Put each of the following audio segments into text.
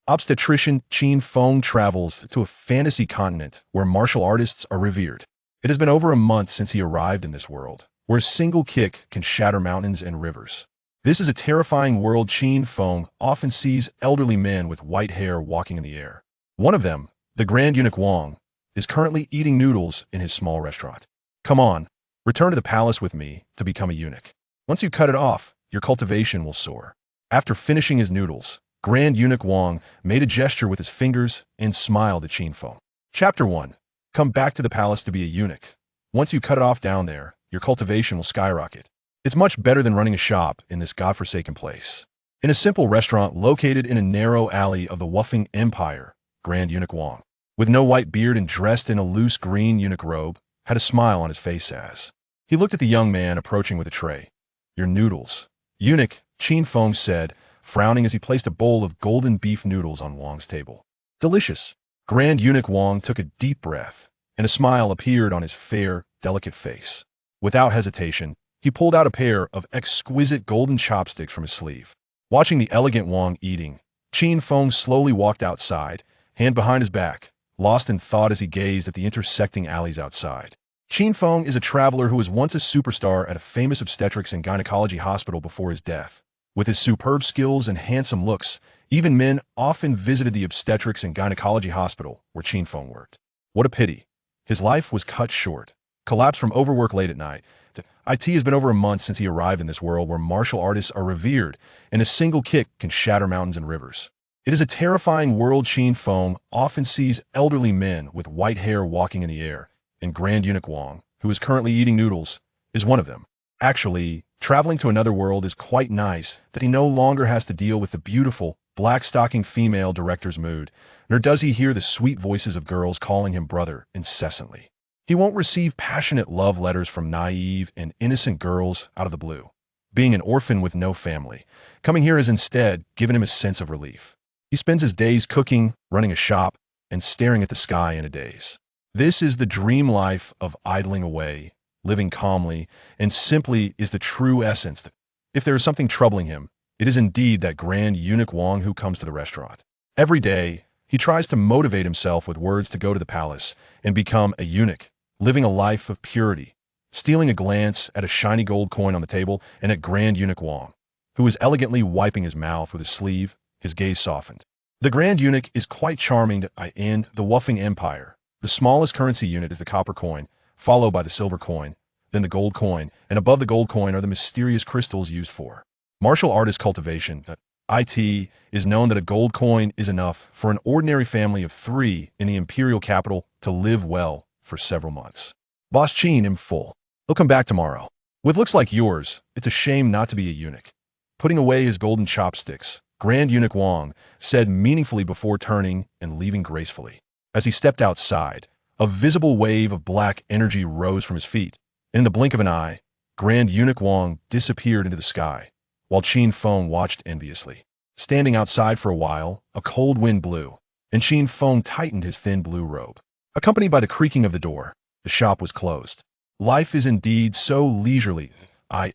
Obstetrician Qin Feng travels to a fantasy continent where martial artists are revered. It has been over a month since he arrived in this world, where a single kick can shatter mountains and rivers. This is a terrifying world. Qin Feng often sees elderly men with white hair walking in the air. One of them, the Grand Eunuch Wang, is currently eating noodles in his small restaurant. Come on, return to the palace with me to become a eunuch. Once you cut it off, your cultivation will soar. After finishing his noodles, Grand Eunuch Wang made a gesture with his fingers and smiled at Qin Feng. Chapter 1. Come back to the palace to be a eunuch. Once you cut it off down there, your cultivation will skyrocket. It's much better than running a shop in this godforsaken place. In a simple restaurant located in a narrow alley of the Wufeng Empire, Grand Eunuch Wang, with no white beard and dressed in a loose green eunuch robe, had a smile on his face as he looked at the young man approaching with a tray. Your noodles. Eunuch, Qin Feng said, frowning as he placed a bowl of golden beef noodles on Wang's table. Delicious. Grand Eunuch Wang took a deep breath, and a smile appeared on his fair, delicate face. Without hesitation, he pulled out a pair of exquisite golden chopsticks from his sleeve. Watching the elegant Wang eating, Qin Feng slowly walked outside, hand behind his back, lost in thought as he gazed at the intersecting alleys outside. Qin Feng is a traveler who was once a superstar at a famous obstetrics and gynecology hospital before his death. With his superb skills and handsome looks, even men often visited the obstetrics and gynecology hospital where Qin Feng worked. What a pity. His life was cut short. Collapsed from overwork late at night. It has been over a month since he arrived in this world where martial artists are revered, and a single kick can shatter mountains and rivers. It is a terrifying world. Qin Feng often sees elderly men with white hair walking in the air, and Grand Eunuch Wang, who is currently eating noodles, is one of them. Actually, traveling to another world is quite nice that he no longer has to deal with the beautiful, black-stocking female director's mood, nor does he hear the sweet voices of girls calling him brother incessantly. He won't receive passionate love letters from naive and innocent girls out of the blue. Being an orphan with no family, coming here has instead given him a sense of relief. He spends his days cooking, running a shop, and staring at the sky in a daze. This is the dream life of idling away, living calmly, and simply is the true essence that, if there is something troubling him, it is indeed that Grand Eunuch Wang who comes to the restaurant. Every day, he tries to motivate himself with words to go to the palace and become a eunuch, living a life of purity, stealing a glance at a shiny gold coin on the table and at Grand Eunuch Wang, who is elegantly wiping his mouth with his sleeve. His gaze softened. The Grand Eunuch is quite charming and the Wufeng Empire. The smallest currency unit is the copper coin, followed by the silver coin, then the gold coin, and above the gold coin are the mysterious crystals used for martial artist cultivation. It is known that a gold coin is enough for an ordinary family of 3 in the imperial capital to live well for several months. Boss Qin, I'm full. He'll come back tomorrow. With looks like yours, it's a shame not to be a eunuch. Putting away his golden chopsticks, Grand Eunuch Wang said meaningfully before turning and leaving gracefully. As he stepped outside, a visible wave of black energy rose from his feet. In the blink of an eye, Grand Eunuch Wang disappeared into the sky, while Qin Feng watched enviously. Standing outside for a while, a cold wind blew, and Qin Feng tightened his thin blue robe. Accompanied by the creaking of the door, the shop was closed. Life is indeed so leisurely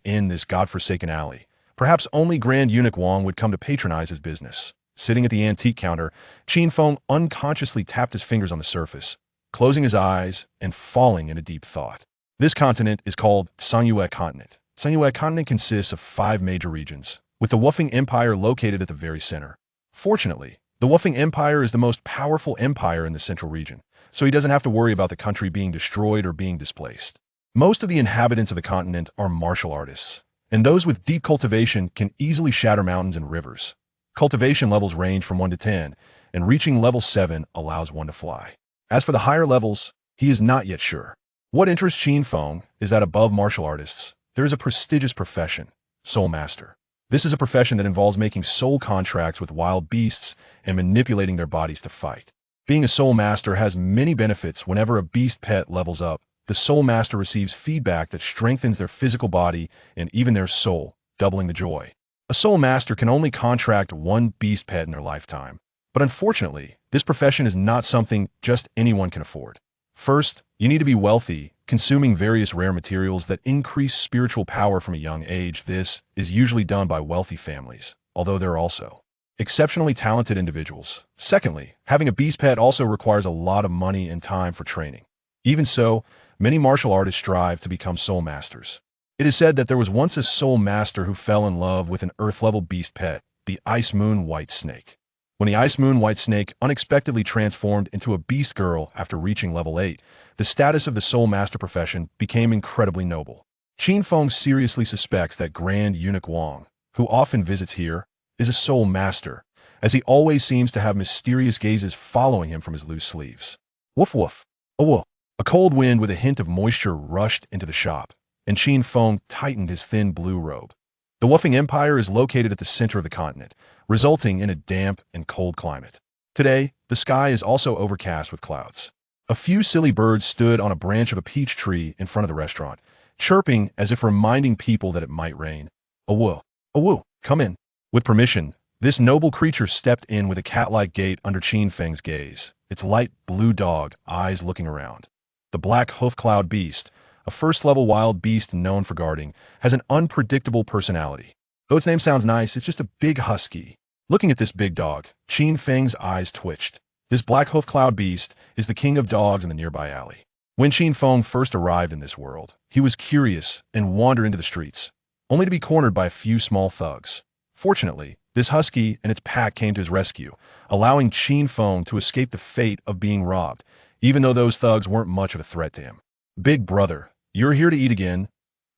in this godforsaken alley. Perhaps only Grand Eunuch Wang would come to patronize his business. Sitting at the antique counter, Qin Feng unconsciously tapped his fingers on the surface, closing his eyes and falling into deep thought. This continent is called Sangyue Continent. Sangyue Continent consists of 5 major regions, with the Wufeng Empire located at the very center. Fortunately, the Wufeng Empire is the most powerful empire in the central region, so he doesn't have to worry about the country being destroyed or being displaced. Most of the inhabitants of the continent are martial artists, and those with deep cultivation can easily shatter mountains and rivers. Cultivation levels range from 1 to 10, and reaching level 7 allows one to fly. As for the higher levels, he is not yet sure. What interests Qin Feng is that above martial artists, there is a prestigious profession, Soul Master. This is a profession that involves making soul contracts with wild beasts and manipulating their bodies to fight. Being a Soul Master has many benefits. Whenever a beast pet levels up, the Soul Master receives feedback that strengthens their physical body and even their soul, doubling the joy. A Soul Master can only contract 1 beast pet in their lifetime, but unfortunately, this profession is not something just anyone can afford. First, you need to be wealthy, consuming various rare materials that increase spiritual power from a young age. This is usually done by wealthy families, although there are also exceptionally talented individuals. Secondly, having a beast pet also requires a lot of money and time for training. Even so, many martial artists strive to become soul masters. It is said that there was once a soul master who fell in love with an earth-level beast pet, the Ice Moon White Snake. When the Ice Moon White Snake unexpectedly transformed into a beast girl after reaching level 8, the status of the soul master profession became incredibly noble. Qin Feng seriously suspects that Grand Eunuch Wang, who often visits here, is a soul master, as he always seems to have mysterious gazes following him from his loose sleeves. Woof woof. Oh woof. A cold wind with a hint of moisture rushed into the shop, and Qin Feng tightened his thin blue robe. The Woofing Empire is located at the center of the continent, resulting in a damp and cold climate. Today, the sky is also overcast with clouds. A few silly birds stood on a branch of a peach tree in front of the restaurant, chirping as if reminding people that it might rain. Awoo, awoo, come in. With permission, this noble creature stepped in with a cat-like gait under Qin Feng's gaze, its light blue dog eyes looking around. The black hoof-cloud beast, a first-level wild beast known for guarding, has an unpredictable personality. Though its name sounds nice, it's just a big husky. Looking at this big dog, Qin Feng's eyes twitched. This black hoof-cloud beast is the king of dogs in the nearby alley. When Qin Feng first arrived in this world, he was curious and wandered into the streets, only to be cornered by a few small thugs. Fortunately, this husky and its pack came to his rescue, allowing Qin Feng to escape the fate of being robbed, even though those thugs weren't much of a threat to him. Big brother, you're here to eat again.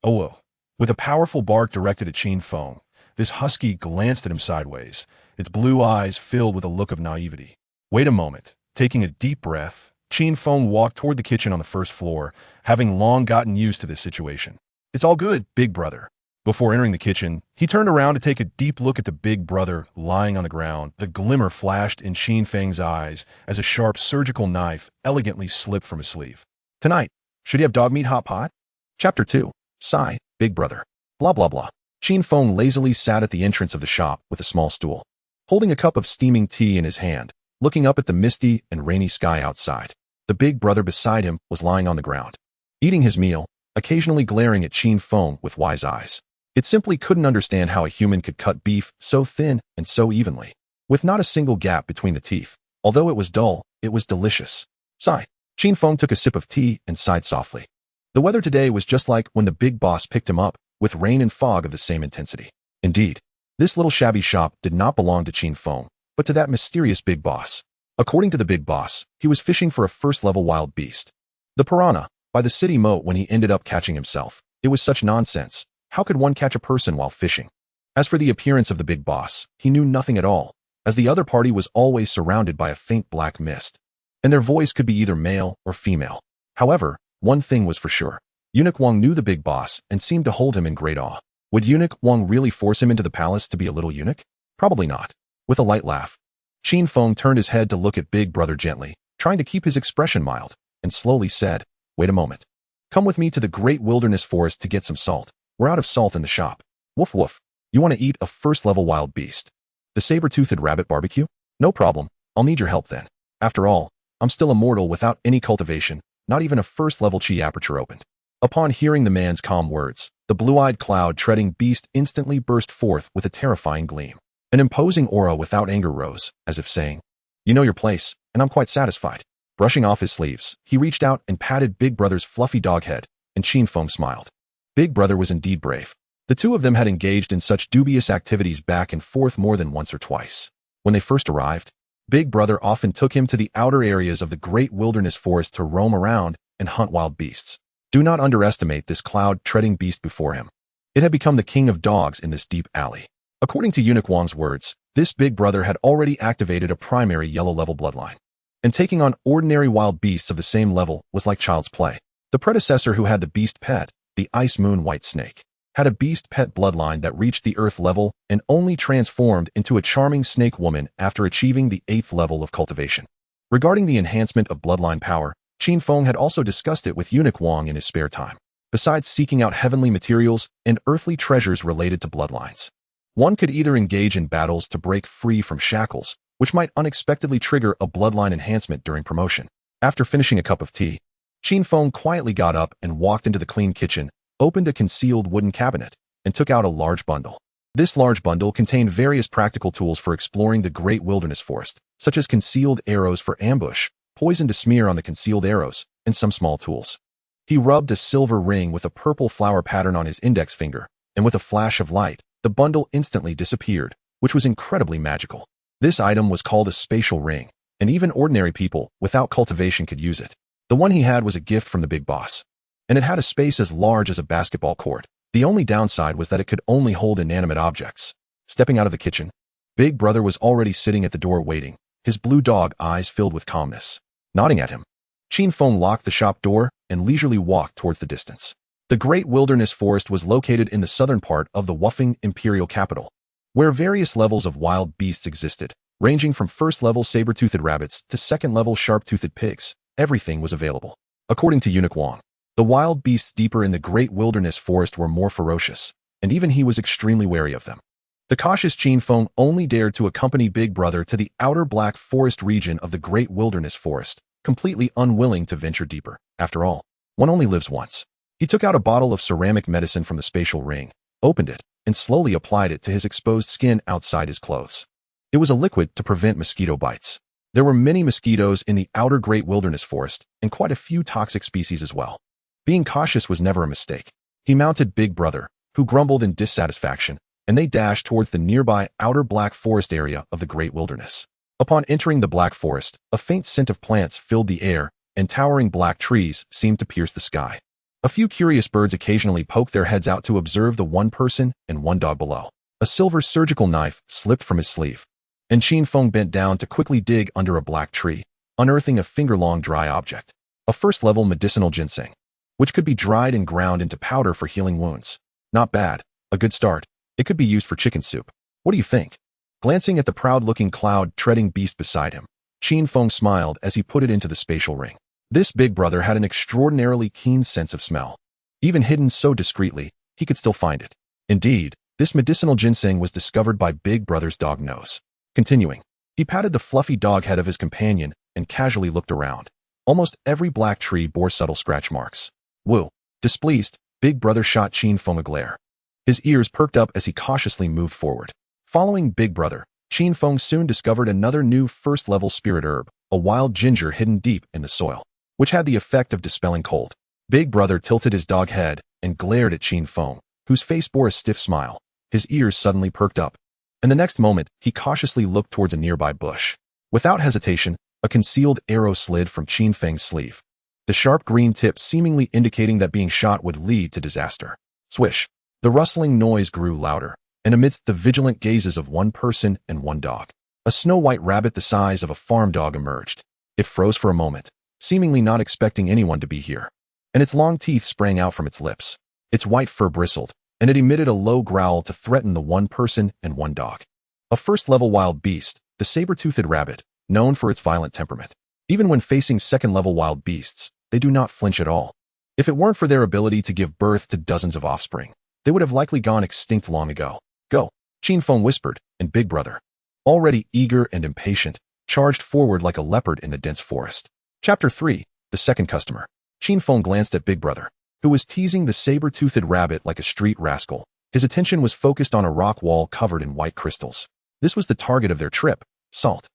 Oh, whoa. With a powerful bark directed at Qin Feng, this husky glanced at him sideways, its blue eyes filled with a look of naivety. Wait a moment. Taking a deep breath, Qin Feng walked toward the kitchen on the first floor, having long gotten used to this situation. It's all good, big brother. Before entering the kitchen, he turned around to take a deep look at the big brother lying on the ground. The glimmer flashed in Qin Feng's eyes as a sharp surgical knife elegantly slipped from his sleeve. Tonight, should he have dog meat hot pot? Chapter 2. Sigh, big brother. Blah blah blah. Qin Feng lazily sat at the entrance of the shop with a small stool, holding a cup of steaming tea in his hand, looking up at the misty and rainy sky outside. The big brother beside him was lying on the ground, eating his meal, occasionally glaring at Qin Feng with wise eyes. It simply couldn't understand how a human could cut beef so thin and so evenly, with not a single gap between the teeth. Although it was dull, it was delicious. Sigh. Qin Feng took a sip of tea and sighed softly. The weather today was just like when the big boss picked him up, with rain and fog of the same intensity. Indeed, this little shabby shop did not belong to Qin Feng, but to that mysterious big boss. According to the big boss, he was fishing for a first-level wild beast, the piranha, by the city moat when he ended up catching himself. It was such nonsense. How could one catch a person while fishing? As for the appearance of the big boss, he knew nothing at all, as the other party was always surrounded by a faint black mist, and their voice could be either male or female. However, one thing was for sure. Eunuch Wang knew the big boss and seemed to hold him in great awe. Would Eunuch Wang really force him into the palace to be a little eunuch? Probably not. With a light laugh, Qin Feng turned his head to look at big brother gently, trying to keep his expression mild, and slowly said, "Wait a moment. Come with me to the great wilderness forest to get some salt. We're out of salt in the shop." Woof woof. You want to eat a first-level wild beast? The saber-toothed rabbit barbecue? No problem. I'll need your help then. After all, I'm still a mortal without any cultivation, not even a first-level chi aperture opened. Upon hearing the man's calm words, the blue-eyed cloud-treading beast instantly burst forth with a terrifying gleam. An imposing aura without anger rose, as if saying, "You know your place, and I'm quite satisfied." Brushing off his sleeves, he reached out and patted Big Brother's fluffy dog head, and Qin Feng smiled. Big Brother was indeed brave. The two of them had engaged in such dubious activities back and forth more than once or twice. When they first arrived, Big Brother often took him to the outer areas of the great wilderness forest to roam around and hunt wild beasts. Do not underestimate this cloud-treading beast before him. It had become the king of dogs in this deep alley. According to Eunuch Wang's words, this Big Brother had already activated a primary yellow-level bloodline, and taking on ordinary wild beasts of the same level was like child's play. The predecessor who had the beast pet, the Ice Moon White Snake, had a beast pet bloodline that reached the earth level and only transformed into a charming snake woman after achieving the 8th level of cultivation. Regarding the enhancement of bloodline power, Qin Feng had also discussed it with Eunuch Wang in his spare time. Besides seeking out heavenly materials and earthly treasures related to bloodlines, one could either engage in battles to break free from shackles, which might unexpectedly trigger a bloodline enhancement during promotion. After finishing a cup of tea, Qin Feng quietly got up and walked into the clean kitchen, opened a concealed wooden cabinet, and took out a large bundle. This large bundle contained various practical tools for exploring the great wilderness forest, such as concealed arrows for ambush, poison to smear on the concealed arrows, and some small tools. He rubbed a silver ring with a purple flower pattern on his index finger, and with a flash of light, the bundle instantly disappeared, which was incredibly magical. This item was called a spatial ring, and even ordinary people, without cultivation, could use it. The one he had was a gift from the big boss, and it had a space as large as a basketball court. The only downside was that it could only hold inanimate objects. Stepping out of the kitchen, Big Brother was already sitting at the door waiting, his blue dog eyes filled with calmness. Nodding at him, Qin Feng locked the shop door and leisurely walked towards the distance. The Great Wilderness Forest was located in the southern part of the Wufeng imperial capital, where various levels of wild beasts existed, ranging from first-level saber-toothed rabbits to second-level sharp-toothed pigs. Everything was available. According to Eunuch Wang, the wild beasts deeper in the Great Wilderness Forest were more ferocious, and even he was extremely wary of them. The cautious Qin Feng only dared to accompany Big Brother to the outer Black Forest region of the Great Wilderness Forest, completely unwilling to venture deeper. After all, one only lives once. He took out a bottle of ceramic medicine from the spatial ring, opened it, and slowly applied it to his exposed skin outside his clothes. It was a liquid to prevent mosquito bites. There were many mosquitoes in the outer Great Wilderness Forest, and quite a few toxic species as well. Being cautious was never a mistake. He mounted Big Brother, who grumbled in dissatisfaction, and they dashed towards the nearby outer Black Forest area of the Great Wilderness. Upon entering the Black Forest, a faint scent of plants filled the air, and towering black trees seemed to pierce the sky. A few curious birds occasionally poked their heads out to observe the one person and one dog below. A silver surgical knife slipped from his sleeve, and Qin Feng bent down to quickly dig under a black tree, unearthing a finger-long dry object. A first-level medicinal ginseng, which could be dried and ground into powder for healing wounds. Not bad. A good start. It could be used for chicken soup. What do you think? Glancing at the proud-looking cloud-treading beast beside him, Qin Feng smiled as he put it into the spatial ring. This Big Brother had an extraordinarily keen sense of smell. Even hidden so discreetly, he could still find it. Indeed, this medicinal ginseng was discovered by Big Brother's dog nose. Continuing, he patted the fluffy dog head of his companion and casually looked around. Almost every black tree bore subtle scratch marks. Woo! Displeased, Big Brother shot Qin Feng a glare. His ears perked up as he cautiously moved forward. Following Big Brother, Qin Feng soon discovered another new first-level spirit herb, a wild ginger hidden deep in the soil, which had the effect of dispelling cold. Big Brother tilted his dog head and glared at Qin Feng, whose face bore a stiff smile. His ears suddenly perked up, and the next moment, he cautiously looked towards a nearby bush. Without hesitation, a concealed arrow slid from Qin Feng's sleeve, the sharp green tip seemingly indicating that being shot would lead to disaster. Swish! The rustling noise grew louder, and amidst the vigilant gazes of one person and one dog, a snow-white rabbit the size of a farm dog emerged. It froze for a moment, seemingly not expecting anyone to be here, and its long teeth sprang out from its lips. Its white fur bristled, and it emitted a low growl to threaten the one person and one dog. A first-level wild beast, the saber-toothed rabbit, known for its violent temperament. Even when facing second-level wild beasts, they do not flinch at all. If it weren't for their ability to give birth to dozens of offspring, they would have likely gone extinct long ago. Go, Qin Feng whispered, and Big Brother, already eager and impatient, charged forward like a leopard in the dense forest. Chapter 3, The Second Customer. Qin Feng glanced at Big Brother, who was teasing the saber-toothed rabbit like a street rascal. His attention was focused on a rock wall covered in white crystals. This was the target of their trip, salt.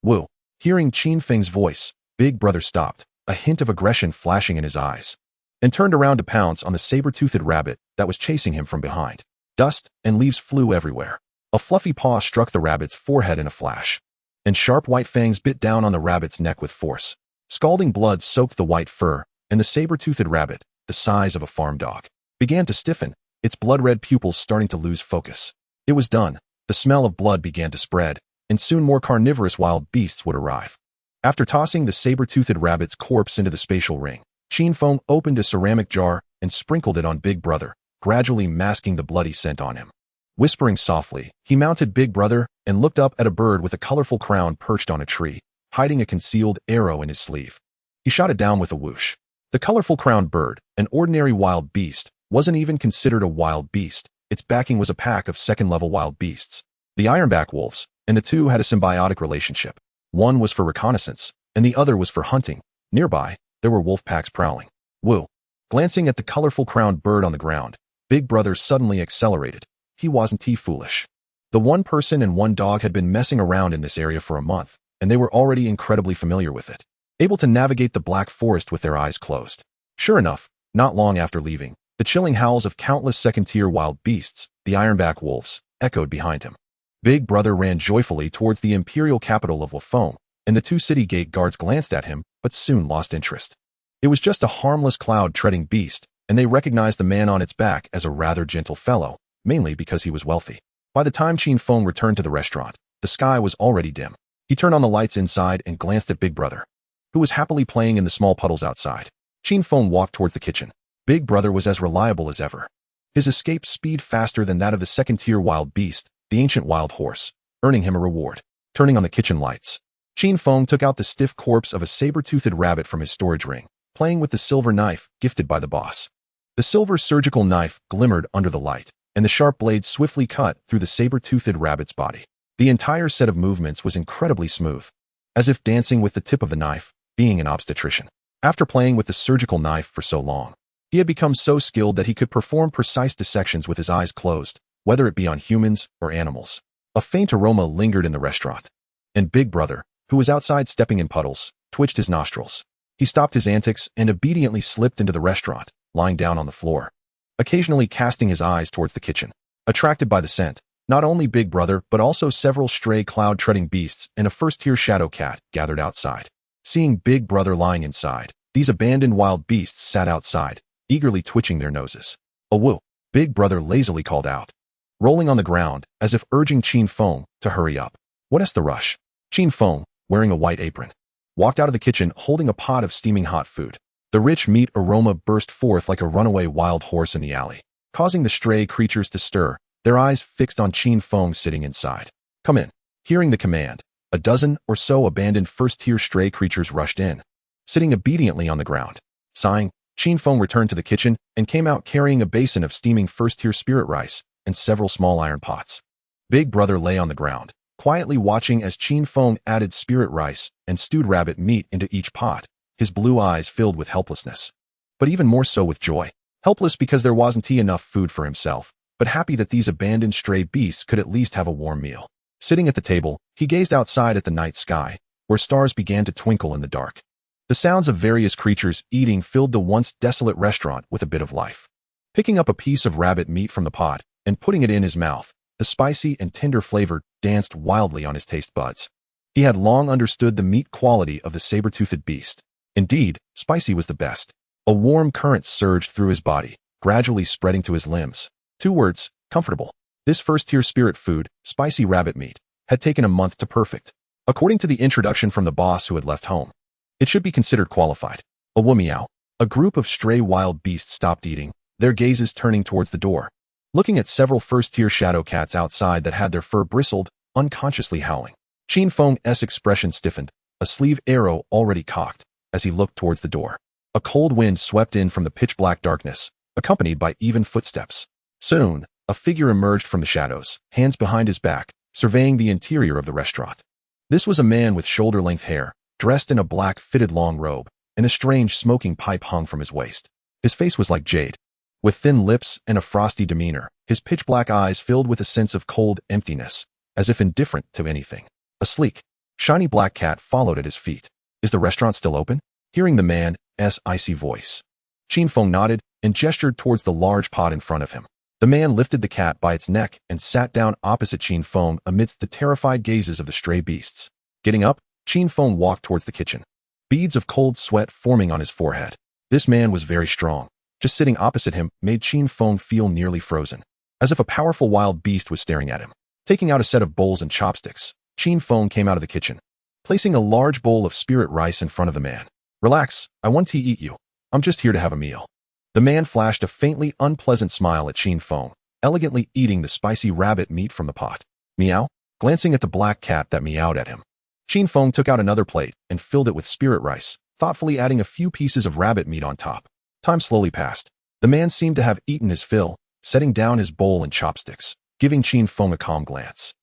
Woo! Hearing Qin Feng's voice, Big Brother stopped, a hint of aggression flashing in his eyes, and turned around to pounce on the saber-toothed rabbit that was chasing him from behind. Dust and leaves flew everywhere. A fluffy paw struck the rabbit's forehead in a flash, and sharp white fangs bit down on the rabbit's neck with force. Scalding blood soaked the white fur, and the saber-toothed rabbit, the size of a farm dog, began to stiffen, its blood-red pupils starting to lose focus. It was done. The smell of blood began to spread, and soon more carnivorous wild beasts would arrive. After tossing the saber-toothed rabbit's corpse into the spatial ring, Qin Feng opened a ceramic jar and sprinkled it on Big Brother, gradually masking the bloody scent on him. Whispering softly, he mounted Big Brother and looked up at a bird with a colorful crown perched on a tree, hiding a concealed arrow in his sleeve. He shot it down with a whoosh. The colorful crowned bird, an ordinary wild beast, wasn't even considered a wild beast. Its backing was a pack of second-level wild beasts, the ironback wolves, and the two had a symbiotic relationship. One was for reconnaissance, and the other was for hunting. Nearby, there were wolf packs prowling. Woo! Glancing at the colorful crowned bird on the ground, Big Brother suddenly accelerated, he wasn't too foolish. The one person and one dog had been messing around in this area for a month, and they were already incredibly familiar with it, able to navigate the black forest with their eyes closed. Sure enough, not long after leaving, the chilling howls of countless second-tier wild beasts, the ironback wolves, echoed behind him. Big Brother ran joyfully towards the imperial capital of Wafeng, and the two city gate guards glanced at him, but soon lost interest. It was just a harmless cloud-treading beast, and they recognized the man on its back as a rather gentle fellow, mainly because he was wealthy. By the time Qin Feng returned to the restaurant, the sky was already dim. He turned on the lights inside and glanced at Big Brother, who was happily playing in the small puddles outside. Qin Feng walked towards the kitchen. Big Brother was as reliable as ever. His escape speed faster than that of the second-tier wild beast, the ancient wild horse, earning him a reward. Turning on the kitchen lights, Qin Feng took out the stiff corpse of a saber-toothed rabbit from his storage ring, playing with the silver knife gifted by the boss. The silver surgical knife glimmered under the light, and the sharp blade swiftly cut through the saber-toothed rabbit's body. The entire set of movements was incredibly smooth, as if dancing with the tip of the knife, being an obstetrician. After playing with the surgical knife for so long, he had become so skilled that he could perform precise dissections with his eyes closed, whether it be on humans or animals. A faint aroma lingered in the restaurant, and Big Brother, who was outside stepping in puddles, twitched his nostrils. He stopped his antics and obediently slipped into the restaurant, lying down on the floor, occasionally casting his eyes towards the kitchen. Attracted by the scent, not only Big Brother but also several stray cloud-treading beasts and a first-tier shadow cat gathered outside. Seeing Big Brother lying inside, these abandoned wild beasts sat outside, eagerly twitching their noses. "A woo," Big Brother lazily called out, rolling on the ground as if urging Qin Feng to hurry up. "What's the rush?" Qin Feng, wearing a white apron, walked out of the kitchen holding a pot of steaming hot food. The rich meat aroma burst forth like a runaway wild horse in the alley, causing the stray creatures to stir, their eyes fixed on Qin Feng sitting inside. "Come in." Hearing the command, a dozen or so abandoned first-tier stray creatures rushed in, sitting obediently on the ground. Sighing, Qin Feng returned to the kitchen and came out carrying a basin of steaming first-tier spirit rice and several small iron pots. Big Brother lay on the ground, quietly watching as Qin Feng added spirit rice and stewed rabbit meat into each pot, his blue eyes filled with helplessness, but even more so with joy. Helpless because there wasn't enough food for himself, but happy that these abandoned stray beasts could at least have a warm meal. Sitting at the table, he gazed outside at the night sky, where stars began to twinkle in the dark. The sounds of various creatures eating filled the once desolate restaurant with a bit of life. Picking up a piece of rabbit meat from the pot and putting it in his mouth, the spicy and tender flavor danced wildly on his taste buds. He had long understood the meat quality of the saber-toothed beast. Indeed, spicy was the best. A warm current surged through his body, gradually spreading to his limbs. 2 words, comfortable. This first-tier spirit food, spicy rabbit meat, had taken a month to perfect. According to the introduction from the boss who had left home, it should be considered qualified. A woo-meow. A group of stray wild beasts stopped eating, their gazes turning towards the door, looking at several first-tier shadow cats outside that had their fur bristled, unconsciously howling. Qin Feng's expression stiffened, a sleeve arrow already cocked, as he looked towards the door. A cold wind swept in from the pitch-black darkness, accompanied by even footsteps. Soon, a figure emerged from the shadows, hands behind his back, surveying the interior of the restaurant. This was a man with shoulder-length hair, dressed in a black fitted long robe, and a strange smoking pipe hung from his waist. His face was like jade, with thin lips and a frosty demeanor, his pitch-black eyes filled with a sense of cold emptiness, as if indifferent to anything. A sleek, shiny black cat followed at his feet. "Is the restaurant still open?" Hearing the man's icy voice, Qin Feng nodded and gestured towards the large pot in front of him. The man lifted the cat by its neck and sat down opposite Qin Feng amidst the terrified gazes of the stray beasts. Getting up, Qin Feng walked towards the kitchen, beads of cold sweat forming on his forehead. This man was very strong. Just sitting opposite him made Qin Feng feel nearly frozen, as if a powerful wild beast was staring at him. Taking out a set of bowls and chopsticks, Qin Feng came out of the kitchen, placing a large bowl of spirit rice in front of the man. "Relax, I want to eat you. I'm just here to have a meal." The man flashed a faintly unpleasant smile at Qin Feng, elegantly eating the spicy rabbit meat from the pot. "Meow?" Glancing at the black cat that meowed at him, Qin Feng took out another plate and filled it with spirit rice, thoughtfully adding a few pieces of rabbit meat on top. Time slowly passed. The man seemed to have eaten his fill, setting down his bowl and chopsticks, giving Qin Feng a calm glance,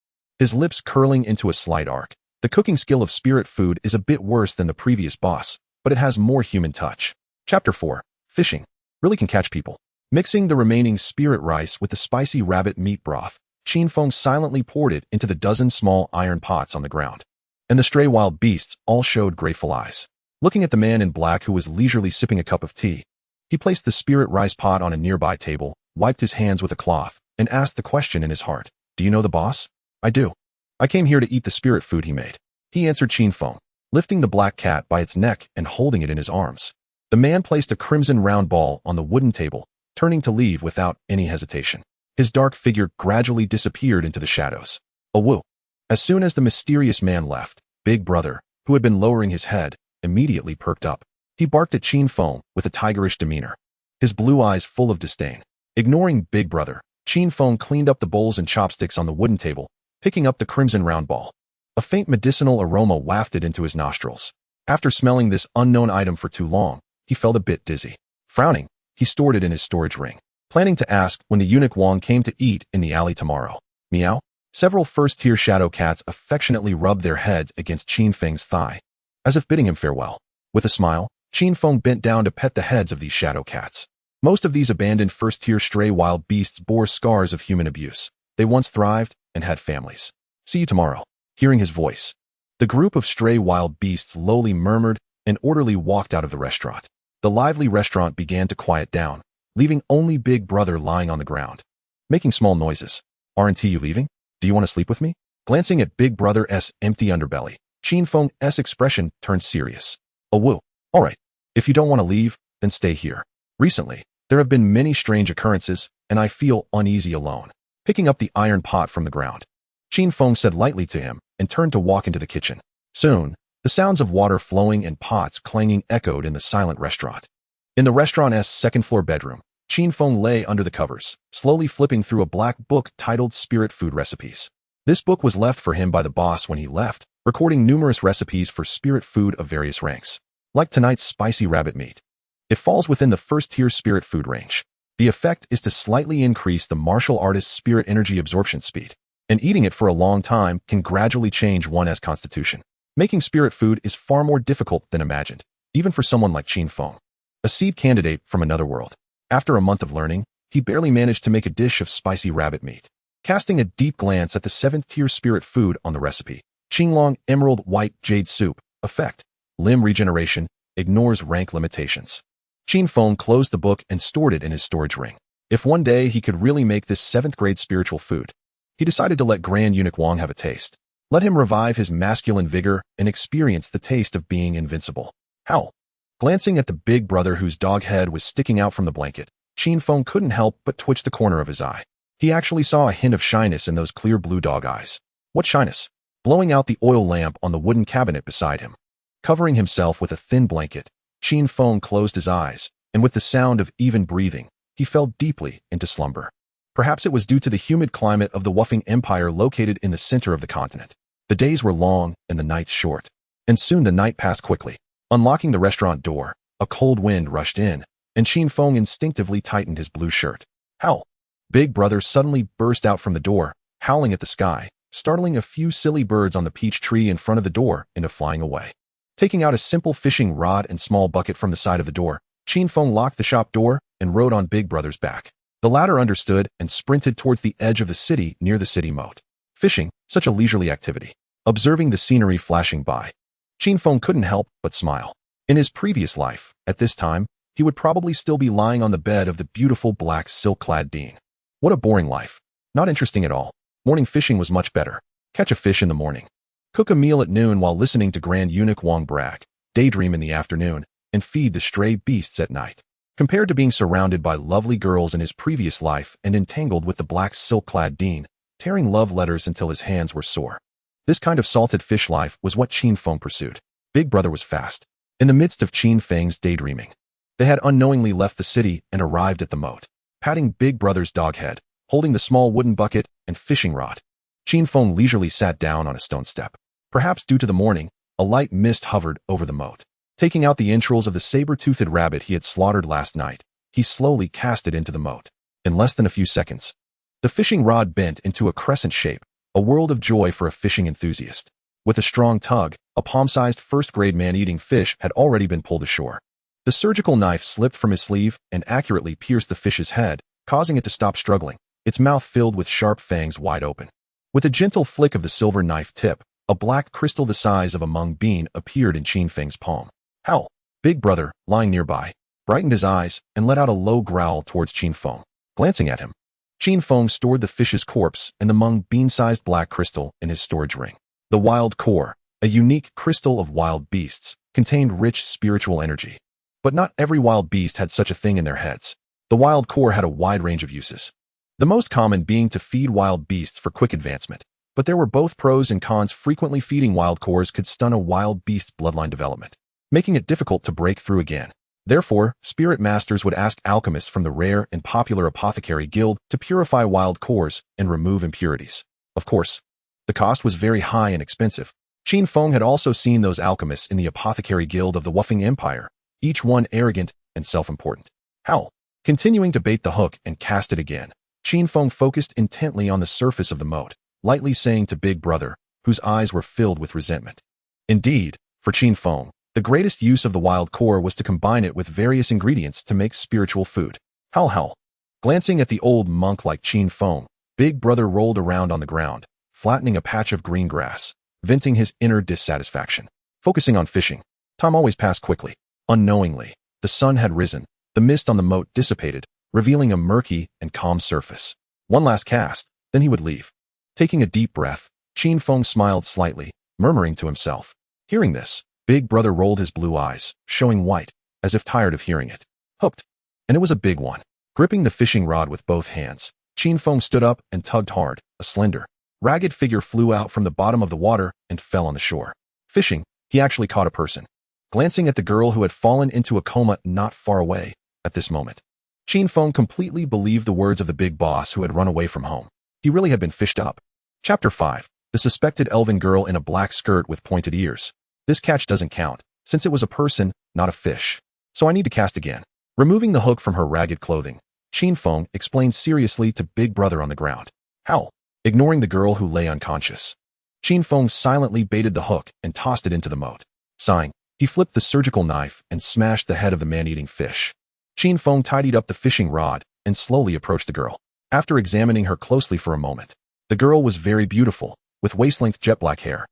his lips curling into a slight arc. The cooking skill of spirit food is a bit worse than the previous boss, but it has more human touch. Chapter 4. Fishing. Really can catch people. Mixing the remaining spirit rice with the spicy rabbit meat broth, Qin Feng silently poured it into the dozen small iron pots on the ground. And the stray wild beasts all showed grateful eyes. Looking at the man in black who was leisurely sipping a cup of tea, he placed the spirit rice pot on a nearby table, wiped his hands with a cloth, and asked the question in his heart. Do you know the boss? I do. I came here to eat the spirit food he made. He answered Qin Feng, lifting the black cat by its neck and holding it in his arms. The man placed a crimson round ball on the wooden table, turning to leave without any hesitation. His dark figure gradually disappeared into the shadows. A woo. As soon as the mysterious man left, Big Brother, who had been lowering his head, immediately perked up. He barked at Qin Feng with a tigerish demeanor, his blue eyes full of disdain. Ignoring Big Brother, Qin Feng cleaned up the bowls and chopsticks on the wooden table, picking up the crimson round ball. A faint medicinal aroma wafted into his nostrils. After smelling this unknown item for too long, he felt a bit dizzy. Frowning, he stored it in his storage ring, planning to ask when the eunuch Wang came to eat in the alley tomorrow. Meow. Several first-tier shadow cats affectionately rubbed their heads against Qin Feng's thigh, as if bidding him farewell. With a smile, Qin Feng bent down to pet the heads of these shadow cats. Most of these abandoned first-tier stray wild beasts bore scars of human abuse. They once thrived and had families. See you tomorrow. Hearing his voice, the group of stray wild beasts lowly murmured and orderly walked out of the restaurant. The lively restaurant began to quiet down, leaving only Big Brother lying on the ground, making small noises. Aren't you leaving? Do you want to sleep with me? Glancing at Big Brother's empty underbelly, Qin Feng's expression turned serious. Oh woo. All right. If you don't want to leave, then stay here. Recently, there have been many strange occurrences, and I feel uneasy alone. Picking up the iron pot from the ground, Qin Feng said lightly to him and turned to walk into the kitchen. Soon, the sounds of water flowing and pots clanging echoed in the silent restaurant. In the restaurant's second-floor bedroom, Qin Feng lay under the covers, slowly flipping through a black book titled Spirit Food Recipes. This book was left for him by the boss when he left, recording numerous recipes for spirit food of various ranks. Like tonight's spicy rabbit meat, it falls within the first-tier spirit food range. The effect is to slightly increase the martial artist's spirit energy absorption speed, and eating it for a long time can gradually change one's constitution. Making spirit food is far more difficult than imagined, even for someone like Qin Feng, a seed candidate from another world. After a month of learning, he barely managed to make a dish of spicy rabbit meat. Casting a deep glance at the 7th-tier spirit food on the recipe, Qinglong Emerald White Jade Soup, effect, limb regeneration, ignores rank limitations. Qin Feng closed the book and stored it in his storage ring. If one day he could really make this 7th-grade spiritual food, he decided to let Grand Eunuch Wang have a taste. Let him revive his masculine vigor and experience the taste of being invincible. Howl. Glancing at the Big Brother whose dog head was sticking out from the blanket, Qin Feng couldn't help but twitch the corner of his eye. He actually saw a hint of shyness in those clear blue dog eyes. What shyness? Blowing out the oil lamp on the wooden cabinet beside him. Covering himself with a thin blanket, Qin Feng closed his eyes, and with the sound of even breathing, he fell deeply into slumber. Perhaps it was due to the humid climate of the Wufeng Empire located in the center of the continent. The days were long and the nights short, and soon the night passed quickly. Unlocking the restaurant door, a cold wind rushed in, and Qin Feng instinctively tightened his blue shirt. Howl! Big Brother suddenly burst out from the door, howling at the sky, startling a few silly birds on the peach tree in front of the door into flying away. Taking out a simple fishing rod and small bucket from the side of the door, Qin Feng locked the shop door and rode on Big Brother's back. The latter understood and sprinted towards the edge of the city near the city moat. Fishing, such a leisurely activity. Observing the scenery flashing by, Qin Feng couldn't help but smile. In his previous life, at this time, he would probably still be lying on the bed of the beautiful black silk-clad Dean. What a boring life. Not interesting at all. Morning fishing was much better. Catch a fish in the morning. Cook a meal at noon while listening to Grand Eunuch Wang brag. Daydream in the afternoon, and feed the stray beasts at night. Compared to being surrounded by lovely girls in his previous life and entangled with the black silk-clad Dean, tearing love letters until his hands were sore. This kind of salted fish life was what Qin Feng pursued. Big Brother was fast. In the midst of Qin Feng's daydreaming, they had unknowingly left the city and arrived at the moat. Patting Big Brother's dog head, holding the small wooden bucket and fishing rod, Qin Feng leisurely sat down on a stone step. Perhaps due to the morning, a light mist hovered over the moat. Taking out the entrails of the saber-toothed rabbit he had slaughtered last night, he slowly cast it into the moat. In less than a few seconds, the fishing rod bent into a crescent shape, a world of joy for a fishing enthusiast. With a strong tug, a palm-sized first-grade man-eating fish had already been pulled ashore. The surgical knife slipped from his sleeve and accurately pierced the fish's head, causing it to stop struggling, its mouth filled with sharp fangs wide open. With a gentle flick of the silver knife tip, a black crystal the size of a mung bean appeared in Qin Feng's palm. Howl! Big Brother, lying nearby, brightened his eyes and let out a low growl towards Qin Feng. Glancing at him, Qin Feng stored the fish's corpse and the mung bean-sized black crystal in his storage ring. The wild core, a unique crystal of wild beasts, contained rich spiritual energy. But not every wild beast had such a thing in their heads. The wild core had a wide range of uses. The most common being to feed wild beasts for quick advancement. But there were both pros and cons. Frequently feeding wild cores could stun a wild beast's bloodline development, making it difficult to break through again. Therefore, spirit masters would ask alchemists from the rare and popular apothecary guild to purify wild cores and remove impurities. Of course, the cost was very high and expensive. Qin Feng had also seen those alchemists in the apothecary guild of the Wufeng Empire, each one arrogant and self-important. Howl! Continuing to bait the hook and cast it again, Qin Feng focused intently on the surface of the moat, lightly saying to Big Brother, whose eyes were filled with resentment. Indeed, for Qin Feng, the greatest use of the wild core was to combine it with various ingredients to make spiritual food. Howl howl. Glancing at the old monk like Qin Feng, Big Brother rolled around on the ground, flattening a patch of green grass, venting his inner dissatisfaction. Focusing on fishing, time always passed quickly. Unknowingly, the sun had risen, the mist on the moat dissipated, revealing a murky and calm surface. One last cast, then he would leave. Taking a deep breath, Qin Feng smiled slightly, murmuring to himself. Hearing this, Big Brother rolled his blue eyes, showing white, as if tired of hearing it. Hooked. And it was a big one. Gripping the fishing rod with both hands, Qin Feng stood up and tugged hard. A slender, ragged figure flew out from the bottom of the water and fell on the shore. Fishing, he actually caught a person. Glancing at the girl who had fallen into a coma not far away, at this moment, Qin Feng completely believed the words of the big boss who had run away from home. He really had been fished up. Chapter 5. The suspected elven girl in a black skirt with pointed ears. This catch doesn't count, since it was a person, not a fish. So I need to cast again. Removing the hook from her ragged clothing, Qin Feng explained seriously to Big Brother on the ground. Howl. Ignoring the girl who lay unconscious, Qin Feng silently baited the hook and tossed it into the moat. Sighing, he flipped the surgical knife and smashed the head of the man-eating fish. Qin Feng tidied up the fishing rod and slowly approached the girl. After examining her closely for a moment, the girl was very beautiful, with waist-length jet-black hair,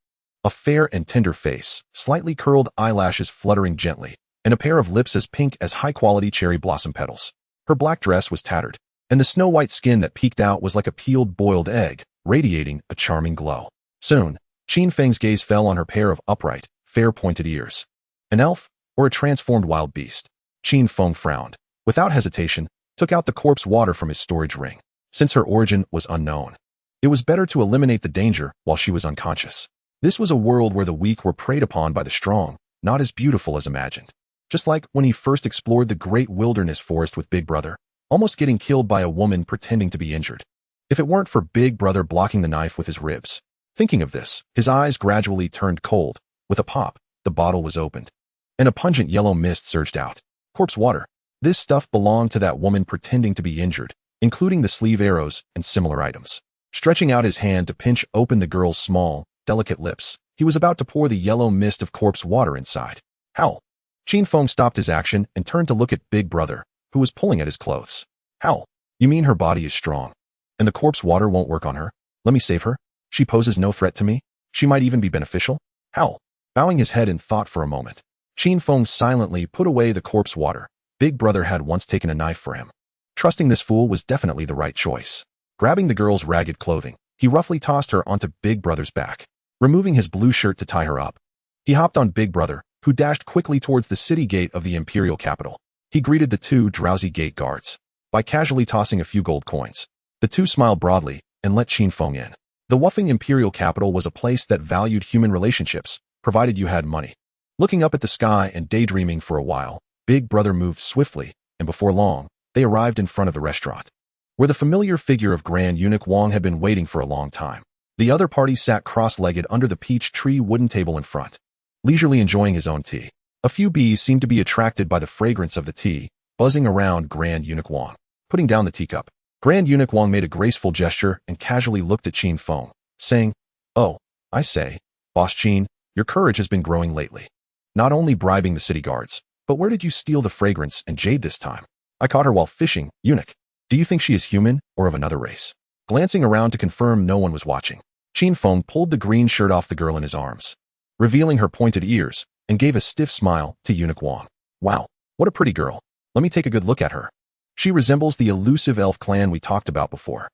a fair and tender face, slightly curled eyelashes fluttering gently, and a pair of lips as pink as high-quality cherry blossom petals. Her black dress was tattered, and the snow-white skin that peeked out was like a peeled boiled egg, radiating a charming glow. Soon, Qin Feng's gaze fell on her pair of upright, fair pointed ears. An elf, or a transformed wild beast? Qin Feng frowned. Without hesitation, took out the corpse water from his storage ring. Since her origin was unknown, it was better to eliminate the danger while she was unconscious. This was a world where the weak were preyed upon by the strong, not as beautiful as imagined. Just like when he first explored the great wilderness forest with Big Brother, almost getting killed by a woman pretending to be injured. If it weren't for Big Brother blocking the knife with his ribs. Thinking of this, his eyes gradually turned cold. With a pop, the bottle was opened, and a pungent yellow mist surged out. Corpse water. This stuff belonged to that woman pretending to be injured, including the sleeve arrows and similar items. Stretching out his hand to pinch open the girl's small, delicate lips, he was about to pour the yellow mist of corpse water inside. Howl. Qin Feng stopped his action and turned to look at Big Brother, who was pulling at his clothes. Howl. You mean her body is strong, and the corpse water won't work on her? Let me save her. She poses no threat to me. She might even be beneficial. Howl. Bowing his head in thought for a moment, Qin Feng silently put away the corpse water. Big Brother had once taken a knife for him. Trusting this fool was definitely the right choice. Grabbing the girl's ragged clothing, he roughly tossed her onto Big Brother's back. Removing his blue shirt to tie her up, he hopped on Big Brother, who dashed quickly towards the city gate of the imperial capital. He greeted the two drowsy gate guards by casually tossing a few gold coins. The two smiled broadly and let Qin Feng in. The Wufeng imperial capital was a place that valued human relationships, provided you had money. Looking up at the sky and daydreaming for a while, Big Brother moved swiftly, and before long, they arrived in front of the restaurant, where the familiar figure of Grand Eunuch Wang had been waiting for a long time. The other party sat cross-legged under the peach tree wooden table in front, leisurely enjoying his own tea. A few bees seemed to be attracted by the fragrance of the tea, buzzing around Grand Eunuch Wang. Putting down the teacup, Grand Eunuch Wang made a graceful gesture and casually looked at Qin Feng, saying, "Oh, I say, Boss Qin, your courage has been growing lately. Not only bribing the city guards, But where did you steal the fragrance and jade this time? I caught her while fishing, eunuch. Do you think she is human or of another race? Glancing around to confirm no one was watching, Qin Feng pulled the green shirt off the girl in his arms, revealing her pointed ears, and gave a stiff smile to Eunuch Wang. Wow, what a pretty girl. Let me take a good look at her. She resembles the elusive elf clan we talked about before.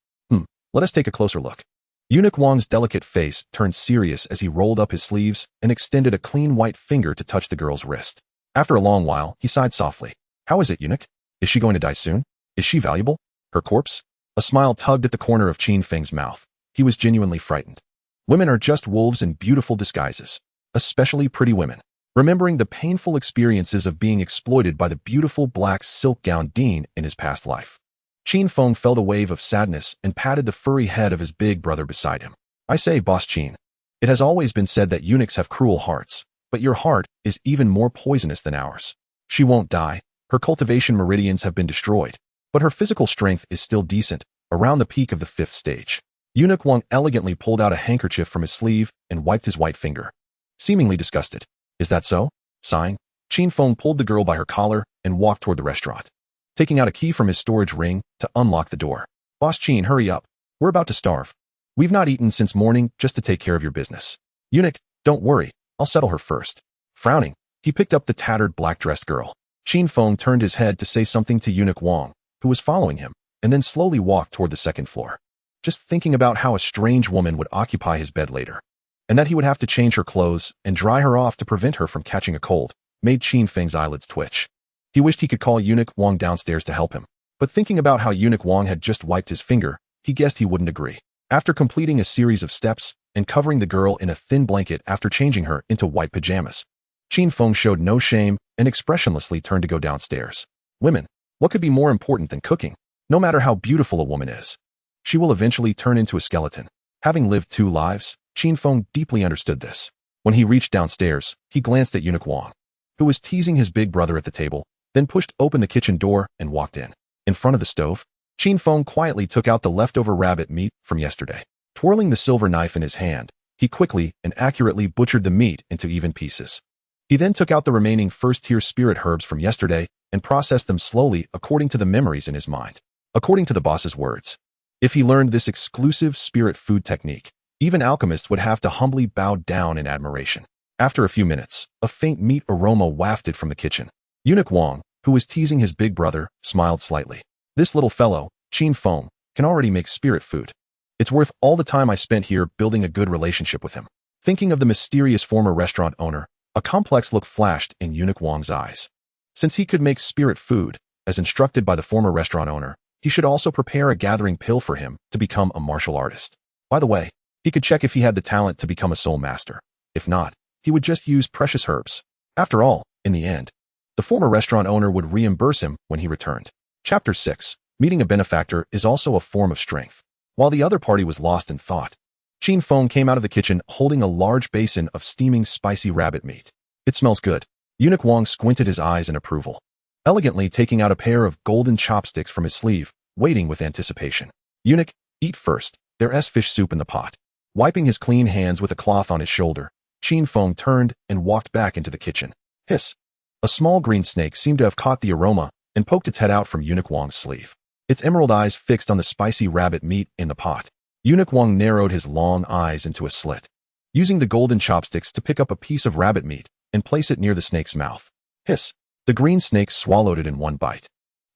Let us take a closer look. Eunuch Wang's delicate face turned serious as he rolled up his sleeves and extended a clean white finger to touch the girl's wrist. After a long while, he sighed softly. How is it, eunuch? Is she going to die soon? Is she valuable? Her corpse? A smile tugged at the corner of Qin Feng's mouth. He was genuinely frightened. Women are just wolves in beautiful disguises, especially pretty women. Remembering the painful experiences of being exploited by the beautiful black silk gown Dean in his past life, Qin Feng felt a wave of sadness and patted the furry head of his big brother beside him. I say, Boss Qin, it has always been said that eunuchs have cruel hearts, but your heart is even more poisonous than ours. She won't die. Her cultivation meridians have been destroyed, but her physical strength is still decent, around the peak of the 5th stage. Eunuch Wang elegantly pulled out a handkerchief from his sleeve and wiped his white finger. Seemingly disgusted. Is that so? Sighing, Qin Feng pulled the girl by her collar and walked toward the restaurant, taking out a key from his storage ring to unlock the door. Boss Qin, hurry up. We're about to starve. We've not eaten since morning just to take care of your business. Eunuch, don't worry. I'll settle her first. Frowning, he picked up the tattered black-dressed girl. Qin Feng turned his head to say something to Eunuch Wang, who was following him, and then slowly walked toward the 2nd floor. Just thinking about how a strange woman would occupy his bed later, and that he would have to change her clothes and dry her off to prevent her from catching a cold, made Qin Feng's eyelids twitch. He wished he could call Eunuch Wang downstairs to help him, but thinking about how Eunuch Wang had just wiped his finger, he guessed he wouldn't agree. After completing a series of steps and covering the girl in a thin blanket after changing her into white pajamas, Qin Feng showed no shame and expressionlessly turned to go downstairs. Women, what could be more important than cooking? No matter how beautiful a woman is, she will eventually turn into a skeleton. Having lived 2 lives, Qin Feng deeply understood this. When he reached downstairs, he glanced at Eunuch Wang, who was teasing his big brother at the table, then pushed open the kitchen door and walked in. In front of the stove, Qin Feng quietly took out the leftover rabbit meat from yesterday. Twirling the silver knife in his hand, he quickly and accurately butchered the meat into even pieces. He then took out the remaining first-tier spirit herbs from yesterday and processed them slowly according to the memories in his mind. According to the boss's words, if he learned this exclusive spirit food technique, even alchemists would have to humbly bow down in admiration. After a few minutes, a faint meat aroma wafted from the kitchen. Eunuch Wang, who was teasing his big brother, smiled slightly. This little fellow, Qin Feng, can already make spirit food. It's worth all the time I spent here building a good relationship with him. Thinking of the mysterious former restaurant owner, a complex look flashed in Eunuch Wang's eyes. Since he could make spirit food, as instructed by the former restaurant owner, he should also prepare a gathering pill for him to become a martial artist. By the way, he could check if he had the talent to become a soul master. If not, he would just use precious herbs. After all, in the end, the former restaurant owner would reimburse him when he returned. Chapter 6. Meeting a benefactor is also a form of strength. While the other party was lost in thought, Qin Feng came out of the kitchen holding a large basin of steaming spicy rabbit meat. It smells good. Eunuch Wang squinted his eyes in approval, elegantly taking out a pair of golden chopsticks from his sleeve, waiting with anticipation. Eunuch, eat first. There's fish soup in the pot. Wiping his clean hands with a cloth on his shoulder, Qin Feng turned and walked back into the kitchen. Hiss! A small green snake seemed to have caught the aroma and poked its head out from Eunuch Wang's sleeve. Its emerald eyes fixed on the spicy rabbit meat in the pot. Eunuch Wang narrowed his long eyes into a slit, using the golden chopsticks to pick up a piece of rabbit meat and place it near the snake's mouth. Hiss! The green snake swallowed it in one bite,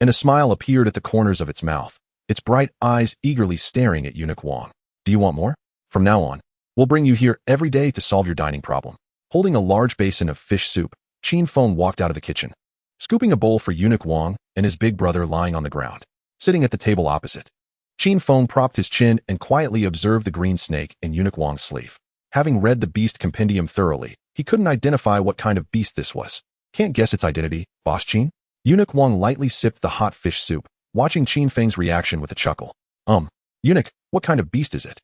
and a smile appeared at the corners of its mouth, its bright eyes eagerly staring at Eunuch Wang. Do you want more? From now on, we'll bring you here every day to solve your dining problem. Holding a large basin of fish soup, Qin Feng walked out of the kitchen, scooping a bowl for Eunuch Wang and his big brother lying on the ground, sitting at the table opposite. Qin Feng propped his chin and quietly observed the green snake in Eunuch Wang's sleeve. Having read the beast compendium thoroughly, he couldn't identify what kind of beast this was. Can't guess its identity, Boss Qin? Eunuch Wang lightly sipped the hot fish soup, watching Qin Feng's reaction with a chuckle. Eunuch, what kind of beast is it?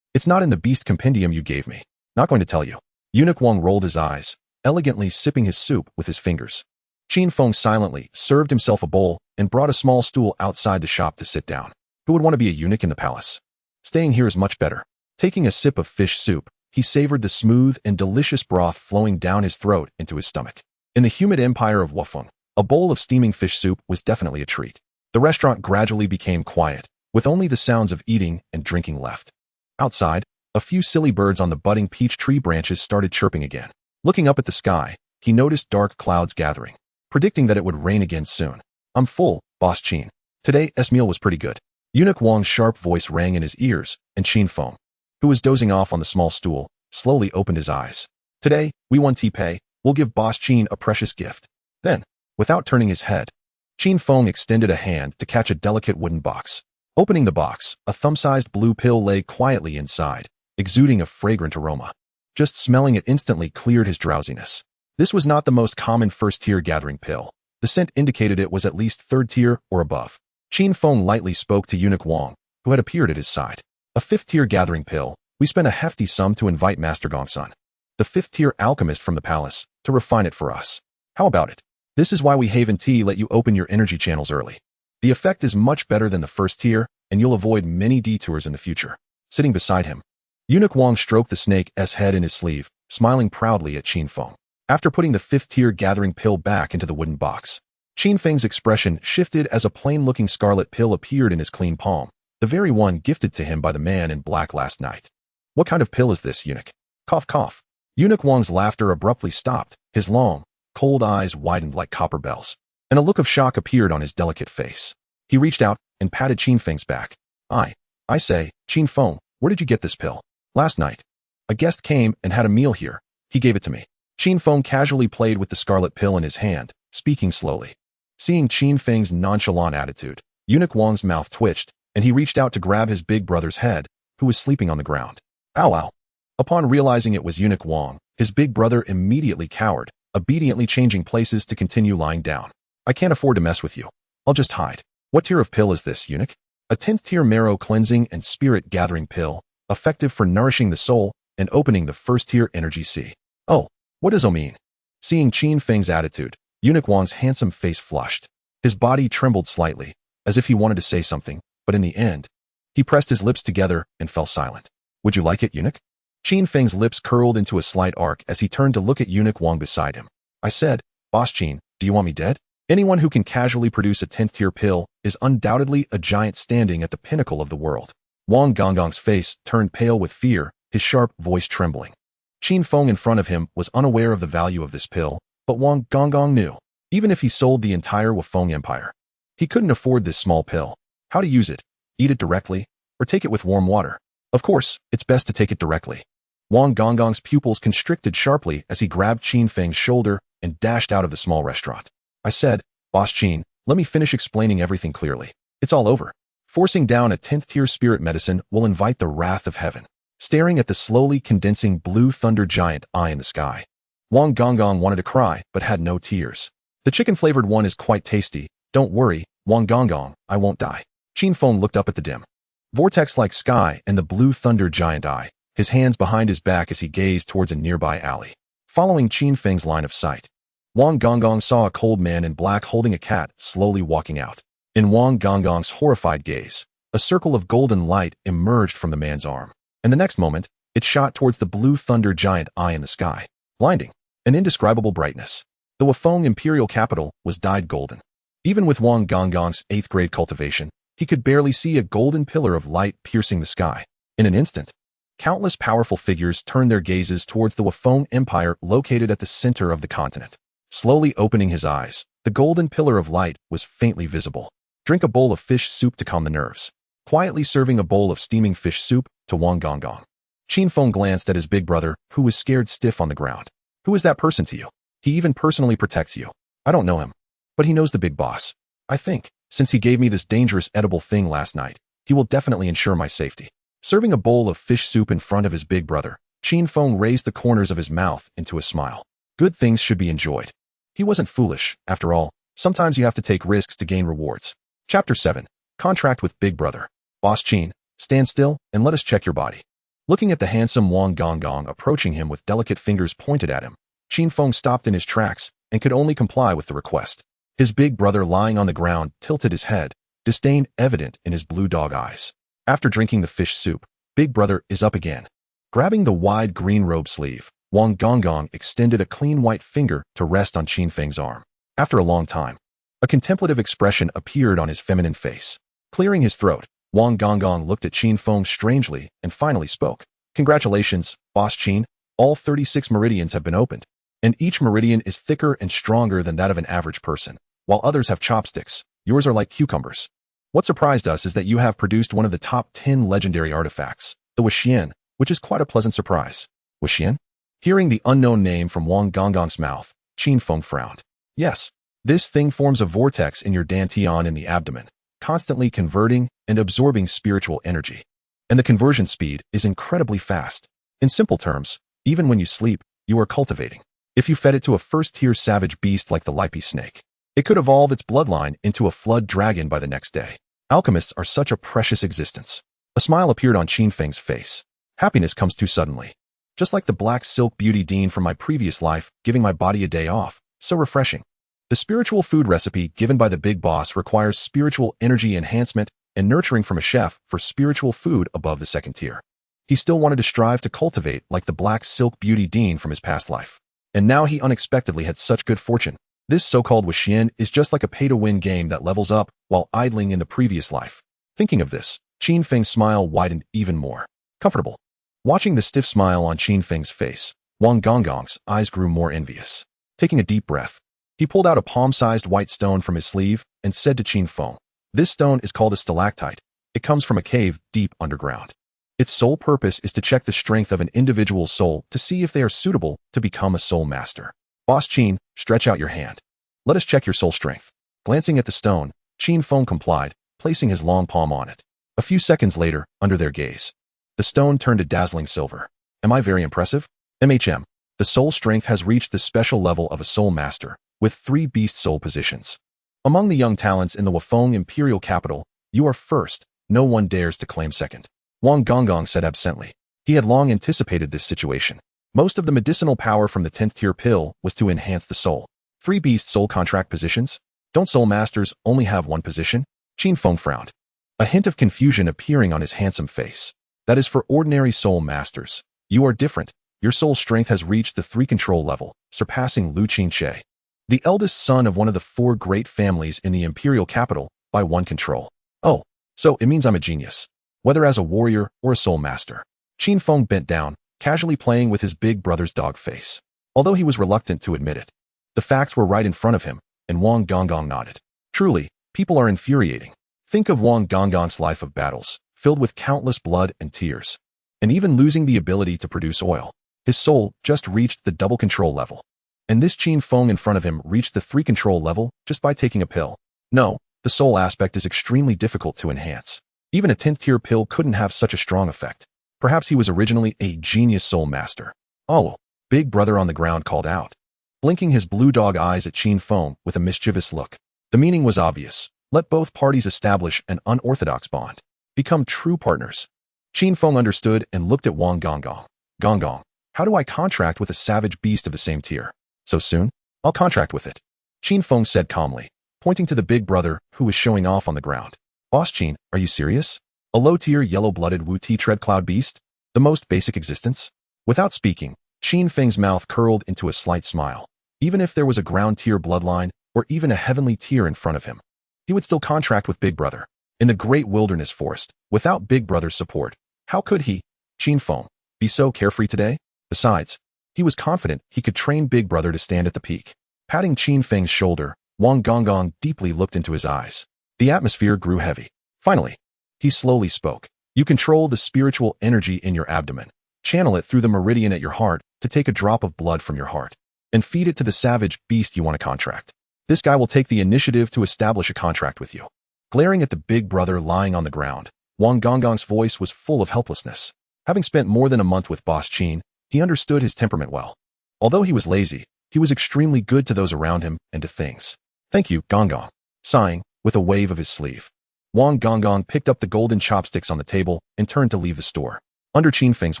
It's not in the beast compendium you gave me. Not going to tell you. Eunuch Wang rolled his eyes, elegantly sipping his soup with his fingers. Qin Feng silently served himself a bowl and brought a small stool outside the shop to sit down. Who would want to be a eunuch in the palace? Staying here is much better. Taking a sip of fish soup, he savored the smooth and delicious broth flowing down his throat into his stomach. In the humid empire of Wufeng, a bowl of steaming fish soup was definitely a treat. The restaurant gradually became quiet, with only the sounds of eating and drinking left. Outside, a few silly birds on the budding peach tree branches started chirping again. Looking up at the sky, he noticed dark clouds gathering, predicting that it would rain again soon. "I'm full, Boss Qin. Today's meal was pretty good." Eunuch Wang's sharp voice rang in his ears, and Qin Feng, who was dozing off on the small stool, slowly opened his eyes. "Today, we won T-Pay. We'll give Boss Qin a precious gift." Then, without turning his head, Qin Feng extended a hand to catch a delicate wooden box. Opening the box, a thumb-sized blue pill lay quietly inside, exuding a fragrant aroma. Just smelling it instantly cleared his drowsiness. This was not the most common first-tier gathering pill. The scent indicated it was at least third-tier or above. Qin Feng lightly spoke to Eunuch Wang, who had appeared at his side. "A fifth-tier gathering pill. We spent a hefty sum to invite Master Gongsun, the fifth-tier alchemist from the palace, to refine it for us. How about it? This is why we Haven Tea let you open your energy channels early. The effect is much better than the first tier, and you'll avoid many detours in the future." Sitting beside him, Eunuch Wang stroked the snake's head in his sleeve, smiling proudly at Qin Feng. After putting the fifth-tier gathering pill back into the wooden box, Qin Feng's expression shifted as a plain-looking scarlet pill appeared in his clean palm, the very one gifted to him by the man in black last night. "What kind of pill is this, Eunuch?" Cough, cough. Eunuch Wang's laughter abruptly stopped, his long, cold eyes widened like copper bells, and a look of shock appeared on his delicate face. He reached out and patted Qin Feng's back. I say, Qin Feng, where did you get this pill?" "Last night. A guest came and had a meal here. He gave it to me." Qin Feng casually played with the scarlet pill in his hand, speaking slowly. Seeing Qin Feng's nonchalant attitude, Eunuch Wang's mouth twitched, and he reached out to grab his big brother's head, who was sleeping on the ground. "Ow, ow." Upon realizing it was Eunuch Wang, his big brother immediately cowered, obediently changing places to continue lying down. "I can't afford to mess with you. I'll just hide." "What tier of pill is this, Eunuch?" "A 10th tier marrow cleansing and spirit gathering pill, effective for nourishing the soul and opening the first tier energy sea." "Oh, what does it mean?" Seeing Qin Feng's attitude, Eunuch Wang's handsome face flushed. His body trembled slightly, as if he wanted to say something, but in the end, he pressed his lips together and fell silent. "Would you like it, Eunuch?" Qin Feng's lips curled into a slight arc as he turned to look at Eunuch Wang beside him. "I said, Boss Qin, do you want me dead?" Anyone who can casually produce a 10th tier pill is undoubtedly a giant standing at the pinnacle of the world. Wang Gonggong's face turned pale with fear, his sharp voice trembling. Qin Feng in front of him was unaware of the value of this pill, but Wang Gonggong knew. Even if he sold the entire Wufeng Empire, he couldn't afford this small pill. How to use it? Eat it directly, or take it with warm water? Of course, it's best to take it directly. Wang Gonggong's pupils constricted sharply as he grabbed Qin Feng's shoulder and dashed out of the small restaurant. "I said, Boss Qin, let me finish explaining everything clearly. It's all over. Forcing down a 10th tier spirit medicine will invite the wrath of heaven." Staring at the slowly condensing blue thunder giant eye in the sky, Wang Gonggong wanted to cry but had no tears. "The chicken-flavored one is quite tasty. Don't worry, Wang Gonggong, I won't die." Qin Feng looked up at the dim, vortex-like sky and the blue thunder giant eye, his hands behind his back as he gazed towards a nearby alley. Following Qin Feng's line of sight, Wang Gonggong saw a cold man in black holding a cat slowly walking out. In Wang Gonggong's horrified gaze, a circle of golden light emerged from the man's arm, and the next moment, it shot towards the blue thunder giant eye in the sky, blinding, an indescribable brightness. The Wufeng imperial capital was dyed golden. Even with Wang Gonggong's 8th grade cultivation, he could barely see a golden pillar of light piercing the sky. In an instant, countless powerful figures turned their gazes towards the Wufeng Empire located at the center of the continent. Slowly opening his eyes, the golden pillar of light was faintly visible. "Drink a bowl of fish soup to calm the nerves." Quietly serving a bowl of steaming fish soup to Wang Gonggong, Qin Feng glanced at his big brother, who was scared stiff on the ground. "Who is that person to you? He even personally protects you." "I don't know him, but he knows the big boss. I think, since he gave me this dangerous edible thing last night, he will definitely ensure my safety." Serving a bowl of fish soup in front of his big brother, Qin Feng raised the corners of his mouth into a smile. Good things should be enjoyed. He wasn't foolish, after all. Sometimes you have to take risks to gain rewards. Chapter 7. Contract with Big Brother. "Boss Qin, stand still and let us check your body." Looking at the handsome Wang Gonggong approaching him with delicate fingers pointed at him, Qin Feng stopped in his tracks and could only comply with the request. His big brother lying on the ground tilted his head, disdain evident in his blue dog eyes. After drinking the fish soup, Big Brother is up again. Grabbing the wide green robe sleeve, Wang Gonggong extended a clean white finger to rest on Qin Feng's arm. After a long time, a contemplative expression appeared on his feminine face. Clearing his throat, Wang Gonggong looked at Qin Feng strangely and finally spoke. Congratulations, Boss Qin. All 36 meridians have been opened, and each meridian is thicker and stronger than that of an average person. While others have chopsticks, yours are like cucumbers. What surprised us is that you have produced one of the top 10 legendary artifacts, the Wuxian, which is quite a pleasant surprise. Wuxian? Hearing the unknown name from Wang Gonggong's mouth, Qin Feng frowned. Yes, this thing forms a vortex in your dantian in the abdomen, constantly converting and absorbing spiritual energy. And the conversion speed is incredibly fast. In simple terms, even when you sleep, you are cultivating. If you fed it to a first-tier savage beast like the Lipi snake, it could evolve its bloodline into a flood dragon by the next day. Alchemists are such a precious existence. A smile appeared on Qin Feng's face. Happiness comes too suddenly. Just like the black silk beauty Dean from my previous life, giving my body a day off. So refreshing. The spiritual food recipe given by the big boss requires spiritual energy enhancement and nurturing from a chef for spiritual food above the second tier. He still wanted to strive to cultivate like the black silk beauty Dean from his past life. And now he unexpectedly had such good fortune. This so-called Wuxian is just like a pay-to-win game that levels up while idling in the previous life. Thinking of this, Qin Feng's smile widened even more. Comfortable. Watching the stiff smile on Qin Feng's face, Wang Gonggong's eyes grew more envious. Taking a deep breath, he pulled out a palm-sized white stone from his sleeve and said to Qin Feng, "This stone is called a stalactite. It comes from a cave deep underground. Its sole purpose is to check the strength of an individual's soul to see if they are suitable to become a soul master. Boss Qin, stretch out your hand. Let us check your soul strength." Glancing at the stone, Qin Feng complied, placing his long palm on it. A few seconds later, under their gaze, the stone turned to dazzling silver. Am I very impressive? MHM. The soul strength has reached the special level of a soul master, with 3 beast soul positions. Among the young talents in the Wufeng imperial capital, you are first. No one dares to claim second. Wang Gonggong said absently. He had long anticipated this situation. Most of the medicinal power from the 10th tier pill was to enhance the soul. 3 beast soul contract positions? Don't soul masters only have one position? Qin Feng frowned. A hint of confusion appearing on his handsome face. That is for ordinary soul masters. You are different. Your soul strength has reached the 3 control level, surpassing Lu Qinche, the eldest son of one of the 4 great families in the imperial capital, by 1 control. Oh, so it means I'm a genius. Whether as a warrior or a soul master. Qin Feng bent down, casually playing with his big brother's dog face. Although he was reluctant to admit it, the facts were right in front of him, and Wang Gonggong nodded. Truly, people are infuriating. Think of Wang Gonggong's life of battles, filled with countless blood and tears, and even losing the ability to produce oil. His soul just reached the double control level. And this Qin Feng in front of him reached the 3 control level just by taking a pill. No, the soul aspect is extremely difficult to enhance. Even a 10th tier pill couldn't have such a strong effect. Perhaps he was originally a genius soul master. Oh, big brother on the ground called out, blinking his blue dog eyes at Qin Feng with a mischievous look. The meaning was obvious. Let both parties establish an unorthodox bond. Become true partners. Qin Feng understood and looked at Wang Gonggong. Gonggong, how do I contract with a savage beast of the same tier? So soon? I'll contract with it. Qin Feng said calmly, pointing to the big brother who was showing off on the ground. Boss Qin, are you serious? A low-tier yellow-blooded Wu-Ti tread cloud beast? The most basic existence? Without speaking, Qin Feng's mouth curled into a slight smile. Even if there was a ground-tier bloodline or even a heavenly tier in front of him, he would still contract with Big Brother. In the great wilderness forest, without Big Brother's support, how could he, Qin Feng, be so carefree today? Besides, he was confident he could train Big Brother to stand at the peak. Patting Qin Feng's shoulder, Wang Gonggong deeply looked into his eyes. The atmosphere grew heavy. Finally, he slowly spoke. You control the spiritual energy in your abdomen. Channel it through the meridian at your heart to take a drop of blood from your heart and feed it to the savage beast you want to contract. This guy will take the initiative to establish a contract with you. Glaring at the big brother lying on the ground, Wang Gonggong's voice was full of helplessness. Having spent more than a month with Boss Qin, he understood his temperament well. Although he was lazy, he was extremely good to those around him and to things. Thank you, Gonggong. Sighing, with a wave of his sleeve, Wang Gonggong picked up the golden chopsticks on the table and turned to leave the store. Under Qin Feng's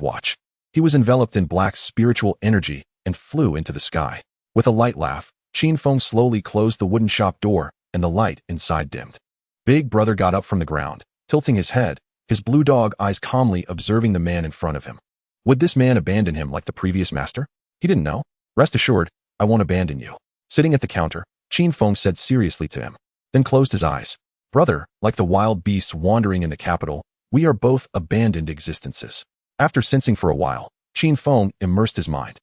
watch, he was enveloped in black spiritual energy and flew into the sky. With a light laugh, Qin Feng slowly closed the wooden shop door and the light inside dimmed. Big Brother got up from the ground, tilting his head, his blue dog eyes calmly observing the man in front of him. Would this man abandon him like the previous master? He didn't know. Rest assured, I won't abandon you. Sitting at the counter, Qin Feng said seriously to him, then closed his eyes. Brother, like the wild beasts wandering in the capital, we are both abandoned existences. After sensing for a while, Qin Feng immersed his mind.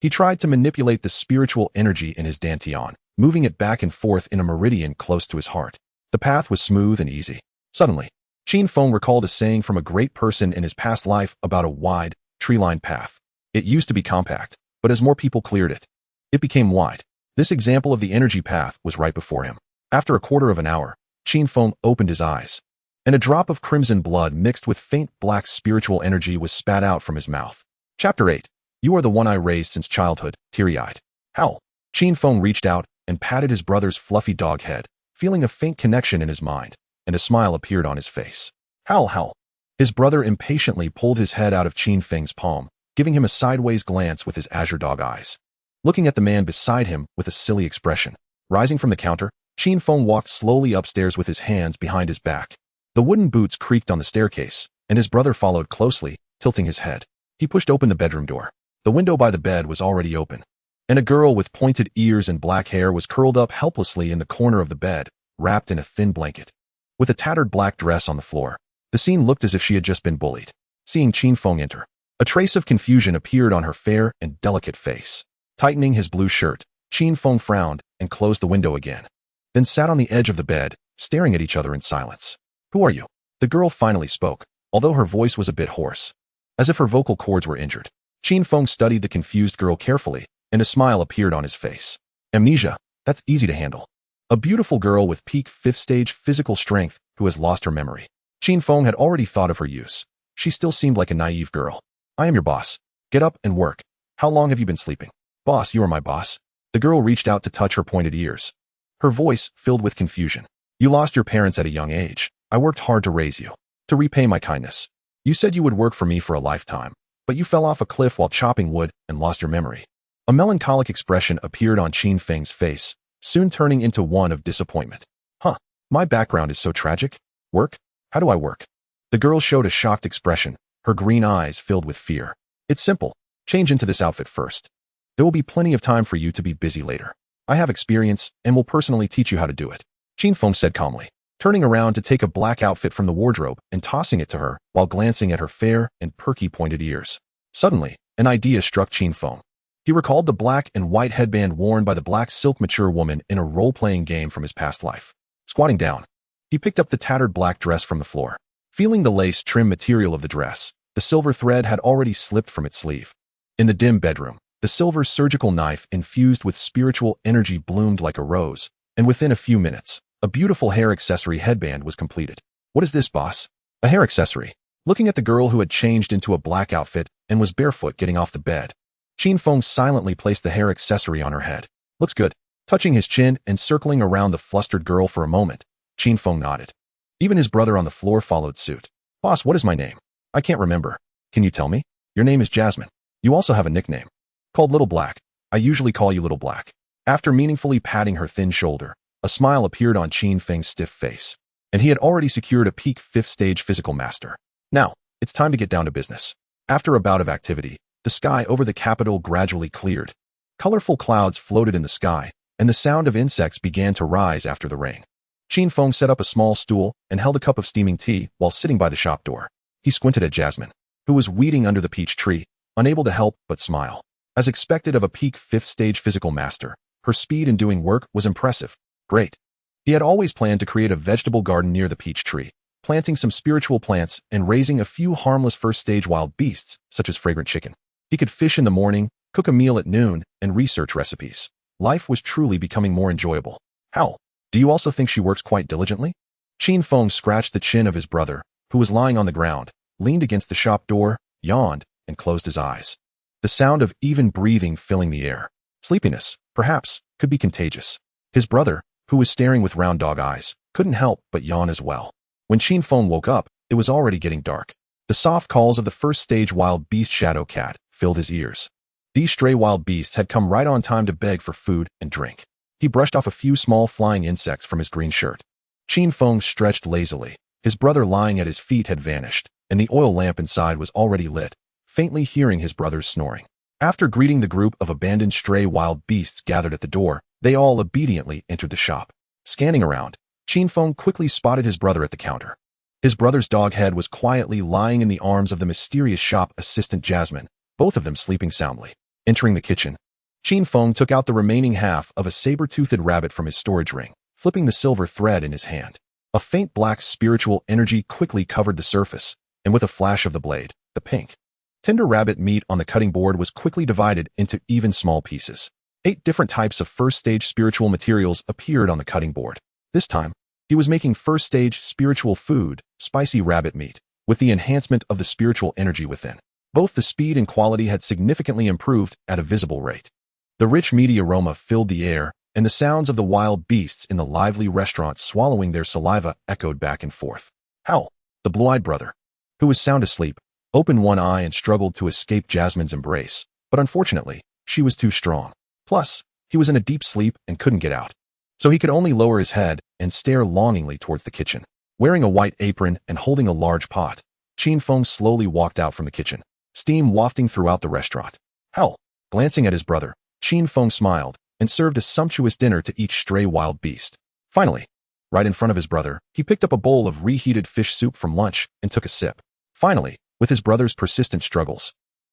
He tried to manipulate the spiritual energy in his dantian, moving it back and forth in a meridian close to his heart. The path was smooth and easy. Suddenly, Qin Feng recalled a saying from a great person in his past life about a wide, tree-lined path. It used to be compact, but as more people cleared it, it became wide. This example of the energy path was right before him. After a quarter of an hour, Qin Feng opened his eyes, and a drop of crimson blood mixed with faint black spiritual energy was spat out from his mouth. Chapter 8. You are the one I raised since childhood, teary-eyed. Howl. Qin Feng reached out and patted his brother's fluffy dog head, feeling a faint connection in his mind, and a smile appeared on his face. Howl, howl. His brother impatiently pulled his head out of Qin Feng's palm, giving him a sideways glance with his azure dog eyes. Looking at the man beside him with a silly expression. Rising from the counter, Qin Feng walked slowly upstairs with his hands behind his back. The wooden boots creaked on the staircase, and his brother followed closely, tilting his head. He pushed open the bedroom door. The window by the bed was already open, and a girl with pointed ears and black hair was curled up helplessly in the corner of the bed, wrapped in a thin blanket. With a tattered black dress on the floor, the scene looked as if she had just been bullied. Seeing Qin Feng enter, a trace of confusion appeared on her fair and delicate face. Tightening his blue shirt, Qin Feng frowned and closed the window again, then sat on the edge of the bed, staring at each other in silence. Who are you? The girl finally spoke, although her voice was a bit hoarse, as if her vocal cords were injured. Qin Feng studied the confused girl carefully, and a smile appeared on his face. Amnesia, that's easy to handle. A beautiful girl with peak 5th stage physical strength who has lost her memory. Qin Feng had already thought of her use. She still seemed like a naive girl. I am your boss. Get up and work. How long have you been sleeping? Boss, you are my boss. The girl reached out to touch her pointed ears. Her voice filled with confusion. You lost your parents at a young age. I worked hard to raise you, to repay my kindness. You said you would work for me for a lifetime, but you fell off a cliff while chopping wood and lost your memory. A melancholic expression appeared on Qin Feng's face, soon turning into one of disappointment. Huh, my background is so tragic. Work? How do I work? The girl showed a shocked expression, her green eyes filled with fear. It's simple. Change into this outfit first. There will be plenty of time for you to be busy later. I have experience and will personally teach you how to do it. Qin Feng said calmly, turning around to take a black outfit from the wardrobe and tossing it to her while glancing at her fair and perky pointed ears. Suddenly, an idea struck Qin Feng. He recalled the black and white headband worn by the black silk mature woman in a role-playing game from his past life. Squatting down, he picked up the tattered black dress from the floor. Feeling the lace trim material of the dress, the silver thread had already slipped from its sleeve. In the dim bedroom, the silver surgical knife infused with spiritual energy bloomed like a rose, and within a few minutes, a beautiful hair accessory headband was completed. What is this, boss? A hair accessory. Looking at the girl who had changed into a black outfit and was barefoot getting off the bed, Qin Feng silently placed the hair accessory on her head. Looks good. Touching his chin and circling around the flustered girl for a moment, Qin Feng nodded. Even his brother on the floor followed suit. Boss, what is my name? I can't remember. Can you tell me? Your name is Jasmine. You also have a nickname. Called Little Black. I usually call you Little Black. After meaningfully patting her thin shoulder, a smile appeared on Qin Feng's stiff face, and he had already secured a peak 5th stage physical master. Now, it's time to get down to business. After a bout of activity, the sky over the capital gradually cleared. Colorful clouds floated in the sky, and the sound of insects began to rise after the rain. Qin Feng set up a small stool and held a cup of steaming tea while sitting by the shop door. He squinted at Jasmine, who was weeding under the peach tree, unable to help but smile. As expected of a peak 5th stage physical master, her speed in doing work was impressive. Great. He had always planned to create a vegetable garden near the peach tree, planting some spiritual plants and raising a few harmless first-stage wild beasts, such as fragrant chicken. He could fish in the morning, cook a meal at noon, and research recipes. Life was truly becoming more enjoyable. How? Do you also think she works quite diligently? Qin Feng scratched the chin of his brother, who was lying on the ground, leaned against the shop door, yawned, and closed his eyes. The sound of even breathing filling the air. Sleepiness, perhaps, could be contagious. His brother, who was staring with round dog eyes, couldn't help but yawn as well. When Qin Feng woke up, it was already getting dark. The soft calls of the first-stage wild beast shadow cat filled his ears. These stray wild beasts had come right on time to beg for food and drink. He brushed off a few small flying insects from his green shirt. Qin Feng stretched lazily. His brother lying at his feet had vanished, and the oil lamp inside was already lit, faintly hearing his brother's snoring. After greeting the group of abandoned stray wild beasts gathered at the door, they all obediently entered the shop. Scanning around, Qin Feng quickly spotted his brother at the counter. His brother's dog head was quietly lying in the arms of the mysterious shop assistant Jasmine, both of them sleeping soundly. Entering the kitchen, Qin Feng took out the remaining half of a saber-toothed rabbit from his storage ring, flipping the silver thread in his hand. A faint black spiritual energy quickly covered the surface, and with a flash of the blade, the pink, tender rabbit meat on the cutting board was quickly divided into even small pieces. 8 different types of first-stage spiritual materials appeared on the cutting board. This time, he was making first-stage spiritual food, spicy rabbit meat, with the enhancement of the spiritual energy within. Both the speed and quality had significantly improved at a visible rate. The rich meaty aroma filled the air, and the sounds of the wild beasts in the lively restaurant swallowing their saliva echoed back and forth. Howl, the blue-eyed brother, who was sound asleep, opened one eye and struggled to escape Jasmine's embrace, but unfortunately, she was too strong. Plus, he was in a deep sleep and couldn't get out. So he could only lower his head and stare longingly towards the kitchen. Wearing a white apron and holding a large pot, Qin Feng slowly walked out from the kitchen, steam wafting throughout the restaurant. Howl, glancing at his brother, Qin Feng smiled and served a sumptuous dinner to each stray wild beast. Finally, right in front of his brother, he picked up a bowl of reheated fish soup from lunch and took a sip. Finally, with his brother's persistent struggles,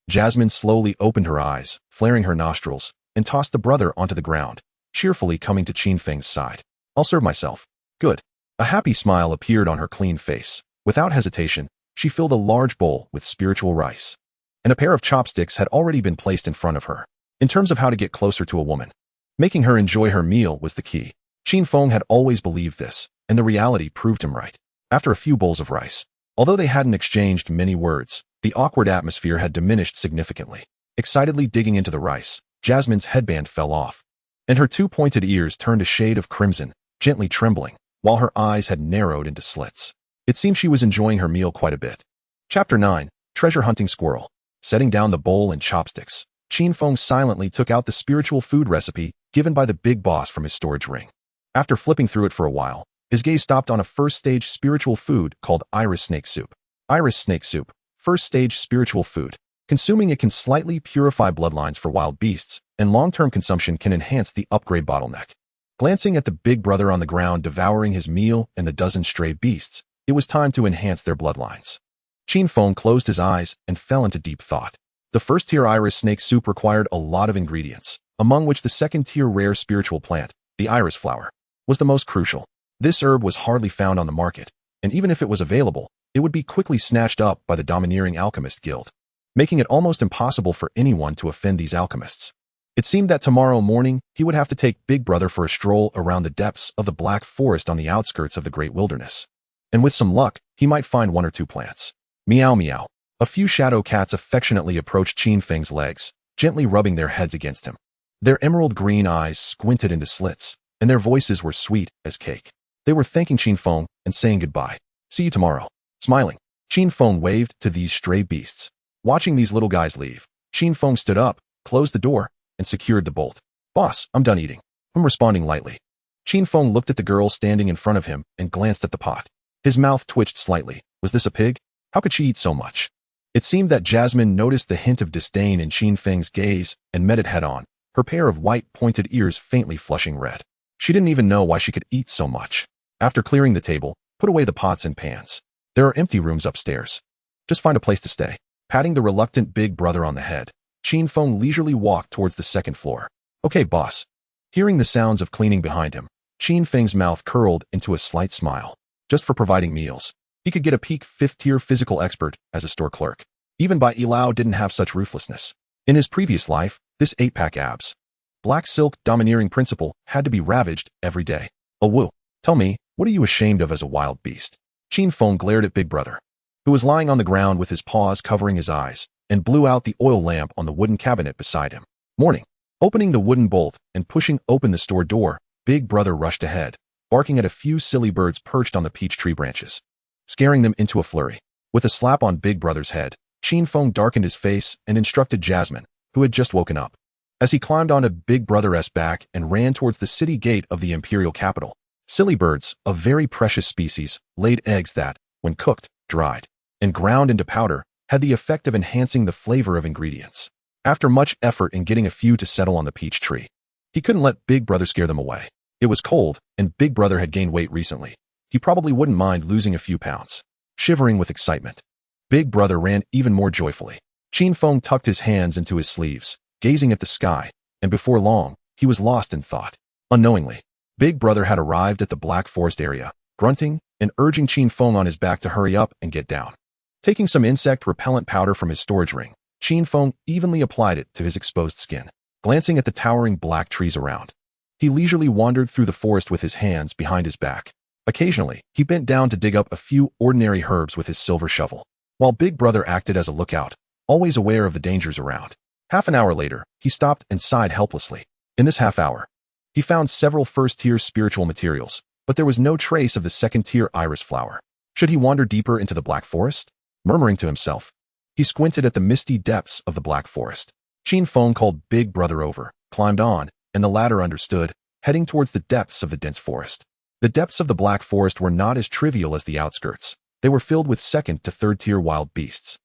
Jasmine slowly opened her eyes, flaring her nostrils, and tossed the brother onto the ground, cheerfully coming to Qin Feng's side. I'll serve myself. Good. A happy smile appeared on her clean face. Without hesitation, she filled a large bowl with spiritual rice, and a pair of chopsticks had already been placed in front of her. In terms of how to get closer to a woman, making her enjoy her meal was the key. Qin Feng had always believed this, and the reality proved him right. After a few bowls of rice, although they hadn't exchanged many words, the awkward atmosphere had diminished significantly. Excitedly digging into the rice, Jasmine's headband fell off, and her 2 pointed ears turned a shade of crimson, gently trembling, while her eyes had narrowed into slits. It seemed she was enjoying her meal quite a bit. Chapter 9, Treasure Hunting Squirrel. Setting down the bowl and chopsticks, Qin Feng silently took out the spiritual food recipe given by the big boss from his storage ring. After flipping through it for a while, his gaze stopped on a first-stage spiritual food called iris snake soup. Iris snake soup, first-stage spiritual food. Consuming it can slightly purify bloodlines for wild beasts, and long-term consumption can enhance the upgrade bottleneck. Glancing at the big brother on the ground devouring his meal and the dozen stray beasts, it was time to enhance their bloodlines. Qin Feng closed his eyes and fell into deep thought. The first-tier iris snake soup required a lot of ingredients, among which the second-tier rare spiritual plant, the iris flower, was the most crucial. This herb was hardly found on the market, and even if it was available, it would be quickly snatched up by the domineering alchemist guild, making it almost impossible for anyone to offend these alchemists. It seemed that tomorrow morning he would have to take Big Brother for a stroll around the depths of the Black Forest on the outskirts of the Great Wilderness. And with some luck, he might find 1 or 2 plants. Meow meow. A few shadow cats affectionately approached Qin Feng's legs, gently rubbing their heads against him. Their emerald green eyes squinted into slits, and their voices were sweet as cake. They were thanking Qin Feng and saying goodbye. See you tomorrow. Smiling, Qin Feng waved to these stray beasts. Watching these little guys leave, Qin Feng stood up, closed the door, and secured the bolt. Boss, I'm done eating. I'm responding lightly. Qin Feng looked at the girl standing in front of him and glanced at the pot. His mouth twitched slightly. Was this a pig? How could she eat so much? It seemed that Jasmine noticed the hint of disdain in Qin Feng's gaze and met it head-on, her pair of white pointed ears faintly flushing red. She didn't even know why she could eat so much. After clearing the table, put away the pots and pans. There are empty rooms upstairs. Just find a place to stay. Patting the reluctant big brother on the head, Qin Feng leisurely walked towards the second floor. Okay, boss. Hearing the sounds of cleaning behind him, Qin Feng's mouth curled into a slight smile. Just for providing meals, he could get a peak 5th-tier physical expert as a store clerk. Even Bai Yilao didn't have such ruthlessness. In his previous life, this 8-pack abs, black silk domineering principle had to be ravaged every day. Oh woo. Tell me, what are you ashamed of as a wild beast? Qin Feng glared at Big Brother, who was lying on the ground with his paws covering his eyes, and blew out the oil lamp on the wooden cabinet beside him. Morning. Opening the wooden bolt and pushing open the store door, Big Brother rushed ahead, barking at a few silly birds perched on the peach tree branches, scaring them into a flurry. With a slap on Big Brother's head, Qin Feng darkened his face and instructed Jasmine, who had just woken up, as he climbed onto Big Brother's back and ran towards the city gate of the imperial capital. Silly birds, a very precious species, laid eggs that, when cooked, dried, and ground into powder, had the effect of enhancing the flavor of ingredients. after much effort in getting a few to settle on the peach tree. He couldn't let Big Brother scare them away. It was cold, and Big Brother had gained weight recently. He probably wouldn't mind losing a few pounds. Shivering with excitement, Big Brother ran even more joyfully. Qin Feng tucked his hands into his sleeves, gazing at the sky, and before long, he was lost in thought. Unknowingly, Big Brother had arrived at the Black Forest area, grunting and urging Qin Feng on his back to hurry up and get down. Taking some insect repellent powder from his storage ring, Qin Feng evenly applied it to his exposed skin. Glancing at the towering black trees around, he leisurely wandered through the forest with his hands behind his back. Occasionally, he bent down to dig up a few ordinary herbs with his silver shovel, while Big Brother acted as a lookout, always aware of the dangers around. Half an hour later, he stopped and sighed helplessly. In this half hour, he found several first-tier spiritual materials, but there was no trace of the second-tier iris flower. Should he wander deeper into the Black Forest? Murmuring to himself, he squinted at the misty depths of the Black Forest. Qin Feng called Big Brother over, climbed on, and the latter understood, heading towards the depths of the dense forest. The depths of the Black Forest were not as trivial as the outskirts. They were filled with second to third tier wild beasts.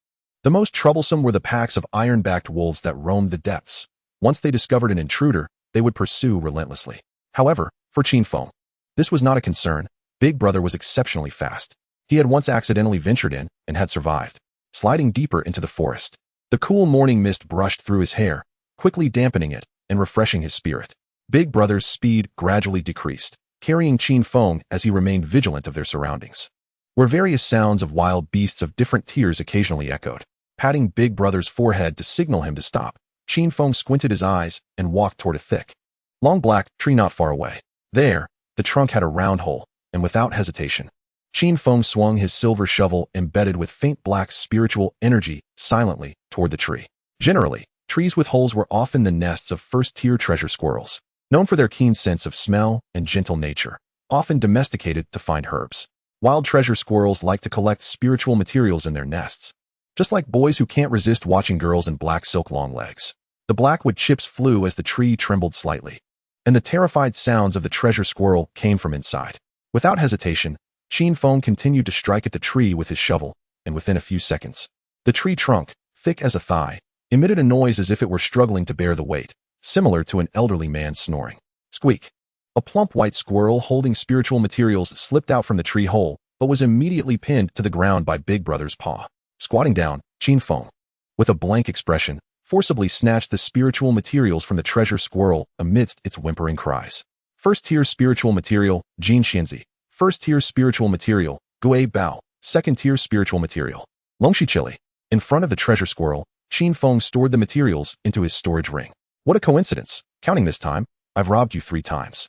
The most troublesome were the packs of iron-backed wolves that roamed the depths. Once they discovered an intruder, they would pursue relentlessly. However, for Qin Feng, this was not a concern. Big Brother was exceptionally fast. He had once accidentally ventured in and had survived, sliding deeper into the forest. The cool morning mist brushed through his hair, quickly dampening it and refreshing his spirit. Big Brother's speed gradually decreased, carrying Qin Feng as he remained vigilant of their surroundings, where various sounds of wild beasts of different tiers occasionally echoed. Patting Big Brother's forehead to signal him to stop, Qin Feng squinted his eyes and walked toward a thick, long black tree not far away. There, the trunk had a round hole, and without hesitation, Qin Feng swung his silver shovel embedded with faint black spiritual energy silently toward the tree. Generally, trees with holes were often the nests of first-tier treasure squirrels, known for their keen sense of smell and gentle nature, often domesticated to find herbs. Wild treasure squirrels like to collect spiritual materials in their nests, just like boys who can't resist watching girls in black silk long legs. The blackwood chips flew as the tree trembled slightly, and the terrified sounds of the treasure squirrel came from inside. Without hesitation, Qin Feng continued to strike at the tree with his shovel, and within a few seconds, the tree trunk, thick as a thigh, emitted a noise as if it were struggling to bear the weight, similar to an elderly man snoring. Squeak! A plump white squirrel holding spiritual materials slipped out from the tree hole, but was immediately pinned to the ground by Big Brother's paw. Squatting down, Qin Feng, with a blank expression, forcibly snatched the spiritual materials from the treasure squirrel amidst its whimpering cries. First-tier spiritual material, Jin Xianzi. First-tier spiritual material, Gui Bao. Second-tier spiritual material, Longxi Chili. In front of the treasure squirrel, Qin Feng stored the materials into his storage ring. What a coincidence! Counting this time, I've robbed you 3 times.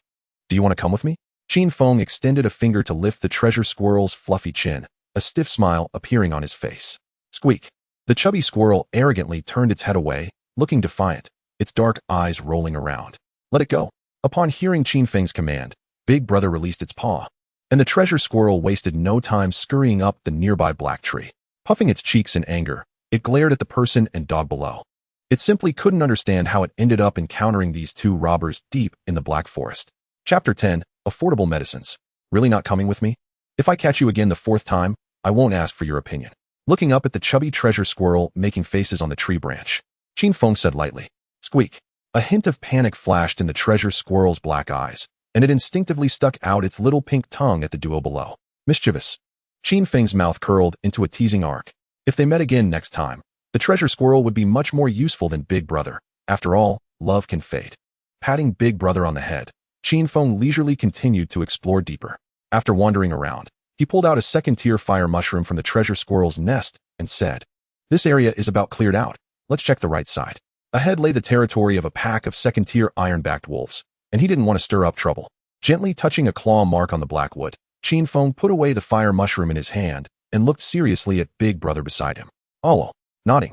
Do you want to come with me? Qin Feng extended a finger to lift the treasure squirrel's fluffy chin, a stiff smile appearing on his face. Squeak! The chubby squirrel arrogantly turned its head away, looking defiant, its dark eyes rolling around. Let it go. Upon hearing Qin Feng's command, Big Brother released its paw, and the treasure squirrel wasted no time scurrying up the nearby black tree. Puffing its cheeks in anger, it glared at the person and dog below. It simply couldn't understand how it ended up encountering these 2 robbers deep in the Black Forest. Chapter 10, Affordable Medicines. Really not coming with me? If I catch you again the 4th time, I won't ask for your opinion. Looking up at the chubby treasure squirrel making faces on the tree branch, Qin Feng said lightly. Squeak! A hint of panic flashed in the treasure squirrel's black eyes, and it instinctively stuck out its little pink tongue at the duo below. Mischievous! Qin Feng's mouth curled into a teasing arc. If they met again next time, the treasure squirrel would be much more useful than Big Brother. After all, love can fade. Patting Big Brother on the head, Qin Feng leisurely continued to explore deeper. After wandering around, he pulled out a second-tier fire mushroom from the treasure squirrel's nest and said, "This area is about cleared out. Let's check the right side." Ahead lay the territory of a pack of second-tier iron-backed wolves, and he didn't want to stir up trouble. Gently touching a claw mark on the blackwood, Qin Feng put away the fire mushroom in his hand and looked seriously at Big Brother beside him. Olo, nodding.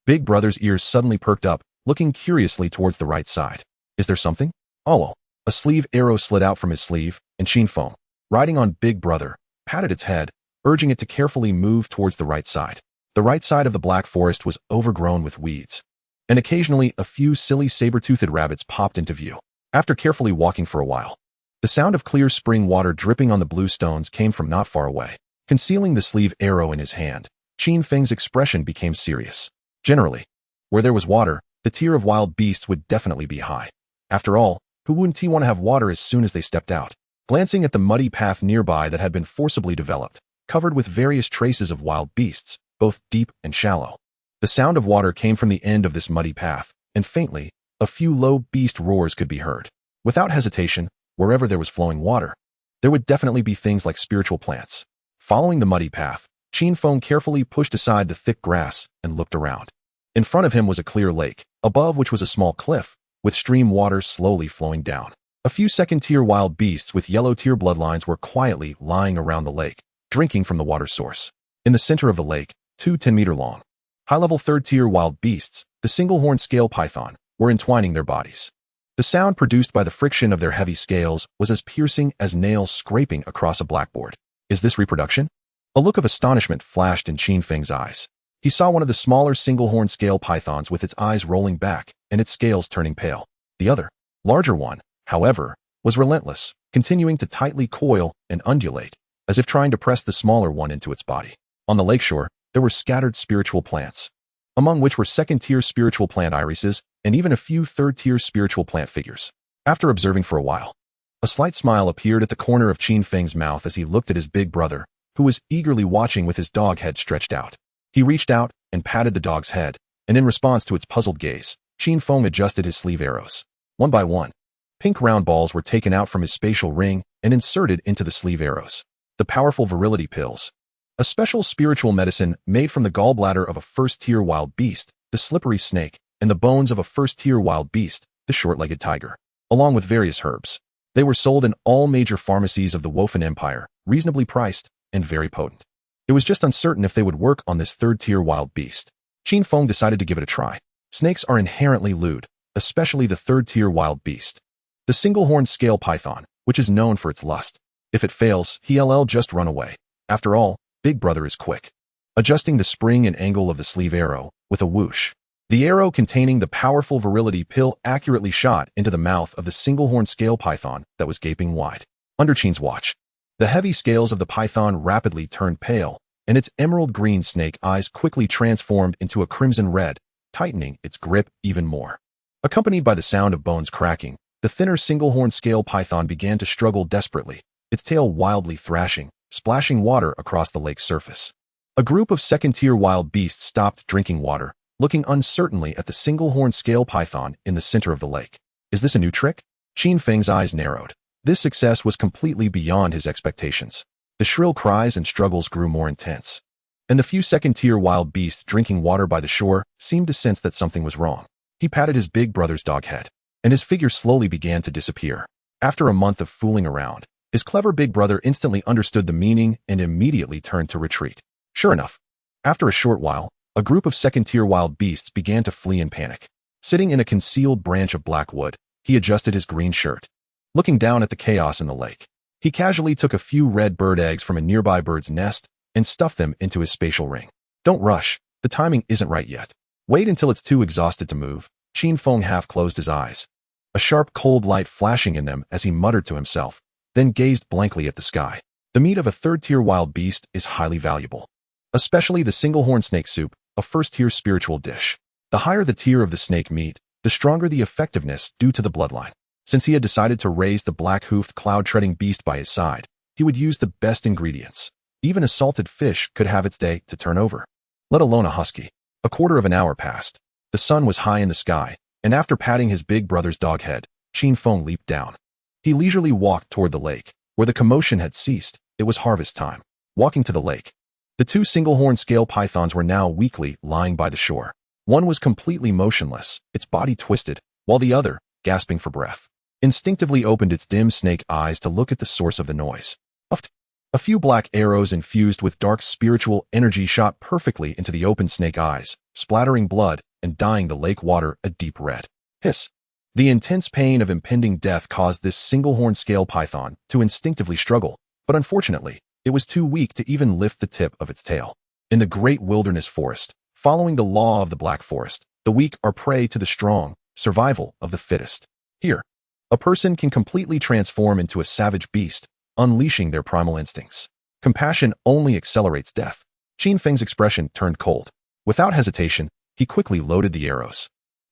Big Brother's ears suddenly perked up, looking curiously towards the right side. Is there something? Olo. A sleeve arrow slid out from his sleeve, and Qin Feng, riding on Big Brother, patted its head, urging it to carefully move towards the right side. The right side of the Black Forest was overgrown with weeds, and occasionally a few silly saber-toothed rabbits popped into view. After carefully walking for a while, the sound of clear spring water dripping on the blue stones came from not far away. Concealing the sleeve arrow in his hand, Qin Feng's expression became serious. Generally, where there was water, the tier of wild beasts would definitely be high. After all, who wouldn't want to have water as soon as they stepped out? Glancing at the muddy path nearby that had been forcibly developed, covered with various traces of wild beasts, both deep and shallow. The sound of water came from the end of this muddy path, and faintly, a few low beast roars could be heard. Without hesitation, wherever there was flowing water, there would definitely be things like spiritual plants. Following the muddy path, Qin Feng carefully pushed aside the thick grass and looked around. In front of him was a clear lake, above which was a small cliff, with stream water slowly flowing down. A few second-tier wild beasts with yellow-tier bloodlines were quietly lying around the lake, drinking from the water source. In the center of the lake, two 10-meter-long, high-level third-tier wild beasts, the single-horned scale python, were entwining their bodies. The sound produced by the friction of their heavy scales was as piercing as nails scraping across a blackboard. Is this reproduction? A look of astonishment flashed in Qin Feng's eyes. He saw one of the smaller single-horned scale pythons with its eyes rolling back and its scales turning pale. The other, larger one, however, was relentless, continuing to tightly coil and undulate, as if trying to press the smaller one into its body. On the lakeshore, there were scattered spiritual plants, among which were second-tier spiritual plant irises and even a few third-tier spiritual plant figures. After observing for a while, a slight smile appeared at the corner of Qin Feng's mouth as he looked at his big brother, who was eagerly watching with his dog head stretched out. He reached out and patted the dog's head, and in response to its puzzled gaze, Qin Feng adjusted his sleeve arrows. One by one, pink round balls were taken out from his spatial ring and inserted into the sleeve arrows. The powerful virility pills, a special spiritual medicine made from the gallbladder of a first-tier wild beast, the slippery snake, and the bones of a first-tier wild beast, the short-legged tiger, along with various herbs. They were sold in all major pharmacies of the Wofen Empire, reasonably priced and very potent. It was just uncertain if they would work on this third-tier wild beast. Qin Feng decided to give it a try. Snakes are inherently lewd, especially the third-tier wild beast. The single-horned scale python, which is known for its lust. If it fails, he'll just run away. After all, Big Brother is quick. Adjusting the spring and angle of the sleeve arrow, with a whoosh, the arrow containing the powerful virility pill accurately shot into the mouth of the single-horned scale python that was gaping wide. Under Qin's watch, the heavy scales of the python rapidly turned pale, and its emerald green snake eyes quickly transformed into a crimson red, tightening its grip even more. Accompanied by the sound of bones cracking, the thinner single-horned scale python began to struggle desperately, its tail wildly thrashing, splashing water across the lake's surface. A group of second-tier wild beasts stopped drinking water, looking uncertainly at the single-horned scale python in the center of the lake. Is this a new trick? Qin Feng's eyes narrowed. This success was completely beyond his expectations. The shrill cries and struggles grew more intense, and the few second-tier wild beasts drinking water by the shore seemed to sense that something was wrong. He patted his big brother's dog head, and his figure slowly began to disappear. After a month of fooling around, his clever big brother instantly understood the meaning and immediately turned to retreat. Sure enough, after a short while, a group of second-tier wild beasts began to flee in panic. Sitting in a concealed branch of black wood, he adjusted his green shirt. Looking down at the chaos in the lake, he casually took a few red bird eggs from a nearby bird's nest and stuffed them into his spatial ring. Don't rush, the timing isn't right yet. Wait until it's too exhausted to move. Qin Feng half closed his eyes, a sharp cold light flashing in them as he muttered to himself, then gazed blankly at the sky. The meat of a third-tier wild beast is highly valuable, especially the single-horned snake soup, a first-tier spiritual dish. The higher the tier of the snake meat, the stronger the effectiveness due to the bloodline. Since he had decided to raise the black-hoofed cloud-treading beast by his side, he would use the best ingredients. Even a salted fish could have its day to turn over, let alone a husky. A quarter of an hour passed. The sun was high in the sky, and after patting his big brother's dog head, Qin Feng leaped down. He leisurely walked toward the lake. Where the commotion had ceased, it was harvest time. Walking to the lake, the two single-horned scale pythons were now weakly lying by the shore. One was completely motionless, its body twisted, while the other, gasping for breath, instinctively opened its dim snake eyes to look at the source of the noise. Puffed. A few black arrows infused with dark spiritual energy shot perfectly into the open snake eyes, splattering blood and dyeing the lake water a deep red. Hiss. The intense pain of impending death caused this single-horned scale python to instinctively struggle, but unfortunately, it was too weak to even lift the tip of its tail. In the great wilderness forest, following the law of the Black Forest, the weak are prey to the strong, survival of the fittest. Here, a person can completely transform into a savage beast, unleashing their primal instincts. Compassion only accelerates death. Qin Feng's expression turned cold. Without hesitation, he quickly loaded the arrows.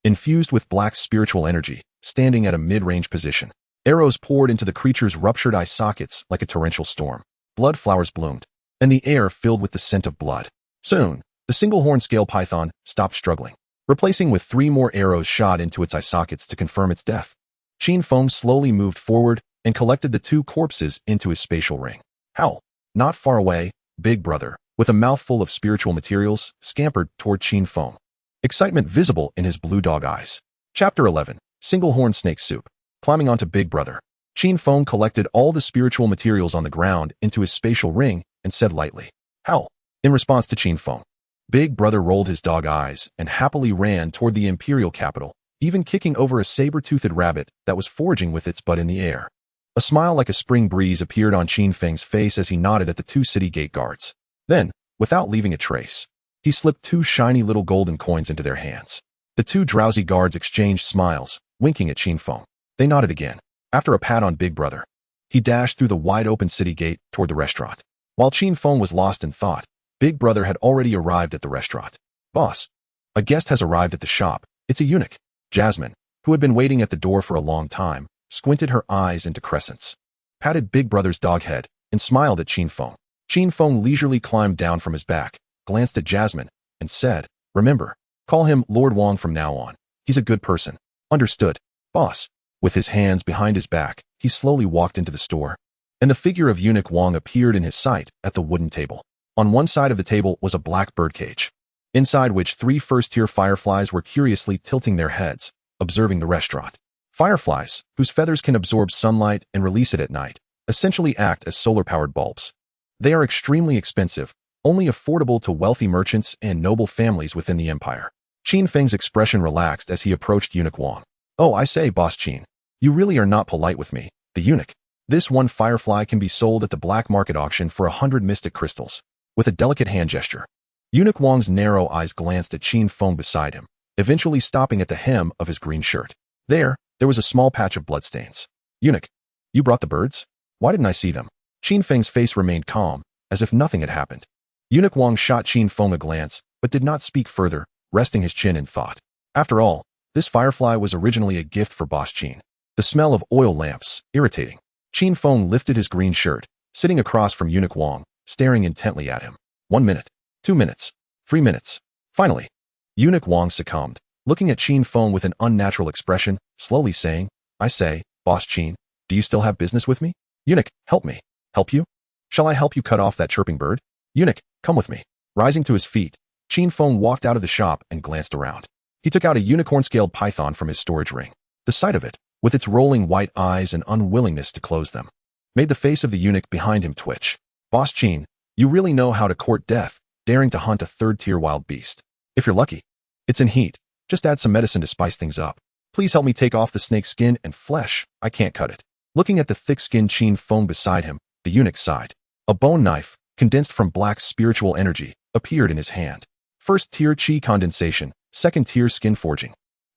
infused with black spiritual energy, standing at a mid-range position. Arrows poured into the creature's ruptured eye sockets like a torrential storm. Blood flowers bloomed, and the air filled with the scent of blood. Soon, the single-horn scale python stopped struggling, replacing with 3 more arrows shot into its eye sockets to confirm its death. Qin Feng slowly moved forward and collected the 2 corpses into his spatial ring. Howl! Not far away, Big Brother, with a mouthful of spiritual materials, scampered toward Qin Feng, excitement visible in his blue dog eyes. Chapter 11. Single-horn snake soup. Climbing onto Big Brother, Qin Feng collected all the spiritual materials on the ground into his spatial ring and said lightly, "Howl!" In response to Qin Feng, Big Brother rolled his dog eyes and happily ran toward the imperial capital, even kicking over a saber-toothed rabbit that was foraging with its butt in the air. A smile like a spring breeze appeared on Qin Feng's face as he nodded at the 2 city gate guards. Then, without leaving a trace, he slipped 2 shiny little golden coins into their hands. The 2 drowsy guards exchanged smiles, winking at Qin Feng. They nodded again. After a pat on Big Brother, he dashed through the wide-open city gate toward the restaurant. While Qin Feng was lost in thought, Big Brother had already arrived at the restaurant. "Boss, a guest has arrived at the shop. It's a eunuch." Jasmine, who had been waiting at the door for a long time, squinted her eyes into crescents, patted Big Brother's dog head, and smiled at Qin Feng. Qin Feng leisurely climbed down from his back, glanced at Jasmine, and said, "Remember, call him Lord Wong from now on. He's a good person." "Understood, boss." With his hands behind his back, he slowly walked into the store, and the figure of eunuch Wong appeared in his sight at the wooden table. On one side of the table was a black birdcage, inside which 3 first-tier fireflies were curiously tilting their heads, observing the restaurant. Fireflies, whose feathers can absorb sunlight and release it at night, essentially act as solar-powered bulbs. They are extremely expensive, only affordable to wealthy merchants and noble families within the empire. Qin Feng's expression relaxed as he approached eunuch Wong. "Oh, I say, Boss Qin, you really are not polite with me." The eunuch. "This one firefly can be sold at the black market auction for 100 mystic crystals." With a delicate hand gesture, eunuch Wong's narrow eyes glanced at Qin Feng beside him, eventually stopping at the hem of his green shirt. There was a small patch of bloodstains. "Eunuch, you brought the birds? Why didn't I see them?" Qin Feng's face remained calm, as if nothing had happened. Eunuch Wong shot Qin Feng a glance, but did not speak further, resting his chin in thought. After all, this firefly was originally a gift for Boss Qin. The smell of oil lamps, irritating. Qin Feng lifted his green shirt, sitting across from eunuch Wong, staring intently at him. 1 minute, 2 minutes, 3 minutes. Finally, eunuch Wong succumbed, looking at Qin Feng with an unnatural expression, slowly saying, "I say, Boss Qin, do you still have business with me?" "Eunuch, help me." "Help you? Shall I help you cut off that chirping bird?" "Eunuch, come with me." Rising to his feet, Qin Feng walked out of the shop and glanced around. He took out a unicorn-scaled python from his storage ring. The sight of it, with its rolling white eyes and unwillingness to close them, made the face of the eunuch behind him twitch. "Boss Qin, you really know how to court death, daring to hunt a 3rd-tier wild beast. If you're lucky, it's in heat. Just add some medicine to spice things up. Please help me take off the snake's skin and flesh. I can't cut it." Looking at the thick-skinned Qin Feng beside him, the eunuch sighed. A bone knife, condensed from black spiritual energy, appeared in his hand. 1st-tier chi condensation, 2nd-tier skin forging,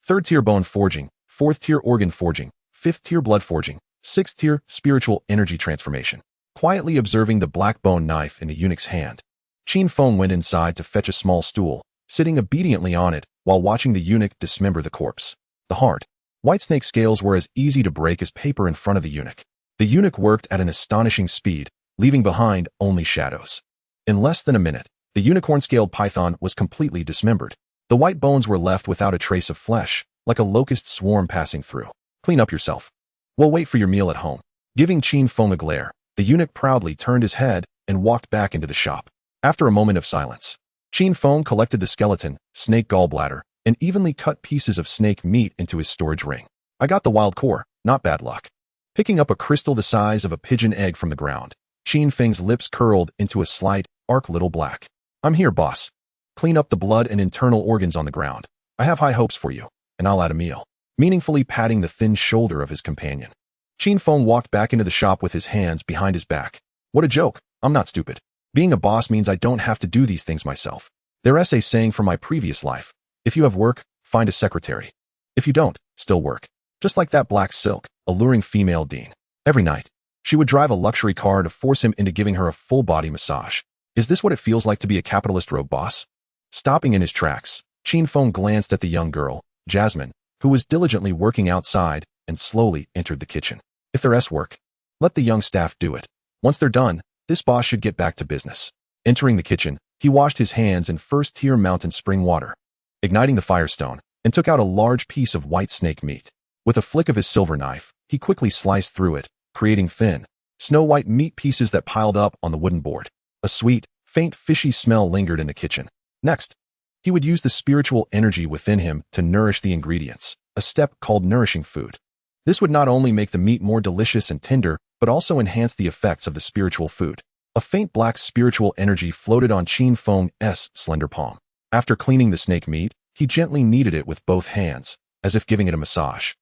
3rd-tier bone forging, 4th-tier organ forging, 5th-tier blood forging, 6th-tier spiritual energy transformation. Quietly observing the black bone knife in the eunuch's hand, Qin Feng went inside to fetch a small stool, sitting obediently on it while watching the eunuch dismember the corpse. The hard, white snake scales were as easy to break as paper in front of the eunuch. The eunuch worked at an astonishing speed, leaving behind only shadows. In less than a minute, the unicorn-scaled python was completely dismembered. The white bones were left without a trace of flesh, like a locust swarm passing through. "Clean up yourself. We'll wait for your meal at home." Giving Qin Feng a glare, the eunuch proudly turned his head and walked back into the shop. After a moment of silence, Qin Feng collected the skeleton, snake gallbladder, and evenly cut pieces of snake meat into his storage ring. "I got the wild core, not bad luck." Picking up a crystal the size of a pigeon egg from the ground, Qin Feng's lips curled into a slight, arc little black. "I'm here, boss. Clean up the blood and internal organs on the ground. I have high hopes for you, and I'll add a meal." Meaningfully patting the thin shoulder of his companion, Qin Feng walked back into the shop with his hands behind his back. "What a joke. I'm not stupid. Being a boss means I don't have to do these things myself. Their essay saying from my previous life, if you have work, find a secretary. If you don't, still work." Just like that black silk, alluring female dean. Every night, she would drive a luxury car to force him into giving her a full-body massage. Is this what it feels like to be a capitalist rogue boss? Stopping in his tracks, Qin Feng glanced at the young girl, Jasmine, who was diligently working outside, and slowly entered the kitchen. If the rest work, let the young staff do it. Once they're done, this boss should get back to business. Entering the kitchen, he washed his hands in first-tier mountain spring water, igniting the firestone, and took out a large piece of white snake meat. With a flick of his silver knife, he quickly sliced through it, creating thin, snow-white meat pieces that piled up on the wooden board. A sweet, faint fishy smell lingered in the kitchen. Next, he would use the spiritual energy within him to nourish the ingredients, a step called nourishing food. This would not only make the meat more delicious and tender, but also enhance the effects of the spiritual food. A faint black spiritual energy floated on Qin Feng's slender palm. After cleaning the snake meat, he gently kneaded it with both hands, as if giving it a massage.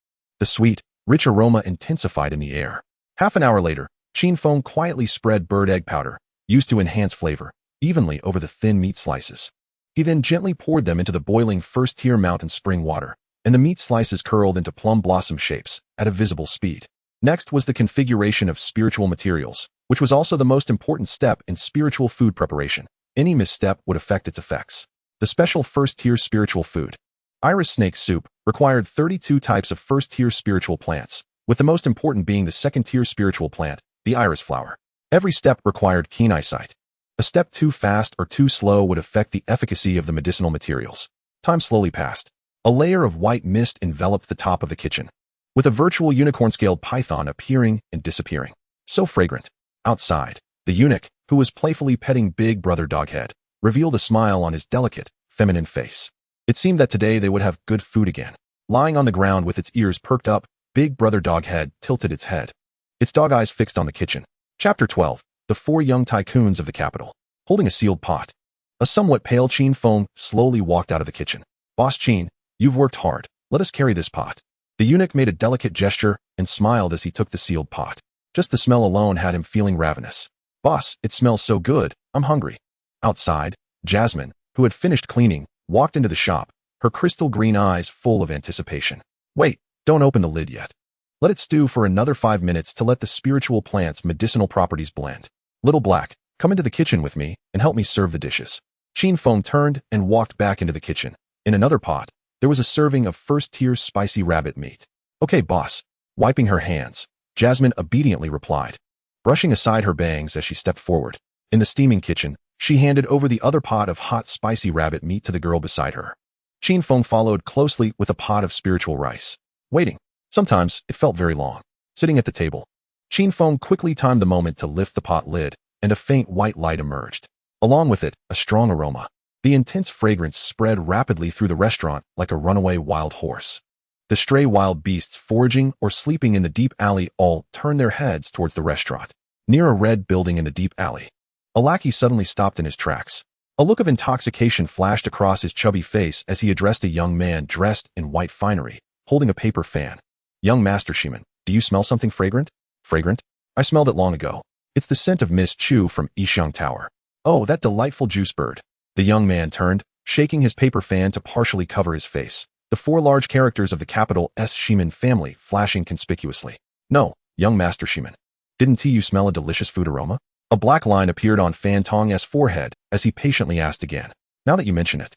The sweet, rich aroma intensified in the air. Half an hour later, Qin Feng quietly spread bird egg powder, used to enhance flavor, evenly over the thin meat slices. He then gently poured them into the boiling first-tier mountain spring water, and the meat slices curled into plum blossom shapes at a visible speed. Next was the configuration of spiritual materials, which was also the most important step in spiritual food preparation. Any misstep would affect its effects. The special first-tier spiritual food, iris snake soup, required 32 types of first-tier spiritual plants, with the most important being the second-tier spiritual plant, the iris flower. Every step required keen eyesight. A step too fast or too slow would affect the efficacy of the medicinal materials. Time slowly passed. A layer of white mist enveloped the top of the kitchen, with a virtual unicorn-scaled python appearing and disappearing. So fragrant. Outside, the eunuch, who was playfully petting Big Brother Doghead, revealed a smile on his delicate, feminine face. It seemed that today they would have good food again. Lying on the ground with its ears perked up, Big Brother Doghead tilted its head, its dog eyes fixed on the kitchen. Chapter 12. The four young tycoons of the capital. Holding a sealed pot, a somewhat pale Qin Feng slowly walked out of the kitchen. Boss Qin, you've worked hard. Let us carry this pot. The eunuch made a delicate gesture and smiled as he took the sealed pot. Just the smell alone had him feeling ravenous. Boss, it smells so good, I'm hungry. Outside, Jasmine, who had finished cleaning, walked into the shop, her crystal green eyes full of anticipation. Wait, don't open the lid yet. Let it stew for another 5 minutes to let the spiritual plant's medicinal properties blend. Little Black, come into the kitchen with me and help me serve the dishes. Qin Feng turned and walked back into the kitchen. In another pot, there was a serving of first-tier spicy rabbit meat. Okay, boss. Wiping her hands, Jasmine obediently replied, brushing aside her bangs as she stepped forward. In the steaming kitchen, she handed over the other pot of hot spicy rabbit meat to the girl beside her. Qin Feng followed closely with a pot of spiritual rice. Waiting. Sometimes it felt very long. Sitting at the table, Qin Feng quickly timed the moment to lift the pot lid, and a faint white light emerged. Along with it, a strong aroma. The intense fragrance spread rapidly through the restaurant like a runaway wild horse. The stray wild beasts foraging or sleeping in the deep alley all turned their heads towards the restaurant. Near a red building in the deep alley, a lackey suddenly stopped in his tracks. A look of intoxication flashed across his chubby face as he addressed a young man dressed in white finery, holding a paper fan. Young Master Shiman, do you smell something fragrant? Fragrant? I smelled it long ago. It's the scent of Miss Chu from Yixiang Tower. Oh, that delightful juice bird. The young man turned, shaking his paper fan to partially cover his face, the four large characters of the capital Shiman family flashing conspicuously. No, young Master Shiman. Didn't you smell a delicious food aroma? A black line appeared on Fan Tong's forehead as he patiently asked again. Now that you mention it,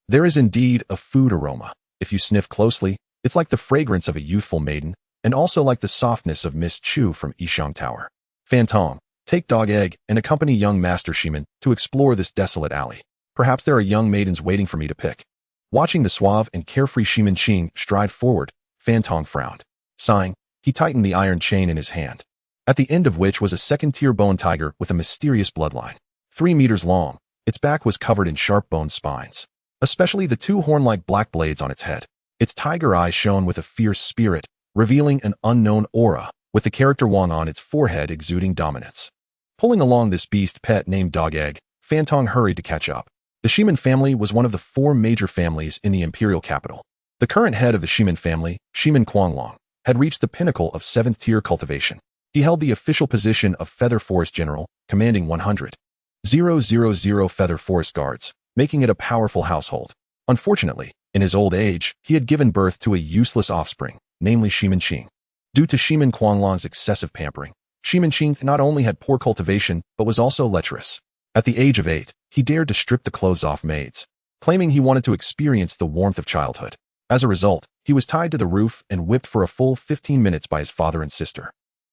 there is indeed a food aroma. If you sniff closely, it's like the fragrance of a youthful maiden, and also like the softness of Miss Chu from Yixiang Tower. Fan Tong, take Dog Egg and accompany young Master Shiman to explore this desolate alley. Perhaps there are young maidens waiting for me to pick. Watching the suave and carefree Shiman Qing stride forward, Fan Tong frowned. Sighing, he tightened the iron chain in his hand, at the end of which was a second-tier bone tiger with a mysterious bloodline. 3 meters long, its back was covered in sharp bone spines, especially the 2 horn-like black blades on its head. Its tiger eyes shone with a fierce spirit, revealing an unknown aura, with the character Wang on its forehead exuding dominance. Pulling along this beast pet named Dog Egg, Fan Tong hurried to catch up. The Shiman family was one of the 4 major families in the imperial capital. The current head of the Shiman family, Shiman Quanglong, had reached the pinnacle of 7th-tier cultivation. He held the official position of Feather Forest General, commanding 100,000 Feather Forest Guards, making it a powerful household. Unfortunately, in his old age, he had given birth to a useless offspring, namely Shiman Qing. Due to Shiman Quanglong's excessive pampering, Shiman Qing not only had poor cultivation, but was also lecherous. At the age of 8, he dared to strip the clothes off maids, claiming he wanted to experience the warmth of childhood. As a result, he was tied to the roof and whipped for a full 15 minutes by his father and sister.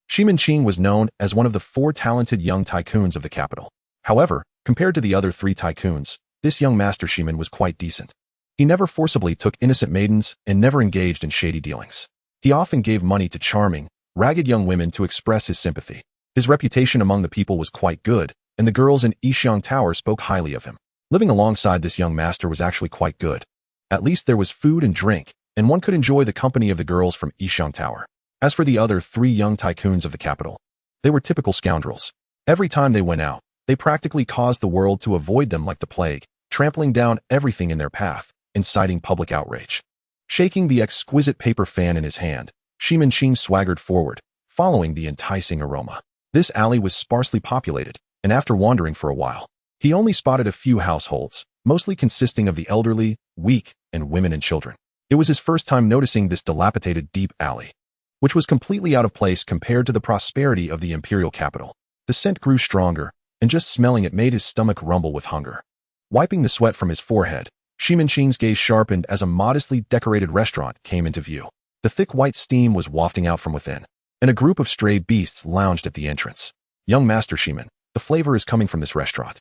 Qin was known as one of the 4 talented young tycoons of the capital. However, compared to the other 3 tycoons, this young Master Qin was quite decent. He never forcibly took innocent maidens and never engaged in shady dealings. He often gave money to charming, ragged young women to express his sympathy. His reputation among the people was quite good, and the girls in Yixiang Tower spoke highly of him. Living alongside this young master was actually quite good. At least there was food and drink, and one could enjoy the company of the girls from Yixiang Tower. As for the other 3 young tycoons of the capital, they were typical scoundrels. Every time they went out, they practically caused the world to avoid them like the plague, trampling down everything in their path, inciting public outrage. Shaking the exquisite paper fan in his hand, Qin swaggered forward, following the enticing aroma. This alley was sparsely populated, and after wandering for a while, he only spotted a few households, mostly consisting of the elderly, weak, and women and children. It was his first time noticing this dilapidated deep alley, which was completely out of place compared to the prosperity of the imperial capital. The scent grew stronger, and just smelling it made his stomach rumble with hunger. Wiping the sweat from his forehead, Qin's gaze sharpened as a modestly decorated restaurant came into view. The thick white steam was wafting out from within, and a group of stray beasts lounged at the entrance. Young Master Qin, the flavor is coming from this restaurant.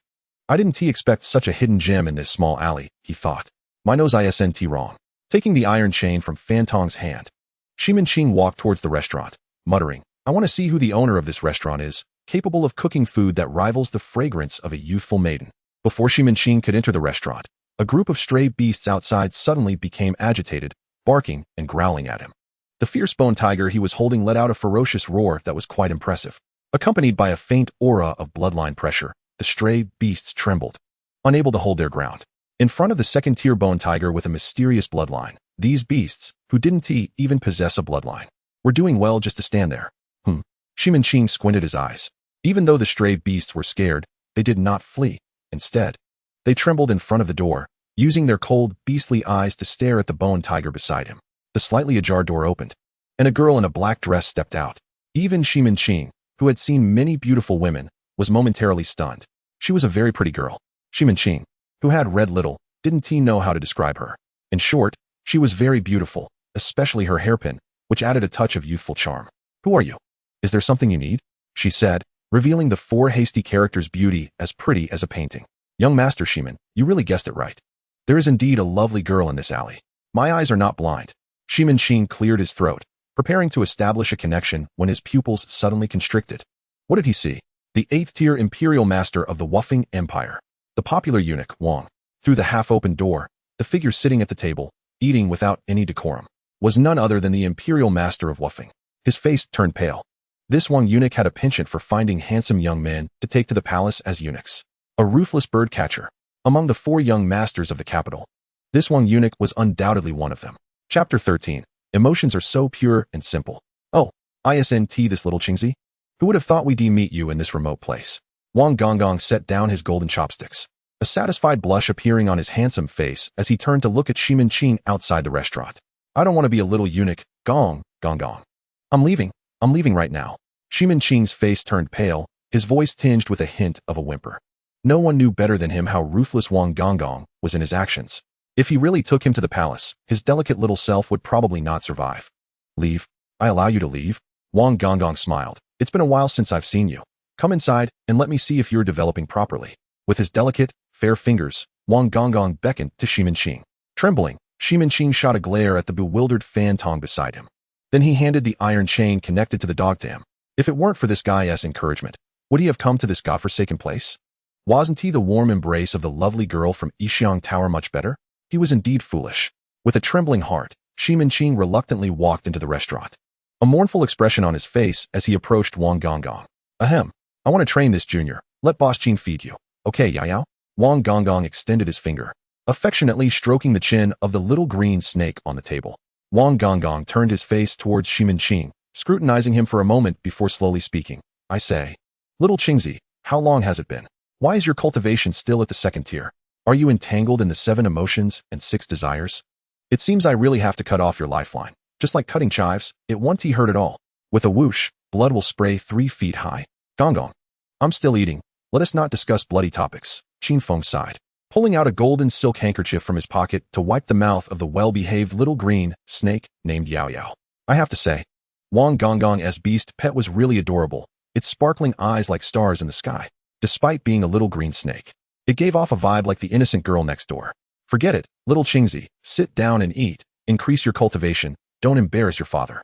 I didn't expect such a hidden gem in this small alley, he thought. My nose isn't wrong. Taking the iron chain from Fantong's hand, Qin walked towards the restaurant, muttering, I want to see who the owner of this restaurant is, capable of cooking food that rivals the fragrance of a youthful maiden. Before Qin could enter the restaurant, a group of stray beasts outside suddenly became agitated, barking and growling at him. The fierce bone tiger he was holding let out a ferocious roar that was quite impressive. Accompanied by a faint aura of bloodline pressure, the stray beasts trembled, unable to hold their ground. In front of the second-tier bone tiger with a mysterious bloodline, these beasts, who didn't even possess a bloodline, were doing well just to stand there. Qin squinted his eyes. Even though the stray beasts were scared, they did not flee. Instead, they trembled in front of the door, using their cold, beastly eyes to stare at the bone tiger beside him. The slightly ajar door opened, and a girl in a black dress stepped out. Even Qin, who had seen many beautiful women, was momentarily stunned. She was a very pretty girl. Qin, who had read little, didn't know how to describe her. In short, she was very beautiful, especially her hairpin, which added a touch of youthful charm. Who are you? Is there something you need? She said, revealing the 4 hasty characters' beauty as pretty as a painting. Young Master Qin, you really guessed it right. There is indeed a lovely girl in this alley. My eyes are not blind. Qin cleared his throat, preparing to establish a connection when his pupils suddenly constricted. What did he see? The 8th-tier imperial master of the Wufeng Empire, the popular eunuch Wang. Through the half-open door, the figure sitting at the table, eating without any decorum, was none other than the imperial master of Wufeng. His face turned pale. This Wang eunuch had a penchant for finding handsome young men to take to the palace as eunuchs. A ruthless bird catcher. Among the 4 young masters of the capital, this Wang eunuch was undoubtedly one of them. Chapter 13. Emotions are so pure and simple. Oh, isn't this little Qingzi? Who would have thought we'd meet you in this remote place? Wang Gonggong set down his golden chopsticks, a satisfied blush appearing on his handsome face as he turned to look at Qin outside the restaurant. I don't want to be a little eunuch, Gonggong. I'm leaving right now. Qin's face turned pale, his voice tinged with a hint of a whimper. No one knew better than him how ruthless Wang Gonggong was in his actions. If he really took him to the palace, his delicate little self would probably not survive. Leave? I allow you to leave? Wang Gonggong smiled. It's been a while since I've seen you. Come inside and let me see if you're developing properly. With his delicate, fair fingers, Wang Gonggong beckoned to Qin. Trembling, Qin shot a glare at the bewildered Fantong beside him. Then he handed the iron chain connected to the dog to him. If it weren't for this guy's encouragement, would he have come to this godforsaken place? Wasn't the warm embrace of the lovely girl from Yixiang Tower much better? He was indeed foolish. With a trembling heart, Qin reluctantly walked into the restaurant, a mournful expression on his face as he approached Wang Gonggong. Ahem. I want to train this junior. Let Boss Qin feed you. Okay, Yao? Wang Gonggong extended his finger, affectionately stroking the chin of the little green snake on the table. Wang Gonggong turned his face towards Qin, scrutinizing him for a moment before slowly speaking. I say, little Qingzi, how long has it been? Why is your cultivation still at the 2nd tier? Are you entangled in the 7 emotions and 6 desires? It seems I really have to cut off your lifeline. Just like cutting chives, it won't hurt at all. With a whoosh, blood will spray 3 feet high. Gonggong. I'm still eating. Let us not discuss bloody topics. Qin Feng sighed. pulling out a golden silk handkerchief from his pocket to wipe the mouth of the well-behaved little green snake named Yao Yao. I have to say, Wang Gonggong's beast pet was really adorable, its sparkling eyes like stars in the sky. Despite being a little green snake, it gave off a vibe like the innocent girl next door. Forget it, little Qingzi, sit down and eat, increase your cultivation, don't embarrass your father.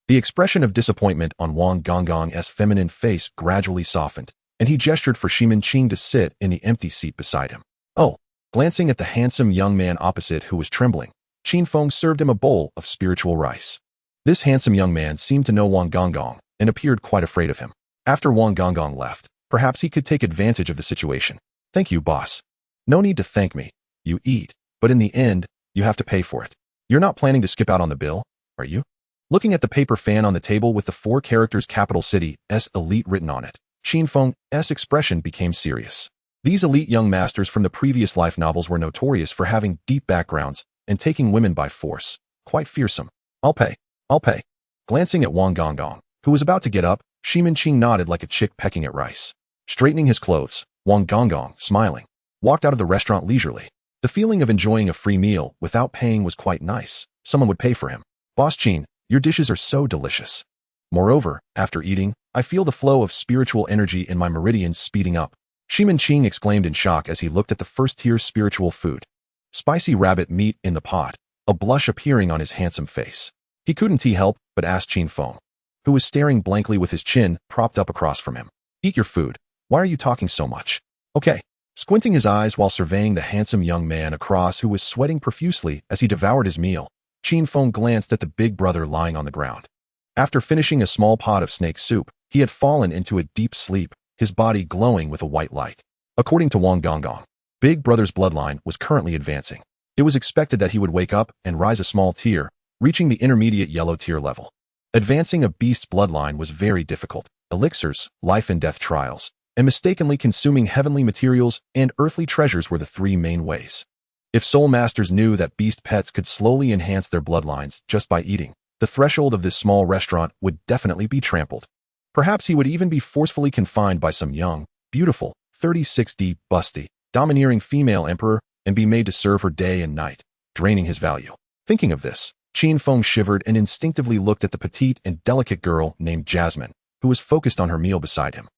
The expression of disappointment on Wang Gonggong's feminine face gradually softened, and he gestured for Shimin Qing to sit in the empty seat beside him. Oh, glancing at the handsome young man opposite who was trembling, Qin Feng served him a bowl of spiritual rice. This handsome young man seemed to know Wang Gonggong and appeared quite afraid of him. After Wang Gonggong left, perhaps he could take advantage of the situation. Thank you, boss. No need to thank me. You eat, but in the end, you have to pay for it. You're not planning to skip out on the bill, are you? Looking at the paper fan on the table with the 4 characters Capital City S Elite written on it, Qin Feng's expression became serious. These elite young masters from the previous life novels were notorious for having deep backgrounds and taking women by force. Quite fearsome. I'll pay. I'll pay. Glancing at Wang Gonggong, who was about to get up, Shimin Qing nodded like a chick pecking at rice. Straightening his clothes, Wang Gonggong, smiling, walked out of the restaurant leisurely. The feeling of enjoying a free meal without paying was quite nice. Someone would pay for him. Boss Qin, your dishes are so delicious. Moreover, after eating, I feel the flow of spiritual energy in my meridians speeding up. Shimin Qing exclaimed in shock as he looked at the first-tier spiritual food. Spicy rabbit meat in the pot, a blush appearing on his handsome face. He couldn't help but ask Qin Feng, who was staring blankly with his chin propped up across from him. Eat your food. Why are you talking so much? Okay. Squinting his eyes while surveying the handsome young man across who was sweating profusely as he devoured his meal, Qin Feng glanced at the big brother lying on the ground. After finishing a small pot of snake soup, he had fallen into a deep sleep, his body glowing with a white light. According to Wang Gonggong, Big Brother's bloodline was currently advancing. It was expected that he would wake up and rise a small tier, reaching the intermediate yellow tier level. Advancing a beast's bloodline was very difficult. Elixirs, life and death trials, and mistakenly consuming heavenly materials and earthly treasures were the 3 main ways. If soul masters knew that beast pets could slowly enhance their bloodlines just by eating, the threshold of this small restaurant would definitely be trampled. Perhaps he would even be forcefully confined by some young, beautiful, 36D, busty, domineering female emperor and be made to serve her day and night, draining his value. Thinking of this, Qin Feng shivered and instinctively looked at the petite and delicate girl named Jasmine, who was focused on her meal beside him.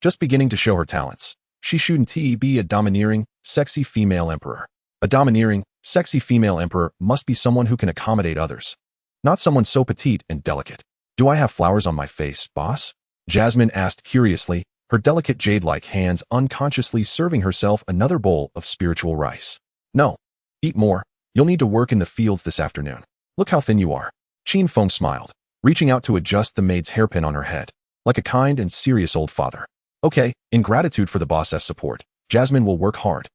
Just beginning to show her talents. She shouldn't be a domineering, sexy female emperor. A domineering, sexy female emperor must be someone who can accommodate others. Not someone so petite and delicate. Do I have flowers on my face, boss? Jasmine asked curiously, her delicate jade-like hands unconsciously serving herself another bowl of spiritual rice. No. Eat more. You'll need to work in the fields this afternoon. Look how thin you are. Qin Feng smiled, reaching out to adjust the maid's hairpin on her head, like a kind and serious old father. Okay, in gratitude for the boss's support, Jasmine will work hard.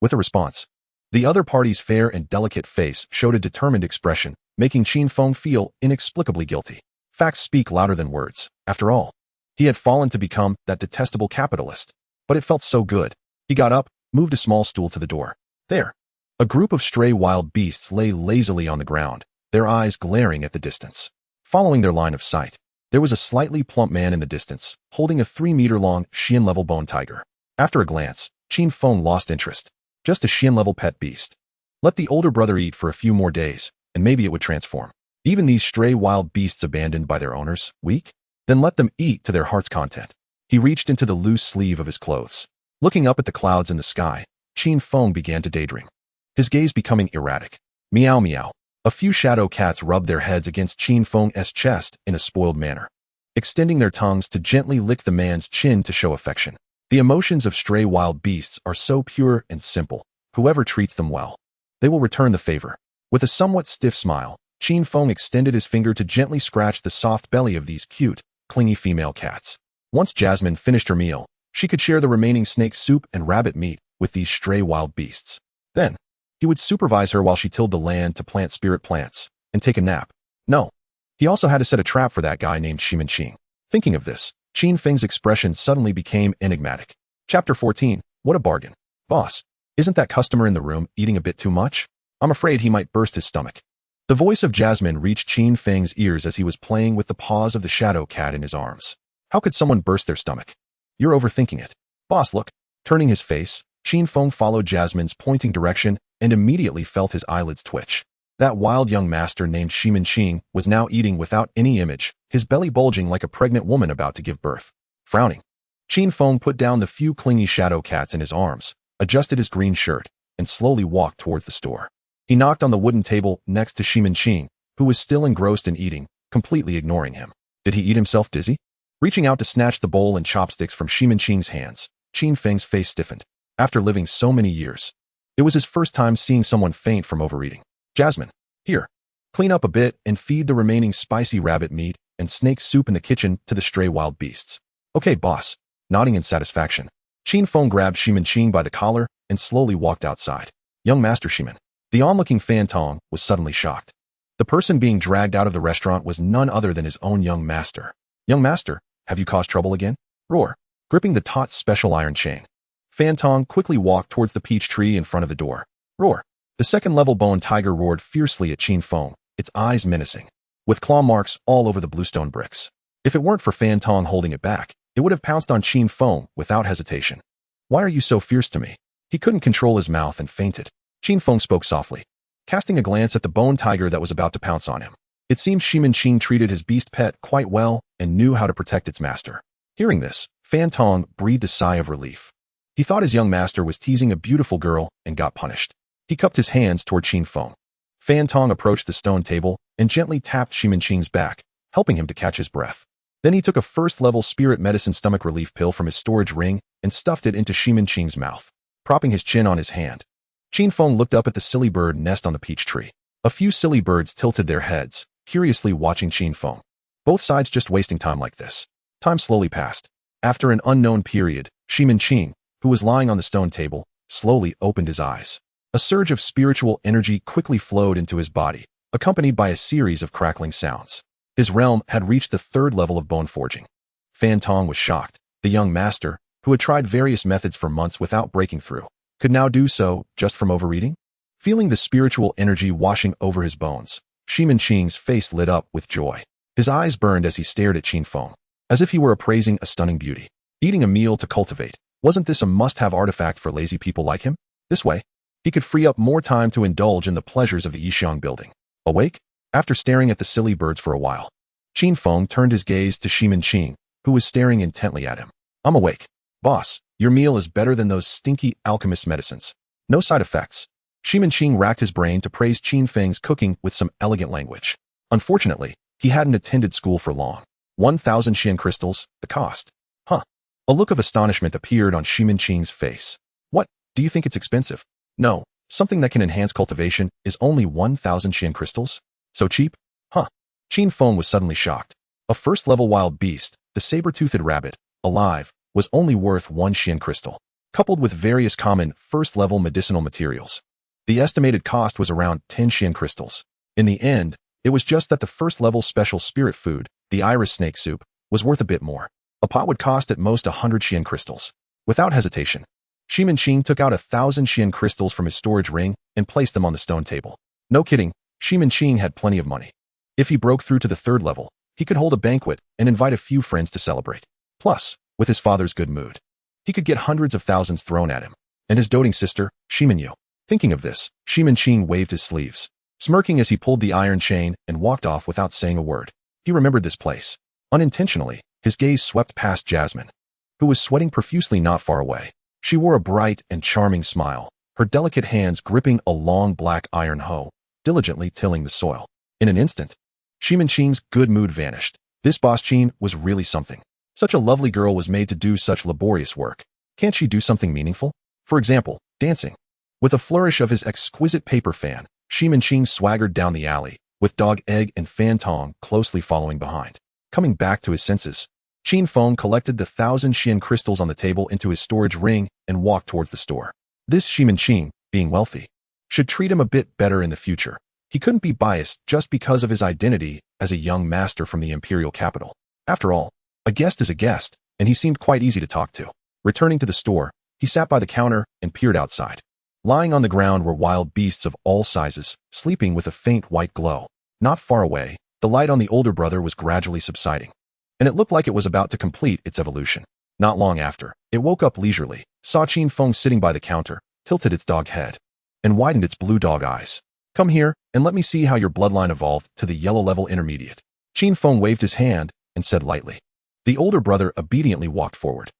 With a response. The other party's fair and delicate face showed a determined expression, making Qin Feng feel inexplicably guilty. Facts speak louder than words. After all, he had fallen to become that detestable capitalist. But it felt so good. He got up, moved a small stool to the door. There. A group of stray wild beasts lay lazily on the ground, their eyes glaring at the distance. Following their line of sight, there was a slightly plump man in the distance, holding a 3-meter-long Xian-level bone tiger. After a glance, Qin Feng lost interest. Just a Xian-level pet beast. Let the older brother eat for a few more days, and maybe it would transform. Even these stray wild beasts abandoned by their owners, weak? Then let them eat to their heart's content. He reached into the loose sleeve of his clothes. Looking up at the clouds in the sky, Qin Feng began to daydream. His gaze becoming erratic. Meow meow. A few shadow cats rubbed their heads against Qin Feng's chest in a spoiled manner, extending their tongues to gently lick the man's chin to show affection. The emotions of stray wild beasts are so pure and simple. Whoever treats them well, they will return the favor. With a somewhat stiff smile, Qin Feng extended his finger to gently scratch the soft belly of these cute, clingy female cats. Once Jasmine finished her meal, she could share the remaining snake soup and rabbit meat with these stray wild beasts. Then, he would supervise her while she tilled the land to plant spirit plants and take a nap. No. He also had to set a trap for that guy named Shimin Qing. Thinking of this, Qin Feng's expression suddenly became enigmatic. Chapter 14. What a bargain. Boss, isn't that customer in the room eating a bit too much? I'm afraid he might burst his stomach. The voice of Jasmine reached Qin Feng's ears as he was playing with the paws of the shadow cat in his arms. How could someone burst their stomach? You're overthinking it. Boss, look. Turning his face, Qin Feng followed Jasmine's pointing direction and immediately felt his eyelids twitch. That wild young master named Qin was now eating without any image, his belly bulging like a pregnant woman about to give birth. Frowning, Qin Feng put down the few clingy shadow cats in his arms, adjusted his green shirt, and slowly walked towards the store. He knocked on the wooden table next to Qin, who was still engrossed in eating, completely ignoring him. Did he eat himself dizzy? Reaching out to snatch the bowl and chopsticks from Qin's hands, Qin Feng's face stiffened. After living so many years, it was his first time seeing someone faint from overeating. Jasmine, here. Clean up a bit and feed the remaining spicy rabbit meat and snake soup in the kitchen to the stray wild beasts. Okay, boss. Nodding in satisfaction, Qin Feng grabbed Qin by the collar and slowly walked outside. Young Master Qin. The onlooking Fan Tong was suddenly shocked. The person being dragged out of the restaurant was none other than his own young master. Young master, have you caused trouble again? Roar. Gripping the taut's special iron chain, Fan Tong quickly walked towards the peach tree in front of the door. Roar. The second-level bone tiger roared fiercely at Qin Feng, its eyes menacing, with claw marks all over the bluestone bricks. If it weren't for Fan Tong holding it back, it would have pounced on Qin Feng without hesitation. Why are you so fierce to me? He couldn't control his mouth and fainted. Qin Feng spoke softly, casting a glance at the bone tiger that was about to pounce on him. It seemed Qin treated his beast pet quite well and knew how to protect its master. Hearing this, Fan Tong breathed a sigh of relief. He thought his young master was teasing a beautiful girl and got punished. He cupped his hands toward Qin Feng. Fan Tong approached the stone table and gently tapped Qin's back, helping him to catch his breath. Then he took a first-level spirit medicine stomach relief pill from his storage ring and stuffed it into Qin's mouth, propping his chin on his hand. Qin Feng looked up at the silly bird nest on the peach tree. A few silly birds tilted their heads, curiously watching Qin Feng. Both sides just wasting time like this. Time slowly passed. After an unknown period, Qin, who was lying on the stone table, slowly opened his eyes. A surge of spiritual energy quickly flowed into his body, accompanied by a series of crackling sounds. His realm had reached the third level of bone forging. Fan Tong was shocked. The young master, who had tried various methods for months without breaking through, could now do so just from overeating? Feeling the spiritual energy washing over his bones, Qin's face lit up with joy. His eyes burned as he stared at Qin Feng, as if he were appraising a stunning beauty. Eating a meal to cultivate, wasn't this a must-have artifact for lazy people like him? This way, he could free up more time to indulge in the pleasures of the Yixiang building. Awake? After staring at the silly birds for a while, Qin Feng turned his gaze to Qin, who was staring intently at him. I'm awake. Boss, your meal is better than those stinky alchemist medicines. No side effects. Qin racked his brain to praise Qin Feng's cooking with some elegant language. Unfortunately, he hadn't attended school for long. 1,000 Xian crystals, the cost. Huh. A look of astonishment appeared on Qin's face. What, do you think it's expensive? No, something that can enhance cultivation is only 1,000 Xian crystals? So cheap? Huh. Qin Feng was suddenly shocked. A first-level wild beast, the saber-toothed rabbit, alive, was only worth 1 Xian crystal, coupled with various common first-level medicinal materials. The estimated cost was around 10 Xian crystals. In the end, it was just that the first-level special spirit food, the iris snake soup, was worth a bit more. A pot would cost at most 100 Xian crystals. Without hesitation, Qin took out 1,000 Xian crystals from his storage ring and placed them on the stone table. No kidding, Qin had plenty of money. If he broke through to the third level, he could hold a banquet and invite a few friends to celebrate. Plus, with his father's good mood, he could get hundreds of thousands thrown at him. And his doting sister, Ximenyu. Thinking of this, Qin waved his sleeves, smirking as he pulled the iron chain and walked off without saying a word. He remembered this place. Unintentionally, his gaze swept past Jasmine, who was sweating profusely not far away. She wore a bright and charming smile, her delicate hands gripping a long black iron hoe, diligently tilling the soil. In an instant, Qin's good mood vanished. This boss Qin was really something. Such a lovely girl was made to do such laborious work. Can't she do something meaningful? For example, dancing. With a flourish of his exquisite paper fan, Qin swaggered down the alley, with Dog Egg and Fan Tong closely following behind. Coming back to his senses, Qin Feng collected the 1,000 Xian crystals on the table into his storage ring and walked towards the store. This Qin, being wealthy, should treat him a bit better in the future. He couldn't be biased just because of his identity as a young master from the imperial capital. After all, a guest is a guest, and he seemed quite easy to talk to. Returning to the store, he sat by the counter and peered outside. Lying on the ground were wild beasts of all sizes, sleeping with a faint white glow. Not far away, the light on the older brother was gradually subsiding, and it looked like it was about to complete its evolution. Not long after, it woke up leisurely, saw Qin Feng sitting by the counter, tilted its dog head, and widened its blue dog eyes. Come here, and let me see how your bloodline evolved to the yellow level intermediate. Qin Feng waved his hand and said lightly. The older brother obediently walked forward.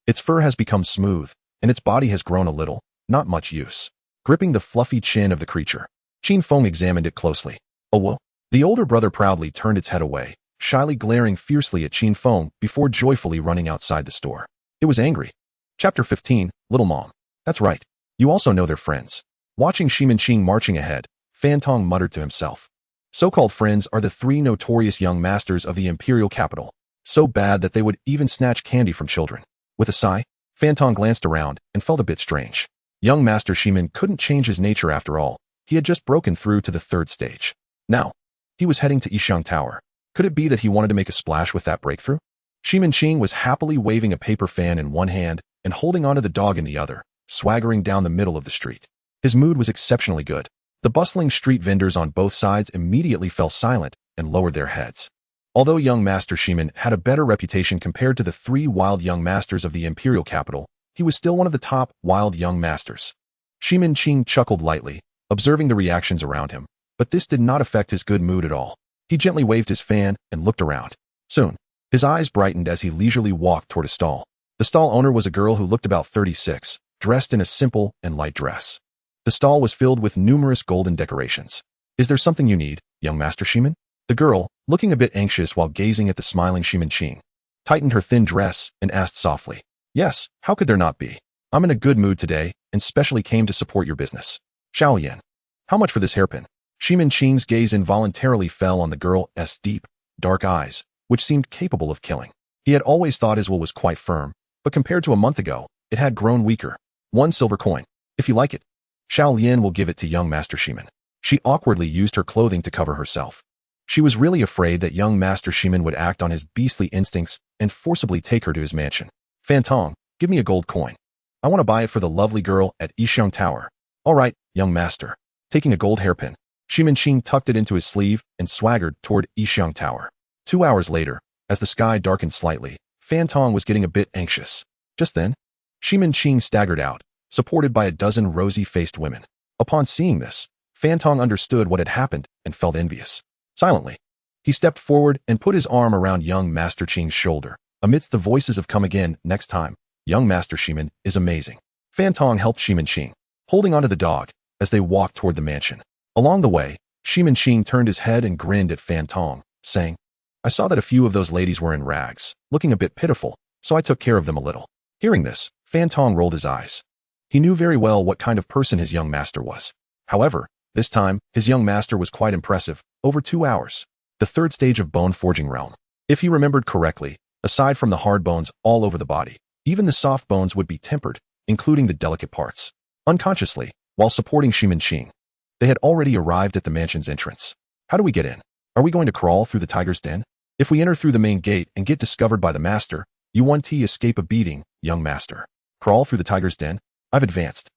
Its fur has become smooth, and its body has grown a little, not much use. Gripping the fluffy chin of the creature, Qin Feng examined it closely. Oh well. The older brother proudly turned its head away, shyly glaring fiercely at Qin Feng before joyfully running outside the store. It was angry. Chapter 15, Little Mom. That's right. You also know they're friends. Watching Shimin marching ahead, Fan Tong muttered to himself. So-called friends are the three notorious young masters of the imperial capital, so bad that they would even snatch candy from children. With a sigh, Fan Tong glanced around and felt a bit strange. Young Master Shimin couldn't change his nature after all. He had just broken through to the third stage. Now, he was heading to Yishang Tower. Could it be that he wanted to make a splash with that breakthrough? Shimin was happily waving a paper fan in one hand and holding onto the dog in the other, swaggering down the middle of the street. His mood was exceptionally good. The bustling street vendors on both sides immediately fell silent and lowered their heads. Although young Master Shimin had a better reputation compared to the three wild young masters of the imperial capital, he was still one of the top wild young masters. Shimin chuckled lightly, observing the reactions around him, but this did not affect his good mood at all. He gently waved his fan and looked around. Soon, his eyes brightened as he leisurely walked toward a stall. The stall owner was a girl who looked about 36, dressed in a simple and light dress. The stall was filled with numerous golden decorations. Is there something you need, young Master Shimin? The girl, looking a bit anxious while gazing at the smiling Shimin, tightened her thin dress and asked softly. Yes, how could there not be? I'm in a good mood today and specially came to support your business. Xiao Yan. How much for this hairpin? Shimin gaze involuntarily fell on the girl's deep, dark eyes, which seemed capable of killing. He had always thought his will was quite firm, but compared to a month ago, it had grown weaker. 1 silver coin. If you like it. Xiao Yan will give it to young Master Shimin. She awkwardly used her clothing to cover herself. She was really afraid that young Master Shimin would act on his beastly instincts and forcibly take her to his mansion. Fan Tong, give me a gold coin. I want to buy it for the lovely girl at Yishang Tower. All right, young master. Taking a gold hairpin, Shimin tucked it into his sleeve and swaggered toward Yishang Tower. 2 hours later, as the sky darkened slightly, Fan Tong was getting a bit anxious. Just then, Shimin staggered out, supported by a dozen rosy-faced women. Upon seeing this, Fan Tong understood what had happened and felt envious. Silently, he stepped forward and put his arm around young Master Qing's shoulder. Amidst the voices of come again next time, young Master Shimin is amazing. Fan Tong helped Shimin holding onto the dog, as they walked toward the mansion. Along the way, Shimin turned his head and grinned at Fan Tong, saying, I saw that a few of those ladies were in rags, looking a bit pitiful, so I took care of them a little. Hearing this, Fan Tong rolled his eyes. He knew very well what kind of person his young master was. However, this time, his young master was quite impressive. Over 2 hours. The third stage of bone forging realm. If he remembered correctly, aside from the hard bones all over the body, even the soft bones would be tempered, including the delicate parts. Unconsciously, while supporting Shimin, they had already arrived at the mansion's entrance. How do we get in? Are we going to crawl through the tiger's den? If we enter through the main gate and get discovered by the master, you want to escape a beating, young master. Crawl through the tiger's den? I've advanced.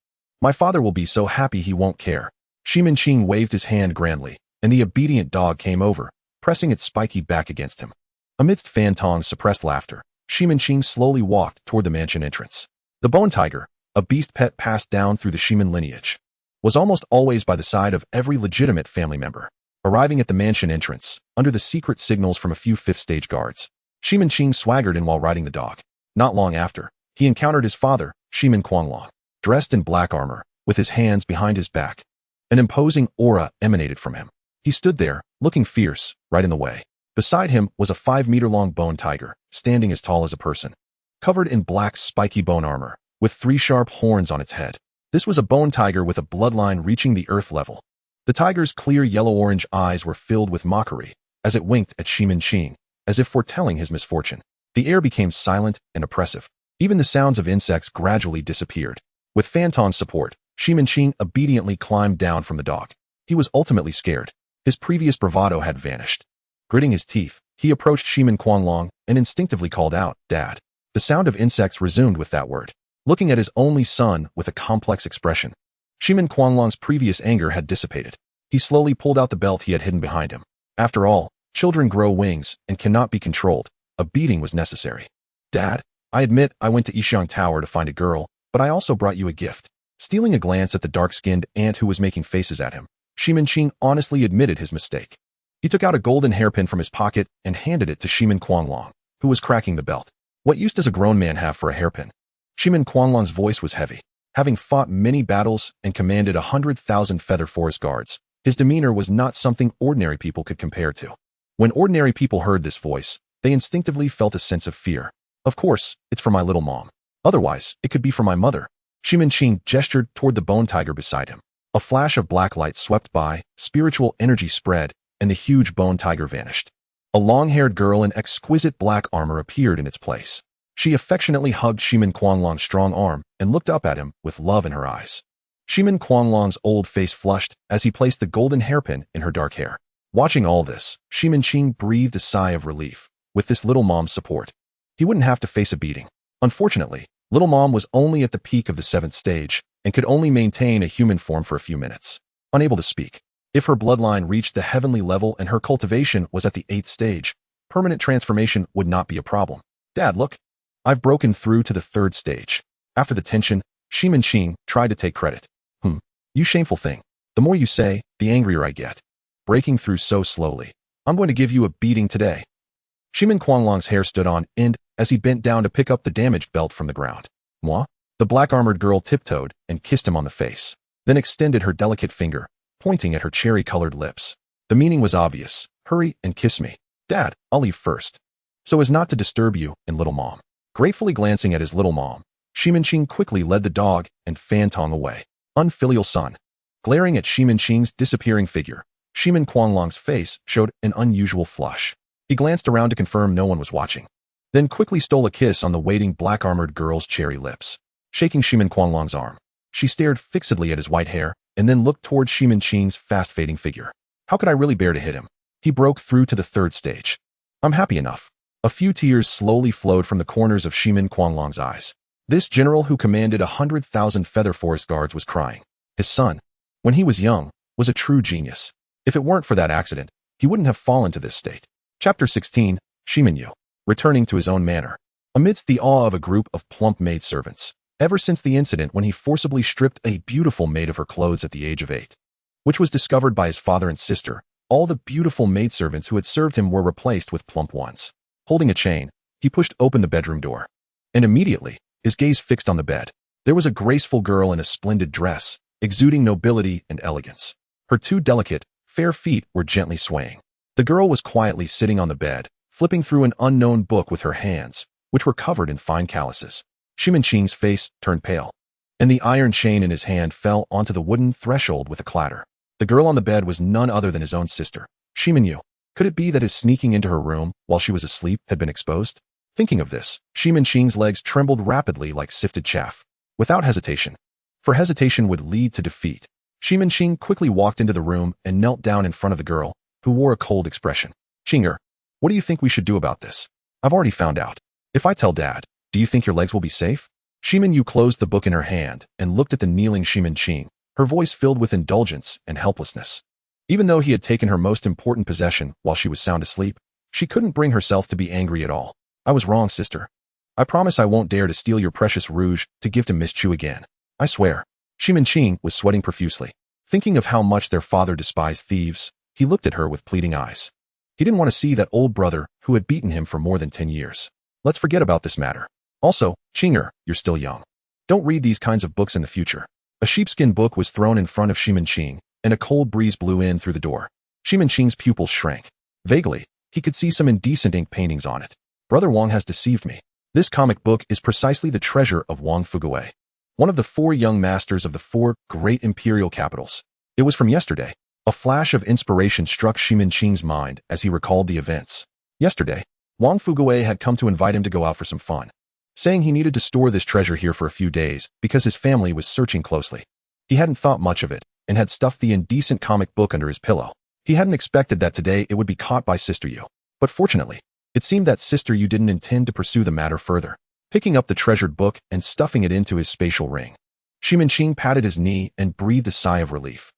My father will be so happy he won't care. Shimin waved his hand grandly, and the obedient dog came over, pressing its spiky back against him. Amidst Fan Tong's suppressed laughter, Shimin slowly walked toward the mansion entrance. The bone tiger, a beast pet passed down through the Shimin lineage, was almost always by the side of every legitimate family member. Arriving at the mansion entrance, under the secret signals from a few fifth-stage guards, Shimin swaggered in while riding the dog. Not long after, he encountered his father, Shimin Quanglong, dressed in black armor, with his hands behind his back. An imposing aura emanated from him. He stood there, looking fierce, right in the way. Beside him was a 5-meter-long bone tiger, standing as tall as a person, covered in black spiky bone armor, with 3 sharp horns on its head. This was a bone tiger with a bloodline reaching the earth level. The tiger's clear yellow-orange eyes were filled with mockery, as it winked at Shimin, as if foretelling his misfortune. The air became silent and oppressive. Even the sounds of insects gradually disappeared. With Fan Tong's support, Shimin obediently climbed down from the dog. He was ultimately scared. His previous bravado had vanished. Gritting his teeth, he approached Shimin Quanglong and instinctively called out, Dad. The sound of insects resumed with that word. Looking at his only son with a complex expression, Shimin Quanglong's previous anger had dissipated. He slowly pulled out the belt he had hidden behind him. After all, children grow wings and cannot be controlled. A beating was necessary. Dad? I admit I went to Yixiang Tower to find a girl, but I also brought you a gift. Stealing a glance at the dark-skinned ant who was making faces at him, Shimin Qing honestly admitted his mistake. He took out a golden hairpin from his pocket and handed it to Shimin Quanglong, who was cracking the belt. What use does a grown man have for a hairpin? Shimin Quanglong's voice was heavy. Having fought many battles and commanded 100,000 feather forest guards, his demeanor was not something ordinary people could compare to. When ordinary people heard this voice, they instinctively felt a sense of fear. Of course, it's for my little mom. Otherwise, it could be for my mother. Shimin Qing gestured toward the bone tiger beside him. A flash of black light swept by, spiritual energy spread, and the huge bone tiger vanished. A long-haired girl in exquisite black armor appeared in its place. She affectionately hugged Shimin Quanglong's strong arm and looked up at him with love in her eyes. Shimin Quanglong's old face flushed as he placed the golden hairpin in her dark hair. Watching all this, Shimin Qing breathed a sigh of relief. With this little mom's support, he wouldn't have to face a beating. Unfortunately, little mom was only at the peak of the 7th stage and could only maintain a human form for a few minutes. Unable to speak. If her bloodline reached the heavenly level and her cultivation was at the 8th stage, permanent transformation would not be a problem. Dad, look. I've broken through to the 3rd stage. After the tension, Shimin Qing tried to take credit. You shameful thing. The more you say, the angrier I get. Breaking through so slowly. I'm going to give you a beating today. Shimin Quanglong's hair stood on end as he bent down to pick up the damaged belt from the ground. Moi? The black-armored girl tiptoed and kissed him on the face, then extended her delicate finger, pointing at her cherry-colored lips. The meaning was obvious. Hurry and kiss me. Dad, I'll leave first. So as not to disturb you and little mom. Gratefully glancing at his little mom, Shimin Qing quickly led the dog and Fantong away. Unfilial son. Glaring at Shimin Qing's disappearing figure, Shimin Quanglong's face showed an unusual flush. He glanced around to confirm no one was watching, then quickly stole a kiss on the waiting black-armored girl's cherry lips. Shaking Shimin Quanglong's arm, she stared fixedly at his white hair and then looked toward Shimin Qing's fast-fading figure. How could I really bear to hit him? He broke through to the 3rd stage. I'm happy enough. A few tears slowly flowed from the corners of Shimin Quanglong's eyes. This general who commanded 100,000 feather forest guards was crying. His son, when he was young, was a true genius. If it weren't for that accident, he wouldn't have fallen to this state. Chapter 16, Shimin Yu. Returning to his own manor. Amidst the awe of a group of plump maidservants, ever since the incident when he forcibly stripped a beautiful maid of her clothes at the age of 8, which was discovered by his father and sister, all the beautiful maidservants who had served him were replaced with plump ones. Holding a chain, he pushed open the bedroom door. And immediately, his gaze fixed on the bed. There was a graceful girl in a splendid dress, exuding nobility and elegance. Her 2 delicate, fair feet were gently swaying. The girl was quietly sitting on the bed, flipping through an unknown book with her hands, which were covered in fine calluses. Shimin Qing's face turned pale, and the iron chain in his hand fell onto the wooden threshold with a clatter. The girl on the bed was none other than his own sister, Shimin Yu. Could it be that his sneaking into her room while she was asleep had been exposed? Thinking of this, Shimin Qing's legs trembled rapidly like sifted chaff. Without hesitation, for hesitation would lead to defeat, Shimin Qing quickly walked into the room and knelt down in front of the girl, who wore a cold expression. Qinger, what do you think we should do about this? I've already found out. If I tell Dad, do you think your legs will be safe? Shimin Yu closed the book in her hand and looked at the kneeling Shimin Qing, her voice filled with indulgence and helplessness. Even though he had taken her most important possession while she was sound asleep, she couldn't bring herself to be angry at all. I was wrong, sister. I promise I won't dare to steal your precious rouge to give to Miss Chu again. I swear. Shimin Qing was sweating profusely. Thinking of how much their father despised thieves, he looked at her with pleading eyes. He didn't want to see that old brother who had beaten him for more than 10 years. Let's forget about this matter. Also, Qinger, you're still young. Don't read these kinds of books in the future. A sheepskin book was thrown in front of Shimin Qing, and a cold breeze blew in through the door. Shimin Qing's pupils shrank. Vaguely, he could see some indecent ink paintings on it. Brother Wang has deceived me. This comic book is precisely the treasure of Wang Fugui, one of the 4 young masters of the 4 great imperial capitals. It was from yesterday. A flash of inspiration struck Shimin Qing's mind as he recalled the events. Yesterday, Wang Fugui had come to invite him to go out for some fun, saying he needed to store this treasure here for a few days because his family was searching closely. He hadn't thought much of it and had stuffed the indecent comic book under his pillow. He hadn't expected that today it would be caught by Sister Yu. But fortunately, it seemed that Sister Yu didn't intend to pursue the matter further, picking up the treasured book and stuffing it into his spatial ring. Shimin Qing patted his knee and breathed a sigh of relief.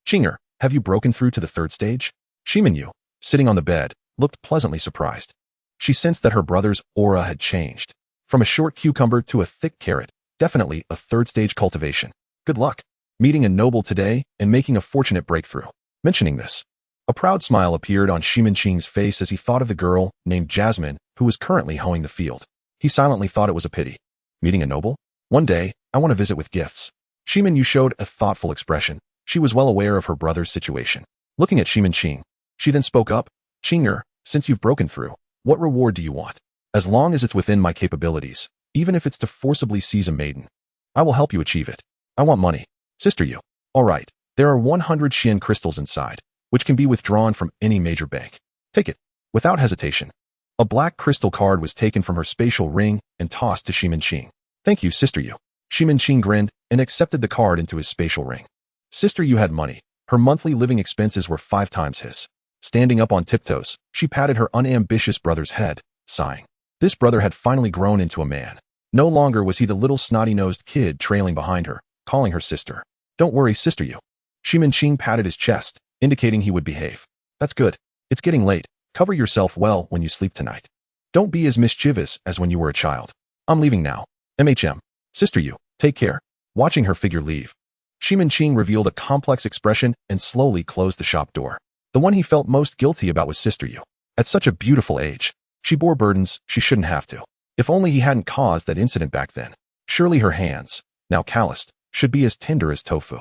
Qinger, have you broken through to the 3rd stage? Shimin Yu, sitting on the bed, looked pleasantly surprised. She sensed that her brother's aura had changed. From a short cucumber to a thick carrot, definitely a third-stage cultivation. Good luck meeting a noble today and making a fortunate breakthrough. Mentioning this, a proud smile appeared on Shimenqing's face as he thought of the girl named Jasmine who was currently hoeing the field. He silently thought it was a pity. Meeting a noble? One day, I want to visit with gifts. Shimen showed a thoughtful expression. She was well aware of her brother's situation. Looking at Shimenqing, she then spoke up. Qing'er, since you've broken through, what reward do you want? As long as it's within my capabilities, even if it's to forcibly seize a maiden, I will help you achieve it. I want money. Sister you. All right, there are 100 Xian crystals inside, which can be withdrawn from any major bank. Take it. Without hesitation, a black crystal card was taken from her spatial ring and tossed to Shimenqing. Thank you, Sister you. Shimenqing grinned and accepted the card into his spatial ring. Sister you had money. Her monthly living expenses were 5 times his. Standing up on tiptoes, she patted her unambitious brother's head, sighing. This brother had finally grown into a man. No longer was he the little snotty-nosed kid trailing behind her, calling her sister. Don't worry, Sister you. Shimenqing patted his chest, indicating he would behave. That's good. It's getting late. Cover yourself well when you sleep tonight. Don't be as mischievous as when you were a child. I'm leaving now. MHM. Sister you, take care. Watching her figure leave, Shimenqing revealed a complex expression and slowly closed the shop door. The one he felt most guilty about was Sister you. At such a beautiful age, she bore burdens she shouldn't have to. If only he hadn't caused that incident back then. Surely her hands, now calloused, should be as tender as tofu.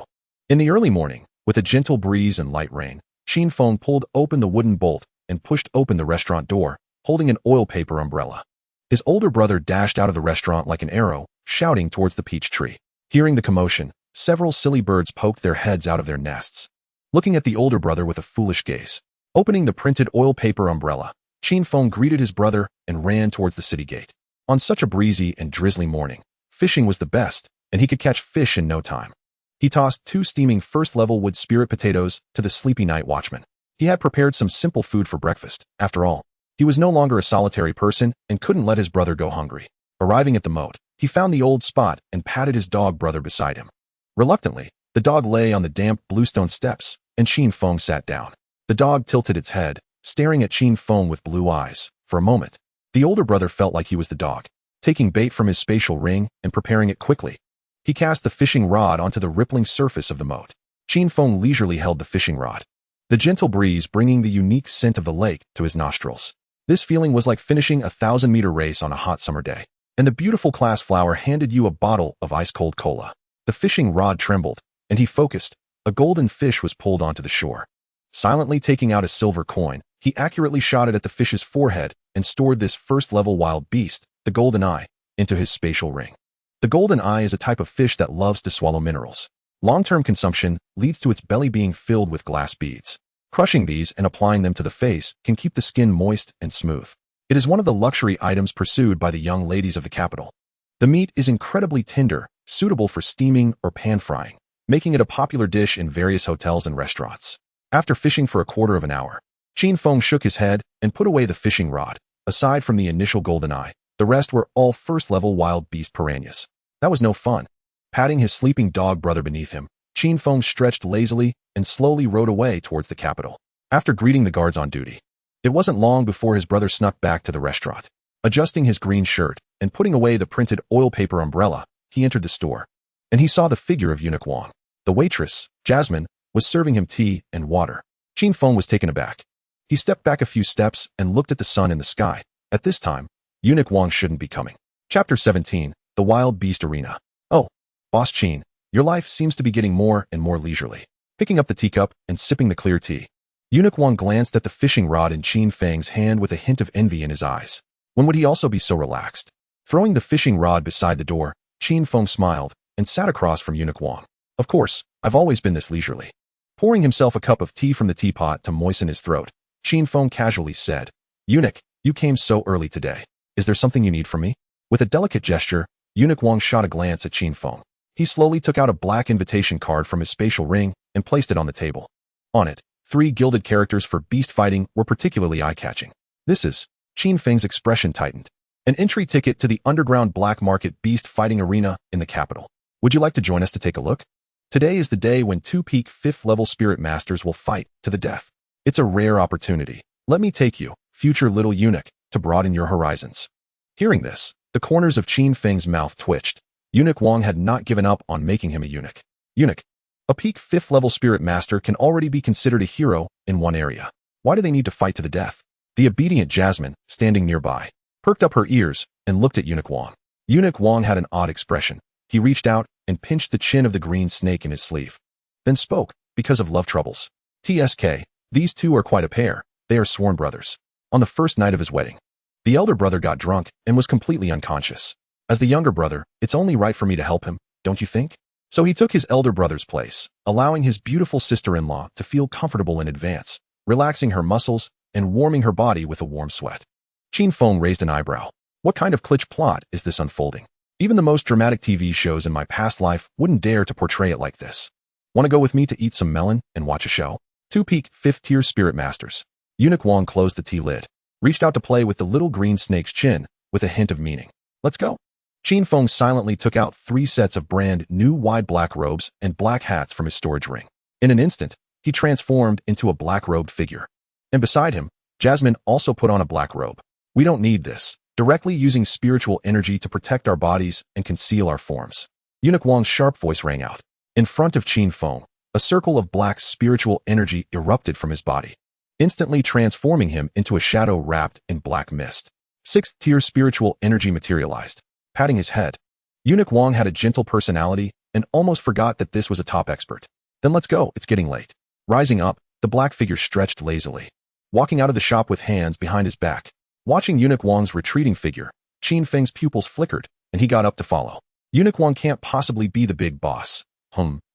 In the early morning, with a gentle breeze and light rain, Qin Feng pulled open the wooden bolt and pushed open the restaurant door, holding an oil paper umbrella. His older brother dashed out of the restaurant like an arrow, shouting towards the peach tree. Hearing the commotion, several silly birds poked their heads out of their nests. Looking at the older brother with a foolish gaze, opening the printed oil paper umbrella, Qin Feng greeted his brother and ran towards the city gate. On such a breezy and drizzly morning, fishing was the best, and he could catch fish in no time. He tossed 2 steaming first-level wood spirit potatoes to the sleepy night watchman. He had prepared some simple food for breakfast. After all, he was no longer a solitary person and couldn't let his brother go hungry. Arriving at the moat, he found the old spot and patted his dog brother beside him. Reluctantly, the dog lay on the damp bluestone steps, and Qin Feng sat down. The dog tilted its head, staring at Qin Feng with blue eyes. For a moment, the older brother felt like he was the dog, taking bait from his spatial ring and preparing it quickly. He cast the fishing rod onto the rippling surface of the moat. Qin Feng leisurely held the fishing rod, the gentle breeze bringing the unique scent of the lake to his nostrils. This feeling was like finishing a 1,000-meter race on a hot summer day. And the beautiful class flower handed you a bottle of ice-cold cola. The fishing rod trembled, and he focused. A golden fish was pulled onto the shore. Silently taking out a silver coin, he accurately shot it at the fish's forehead and stored this first-level wild beast, the golden eye, into his spatial ring. The golden eye is a type of fish that loves to swallow minerals. Long-term consumption leads to its belly being filled with glass beads. Crushing these and applying them to the face can keep the skin moist and smooth. It is one of the luxury items pursued by the young ladies of the capital. The meat is incredibly tender, suitable for steaming or pan-frying, making it a popular dish in various hotels and restaurants. After fishing for a quarter of an hour, Qin Feng shook his head and put away the fishing rod. Aside from the initial golden eye, the rest were all first-level wild beast piranhas. That was no fun. Patting his sleeping dog brother beneath him, Qin Feng stretched lazily and slowly rode away towards the capital. After greeting the guards on duty, it wasn't long before his brother snuck back to the restaurant. Adjusting his green shirt and putting away the printed oil paper umbrella, he entered the store, and he saw the figure of Eunuch Wang. The waitress, Jasmine, was serving him tea and water. Qin Feng was taken aback. He stepped back a few steps and looked at the sun in the sky. At this time, Eunuch Wang shouldn't be coming. Chapter 17, The Wild Beast Arena. Oh, Boss Qin, your life seems to be getting more and more leisurely. Picking up the teacup and sipping the clear tea, Eunuch Wang glanced at the fishing rod in Qin Feng's hand with a hint of envy in his eyes. When would he also be so relaxed? Throwing the fishing rod beside the door, Qin Feng smiled and sat across from Eunuch Wang. Of course, I've always been this leisurely. Pouring himself a cup of tea from the teapot to moisten his throat, Qin Feng casually said, Eunuch, you came so early today. Is there something you need from me? With a delicate gesture, Eunuch Wang shot a glance at Qin Feng. He slowly took out a black invitation card from his spatial ring and placed it on the table. On it, 3 gilded characters for beast fighting were particularly eye-catching. This is, Qin Feng's expression tightened, an entry ticket to the underground black market beast fighting arena in the capital. Would you like to join us to take a look? Today is the day when 2 peak 5th-level spirit masters will fight to the death. It's a rare opportunity. Let me take you, future little eunuch, to broaden your horizons. Hearing this, The corners of Qin Feng's mouth twitched. Eunuch Wang had not given up on making him a eunuch. Eunuch. A peak 5th level spirit master can already be considered a hero in one area. Why do they need to fight to the death? The obedient Jasmine, standing nearby, perked up her ears and looked at Eunuch Wang. Eunuch Wang had an odd expression. He reached out and pinched the chin of the green snake in his sleeve. Then spoke, because of love troubles. TSK, these two are quite a pair. They are sworn brothers. On the first night of his wedding, the elder brother got drunk and was completely unconscious. As the younger brother, it's only right for me to help him, don't you think? So he took his elder brother's place, allowing his beautiful sister-in-law to feel comfortable in advance, relaxing her muscles and warming her body with a warm sweat. Qin Feng raised an eyebrow. What kind of kitsch plot is this unfolding? Even the most dramatic TV shows in my past life wouldn't dare to portray it like this. Want to go with me to eat some melon and watch a show? 2 peak 5th tier spirit masters. Eunuch Wang closed the tea lid, reached out to play with the little green snake's chin with a hint of meaning. Let's go. Qin Feng silently took out 3 sets of brand new wide black robes and black hats from his storage ring. In an instant, he transformed into a black-robed figure. And beside him, Jasmine also put on a black robe. We don't need this. Directly using spiritual energy to protect our bodies and conceal our forms. Eunuch Wang's sharp voice rang out. In front of Qin Feng, a circle of black spiritual energy erupted from his body, instantly transforming him into a shadow wrapped in black mist. 6th tier spiritual energy materialized, patting his head. Eunuch Wang had a gentle personality and almost forgot that this was a top expert. Then let's go, it's getting late. Rising up, the black figure stretched lazily, walking out of the shop with hands behind his back. Watching Eunuch Wang's retreating figure, Qin Feng's pupils flickered, and he got up to follow. Eunuch Wang can't possibly be the big boss.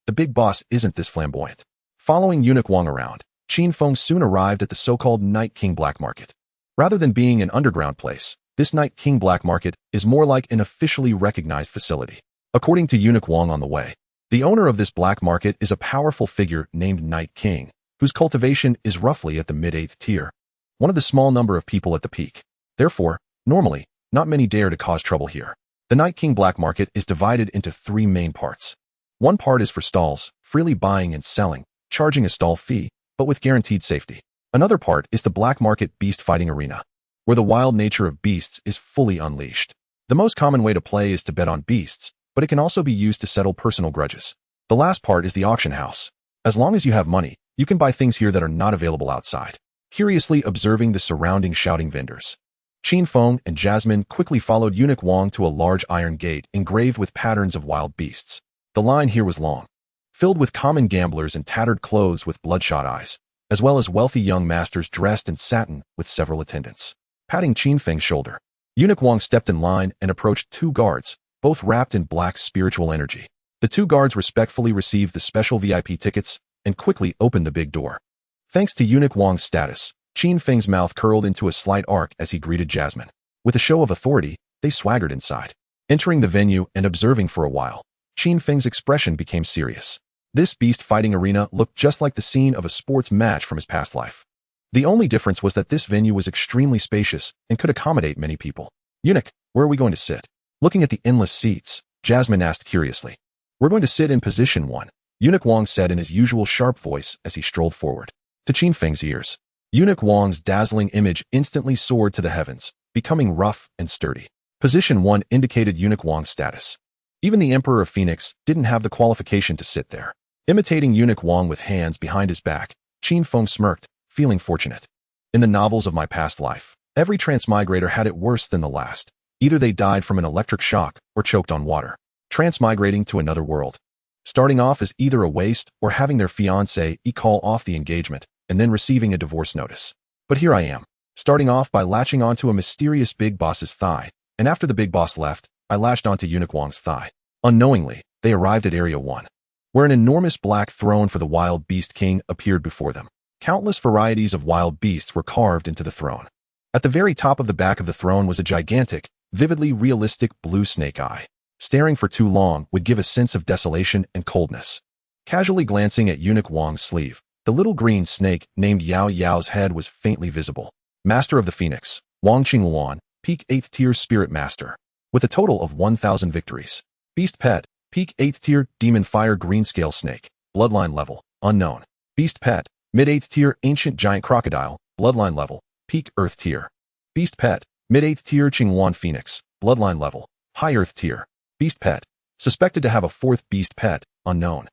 The big boss isn't this flamboyant. Following Eunuch Wang around, Qin Feng soon arrived at the so-called Night King Black Market. Rather than being an underground place, this Night King Black Market is more like an officially recognized facility. According to Eunuch Wang on the way, the owner of this black market is a powerful figure named Night King, whose cultivation is roughly at the mid-8th tier. One of the small number of people at the peak. Therefore, normally, not many dare to cause trouble here. The Night King Black Market is divided into 3 main parts. One part is for stalls, freely buying and selling, charging a stall fee, but with guaranteed safety. Another part is the Black Market Beast Fighting Arena, where the wild nature of beasts is fully unleashed. The most common way to play is to bet on beasts, but it can also be used to settle personal grudges. The last part is the auction house. As long as you have money, you can buy things here that are not available outside. Curiously observing the surrounding shouting vendors, Qin Feng and Jasmine quickly followed Eunuch Wang to a large iron gate engraved with patterns of wild beasts. The line here was long, filled with common gamblers in tattered clothes with bloodshot eyes, as well as wealthy young masters dressed in satin with several attendants. Patting Qin Feng's shoulder, Eunuch Wang stepped in line and approached 2 guards, both wrapped in black spiritual energy. The 2 guards respectfully received the special VIP tickets and quickly opened the big door. Thanks to Eunuch Wang's status, Qin Feng's mouth curled into a slight arc as he greeted Jasmine. With a show of authority, they swaggered inside. Entering the venue and observing for a while, Qin Feng's expression became serious. This beast fighting arena looked just like the scene of a sports match from his past life. The only difference was that this venue was extremely spacious and could accommodate many people. Eunuch, where are we going to sit? Looking at the endless seats, Jasmine asked curiously. We're going to sit in position 1, Eunuch Wang said in his usual sharp voice as he strolled forward. To Qin Feng's ears, Eunuch Wang's dazzling image instantly soared to the heavens, becoming rough and sturdy. Position 1 indicated Eunuch Wang's status. Even the Emperor of Phoenix didn't have the qualification to sit there. Imitating Eunuch Wang with hands behind his back, Qin Feng smirked, feeling fortunate. In the novels of my past life, every transmigrator had it worse than the last. Either they died from an electric shock or choked on water, transmigrating to another world. Starting off as either a waste or having their fiancé call off the engagement, and then receiving a divorce notice. But here I am, starting off by latching onto a mysterious big boss's thigh, and after the big boss left, I latched onto Eunuch Wang's thigh. Unknowingly, they arrived at Area 1, where an enormous black throne for the Wild Beast King appeared before them. Countless varieties of wild beasts were carved into the throne. At the very top of the back of the throne was a gigantic, vividly realistic blue snake eye. Staring for too long would give a sense of desolation and coldness. Casually glancing at Eunuch Wang's sleeve, the little green snake named Yao Yao's head was faintly visible. Master of the Phoenix, Wang Qingluan, peak 8th tier spirit master, with a total of 1,000 victories. Beast Pet, peak 8th tier demon fire green scale snake, bloodline level, unknown. Beast Pet, mid 8th tier ancient giant crocodile, bloodline level, peak earth tier. Beast Pet, mid 8th tier Qingluan Phoenix, Bloodline level, high earth tier. Beast pet. Suspected to have a fourth beast pet, unknown.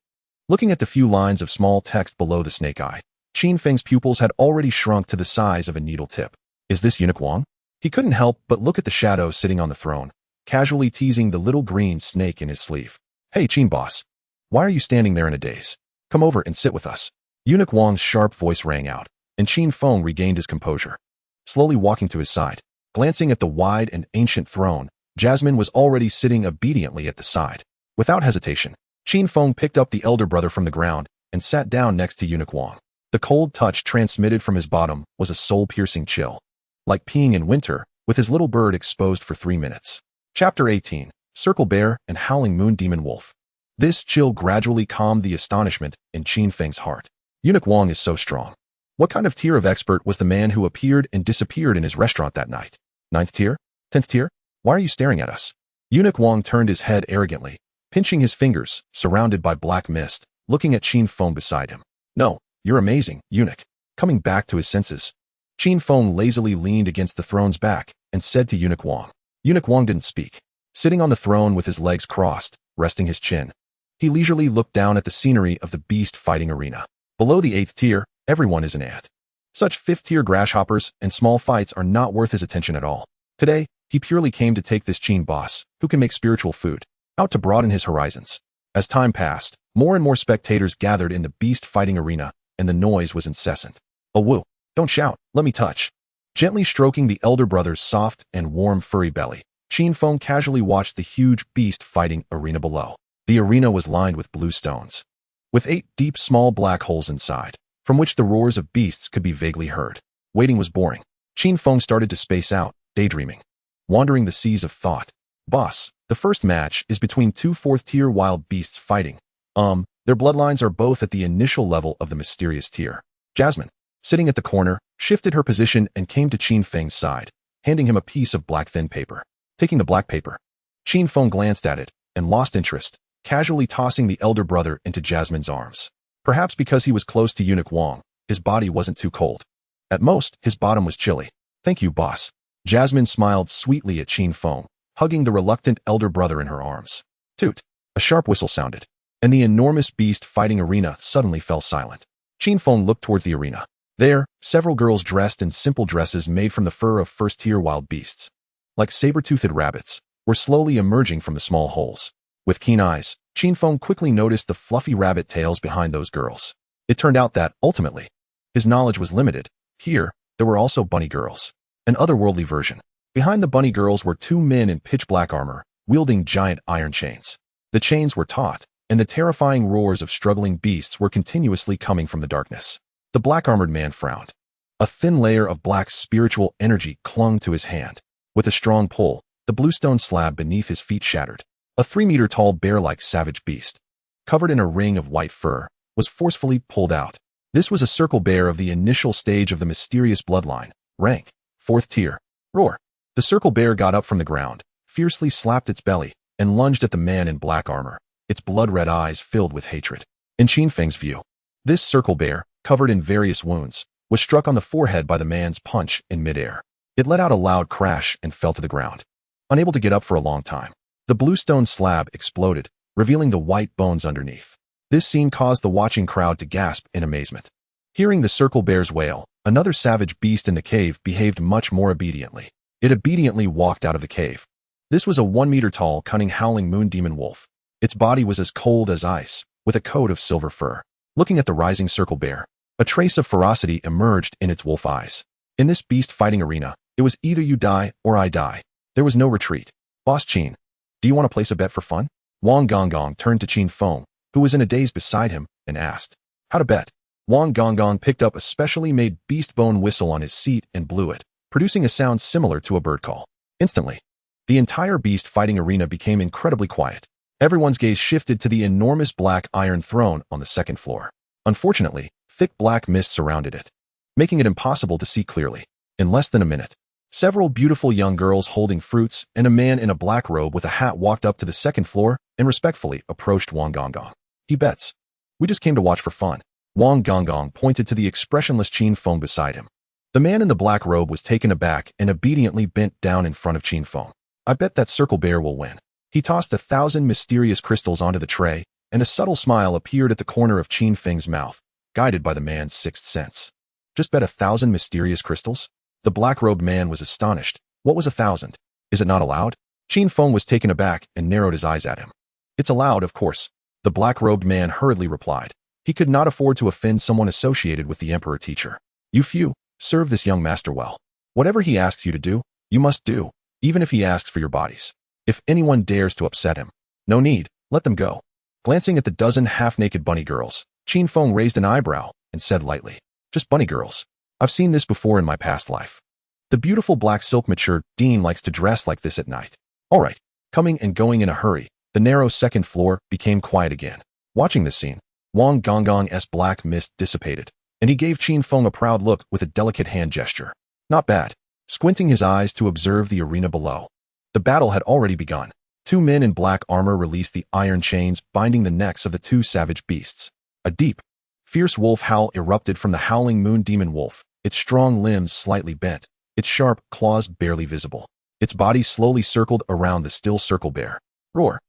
Looking at the few lines of small text below the snake eye, Qin Feng's pupils had already shrunk to the size of a needle tip. Is this Eunuch Wang? He couldn't help but look at the shadow sitting on the throne, casually teasing the little green snake in his sleeve. Hey, Qin boss. Why are you standing there in a daze? Come over and sit with us. Eunuch Wang's sharp voice rang out, and Qin Feng regained his composure. Slowly walking to his side, glancing at the wide and ancient throne, Jasmine was already sitting obediently at the side. Without hesitation, Qin Feng picked up the elder brother from the ground and sat down next to Eunuch Wang. The cold touch transmitted from his bottom was a soul-piercing chill. Like peeing in winter, with his little bird exposed for 3 minutes. Chapter 18, Circle Bear and Howling Moon Demon Wolf. This chill gradually calmed the astonishment in Qin Feng's heart. Eunuch Wang is so strong. What kind of tier of expert was the man who appeared and disappeared in his restaurant that night? 9th tier? 10th tier? Why are you staring at us? Eunuch Wang turned his head arrogantly, pinching his fingers, surrounded by black mist, looking at Qin Feng beside him. No, you're amazing, Eunuch. Coming back to his senses, Qin Feng lazily leaned against the throne's back and said to Eunuch Wang. Eunuch Wang didn't speak. Sitting on the throne with his legs crossed, resting his chin, he leisurely looked down at the scenery of the beast fighting arena. Below the 8th tier, everyone is an ant. Such 5th tier grasshoppers and small fights are not worth his attention at all. Today, he purely came to take this Qin boss, who can make spiritual food, out to broaden his horizons. As time passed, more and more spectators gathered in the beast fighting arena, and the noise was incessant. Oh woo, don't shout, let me touch. Gently stroking the elder brother's soft and warm furry belly, Qin Feng casually watched the huge beast fighting arena below. The arena was lined with blue stones, with 8 deep small black holes inside, from which the roars of beasts could be vaguely heard. Waiting was boring. Qin Feng started to space out, daydreaming, wandering the seas of thought. Boss, the first match is between 2 4th-tier wild beasts fighting. Their bloodlines are both at the initial level of the mysterious tier. Jasmine, sitting at the corner, shifted her position and came to Qin Feng's side, handing him a piece of black thin paper. Taking the black paper, Qin Feng glanced at it and lost interest, casually tossing the elder brother into Jasmine's arms. Perhaps because he was close to Eunuch Wang, his body wasn't too cold. At most, his bottom was chilly. Thank you, boss. Jasmine smiled sweetly at Qin Feng, hugging the reluctant elder brother in her arms. Toot! A sharp whistle sounded, and the enormous beast fighting arena suddenly fell silent. Qin Feng looked towards the arena. There, several girls dressed in simple dresses made from the fur of first-tier wild beasts, like saber-toothed rabbits, were slowly emerging from the small holes. With keen eyes, Qin Feng quickly noticed the fluffy rabbit tails behind those girls. It turned out that, ultimately, his knowledge was limited. Here, there were also bunny girls, an otherworldly version. Behind the bunny girls were 2 men in pitch-black armor, wielding giant iron chains. The chains were taut, and the terrifying roars of struggling beasts were continuously coming from the darkness. The black-armored man frowned. A thin layer of black spiritual energy clung to his hand. With a strong pull, the bluestone slab beneath his feet shattered. A 3-meter-tall bear-like savage beast, covered in a ring of white fur, was forcefully pulled out. This was a circle bear of the initial stage of the mysterious bloodline, rank 4th tier. Roar! The circle bear got up from the ground, fiercely slapped its belly, and lunged at the man in black armor, its blood-red eyes filled with hatred. In Qin Feng's view, this circle bear, covered in various wounds, was struck on the forehead by the man's punch in midair. It let out a loud crash and fell to the ground, unable to get up for a long time. The bluestone slab exploded, revealing the white bones underneath. This scene caused the watching crowd to gasp in amazement. Hearing the circle bear's wail, another savage beast in the cave behaved much more obediently. It obediently walked out of the cave. This was a 1-meter-tall, cunning howling moon demon wolf. Its body was as cold as ice, with a coat of silver fur. Looking at the rising circle bear, a trace of ferocity emerged in its wolf eyes. In this beast fighting arena, it was either you die or I die. There was no retreat. Boss Qin, do you want to place a bet for fun? Wang Gonggong turned to Qin Feng, who was in a daze beside him, and asked, how to bet? Wang Gonggong picked up a specially made beast bone whistle on his seat and blew it, producing a sound similar to a bird call. Instantly, the entire beast fighting arena became incredibly quiet. Everyone's gaze shifted to the enormous black iron throne on the 2nd floor. Unfortunately, thick black mist surrounded it, making it impossible to see clearly. In less than a minute, several beautiful young girls holding fruits and a man in a black robe with a hat walked up to the 2nd floor and respectfully approached Wang Gonggong. He bets. We just came to watch for fun. Wang Gonggong pointed to the expressionless Qin Feng beside him. The man in the black robe was taken aback and obediently bent down in front of Qin Feng. I bet that circle bear will win. He tossed 1,000 mysterious crystals onto the tray, and a subtle smile appeared at the corner of Qin Feng's mouth, guided by the man's sixth sense. Just bet 1,000 mysterious crystals? The black-robed man was astonished. What was 1,000? Is it not allowed? Qin Feng was taken aback and narrowed his eyes at him. It's allowed, of course. The black-robed man hurriedly replied. He could not afford to offend someone associated with the emperor teacher. You few, serve this young master well. Whatever he asks you to do, you must do, even if he asks for your bodies. If anyone dares to upset him, no need, let them go. Glancing at the dozen half-naked bunny girls, Qin Feng raised an eyebrow and said lightly, just bunny girls. I've seen this before in my past life. The beautiful black silk mature Dean likes to dress like this at night. All right, coming and going in a hurry, the narrow second floor became quiet again. Watching this scene, Wang Gonggong's black mist dissipated, and he gave Qin Feng a proud look with a delicate hand gesture. Not bad. Squinting his eyes to observe the arena below. The battle had already begun. Two men in black armor released the iron chains binding the necks of the two savage beasts. A deep, fierce wolf howl erupted from the howling moon demon wolf, its strong limbs slightly bent, its sharp claws barely visible. Its body slowly circled around the still circle bear. Roar.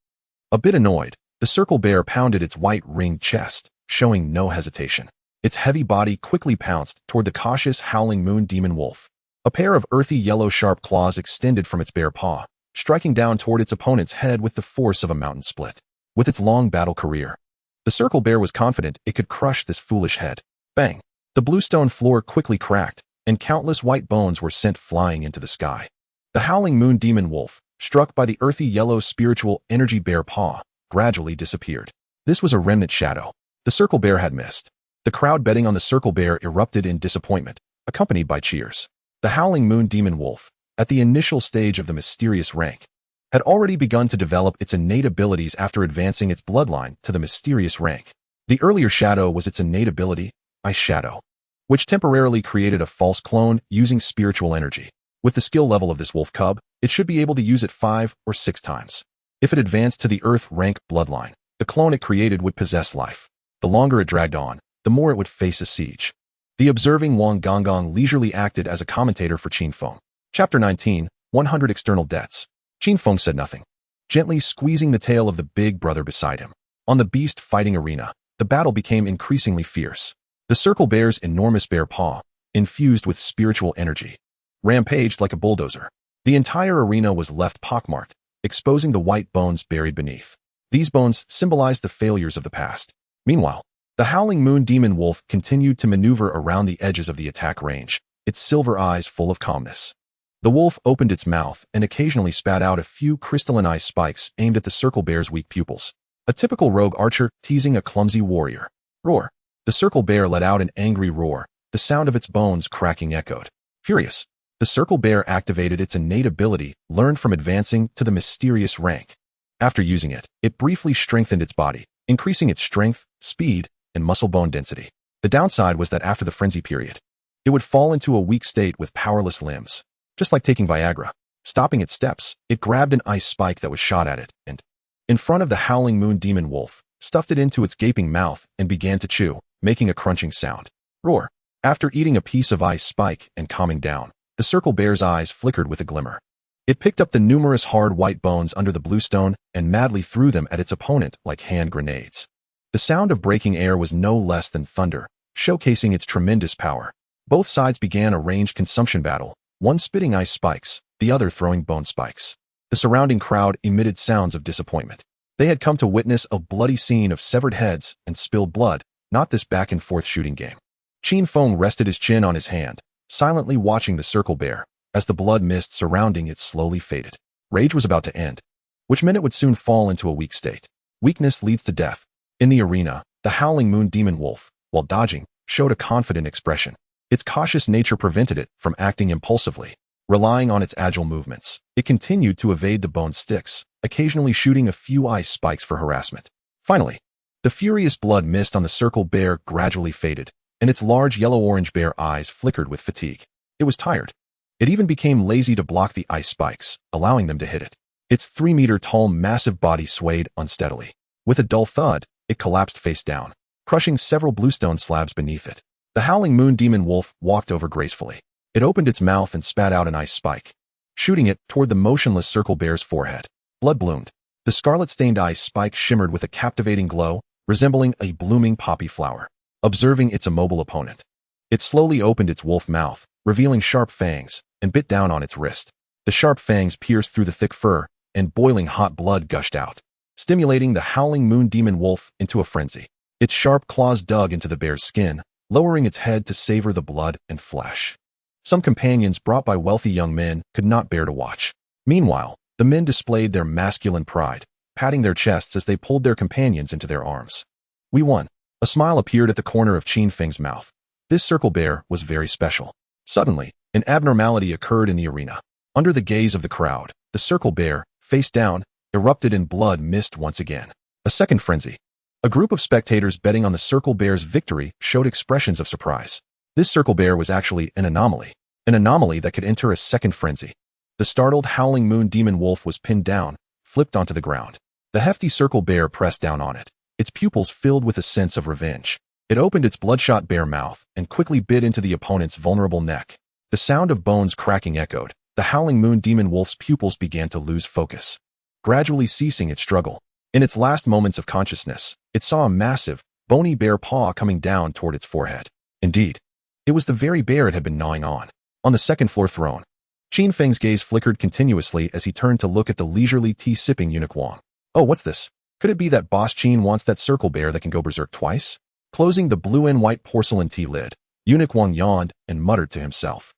A bit annoyed, the circle bear pounded its white ringed chest, showing no hesitation. Its heavy body quickly pounced toward the cautious howling moon demon wolf. A pair of earthy yellow sharp claws extended from its bare paw, striking down toward its opponent's head with the force of a mountain split. With its long battle career, the circle bear was confident it could crush this foolish head. Bang! The bluestone floor quickly cracked, and countless white bones were sent flying into the sky. The howling moon demon wolf, struck by the earthy yellow spiritual energy bear paw, gradually disappeared. This was a remnant shadow. The circle bear had missed. The crowd betting on the circle bear erupted in disappointment, accompanied by cheers. The howling moon demon wolf, at the initial stage of the mysterious rank, had already begun to develop its innate abilities after advancing its bloodline to the mysterious rank. The earlier shadow was its innate ability, Ice Shadow, which temporarily created a false clone using spiritual energy. With the skill level of this wolf cub, it should be able to use it 5 or 6 times. If it advanced to the Earth rank bloodline, the clone it created would possess life. The longer it dragged on, the more it would face a siege. The observing Wang Gonggong leisurely acted as a commentator for Qin Feng. Chapter 19, 100 External Debts. Qin Feng said nothing, gently squeezing the tail of the big brother beside him. On the beast fighting arena, the battle became increasingly fierce. The circle bear's enormous bear paw, infused with spiritual energy, rampaged like a bulldozer. The entire arena was left pockmarked, exposing the white bones buried beneath. These bones symbolized the failures of the past. Meanwhile, the howling moon demon wolf continued to maneuver around the edges of the attack range, its silver eyes full of calmness. The wolf opened its mouth and occasionally spat out a few crystalline ice spikes aimed at the circle bear's weak pupils. A typical rogue archer teasing a clumsy warrior. Roar. The circle bear let out an angry roar, the sound of its bones cracking echoed. Furious, the circle bear activated its innate ability learned from advancing to the mysterious rank. After using it, it briefly strengthened its body, increasing its strength, speed, and muscle bone density. The downside was that after the frenzy period, it would fall into a weak state with powerless limbs. Just like taking Viagra. Stopping its steps, it grabbed an ice spike that was shot at it, and, in front of the howling moon demon wolf, stuffed it into its gaping mouth and began to chew, making a crunching sound. Roar. After eating a piece of ice spike and calming down, the circle bear's eyes flickered with a glimmer. It picked up the numerous hard white bones under the bluestone and madly threw them at its opponent like hand grenades. The sound of breaking air was no less than thunder, showcasing its tremendous power. Both sides began a ranged consumption battle, one spitting ice spikes, the other throwing bone spikes. The surrounding crowd emitted sounds of disappointment. They had come to witness a bloody scene of severed heads and spilled blood, not this back-and-forth shooting game. Qin Feng rested his chin on his hand, silently watching the circle bear, as the blood mist surrounding it slowly faded. Rage was about to end, which meant it would soon fall into a weak state. Weakness leads to death. In the arena, the howling moon demon wolf, while dodging, showed a confident expression. Its cautious nature prevented it from acting impulsively. Relying on its agile movements, it continued to evade the bone sticks, occasionally shooting a few ice spikes for harassment. Finally, the furious blood mist on the circle bear gradually faded, and its large yellow-orange bear eyes flickered with fatigue. It was tired. It even became lazy to block the ice spikes, allowing them to hit it. Its 3-meter-tall massive body swayed unsteadily. With a dull thud, it collapsed face down, crushing several bluestone slabs beneath it. The howling moon demon wolf walked over gracefully. It opened its mouth and spat out an ice spike. shooting it toward the motionless circle bear's forehead. Blood bloomed. The scarlet-stained eye spike shimmered with a captivating glow, resembling a blooming poppy flower. Observing its immobile opponent, it slowly opened its wolf mouth, revealing sharp fangs, and bit down on its wrist. The sharp fangs pierced through the thick fur, and boiling hot blood gushed out, stimulating the howling moon demon wolf into a frenzy. Its sharp claws dug into the bear's skin, lowering its head to savor the blood and flesh. Some companions brought by wealthy young men could not bear to watch. Meanwhile, the men displayed their masculine pride, patting their chests as they pulled their companions into their arms. We won. A smile appeared at the corner of Qin Feng's mouth. This circle bear was very special. Suddenly, an abnormality occurred in the arena. Under the gaze of the crowd, the circle bear, face down, erupted in blood mist once again. A second frenzy. A group of spectators betting on the circle bear's victory showed expressions of surprise. This circle bear was actually an anomaly that could enter a second frenzy. The startled howling moon demon wolf was pinned down, flipped onto the ground. The hefty circle bear pressed down on it, its pupils filled with a sense of revenge. It opened its bloodshot bear mouth and quickly bit into the opponent's vulnerable neck. The sound of bones cracking echoed. The howling moon demon wolf's pupils began to lose focus, gradually ceasing its struggle. In its last moments of consciousness, it saw a massive, bony bear paw coming down toward its forehead. Indeed, it was the very bear it had been gnawing on. On the second-floor throne, Qin Feng's gaze flickered continuously as he turned to look at the leisurely tea-sipping eunuch Wang. Oh, what's this? Could it be that Boss Qin wants that circle bear that can go berserk twice? Closing the blue and white porcelain tea lid, eunuch Wang yawned and muttered to himself.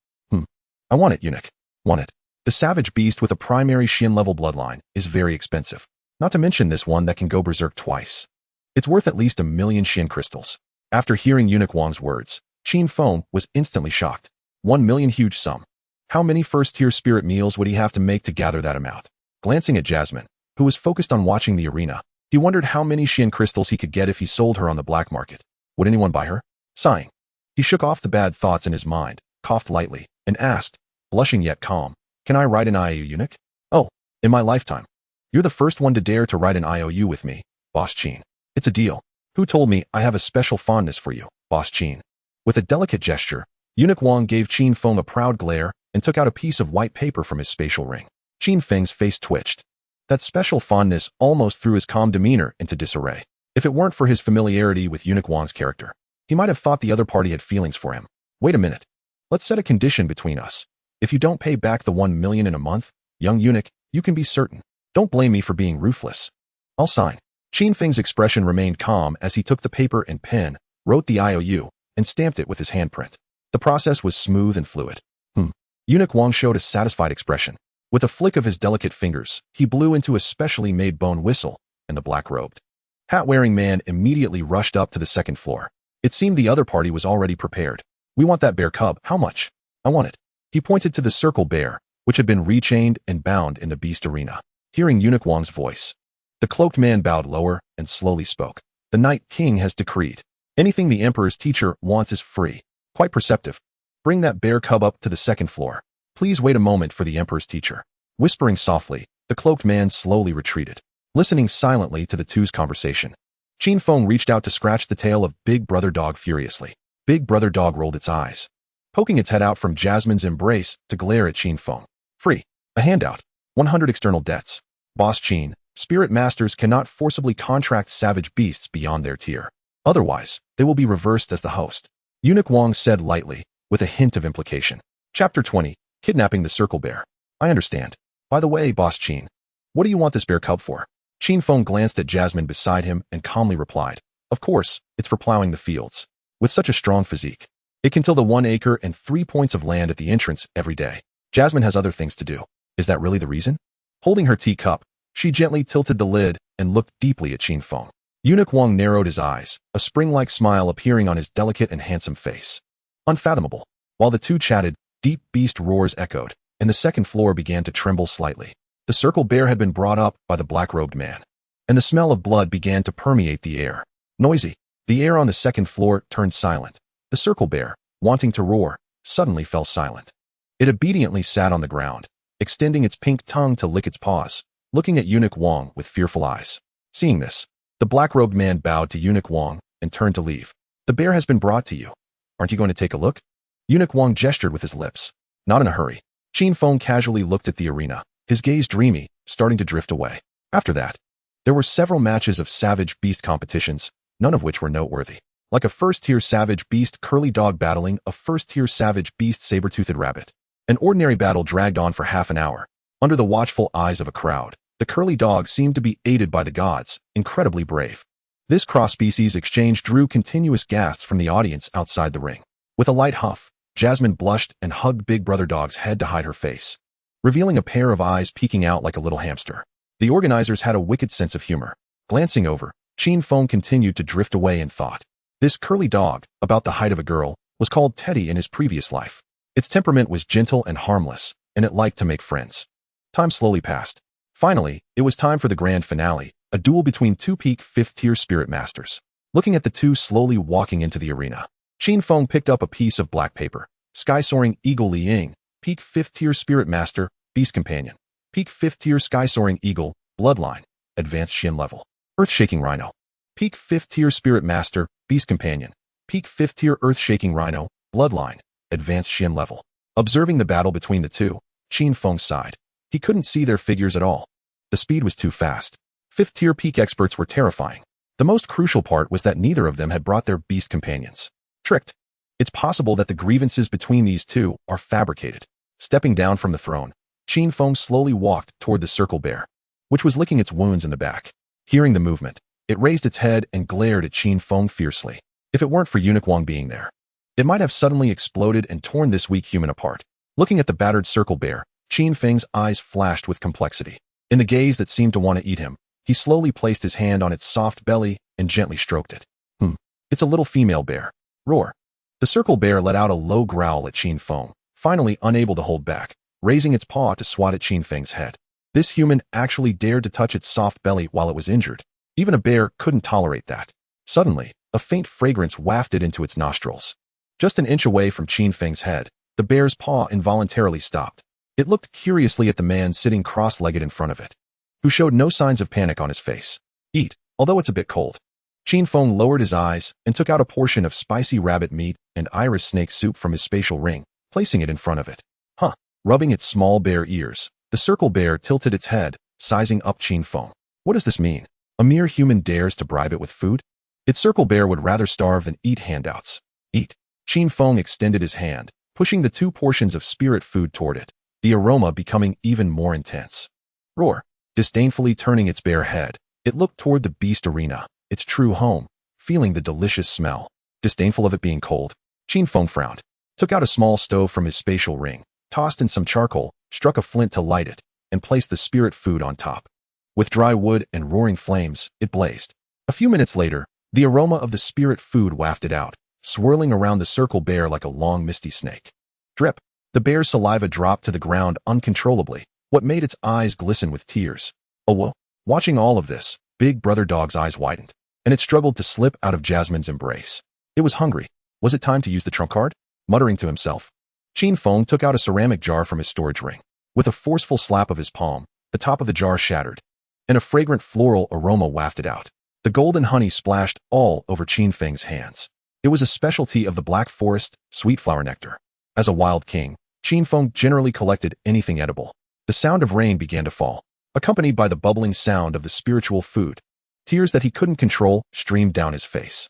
I want it, eunuch. Want it. The savage beast with a primary Qin-level bloodline is very expensive. Not to mention this one that can go berserk twice. It's worth at least 1,000,000 Qin crystals. After hearing eunuch Wang's words, Qin Feng was instantly shocked. 1,000,000 huge sum. How many first-tier spirit meals would he have to make to gather that amount? Glancing at Jasmine, who was focused on watching the arena, he wondered how many Qin crystals he could get if he sold her on the black market. Would anyone buy her? Sighing, he shook off the bad thoughts in his mind, coughed lightly, and asked, blushing yet calm, "Can I write an IOU, eunuch?" "Oh, in my lifetime. You're the first one to dare to write an IOU with me, Boss Qin. It's a deal. Who told me I have a special fondness for you, Boss Qin?" With a delicate gesture, eunuch Wang gave Qin Feng a proud glare and took out a piece of white paper from his spatial ring. Qin Feng's face twitched. That special fondness almost threw his calm demeanor into disarray. If it weren't for his familiarity with eunuch Wang's character, he might have thought the other party had feelings for him. Wait a minute. Let's set a condition between us. If you don't pay back the 1,000,000 in a month, young eunuch, you can be certain. Don't blame me for being ruthless. I'll sign. Qin Feng's expression remained calm as he took the paper and pen, wrote the IOU, and stamped it with his handprint. The process was smooth and fluid. Eunuch Wang showed a satisfied expression. With a flick of his delicate fingers, he blew into a specially made bone whistle, and the black-robed, hat-wearing man immediately rushed up to the second floor. It seemed the other party was already prepared. "We want that bear cub. How much?" "I want it." He pointed to the circle bear, which had been rechained and bound in the beast arena. Hearing eunuch Wang's voice, the cloaked man bowed lower and slowly spoke. "The Night King has decreed. Anything the Emperor's teacher wants is free." Quite perceptive. "Bring that bear cub up to the second floor. Please wait a moment for the Emperor's teacher." Whispering softly, the cloaked man slowly retreated, listening silently to the two's conversation. Qin Feng reached out to scratch the tail of Big Brother Dog furiously. Big Brother Dog rolled its eyes, poking its head out from Jasmine's embrace to glare at Qin Feng. "Free. A handout. 100 external debts. Boss Qin, spirit masters cannot forcibly contract savage beasts beyond their tier. Otherwise, they will be reversed as the host," eunuch Wang said lightly, with a hint of implication. Chapter 20. Kidnapping the Circle Bear. "I understand. By the way, Boss Qin, what do you want this bear cub for?" Qin Feng glanced at Jasmine beside him and calmly replied, "Of course, it's for plowing the fields. With such a strong physique, it can till the 1 acre and 3 points of land at the entrance every day. Jasmine has other things to do." "Is that really the reason?" Holding her teacup, she gently tilted the lid and looked deeply at Qin Feng. Eunuch Wang narrowed his eyes, a spring-like smile appearing on his delicate and handsome face. Unfathomable. While the two chatted, deep beast roars echoed, and the second floor began to tremble slightly. The circle bear had been brought up by the black-robed man, and the smell of blood began to permeate the air. Noisy. The air on the second floor turned silent. The circle bear, wanting to roar, suddenly fell silent. It obediently sat on the ground, extending its pink tongue to lick its paws, looking at eunuch Wang with fearful eyes. Seeing this, the black-robed man bowed to eunuch Wang and turned to leave. "The bear has been brought to you. Aren't you going to take a look?" Eunuch Wang gestured with his lips. "Not in a hurry. Qin Feng casually looked at the arena, his gaze dreamy, starting to drift away. After that, there were several matches of savage beast competitions, none of which were noteworthy. Like a first-tier savage beast curly dog battling a first-tier savage beast saber-toothed rabbit. An ordinary battle dragged on for half an hour. Under the watchful eyes of a crowd, the curly dog seemed to be aided by the gods, incredibly brave. This cross-species exchange drew continuous gasps from the audience outside the ring. With a light huff, Jasmine blushed and hugged Big Brother Dog's head to hide her face, revealing a pair of eyes peeking out like a little hamster. The organizers had a wicked sense of humor. Glancing over, Qin Feng continued to drift away in thought. This curly dog, about the height of a girl, was called Teddy in his previous life. Its temperament was gentle and harmless, and it liked to make friends. Time slowly passed. Finally, it was time for the grand finale, a duel between two peak 5th-tier spirit masters. Looking at the two slowly walking into the arena, Qin Feng picked up a piece of black paper. Sky-soaring eagle Li Ying, peak 5th-tier spirit master, beast companion. Peak 5th-tier sky-soaring eagle, bloodline, advanced Shin level. Earth-shaking rhino. Peak 5th-tier spirit master, beast companion. Peak 5th-tier earth-shaking rhino, bloodline, advanced Shin level. Observing the battle between the two, Qin Feng sighed. He couldn't see their figures at all. The speed was too fast. 5th-tier peak experts were terrifying. The most crucial part was that neither of them had brought their beast companions. Tricked. It's possible that the grievances between these two are fabricated. Stepping down from the throne, Qin Feng slowly walked toward the circle bear, which was licking its wounds in the back. Hearing the movement, it raised its head and glared at Qin Feng fiercely. If it weren't for Eunuch Wang being there, it might have suddenly exploded and torn this weak human apart. Looking at the battered circle bear, Qin Feng's eyes flashed with complexity. In the gaze that seemed to want to eat him, he slowly placed his hand on its soft belly and gently stroked it. It's a little female bear. Roar. The circle bear let out a low growl at Qin Feng, finally unable to hold back, raising its paw to swat at Qin Feng's head. This human actually dared to touch its soft belly while it was injured. Even a bear couldn't tolerate that. Suddenly, a faint fragrance wafted into its nostrils. Just an inch away from Qin Feng's head, the bear's paw involuntarily stopped. It looked curiously at the man sitting cross-legged in front of it, who showed no signs of panic on his face. Eat, although it's a bit cold. Qin Feng lowered his eyes and took out a portion of spicy rabbit meat and iris snake soup from his spatial ring, placing it in front of it. Rubbing its small bare ears, the circle bear tilted its head, sizing up Qin Feng. What does this mean? A mere human dares to bribe it with food? Its circle bear would rather starve than eat handouts. Eat. Qin Feng extended his hand, pushing the two portions of spirit food toward it, the aroma becoming even more intense. Roar. Disdainfully turning its bare head, it looked toward the beast arena, its true home, feeling the delicious smell. Disdainful of it being cold, Qin Feng frowned, took out a small stove from his spatial ring, tossed in some charcoal, struck a flint to light it, and placed the spirit food on top. With dry wood and roaring flames, it blazed. A few minutes later, the aroma of the spirit food wafted out, swirling around the circle bear like a long misty snake. Drip. The bear's saliva dropped to the ground uncontrollably, what made its eyes glisten with tears. Oh whoa. Watching all of this, Big Brother Dog's eyes widened, and it struggled to slip out of Jasmine's embrace. It was hungry. Was it time to use the trump card? Muttering to himself, Qin Feng took out a ceramic jar from his storage ring. With a forceful slap of his palm, the top of the jar shattered, and a fragrant floral aroma wafted out. The golden honey splashed all over Qin Feng's hands. It was a specialty of the Black Forest, sweet flower nectar. As a wild king, Qin Feng generally collected anything edible. The sound of rain began to fall, accompanied by the bubbling sound of the spiritual food. Tears that he couldn't control streamed down his face.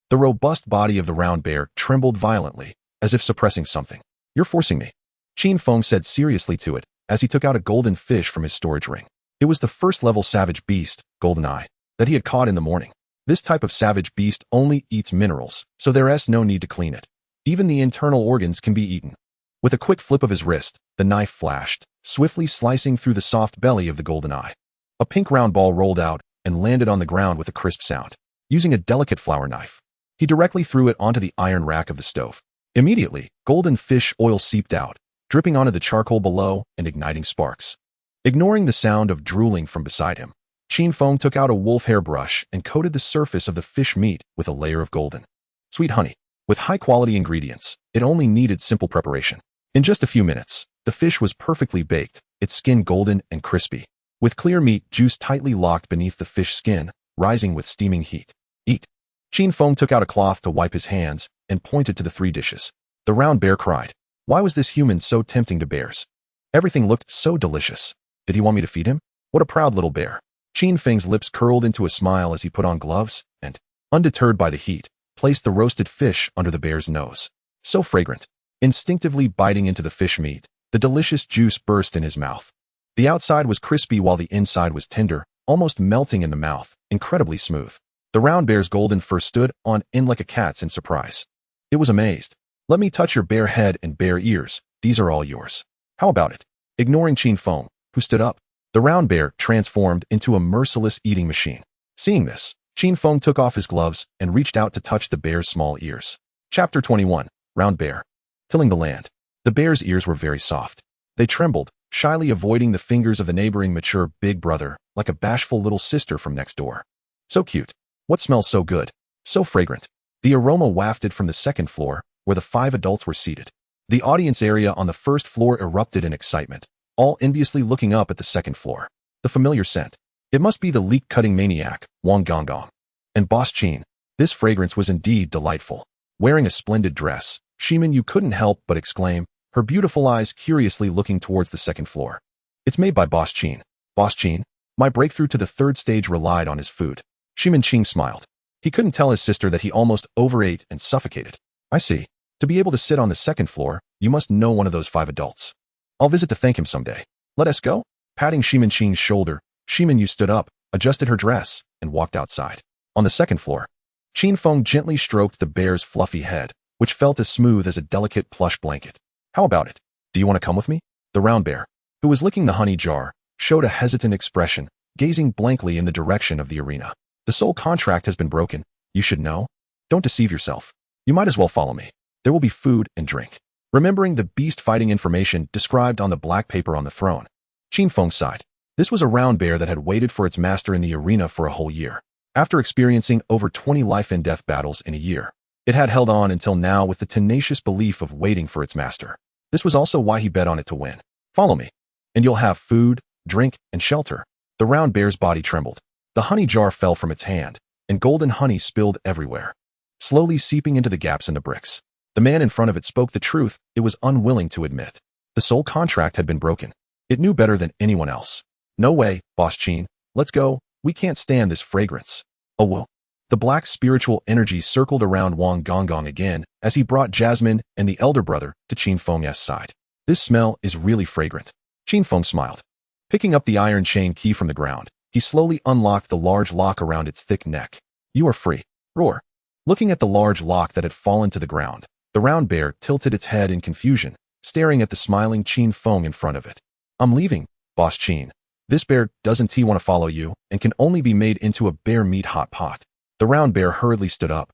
The robust body of the round bear trembled violently, as if suppressing something. You're forcing me, Qin Feng said seriously to it, as he took out a golden fish from his storage ring. It was the first-level savage beast, Golden Eye, that he had caught in the morning. This type of savage beast only eats minerals, so there's no need to clean it. Even the internal organs can be eaten. With a quick flip of his wrist, the knife flashed, swiftly slicing through the soft belly of the Golden Eye. A pink round ball rolled out and landed on the ground with a crisp sound. Using a delicate flower knife, he directly threw it onto the iron rack of the stove. Immediately, golden fish oil seeped out, dripping onto the charcoal below and igniting sparks. Ignoring the sound of drooling from beside him, Qin Feng took out a wolf hair brush and coated the surface of the fish meat with a layer of golden, sweet honey. With high-quality ingredients, it only needed simple preparation. In just a few minutes, the fish was perfectly baked, its skin golden and crispy, with clear meat juice tightly locked beneath the fish skin, rising with steaming heat. Eat. Qin Feng took out a cloth to wipe his hands and pointed to the 3 dishes. The round bear cried. Why was this human so tempting to bears? Everything looked so delicious. Did he want me to feed him? What a proud little bear. Qin Feng's lips curled into a smile as he put on gloves and, undeterred by the heat, placed the roasted fish under the bear's nose. So fragrant. Instinctively biting into the fish meat, the delicious juice burst in his mouth. The outside was crispy while the inside was tender, almost melting in the mouth, incredibly smooth. The round bear's golden fur stood on end like a cat's in surprise. It was amazed. Let me touch your bare head and bare ears. These are all yours. How about it? Ignoring Qin Feng, who stood up, the round bear transformed into a merciless eating machine. Seeing this, Qin Feng took off his gloves and reached out to touch the bear's small ears. Chapter 21. Round Bear. Tilling the land. The bear's ears were very soft. They trembled, shyly avoiding the fingers of the neighboring mature big brother, like a bashful little sister from next door. So cute. What smells so good? So fragrant. The aroma wafted from the second floor, where the 5 adults were seated. The audience area on the first floor erupted in excitement, all enviously looking up at the second floor. The familiar scent. It must be the leek-cutting maniac, Wang Gonggong. And Boss Qin. This fragrance was indeed delightful. Wearing a splendid dress, Shimin Yu couldn't help but exclaim, her beautiful eyes curiously looking towards the second floor. It's made by Boss Qin. Boss Qin? My breakthrough to the third stage relied on his food. Shimin Qing smiled. He couldn't tell his sister that he almost overate and suffocated. I see. To be able to sit on the second floor, you must know one of those 5 adults. I'll visit to thank him someday. Let us go? Patting Shimin Qing's shoulder, Shimin Yu stood up, adjusted her dress, and walked outside. On the second floor, Qin Feng gently stroked the bear's fluffy head, which felt as smooth as a delicate plush blanket. How about it? Do you want to come with me? The round bear, who was licking the honey jar, showed a hesitant expression, gazing blankly in the direction of the arena. The soul contract has been broken. You should know. Don't deceive yourself. You might as well follow me. There will be food and drink. Remembering the beast fighting information described on the black paper on the throne, Qin Feng sighed. This was a round bear that had waited for its master in the arena for a whole year. After experiencing over 20 life-and-death battles in a year, it had held on until now with the tenacious belief of waiting for its master. This was also why he bet on it to win. Follow me, and you'll have food, drink, and shelter. The round bear's body trembled. The honey jar fell from its hand, and golden honey spilled everywhere, slowly seeping into the gaps in the bricks. The man in front of it spoke the truth it was unwilling to admit. The soul contract had been broken. It knew better than anyone else. No way, Boss Qin. Let's go. We can't stand this fragrance. Oh well. The black spiritual energy circled around Wang Gonggong again as he brought Jasmine and the elder brother to Qin Feng's side. This smell is really fragrant. Qin Feng smiled. Picking up the iron chain key from the ground, he slowly unlocked the large lock around its thick neck. You are free. Roar. Looking at the large lock that had fallen to the ground, the round bear tilted its head in confusion, staring at the smiling Qin Feng in front of it. I'm leaving, Boss Qin. This bear doesn't he want to follow you and can only be made into a bear meat hot pot. The round bear hurriedly stood up,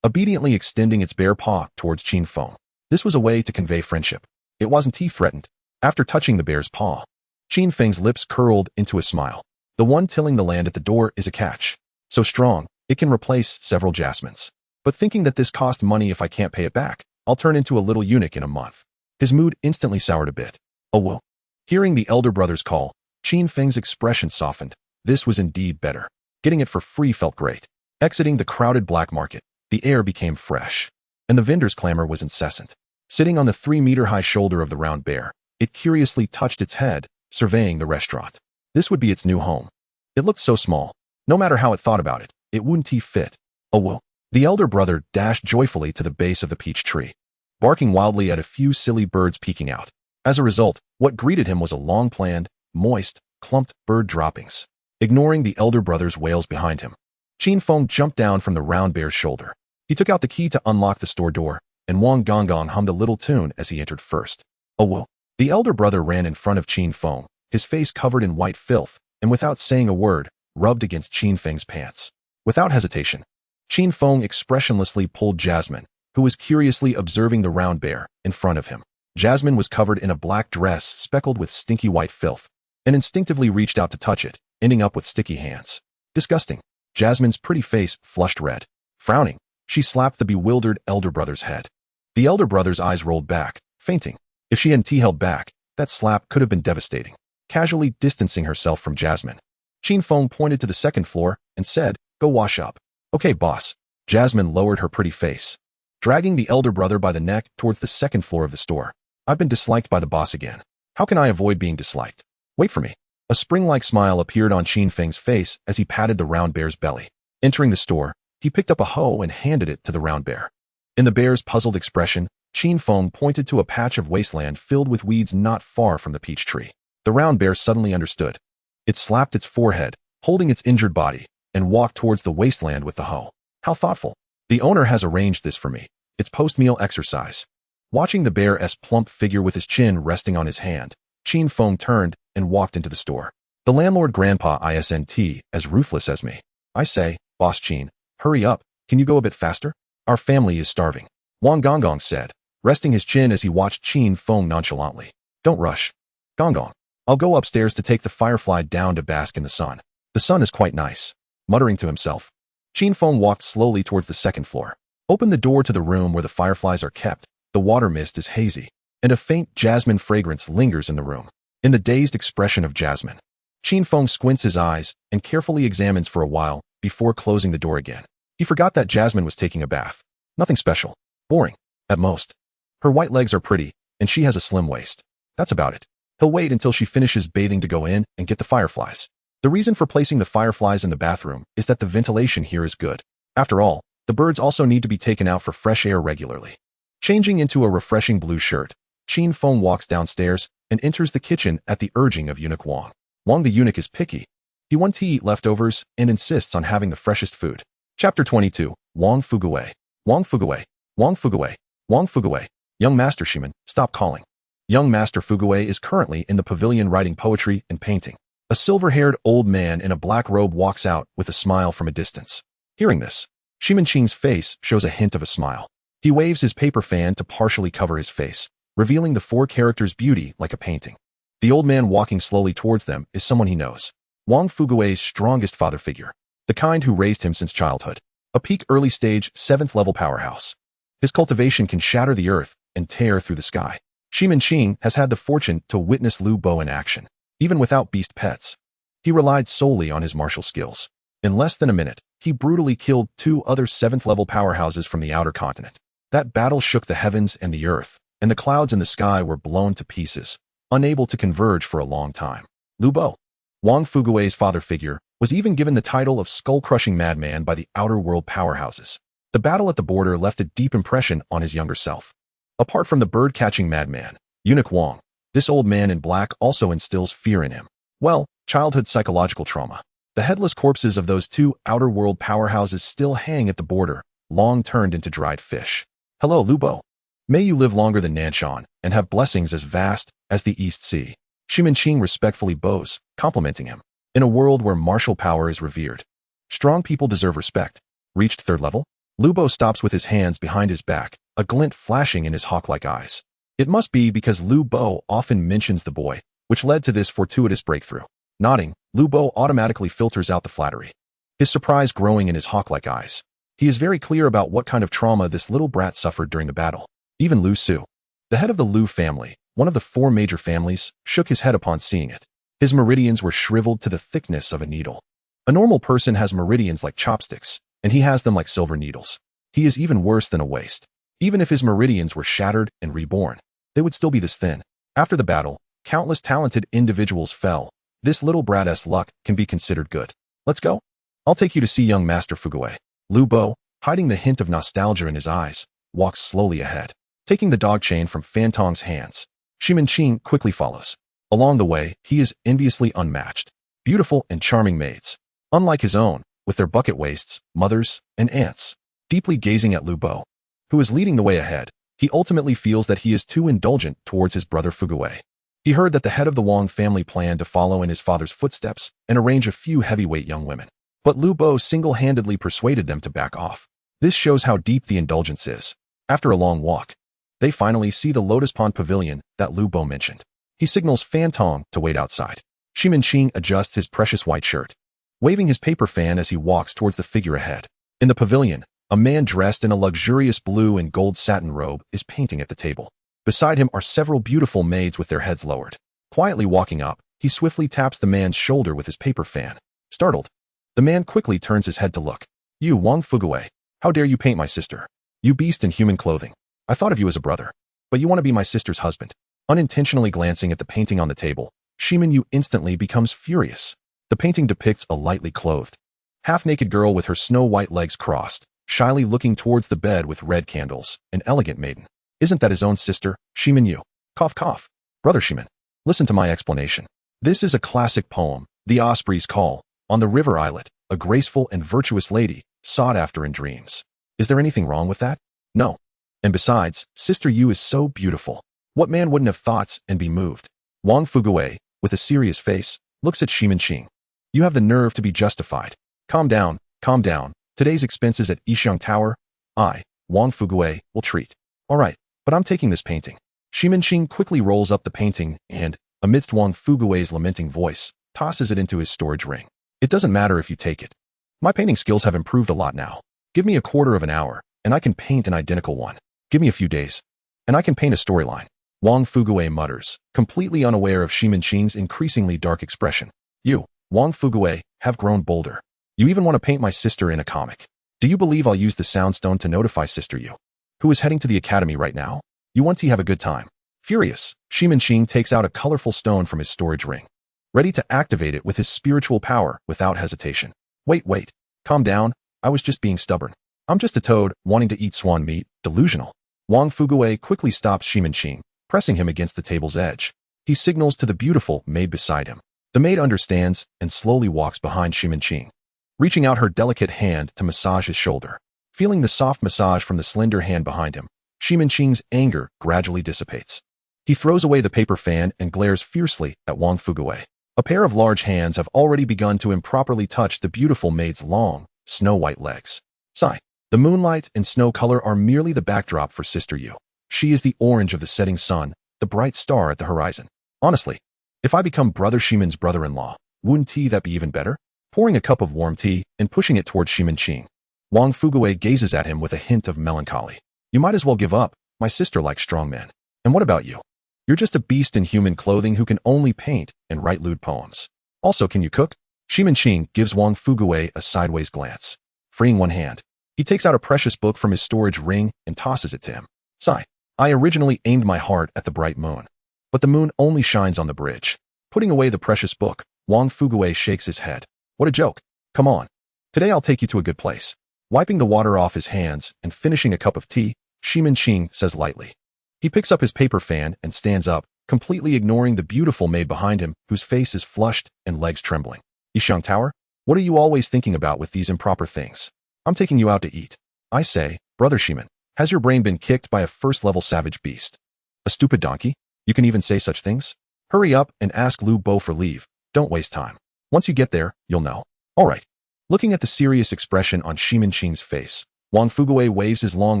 obediently extending its bare paw towards Qin Feng. This was a way to convey friendship. It wasn't he threatened. After touching the bear's paw, Qin Feng's lips curled into a smile. The one tilling the land at the door is a catch. So strong, it can replace several jasmines. But thinking that this cost money if I can't pay it back, I'll turn into a little eunuch in a month. His mood instantly soured a bit. Oh well. Hearing the elder brother's call, Qin Feng's expression softened. This was indeed better. Getting it for free felt great. Exiting the crowded black market, the air became fresh, and the vendor's clamor was incessant. Sitting on the 3-meter-high shoulder of the round bear, it curiously touched its head, surveying the restaurant. This would be its new home. It looked so small. No matter how it thought about it, it wouldn't fit. Oh well. The elder brother dashed joyfully to the base of the peach tree, barking wildly at a few silly birds peeking out. As a result, what greeted him was a long-planned, moist, clumped bird droppings. Ignoring the elder brother's wails behind him, Qin Feng jumped down from the round bear's shoulder. He took out the key to unlock the store door, and Wang Gonggong hummed a little tune as he entered first. Oh well. The elder brother ran in front of Qin Feng, his face covered in white filth, and without saying a word, rubbed against Qin Feng's pants. Without hesitation, Qin Feng expressionlessly pulled Jasmine, who was curiously observing the round bear, in front of him. Jasmine was covered in a black dress speckled with stinky white filth, and instinctively reached out to touch it, ending up with sticky hands. Disgusting. Jasmine's pretty face flushed red. Frowning, she slapped the bewildered elder brother's head. The elder brother's eyes rolled back, fainting. If she hadn't held back, that slap could have been devastating. Casually distancing herself from Jasmine, Qin Feng pointed to the second floor and said, Go wash up. Okay, boss. Jasmine lowered her pretty face, dragging the elder brother by the neck towards the second floor of the store. I've been disliked by the boss again. How can I avoid being disliked? Wait for me. A spring-like smile appeared on Qin Feng's face as he patted the round bear's belly. Entering the store, he picked up a hoe and handed it to the round bear. In the bear's puzzled expression, Qin Feng pointed to a patch of wasteland filled with weeds not far from the peach tree. The round bear suddenly understood. It slapped its forehead, holding its injured body, and walked towards the wasteland with the hoe. How thoughtful. The owner has arranged this for me. It's post-meal exercise. Watching the bear's plump figure with his chin resting on his hand, Qin Feng turned and walked into the store. The landlord grandpa isn't as ruthless as me. I say, Boss Qin, hurry up, can you go a bit faster? Our family is starving. Wang Gonggong said, resting his chin as he watched Qin Feng nonchalantly. Don't rush. Gonggong. I'll go upstairs to take the firefly down to bask in the sun. The sun is quite nice. Muttering to himself, Qin Feng walked slowly towards the second floor. Opened the door to the room where the fireflies are kept. The water mist is hazy, and a faint jasmine fragrance lingers in the room. In the dazed expression of Jasmine, Qin Feng squints his eyes and carefully examines for a while before closing the door again. He forgot that Jasmine was taking a bath. Nothing special. Boring, at most. Her white legs are pretty, and she has a slim waist. That's about it. He'll wait until she finishes bathing to go in and get the fireflies. The reason for placing the fireflies in the bathroom is that the ventilation here is good. After all, the birds also need to be taken out for fresh air regularly. Changing into a refreshing blue shirt, Qin Feng walks downstairs and enters the kitchen at the urging of eunuch Wang. Wang the eunuch is picky. He wants to eat leftovers and insists on having the freshest food. Chapter 22, Wang Fugawei. Wang Fugawei. Wang Fugawei. Wang Fugawei. Young Master Shiman, stop calling. Young Master Fugawei is currently in the pavilion writing poetry and painting. A silver-haired old man in a black robe walks out with a smile from a distance. Hearing this, Shiman Qing's face shows a hint of a smile. He waves his paper fan to partially cover his face, revealing the four characters' beauty like a painting. The old man walking slowly towards them is someone he knows. Wang Fugawei's strongest father figure, the kind who raised him since childhood. A peak early-stage 7th-level powerhouse. His cultivation can shatter the earth and tear through the sky. Shiman Qing has had the fortune to witness Lu Bo in action, even without beast pets. He relied solely on his martial skills. In less than a minute, he brutally killed 2 other 7th-level powerhouses from the outer continent. That battle shook the heavens and the earth, and the clouds in the sky were blown to pieces, unable to converge for a long time. Lu Bo, Wang Fugawei's father figure, was even given the title of skull-crushing madman by the outer world powerhouses. The battle at the border left a deep impression on his younger self. Apart from the bird-catching madman, eunuch Wang, this old man in black also instills fear in him. Well, childhood psychological trauma. The headless corpses of those 2 outer world powerhouses still hang at the border, long turned into dried fish. Hello, Lu Bo. May you live longer than Nanshan and have blessings as vast as the East Sea. Shiman Qing respectfully bows, complimenting him. In a world where martial power is revered, strong people deserve respect. Reached 3rd level? Lu Bo stops with his hands behind his back, a glint flashing in his hawk-like eyes. It must be because Lu Bo often mentions the boy, which led to this fortuitous breakthrough. Nodding, Lu Bo automatically filters out the flattery, his surprise growing in his hawk-like eyes. He is very clear about what kind of trauma this little brat suffered during the battle. Even Lu Su, the head of the Lu family, one of the 4 major families, shook his head upon seeing it. His meridians were shriveled to the thickness of a needle. A normal person has meridians like chopsticks, and he has them like silver needles. He is even worse than a waste. Even if his meridians were shattered and reborn, they would still be this thin. After the battle, countless talented individuals fell. This little brat's luck can be considered good. Let's go. I'll take you to see young Master Fugawei. Lu Bo, hiding the hint of nostalgia in his eyes, walks slowly ahead. Taking the dog chain from Fan Tong's hands, Shiman Qing quickly follows. Along the way, he is enviously unmatched. Beautiful and charming maids, unlike his own, with their bucket waists, mothers, and aunts. Deeply gazing at Lu Bo, who is leading the way ahead, he ultimately feels that he is too indulgent towards his brother Fugawei. He heard that the head of the Wang family planned to follow in his father's footsteps and arrange a few heavyweight young women. But Lu Bo single-handedly persuaded them to back off. This shows how deep the indulgence is. After a long walk, they finally see the Lotus Pond Pavilion that Lu Bo mentioned. He signals Fan Tong to wait outside. Shiman Qing adjusts his precious white shirt, waving his paper fan as he walks towards the figure ahead. In the pavilion, a man dressed in a luxurious blue and gold satin robe is painting at the table. Beside him are several beautiful maids with their heads lowered. Quietly walking up, he swiftly taps the man's shoulder with his paper fan. Startled, the man quickly turns his head to look. You, Wang Fugawei, how dare you paint my sister? You beast in human clothing. I thought of you as a brother. But you want to be my sister's husband. Unintentionally glancing at the painting on the table, Shimin Yu instantly becomes furious. The painting depicts a lightly clothed, half-naked girl with her snow-white legs crossed, shyly looking towards the bed with red candles, an elegant maiden. Isn't that his own sister, Shimin Yu? Cough cough. Brother Shimin, listen to my explanation. This is a classic poem, The Osprey's Call. On the river islet, a graceful and virtuous lady, sought after in dreams. Is there anything wrong with that? No. And besides, Sister Yu is so beautiful. What man wouldn't have thoughts and be moved? Wang Fuguwei, with a serious face, looks at Shimin Qing. You have the nerve to be justified. Calm down, calm down. Today's expenses at Yixiang Tower, I, Wang Fuguwei, will treat. All right, but I'm taking this painting. Shimin Qing quickly rolls up the painting and, amidst Wang Fuguwei's lamenting voice, tosses it into his storage ring. It doesn't matter if you take it. My painting skills have improved a lot now. Give me a quarter of an hour, and I can paint an identical one. Give me a few days, and I can paint a storyline. Wang Fuguwei mutters, completely unaware of Shimin Qing's increasingly dark expression. You, Wang Fuguwei, have grown bolder. You even want to paint my sister in a comic. Do you believe I'll use the Soundstone to notify Sister Yu, who is heading to the academy right now? You want to have a good time. Furious, Shimin Qing takes out a colorful stone from his storage ring, ready to activate it with his spiritual power without hesitation. Wait. Calm down. I was just being stubborn. I'm just a toad wanting to eat swan meat, delusional. Wang Fuguwei quickly stops Shimin Qing, pressing him against the table's edge. He signals to the beautiful maid beside him. The maid understands and slowly walks behind Shimin Qing, reaching out her delicate hand to massage his shoulder. Feeling the soft massage from the slender hand behind him, Shimin Qing's anger gradually dissipates. He throws away the paper fan and glares fiercely at Wang Fuguwei. A pair of large hands have already begun to improperly touch the beautiful maid's long, snow-white legs. Sigh. The moonlight and snow color are merely the backdrop for Sister Yu. She is the orange of the setting sun, the bright star at the horizon. Honestly, if I become Brother Shimin's brother-in-law, wouldn't that be even better? Pouring a cup of warm tea and pushing it towards Shimin Qing, Wang Fuguwei gazes at him with a hint of melancholy. You might as well give up. My sister likes strong men. And what about you? You're just a beast in human clothing who can only paint and write lewd poems. Also, can you cook? Shimin Qing gives Wang Fuguwei a sideways glance. Freeing one hand, he takes out a precious book from his storage ring and tosses it to him. Sigh. I originally aimed my heart at the bright moon, but the moon only shines on the bridge. Putting away the precious book, Wang Fuguwei shakes his head. What a joke. Come on. Today I'll take you to a good place. Wiping the water off his hands and finishing a cup of tea, Shimin Qing says lightly. He picks up his paper fan and stands up, completely ignoring the beautiful maid behind him, whose face is flushed and legs trembling. Yixiang Tower? What are you always thinking about with these improper things? I'm taking you out to eat. I say, Brother Shimin, has your brain been kicked by a first-level savage beast? A stupid donkey? You can even say such things? Hurry up and ask Lu Bo for leave. Don't waste time. Once you get there, you'll know. All right. Looking at the serious expression on Shimin Qing's face, Wang Fuguwei waves his long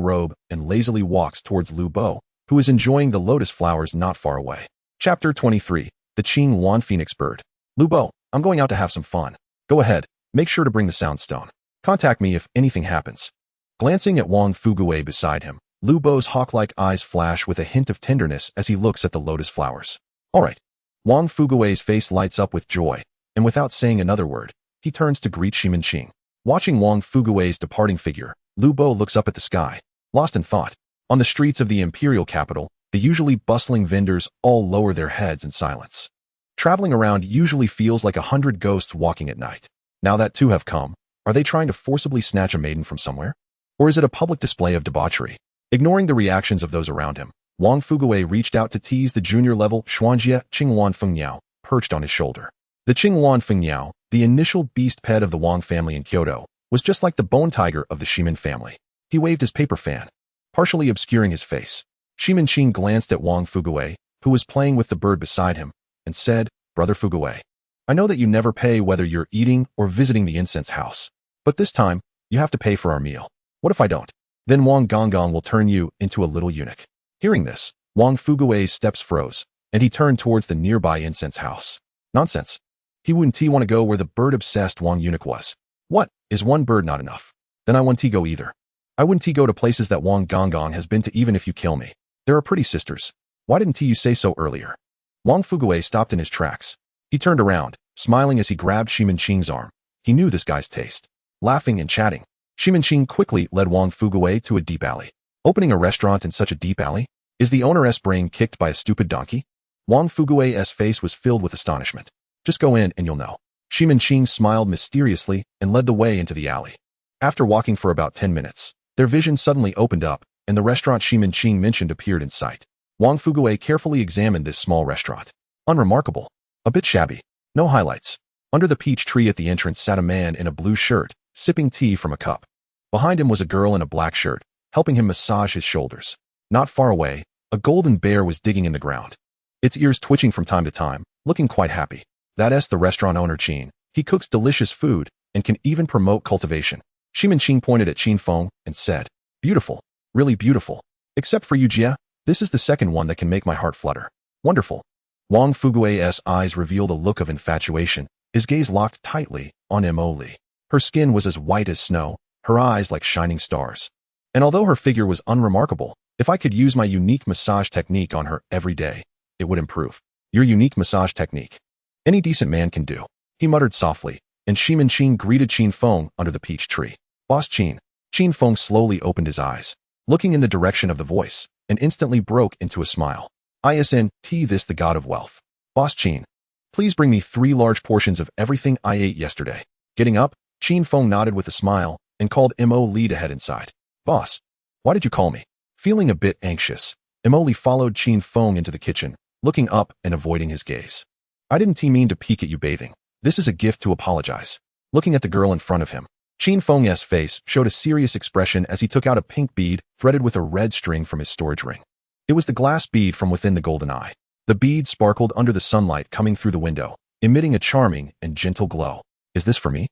robe and lazily walks towards Lu Bo, who is enjoying the lotus flowers not far away. Chapter 23. The Qing Wan Phoenix Bird. Lu Bo, I'm going out to have some fun. Go ahead. Make sure to bring the Soundstone. Contact me if anything happens. Glancing at Wang Fuguwei beside him, Lu Bo's hawk-like eyes flash with a hint of tenderness as he looks at the lotus flowers. All right. Wang Fuguwei's face lights up with joy, and without saying another word, he turns to greet Shimin Qing. Watching Wang Fuguwei's departing figure, Lu Bo looks up at the sky, lost in thought. On the streets of the imperial capital, the usually bustling vendors all lower their heads in silence. Traveling around usually feels like 100 ghosts walking at night. Now that two have come, are they trying to forcibly snatch a maiden from somewhere? Or is it a public display of debauchery? Ignoring the reactions of those around him, Wang Fuguwei reached out to tease the junior-level Xuanjie Qingwan Fengniao, perched on his shoulder. The Qingwan Fengniao, the initial beast pet of the Wang family in Kyoto, was just like the bone tiger of the Shimin family. He waved his paper fan, partially obscuring his face. Shimin Qing glanced at Wang Fuguwei, who was playing with the bird beside him, and said, Brother Fuguwei, I know that you never pay whether you're eating or visiting the incense house, but this time, you have to pay for our meal. What if I don't? Then Wang Gonggong will turn you into a little eunuch. Hearing this, Wang Fuguwei's steps froze, and he turned towards the nearby incense house. Nonsense. He wouldn't want to go where the bird-obsessed Wang eunuch was. What, is one bird not enough? Then I wouldn't go either. I wouldn't go to places that Wang Gonggong has been to even if you kill me. There are pretty sisters. Why didn't you say so earlier? Wang Fuguwei stopped in his tracks. He turned around, smiling as he grabbed Shimin Qing's arm. He knew this guy's taste. Laughing and chatting, Shimin Qing quickly led Wang Fuguwei to a deep alley. Opening a restaurant in such a deep alley? Is the owner's brain kicked by a stupid donkey? Wang Fugui's face was filled with astonishment. Just go in and you'll know. Shimin Qing smiled mysteriously and led the way into the alley. After walking for about 10 minutes, their vision suddenly opened up, and the restaurant Shimin Qing mentioned appeared in sight. Wang Fugui carefully examined this small restaurant. Unremarkable. A bit shabby. No highlights. Under the peach tree at the entrance sat a man in a blue shirt, sipping tea from a cup. Behind him was a girl in a black shirt, helping him massage his shoulders. Not far away, a golden bear was digging in the ground, its ears twitching from time to time, looking quite happy. That's the restaurant owner Qin. He cooks delicious food and can even promote cultivation. Shimin Qing pointed at Qin Feng and said, beautiful, really beautiful. Except for you, Jia, this is the second one that can make my heart flutter. Wonderful. Wang Fugui's eyes revealed a look of infatuation, his gaze locked tightly on Mo Li. Her skin was as white as snow, her eyes like shining stars. And although her figure was unremarkable, if I could use my unique massage technique on her every day, it would improve. Your unique massage technique. Any decent man can do. He muttered softly, and Shimin Qing greeted Qin Feng under the peach tree. Boss Qin. Qin Feng slowly opened his eyes, looking in the direction of the voice, and instantly broke into a smile. ISNT this the god of wealth. Boss Qin. Please bring me 3 large portions of everything I ate yesterday. Getting up, Qin Feng nodded with a smile and called Mo Li to head inside. Boss. Why did you call me? Feeling a bit anxious, Mo Li followed Qin Feng into the kitchen, looking up and avoiding his gaze. I didn't mean to peek at you bathing. This is a gift to apologize. Looking at the girl in front of him, Qin Feng's face showed a serious expression as he took out a pink bead threaded with a red string from his storage ring. It was the glass bead from within the golden eye. The bead sparkled under the sunlight coming through the window, emitting a charming and gentle glow. Is this for me?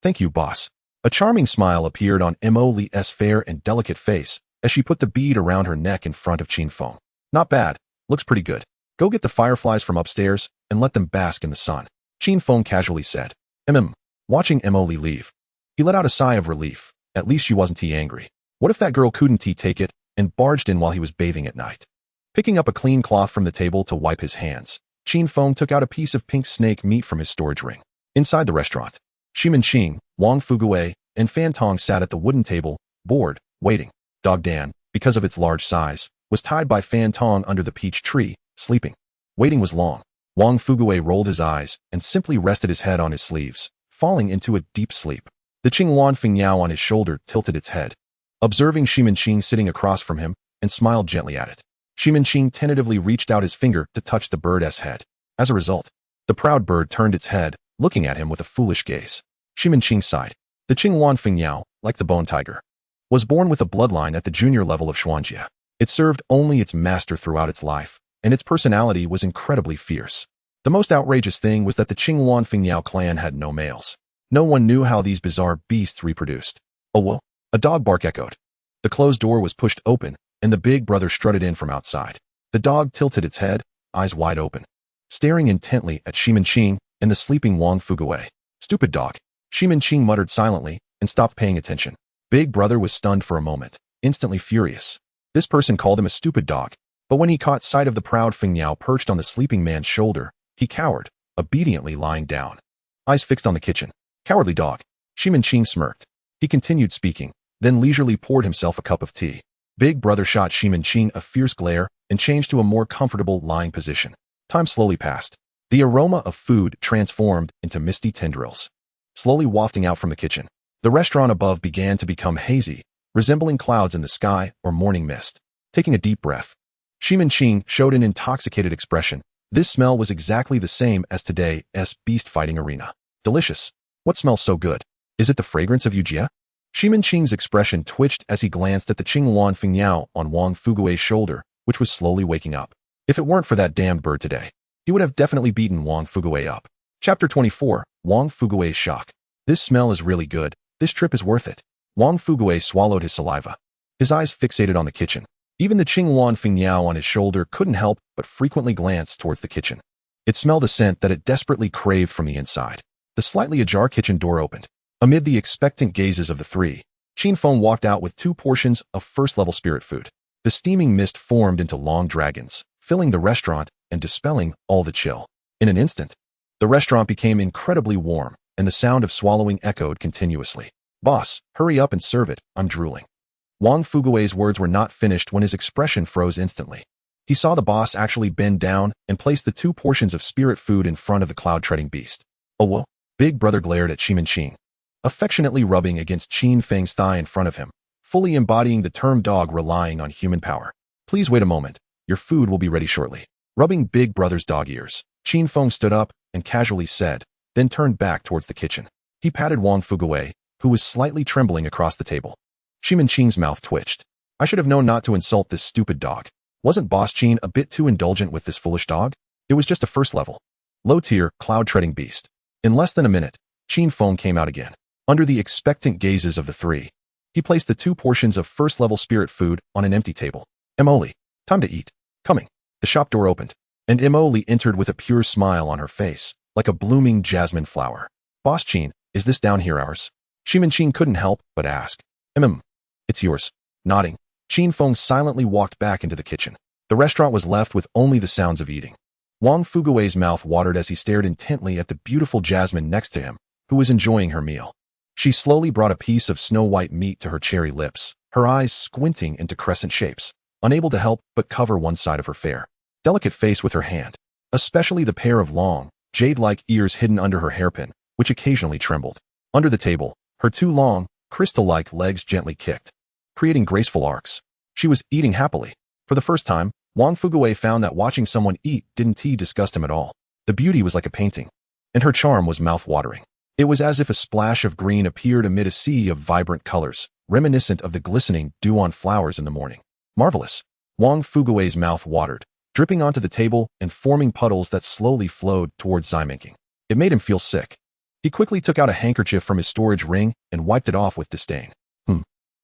Thank you, boss. A charming smile appeared on Mo Li's fair and delicate face as she put the bead around her neck in front of Qin Feng. Not bad. Looks pretty good. Go get the fireflies from upstairs and let them bask in the sun. Qin Feng casually said. Watching Mo Li leave, he let out a sigh of relief. At least she wasn't angry. What if that girl couldn't take it and barged in while he was bathing at night? Picking up a clean cloth from the table to wipe his hands, Qin Feng took out a piece of pink snake meat from his storage ring. Inside the restaurant, Shimin Qing, Wang Fugui, and Fan Tong sat at the wooden table, bored, waiting. Dog Dan, because of its large size, was tied by Fan Tong under the peach tree, sleeping. Waiting was long. Wang Fugui rolled his eyes and simply rested his head on his sleeves, falling into a deep sleep. The Qingwan Fengyao on his shoulder tilted its head, observing Shimin Qing sitting across from him, and smiled gently at it. Shimin Qing tentatively reached out his finger to touch the bird's head. As a result, the proud bird turned its head, looking at him with a foolish gaze. Shimin Qing sighed. The Qingwan Fengyao, like the bone tiger, was born with a bloodline at the junior level of Xuanjia. It served only its master throughout its life, and its personality was incredibly fierce. The most outrageous thing was that the Qingwan Fengyao clan had no males. No one knew how these bizarre beasts reproduced. Oh well, a dog bark echoed. The closed door was pushed open, and the big brother strutted in from outside. The dog tilted its head, eyes wide open, staring intently at Shimin Qing and the sleeping Wang Fugui. Stupid dog. Shimin Qing muttered silently and stopped paying attention. Big brother was stunned for a moment, instantly furious. This person called him a stupid dog, but when he caught sight of the proud Fengyao perched on the sleeping man's shoulder, he cowered, obediently lying down. Eyes fixed on the kitchen. Cowardly dog. Shimin Qing smirked. He continued speaking, then leisurely poured himself a cup of tea. Big brother shot Shimin Qing a fierce glare and changed to a more comfortable lying position. Time slowly passed. The aroma of food transformed into misty tendrils, slowly wafting out from the kitchen. The restaurant above began to become hazy, resembling clouds in the sky or morning mist. Taking a deep breath, Shimin Qing showed an intoxicated expression. This smell was exactly the same as today's beast fighting arena. Delicious. What smells so good? Is it the fragrance of Yujia? Shimin Qing's expression twitched as he glanced at the Qingwan Fengyao on Wang Fugui's shoulder, which was slowly waking up. If it weren't for that damned bird today, he would have definitely beaten Wang Fugui up. Chapter 24, Wang Fugui's shock. This smell is really good. This trip is worth it. Wang Fugui swallowed his saliva, his eyes fixated on the kitchen. Even the Qingwan Fengyao on his shoulder couldn't help but frequently glance towards the kitchen. It smelled a scent that it desperately craved from the inside. The slightly ajar kitchen door opened. Amid the expectant gazes of the three, Qin Feng walked out with 2 portions of first-level spirit food. The steaming mist formed into long dragons, filling the restaurant and dispelling all the chill. In an instant, the restaurant became incredibly warm, and the sound of swallowing echoed continuously. Boss, hurry up and serve it, I'm drooling. Wang Fugui's words were not finished when his expression froze instantly. He saw the boss actually bend down and place the 2 portions of spirit food in front of the cloud-treading beast. Oh whoa! Big Brother glared at Qin, affectionately rubbing against Qin Feng's thigh in front of him, fully embodying the term dog relying on human power. Please wait a moment. Your food will be ready shortly. Rubbing Big Brother's dog ears, Qin Feng stood up and casually said, then turned back towards the kitchen. He patted Wang Fugui, who was slightly trembling across the table. Qin's mouth twitched. I should have known not to insult this stupid dog. Wasn't Boss Qin a bit too indulgent with this foolish dog? It was just a first-level, low-tier, cloud-treading beast. In less than a minute, Qin Feng came out again. Under the expectant gazes of the 3, he placed the 2 portions of first-level spirit food on an empty table. Emily, time to eat. Coming. The shop door opened, and Emily entered with a pure smile on her face, like a blooming jasmine flower. Boss Qin, is this down here ours? Qin couldn't help but ask. It's yours. Nodding, Qin Feng silently walked back into the kitchen. The restaurant was left with only the sounds of eating. Wang Fugui's mouth watered as he stared intently at the beautiful Jasmine next to him, who was enjoying her meal. She slowly brought a piece of snow-white meat to her cherry lips, her eyes squinting into crescent shapes, unable to help but cover one side of her fair, delicate face with her hand, especially the pair of long, jade-like ears hidden under her hairpin, which occasionally trembled. Under the table, her 2 long, crystal-like legs gently kicked, creating graceful arcs. She was eating happily. For the first time, Wang Fugui found that watching someone eat didn't disgust him at all. The beauty was like a painting, and her charm was mouth-watering. It was as if a splash of green appeared amid a sea of vibrant colors, reminiscent of the glistening dew on flowers in the morning. Marvelous. Wang Fugui's mouth watered, dripping onto the table and forming puddles that slowly flowed towards Ximenking. It made him feel sick. He quickly took out a handkerchief from his storage ring and wiped it off with disdain.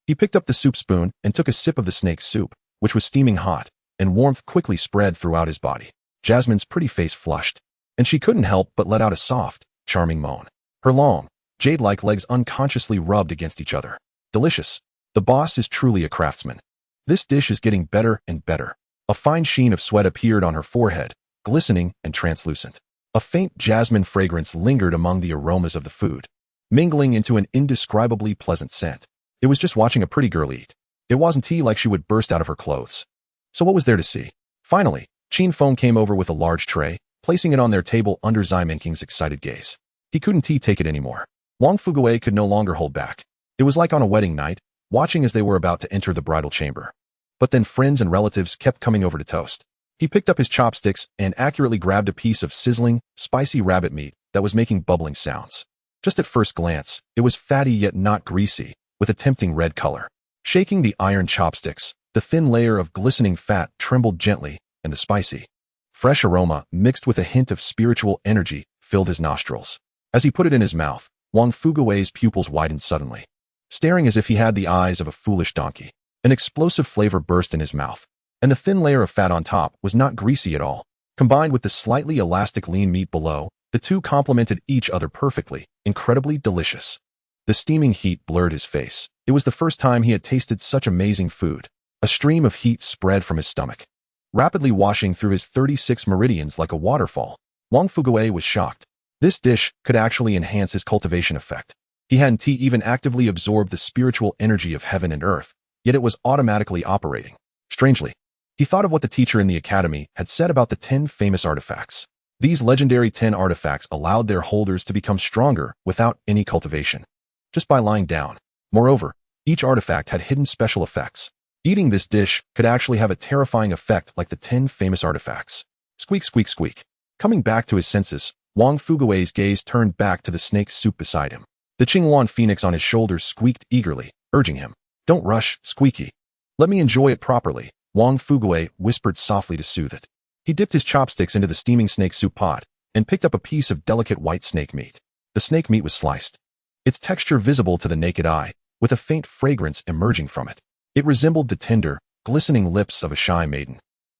He picked up the soup spoon and took a sip of the snake's soup, which was steaming hot, and warmth quickly spread throughout his body. Jasmine's pretty face flushed, and she couldn't help but let out a soft, charming moan. Her long, jade-like legs unconsciously rubbed against each other. Delicious. The boss is truly a craftsman. This dish is getting better and better. A fine sheen of sweat appeared on her forehead, glistening and translucent. A faint jasmine fragrance lingered among the aromas of the food, mingling into an indescribably pleasant scent. It was just watching a pretty girl eat. It wasn't like she would burst out of her clothes. So what was there to see? Finally, Qin Feng came over with a large tray, placing it on their table under Ximenking's excited gaze. He couldn't take it anymore. Wang Fugui could no longer hold back. It was like on a wedding night, watching as they were about to enter the bridal chamber. But then friends and relatives kept coming over to toast. He picked up his chopsticks and accurately grabbed a piece of sizzling, spicy rabbit meat that was making bubbling sounds. Just at first glance, it was fatty yet not greasy, with a tempting red color. Shaking the iron chopsticks, the thin layer of glistening fat trembled gently, and the spicy, fresh aroma, mixed with a hint of spiritual energy, filled his nostrils. As he put it in his mouth, Wang Fugui's pupils widened suddenly, staring as if he had the eyes of a foolish donkey. An explosive flavor burst in his mouth, and the thin layer of fat on top was not greasy at all. Combined with the slightly elastic lean meat below, the two complemented each other perfectly, incredibly delicious. The steaming heat blurred his face. It was the first time he had tasted such amazing food. A stream of heat spread from his stomach, rapidly washing through his 36 meridians like a waterfall. Wang Fugui was shocked. This dish could actually enhance his cultivation effect. He hadn't even actively absorbed the spiritual energy of heaven and earth, yet it was automatically operating. Strangely, he thought of what the teacher in the academy had said about the 10 famous artifacts. These legendary 10 artifacts allowed their holders to become stronger without any cultivation, just by lying down. Moreover, each artifact had hidden special effects. Eating this dish could actually have a terrifying effect like the 10 famous artifacts. Squeak, squeak, squeak. Coming back to his senses, Wang Fugui's gaze turned back to the snake's soup beside him. The Qinghuan phoenix on his shoulders squeaked eagerly, urging him. Don't rush, Squeaky. Let me enjoy it properly, Wang Fugui whispered softly to soothe it. He dipped his chopsticks into the steaming snake soup pot and picked up a piece of delicate white snake meat. The snake meat was sliced, its texture visible to the naked eye, with a faint fragrance emerging from it. It resembled the tender, glistening lips of a shy maiden,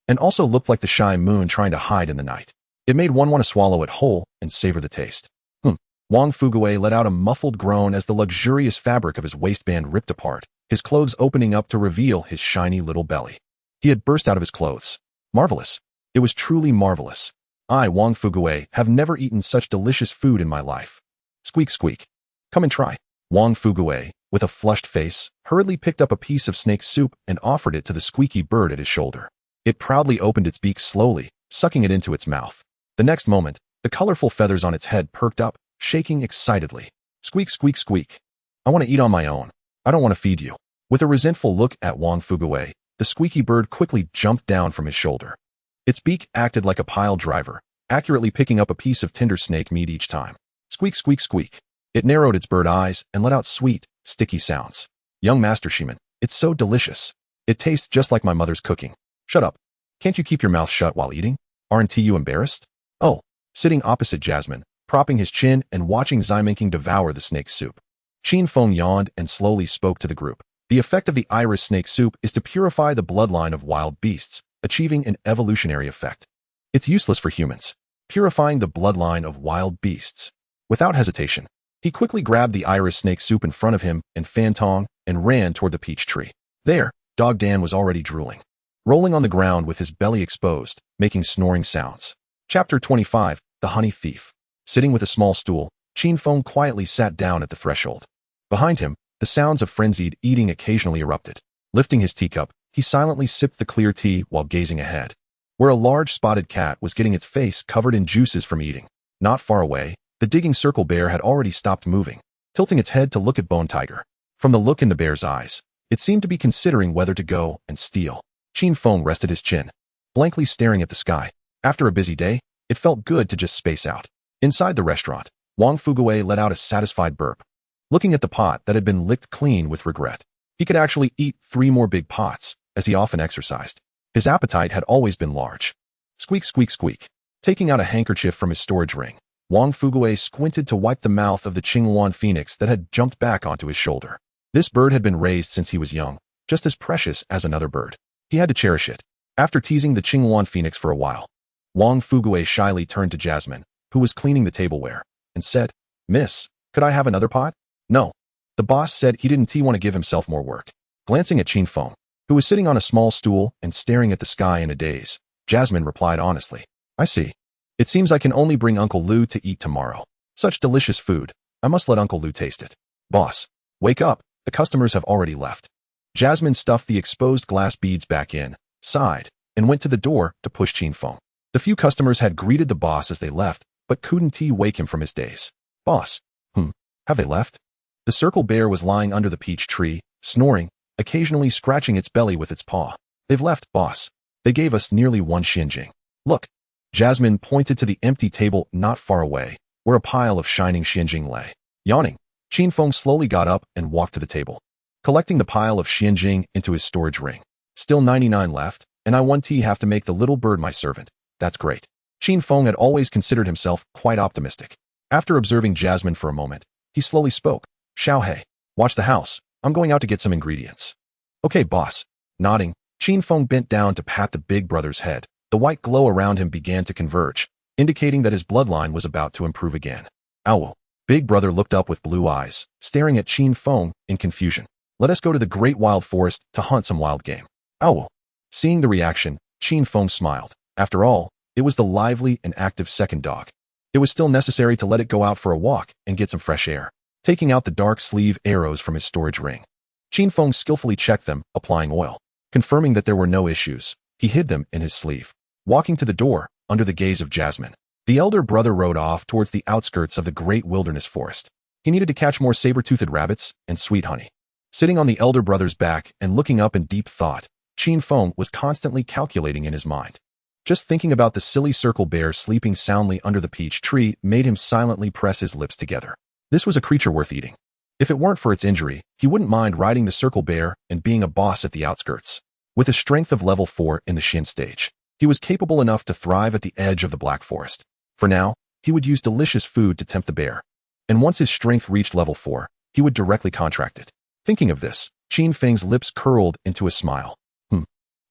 and also looked like the shy moon trying to hide in the night. It made one want to swallow it whole and savor the taste. Wang Fugui let out a muffled groan as the luxurious fabric of his waistband ripped apart, his clothes opening up to reveal his shiny little belly. He had burst out of his clothes. Marvelous. It was truly marvelous. I, Wang Fugui, have never eaten such delicious food in my life. Squeak, squeak. Come and try. Wang Fugue, with a flushed face, hurriedly picked up a piece of snake soup and offered it to the squeaky bird at his shoulder. It proudly opened its beak slowly, sucking it into its mouth. The next moment, the colorful feathers on its head perked up, shaking excitedly. Squeak, squeak, squeak. I want to eat on my own. I don't want to feed you. With a resentful look at Wang Fugue, the squeaky bird quickly jumped down from his shoulder. Its beak acted like a pile driver, accurately picking up a piece of tender snake meat each time. Squeak, squeak, squeak. It narrowed its bird eyes and let out sweet, sticky sounds. Young Master Shiman, it's so delicious. It tastes just like my mother's cooking. Shut up. Can't you keep your mouth shut while eating? Aren't you embarrassed? Oh, sitting opposite Jasmine, propping his chin and watching Zyminking devour the snake soup. Qin Feng yawned and slowly spoke to the group. The effect of the iris snake soup is to purify the bloodline of wild beasts, achieving an evolutionary effect. It's useless for humans. Purifying the bloodline of wild beasts. Without hesitation, he quickly grabbed the iris snake soup in front of him and Fantong and ran toward the peach tree. There, Dog Dan was already drooling, rolling on the ground with his belly exposed, making snoring sounds. Chapter 25, The Honey Thief. Sitting with a small stool, Qin Feng quietly sat down at the threshold. Behind him, the sounds of frenzied eating occasionally erupted. Lifting his teacup, he silently sipped the clear tea while gazing ahead, where a large spotted cat was getting its face covered in juices from eating. Not far away, the digging circle bear had already stopped moving, tilting its head to look at Bone Tiger. From the look in the bear's eyes, it seemed to be considering whether to go and steal. Qin Feng rested his chin, blankly staring at the sky. After a busy day, it felt good to just space out. Inside the restaurant, Wang Fugue let out a satisfied burp. Looking at the pot that had been licked clean with regret, he could actually eat 3 more big pots, as he often exercised. His appetite had always been large. Squeak, squeak, squeak. Taking out a handkerchief from his storage ring, Wang Fugue squinted to wipe the mouth of the Qinghuan phoenix that had jumped back onto his shoulder. This bird had been raised since he was young, just as precious as another bird. He had to cherish it. After teasing the Qinghuan phoenix for a while, Wang Fugue shyly turned to Jasmine, who was cleaning the tableware, and said, "Miss, could I have another pot?" "No." The boss said he didn't want to give himself more work. Glancing at Qin Feng, who was sitting on a small stool and staring at the sky in a daze, Jasmine replied honestly, "I see. It seems I can only bring Uncle Lu to eat tomorrow. Such delicious food. I must let Uncle Lu taste it." "Boss, wake up. The customers have already left." Jasmine stuffed the exposed glass beads back in, sighed, and went to the door to push Qin Feng. The few customers had greeted the boss as they left, but couldn't wake him from his daze. "Boss. Have they left?" The circle bear was lying under the peach tree, snoring, occasionally scratching its belly with its paw. "They've left, boss. They gave us nearly 1 Xinjing. Look." Jasmine pointed to the empty table not far away, where a pile of shining Xinjing lay. Yawning, Qin Feng slowly got up and walked to the table, collecting the pile of Xinjing into his storage ring. "Still 99 left, and I 1T have to make the little bird my servant. That's great." Qin Feng had always considered himself quite optimistic. After observing Jasmine for a moment, he slowly spoke. "Xiaohei, watch the house. I'm going out to get some ingredients." "Okay, boss." Nodding, Qin Feng bent down to pat the big brother's head. The white glow around him began to converge, indicating that his bloodline was about to improve again. "Ow." Big brother looked up with blue eyes, staring at Qin Feng in confusion. "Let us go to the great wild forest to hunt some wild game." "Ow." Seeing the reaction, Qin Feng smiled. After all, it was the lively and active second dog. It was still necessary to let it go out for a walk and get some fresh air. Taking out the dark sleeve arrows from his storage ring, Qin Feng skillfully checked them, applying oil. Confirming that there were no issues, he hid them in his sleeve. Walking to the door, under the gaze of Jasmine, the elder brother rode off towards the outskirts of the great wilderness forest. He needed to catch more saber-toothed rabbits and sweet honey. Sitting on the elder brother's back and looking up in deep thought, Qin Feng was constantly calculating in his mind. Just thinking about the silly circle bear sleeping soundly under the peach tree made him silently press his lips together. This was a creature worth eating. If it weren't for its injury, he wouldn't mind riding the circle bear and being a boss at the outskirts. With a strength of level 4 in the Shin stage, he was capable enough to thrive at the edge of the Black Forest. For now, he would use delicious food to tempt the bear. And once his strength reached level 4, he would directly contract it. Thinking of this, Qin Feng's lips curled into a smile.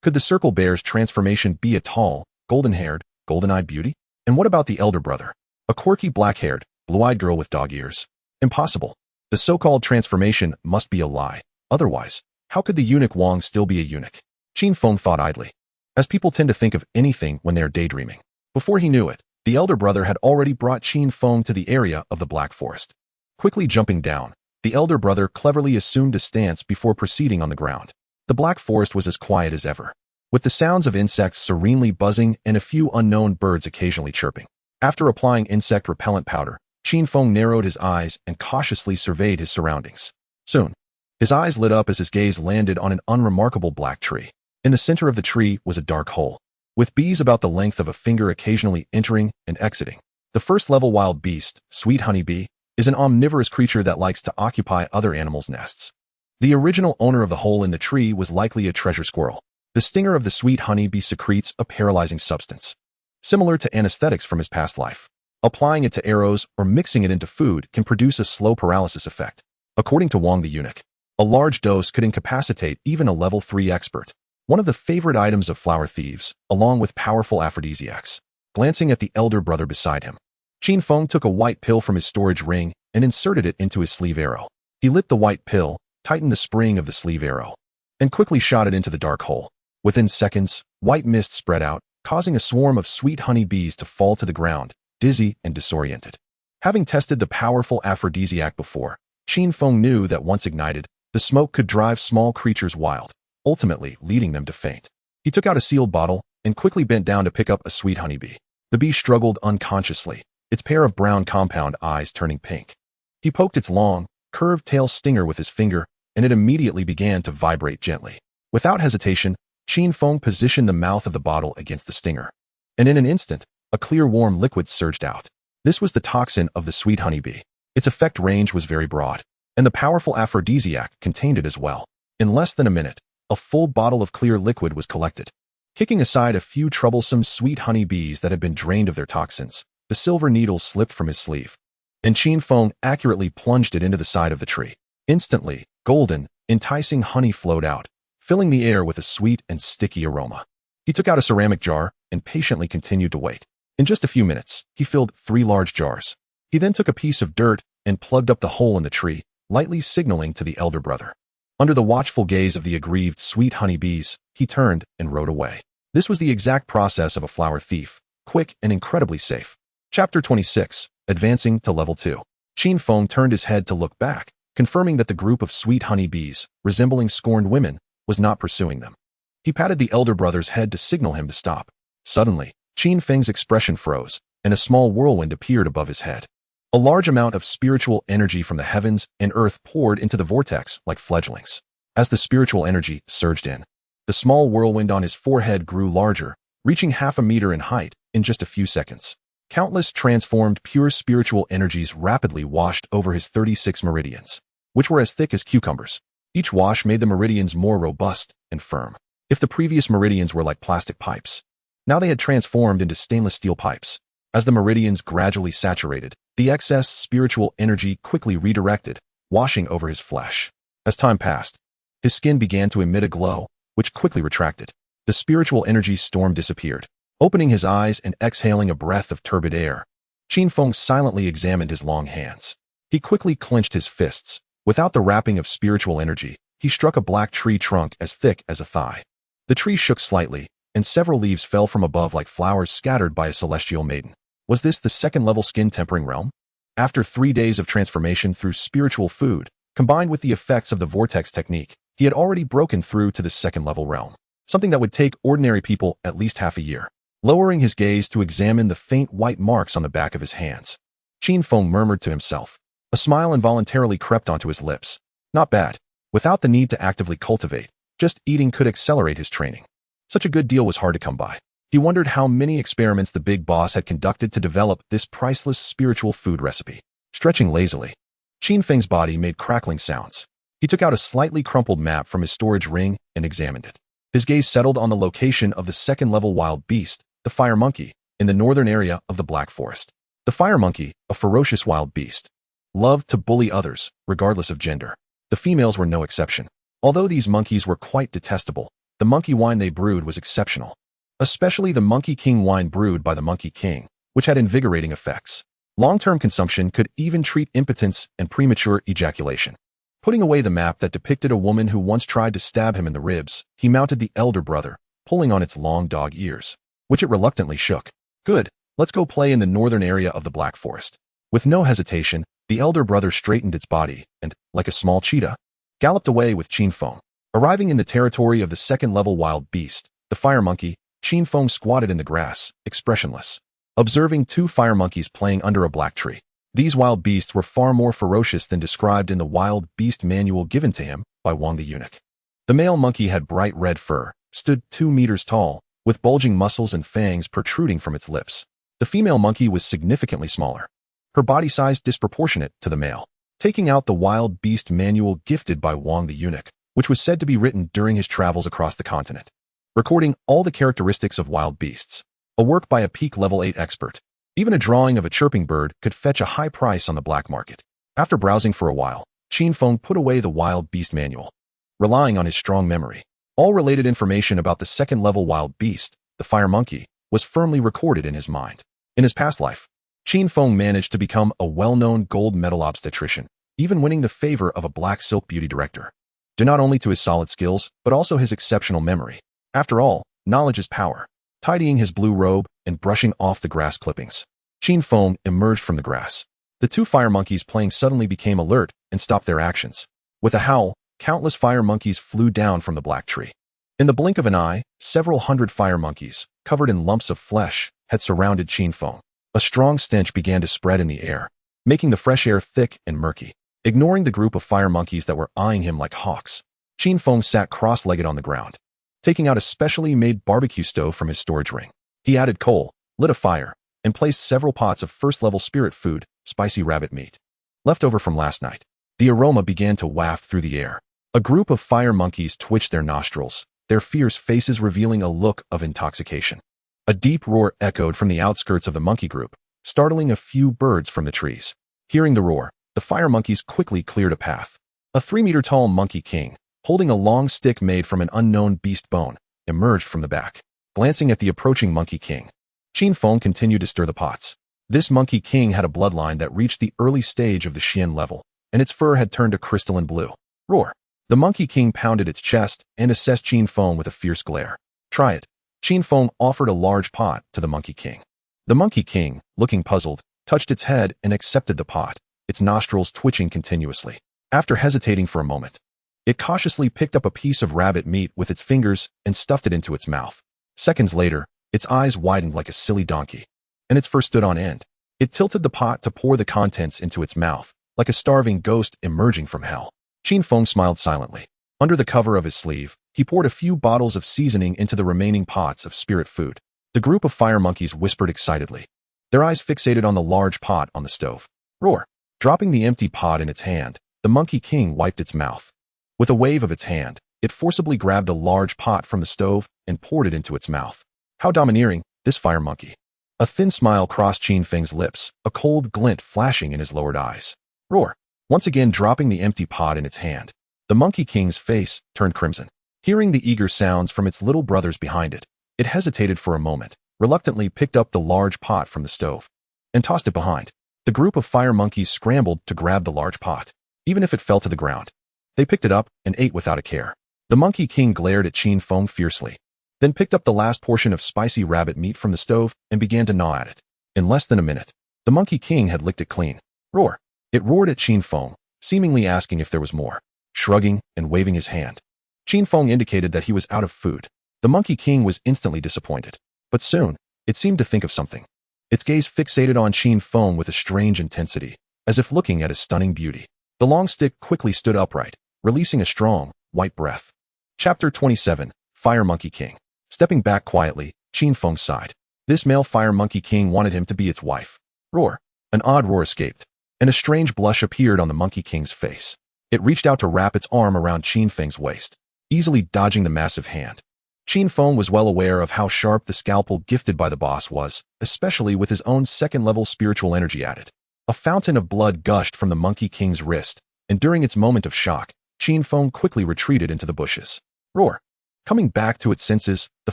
Could the circle bear's transformation be a tall, golden-haired, golden-eyed beauty? And what about the elder brother? A quirky black-haired, blue-eyed girl with dog ears? Impossible. The so-called transformation must be a lie. Otherwise, how could the eunuch Wang still be a eunuch? Qin Feng thought idly, as people tend to think of anything when they are daydreaming. Before he knew it, the elder brother had already brought Qin Feng to the area of the Black Forest. Quickly jumping down, The elder brother cleverly assumed a stance before proceeding on the ground. The Black Forest was as quiet as ever, with the sounds of insects serenely buzzing and a few unknown birds occasionally chirping. After applying insect repellent powder, Qin Feng narrowed his eyes and cautiously surveyed his surroundings. Soon, his eyes lit up as his gaze landed on an unremarkable black tree. In the center of the tree was a dark hole, with bees about the length of a finger occasionally entering and exiting. The first-level wild beast, sweet honeybee, is an omnivorous creature that likes to occupy other animals' nests. The original owner of the hole in the tree was likely a treasure squirrel. The stinger of the sweet honeybee secretes a paralyzing substance, similar to anesthetics from his past life. Applying it to arrows or mixing it into food can produce a slow paralysis effect. According to Wang the eunuch, a large dose could incapacitate even a level 3 expert, one of the favorite items of flower thieves, along with powerful aphrodisiacs. Glancing at the elder brother beside him, Qin Feng took a white pill from his storage ring and inserted it into his sleeve arrow. He lit the white pill, tightened the spring of the sleeve arrow, and quickly shot it into the dark hole. Within seconds, white mist spread out, causing a swarm of sweet honey bees to fall to the ground, dizzy and disoriented. Having tested the powerful aphrodisiac before, Qin Feng knew that once ignited, the smoke could drive small creatures wild, ultimately leading them to faint. He took out a sealed bottle and quickly bent down to pick up a sweet honeybee. The bee struggled unconsciously, its pair of brown compound eyes turning pink. He poked its long, curved tail stinger with his finger, and it immediately began to vibrate gently. Without hesitation, Qin Feng positioned the mouth of the bottle against the stinger, and in an instant, a clear warm liquid surged out. This was the toxin of the sweet honeybee. Its effect range was very broad, and the powerful aphrodisiac contained it as well. In less than a minute, a full bottle of clear liquid was collected. Kicking aside a few troublesome sweet honey bees that had been drained of their toxins, the silver needle slipped from his sleeve, and Qin Feng accurately plunged it into the side of the tree. Instantly, golden, enticing honey flowed out, filling the air with a sweet and sticky aroma. He took out a ceramic jar and patiently continued to wait. In just a few minutes, he filled 3 large jars. He then took a piece of dirt and plugged up the hole in the tree, lightly signaling to the elder brother. Under the watchful gaze of the aggrieved sweet honey bees, he turned and rode away. This was the exact process of a flower thief, quick and incredibly safe. Chapter 26, Advancing to Level 2. Qin Feng turned his head to look back, confirming that the group of sweet honey bees, resembling scorned women, was not pursuing them. He patted the elder brother's head to signal him to stop. Suddenly, Qin Feng's expression froze, and a small whirlwind appeared above his head. A large amount of spiritual energy from the heavens and earth poured into the vortex like fledglings. As the spiritual energy surged in, the small whirlwind on his forehead grew larger, reaching half a meter in height in just a few seconds. Countless transformed pure spiritual energies rapidly washed over his 36 meridians, which were as thick as cucumbers. Each wash made the meridians more robust and firm. If the previous meridians were like plastic pipes, now they had transformed into stainless steel pipes. As the meridians gradually saturated, the excess spiritual energy quickly redirected, washing over his flesh. As time passed, his skin began to emit a glow, which quickly retracted. The spiritual energy storm disappeared. Opening his eyes and exhaling a breath of turbid air, Qin Feng silently examined his long hands. He quickly clenched his fists. Without the wrapping of spiritual energy, he struck a black tree trunk as thick as a thigh. The tree shook slightly, and several leaves fell from above like flowers scattered by a celestial maiden. Was this the second-level skin-tempering realm? After 3 days of transformation through spiritual food, combined with the effects of the vortex technique, he had already broken through to the second-level realm, something that would take ordinary people at least half a year. Lowering his gaze to examine the faint white marks on the back of his hands, Qin Feng murmured to himself. A smile involuntarily crept onto his lips. Not bad. Without the need to actively cultivate, just eating could accelerate his training. Such a good deal was hard to come by. He wondered how many experiments the big boss had conducted to develop this priceless spiritual food recipe. Stretching lazily, Qin Feng's body made crackling sounds. He took out a slightly crumpled map from his storage ring and examined it. His gaze settled on the location of the second-level wild beast, the fire monkey, in the northern area of the Black Forest. The fire monkey, a ferocious wild beast, loved to bully others, regardless of gender. The females were no exception. Although these monkeys were quite detestable, the monkey wine they brewed was exceptional. Especially the Monkey King wine brewed by the Monkey King, which had invigorating effects. Long-term consumption could even treat impotence and premature ejaculation. Putting away the map that depicted a woman who once tried to stab him in the ribs, he mounted the elder brother, pulling on its long dog ears, which it reluctantly shook. Good, let's go play in the northern area of the Black Forest. With no hesitation, the elder brother straightened its body and, like a small cheetah, galloped away with Qin Feng. Arriving in the territory of the second-level wild beast, the fire monkey, Qin Feng squatted in the grass, expressionless, observing two fire monkeys playing under a black tree. These wild beasts were far more ferocious than described in the wild beast manual given to him by Wang the eunuch. The male monkey had bright red fur, stood 2 meters tall, with bulging muscles and fangs protruding from its lips. The female monkey was significantly smaller, her body size disproportionate to the male. Taking out the wild beast manual gifted by Wang the eunuch, which was said to be written during his travels across the continent, recording all the characteristics of wild beasts, a work by a peak level 8 expert. Even a drawing of a chirping bird could fetch a high price on the black market. After browsing for a while, Qin Feng put away the wild beast manual, relying on his strong memory. All related information about the second-level wild beast, the fire monkey, was firmly recorded in his mind. In his past life, Qin Feng managed to become a well-known gold medal obstetrician, even winning the favor of a black silk beauty director, due not only to his solid skills, but also his exceptional memory. After all, knowledge is power. Tidying his blue robe and brushing off the grass clippings, Qin Feng emerged from the grass. The two fire monkeys playing suddenly became alert and stopped their actions. With a howl, countless fire monkeys flew down from the black tree. In the blink of an eye, several hundred fire monkeys, covered in lumps of flesh, had surrounded Qin Feng. A strong stench began to spread in the air, making the fresh air thick and murky. Ignoring the group of fire monkeys that were eyeing him like hawks, Qin Feng sat cross-legged on the ground, taking out a specially made barbecue stove from his storage ring. He added coal, lit a fire, and placed several pots of first-level spirit food, spicy rabbit meat, left over from last night. The aroma began to waft through the air. A group of fire monkeys twitched their nostrils, their fierce faces revealing a look of intoxication. A deep roar echoed from the outskirts of the monkey group, startling a few birds from the trees. Hearing the roar, the fire monkeys quickly cleared a path. A 3-meter-tall monkey king, holding a long stick made from an unknown beast bone, emerged from the back. Glancing at the approaching monkey king, Qin Feng continued to stir the pots. This monkey king had a bloodline that reached the early stage of the Xian level, and its fur had turned a crystalline blue. Roar! The monkey king pounded its chest and assessed Qin Feng with a fierce glare. Try it. Qin Feng offered a large pot to the monkey king. The monkey king, looking puzzled, touched its head and accepted the pot, its nostrils twitching continuously. After hesitating for a moment, it cautiously picked up a piece of rabbit meat with its fingers and stuffed it into its mouth. Seconds later, its eyes widened like a silly donkey, and its fur stood on end. It tilted the pot to pour the contents into its mouth, like a starving ghost emerging from hell. Qin Feng smiled silently. Under the cover of his sleeve, he poured a few bottles of seasoning into the remaining pots of spirit food. The group of fire monkeys whispered excitedly, their eyes fixated on the large pot on the stove. Roar! Dropping the empty pot in its hand, the monkey king wiped its mouth. With a wave of its hand, it forcibly grabbed a large pot from the stove and poured it into its mouth. How domineering, this fire monkey. A thin smile crossed Qin Feng's lips, a cold glint flashing in his lowered eyes. Roar! Once again dropping the empty pot in its hand, the monkey king's face turned crimson. Hearing the eager sounds from its little brothers behind it, it hesitated for a moment, reluctantly picked up the large pot from the stove, and tossed it behind. The group of fire monkeys scrambled to grab the large pot, even if it fell to the ground. They picked it up and ate without a care. The monkey king glared at Qin Feng fiercely, then picked up the last portion of spicy rabbit meat from the stove and began to gnaw at it. In less than a minute, the monkey king had licked it clean. Roar! It roared at Qin Feng, seemingly asking if there was more. Shrugging and waving his hand, Qin Feng indicated that he was out of food. The monkey king was instantly disappointed, but soon, it seemed to think of something. Its gaze fixated on Qin Feng with a strange intensity, as if looking at his stunning beauty. The long stick quickly stood upright, releasing a strong, white breath. Chapter 27, Fire Monkey King. Stepping back quietly, Qin Feng sighed. This male fire monkey king wanted him to be its wife. Roar! An odd roar escaped, and a strange blush appeared on the monkey king's face. It reached out to wrap its arm around Qin Feng's waist, easily dodging the massive hand. Qin Feng was well aware of how sharp the scalpel gifted by the boss was, especially with his own second-level spiritual energy added. A fountain of blood gushed from the monkey king's wrist, and during its moment of shock, Qin Feng quickly retreated into the bushes. Roar! Coming back to its senses, the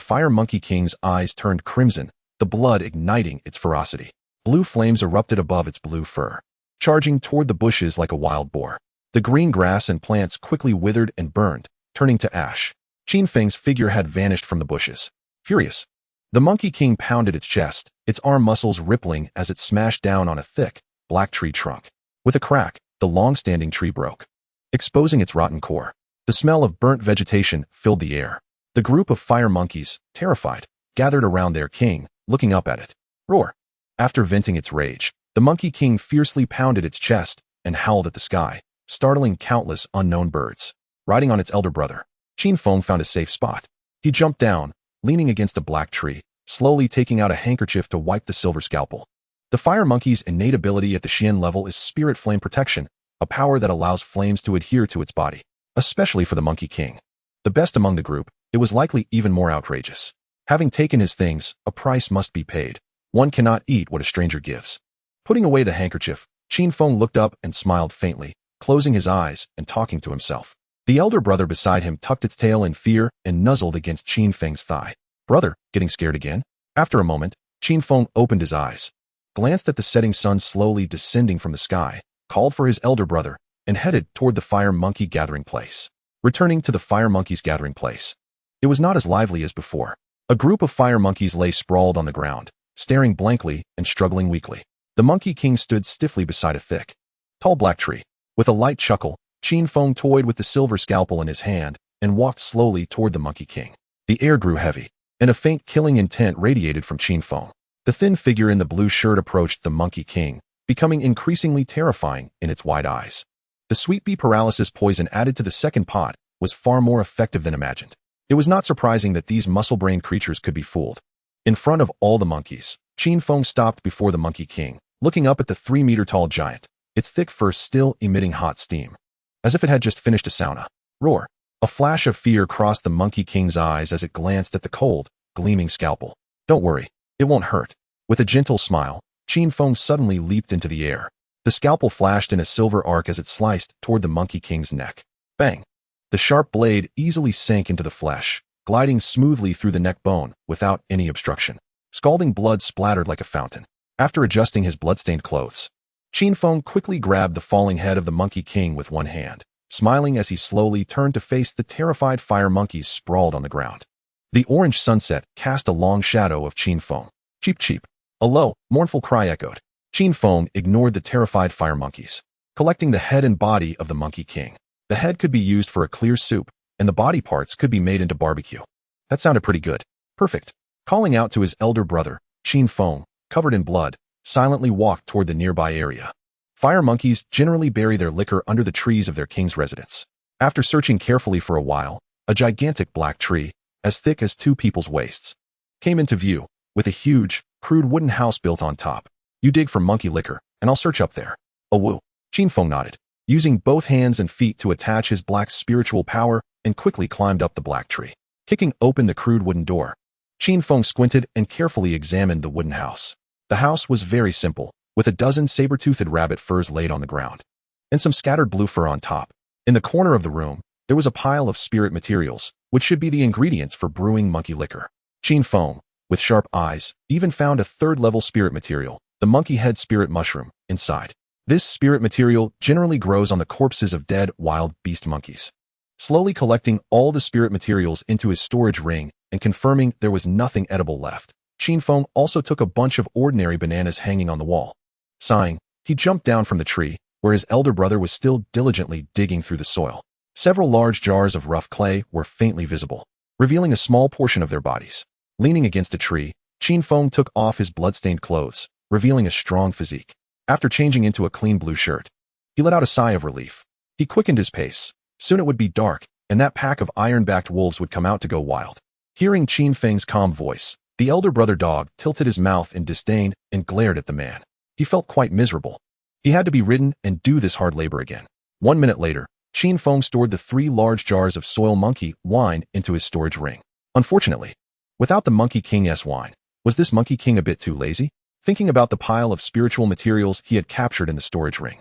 fire monkey king's eyes turned crimson, the blood igniting its ferocity. Blue flames erupted above its blue fur, charging toward the bushes like a wild boar. The green grass and plants quickly withered and burned, turning to ash. Qin Feng's figure had vanished from the bushes. Furious, the monkey king pounded its chest, its arm muscles rippling as it smashed down on a thick, black tree trunk. With a crack, the long-standing tree broke, exposing its rotten core. The smell of burnt vegetation filled the air. The group of fire monkeys, terrified, gathered around their king, looking up at it. Roar! After venting its rage, the Monkey King fiercely pounded its chest and howled at the sky, startling countless unknown birds. Riding on its elder brother, Qin Feng found a safe spot. He jumped down, leaning against a black tree, slowly taking out a handkerchief to wipe the silver scalpel. The fire monkey's innate ability at the Xian level is Spirit Flame Protection, a power that allows flames to adhere to its body, especially for the Monkey King. The best among the group, it was likely even more outrageous. Having taken his things, a price must be paid. One cannot eat what a stranger gives. Putting away the handkerchief, Qin Feng looked up and smiled faintly, closing his eyes and talking to himself. The elder brother beside him tucked its tail in fear and nuzzled against Qin Feng's thigh. Brother, getting scared again? After a moment, Qin Feng opened his eyes, glanced at the setting sun slowly descending from the sky, called for his elder brother, and headed toward the fire monkey gathering place. Returning to the fire monkey's gathering place, it was not as lively as before. A group of fire monkeys lay sprawled on the ground, staring blankly and struggling weakly. The Monkey King stood stiffly beside a thick, tall black tree. With a light chuckle, Qin Feng toyed with the silver scalpel in his hand and walked slowly toward the Monkey King. The air grew heavy, and a faint killing intent radiated from Qin Feng. The thin figure in the blue shirt approached the Monkey King, becoming increasingly terrifying in its wide eyes. The sweet bee paralysis poison added to the second pot was far more effective than imagined. It was not surprising that these muscle-brained creatures could be fooled. In front of all the monkeys, Qin Feng stopped before the Monkey King, looking up at the 3-meter-tall giant, its thick fur still emitting hot steam, as if it had just finished a sauna. Roar! A flash of fear crossed the Monkey King's eyes as it glanced at the cold, gleaming scalpel. Don't worry, it won't hurt. With a gentle smile, Qin Feng suddenly leaped into the air. The scalpel flashed in a silver arc as it sliced toward the Monkey King's neck. Bang! The sharp blade easily sank into the flesh, gliding smoothly through the neck bone without any obstruction. Scalding blood splattered like a fountain. After adjusting his bloodstained clothes, Qin Feng quickly grabbed the falling head of the Monkey King with one hand, smiling as he slowly turned to face the terrified fire monkeys sprawled on the ground. The orange sunset cast a long shadow of Qin Feng. Cheep cheep. A low, mournful cry echoed. Qin Feng ignored the terrified fire monkeys, collecting the head and body of the Monkey King. The head could be used for a clear soup, and the body parts could be made into barbecue. That sounded pretty good. Perfect. Calling out to his elder brother, Qin Feng, covered in blood, silently walked toward the nearby area. Fire monkeys generally bury their liquor under the trees of their king's residence. After searching carefully for a while, a gigantic black tree, as thick as 2 people's waists, came into view, with a huge, crude wooden house built on top. You dig for monkey liquor, and I'll search up there. Oh woo. Qin Feng nodded, using both hands and feet to attach his black spiritual power, and quickly climbed up the black tree. Kicking open the crude wooden door, Qin Feng squinted and carefully examined the wooden house. The house was very simple, with a dozen saber-toothed rabbit furs laid on the ground, and some scattered blue fur on top. In the corner of the room, there was a pile of spirit materials, which should be the ingredients for brewing monkey liquor. Qin Feng, with sharp eyes, even found a 3rd-level spirit material, the monkey head spirit mushroom, inside. This spirit material generally grows on the corpses of dead wild beast monkeys. Slowly collecting all the spirit materials into his storage ring and confirming there was nothing edible left, Qin Feng also took a bunch of ordinary bananas hanging on the wall. Sighing, he jumped down from the tree, where his elder brother was still diligently digging through the soil. Several large jars of rough clay were faintly visible, revealing a small portion of their bodies. Leaning against a tree, Qin Feng took off his blood-stained clothes, revealing a strong physique. After changing into a clean blue shirt, he let out a sigh of relief. He quickened his pace. Soon it would be dark, and that pack of iron-backed wolves would come out to go wild. Hearing Qin Feng's calm voice, the elder brother dog tilted his mouth in disdain and glared at the man. He felt quite miserable. He had to be ridden and do this hard labor again. 1 minute later, Qin Feng stored the 3 large jars of soil monkey wine into his storage ring. Unfortunately, without the Monkey King's wine, was this Monkey King a bit too lazy? Thinking about the pile of spiritual materials he had captured in the storage ring,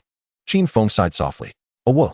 Qin Feng sighed softly. Oh whoa.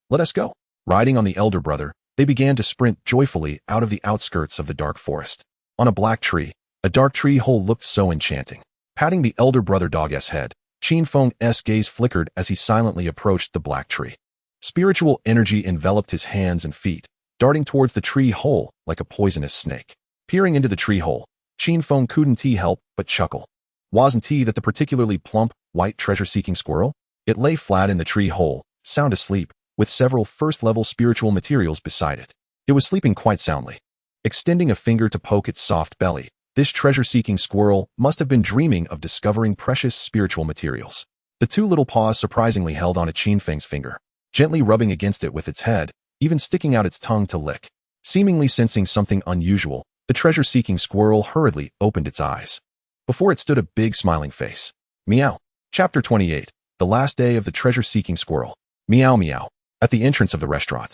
Let us go. Riding on the elder brother, they began to sprint joyfully out of the outskirts of the dark forest. On a black tree, a dark tree hole looked so enchanting. Patting the elder brother dog's head, Qin Feng's gaze flickered as he silently approached the black tree. Spiritual energy enveloped his hands and feet, darting towards the tree hole like a poisonous snake. Peering into the tree hole, Qin Feng couldn't help but chuckle. Wasn't he that the particularly plump, white treasure-seeking squirrel. It lay flat in the tree hole, sound asleep, with several first-level spiritual materials beside it. It was sleeping quite soundly. Extending a finger to poke its soft belly, this treasure-seeking squirrel must have been dreaming of discovering precious spiritual materials. The two little paws surprisingly held on Qin Feng's finger, gently rubbing against it with its head, even sticking out its tongue to lick. Seemingly sensing something unusual, the treasure-seeking squirrel hurriedly opened its eyes. Before it stood a big smiling face. Meow. Chapter 28. The last day of the treasure-seeking squirrel. Meow meow. At the entrance of the restaurant,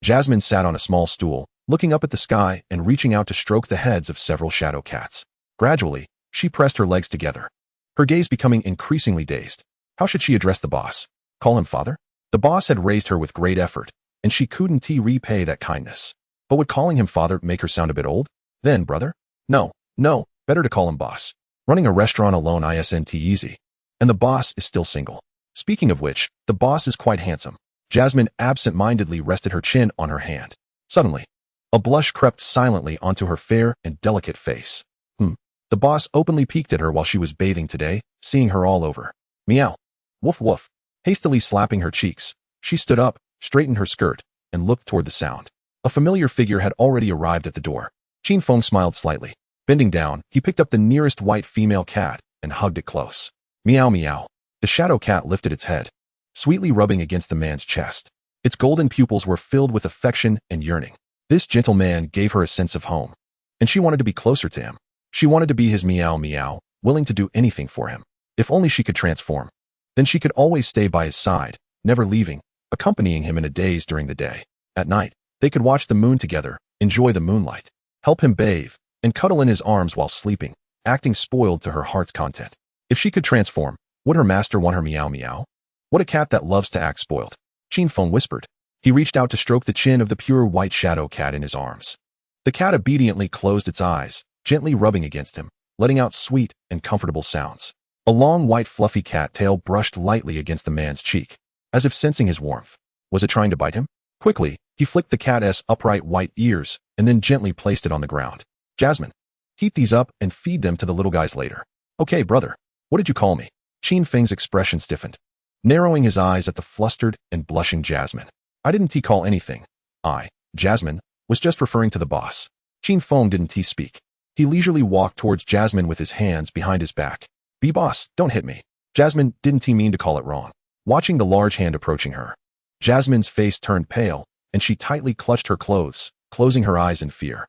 Jasmine sat on a small stool, looking up at the sky and reaching out to stroke the heads of several shadow cats. Gradually, she pressed her legs together, her gaze becoming increasingly dazed. How should she address the boss? Call him father? The boss had raised her with great effort, and she couldn't repay that kindness. But would calling him father make her sound a bit old? Then, brother? No, better to call him boss. Running a restaurant alone isn't easy. And the boss is still single. Speaking of which, the boss is quite handsome. Jasmine absent-mindedly rested her chin on her hand. Suddenly, a blush crept silently onto her fair and delicate face. The boss openly peeked at her while she was bathing today, seeing her all over. Meow. Woof woof. Hastily slapping her cheeks, she stood up, straightened her skirt, and looked toward the sound. A familiar figure had already arrived at the door. Qin Feng smiled slightly. Bending down, he picked up the nearest white female cat and hugged it close. Meow meow. The shadow cat lifted its head, sweetly rubbing against the man's chest. Its golden pupils were filled with affection and yearning. This gentle man gave her a sense of home, and she wanted to be closer to him. She wanted to be his meow meow, willing to do anything for him. If only she could transform. Then she could always stay by his side, never leaving, accompanying him in a daze during the day. At night, they could watch the moon together, enjoy the moonlight, help him bathe, and cuddle in his arms while sleeping, acting spoiled to her heart's content. If she could transform, would her master want her meow meow? What a cat that loves to act spoiled. Qin Feng whispered. He reached out to stroke the chin of the pure white shadow cat in his arms. The cat obediently closed its eyes, gently rubbing against him, letting out sweet and comfortable sounds. A long white fluffy cat tail brushed lightly against the man's cheek, as if sensing his warmth. Was it trying to bite him? Quickly, he flicked the cat's upright white ears and then gently placed it on the ground. Jasmine, heat these up and feed them to the little guys later. Okay, brother. What did you call me? Qin Feng's expression stiffened, narrowing his eyes at the flustered and blushing Jasmine. I didn't call anything. Jasmine, was just referring to the boss. Qin Feng didn't speak. He leisurely walked towards Jasmine with his hands behind his back. Be boss, don't hit me. Jasmine didn't mean to call it wrong. Watching the large hand approaching her, Jasmine's face turned pale, and she tightly clutched her clothes, closing her eyes in fear.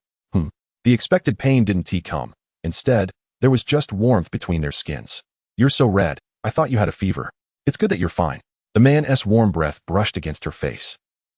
The expected pain didn't come. Instead, there was just warmth between their skins. You're so red, I thought you had a fever. It's good that you're fine. The man's warm breath brushed against her face,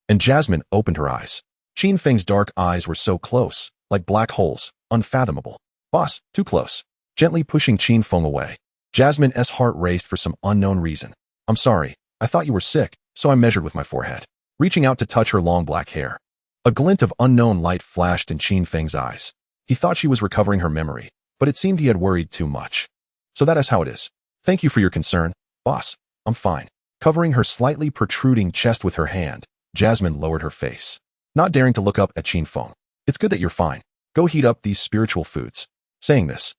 and Jasmine opened her eyes. Qin Feng's dark eyes were so close, like black holes, unfathomable. Boss, too close. Gently pushing Qin Feng away, Jasmine's heart raced for some unknown reason. I'm sorry, I thought you were sick, so I measured with my forehead. Reaching out to touch her long black hair. A glint of unknown light flashed in Qin Feng's eyes. He thought she was recovering her memory, but it seemed he had worried too much. So that is how it is. Thank you for your concern, boss. I'm fine. Covering her slightly protruding chest with her hand, Jasmine lowered her face, not daring to look up at Qin Feng. It's good that you're fine. Go heat up these spiritual foods. Saying this,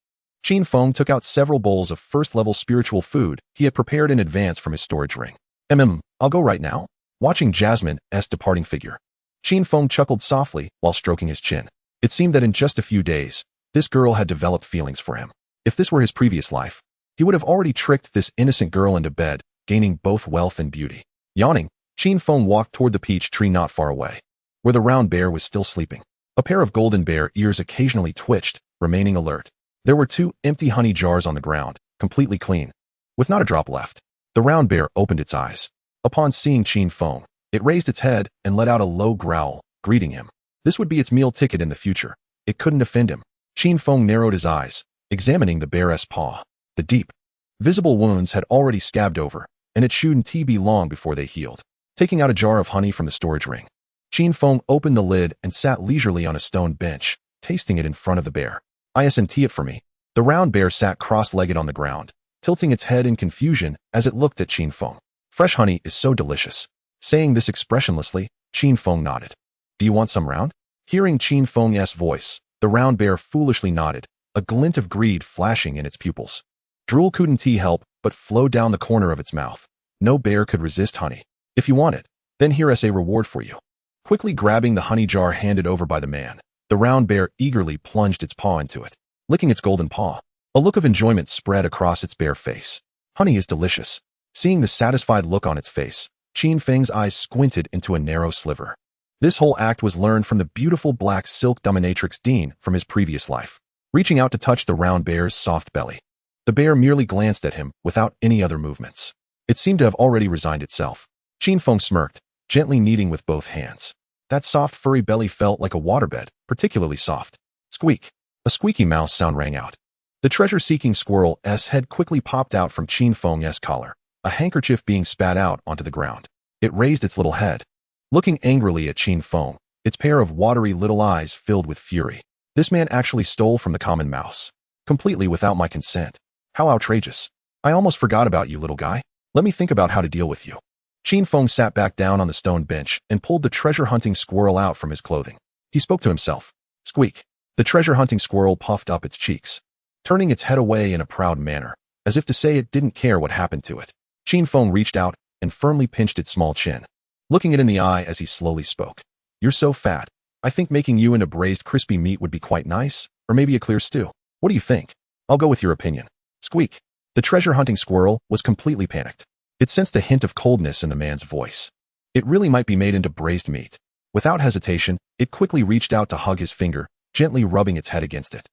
Qin Feng took out several bowls of first-level spiritual food he had prepared in advance from his storage ring. I'll go right now. Watching Jasmine's departing figure, Qin Feng chuckled softly while stroking his chin. It seemed that in just a few days, this girl had developed feelings for him. If this were his previous life, he would have already tricked this innocent girl into bed, gaining both wealth and beauty. Yawning, Qin Feng walked toward the peach tree not far away, where the round bear was still sleeping. A pair of golden bear ears occasionally twitched, remaining alert. There were 2 empty honey jars on the ground, completely clean, with not a drop left. The round bear opened its eyes. Upon seeing Qin Feng, it raised its head and let out a low growl, greeting him. This would be its meal ticket in the future. It couldn't offend him. Qin Feng narrowed his eyes, examining the bear's paw. The deep, visible wounds had already scabbed over, and it shouldn't be long before they healed. Taking out a jar of honey from the storage ring, Qin Feng opened the lid and sat leisurely on a stone bench, tasting it in front of the bear. Isn't it for me? The round bear sat cross-legged on the ground, tilting its head in confusion as it looked at Qin Feng. Fresh honey is so delicious. Saying this expressionlessly, Qin Feng nodded. Do you want some round? Hearing Qin Feng's voice, the round bear foolishly nodded, a glint of greed flashing in its pupils. Drool couldn't help but flowed down the corner of its mouth. No bear could resist honey. If you want it, then here is a reward for you. Quickly grabbing the honey jar handed over by the man, the round bear eagerly plunged its paw into it, licking its golden paw. A look of enjoyment spread across its bare face. Honey is delicious. Seeing the satisfied look on its face, Qin Feng's eyes squinted into a narrow sliver. This whole act was learned from the beautiful black silk dominatrix Dean from his previous life. Reaching out to touch the round bear's soft belly, the bear merely glanced at him without any other movements. It seemed to have already resigned itself. Qin Feng smirked, gently kneading with both hands. That soft furry belly felt like a waterbed, particularly soft. Squeak. A squeaky mouse sound rang out. The treasure-seeking squirrel's head quickly popped out from Qin Feng's collar, a handkerchief being spat out onto the ground. It raised its little head, looking angrily at Qin Feng, its pair of watery little eyes filled with fury. This man actually stole from the common mouse, completely without my consent. How outrageous. I almost forgot about you, little guy. Let me think about how to deal with you. Qin Feng sat back down on the stone bench and pulled the treasure-hunting squirrel out from his clothing. He spoke to himself. Squeak. The treasure-hunting squirrel puffed up its cheeks, turning its head away in a proud manner, as if to say it didn't care what happened to it. Qin Feng reached out and firmly pinched its small chin, looking it in the eye as he slowly spoke. You're so fat. I think making you into braised crispy meat would be quite nice, or maybe a clear stew. What do you think? I'll go with your opinion. Squeak. The treasure-hunting squirrel was completely panicked. It sensed a hint of coldness in the man's voice. It really might be made into braised meat. Without hesitation, it quickly reached out to hug his finger, gently rubbing its head against it.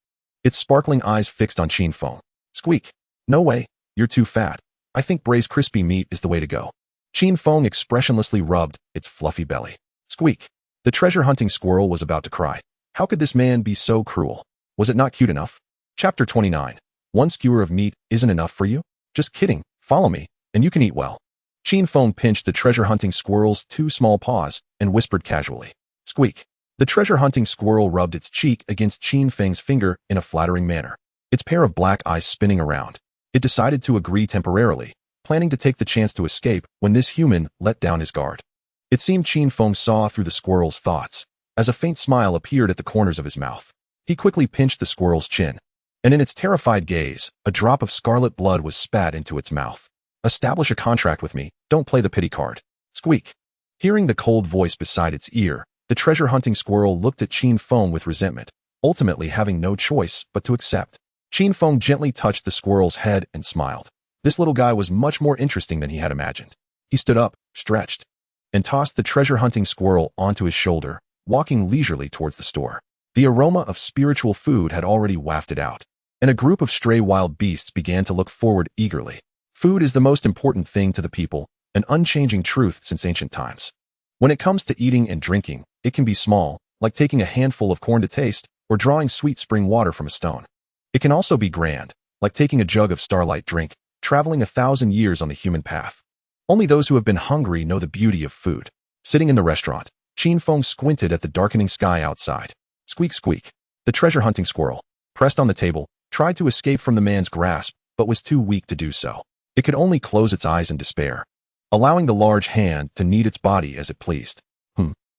Its sparkling eyes fixed on Qin Feng. Squeak. No way. You're too fat. I think braised crispy meat is the way to go. Qin Feng expressionlessly rubbed its fluffy belly. Squeak. The treasure-hunting squirrel was about to cry. How could this man be so cruel? Was it not cute enough? Chapter 29. One skewer of meat isn't enough for you? Just kidding. Follow me, and you can eat well. Qin Feng pinched the treasure-hunting squirrel's two small paws and whispered casually. Squeak. The treasure-hunting squirrel rubbed its cheek against Qin Feng's finger in a flattering manner, its pair of black eyes spinning around. It decided to agree temporarily, planning to take the chance to escape when this human let down his guard. It seemed Qin Feng saw through the squirrel's thoughts, as a faint smile appeared at the corners of his mouth. He quickly pinched the squirrel's chin, and in its terrified gaze, a drop of scarlet blood was spat into its mouth. Establish a contract with me, don't play the pity card. Squeak. Hearing the cold voice beside its ear, the treasure-hunting squirrel looked at Qin Feng with resentment, ultimately having no choice but to accept. Qin Feng gently touched the squirrel's head and smiled. This little guy was much more interesting than he had imagined. He stood up, stretched, and tossed the treasure-hunting squirrel onto his shoulder, walking leisurely towards the store. The aroma of spiritual food had already wafted out, and a group of stray wild beasts began to look forward eagerly. Food is the most important thing to the people, an unchanging truth since ancient times. When it comes to eating and drinking, it can be small, like taking a handful of corn to taste, or drawing sweet spring water from a stone. It can also be grand, like taking a jug of starlight drink, traveling 1,000 years on the human path. Only those who have been hungry know the beauty of food. Sitting in the restaurant, Qin Feng squinted at the darkening sky outside. Squeak, squeak. The treasure-hunting squirrel, pressed on the table, tried to escape from the man's grasp, but was too weak to do so. It could only close its eyes in despair, allowing the large hand to knead its body as it pleased.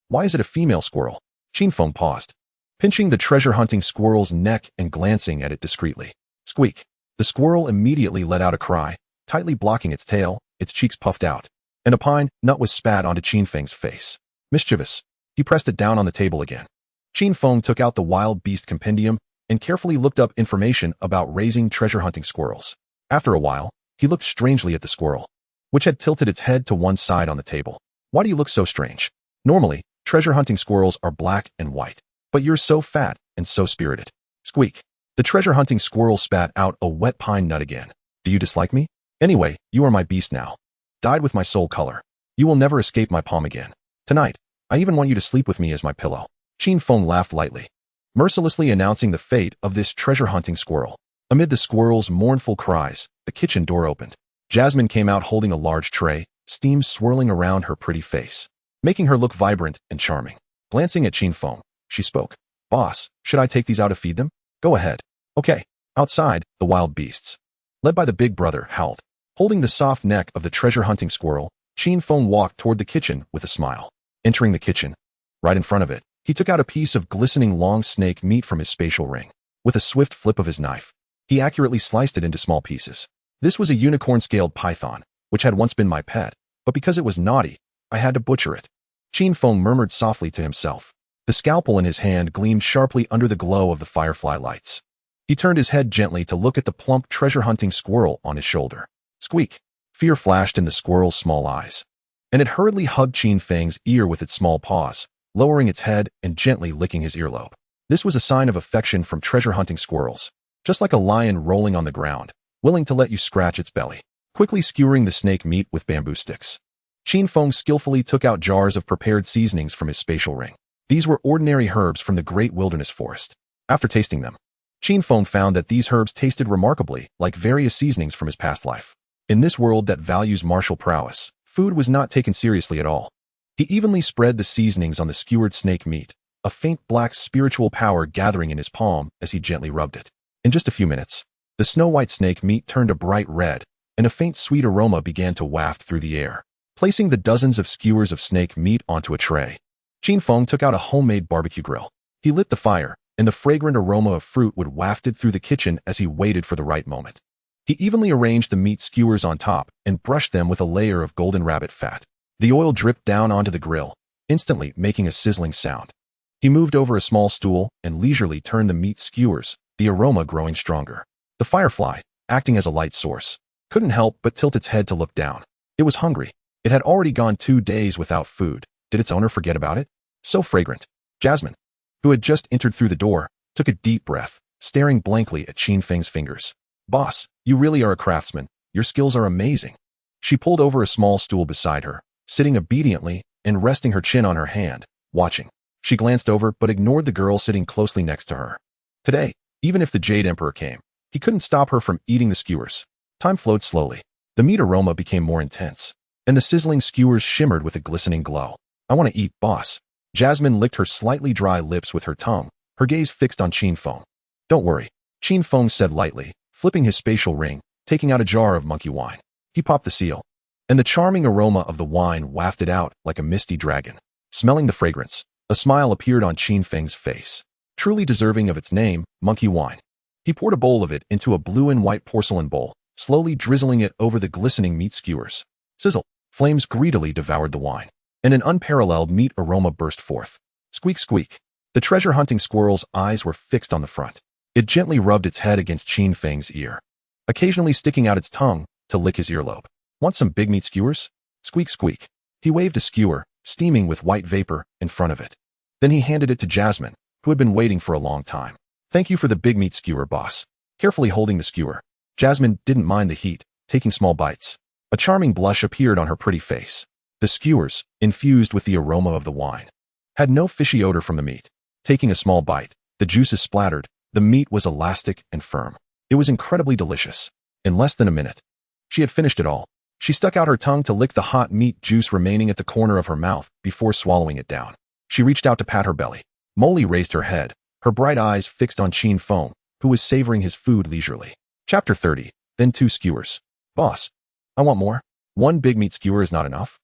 Why is it a female squirrel? Qin Feng paused, pinching the treasure-hunting squirrel's neck and glancing at it discreetly. Squeak. The squirrel immediately let out a cry, tightly blocking its tail, its cheeks puffed out, and a pine nut was spat onto Qin Feng's face. Mischievous. He pressed it down on the table again. Qin Feng took out the Wild Beast Compendium and carefully looked up information about raising treasure-hunting squirrels. After a while, he looked strangely at the squirrel, which had tilted its head to one side on the table. Why do you look so strange? Normally, treasure-hunting squirrels are black and white, but you're so fat and so spirited. Squeak. The treasure-hunting squirrel spat out a wet pine nut again. Do you dislike me? Anyway, you are my beast now. Dyed with my soul color. You will never escape my palm again. Tonight, I even want you to sleep with me as my pillow. Qin Feng laughed lightly, mercilessly announcing the fate of this treasure-hunting squirrel. Amid the squirrel's mournful cries, the kitchen door opened. Jasmine came out holding a large tray, steam swirling around her pretty face, making her look vibrant and charming. Glancing at Qin Feng, she spoke. Boss, should I take these out to feed them? Go ahead. Okay. Outside, the wild beasts, led by the big brother, howled. Holding the soft neck of the treasure-hunting squirrel, Qin Feng walked toward the kitchen with a smile. Entering the kitchen, right in front of it, he took out a piece of glistening long snake meat from his spatial ring. With a swift flip of his knife, he accurately sliced it into small pieces. This was a unicorn-scaled python, which had once been my pet, but because it was naughty, I had to butcher it. Qin Feng murmured softly to himself. The scalpel in his hand gleamed sharply under the glow of the firefly lights. He turned his head gently to look at the plump treasure-hunting squirrel on his shoulder. Squeak! Fear flashed in the squirrel's small eyes. And it hurriedly hugged Qin Feng's ear with its small paws, lowering its head and gently licking his earlobe. This was a sign of affection from treasure-hunting squirrels, just like a lion rolling on the ground, willing to let you scratch its belly. Quickly skewering the snake meat with bamboo sticks, Qin Feng skillfully took out jars of prepared seasonings from his spatial ring. These were ordinary herbs from the great wilderness forest. After tasting them, Qin Feng found that these herbs tasted remarkably like various seasonings from his past life. In this world that values martial prowess, food was not taken seriously at all. He evenly spread the seasonings on the skewered snake meat, a faint black spiritual power gathering in his palm as he gently rubbed it. In just a few minutes, the snow-white snake meat turned a bright red, and a faint sweet aroma began to waft through the air. Placing the dozens of skewers of snake meat onto a tray, Qin Feng took out a homemade barbecue grill. He lit the fire, and the fragrant aroma of fruit would wafted through the kitchen as he waited for the right moment. He evenly arranged the meat skewers on top and brushed them with a layer of golden rabbit fat. The oil dripped down onto the grill, instantly making a sizzling sound. He moved over a small stool and leisurely turned the meat skewers, the aroma growing stronger. The firefly, acting as a light source, couldn't help but tilt its head to look down. It was hungry. It had already gone 2 days without food. Did its owner forget about it? So fragrant. Jasmine, who had just entered through the door, took a deep breath, staring blankly at Qin Feng's fingers. Boss, you really are a craftsman. Your skills are amazing. She pulled over a small stool beside her, sitting obediently and resting her chin on her hand, watching. She glanced over but ignored the girl sitting closely next to her. Today, even if the Jade Emperor came, he couldn't stop her from eating the skewers. Time flowed slowly. The meat aroma became more intense, and the sizzling skewers shimmered with a glistening glow. I want to eat, boss. Jasmine licked her slightly dry lips with her tongue, her gaze fixed on Qin Feng. Don't worry, Qin Feng said lightly, flipping his spatial ring, taking out a jar of monkey wine. He popped the seal, and the charming aroma of the wine wafted out like a misty dragon. Smelling the fragrance, a smile appeared on Qin Feng's face. Truly deserving of its name, monkey wine. He poured a bowl of it into a blue and white porcelain bowl, slowly drizzling it over the glistening meat skewers. Sizzle! Flames greedily devoured the wine, and an unparalleled meat aroma burst forth. Squeak, squeak. The treasure-hunting squirrel's eyes were fixed on the front. It gently rubbed its head against Qin Feng's ear, occasionally sticking out its tongue to lick his earlobe. Want some big meat skewers? Squeak, squeak. He waved a skewer, steaming with white vapor, in front of it. Then he handed it to Jasmine, who had been waiting for a long time. Thank you for the big meat skewer, boss. Carefully holding the skewer, Jasmine didn't mind the heat, taking small bites. A charming blush appeared on her pretty face. The skewers, infused with the aroma of the wine, had no fishy odor from the meat. Taking a small bite, the juices splattered. The meat was elastic and firm. It was incredibly delicious. In less than a minute, she had finished it all. She stuck out her tongue to lick the hot meat juice remaining at the corner of her mouth before swallowing it down. She reached out to pat her belly. Molly raised her head, her bright eyes fixed on Qin Feng, who was savoring his food leisurely. Chapter 30. Then 2 skewers. Boss, I want more. 1 big meat skewer is not enough.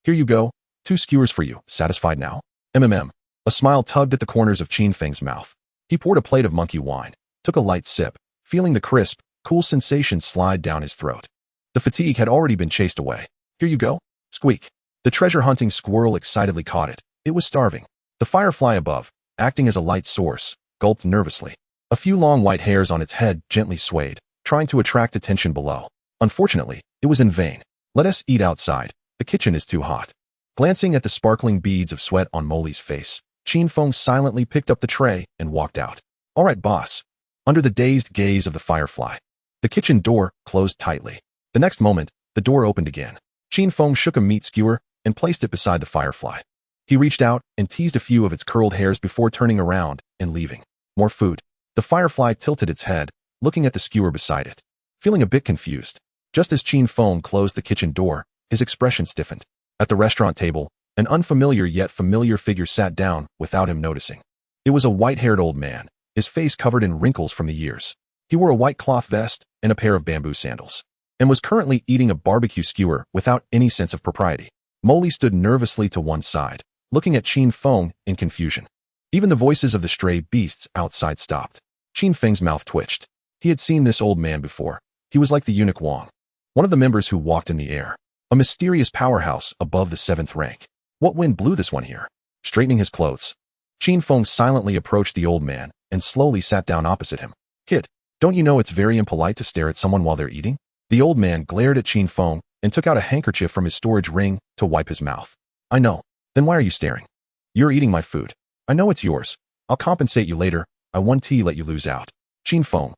Here you go. 2 skewers for you. Satisfied now? A smile tugged at the corners of Qin Feng's mouth. He poured a plate of monkey wine, took a light sip, feeling the crisp, cool sensation slide down his throat. The fatigue had already been chased away. Here you go. Squeak. The treasure-hunting squirrel excitedly caught it. It was starving. The firefly above, acting as a light source, gulped nervously. A few long white hairs on its head gently swayed, trying to attract attention below. Unfortunately, it was in vain. Let us eat outside. The kitchen is too hot. Glancing at the sparkling beads of sweat on Molly's face, Qin Feng silently picked up the tray and walked out. All right, boss. Under the dazed gaze of the firefly, the kitchen door closed tightly. The next moment, the door opened again. Qin Feng shook a meat skewer and placed it beside the firefly. He reached out and teased a few of its curled hairs before turning around and leaving. More food. The firefly tilted its head, looking at the skewer beside it. Feeling a bit confused, just as Qin Feng closed the kitchen door, his expression stiffened. At the restaurant table, an unfamiliar yet familiar figure sat down without him noticing. It was a white-haired old man, his face covered in wrinkles from the years. He wore a white cloth vest and a pair of bamboo sandals, and was currently eating a barbecue skewer without any sense of propriety. Molly stood nervously to one side, looking at Qin Feng in confusion. Even the voices of the stray beasts outside stopped. Qin Feng's mouth twitched. He had seen this old man before. He was like the eunuch Wang, one of the members who walked in the air, a mysterious powerhouse above the 7th rank. What wind blew this one here? Straightening his clothes, Qin Feng silently approached the old man and slowly sat down opposite him. Kid, don't you know it's very impolite to stare at someone while they're eating? The old man glared at Qin Feng and took out a handkerchief from his storage ring to wipe his mouth. I know. Then why are you staring? You're eating my food. I know it's yours. I'll compensate you later. I won't let you lose out. Qin Feng.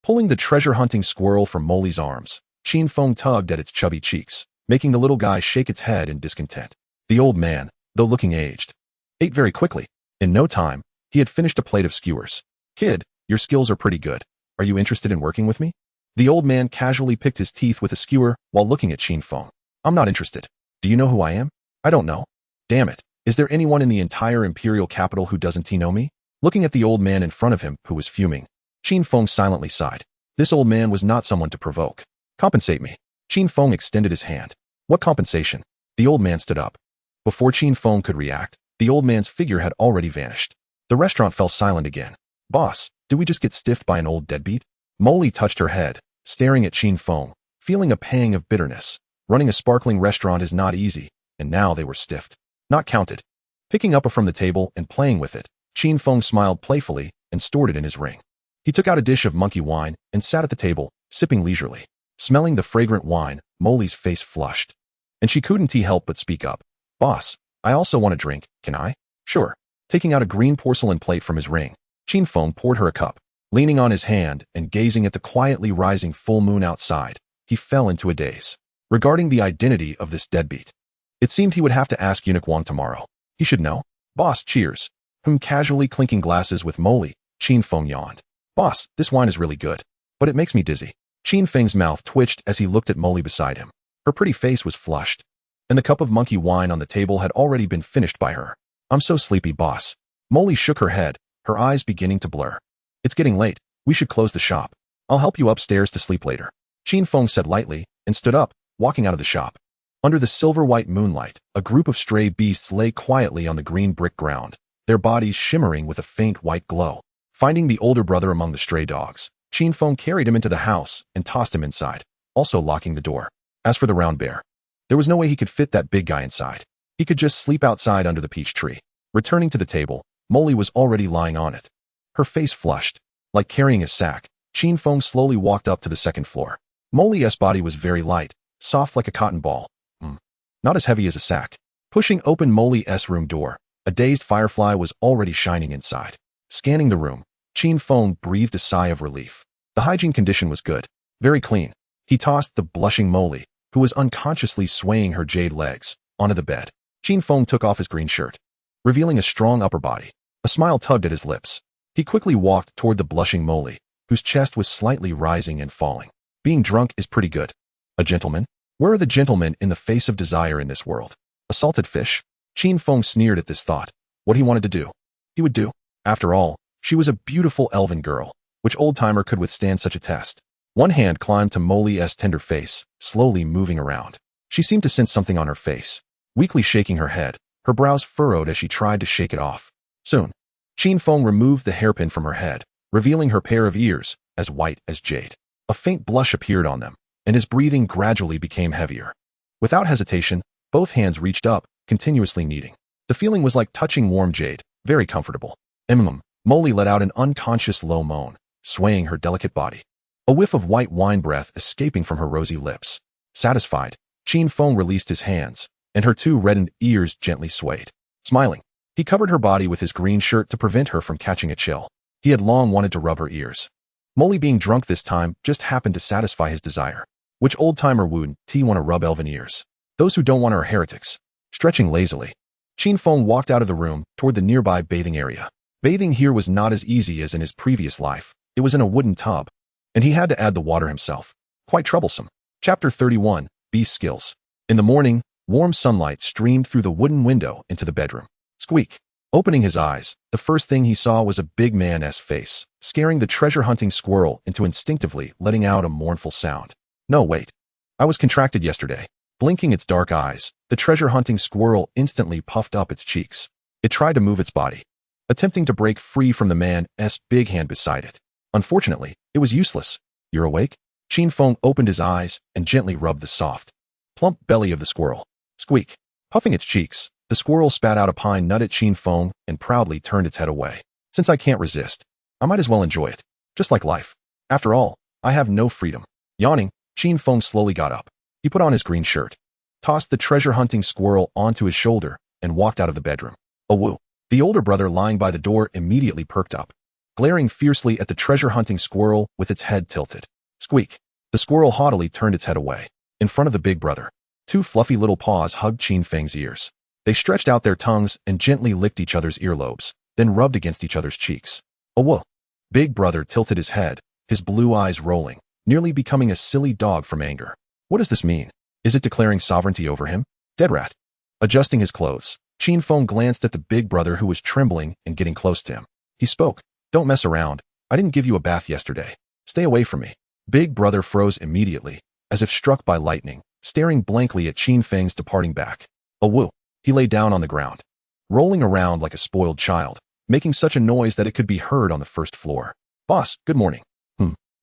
Pulling the treasure-hunting squirrel from Molly's arms, Qin Feng tugged at its chubby cheeks, making the little guy shake its head in discontent. The old man, though looking aged, ate very quickly. In no time, he had finished a plate of skewers. Kid, your skills are pretty good. Are you interested in working with me? The old man casually picked his teeth with a skewer while looking at Qin Feng. I'm not interested. Do you know who I am? I don't know. Damn it. Is there anyone in the entire imperial capital who doesn't know me? Looking at the old man in front of him, who was fuming, Qin Feng silently sighed. This old man was not someone to provoke. Compensate me. Qin Feng extended his hand. What compensation? The old man stood up. Before Qin Feng could react, the old man's figure had already vanished. The restaurant fell silent again. Boss, did we just get stiffed by an old deadbeat? Molly touched her head, staring at Qin Feng, feeling a pang of bitterness. Running a sparkling restaurant is not easy, and now they were stiffed. Not counted. Picking up from the table and playing with it, Qin Feng smiled playfully and stored it in his ring. He took out a dish of monkey wine and sat at the table, sipping leisurely. Smelling the fragrant wine, Molly's face flushed. And she couldn't help but speak up. Boss, I also want a drink, can I? Sure. Taking out a green porcelain plate from his ring, Qin Feng poured her a cup. Leaning on his hand and gazing at the quietly rising full moon outside, he fell into a daze. Regarding the identity of this deadbeat, it seemed he would have to ask Eunuch Wang tomorrow. He should know. Boss, cheers. Casually clinking glasses with Molly, Qin Feng yawned. Boss, this wine is really good, but it makes me dizzy. Qin Feng's mouth twitched as he looked at Molly beside him. Her pretty face was flushed, and the cup of monkey wine on the table had already been finished by her. I'm so sleepy, boss. Molly shook her head, her eyes beginning to blur. It's getting late. We should close the shop. I'll help you upstairs to sleep later. Qin Feng said lightly and stood up, walking out of the shop. Under the silver-white moonlight, a group of stray beasts lay quietly on the green brick ground, their bodies shimmering with a faint white glow. Finding the older brother among the stray dogs, Qin Feng carried him into the house and tossed him inside, also locking the door. As for the round bear, there was no way he could fit that big guy inside. He could just sleep outside under the peach tree. Returning to the table, Molly was already lying on it. Her face flushed. Like carrying a sack, Qin Feng slowly walked up to the second floor. Molly's body was very light, soft like a cotton ball. Not as heavy as a sack. Pushing open Molly's room door, a dazed firefly was already shining inside. Scanning the room, Qin Feng breathed a sigh of relief. The hygiene condition was good. Very clean. He tossed the blushing Molly, who was unconsciously swaying her jade legs, onto the bed. Qin Feng took off his green shirt, revealing a strong upper body. A smile tugged at his lips. He quickly walked toward the blushing Molly, whose chest was slightly rising and falling. Being drunk is pretty good. A gentleman? Where are the gentlemen in the face of desire in this world? A salted fish? Qin Feng sneered at this thought. What he wanted to do, he would do. After all, she was a beautiful elven girl. Which old-timer could withstand such a test? One hand climbed to Molly's tender face, slowly moving around. She seemed to sense something on her face. Weakly shaking her head, her brows furrowed as she tried to shake it off. Soon, Qin Feng removed the hairpin from her head, revealing her pair of ears, as white as jade. A faint blush appeared on them, and his breathing gradually became heavier. Without hesitation, both hands reached up, continuously kneading. The feeling was like touching warm jade, very comfortable. Molly let out an unconscious low moan, swaying her delicate body. A whiff of white wine breath escaping from her rosy lips. Satisfied, Qin Feng released his hands, and her two reddened ears gently swayed. Smiling, he covered her body with his green shirt to prevent her from catching a chill. He had long wanted to rub her ears. Molly being drunk this time just happened to satisfy his desire. Which old-timer wouldn't want to rub elven ears? Those who don't want are heretics. Stretching lazily, Qin Feng walked out of the room toward the nearby bathing area. Bathing here was not as easy as in his previous life. It was in a wooden tub, and he had to add the water himself. Quite troublesome. Chapter 31, Beast Skills. In the morning, warm sunlight streamed through the wooden window into the bedroom. Squeak. Opening his eyes, the first thing he saw was a big man's face, scaring the treasure-hunting squirrel into instinctively letting out a mournful sound. No, wait. I was contracted yesterday. Blinking its dark eyes, the treasure-hunting squirrel instantly puffed up its cheeks. It tried to move its body, attempting to break free from the man's big hand beside it. Unfortunately, it was useless. You're awake? Qin Feng opened his eyes and gently rubbed the soft, plump belly of the squirrel. Squeak. Puffing its cheeks, the squirrel spat out a pine nut at Qin Feng and proudly turned its head away. Since I can't resist, I might as well enjoy it. Just like life. After all, I have no freedom. Yawning, Qin Feng slowly got up. He put on his green shirt, tossed the treasure-hunting squirrel onto his shoulder, and walked out of the bedroom. Oh woo. The older brother lying by the door immediately perked up, glaring fiercely at the treasure-hunting squirrel with its head tilted. Squeak. The squirrel haughtily turned its head away. In front of the big brother, two fluffy little paws hugged Qin Feng's ears. They stretched out their tongues and gently licked each other's earlobes, then rubbed against each other's cheeks. Oh whoa. Big brother tilted his head, his blue eyes rolling, nearly becoming a silly dog from anger. What does this mean? Is it declaring sovereignty over him? Dead rat. Adjusting his clothes, Qin Feng glanced at the big brother who was trembling and getting close to him. He spoke. Don't mess around. I didn't give you a bath yesterday. Stay away from me. Big brother froze immediately, as if struck by lightning, staring blankly at Qin Feng's departing back. Oh woo. He lay down on the ground, rolling around like a spoiled child, making such a noise that it could be heard on the first floor. Boss, good morning.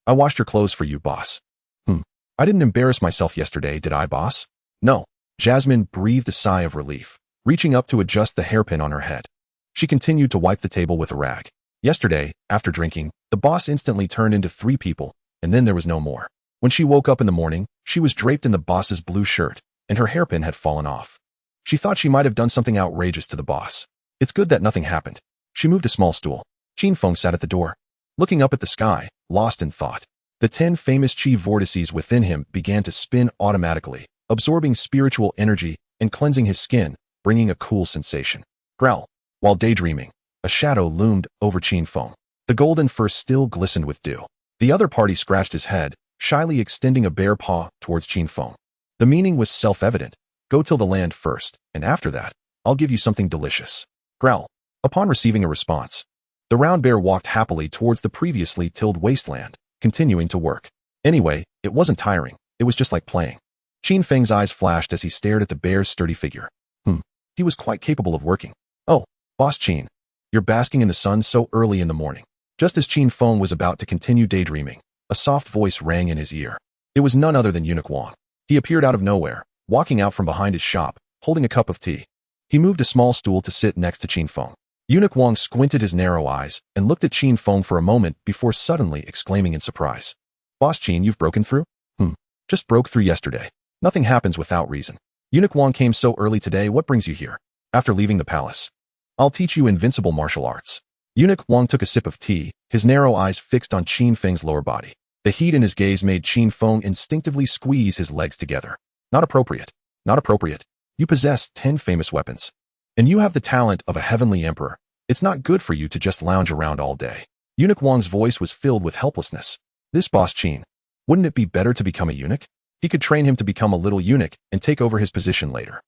I washed your clothes for you, boss. I didn't embarrass myself yesterday, did I, boss? No. Jasmine breathed a sigh of relief, reaching up to adjust the hairpin on her head. She continued to wipe the table with a rag. Yesterday, after drinking, the boss instantly turned into 3 people, and then there was no more. When she woke up in the morning, she was draped in the boss's blue shirt, and her hairpin had fallen off. She thought she might have done something outrageous to the boss. It's good that nothing happened. She moved a small stool. Qin Feng sat at the door, looking up at the sky, lost in thought. The 10 famous chi vortices within him began to spin automatically, absorbing spiritual energy and cleansing his skin, bringing a cool sensation. Growl. While daydreaming, a shadow loomed over Qin Feng. The golden fur still glistened with dew. The other party scratched his head, shyly extending a bare paw towards Qin Feng. The meaning was self-evident. Go till the land first, and after that, I'll give you something delicious. Growl. Upon receiving a response, the round bear walked happily towards the previously tilled wasteland, continuing to work. Anyway, it wasn't tiring, it was just like playing. Qin Feng's eyes flashed as he stared at the bear's sturdy figure. He was quite capable of working. Oh, Boss Qin, you're basking in the sun so early in the morning. Just as Qin Feng was about to continue daydreaming, a soft voice rang in his ear. It was none other than Eunuch Wang. He appeared out of nowhere, walking out from behind his shop, holding a cup of tea. He moved a small stool to sit next to Qin Feng. Eunuch Wang squinted his narrow eyes and looked at Qin Feng for a moment before suddenly exclaiming in surprise. Boss Qin, you've broken through? Just broke through yesterday. Nothing happens without reason. Eunuch Wang came so early today, what brings you here? After leaving the palace. I'll teach you invincible martial arts. Eunuch Wang took a sip of tea, his narrow eyes fixed on Qin Feng's lower body. The heat in his gaze made Qin Feng instinctively squeeze his legs together. Not appropriate. Not appropriate. You possess 10 famous weapons. And you have the talent of a heavenly emperor. It's not good for you to just lounge around all day. Eunuch Wang's voice was filled with helplessness. This Boss Qin. Wouldn't it be better to become a eunuch? He could train him to become a little eunuch and take over his position later.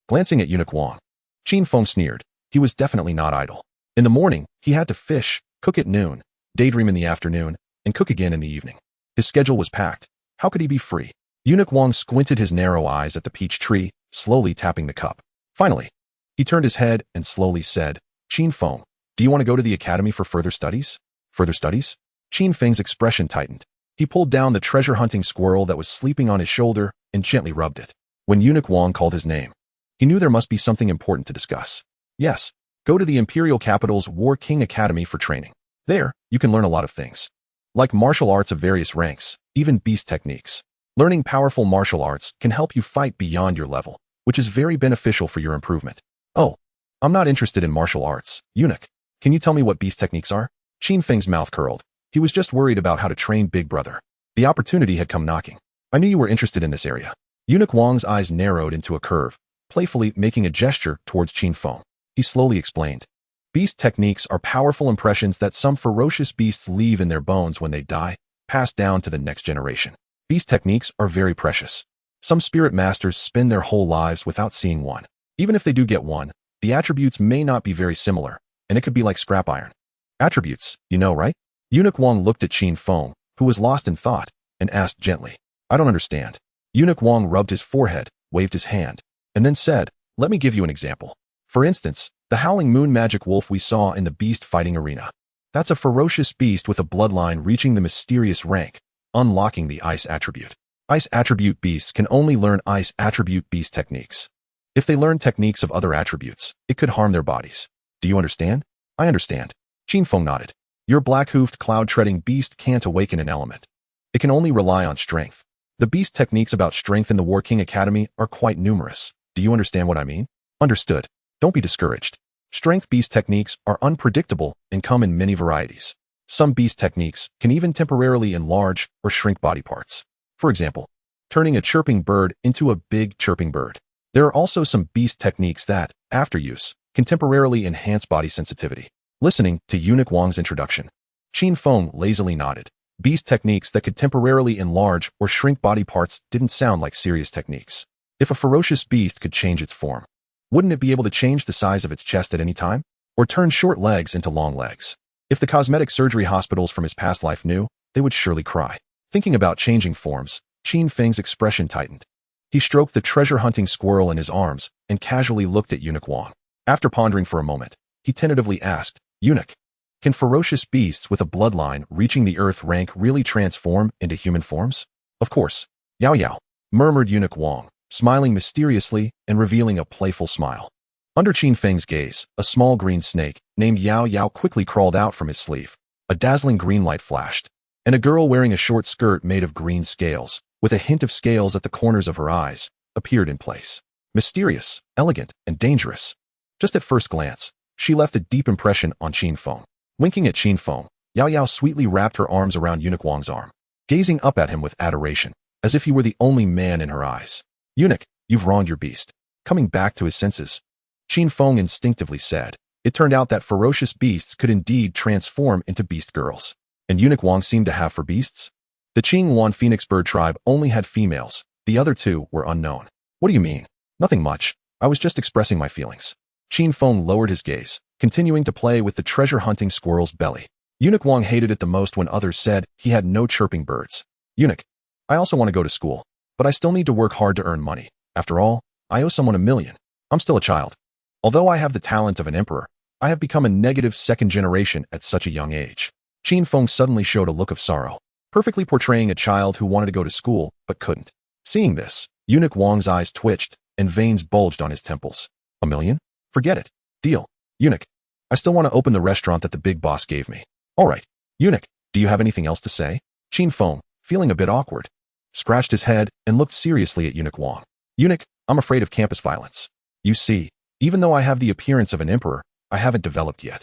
Glancing at Eunuch Wang, Qin Feng sneered. He was definitely not idle. In the morning, he had to fish, cook at noon, daydream in the afternoon, and cook again in the evening. His schedule was packed. How could he be free? Eunuch Wang squinted his narrow eyes at the peach tree, slowly tapping the cup. Finally, he turned his head and slowly said, Qin Feng, do you want to go to the academy for further studies? Further studies? Qin Feng's expression tightened. He pulled down the treasure-hunting squirrel that was sleeping on his shoulder and gently rubbed it. When Eunuch Wang called his name, he knew there must be something important to discuss. Yes, go to the Imperial Capital's War King Academy for training. There, you can learn a lot of things. Like martial arts of various ranks, even beast techniques. Learning powerful martial arts can help you fight beyond your level, which is very beneficial for your improvement. Oh, I'm not interested in martial arts, eunuch. Can you tell me what beast techniques are? Qin Feng's mouth curled. He was just worried about how to train Big Brother. The opportunity had come knocking. I knew you were interested in this area. Eunuch Wang's eyes narrowed into a curve, playfully making a gesture towards Qin Feng. He slowly explained. Beast techniques are powerful impressions that some ferocious beasts leave in their bones when they die, passed down to the next generation. Beast techniques are very precious. Some spirit masters spend their whole lives without seeing one. Even if they do get one, the attributes may not be very similar, and it could be like scrap iron. Attributes, you know, right? Eunuch Wang looked at Qin Feng, who was lost in thought, and asked gently. I don't understand. Eunuch Wang rubbed his forehead, waved his hand, and then said, let me give you an example. For instance, the howling moon magic wolf we saw in the beast fighting arena. That's a ferocious beast with a bloodline reaching the mysterious rank unlocking the ice attribute. Ice attribute beasts can only learn ice attribute beast techniques. If they learn techniques of other attributes, it could harm their bodies. Do you understand? I understand. Qin Feng nodded. Your black-hoofed cloud-treading beast can't awaken an element. It can only rely on strength. The beast techniques about strength in the War King Academy are quite numerous. Do you understand what I mean? Understood. Don't be discouraged. Strength beast techniques are unpredictable and come in many varieties. Some beast techniques can even temporarily enlarge or shrink body parts. For example, turning a chirping bird into a big chirping bird. There are also some beast techniques that, after use, can temporarily enhance body sensitivity. Listening to Eunuch Wang's introduction, Qin Feng lazily nodded. Beast techniques that could temporarily enlarge or shrink body parts didn't sound like serious techniques. If a ferocious beast could change its form, wouldn't it be able to change the size of its chest at any time? Or turn short legs into long legs? If the cosmetic surgery hospitals from his past life knew, they would surely cry. Thinking about changing forms, Qin Feng's expression tightened. He stroked the treasure-hunting squirrel in his arms and casually looked at Eunuch Wang. After pondering for a moment, he tentatively asked, Eunuch, can ferocious beasts with a bloodline reaching the earth rank really transform into human forms? Of course. Yao Yao, murmured Eunuch Wang, smiling mysteriously and revealing a playful smile. Under Qin Feng's gaze, a small green snake named Yao Yao quickly crawled out from his sleeve. A dazzling green light flashed, and a girl wearing a short skirt made of green scales, with a hint of scales at the corners of her eyes, appeared in place. Mysterious, elegant, and dangerous. Just at first glance, she left a deep impression on Qin Feng. Winking at Qin Feng, Yao Yao sweetly wrapped her arms around Eunuch Wang's arm, gazing up at him with adoration, as if he were the only man in her eyes. Eunuch, you've wronged your beast. Coming back to his senses, Qin Feng instinctively said. It turned out that ferocious beasts could indeed transform into beast girls. And Eunuch Wang seemed to have for beasts? The Qingwan phoenix bird tribe only had females. The other two were unknown. What do you mean? Nothing much. I was just expressing my feelings. Qin Feng lowered his gaze, continuing to play with the treasure-hunting squirrel's belly. Eunuch Wang hated it the most when others said he had no chirping birds. Eunuch, I also want to go to school, but I still need to work hard to earn money. After all, I owe someone $1 million. I'm still a child. Although I have the talent of an emperor, I have become a negative second generation at such a young age. Qin Feng suddenly showed a look of sorrow, perfectly portraying a child who wanted to go to school but couldn't. Seeing this, Eunuch Wang's eyes twitched and veins bulged on his temples. $1 million? Forget it. Deal. Eunuch, I still want to open the restaurant that the big boss gave me. All right. Eunuch, do you have anything else to say? Qin Feng, feeling a bit awkward, scratched his head and looked seriously at Eunuch Wang. Eunuch, I'm afraid of campus violence. You see, even though I have the appearance of an emperor, I haven't developed yet.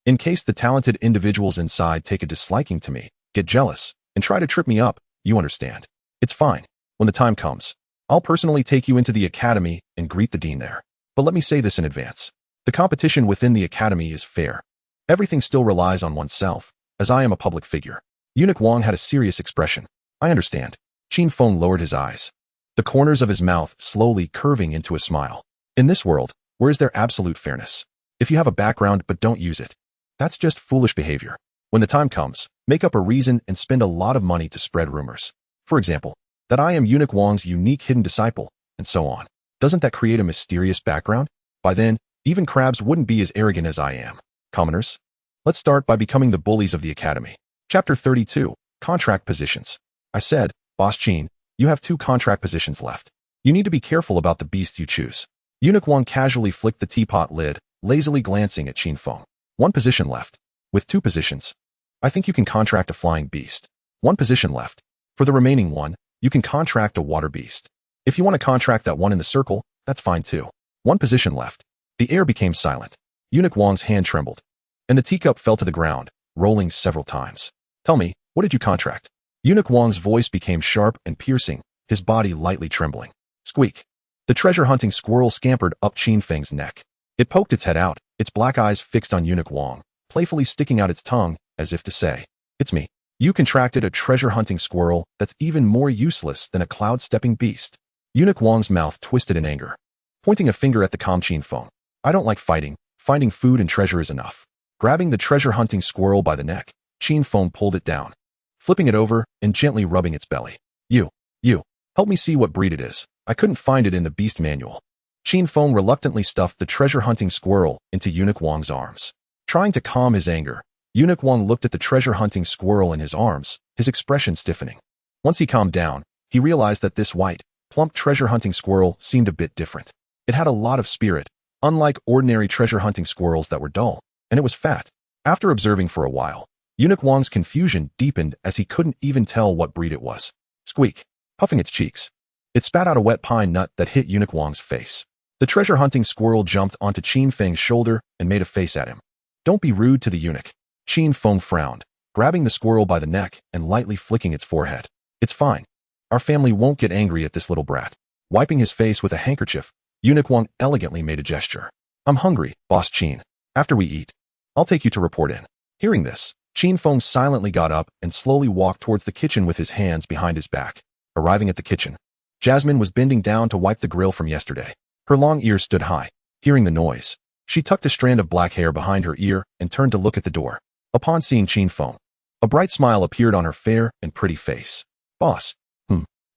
In case the talented individuals inside take a disliking to me, get jealous, and try to trip me up, you understand. It's fine. When the time comes, I'll personally take you into the academy and greet the dean there. But let me say this in advance. The competition within the academy is fair. Everything still relies on oneself, as I am a public figure. Eunuch Wang had a serious expression. I understand. Qin Feng lowered his eyes, the corners of his mouth slowly curving into a smile. In this world, where is there absolute fairness? If you have a background but don't use it, that's just foolish behavior. When the time comes, make up a reason and spend a lot of money to spread rumors. For example, that I am Eunuch Wang's unique hidden disciple, and so on. Doesn't that create a mysterious background? By then, even crabs wouldn't be as arrogant as I am. Commoners, let's start by becoming the bullies of the academy. Chapter 32, Contract Positions. I said, Boss Qin, you have 2 contract positions left. You need to be careful about the beasts you choose. Eunuch Wang casually flicked the teapot lid, lazily glancing at Qin Feng. 1 position left. With 2 positions, I think you can contract a flying beast. 1 position left. For the remaining 1, you can contract a water beast. If you want to contract that one in the circle, that's fine too. 1 position left. The air became silent. Eunuch Wang's hand trembled, and the teacup fell to the ground, rolling several times. Tell me, what did you contract? Eunuch Wang's voice became sharp and piercing, his body lightly trembling. Squeak. The treasure-hunting squirrel scampered up Qin Feng's neck. It poked its head out, its black eyes fixed on Eunuch Wang, playfully sticking out its tongue, as if to say, it's me. You contracted a treasure-hunting squirrel that's even more useless than a cloud-stepping beast. Eunuch Wang's mouth twisted in anger, pointing a finger at the calm Qin Feng. I don't like fighting. Finding food and treasure is enough. Grabbing the treasure-hunting squirrel by the neck, Qin Feng pulled it down, flipping it over and gently rubbing its belly. You, help me see what breed it is. I couldn't find it in the beast manual. Qin Feng reluctantly stuffed the treasure-hunting squirrel into Eunuch Wang's arms. Trying to calm his anger, Eunuch Wang looked at the treasure-hunting squirrel in his arms, his expression stiffening. Once he calmed down, he realized that this white, plump treasure-hunting squirrel seemed a bit different. It had a lot of spirit, unlike ordinary treasure-hunting squirrels that were dull, and it was fat. After observing for a while, Eunuch Wang's confusion deepened as he couldn't even tell what breed it was. Squeak, puffing its cheeks. It spat out a wet pine nut that hit Eunuch Wang's face. The treasure-hunting squirrel jumped onto Qin Feng's shoulder and made a face at him. Don't be rude to the eunuch. Qin Feng frowned, grabbing the squirrel by the neck and lightly flicking its forehead. It's fine. Our family won't get angry at this little brat. Wiping his face with a handkerchief, Eunuch Wang elegantly made a gesture. I'm hungry, Boss Qin. After we eat, I'll take you to report in. Hearing this, Qin Feng silently got up and slowly walked towards the kitchen with his hands behind his back. Arriving at the kitchen, Jasmine was bending down to wipe the grill from yesterday. Her long ears stood high. Hearing the noise, she tucked a strand of black hair behind her ear and turned to look at the door. Upon seeing Qin Feng, a bright smile appeared on her fair and pretty face. Boss.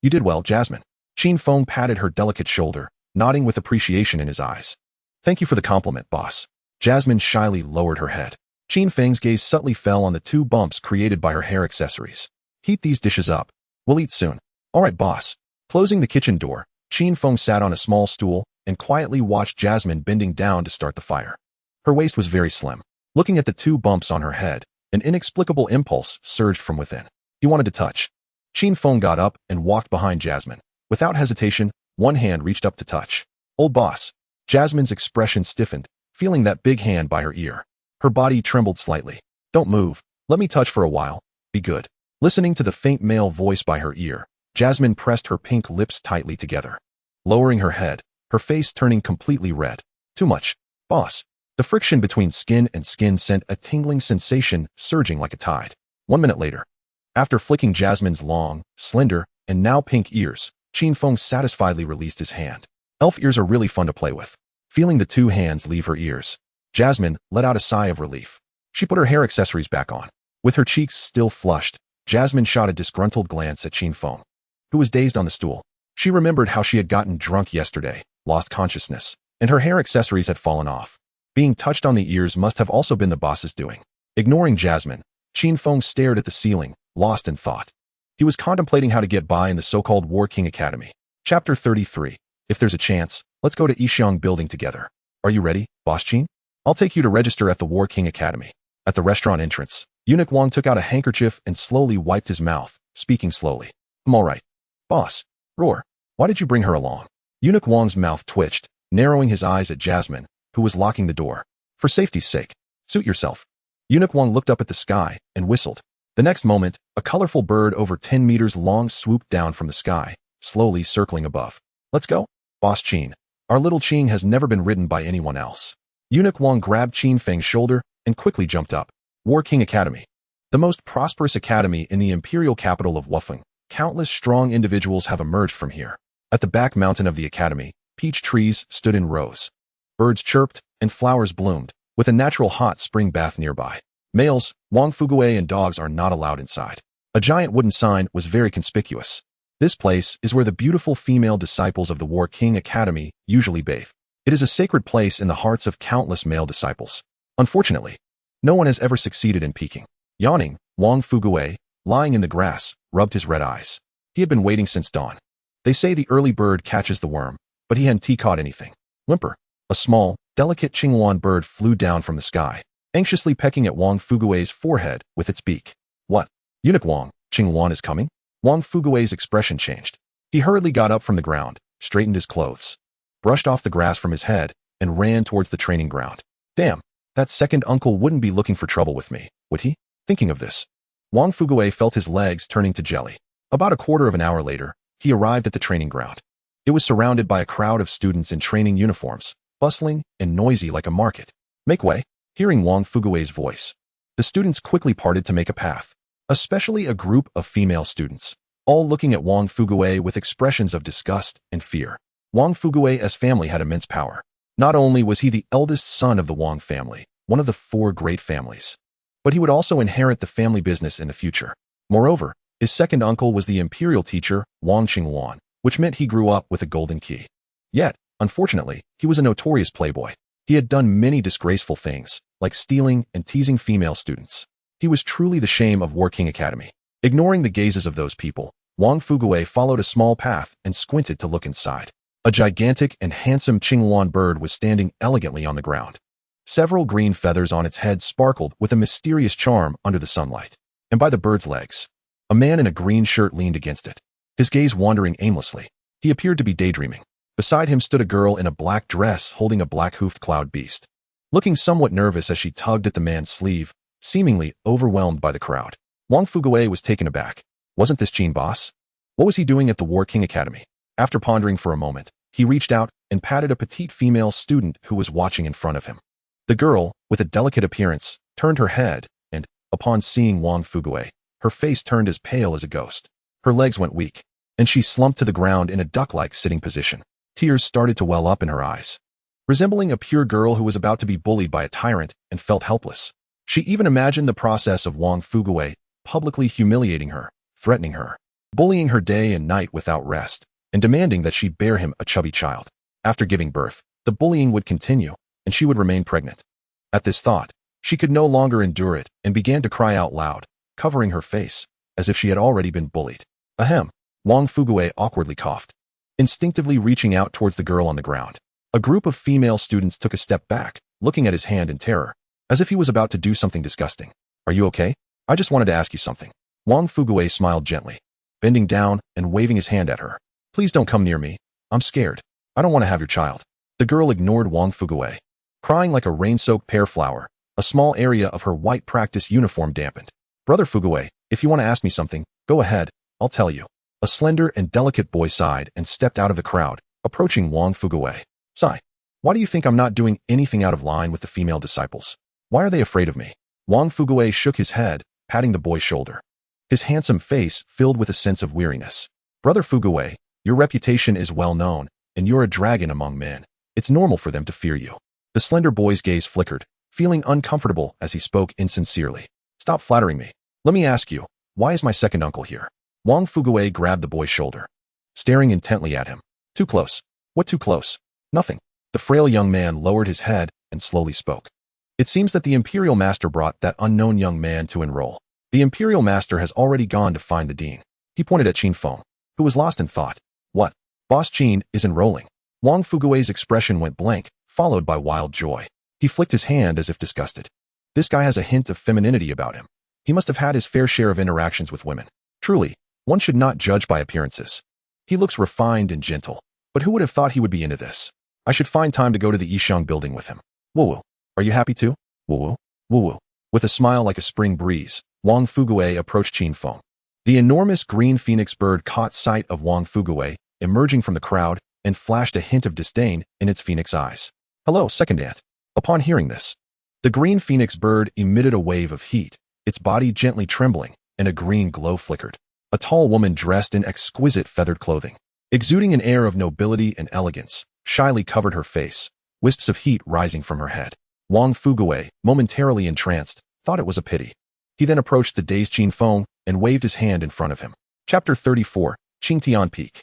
You did well, Jasmine. Qin Feng patted her delicate shoulder, nodding with appreciation in his eyes. Thank you for the compliment, boss. Jasmine shyly lowered her head. Qin Feng's gaze subtly fell on the 2 bumps created by her hair accessories. Heat these dishes up. We'll eat soon. All right, boss. Closing the kitchen door, Qin Feng sat on a small stool and quietly watched Jasmine bending down to start the fire. Her waist was very slim. Looking at the 2 bumps on her head, an inexplicable impulse surged from within. He wanted to touch. Qin Feng got up and walked behind Jasmine. Without hesitation, one hand reached up to touch. Old boss. Jasmine's expression stiffened, feeling that big hand by her ear. Her body trembled slightly. Don't move. Let me touch for a while. Be good. Listening to the faint male voice by her ear, Jasmine pressed her pink lips tightly together. Lowering her head, her face turning completely red. Too much. Boss. The friction between skin and skin sent a tingling sensation surging like a tide. 1 minute later, after flicking Jasmine's long, slender, and now pink ears, Qin Feng satisfiedly released his hand. Elf ears are really fun to play with. Feeling the 2 hands leave her ears, Jasmine let out a sigh of relief. She put her hair accessories back on. With her cheeks still flushed, Jasmine shot a disgruntled glance at Qin Feng, who was dazed on the stool. She remembered how she had gotten drunk yesterday, lost consciousness, and her hair accessories had fallen off. Being touched on the ears must have also been the boss's doing. Ignoring Jasmine, Qin Feng stared at the ceiling, lost in thought. He was contemplating how to get by in the so-called War King Academy. Chapter 33. If there's a chance, let's go to Yixiang building together. Are you ready, Boss Qin? I'll take you to register at the War King Academy. At the restaurant entrance, Eunuch Wang took out a handkerchief and slowly wiped his mouth, speaking slowly. I'm all right. Boss. Roar. Why did you bring her along? Eunuch Wang's mouth twitched, narrowing his eyes at Jasmine, who was locking the door. For safety's sake. Suit yourself. Eunuch Wang looked up at the sky and whistled. The next moment, a colorful bird over 10 meters long swooped down from the sky, slowly circling above. Let's go. Boss Qin. Our little Qing has never been ridden by anyone else. Eunuch Wang grabbed Qin Feng's shoulder and quickly jumped up. War King Academy. The most prosperous academy in the imperial capital of Wufeng. Countless strong individuals have emerged from here. At the back mountain of the academy, peach trees stood in rows. Birds chirped and flowers bloomed, with a natural hot spring bath nearby. Males, Wang Fuguei and dogs are not allowed inside. A giant wooden sign was very conspicuous. This place is where the beautiful female disciples of the War King Academy usually bathe. It is a sacred place in the hearts of countless male disciples. Unfortunately, no one has ever succeeded in peeking. Yawning, Wang Fuguei, lying in the grass, rubbed his red eyes. He had been waiting since dawn. They say the early bird catches the worm, but he hadn't caught anything. Whimper. A small, delicate Qingwan bird flew down from the sky, anxiously pecking at Wang Fuguei's forehead with its beak. What? Eunuch Wang, Qingwan is coming? Wang Fuguei's expression changed. He hurriedly got up from the ground, straightened his clothes, brushed off the grass from his head, and ran towards the training ground. Damn, that second uncle wouldn't be looking for trouble with me, would he? Thinking of this, Wang Fuguei felt his legs turning to jelly. About a quarter of an hour later, he arrived at the training ground. It was surrounded by a crowd of students in training uniforms, bustling and noisy like a market. Make way. Hearing Wang Fuguei's voice, the students quickly parted to make a path, especially a group of female students, all looking at Wang Fuguei with expressions of disgust and fear. Wang Fuguei's family had immense power. Not only was he the eldest son of the Wang family, one of the 4 great families, but he would also inherit the family business in the future. Moreover, his second uncle was the imperial teacher, Wang Qingwan, which meant he grew up with a golden key. Yet, unfortunately, he was a notorious playboy. He had done many disgraceful things, like stealing and teasing female students. He was truly the shame of War King Academy. Ignoring the gazes of those people, Wang Fugui followed a small path and squinted to look inside. A gigantic and handsome Qingluan bird was standing elegantly on the ground. Several green feathers on its head sparkled with a mysterious charm under the sunlight. And by the bird's legs, a man in a green shirt leaned against it, his gaze wandering aimlessly. He appeared to be daydreaming. Beside him stood a girl in a black dress holding a black-hoofed cloud beast, looking somewhat nervous as she tugged at the man's sleeve, seemingly overwhelmed by the crowd. Wang Fugui was taken aback. Wasn't this Qin boss? What was he doing at the War King Academy? After pondering for a moment, he reached out and patted a petite female student who was watching in front of him. The girl, with a delicate appearance, turned her head, and, upon seeing Wang Fugui, her face turned as pale as a ghost. Her legs went weak, and she slumped to the ground in a duck-like sitting position. Tears started to well up in her eyes. Resembling a pure girl who was about to be bullied by a tyrant and felt helpless, she even imagined the process of Wang Fugui publicly humiliating her, threatening her, bullying her day and night without rest, and demanding that she bear him a chubby child. After giving birth, the bullying would continue, and she would remain pregnant. At this thought, she could no longer endure it and began to cry out loud, covering her face, as if she had already been bullied. Ahem. Wang Fugui awkwardly coughed, instinctively reaching out towards the girl on the ground. A group of female students took a step back, looking at his hand in terror, as if he was about to do something disgusting. Are you okay? I just wanted to ask you something. Wang Fugui smiled gently, bending down and waving his hand at her. Please don't come near me. I'm scared. I don't want to have your child. The girl ignored Wang Fugui, crying like a rain-soaked pear flower. A small area of her white practice uniform dampened. Brother Fugui, if you want to ask me something, go ahead. I'll tell you. A slender and delicate boy sighed and stepped out of the crowd, approaching Wang Fugui. Sigh. Why do you think I'm not doing anything out of line with the female disciples? Why are they afraid of me? Wang Fugui shook his head, patting the boy's shoulder. His handsome face filled with a sense of weariness. Brother Fugui, your reputation is well known, and you're a dragon among men. It's normal for them to fear you. The slender boy's gaze flickered, feeling uncomfortable as he spoke insincerely. Stop flattering me. Let me ask you, why is my second uncle here? Wang Fugui grabbed the boy's shoulder, staring intently at him. Too close. What too close? Nothing. The frail young man lowered his head and slowly spoke. It seems that the Imperial Master brought that unknown young man to enroll. The Imperial Master has already gone to find the dean. He pointed at Qin Feng, who was lost in thought. What? Boss Qin is enrolling. Wang Fugui's expression went blank, followed by wild joy. He flicked his hand as if disgusted. This guy has a hint of femininity about him. He must have had his fair share of interactions with women. Truly, one should not judge by appearances. He looks refined and gentle, but who would have thought he would be into this? I should find time to go to the Yisheng building with him. Woo-woo. Are you happy too? Woo-woo. Woo-woo. With a smile like a spring breeze, Wang Fugui approached Qin Feng. The enormous green phoenix bird caught sight of Wang Fugui, emerging from the crowd, and flashed a hint of disdain in its phoenix eyes. Hello, second aunt. Upon hearing this, the green phoenix bird emitted a wave of heat, its body gently trembling, and a green glow flickered. A tall woman dressed in exquisite feathered clothing, exuding an air of nobility and elegance, shyly covered her face, wisps of heat rising from her head. Wang Fugui, momentarily entranced, thought it was a pity. He then approached the dazed Qin Feng and waved his hand in front of him. Chapter 34, Qingtian Peak.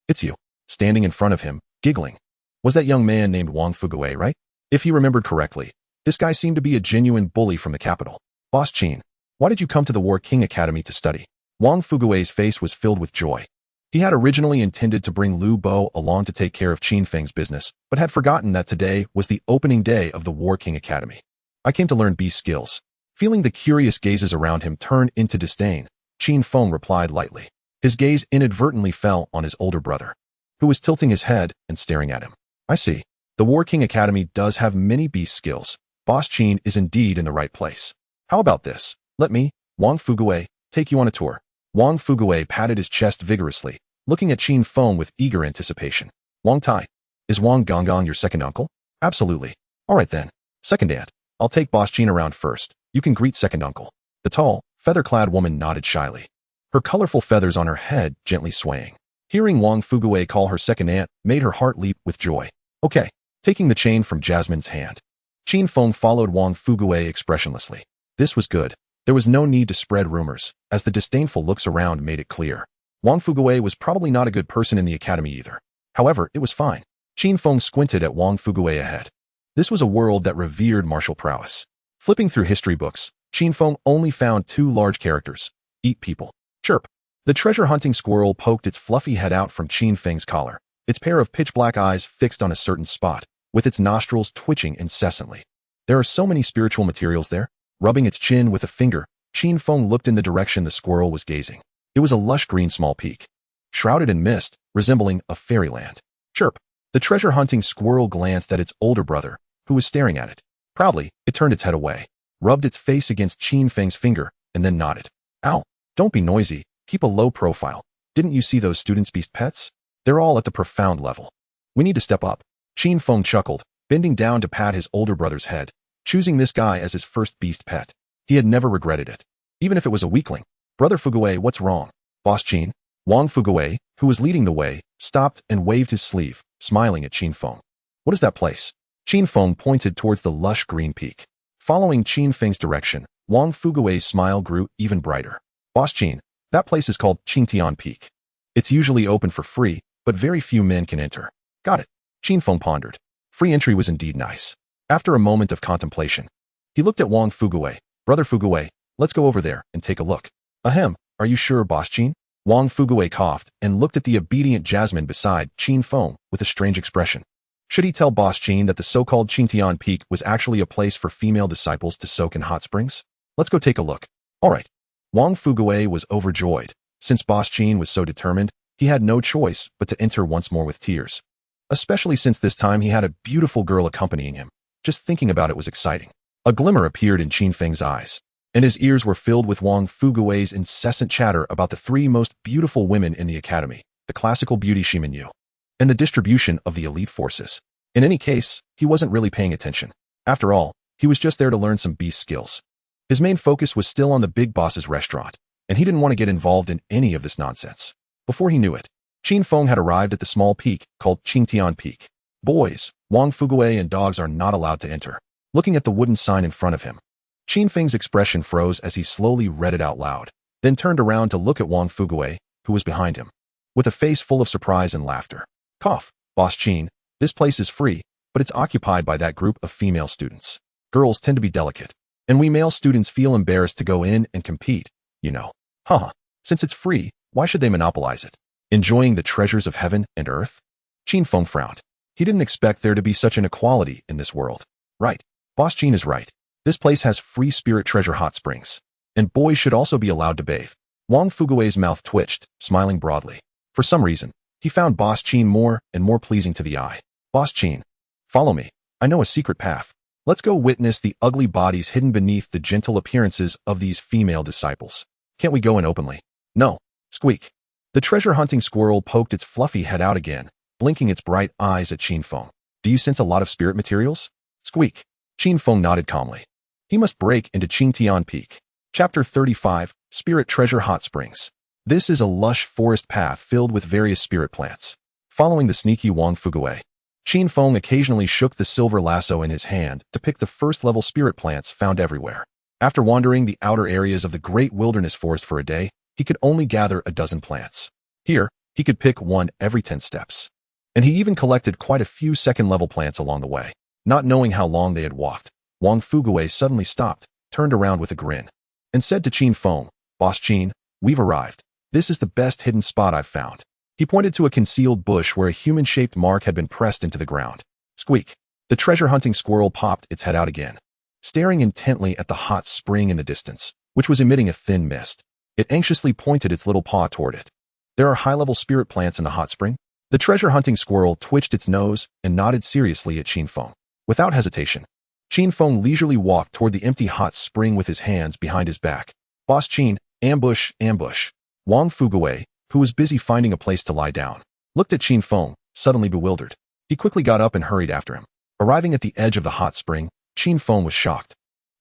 It's you. Standing in front of him, giggling. Was that young man named Wang Fugui, right? If he remembered correctly, this guy seemed to be a genuine bully from the capital. Boss Qin, why did you come to the War King Academy to study? Wang Fugui's face was filled with joy. He had originally intended to bring Lu Bo along to take care of Qin Feng's business, but had forgotten that today was the opening day of the War King Academy. I came to learn beast skills. Feeling the curious gazes around him turn into disdain, Qin Feng replied lightly. His gaze inadvertently fell on his older brother, who was tilting his head and staring at him. I see. The War King Academy does have many beast skills. Boss Qin is indeed in the right place. How about this? Let me, Wang Fugui, take you on a tour. Wang Fugui patted his chest vigorously, looking at Qin Feng with eager anticipation. Wang Tai, is Wang Gonggong your second uncle? Absolutely. All right then. Second aunt, I'll take Boss Qin around first. You can greet second uncle. The tall, feather-clad woman nodded shyly, her colorful feathers on her head gently swaying. Hearing Wang Fugui call her second aunt made her heart leap with joy. Okay. Taking the chain from Jasmine's hand, Qin Feng followed Wang Fugui expressionlessly. This was good. There was no need to spread rumors, as the disdainful looks around made it clear. Wang Fugui was probably not a good person in the academy either. However, it was fine. Qin Feng squinted at Wang Fugui ahead. This was a world that revered martial prowess. Flipping through history books, Qin Feng only found two large characters. Eat people. Chirp. The treasure-hunting squirrel poked its fluffy head out from Qin Feng's collar, its pair of pitch-black eyes fixed on a certain spot, with its nostrils twitching incessantly. There are so many spiritual materials there. Rubbing its chin with a finger, Qin Feng looked in the direction the squirrel was gazing. It was a lush green small peak, shrouded in mist, resembling a fairyland. Chirp! The treasure-hunting squirrel glanced at its older brother, who was staring at it. Proudly, it turned its head away, rubbed its face against Qin Feng's finger, and then nodded. Ow! Don't be noisy. Keep a low profile. Didn't you see those students' beast pets? They're all at the profound level. We need to step up. Qin Feng chuckled, bending down to pat his older brother's head, choosing this guy as his first beast pet. He had never regretted it. Even if it was a weakling. Brother Fuguei, what's wrong? Boss Qin? Wang Fuguei, who was leading the way, stopped and waved his sleeve, smiling at Qin Feng. What is that place? Qin Feng pointed towards the lush green peak. Following Qin Feng's direction, Wang Fuguei's smile grew even brighter. Boss Qin, that place is called Qingtian Peak. It's usually open for free, but very few men can enter. Got it. Qin Feng pondered. Free entry was indeed nice. After a moment of contemplation, he looked at Wang Fuguei. Brother Fuguei, let's go over there and take a look. Ahem, are you sure, Boss Qin? Wang Fuguei coughed and looked at the obedient Jasmine beside Qin Feng with a strange expression. Should he tell Boss Qin that the so-called Qingtian Peak was actually a place for female disciples to soak in hot springs? Let's go take a look. All right. Wang Fuguei was overjoyed. Since Boss Qin was so determined, he had no choice but to enter once more with tears. Especially since this time he had a beautiful girl accompanying him. Just thinking about it was exciting. A glimmer appeared in Qin Feng's eyes, and his ears were filled with Wang Fuguei's incessant chatter about the three most beautiful women in the academy, the classical beauty Shiminyu, and the distribution of the elite forces. In any case, he wasn't really paying attention. After all, he was just there to learn some beast skills. His main focus was still on the big boss's restaurant, and he didn't want to get involved in any of this nonsense. Before he knew it, Qin Feng had arrived at the small peak called Qingtian Peak. Boys, Wang Fuguei and dogs are not allowed to enter. Looking at the wooden sign in front of him, Qin Feng's expression froze as he slowly read it out loud, then turned around to look at Wang Fuguei, who was behind him, with a face full of surprise and laughter. Cough, Boss Qin, this place is free, but it's occupied by that group of female students. Girls tend to be delicate, and we male students feel embarrassed to go in and compete, you know. Haha, since it's free, why should they monopolize it? Enjoying the treasures of heaven and earth? Qin Feng frowned. He didn't expect there to be such inequality in this world. Right, Boss Qin is right. This place has free spirit treasure hot springs, and boys should also be allowed to bathe. Wang Fuguei's mouth twitched, smiling broadly. For some reason, he found Boss Qin more and more pleasing to the eye. Boss Qin, follow me. I know a secret path. Let's go witness the ugly bodies hidden beneath the gentle appearances of these female disciples. Can't we go in openly? No. Squeak. The treasure-hunting squirrel poked its fluffy head out again, blinking its bright eyes at Qin Feng. Do you sense a lot of spirit materials? Squeak. Qin Feng nodded calmly. He must break into Qingtian Peak. Chapter 35, Spirit Treasure Hot Springs. This is a lush forest path filled with various spirit plants. Following the sneaky Wang Fuguei, Qin Feng occasionally shook the silver lasso in his hand to pick the first-level spirit plants found everywhere. After wandering the outer areas of the great wilderness forest for a day, he could only gather a dozen plants. Here, he could pick one every 10 steps. And he even collected quite a few second-level plants along the way. Not knowing how long they had walked, Wang Fuguei suddenly stopped, turned around with a grin, and said to Qin Feng, Boss Qin, we've arrived. This is the best hidden spot I've found. He pointed to a concealed bush where a human-shaped mark had been pressed into the ground. Squeak. The treasure-hunting squirrel popped its head out again, staring intently at the hot spring in the distance, which was emitting a thin mist. It anxiously pointed its little paw toward it. There are high-level spirit plants in the hot spring? The treasure-hunting squirrel twitched its nose and nodded seriously at Qin Feng. Without hesitation, Qin Feng leisurely walked toward the empty hot spring with his hands behind his back. Boss Qin, ambush, ambush. Wang Fuguei, who was busy finding a place to lie down, looked at Qin Feng, suddenly bewildered. He quickly got up and hurried after him. Arriving at the edge of the hot spring, Qin Feng was shocked.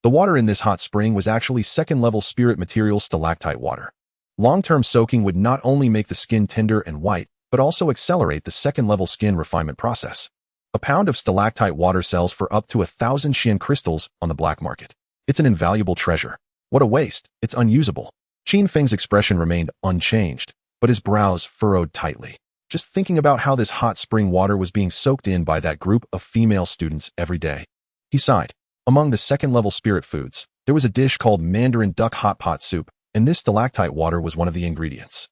The water in this hot spring was actually second-level spirit material stalactite water. Long-term soaking would not only make the skin tender and white, but also accelerate the second-level skin refinement process. A pound of stalactite water sells for up to 1,000 Xian crystals on the black market. It's an invaluable treasure. What a waste, it's unusable. Qin Feng's expression remained unchanged, but his brows furrowed tightly. Just thinking about how this hot spring water was being soaked in by that group of female students every day. He sighed. Among the second-level spirit foods, there was a dish called Mandarin duck hot pot soup, and this stalactite water was one of the ingredients.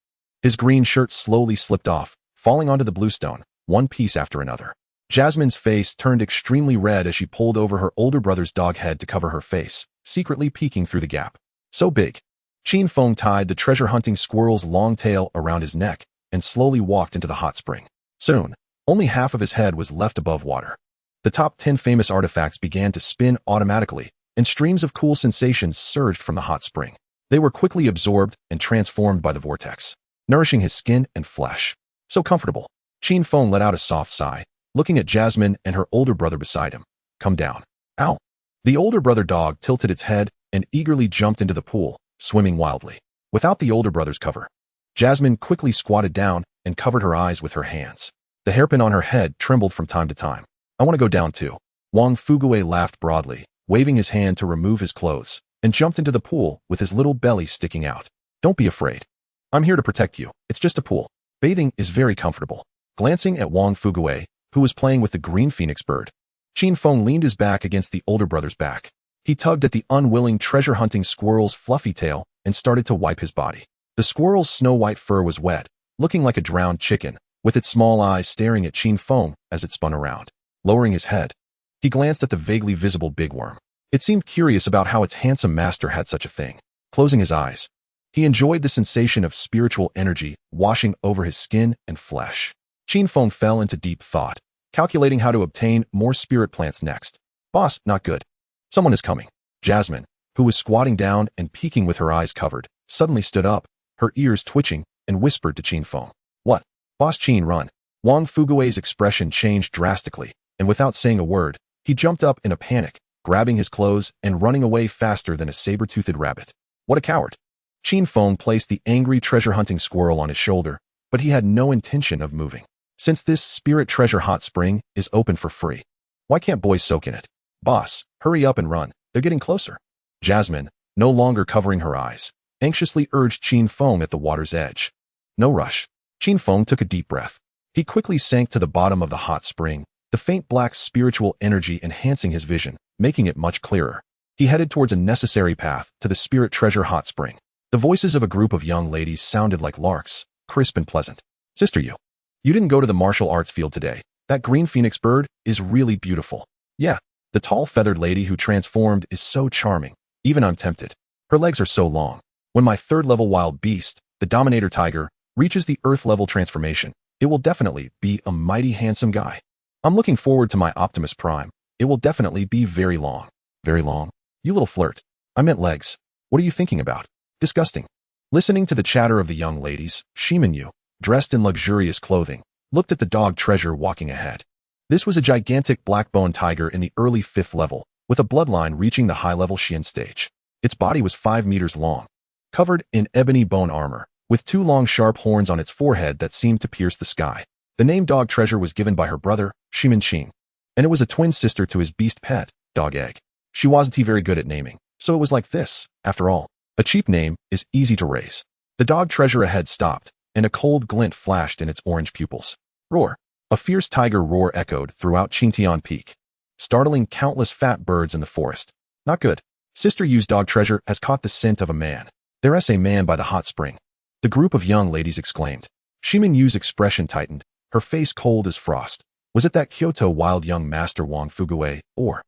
His green shirt slowly slipped off, falling onto the bluestone, one piece after another. Jasmine's face turned extremely red as she pulled over her older brother's dog head to cover her face, secretly peeking through the gap. So big. Qin Feng tied the treasure-hunting squirrel's long tail around his neck and slowly walked into the hot spring. Soon, only half of his head was left above water. The top 10 famous artifacts began to spin automatically, and streams of cool sensations surged from the hot spring. They were quickly absorbed and transformed by the vortex, nourishing his skin and flesh. So comfortable. Qin Feng let out a soft sigh, looking at Jasmine and her older brother beside him. Come down. Ow. The older brother dog tilted its head and eagerly jumped into the pool, swimming wildly. Without the older brother's cover, Jasmine quickly squatted down and covered her eyes with her hands. The hairpin on her head trembled from time to time. I want to go down too. Wang Fuguei laughed broadly, waving his hand to remove his clothes, and jumped into the pool with his little belly sticking out. Don't be afraid. I'm here to protect you. It's just a pool. Bathing is very comfortable. Glancing at Wang Fuguei, who was playing with the green phoenix bird, Qin Feng leaned his back against the older brother's back. He tugged at the unwilling treasure-hunting squirrel's fluffy tail and started to wipe his body. The squirrel's snow-white fur was wet, looking like a drowned chicken, with its small eyes staring at Qin Feng as it spun around. Lowering his head, he glanced at the vaguely visible big worm. It seemed curious about how its handsome master had such a thing. Closing his eyes, he enjoyed the sensation of spiritual energy washing over his skin and flesh. Qin Feng fell into deep thought, calculating how to obtain more spirit plants next. Boss, not good. Someone is coming. Jasmine, who was squatting down and peeking with her eyes covered, suddenly stood up, her ears twitching, and whispered to Qin Feng. What? Boss Qin, run. Wang Fuguei's expression changed drastically, and without saying a word, he jumped up in a panic, grabbing his clothes and running away faster than a saber-toothed rabbit. What a coward. Qin Feng placed the angry treasure-hunting squirrel on his shoulder, but he had no intention of moving. Since this spirit treasure hot spring is open for free, why can't boys soak in it? Boss, hurry up and run. They're getting closer. Jasmine, no longer covering her eyes, anxiously urged Qin Feng at the water's edge. No rush. Qin Feng took a deep breath. He quickly sank to the bottom of the hot spring, the faint black spiritual energy enhancing his vision, making it much clearer. He headed towards a necessary path to the spirit treasure hot spring. The voices of a group of young ladies sounded like larks, crisp and pleasant. Sister, you didn't go to the martial arts field today. That green phoenix bird is really beautiful. Yeah, the tall feathered lady who transformed is so charming. Even I'm tempted. Her legs are so long. When my third-level wild beast, the Dominator Tiger, reaches the Earth-level transformation, it will definitely be a mighty handsome guy. I'm looking forward to my Optimus Prime. It will definitely be very long. Very long? You little flirt. I meant legs. What are you thinking about? Disgusting. Listening to the chatter of the young ladies, Shiminyu, dressed in luxurious clothing, looked at the dog treasure walking ahead. This was a gigantic black-bone tiger in the early 5th level, with a bloodline reaching the high-level Xian stage. Its body was 5 meters long, covered in ebony bone armor, with 2 long sharp horns on its forehead that seemed to pierce the sky. The name Dog Treasure was given by her brother, Shimin Qing, and it was a twin sister to his beast pet, Dog Egg. She wasn't very good at naming, so it was like this. After all, a cheap name is easy to raise. The Dog Treasure ahead stopped, and a cold glint flashed in its orange pupils. Roar! A fierce tiger roar echoed throughout Qingtian Peak, startling countless fat birds in the forest. Not good. Sister Yu's Dog Treasure has caught the scent of a man. There's a man by the hot spring. The group of young ladies exclaimed. Shimin Yu's expression tightened, her face cold as frost. Was it that Kyoto wild young master Wang Fuguei, or?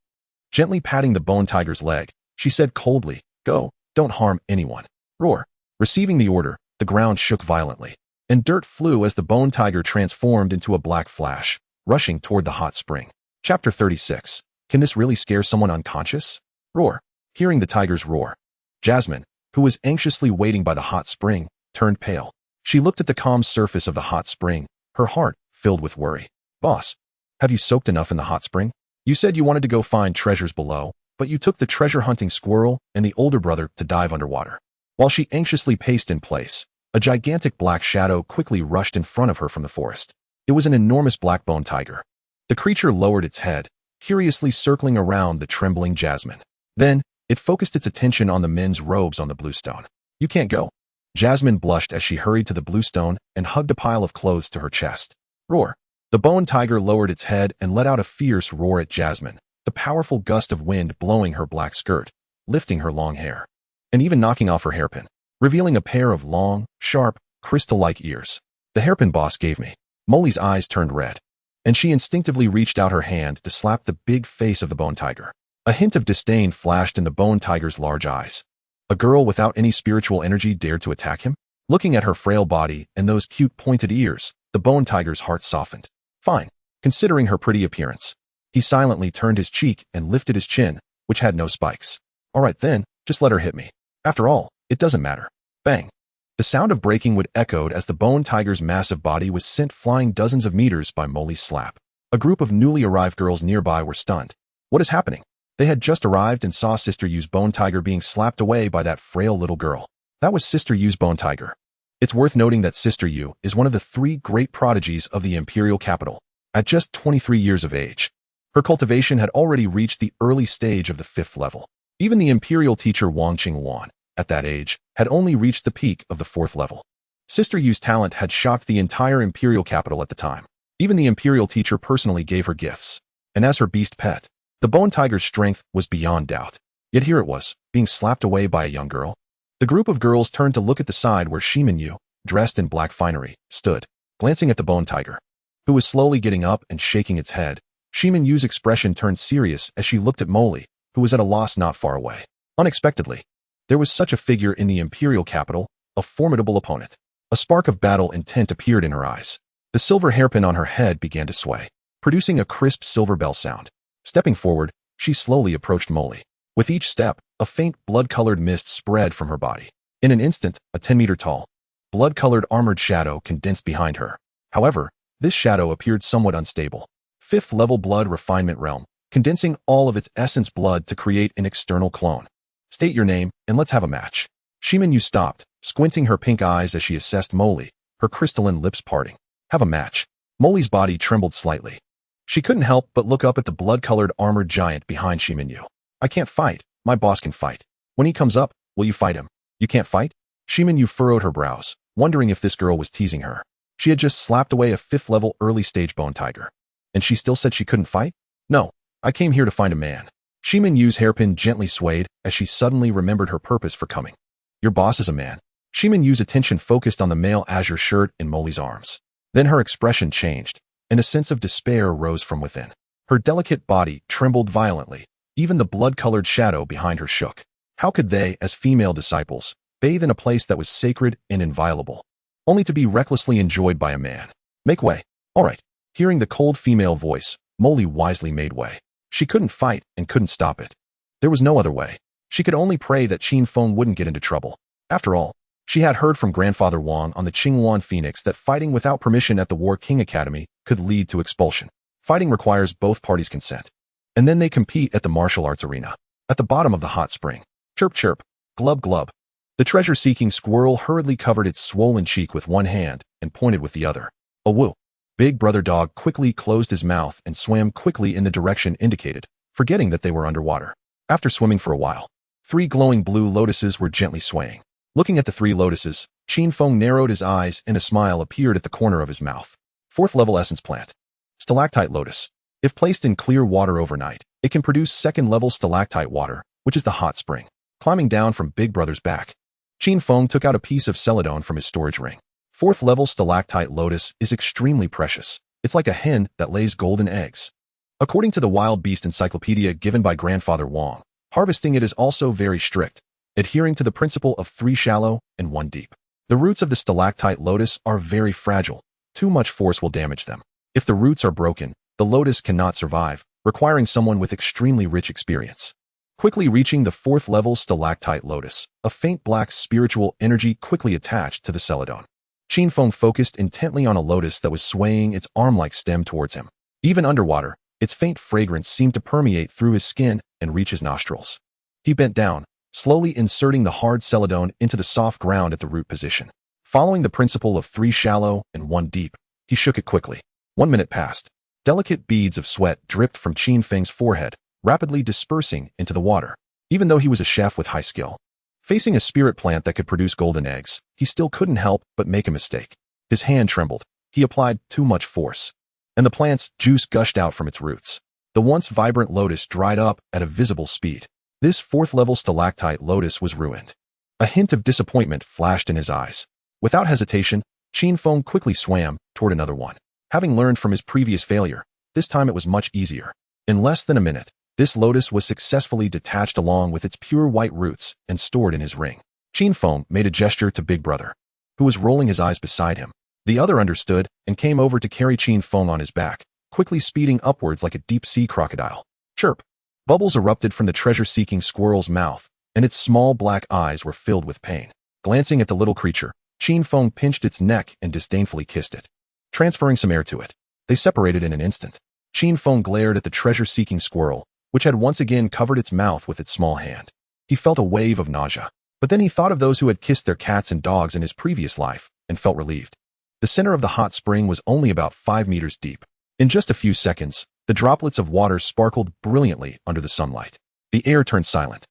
Gently patting the bone tiger's leg, she said coldly, Go, don't harm anyone. Roar. Receiving the order, the ground shook violently, and dirt flew as the bone tiger transformed into a black flash, rushing toward the hot spring. Chapter 36. Can this really scare someone unconscious? Roar. Hearing the tiger's roar, Jasmine, who was anxiously waiting by the hot spring, turned pale. She looked at the calm surface of the hot spring, her heart filled with worry. Boss, have you soaked enough in the hot spring? You said you wanted to go find treasures below, but you took the treasure-hunting squirrel and the older brother to dive underwater. While she anxiously paced in place, a gigantic black shadow quickly rushed in front of her from the forest. It was an enormous black-bone tiger. The creature lowered its head, curiously circling around the trembling Jasmine. Then, it focused its attention on the men's robes on the bluestone. You can't go. Jasmine blushed as she hurried to the bluestone and hugged a pile of clothes to her chest. Roar. The bone tiger lowered its head and let out a fierce roar at Jasmine, the powerful gust of wind blowing her black skirt, lifting her long hair, and even knocking off her hairpin, revealing a pair of long, sharp, crystal-like ears. The hairpin boss gave me. Molly's eyes turned red, and she instinctively reached out her hand to slap the big face of the bone tiger. A hint of disdain flashed in the bone tiger's large eyes. A girl without any spiritual energy dared to attack him? Looking at her frail body and those cute pointed ears, the bone tiger's heart softened. Fine, considering her pretty appearance. He silently turned his cheek and lifted his chin, which had no spikes. All right then, just let her hit me. After all, it doesn't matter. Bang. The sound of breaking wood echoed as the bone tiger's massive body was sent flying dozens of meters by Molly's slap. A group of newly arrived girls nearby were stunned. What is happening? They had just arrived and saw Sister Yu's bone tiger being slapped away by that frail little girl. That was Sister Yu's bone tiger. It's worth noting that Sister Yu is one of the 3 great prodigies of the imperial capital. At just 23 years of age, her cultivation had already reached the early stage of the 5th level. Even the imperial teacher Wang Qingwan, at that age, had only reached the peak of the 4th level. Sister Yu's talent had shocked the entire imperial capital at the time. Even the imperial teacher personally gave her gifts. And as her beast pet, the bone tiger's strength was beyond doubt. Yet here it was, being slapped away by a young girl. The group of girls turned to look at the side where Shimin Yu, dressed in black finery, stood, glancing at the bone tiger, who was slowly getting up and shaking its head. Shimin Yu's expression turned serious as she looked at Molly, who was at a loss not far away. Unexpectedly, there was such a figure in the imperial capital, a formidable opponent. A spark of battle intent appeared in her eyes. The silver hairpin on her head began to sway, producing a crisp silver bell sound. Stepping forward, she slowly approached Molly. With each step, a faint blood-colored mist spread from her body. In an instant, a 10-meter-tall, blood-colored armored shadow condensed behind her. However, this shadow appeared somewhat unstable. 5th-level blood refinement realm, condensing all of its essence blood to create an external clone. State your name, and let's have a match. Shimin Yu stopped, squinting her pink eyes as she assessed Molly, her crystalline lips parting. Have a match. Molly's body trembled slightly. She couldn't help but look up at the blood-colored armored giant behind Shimin Yu. I can't fight. My boss can fight. When he comes up, will you fight him? You can't fight? Shimin Yu furrowed her brows, wondering if this girl was teasing her. She had just slapped away a 5th-level early-stage bone tiger. And she still said she couldn't fight? No, I came here to find a man. Shimin Yu's hairpin gently swayed as she suddenly remembered her purpose for coming. Your boss is a man. Shimin Yu's attention focused on the male azure shirt in Molly's arms. Then her expression changed, and a sense of despair rose from within. Her delicate body trembled violently. Even the blood-colored shadow behind her shook. How could they, as female disciples, bathe in a place that was sacred and inviolable, only to be recklessly enjoyed by a man? Make way. All right. Hearing the cold female voice, Molly wisely made way. She couldn't fight and couldn't stop it. There was no other way. She could only pray that Qin Feng wouldn't get into trouble. After all, she had heard from Grandfather Wang on the Qingwan Phoenix that fighting without permission at the War King Academy could lead to expulsion. Fighting requires both parties' consent. And then they compete at the martial arts arena, at the bottom of the hot spring. Chirp chirp, glub glub. The treasure-seeking squirrel hurriedly covered its swollen cheek with one hand and pointed with the other. A woo. Big Brother Dog quickly closed his mouth and swam quickly in the direction indicated, forgetting that they were underwater. After swimming for a while, 3 glowing blue lotuses were gently swaying. Looking at the 3 lotuses, Qin Feng narrowed his eyes and a smile appeared at the corner of his mouth. 4th-level essence plant. Stalactite lotus. If placed in clear water overnight, it can produce 2nd-level stalactite water, which is the hot spring. Climbing down from Big Brother's back, Qin Feng took out a piece of celadon from his storage ring. 4th-level stalactite lotus is extremely precious. It's like a hen that lays golden eggs. According to the Wild Beast Encyclopedia given by Grandfather Wang, harvesting it is also very strict, adhering to the principle of 3 shallow and 1 deep. The roots of the stalactite lotus are very fragile. Too much force will damage them. If the roots are broken, the lotus cannot survive, requiring someone with extremely rich experience. Quickly reaching the 4th-level stalactite lotus, a faint black spiritual energy quickly attached to the celadon. Qin Feng focused intently on a lotus that was swaying its arm-like stem towards him. Even underwater, its faint fragrance seemed to permeate through his skin and reach his nostrils. He bent down, slowly inserting the hard celadon into the soft ground at the root position. Following the principle of 3 shallow and 1 deep, he shook it quickly. 1 minute passed. Delicate beads of sweat dripped from Qin Feng's forehead, rapidly dispersing into the water. Even though he was a chef with high skill, facing a spirit plant that could produce golden eggs, he still couldn't help but make a mistake. His hand trembled. He applied too much force, and the plant's juice gushed out from its roots. The once vibrant lotus dried up at a visible speed. This 4th-level stalactite lotus was ruined. A hint of disappointment flashed in his eyes. Without hesitation, Qin Feng quickly swam toward another one. Having learned from his previous failure, this time it was much easier. In less than a minute, this lotus was successfully detached along with its pure white roots and stored in his ring. Qin Feng made a gesture to Big Brother, who was rolling his eyes beside him. The other understood and came over to carry Qin Feng on his back, quickly speeding upwards like a deep-sea crocodile. Chirp! Bubbles erupted from the treasure-seeking squirrel's mouth, and its small black eyes were filled with pain. Glancing at the little creature, Qin Feng pinched its neck and disdainfully kissed it, transferring some air to it. They separated in an instant. Qin Feng glared at the treasure-seeking squirrel, which had once again covered its mouth with its small hand. He felt a wave of nausea. But then he thought of those who had kissed their cats and dogs in his previous life, and felt relieved. The center of the hot spring was only about 5 meters deep. In just a few seconds, the droplets of water sparkled brilliantly under the sunlight. The air turned silent.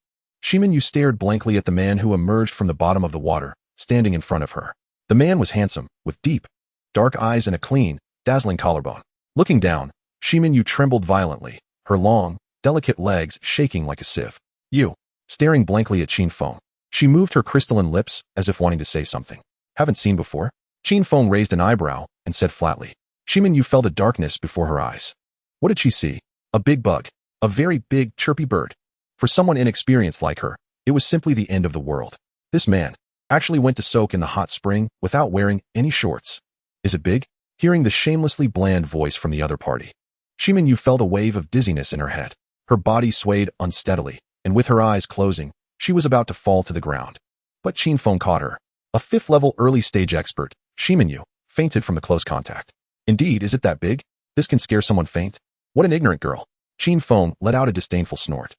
Shiminyu stared blankly at the man who emerged from the bottom of the water, standing in front of her. The man was handsome, with deep, dark eyes and a clean, dazzling collarbone. Looking down, Shiminyu trembled violently, her long, delicate legs shaking like a sieve. You, staring blankly at Qin Feng. She moved her crystalline lips as if wanting to say something. Haven't seen before? Qin Feng raised an eyebrow and said flatly. Shiminyu felt a darkness before her eyes. What did she see? A big bug. A very big, chirpy bird. For someone inexperienced like her, it was simply the end of the world. This man actually went to soak in the hot spring without wearing any shorts. Is it big? Hearing the shamelessly bland voice from the other party, Shiminyu felt a wave of dizziness in her head. Her body swayed unsteadily, and with her eyes closing, she was about to fall to the ground. But Qin Feng caught her. A 5th-level early-stage expert, Shiminyu, fainted from the close contact. Indeed, is it that big? This can scare someone faint? What an ignorant girl. Qin Feng let out a disdainful snort.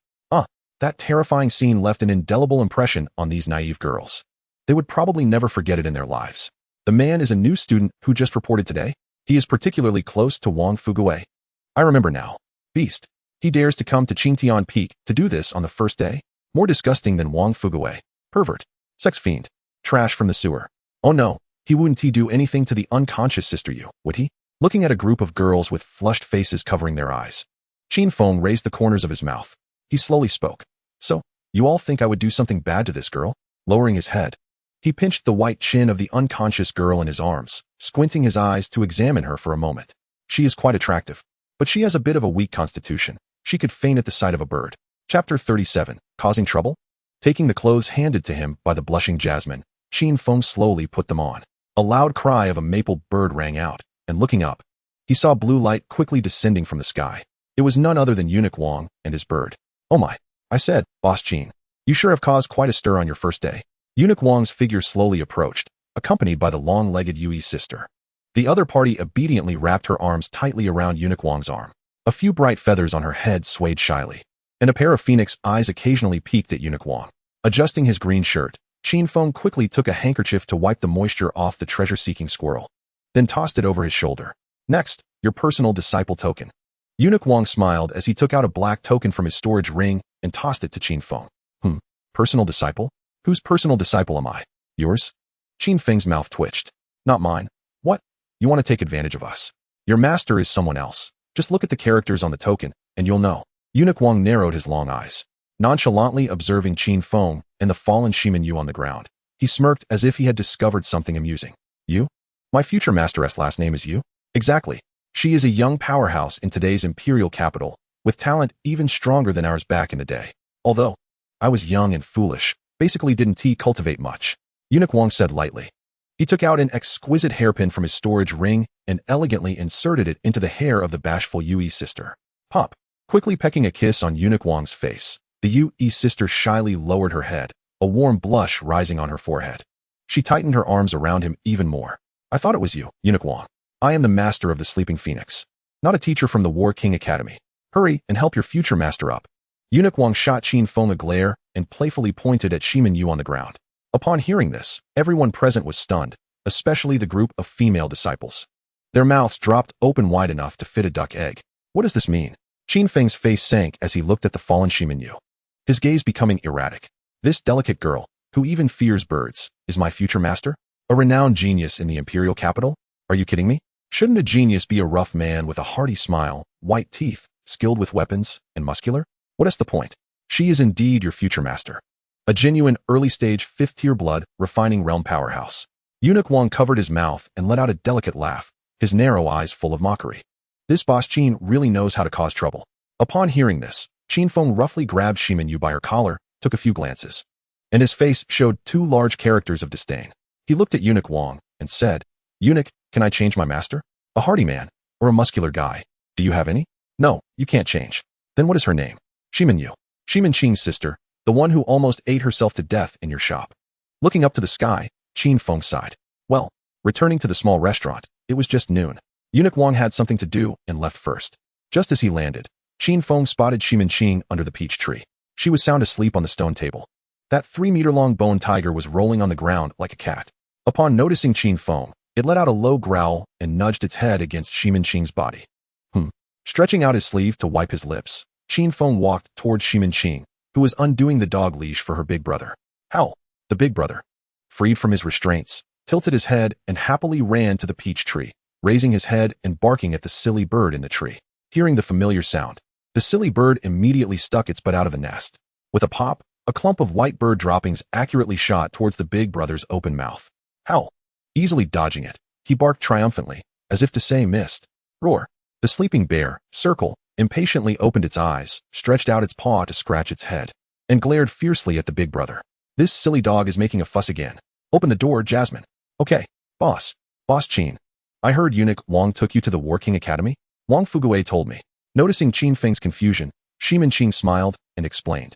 That terrifying scene left an indelible impression on these naive girls. They would probably never forget it in their lives. The man is a new student who just reported today. He is particularly close to Wang Fugui. I remember now. Beast. He dares to come to Qingtian Peak to do this on the first day? More disgusting than Wang Fugui. Pervert. Sex fiend. Trash from the sewer. Oh no, he wouldn't do anything to the unconscious sister you, would he? Looking at a group of girls with flushed faces covering their eyes, Qin Feng raised the corners of his mouth. He slowly spoke. So, you all think I would do something bad to this girl? Lowering his head, he pinched the white chin of the unconscious girl in his arms, squinting his eyes to examine her for a moment. She is quite attractive, but she has a bit of a weak constitution. She could faint at the sight of a bird. Chapter 37. Causing trouble? Taking the clothes handed to him by the blushing Jasmine, Qin Feng slowly put them on. A loud cry of a maple bird rang out, and looking up, he saw blue light quickly descending from the sky. It was none other than Eunuch Wang and his bird. Oh my, I said, Boss Qin. You sure have caused quite a stir on your first day. Eunuch Wang's figure slowly approached, accompanied by the long-legged Yui's sister. The other party obediently wrapped her arms tightly around Eunuch Wang's arm. A few bright feathers on her head swayed shyly, and a pair of phoenix eyes occasionally peeked at Eunuch Wang. Adjusting his green shirt, Qin Feng quickly took a handkerchief to wipe the moisture off the treasure-seeking squirrel, then tossed it over his shoulder. Next, your personal disciple token. Eunuch Wang smiled as he took out a black token from his storage ring and tossed it to Qin Feng. Personal disciple? Whose personal disciple am I? Yours? Qin Feng's mouth twitched. Not mine. What? You want to take advantage of us? Your master is someone else. Just look at the characters on the token, and you'll know. Eunuch Wang narrowed his long eyes, nonchalantly observing Qin Feng and the fallen Shiminyu on the ground. He smirked as if he had discovered something amusing. You? My future masteress last name is you? Exactly. She is a young powerhouse in today's imperial capital, with talent even stronger than ours back in the day. Although, I was young and foolish, basically didn't cultivate much. Eunuch Wang said lightly. He took out an exquisite hairpin from his storage ring and elegantly inserted it into the hair of the bashful Yui's sister. Pop. Quickly pecking a kiss on Eunuch Wang's face, the Yui's sister shyly lowered her head, a warm blush rising on her forehead. She tightened her arms around him even more. I thought it was you, Eunuch Wang. I am the master of the Sleeping Phoenix, not a teacher from the War King Academy. Hurry and help your future master up. Eunuch Wang shot Qin Feng a glare and playfully pointed at Shiminyu on the ground. Upon hearing this, everyone present was stunned, especially the group of female disciples. Their mouths dropped open wide enough to fit a duck egg. What does this mean? Qin Feng's face sank as he looked at the fallen Shiminyu, his gaze becoming erratic. This delicate girl, who even fears birds, is my future master? A renowned genius in the imperial capital? Are you kidding me? Shouldn't a genius be a rough man with a hearty smile, white teeth, skilled with weapons, and muscular? What is the point? She is indeed your future master. A genuine early-stage 5th-tier blood, refining realm powerhouse. Eunuch Wang covered his mouth and let out a delicate laugh, his narrow eyes full of mockery. This boss Qin really knows how to cause trouble. Upon hearing this, Qin Feng roughly grabbed Shimin Yu by her collar, took a few glances, and his face showed two large characters of disdain. He looked at Eunuch Wang and said, "Eunuch, can I change my master? A hardy man, or a muscular guy? Do you have any?" "No, you can't change." "Then what is her name?" "Shimin Yu. Shimin Qing's sister, the one who almost ate herself to death in your shop." Looking up to the sky, Qin Feng sighed. Well, returning to the small restaurant, it was just noon. Eunuch Wang had something to do and left first. Just as he landed, Qin Feng spotted Shimin Qing under the peach tree. She was sound asleep on the stone table. That 3-meter-long bone tiger was rolling on the ground like a cat. Upon noticing Qin Feng, it let out a low growl and nudged its head against Shimin Qing's body. Stretching out his sleeve to wipe his lips, Qin Feng walked towards Shimin Qing, who was undoing the dog leash for her big brother. Howl! The big brother, freed from his restraints, tilted his head and happily ran to the peach tree, raising his head and barking at the silly bird in the tree. Hearing the familiar sound, the silly bird immediately stuck its butt out of the nest. With a pop, a clump of white bird droppings accurately shot towards the big brother's open mouth. Howl! Easily dodging it, he barked triumphantly, as if to say missed. Roar! The sleeping bear, Circle, impatiently opened its eyes, stretched out its paw to scratch its head, and glared fiercely at the big brother. This silly dog is making a fuss again. Open the door, Jasmine. Okay, boss. Boss Qin. I heard Eunuch Wang took you to the War King Academy? Wang Fugui told me. Noticing Qin Feng's confusion, Shimin Qing smiled and explained.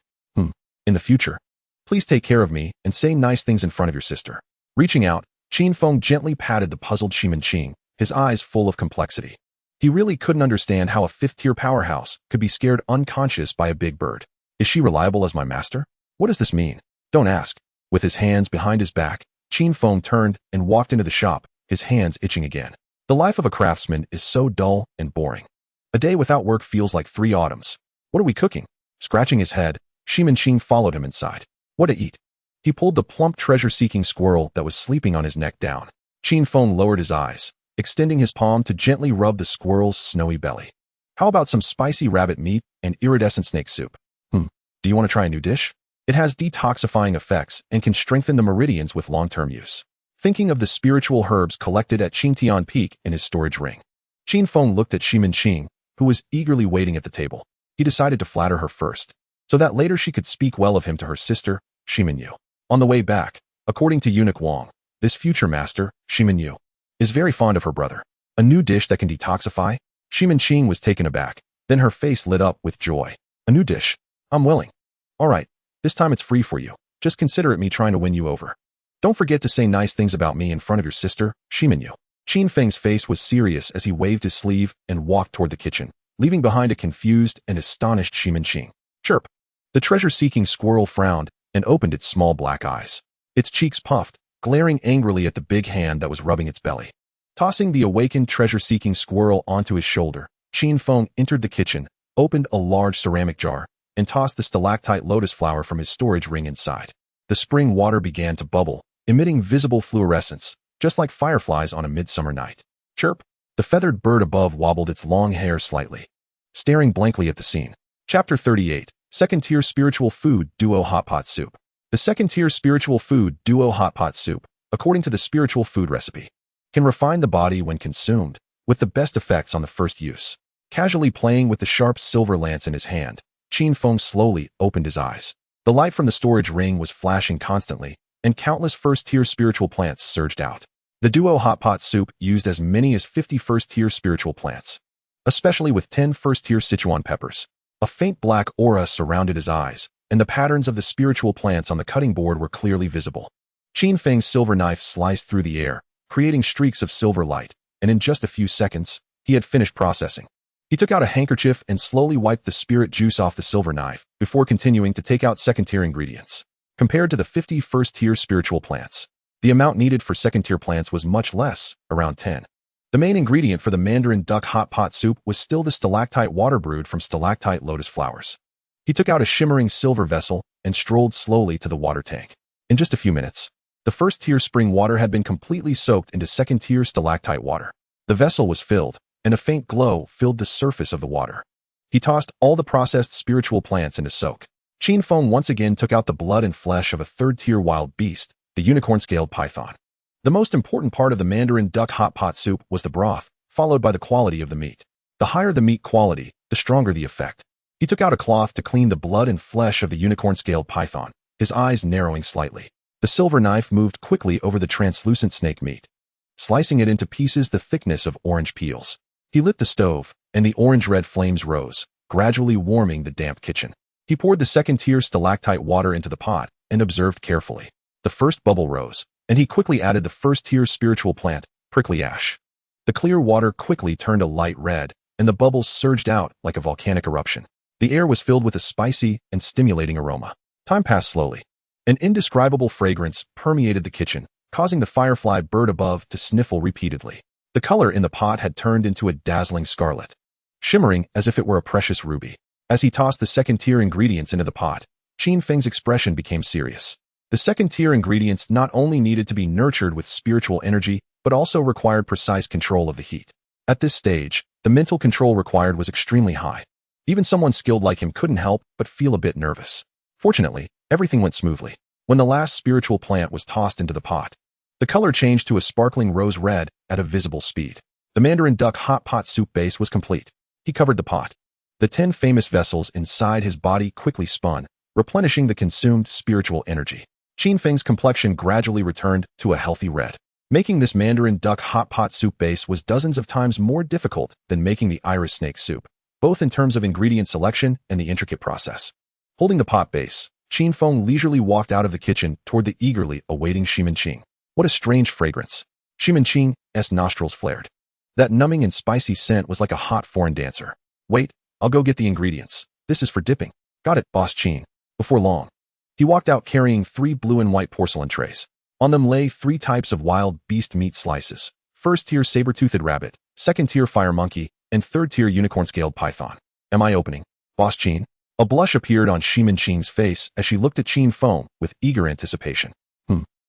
In the future, please take care of me and say nice things in front of your sister. Reaching out, Qin Feng gently patted the puzzled Shimin Qing, his eyes full of complexity. He really couldn't understand how a 5th-tier powerhouse could be scared unconscious by a big bird. Is she reliable as my master? What does this mean? Don't ask. With his hands behind his back, Qin Feng turned and walked into the shop, his hands itching again. The life of a craftsman is so dull and boring. A day without work feels like 3 autumns. What are we cooking? Scratching his head, Shimin Qing followed him inside. What to eat? He pulled the plump treasure-seeking squirrel that was sleeping on his neck down. Qin Feng lowered his eyes, extending his palm to gently rub the squirrel's snowy belly. How about some spicy rabbit meat and iridescent snake soup? Do you want to try a new dish? It has detoxifying effects and can strengthen the meridians with long-term use. Thinking of the spiritual herbs collected at Qingtian Peak in his storage ring, Qin Feng looked at Shimin Qing, who was eagerly waiting at the table. He decided to flatter her first, so that later she could speak well of him to her sister, Shimin Yu. On the way back, according to Eunuch Wang, this future master, Shimin Yu, is very fond of her brother. A new dish that can detoxify? Shimin Qing was taken aback, then her face lit up with joy. A new dish? I'm willing. All right. This time it's free for you. Just consider it me trying to win you over. Don't forget to say nice things about me in front of your sister, Shimin Yu. Qin Feng's face was serious as he waved his sleeve and walked toward the kitchen, leaving behind a confused and astonished Shimin Qing. Chirp! The treasure-seeking squirrel frowned and opened its small black eyes. Its cheeks puffed, glaring angrily at the big hand that was rubbing its belly. Tossing the awakened treasure-seeking squirrel onto his shoulder, Qin Feng entered the kitchen, opened a large ceramic jar, and tossed the stalactite lotus flower from his storage ring inside. The spring water began to bubble, emitting visible fluorescence, just like fireflies on a midsummer night. Chirp! The feathered bird above wobbled its long hair slightly, staring blankly at the scene. Chapter 38, Second-Tier Spiritual Food Duo Hot Pot Soup. The second-tier spiritual food Duo Hot Pot Soup, according to the spiritual food recipe, can refine the body when consumed, with the best effects on the first use. Casually playing with the sharp silver lance in his hand, Qin Feng slowly opened his eyes. The light from the storage ring was flashing constantly, and countless first-tier spiritual plants surged out. The Duo Hot Pot Soup used as many as 50 first-tier spiritual plants, especially with 10 first-tier Sichuan peppers. A faint black aura surrounded his eyes, and the patterns of the spiritual plants on the cutting board were clearly visible. Qin Feng's silver knife sliced through the air, creating streaks of silver light, and in just a few seconds, he had finished processing. He took out a handkerchief and slowly wiped the spirit juice off the silver knife, before continuing to take out second-tier ingredients. Compared to the 50 first-tier spiritual plants, the amount needed for second-tier plants was much less, around 10. The main ingredient for the Mandarin duck hot pot soup was still the stalactite water brewed from stalactite lotus flowers. He took out a shimmering silver vessel and strolled slowly to the water tank. In just a few minutes, the first-tier spring water had been completely soaked into second-tier stalactite water. The vessel was filled, and a faint glow filled the surface of the water. He tossed all the processed spiritual plants into soak. Qin Feng once again took out the blood and flesh of a third-tier wild beast, the unicorn-scaled python. The most important part of the Mandarin duck hot pot soup was the broth, followed by the quality of the meat. The higher the meat quality, the stronger the effect. He took out a cloth to clean the blood and flesh of the unicorn-scaled python, his eyes narrowing slightly. The silver knife moved quickly over the translucent snake meat, slicing it into pieces the thickness of orange peels. He lit the stove, and the orange-red flames rose, gradually warming the damp kitchen. He poured the second-tier stalactite water into the pot and observed carefully. The first bubble rose, and he quickly added the first-tier spiritual plant, prickly ash. The clear water quickly turned a light red, and the bubbles surged out like a volcanic eruption. The air was filled with a spicy and stimulating aroma. Time passed slowly. An indescribable fragrance permeated the kitchen, causing the firefly bird above to sniffle repeatedly. The color in the pot had turned into a dazzling scarlet, shimmering as if it were a precious ruby. As he tossed the second-tier ingredients into the pot, Qin Feng's expression became serious. The second-tier ingredients not only needed to be nurtured with spiritual energy, but also required precise control of the heat. At this stage, the mental control required was extremely high. Even someone skilled like him couldn't help but feel a bit nervous. Fortunately, everything went smoothly. When the last spiritual plant was tossed into the pot, the color changed to a sparkling rose red at a visible speed. The Mandarin duck hot pot soup base was complete. He covered the pot. The 10 famous vessels inside his body quickly spun, replenishing the consumed spiritual energy. Qin Feng's complexion gradually returned to a healthy red. Making this Mandarin duck hot pot soup base was dozens of times more difficult than making the iris snake soup, both in terms of ingredient selection and the intricate process. Holding the pot base, Qin Feng leisurely walked out of the kitchen toward the eagerly awaiting Shimenqing. What a strange fragrance. Shimenqing's nostrils flared. That numbing and spicy scent was like a hot foreign dancer. Wait, I'll go get the ingredients. This is for dipping. Got it, Boss Qin. Before long, he walked out carrying 3 blue and white porcelain trays. On them lay 3 types of wild beast meat slices. First-tier saber-toothed rabbit, second-tier fire monkey, and third-tier unicorn-scaled python. Am I opening, Boss Qin? A blush appeared on Shimenqing's face as she looked at Qin Feng with eager anticipation.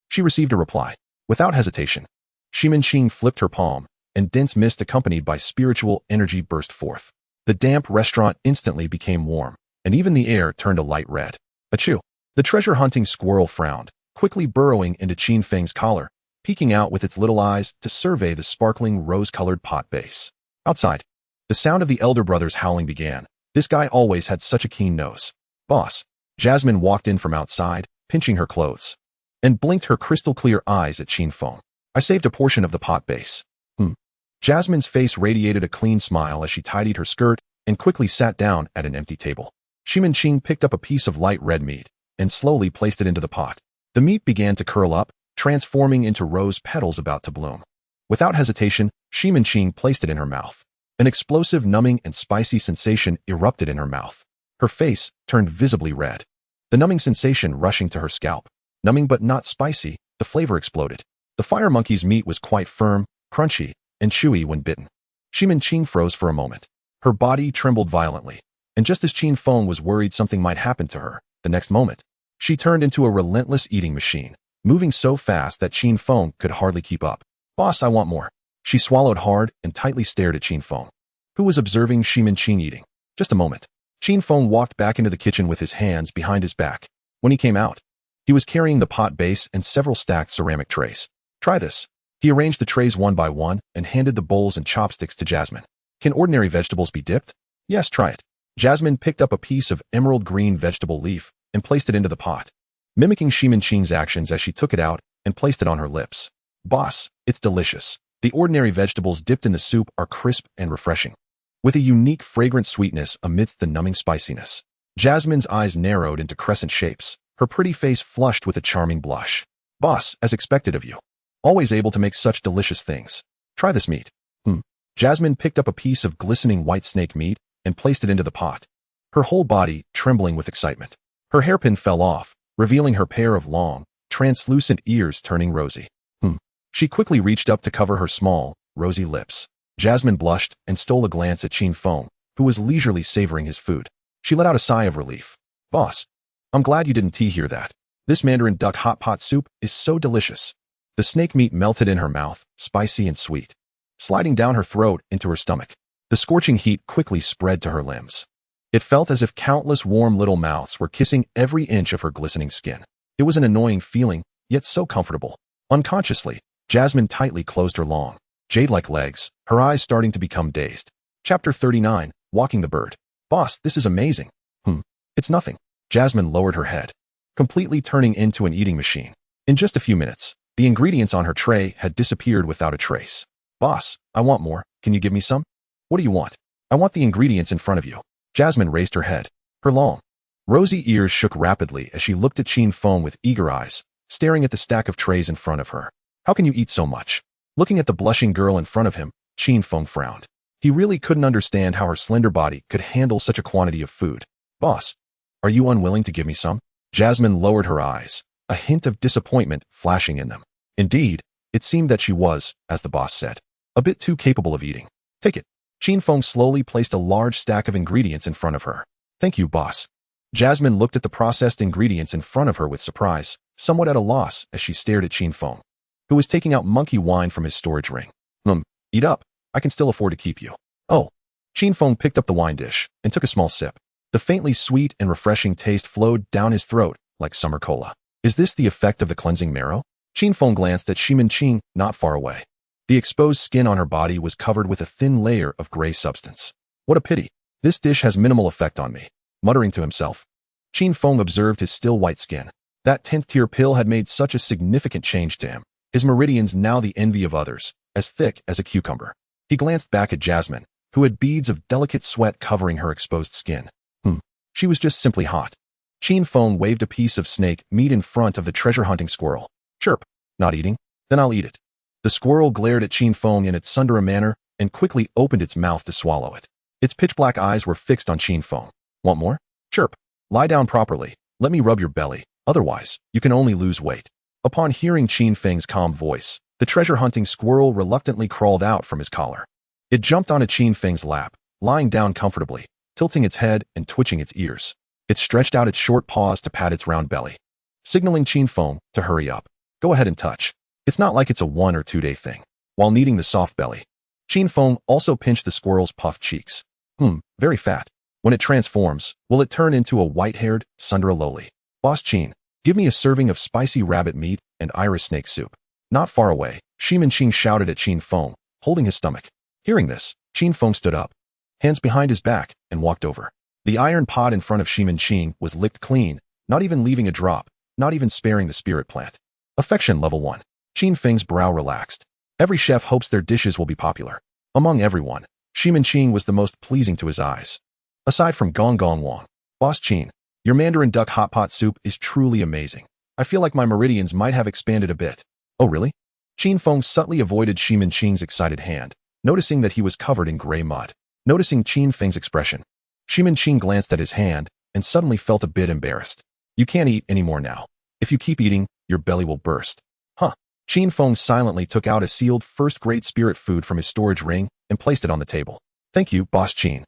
She received a reply. Without hesitation, Shimenqing flipped her palm, and dense mist accompanied by spiritual energy burst forth. The damp restaurant instantly became warm, and even the air turned a light red. Achoo! The treasure-hunting squirrel frowned, quickly burrowing into Qin Feng's collar, peeking out with its little eyes to survey the sparkling rose-colored pot base. Outside, the sound of the elder brother's howling began. This guy always had such a keen nose. Boss. Jasmine walked in from outside, pinching her clothes, and blinked her crystal-clear eyes at Qin Feng. I saved a portion of the pot base. Jasmine's face radiated a clean smile as she tidied her skirt and quickly sat down at an empty table. Shimenqing picked up a piece of light red meat and slowly placed it into the pot. The meat began to curl up, transforming into rose petals about to bloom. Without hesitation, Shimenqing placed it in her mouth. An explosive numbing and spicy sensation erupted in her mouth. Her face turned visibly red, the numbing sensation rushing to her scalp. Numbing but not spicy, the flavor exploded. The fire monkey's meat was quite firm, crunchy, and chewy when bitten. Shimenqing froze for a moment. Her body trembled violently, and just as Qin Feng was worried something might happen to her, the next moment, she turned into a relentless eating machine, moving so fast that Qin Feng could hardly keep up. Boss, I want more. She swallowed hard and tightly stared at Qin Feng, who was observing Shimenqing eating. Just a moment. Qin Feng walked back into the kitchen with his hands behind his back. When he came out, he was carrying the pot base and several stacked ceramic trays. Try this. He arranged the trays one by one and handed the bowls and chopsticks to Jasmine. Can ordinary vegetables be dipped? Yes, try it. Jasmine picked up a piece of emerald green vegetable leaf and placed it into the pot, mimicking Shimenqing's actions as she took it out and placed it on her lips. Boss, it's delicious. The ordinary vegetables dipped in the soup are crisp and refreshing, with a unique fragrant sweetness amidst the numbing spiciness. Jasmine's eyes narrowed into crescent shapes, her pretty face flushed with a charming blush. Boss, as expected of you. Always able to make such delicious things. Try this meat. Jasmine picked up a piece of glistening white snake meat and placed it into the pot, her whole body trembling with excitement. Her hairpin fell off, revealing her pair of long, translucent ears turning rosy. She quickly reached up to cover her small, rosy lips. Jasmine blushed and stole a glance at Qin Feng, who was leisurely savoring his food. She let out a sigh of relief. Boss, I'm glad you didn't hear that. This Mandarin duck hot pot soup is so delicious. The snake meat melted in her mouth, spicy and sweet, sliding down her throat into her stomach. The scorching heat quickly spread to her limbs. It felt as if countless warm little mouths were kissing every inch of her glistening skin. It was an annoying feeling, yet so comfortable. Unconsciously, Jasmine tightly closed her long, jade-like legs, her eyes starting to become dazed. Chapter 39, Walking the Bird. Boss, this is amazing. It's nothing. Jasmine lowered her head, completely turning into an eating machine. In just a few minutes, the ingredients on her tray had disappeared without a trace. Boss, I want more. Can you give me some? What do you want? I want the ingredients in front of you. Jasmine raised her head. Her long, rosy ears shook rapidly as she looked at Qin Feng with eager eyes, staring at the stack of trays in front of her. How can you eat so much? Looking at the blushing girl in front of him, Qin Feng frowned. He really couldn't understand how her slender body could handle such a quantity of food. Boss, are you unwilling to give me some? Jasmine lowered her eyes, a hint of disappointment flashing in them. Indeed, it seemed that she was, as the boss said, a bit too capable of eating. Take it. Qin Feng slowly placed a large stack of ingredients in front of her. Thank you, boss. Jasmine looked at the processed ingredients in front of her with surprise, somewhat at a loss as she stared at Qin Feng, who was taking out monkey wine from his storage ring. Eat up. I can still afford to keep you. Oh. Qin Feng picked up the wine dish and took a small sip. The faintly sweet and refreshing taste flowed down his throat like summer cola. Is this the effect of the cleansing marrow? Qin Feng glanced at Shimin-Qing not far away. The exposed skin on her body was covered with a thin layer of gray substance. What a pity. This dish has minimal effect on me. Muttering to himself, Qin Feng observed his still white skin. That 10th tier pill had made such a significant change to him. His meridians now the envy of others, as thick as a cucumber. He glanced back at Jasmine, who had beads of delicate sweat covering her exposed skin. She was just simply hot. Qin Feng waved a piece of snake meat in front of the treasure-hunting squirrel. Chirp. Not eating? Then I'll eat it. The squirrel glared at Qin Feng in its sundera manner and quickly opened its mouth to swallow it. Its pitch-black eyes were fixed on Qin Feng. Want more? Chirp. Lie down properly. Let me rub your belly. Otherwise, you can only lose weight. Upon hearing Qin Feng's calm voice, the treasure-hunting squirrel reluctantly crawled out from his collar. It jumped onto Qin Feng's lap, lying down comfortably, tilting its head and twitching its ears. It stretched out its short paws to pat its round belly, signaling Qin Feng to hurry up. Go ahead and touch. It's not like it's a 1 or 2 day thing. While kneading the soft belly, Qin Feng also pinched the squirrel's puffed cheeks. Very fat. When it transforms, will it turn into a white-haired Sundara Loli? Boss Qin, give me a serving of spicy rabbit meat and iris snake soup. Not far away, Shimin-Qing shouted at Qin Feng, holding his stomach. Hearing this, Qin Feng stood up, hands behind his back, and walked over. The iron pot in front of Shimin-Qing was licked clean, not even leaving a drop, not even sparing the spirit plant. Affection level 1. Qin Feng's brow relaxed. Every chef hopes their dishes will be popular. Among everyone, Shimin-Qing was the most pleasing to his eyes. Aside from Gong Gong Wang. Boss Qin, your Mandarin duck hot pot soup is truly amazing. I feel like my meridians might have expanded a bit. Oh really? Qin Feng subtly avoided Shimin-Qing's excited hand, noticing that he was covered in gray mud. Noticing Qin Feng's expression, Shimin-Qing glanced at his hand and suddenly felt a bit embarrassed. You can't eat anymore now. If you keep eating, your belly will burst. Qin Feng silently took out a sealed first-grade spirit food from his storage ring and placed it on the table. Thank you, Boss Qin.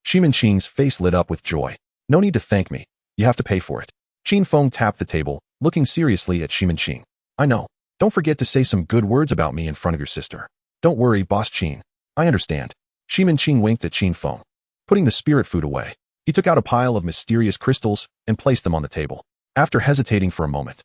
Shimin-Qing's face lit up with joy. No need to thank me. You have to pay for it. Qin Feng tapped the table, looking seriously at Shimin-Qing. I know. Don't forget to say some good words about me in front of your sister. Don't worry, Boss Qin. I understand. Shimin-Qing winked at Qin Feng. Putting the spirit food away, he took out a pile of mysterious crystals and placed them on the table. After hesitating for a moment,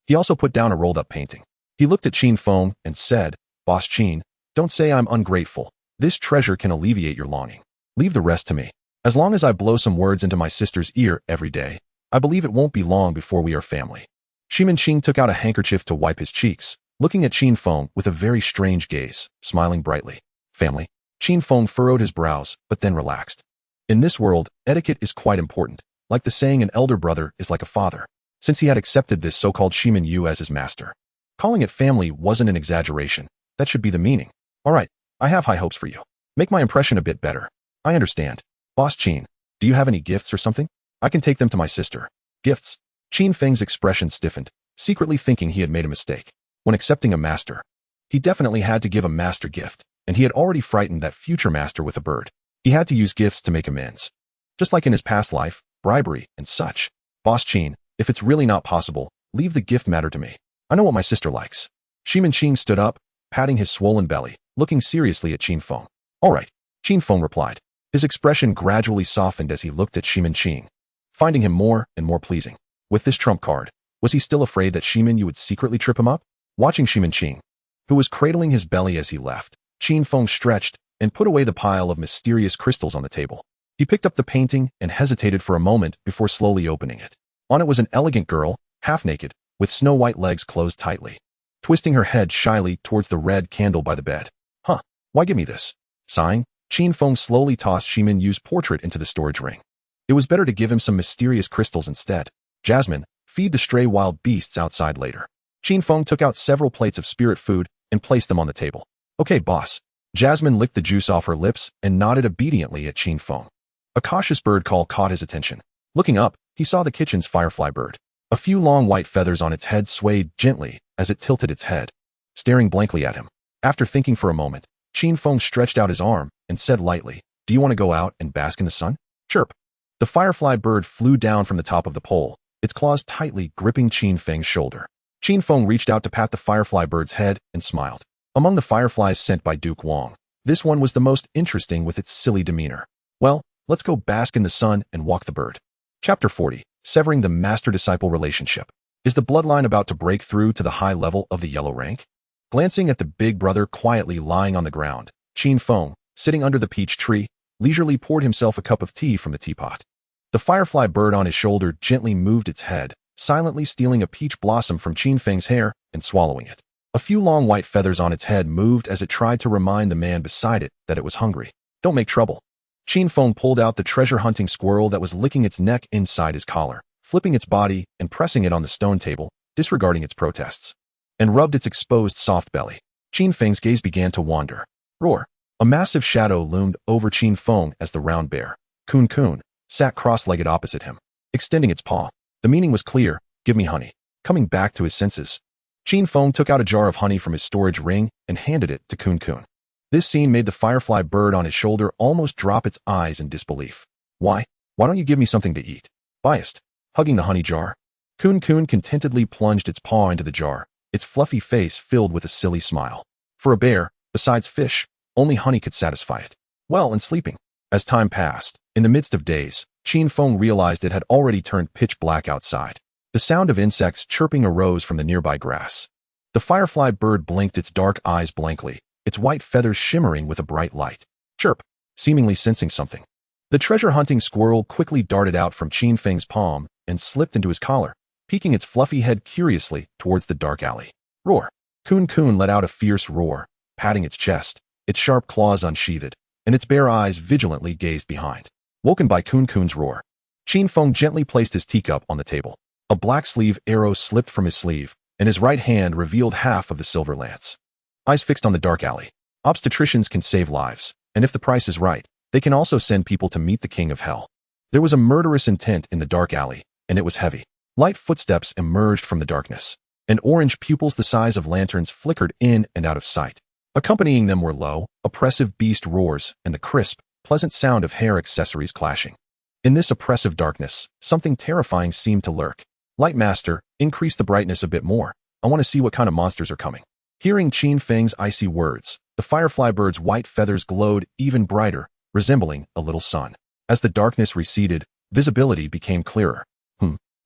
he also put down a rolled-up painting. He looked at Qin Feng and said, Boss Qin, don't say I'm ungrateful. This treasure can alleviate your longing. Leave the rest to me. As long as I blow some words into my sister's ear every day, I believe it won't be long before we are family. Shimin-Qing took out a handkerchief to wipe his cheeks, looking at Qin Feng with a very strange gaze, smiling brightly. Family? Qin Feng furrowed his brows, but then relaxed. In this world, etiquette is quite important, like the saying an elder brother is like a father. Since he had accepted this so-called Shimin Yu as his master, calling it family wasn't an exaggeration. That should be the meaning. All right, I have high hopes for you. Make my impression a bit better. I understand. Boss Qin, do you have any gifts or something? I can take them to my sister. Gifts? Qin Feng's expression stiffened, secretly thinking he had made a mistake. When accepting a master, he definitely had to give a master gift, and he had already frightened that future master with a bird. He had to use gifts to make amends. Just like in his past life, bribery and such. Boss Qin, if it's really not possible, leave the gift matter to me. I know what my sister likes. Shimin-Qing stood up, patting his swollen belly, looking seriously at Qin Feng. All right, Qin Feng replied. His expression gradually softened as he looked at Shimin-Qing, finding him more and more pleasing. With this trump card, was he still afraid that Shimin Yu would secretly trip him up? Watching Shimin-Qing, who was cradling his belly as he left. Qin Feng stretched and put away the pile of mysterious crystals on the table. He picked up the painting and hesitated for a moment before slowly opening it. On it was an elegant girl, half-naked, with snow-white legs closed tightly, twisting her head shyly towards the red candle by the bed. Huh, why give me this? Sighing, Qin Feng slowly tossed Shimin Yu's portrait into the storage ring. It was better to give him some mysterious crystals instead. Jasmine, feed the stray wild beasts outside later. Qin Feng took out several plates of spirit food and placed them on the table. Okay, boss. Jasmine licked the juice off her lips and nodded obediently at Qin Feng. A cautious bird call caught his attention. Looking up, he saw the kitchen's firefly bird. A few long white feathers on its head swayed gently as it tilted its head, staring blankly at him. After thinking for a moment, Qin Feng stretched out his arm and said lightly, "Do you want to go out and bask in the sun?" Chirp. The firefly bird flew down from the top of the pole, its claws tightly gripping Qin Feng's shoulder. Qin Feng reached out to pat the firefly bird's head and smiled. Among the fireflies sent by Duke Wang, this one was the most interesting with its silly demeanor. Well, let's go bask in the sun and walk the bird. Chapter 40. Severing the master-disciple relationship. Is the bloodline about to break through to the high level of the yellow rank? Glancing at the big brother quietly lying on the ground, Qin Feng, sitting under the peach tree, leisurely poured himself a cup of tea from the teapot. The firefly bird on his shoulder gently moved its head, silently stealing a peach blossom from Qin Feng's hair and swallowing it. A few long white feathers on its head moved as it tried to remind the man beside it that it was hungry. Don't make trouble. Qin Feng pulled out the treasure-hunting squirrel that was licking its neck inside his collar, flipping its body and pressing it on the stone table, disregarding its protests, and rubbed its exposed soft belly. Qin Feng's gaze began to wander. Roar. A massive shadow loomed over Qin Feng as the round bear, Kun, sat cross-legged opposite him, extending its paw. The meaning was clear, give me honey. Coming back to his senses, Qin Feng took out a jar of honey from his storage ring and handed it to Kun. This scene made the firefly bird on his shoulder almost drop its eyes in disbelief. Why don't you give me something to eat? Biased. Hugging the honey jar, Kun contentedly plunged its paw into the jar, its fluffy face filled with a silly smile. For a bear, besides fish, only honey could satisfy it. Well, and sleeping. As time passed, in the midst of days, Qin Feng realized it had already turned pitch black outside. The sound of insects chirping arose from the nearby grass. The firefly bird blinked its dark eyes blankly, its white feathers shimmering with a bright light. Chirp, seemingly sensing something. The treasure-hunting squirrel quickly darted out from Qin Feng's palm and slipped into his collar, peeking its fluffy head curiously towards the dark alley. Roar. Kun let out a fierce roar, patting its chest, its sharp claws unsheathed, and its bare eyes vigilantly gazed behind. Woken by Kun's roar, Qin Feng gently placed his teacup on the table. A black sleeve arrow slipped from his sleeve, and his right hand revealed half of the silver lance. Eyes fixed on the dark alley. Obstetricians can save lives, and if the price is right, they can also send people to meet the king of hell. There was a murderous intent in the dark alley, and it was heavy. Light footsteps emerged from the darkness, and orange pupils the size of lanterns flickered in and out of sight. Accompanying them were low, oppressive beast roars and the crisp, pleasant sound of hair accessories clashing. In this oppressive darkness, something terrifying seemed to lurk. Light Master, increase the brightness a bit more. I want to see what kind of monsters are coming. Hearing Qin Feng's icy words, the firefly bird's white feathers glowed even brighter, resembling a little sun. As the darkness receded, visibility became clearer.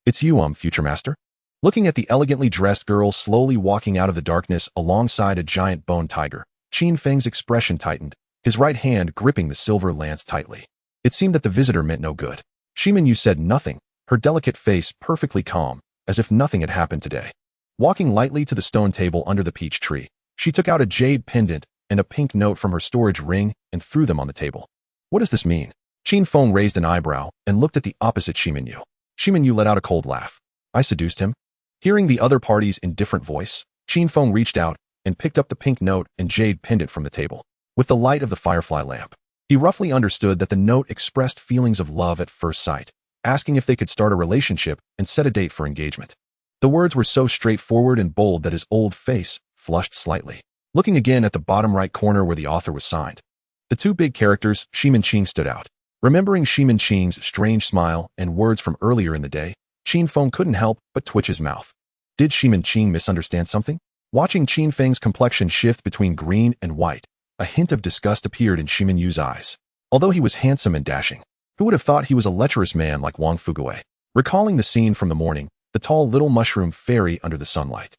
It's you, future master? Looking at the elegantly dressed girl slowly walking out of the darkness alongside a giant bone tiger, Qin Feng's expression tightened, his right hand gripping the silver lance tightly. It seemed that the visitor meant no good. Shimin Yu said nothing, her delicate face perfectly calm, as if nothing had happened today. Walking lightly to the stone table under the peach tree, she took out a jade pendant and a pink note from her storage ring and threw them on the table. What does this mean? Qin Feng raised an eyebrow and looked at the opposite Shimin Yu. Shimin Yu let out a cold laugh. I seduced him? Hearing the other party's indifferent voice, Qin Feng reached out and picked up the pink note and jade pendant from the table. With the light of the firefly lamp, he roughly understood that the note expressed feelings of love at first sight, asking if they could start a relationship and set a date for engagement. The words were so straightforward and bold that his old face flushed slightly. Looking again at the bottom right corner where the author was signed, the two big characters, Shimin Qing, stood out. Remembering Shimin Qing's strange smile and words from earlier in the day, Qin Feng couldn't help but twitch his mouth. Did Shimin Qing misunderstand something? Watching Qin Feng's complexion shift between green and white, a hint of disgust appeared in Shimin Yu's eyes. Although he was handsome and dashing, who would have thought he was a lecherous man like Wang Fuguei? Recalling the scene from the morning, the tall little mushroom fairy under the sunlight,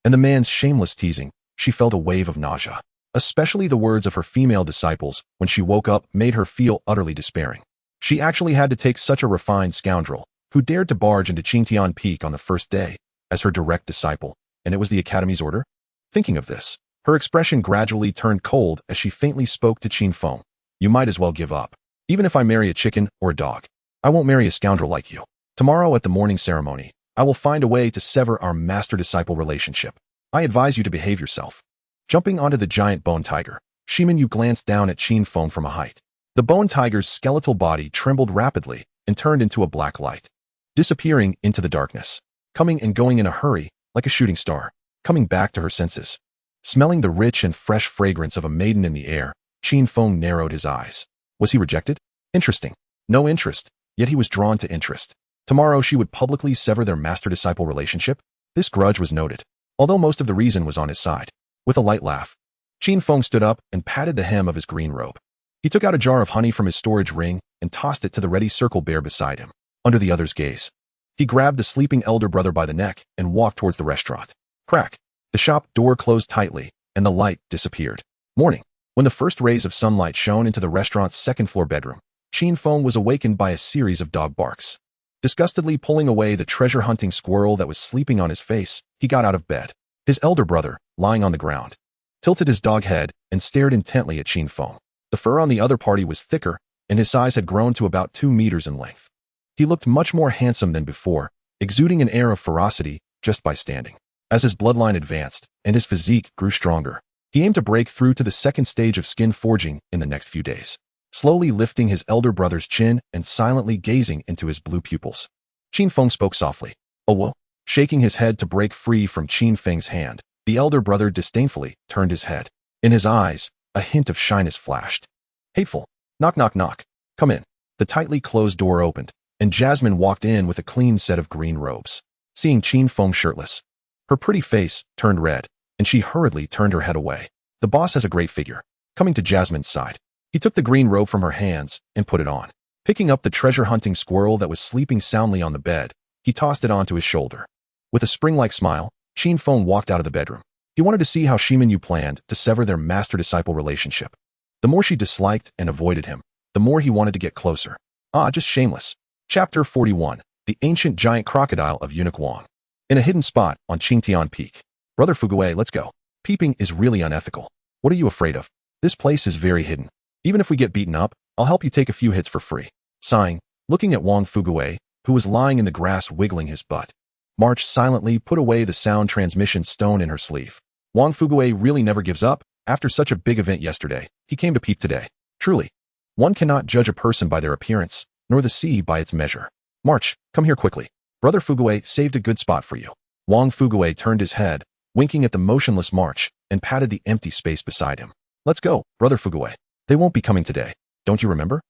and the man's shameless teasing, she felt a wave of nausea. Especially the words of her female disciples when she woke up made her feel utterly despairing. She actually had to take such a refined scoundrel, who dared to barge into Qingtian Peak on the first day, as her direct disciple, and it was the Academy's order? Thinking of this, her expression gradually turned cold as she faintly spoke to Qin Feng. You might as well give up. Even if I marry a chicken or a dog, I won't marry a scoundrel like you. Tomorrow at the morning ceremony, I will find a way to sever our master-disciple relationship. I advise you to behave yourself. Jumping onto the giant bone tiger, Shimin-Yu glanced down at Qin Feng from a height. The bone tiger's skeletal body trembled rapidly and turned into a black light, disappearing into the darkness, coming and going in a hurry, like a shooting star, coming back to her senses. Smelling the rich and fresh fragrance of a maiden in the air, Qin Feng narrowed his eyes. Was he rejected? Interesting. No interest, yet he was drawn to interest. Tomorrow she would publicly sever their master-disciple relationship? This grudge was noted, although most of the reason was on his side. With a light laugh, Qin Feng stood up and patted the hem of his green robe. He took out a jar of honey from his storage ring and tossed it to the ready circle bear beside him, under the other's gaze. He grabbed the sleeping elder brother by the neck and walked towards the restaurant. Crack! The shop door closed tightly, and the light disappeared. Morning. When the first rays of sunlight shone into the restaurant's second-floor bedroom, Qin Feng was awakened by a series of dog barks. Disgustedly pulling away the treasure-hunting squirrel that was sleeping on his face, he got out of bed. His elder brother, lying on the ground, tilted his dog head and stared intently at Qin Feng. The fur on the other party was thicker, and his size had grown to about 2 meters in length. He looked much more handsome than before, exuding an air of ferocity just by standing. As his bloodline advanced and his physique grew stronger, he aimed to break through to the second stage of skin forging in the next few days. Slowly lifting his elder brother's chin and silently gazing into his blue pupils, Qin Feng spoke softly. Oh well. Shaking his head to break free from Qin Feng's hand, the elder brother disdainfully turned his head. In his eyes, a hint of shyness flashed. Hateful. Knock, knock, knock. Come in. The tightly closed door opened, and Jasmine walked in with a clean set of green robes. Seeing Qin Feng shirtless, her pretty face turned red, and she hurriedly turned her head away. The boss has a great figure. Coming to Jasmine's side, he took the green robe from her hands and put it on. Picking up the treasure-hunting squirrel that was sleeping soundly on the bed, he tossed it onto his shoulder. With a spring-like smile, Qin Feng walked out of the bedroom. He wanted to see how Shimin-Yu planned to sever their master-disciple relationship. The more she disliked and avoided him, the more he wanted to get closer. Ah, just shameless. Chapter 41. The Ancient Giant Crocodile of Eunuch Wang. In a hidden spot on Qingtian Peak. Brother Fuguei, let's go. Peeping is really unethical. What are you afraid of? This place is very hidden. Even if we get beaten up, I'll help you take a few hits for free. Sighing, looking at Wang Fuguei, who was lying in the grass wiggling his butt, March silently put away the sound transmission stone in her sleeve. Wang Fuguei really never gives up. After such a big event yesterday, he came to peep today. Truly, one cannot judge a person by their appearance, nor the sea by its measure. March, come here quickly. Brother Fuguei saved a good spot for you. Wang Fuguei turned his head, winking at the motionless March, and patted the empty space beside him. Let's go, Brother Fuguei. They won't be coming today. Don't you remember?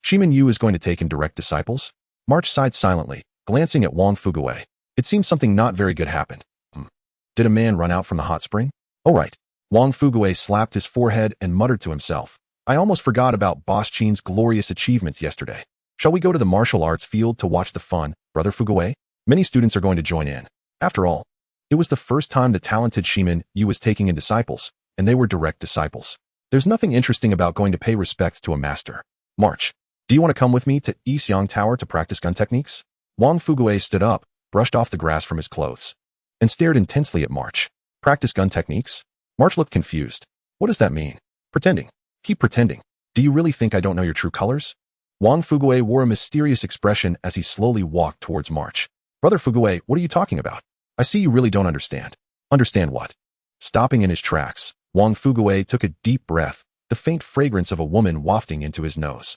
Shimin-Yu is going to take in direct disciples? March sighed silently, glancing at Wang Fuguei. It seems something not very good happened. Did a man run out from the hot spring? Oh right. Wang Fuguei slapped his forehead and muttered to himself. I almost forgot about Boss Qin's glorious achievements yesterday. Shall we go to the martial arts field to watch the fun, Brother Fuguei? Many students are going to join in. After all, it was the first time the talented Shimin-Yu was taking in disciples, and they were direct disciples. There's nothing interesting about going to pay respect to a master. March, do you want to come with me to Yixiang Tower to practice gun techniques? Wang Fuguei stood up, brushed off the grass from his clothes, and stared intensely at March. Practice gun techniques? March looked confused. What does that mean? Pretending. Keep pretending. Do you really think I don't know your true colors? Wang Fuguei wore a mysterious expression as he slowly walked towards March. Brother Fuguei, what are you talking about? I see you really don't understand. Understand what? Stopping in his tracks, Wang Fuguei took a deep breath, the faint fragrance of a woman wafting into his nose.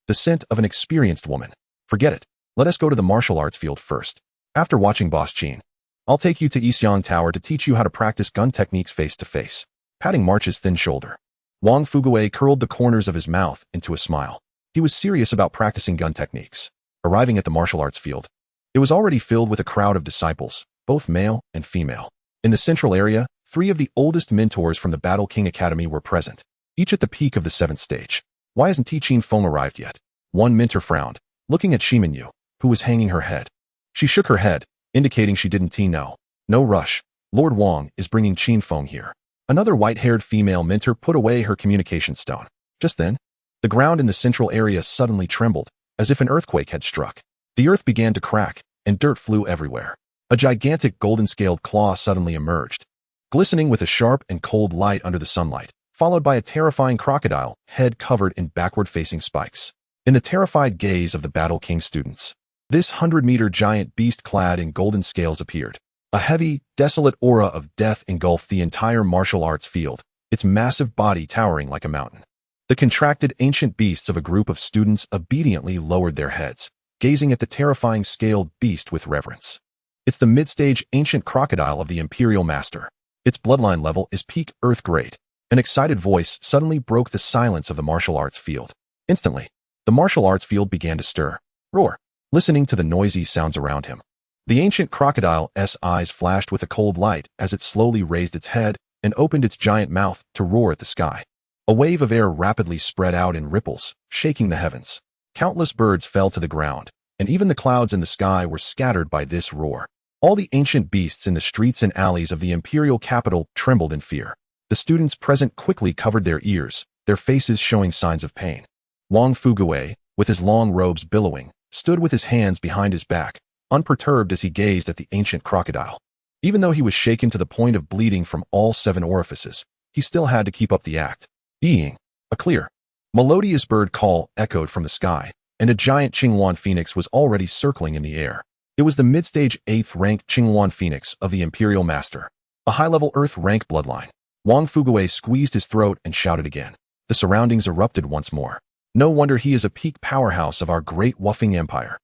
The scent of an experienced woman. Forget it. Let us go to the martial arts field first. After watching Boss Qin, I'll take you to Yixiang Tower to teach you how to practice gun techniques face to face. Patting March's thin shoulder, Wang Fuguei curled the corners of his mouth into a smile. He was serious about practicing gun techniques. Arriving at the martial arts field, it was already filled with a crowd of disciples, both male and female. In the central area, 3 of the oldest mentors from the Battle King Academy were present, each at the peak of the 7th stage. Why hasn't Qin Feng arrived yet? One mentor frowned, looking at Shimin-Yu, who was hanging her head. She shook her head, indicating she didn't know. No rush. Lord Wang is bringing Qin Feng here. Another white-haired female mentor put away her communication stone. Just then, the ground in the central area suddenly trembled, as if an earthquake had struck. The earth began to crack, and dirt flew everywhere. A gigantic golden-scaled claw suddenly emerged, glistening with a sharp and cold light under the sunlight, followed by a terrifying crocodile, head covered in backward-facing spikes. In the terrified gaze of the Battle King students, this 100-meter giant beast clad in golden scales appeared. A heavy, desolate aura of death engulfed the entire martial arts field, its massive body towering like a mountain. The contracted ancient beasts of a group of students obediently lowered their heads, gazing at the terrifying scaled beast with reverence. It's the mid-stage ancient crocodile of the Imperial Master. Its bloodline level is peak Earth grade. An excited voice suddenly broke the silence of the martial arts field. Instantly, the martial arts field began to stir, roar, listening to the noisy sounds around him. The ancient crocodile's eyes flashed with a cold light as it slowly raised its head and opened its giant mouth to roar at the sky. A wave of air rapidly spread out in ripples, shaking the heavens. Countless birds fell to the ground, and even the clouds in the sky were scattered by this roar. All the ancient beasts in the streets and alleys of the imperial capital trembled in fear. The students present quickly covered their ears, their faces showing signs of pain. Wang Fugui, with his long robes billowing, stood with his hands behind his back, unperturbed as he gazed at the ancient crocodile. Even though he was shaken to the point of bleeding from all 7 orifices, he still had to keep up the act. Being a clear, melodious bird call echoed from the sky, and a giant Qingyuan phoenix was already circling in the air. It was the mid-stage 8th-ranked Qingyuan phoenix of the Imperial Master, a high-level Earth-rank bloodline. Wang Fugui squeezed his throat and shouted again. The surroundings erupted once more. No wonder he is a peak powerhouse of our great Wufeng Empire.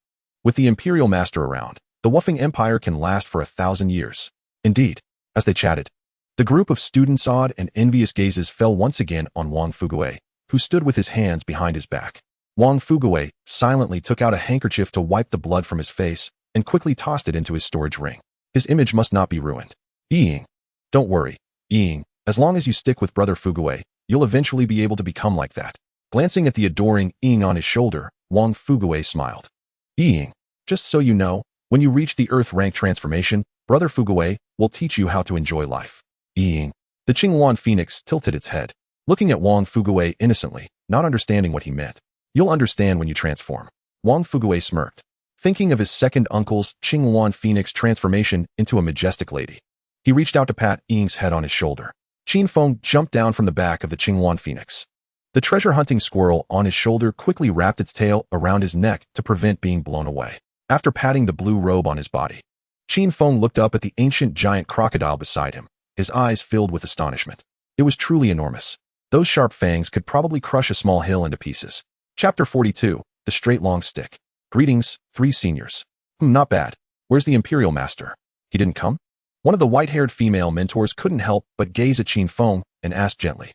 With the Imperial Master around, the Wufeng Empire can last for 1,000 years. Indeed, as they chatted, the group of students' awed and envious gazes fell once again on Wang Fugui, who stood with his hands behind his back. Wang Fugui silently took out a handkerchief to wipe the blood from his face and quickly tossed it into his storage ring. His image must not be ruined. Ying. Don't worry, Ying. As long as you stick with Brother Fugui, you'll eventually be able to become like that. Glancing at the adoring Ying on his shoulder, Wang Fugui smiled. Ying, just so you know, when you reach the Earth rank transformation, Brother Fugui will teach you how to enjoy life. Ying. The Qingyuan phoenix tilted its head, looking at Wang Fugui innocently, not understanding what he meant. You'll understand when you transform. Wang Fugui smirked, thinking of his second uncle's Qingyuan phoenix transformation into a majestic lady. He reached out to pat Ying's head on his shoulder. Qin Feng jumped down from the back of the Qingyuan phoenix. The treasure-hunting squirrel on his shoulder quickly wrapped its tail around his neck to prevent being blown away. After patting the blue robe on his body, Qin Feng looked up at the ancient giant crocodile beside him, his eyes filled with astonishment. It was truly enormous. Those sharp fangs could probably crush a small hill into pieces. Chapter 42, The Straight Long Stick. Greetings, 3 seniors. Not bad. Where's the Imperial Master? He didn't come? One of the white-haired female mentors couldn't help but gaze at Qin Feng and ask gently.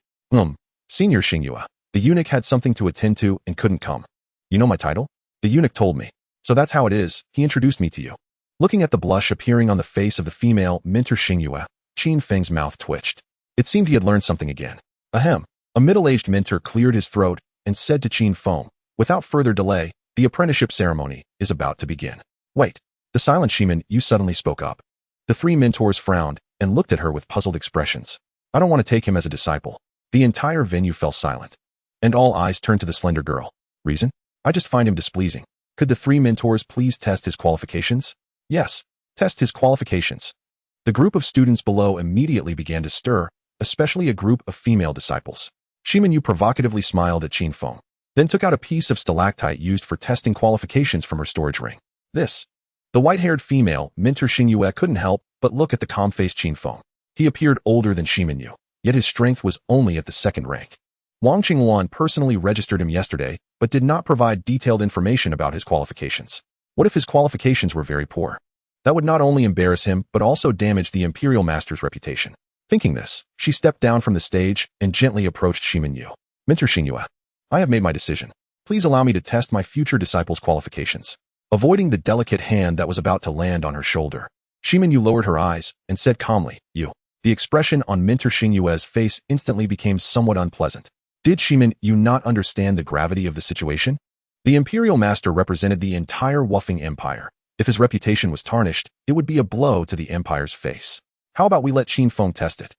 Senior Xingyue. The eunuch had something to attend to and couldn't come. You know my title? The eunuch told me. So that's how it is, he introduced me to you. Looking at the blush appearing on the face of the female mentor Xingyue, Qin Feng's mouth twitched. It seemed he had learned something again. Ahem. A middle-aged mentor cleared his throat and said to Qin Feng, without further delay, the apprenticeship ceremony is about to begin. Wait. The silent Shiman Yu suddenly spoke up. The 3 mentors frowned and looked at her with puzzled expressions. I don't want to take him as a disciple. The entire venue fell silent, and all eyes turned to the slender girl. Reason? I just find him displeasing. Could the 3 mentors please test his qualifications? Yes, test his qualifications. The group of students below immediately began to stir, especially a group of female disciples. Shiman Yu provocatively smiled at Qin Feng, then took out a piece of stalactite used for testing qualifications from her storage ring. This. The white-haired female, mentor Xingyue, couldn't help but look at the calm-faced Qin Feng. He appeared older than Shiman Yu, yet his strength was only at the 2nd rank. Wang Qingyuan personally registered him yesterday, but did not provide detailed information about his qualifications. What if his qualifications were very poor? That would not only embarrass him, but also damage the Imperial Master's reputation. Thinking this, she stepped down from the stage and gently approached Shiman Yu. Mentor Xingyue, I have made my decision. Please allow me to test my future disciple's qualifications. Avoiding the delicate hand that was about to land on her shoulder, Shiman Yu lowered her eyes and said calmly, You. The expression on Mentor Xingyue's face instantly became somewhat unpleasant. Did Shiman Yu not understand the gravity of the situation? The Imperial Master represented the entire Wufeng Empire. If his reputation was tarnished, it would be a blow to the Empire's face. How about we let Qin Feng test it?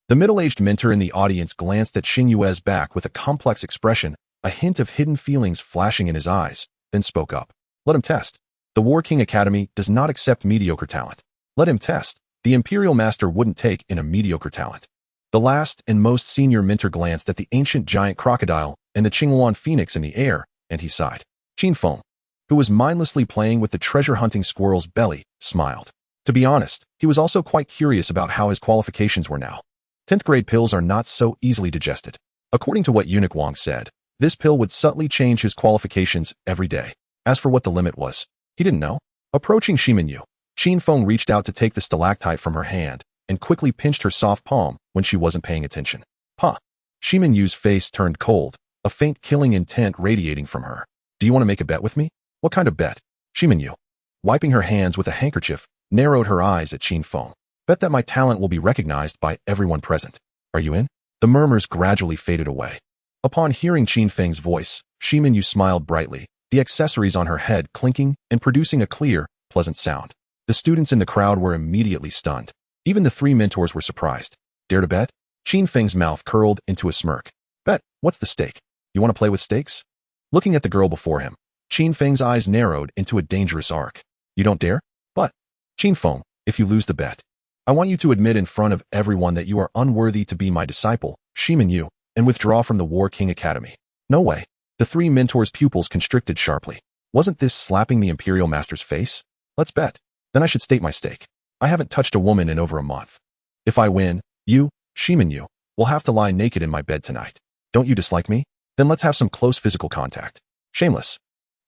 The middle-aged mentor in the audience glanced at Xing Yue's back with a complex expression, a hint of hidden feelings flashing in his eyes, then spoke up. Let him test. The War King Academy does not accept mediocre talent. Let him test. The Imperial Master wouldn't take in a mediocre talent. The last and most senior mentor glanced at the ancient giant crocodile and the Qinghuan phoenix in the air, and he sighed. Qin Feng, who was mindlessly playing with the treasure-hunting squirrel's belly, smiled. To be honest, he was also quite curious about how his qualifications were now. 10th grade pills are not so easily digested. According to what Eunuch Wang said, this pill would subtly change his qualifications every day. As for what the limit was, he didn't know. Approaching Shiminyu, Qin Feng reached out to take the stalactite from her hand and quickly pinched her soft palm when she wasn't paying attention. Huh. Shiminyu's face turned cold, a faint killing intent radiating from her. Do you want to make a bet with me? What kind of bet? Shiminyu, wiping her hands with a handkerchief, narrowed her eyes at Qin Feng. Bet that my talent will be recognized by everyone present. Are you in? The murmurs gradually faded away. Upon hearing Qin Feng's voice, Shiminyu smiled brightly, the accessories on her head clinking and producing a clear, pleasant sound. The students in the crowd were immediately stunned. Even the three mentors were surprised. Dare to bet? Qin Feng's mouth curled into a smirk. Bet, what's the stake? You want to play with stakes? Looking at the girl before him, Qin Feng's eyes narrowed into a dangerous arc. You don't dare? But, Qin Feng, if you lose the bet, I want you to admit in front of everyone that you are unworthy to be my disciple, Shiminyu, and withdraw from the War King Academy. No way. The three mentors' pupils constricted sharply. Wasn't this slapping the Imperial Master's face? Let's bet. Then I should state my stake. I haven't touched a woman in over a month. If I win, you, Shiminyu, will have to lie naked in my bed tonight. Don't you dislike me? Then let's have some close physical contact. Shameless.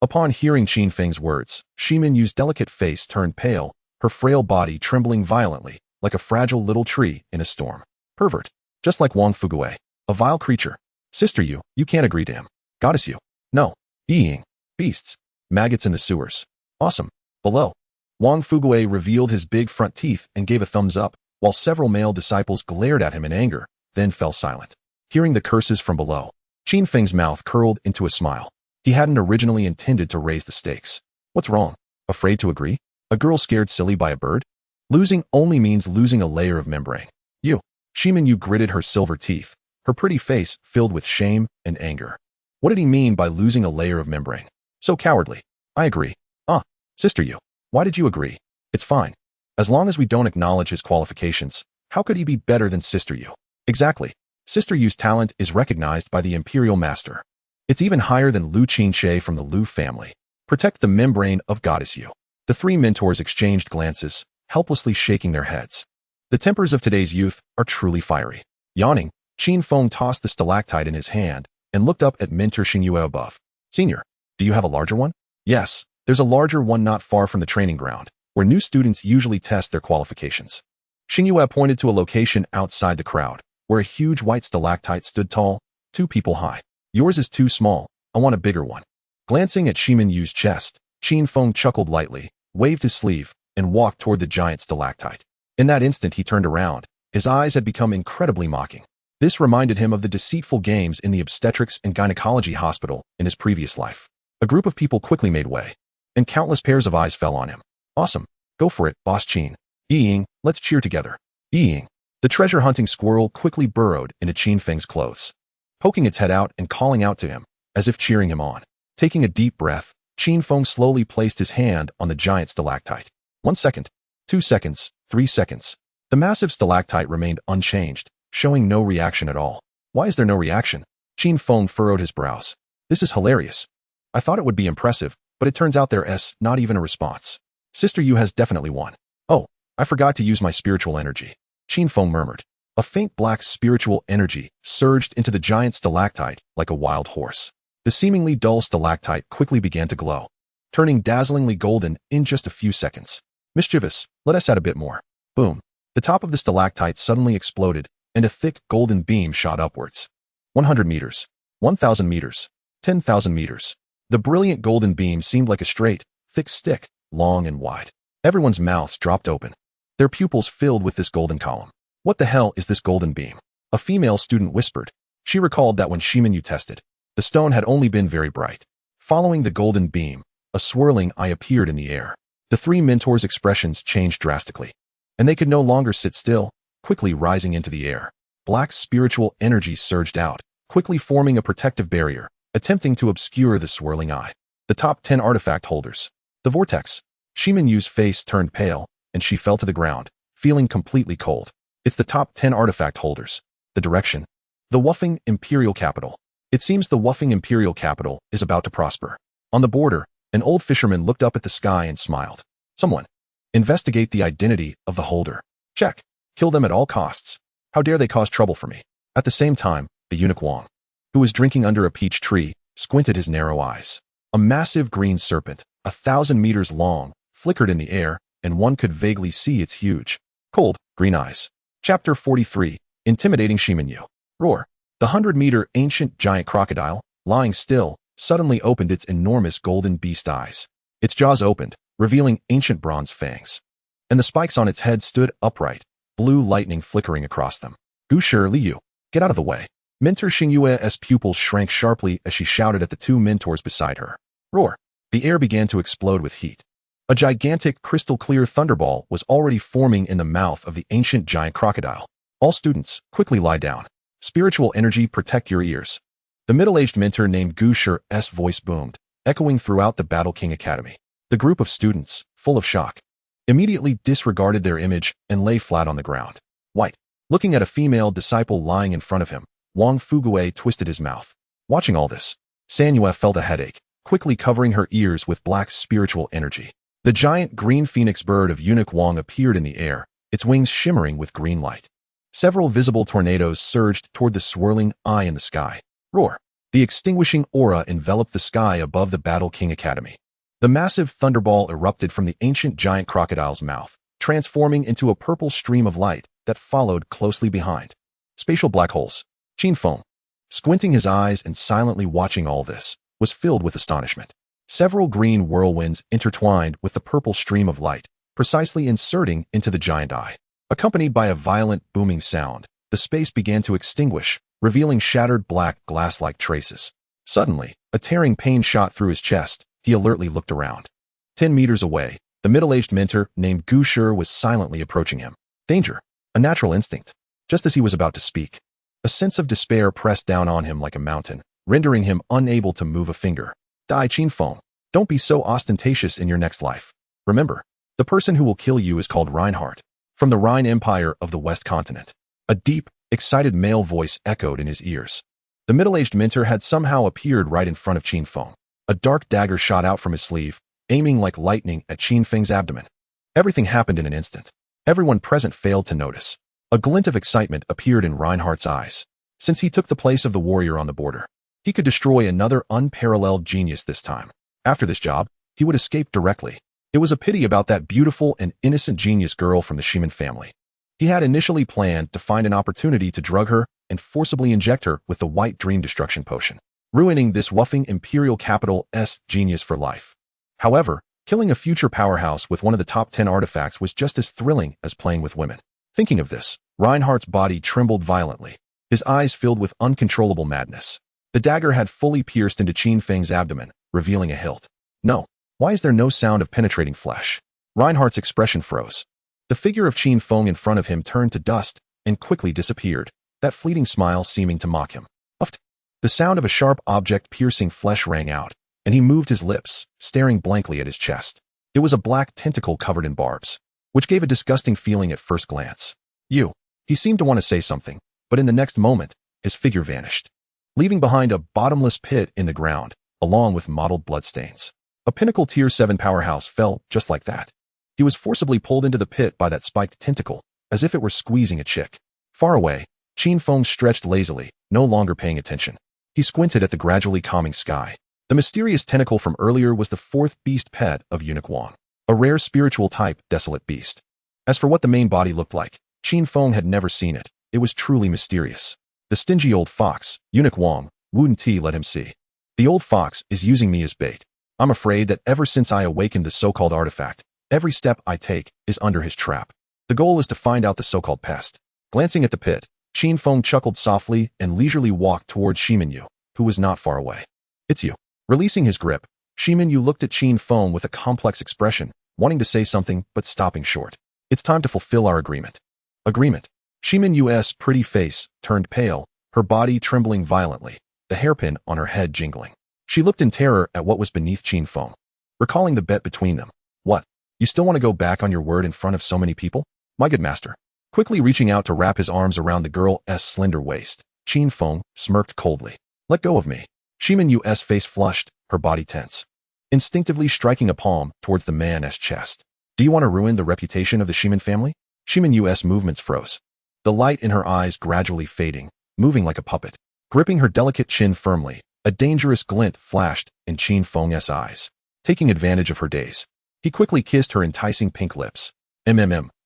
Upon hearing Qin Feng's words, Shiminyu's delicate face turned pale, her frail body trembling violently, like a fragile little tree in a storm. Pervert. Just like Wang Fugue. A vile creature. Sister you can't agree to him. Goddess you. No. Ying. Beasts. Maggots in the sewers. Awesome. Below. Wang Fugue revealed his big front teeth and gave a thumbs up, while several male disciples glared at him in anger, then fell silent. Hearing the curses from below, Qin Feng's mouth curled into a smile. He hadn't originally intended to raise the stakes. What's wrong? Afraid to agree? A girl scared silly by a bird? Losing only means losing a layer of membrane. You. Shiminyu gritted her silver teeth, her pretty face filled with shame and anger. What did he mean by losing a layer of membrane? So cowardly. I agree. Sister you. Why did you agree? It's fine. As long as we don't acknowledge his qualifications, how could he be better than Sister you? Exactly. Sister Yu's talent is recognized by the Imperial Master. It's even higher than Lu Qinche from the Lu family. Protect the membrane of Goddess Yu. The three mentors exchanged glances, helplessly shaking their heads. The tempers of today's youth are truly fiery. Yawning, Qin Feng tossed the stalactite in his hand and looked up at Mentor Xingyue above. Senior, do you have a larger one? Yes, there's a larger one not far from the training ground, where new students usually test their qualifications. Xingyue pointed to a location outside the crowd, where a huge white stalactite stood tall, 2 people high. Yours is too small, I want a bigger one. Glancing at Shiminyu's chest, Qin Feng chuckled lightly, waved his sleeve, and walked toward the giant stalactite. In that instant he turned around. His eyes had become incredibly mocking. This reminded him of the deceitful games in the obstetrics and gynecology hospital in his previous life. A group of people quickly made way, and countless pairs of eyes fell on him. Awesome. Go for it, Boss Qin. Ying, let's cheer together. Ying. The treasure-hunting squirrel quickly burrowed into Qin Feng's clothes, poking its head out and calling out to him, as if cheering him on. Taking a deep breath, Qin Feng slowly placed his hand on the giant stalactite. 1 second, 2 seconds, 3 seconds. The massive stalactite remained unchanged, showing no reaction at all. Why is there no reaction? Qin Feng furrowed his brows. This is hilarious. I thought it would be impressive, but it turns out there's not even a response. Sister Yu has definitely won. Oh, I forgot to use my spiritual energy. Qin Feng murmured. A faint black spiritual energy surged into the giant stalactite like a wild horse. The seemingly dull stalactite quickly began to glow, turning dazzlingly golden in just a few seconds. Mischievous, let us add a bit more. Boom. The top of the stalactite suddenly exploded, and a thick golden beam shot upwards. 100 meters. 1,000 meters. 10,000 meters. The brilliant golden beam seemed like a straight, thick stick, long and wide. Everyone's mouths dropped open, their pupils filled with this golden column. What the hell is this golden beam? A female student whispered. She recalled that when Shiminyu tested, the stone had only been very bright. Following the golden beam, a swirling eye appeared in the air. The three mentors' expressions changed drastically, and they could no longer sit still, quickly rising into the air. black spiritual energy surged out, quickly forming a protective barrier, attempting to obscure the swirling eye. The top 10 artifact holders. The vortex. Shimenyu's face turned pale, and she fell to the ground, feeling completely cold. It's the top 10 artifact holders. The direction. The Wuffing Imperial Capital. It seems the Wuffing Imperial Capital is about to prosper. On the border, an old fisherman looked up at the sky and smiled. Someone. Investigate the identity of the holder. Check. Kill them at all costs. How dare they cause trouble for me? At the same time, the eunuch Wang, who was drinking under a peach tree, squinted his narrow eyes. A massive green serpent, 1,000 meters long, flickered in the air, and one could vaguely see its huge, cold, green eyes. Chapter 43. Intimidating Shimenyu. Roar. The 100-meter ancient giant crocodile, lying still, suddenly opened its enormous golden beast eyes. Its jaws opened, revealing ancient bronze fangs. And the spikes on its head stood upright, blue lightning flickering across them. Gusher Liu, get out of the way. Mentor Xingyue's pupils shrank sharply as she shouted at the two mentors beside her. Roar. The air began to explode with heat. A gigantic, crystal-clear thunderball was already forming in the mouth of the ancient giant crocodile. All students, quickly lie down. Spiritual energy, protect your ears. The middle-aged mentor named Gusher's voice boomed, echoing throughout the Battle King Academy. The group of students, full of shock, immediately disregarded their image and lay flat on the ground. White. Looking at a female disciple lying in front of him, Wang Fugue twisted his mouth. Watching all this, Sanyue felt a headache, quickly covering her ears with black spiritual energy. The giant green phoenix bird of eunuch Wang appeared in the air, its wings shimmering with green light. Several visible tornadoes surged toward the swirling eye in the sky. Roar. The extinguishing aura enveloped the sky above the Battle King Academy. The massive thunderball erupted from the ancient giant crocodile's mouth, transforming into a purple stream of light that followed closely behind. Spatial black holes. Qin Feng, squinting his eyes and silently watching all this, was filled with astonishment. Several green whirlwinds intertwined with the purple stream of light, precisely inserting into the giant eye. Accompanied by a violent booming sound, the space began to extinguish, revealing shattered black glass-like traces. Suddenly, a tearing pain shot through his chest. He alertly looked around. 10 meters away, the middle-aged mentor named Gusher was silently approaching him. Danger. A natural instinct. Just as he was about to speak, a sense of despair pressed down on him like a mountain, rendering him unable to move a finger. Die Qin Feng. Don't be so ostentatious in your next life. Remember, the person who will kill you is called Reinhardt, from the Rhine Empire of the West Continent. A deep, excited male voice echoed in his ears. The middle-aged mentor had somehow appeared right in front of Qin Feng. A dark dagger shot out from his sleeve, aiming like lightning at Qin Feng's abdomen. Everything happened in an instant. Everyone present failed to notice. A glint of excitement appeared in Reinhardt's eyes. Since he took the place of the warrior on the border, he could destroy another unparalleled genius this time. After this job, he would escape directly. It was a pity about that beautiful and innocent genius girl from the Shimen family. He had initially planned to find an opportunity to drug her and forcibly inject her with the White Dream Destruction Potion, ruining this Wuffing Imperial Capital's genius for life. However, killing a future powerhouse with one of the top 10 artifacts was just as thrilling as playing with women. Thinking of this, Reinhardt's body trembled violently, his eyes filled with uncontrollable madness. The dagger had fully pierced into Qin Feng's abdomen, revealing a hilt. No. Why is there no sound of penetrating flesh? Reinhardt's expression froze. The figure of Qin Feng in front of him turned to dust and quickly disappeared, that fleeting smile seeming to mock him. Uft. The sound of a sharp object piercing flesh rang out, and he moved his lips, staring blankly at his chest. It was a black tentacle covered in barbs, which gave a disgusting feeling at first glance. You. He seemed to want to say something, but in the next moment, his figure vanished, leaving behind a bottomless pit in the ground, along with mottled bloodstains. A pinnacle Tier 7 powerhouse fell just like that. He was forcibly pulled into the pit by that spiked tentacle, as if it were squeezing a chick. Far away, Qin Feng stretched lazily, no longer paying attention. He squinted at the gradually calming sky. The mysterious tentacle from earlier was the fourth beast pet of eunuch Wang, a rare spiritual type desolate beast. As for what the main body looked like, Qin Feng had never seen it. It was truly mysterious. The stingy old fox, eunuch Wang, wouldn't he let him see. The old fox is using me as bait. I'm afraid that ever since I awakened the so-called artifact, every step I take is under his trap. The goal is to find out the so-called pest. Glancing at the pit, Qin Feng chuckled softly and leisurely walked towards Shimenyu, who was not far away. It's you. Releasing his grip, Shimenyu looked at Qin Feng with a complex expression, wanting to say something but stopping short. It's time to fulfill our agreement. Agreement. Shimin-Yu's pretty face turned pale, her body trembling violently, the hairpin on her head jingling. She looked in terror at what was beneath Qin Feng, recalling the bet between them. What? You still want to go back on your word in front of so many people? My good master. Quickly reaching out to wrap his arms around the girl's slender waist, Qin Feng smirked coldly. Let go of me. Shimin-Yu's face flushed, her body tense. Instinctively striking a palm towards the man's chest. Do you want to ruin the reputation of the Shimin family? Shimin-Yu's movements froze. The light in her eyes gradually fading, moving like a puppet. Gripping her delicate chin firmly, a dangerous glint flashed in Qin Feng's eyes. Taking advantage of her daze, he quickly kissed her enticing pink lips.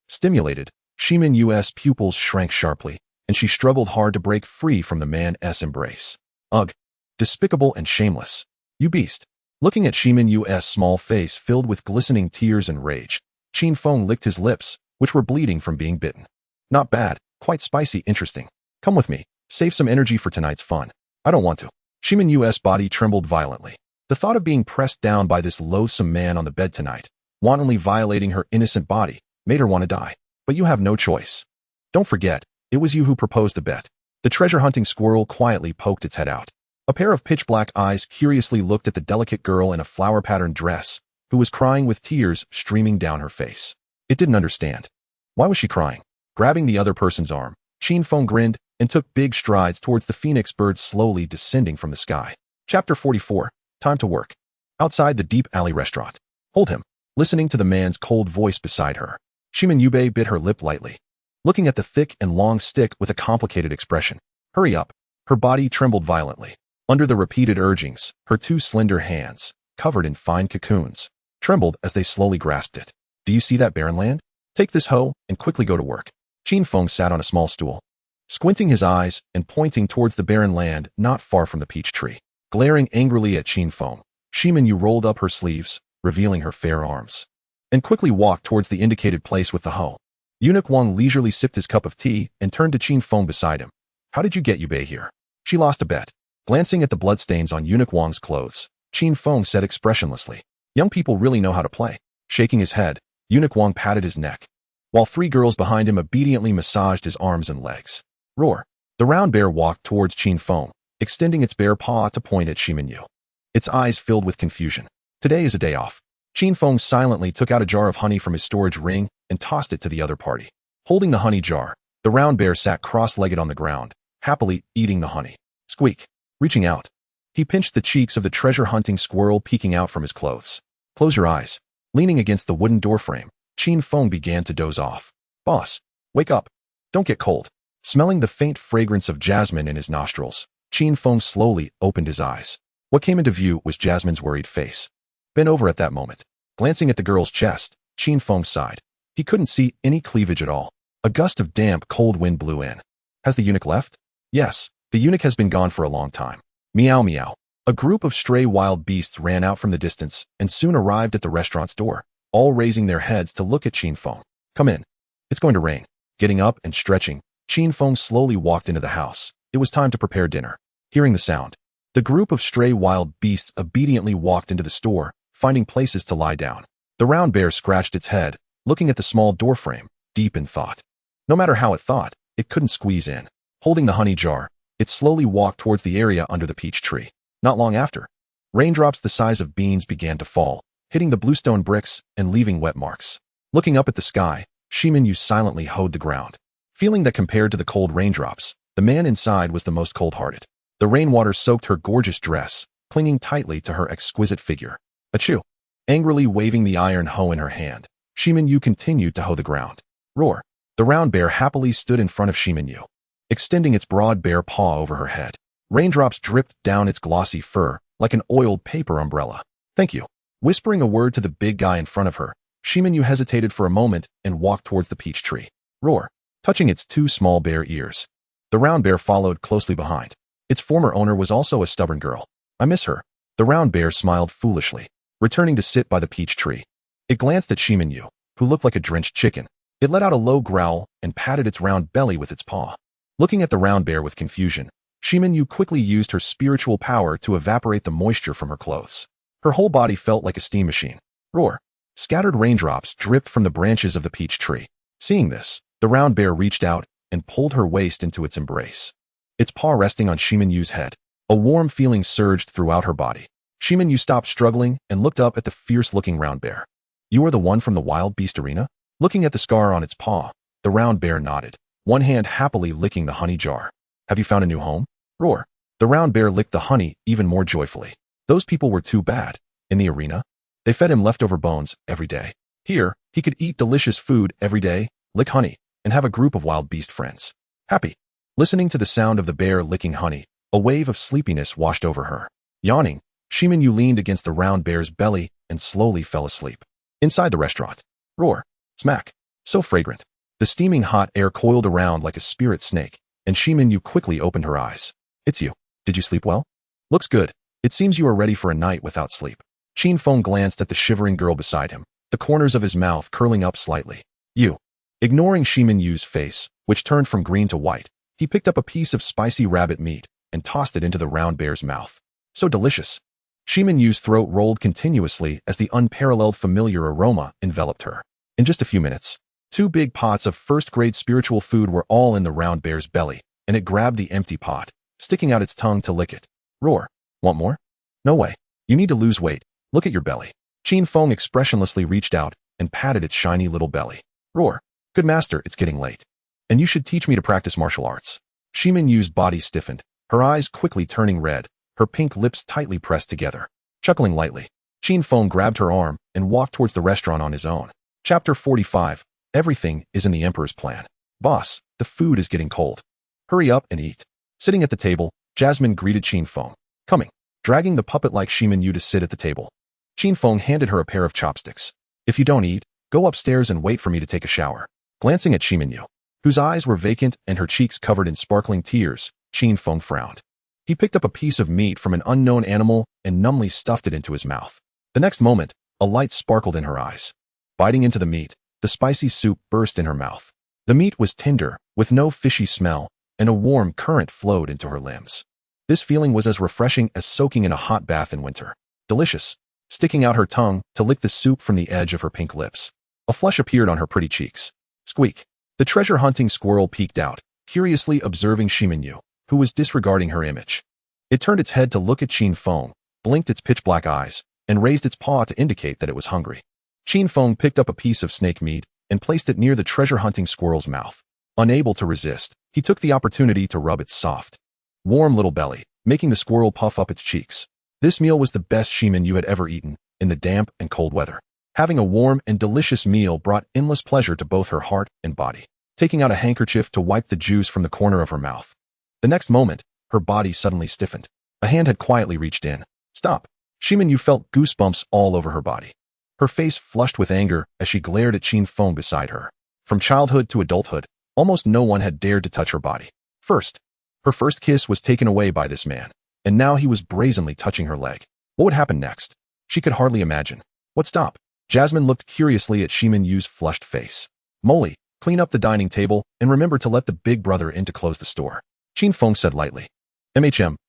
Stimulated, Shimin-Yu's pupils shrank sharply, and she struggled hard to break free from the man's embrace. Ugh! Despicable and shameless. You beast! Looking at Shimin-Yu's small face filled with glistening tears and rage, Qin Feng licked his lips, which were bleeding from being bitten. Not bad, quite spicy, interesting. Come with me, save some energy for tonight's fun. I don't want to. Shimin-Yu's body trembled violently. The thought of being pressed down by this loathsome man on the bed tonight, wantonly violating her innocent body, made her want to die. But you have no choice. Don't forget, it was you who proposed the bet. The treasure-hunting squirrel quietly poked its head out. A pair of pitch-black eyes curiously looked at the delicate girl in a flower-patterned dress, who was crying with tears streaming down her face. It didn't understand. Why was she crying? Grabbing the other person's arm, Qin Feng grinned and took big strides towards the phoenix bird slowly descending from the sky. Chapter 44. Time to work. Outside the deep alley restaurant. Hold him. Listening to the man's cold voice beside her, Shimin-Yu bit her lip lightly, looking at the thick and long stick with a complicated expression. Hurry up. Her body trembled violently. Under the repeated urgings, her two slender hands, covered in fine cocoons, trembled as they slowly grasped it. Do you see that barren land? Take this hoe and quickly go to work. Qin Feng sat on a small stool, squinting his eyes and pointing towards the barren land not far from the peach tree. Glaring angrily at Qin Feng, Shimin-Yu rolled up her sleeves, revealing her fair arms, and quickly walked towards the indicated place with the hoe. Eunuch Wang leisurely sipped his cup of tea and turned to Qin Feng beside him. How did you get Yubei here? She lost a bet. Glancing at the bloodstains on Eunuch Wang's clothes, Qin Feng said expressionlessly, young people really know how to play. Shaking his head, Eunuch Wang patted his neck, while three girls behind him obediently massaged his arms and legs. Roar. The round bear walked towards Qin Feng, extending its bare paw to point at Shimin-Yu. Its eyes filled with confusion. Today is a day off. Qin Feng silently took out a jar of honey from his storage ring and tossed it to the other party. Holding the honey jar, the round bear sat cross-legged on the ground, happily eating the honey. Squeak. Reaching out, he pinched the cheeks of the treasure-hunting squirrel peeking out from his clothes. Close your eyes. Leaning against the wooden doorframe, Qin Feng began to doze off. Boss, wake up. Don't get cold. Smelling the faint fragrance of jasmine in his nostrils, Qin Feng slowly opened his eyes. What came into view was Jasmine's worried face. Bent over at that moment. Glancing at the girl's chest, Qin Feng sighed. He couldn't see any cleavage at all. A gust of damp, cold wind blew in. Has the eunuch left? Yes. The eunuch has been gone for a long time. Meow meow. A group of stray wild beasts ran out from the distance and soon arrived at the restaurant's door, all raising their heads to look at Qin Feng. Come in. It's going to rain. Getting up and stretching, Qin Feng slowly walked into the house. It was time to prepare dinner. Hearing the sound, the group of stray wild beasts obediently walked into the store, finding places to lie down. The round bear scratched its head, looking at the small doorframe, deep in thought. No matter how it thought, it couldn't squeeze in. Holding the honey jar, it slowly walked towards the area under the peach tree. Not long after, raindrops the size of beans began to fall, hitting the bluestone bricks and leaving wet marks. Looking up at the sky, Shimin-Yu silently hoed the ground. Feeling that compared to the cold raindrops, the man inside was the most cold-hearted. The rainwater soaked her gorgeous dress, clinging tightly to her exquisite figure. Achoo! Angrily waving the iron hoe in her hand, Shimin-Yu continued to hoe the ground. Roar! The round bear happily stood in front of Shimin-Yu, extending its broad bare paw over her head. Raindrops dripped down its glossy fur like an oiled paper umbrella. Thank you. Whispering a word to the big guy in front of her, Shimin-Yu hesitated for a moment and walked towards the peach tree. Roar! Touching its two small bare ears. The round bear followed closely behind. Its former owner was also a stubborn girl. I miss her. The round bear smiled foolishly, returning to sit by the peach tree. It glanced at Shimin-Yu, who looked like a drenched chicken. It let out a low growl and patted its round belly with its paw. Looking at the round bear with confusion, Shimin-Yu quickly used her spiritual power to evaporate the moisture from her clothes. Her whole body felt like a steam machine. Roar! Scattered raindrops dripped from the branches of the peach tree. Seeing this, the round bear reached out and pulled her waist into its embrace. Its paw resting on Shimin-Yu's head. A warm feeling surged throughout her body. Shimin-Yu stopped struggling and looked up at the fierce-looking round bear. "You are the one from the wild beast arena?" Looking at the scar on its paw, the round bear nodded, one hand happily licking the honey jar. "Have you found a new home?" Roar. The round bear licked the honey even more joyfully. Those people were too bad. In the arena, they fed him leftover bones every day. Here, he could eat delicious food every day, lick honey, and have a group of wild beast friends. Happy. Listening to the sound of the bear licking honey, a wave of sleepiness washed over her. Yawning, Shimin-Yu leaned against the round bear's belly and slowly fell asleep. Inside the restaurant. Roar. Smack. So fragrant. The steaming hot air coiled around like a spirit snake, and Shimin-Yu quickly opened her eyes. "It's you. Did you sleep well?" "Looks good. It seems you are ready for a night without sleep." Qin Feng glanced at the shivering girl beside him, the corners of his mouth curling up slightly. "You." Ignoring Shimin-Yu's face, which turned from green to white, he picked up a piece of spicy rabbit meat and tossed it into the round bear's mouth. So delicious. Shimin-Yu's throat rolled continuously as the unparalleled familiar aroma enveloped her. In just a few minutes, 2 big pots of first-grade spiritual food were all in the round bear's belly, and it grabbed the empty pot, sticking out its tongue to lick it. Roar. "Want more?" "No way. You need to lose weight. Look at your belly." Qin Feng expressionlessly reached out and patted its shiny little belly. Roar. "Good master, it's getting late. And you should teach me to practice martial arts." Shimin-Yu's body stiffened, her eyes quickly turning red, her pink lips tightly pressed together. Chuckling lightly, Qin Feng grabbed her arm and walked towards the restaurant on his own. Chapter 45. Everything is in the Emperor's plan. "Boss, the food is getting cold. Hurry up and eat." Sitting at the table, Jasmine greeted Qin Feng. "Coming." Dragging the puppet-like Shimin-Yu to sit at the table. Qin Feng handed her a pair of chopsticks. "If you don't eat, go upstairs and wait for me to take a shower." Glancing at Shimin-Yu, whose eyes were vacant and her cheeks covered in sparkling tears, Qin Feng frowned. He picked up a piece of meat from an unknown animal and numbly stuffed it into his mouth. The next moment, a light sparkled in her eyes. Biting into the meat, the spicy soup burst in her mouth. The meat was tender, with no fishy smell, and a warm current flowed into her limbs. This feeling was as refreshing as soaking in a hot bath in winter. Delicious. Sticking out her tongue to lick the soup from the edge of her pink lips. A flush appeared on her pretty cheeks. Squeak. The treasure-hunting squirrel peeked out, curiously observing Shimin-Yu, who was disregarding her image. It turned its head to look at Qin Feng, blinked its pitch-black eyes, and raised its paw to indicate that it was hungry. Qin Feng picked up a piece of snake meat and placed it near the treasure-hunting squirrel's mouth. Unable to resist, he took the opportunity to rub its soft, warm little belly, making the squirrel puff up its cheeks. This meal was the best Shimin-Yu had ever eaten, in the damp and cold weather. Having a warm and delicious meal brought endless pleasure to both her heart and body. Taking out a handkerchief to wipe the juice from the corner of her mouth. The next moment, her body suddenly stiffened. A hand had quietly reached in. "Stop." Shimin-Yu felt goosebumps all over her body. Her face flushed with anger as she glared at Qin Feng beside her. From childhood to adulthood, almost no one had dared to touch her body. Her first kiss was taken away by this man, and now he was brazenly touching her leg. What would happen next? She could hardly imagine. What stop? Jasmine looked curiously at Shimin-Yu's flushed face. "Molly, clean up the dining table and remember to let the big brother in to close the store." Qin Feng said lightly.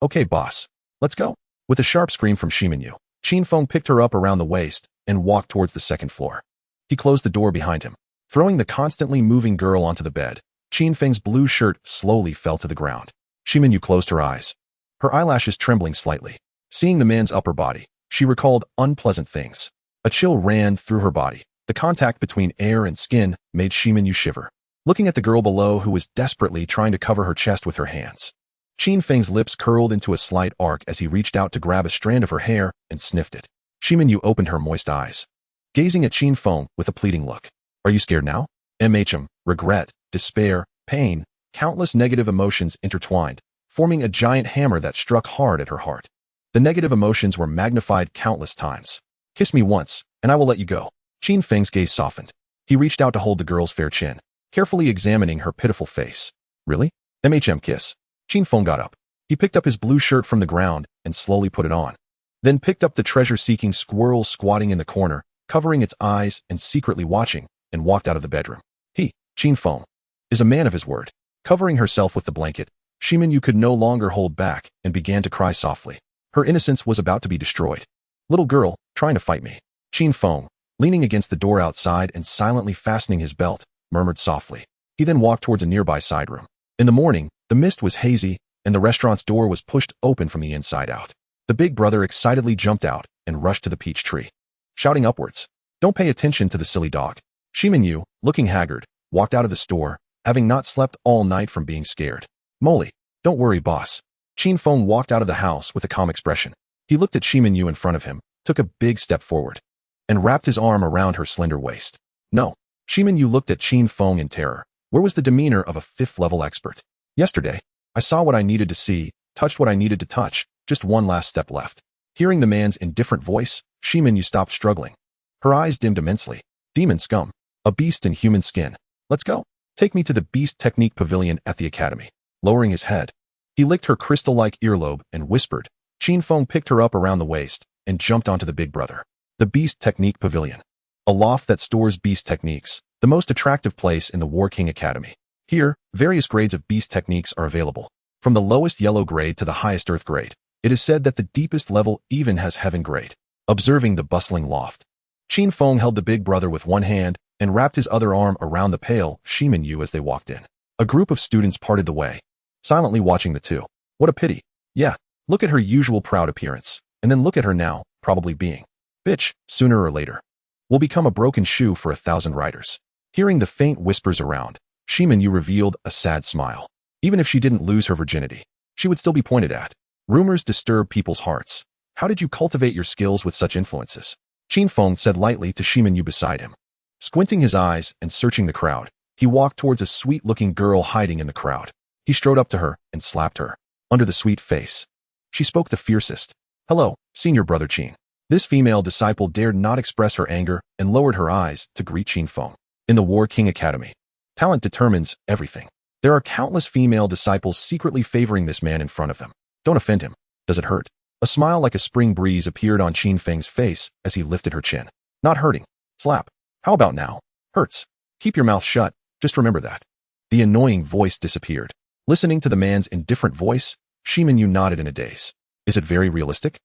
Okay, boss. Let's go." With a sharp scream from Shimin-Yu, Qin Feng picked her up around the waist and walked towards the second floor. He closed the door behind him. Throwing the constantly moving girl onto the bed, Qin Feng's blue shirt slowly fell to the ground. Shimin-Yu closed her eyes, her eyelashes trembling slightly. Seeing the man's upper body, she recalled unpleasant things. A chill ran through her body. The contact between air and skin made Shimin-Yu shiver. Looking at the girl below who was desperately trying to cover her chest with her hands. Qin Feng's lips curled into a slight arc as he reached out to grab a strand of her hair and sniffed it. Shimin-Yu opened her moist eyes, gazing at Qin Feng with a pleading look. "Are you scared now?" Regret, despair, pain, countless negative emotions intertwined, forming a giant hammer that struck hard at her heart. The negative emotions were magnified countless times. "Kiss me once, and I will let you go." Qin Feng's gaze softened. He reached out to hold the girl's fair chin, carefully examining her pitiful face. "Really? Kiss." Qin Feng got up. He picked up his blue shirt from the ground and slowly put it on. Then picked up the treasure-seeking squirrel squatting in the corner, covering its eyes and secretly watching, and walked out of the bedroom. He, Qin Feng, is a man of his word. Covering herself with the blanket, Shimin-Yu could no longer hold back and began to cry softly. Her innocence was about to be destroyed. "Little girl, trying to fight me." Qin Feng, leaning against the door outside and silently fastening his belt, murmured softly. He then walked towards a nearby side room. In the morning, the mist was hazy, and the restaurant's door was pushed open from the inside out. The big brother excitedly jumped out and rushed to the peach tree, shouting upwards, "Don't pay attention to the silly dog." Shiminyu, looking haggard, walked out of the store, having not slept all night from being scared. "Moly, don't worry, boss." Qin Feng walked out of the house with a calm expression. He looked at Shiminyu in front of him, took a big step forward, and wrapped his arm around her slender waist. "No." Shiminyu looked at Qin Feng in terror. Where was the demeanor of a 5th-level expert? "Yesterday, I saw what I needed to see, touched what I needed to touch, just one last step left." Hearing the man's indifferent voice, Shiminyu stopped struggling. Her eyes dimmed immensely. "Demon scum. A beast in human skin. Let's go. Take me to the Beast Technique Pavilion at the Academy." Lowering his head, he licked her crystal-like earlobe and whispered. Qin Feng picked her up around the waist and jumped onto the big brother. The Beast Technique Pavilion. A loft that stores beast techniques, the most attractive place in the War King Academy. Here, various grades of beast techniques are available. From the lowest yellow grade to the highest earth grade. It is said that the deepest level even has heaven grade. Observing the bustling loft, Qin Feng held the big brother with one hand and wrapped his other arm around the pale Shiminyu as they walked in. A group of students parted the way, silently watching the two. What a pity. Yeah, look at her usual proud appearance, and then look at her now, probably being bitch, sooner or later. Will become a broken shoe for 1,000 riders. Hearing the faint whispers around, Shiminyu revealed a sad smile. Even if she didn't lose her virginity, she would still be pointed at. Rumors disturb people's hearts. How did you cultivate your skills with such influences? Qin Feng said lightly to Shiminyu beside him. Squinting his eyes and searching the crowd, he walked towards a sweet-looking girl hiding in the crowd. He strode up to her and slapped her under the sweet face. She spoke the fiercest. "Hello, senior brother Qin." This female disciple dared not express her anger and lowered her eyes to greet Qin Feng. In the War King Academy, talent determines everything. There are countless female disciples secretly favoring this man in front of them. Don't offend him. Does it hurt? A smile like a spring breeze appeared on Qin Feng's face as he lifted her chin. Not hurting. Slap. How about now? Hurts. Keep your mouth shut. Just remember that. The annoying voice disappeared. Listening to the man's indifferent voice, Shiminyu nodded in a daze. Is it very realistic?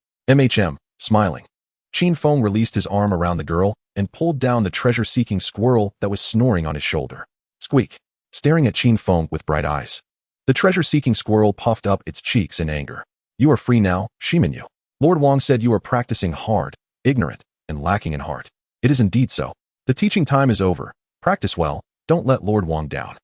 Smiling. Qin Feng released his arm around the girl and pulled down the treasure-seeking squirrel that was snoring on his shoulder. Squeak. Staring at Qin Feng with bright eyes. The treasure-seeking squirrel puffed up its cheeks in anger. You are free now, Shiminyu. Lord Wang said you are practicing hard, ignorant, and lacking in heart. It is indeed so. The teaching time is over. Practice well. Don't let Lord Wang down.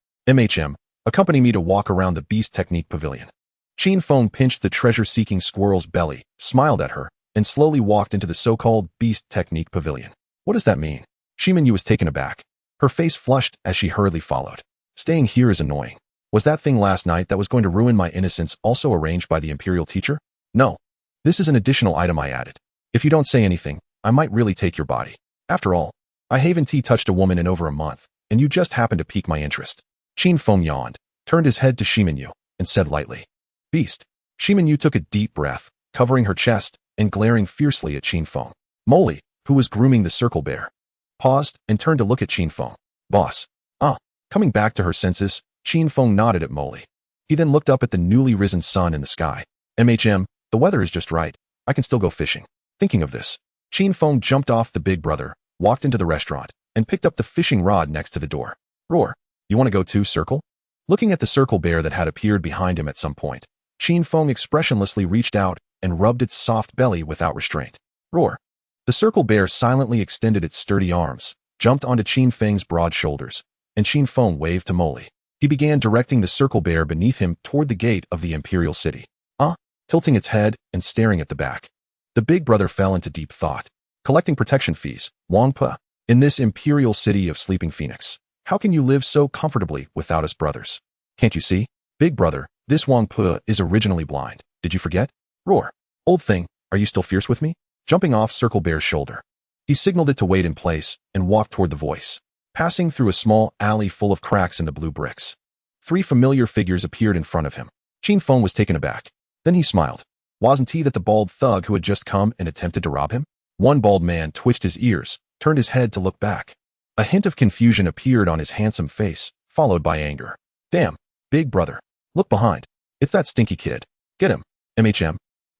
Accompany me to walk around the Beast Technique Pavilion. Qin Feng pinched the treasure-seeking squirrel's belly, smiled at her, and slowly walked into the so-called Beast Technique Pavilion. What does that mean? Shiminyu was taken aback. Her face flushed as she hurriedly followed. Staying here is annoying. Was that thing last night that was going to ruin my innocence also arranged by the imperial teacher? No. This is an additional item I added. If you don't say anything, I might really take your body. After all, I haven't touched a woman in over a month, and you just happened to pique my interest. Qin Feng yawned, turned his head to Shiminyu, and said lightly, Beast. Shiminyu took a deep breath, covering her chest and glaring fiercely at Qin Feng. Moly, who was grooming the circle bear, paused and turned to look at Qin Feng. Boss. Coming back to her senses, Qin Feng nodded at Moly. He then looked up at the newly risen sun in the sky. The weather is just right. I can still go fishing. Thinking of this, Qin Feng jumped off the big brother, walked into the restaurant, and picked up the fishing rod next to the door. Roar. You want to go too, Circle? Looking at the circle bear that had appeared behind him at some point, Qin Feng expressionlessly reached out and rubbed its soft belly without restraint. Roar. The circle bear silently extended its sturdy arms, jumped onto Qin Feng's broad shoulders, and Qin Feng waved to Moly. He began directing the circle bear beneath him toward the gate of the imperial city. Tilting its head and staring at the back. The big brother fell into deep thought. Collecting protection fees, Wang Pe. In this imperial city of sleeping phoenix, how can you live so comfortably without us brothers? Can't you see? Big brother, this Wang Pe is originally blind. Did you forget? Roar. Old thing, are you still fierce with me? Jumping off Circle Bear's shoulder, he signaled it to wait in place and walked toward the voice. Passing through a small alley full of cracks in the blue bricks, 3 familiar figures appeared in front of him. Qin Feng was taken aback. Then he smiled. Wasn't he that the bald thug who had just come and attempted to rob him? One bald man twitched his ears, turned his head to look back. A hint of confusion appeared on his handsome face, followed by anger. Damn, big brother. Look behind. It's that stinky kid. Get him.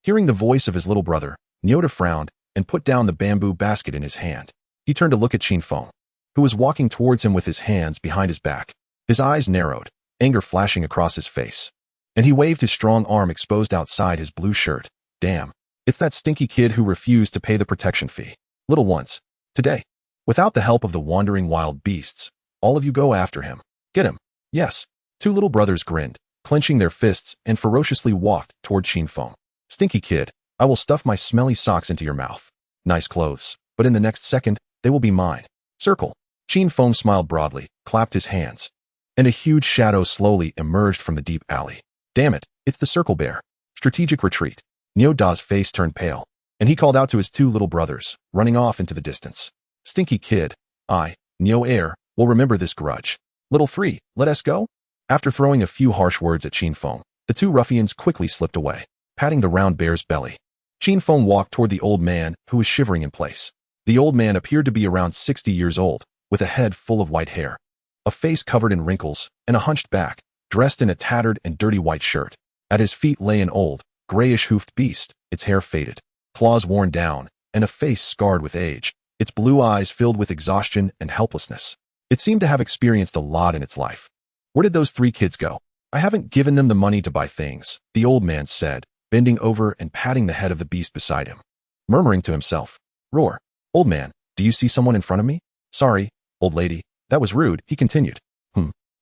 Hearing the voice of his little brother, Nyota frowned and put down the bamboo basket in his hand. He turned to look at Qin Feng, who was walking towards him with his hands behind his back. His eyes narrowed, anger flashing across his face. And he waved his strong arm exposed outside his blue shirt. Damn. It's that stinky kid who refused to pay the protection fee. Little ones. Today. Without the help of the wandering wild beasts, all of you go after him. Get him. Yes. Two little brothers grinned, clenching their fists, and ferociously walked toward Qin Feng. Stinky kid, I will stuff my smelly socks into your mouth. Nice clothes, but in the next second, they will be mine. Circle. Qin Feng smiled broadly, clapped his hands. And a huge shadow slowly emerged from the deep alley. Damn it, it's the circle bear. Strategic retreat. Niu Da's face turned pale, and he called out to his two little brothers, running off into the distance. Stinky kid, I, Niu Air, will remember this grudge. Little three, let us go? After throwing a few harsh words at Qin Feng, the two ruffians quickly slipped away, patting the round bear's belly. Qin Feng walked toward the old man, who was shivering in place. The old man appeared to be around 60 years old, with a head full of white hair, a face covered in wrinkles, and a hunched back, dressed in a tattered and dirty white shirt. At his feet lay an old, grayish-hoofed beast, its hair faded, claws worn down, and a face scarred with age, its blue eyes filled with exhaustion and helplessness. It seemed to have experienced a lot in its life. Where did those three kids go? I haven't given them the money to buy things, the old man said, bending over and patting the head of the beast beside him. Murmuring to himself, Roar. Old man, do you see someone in front of me? Sorry, old lady, that was rude, he continued.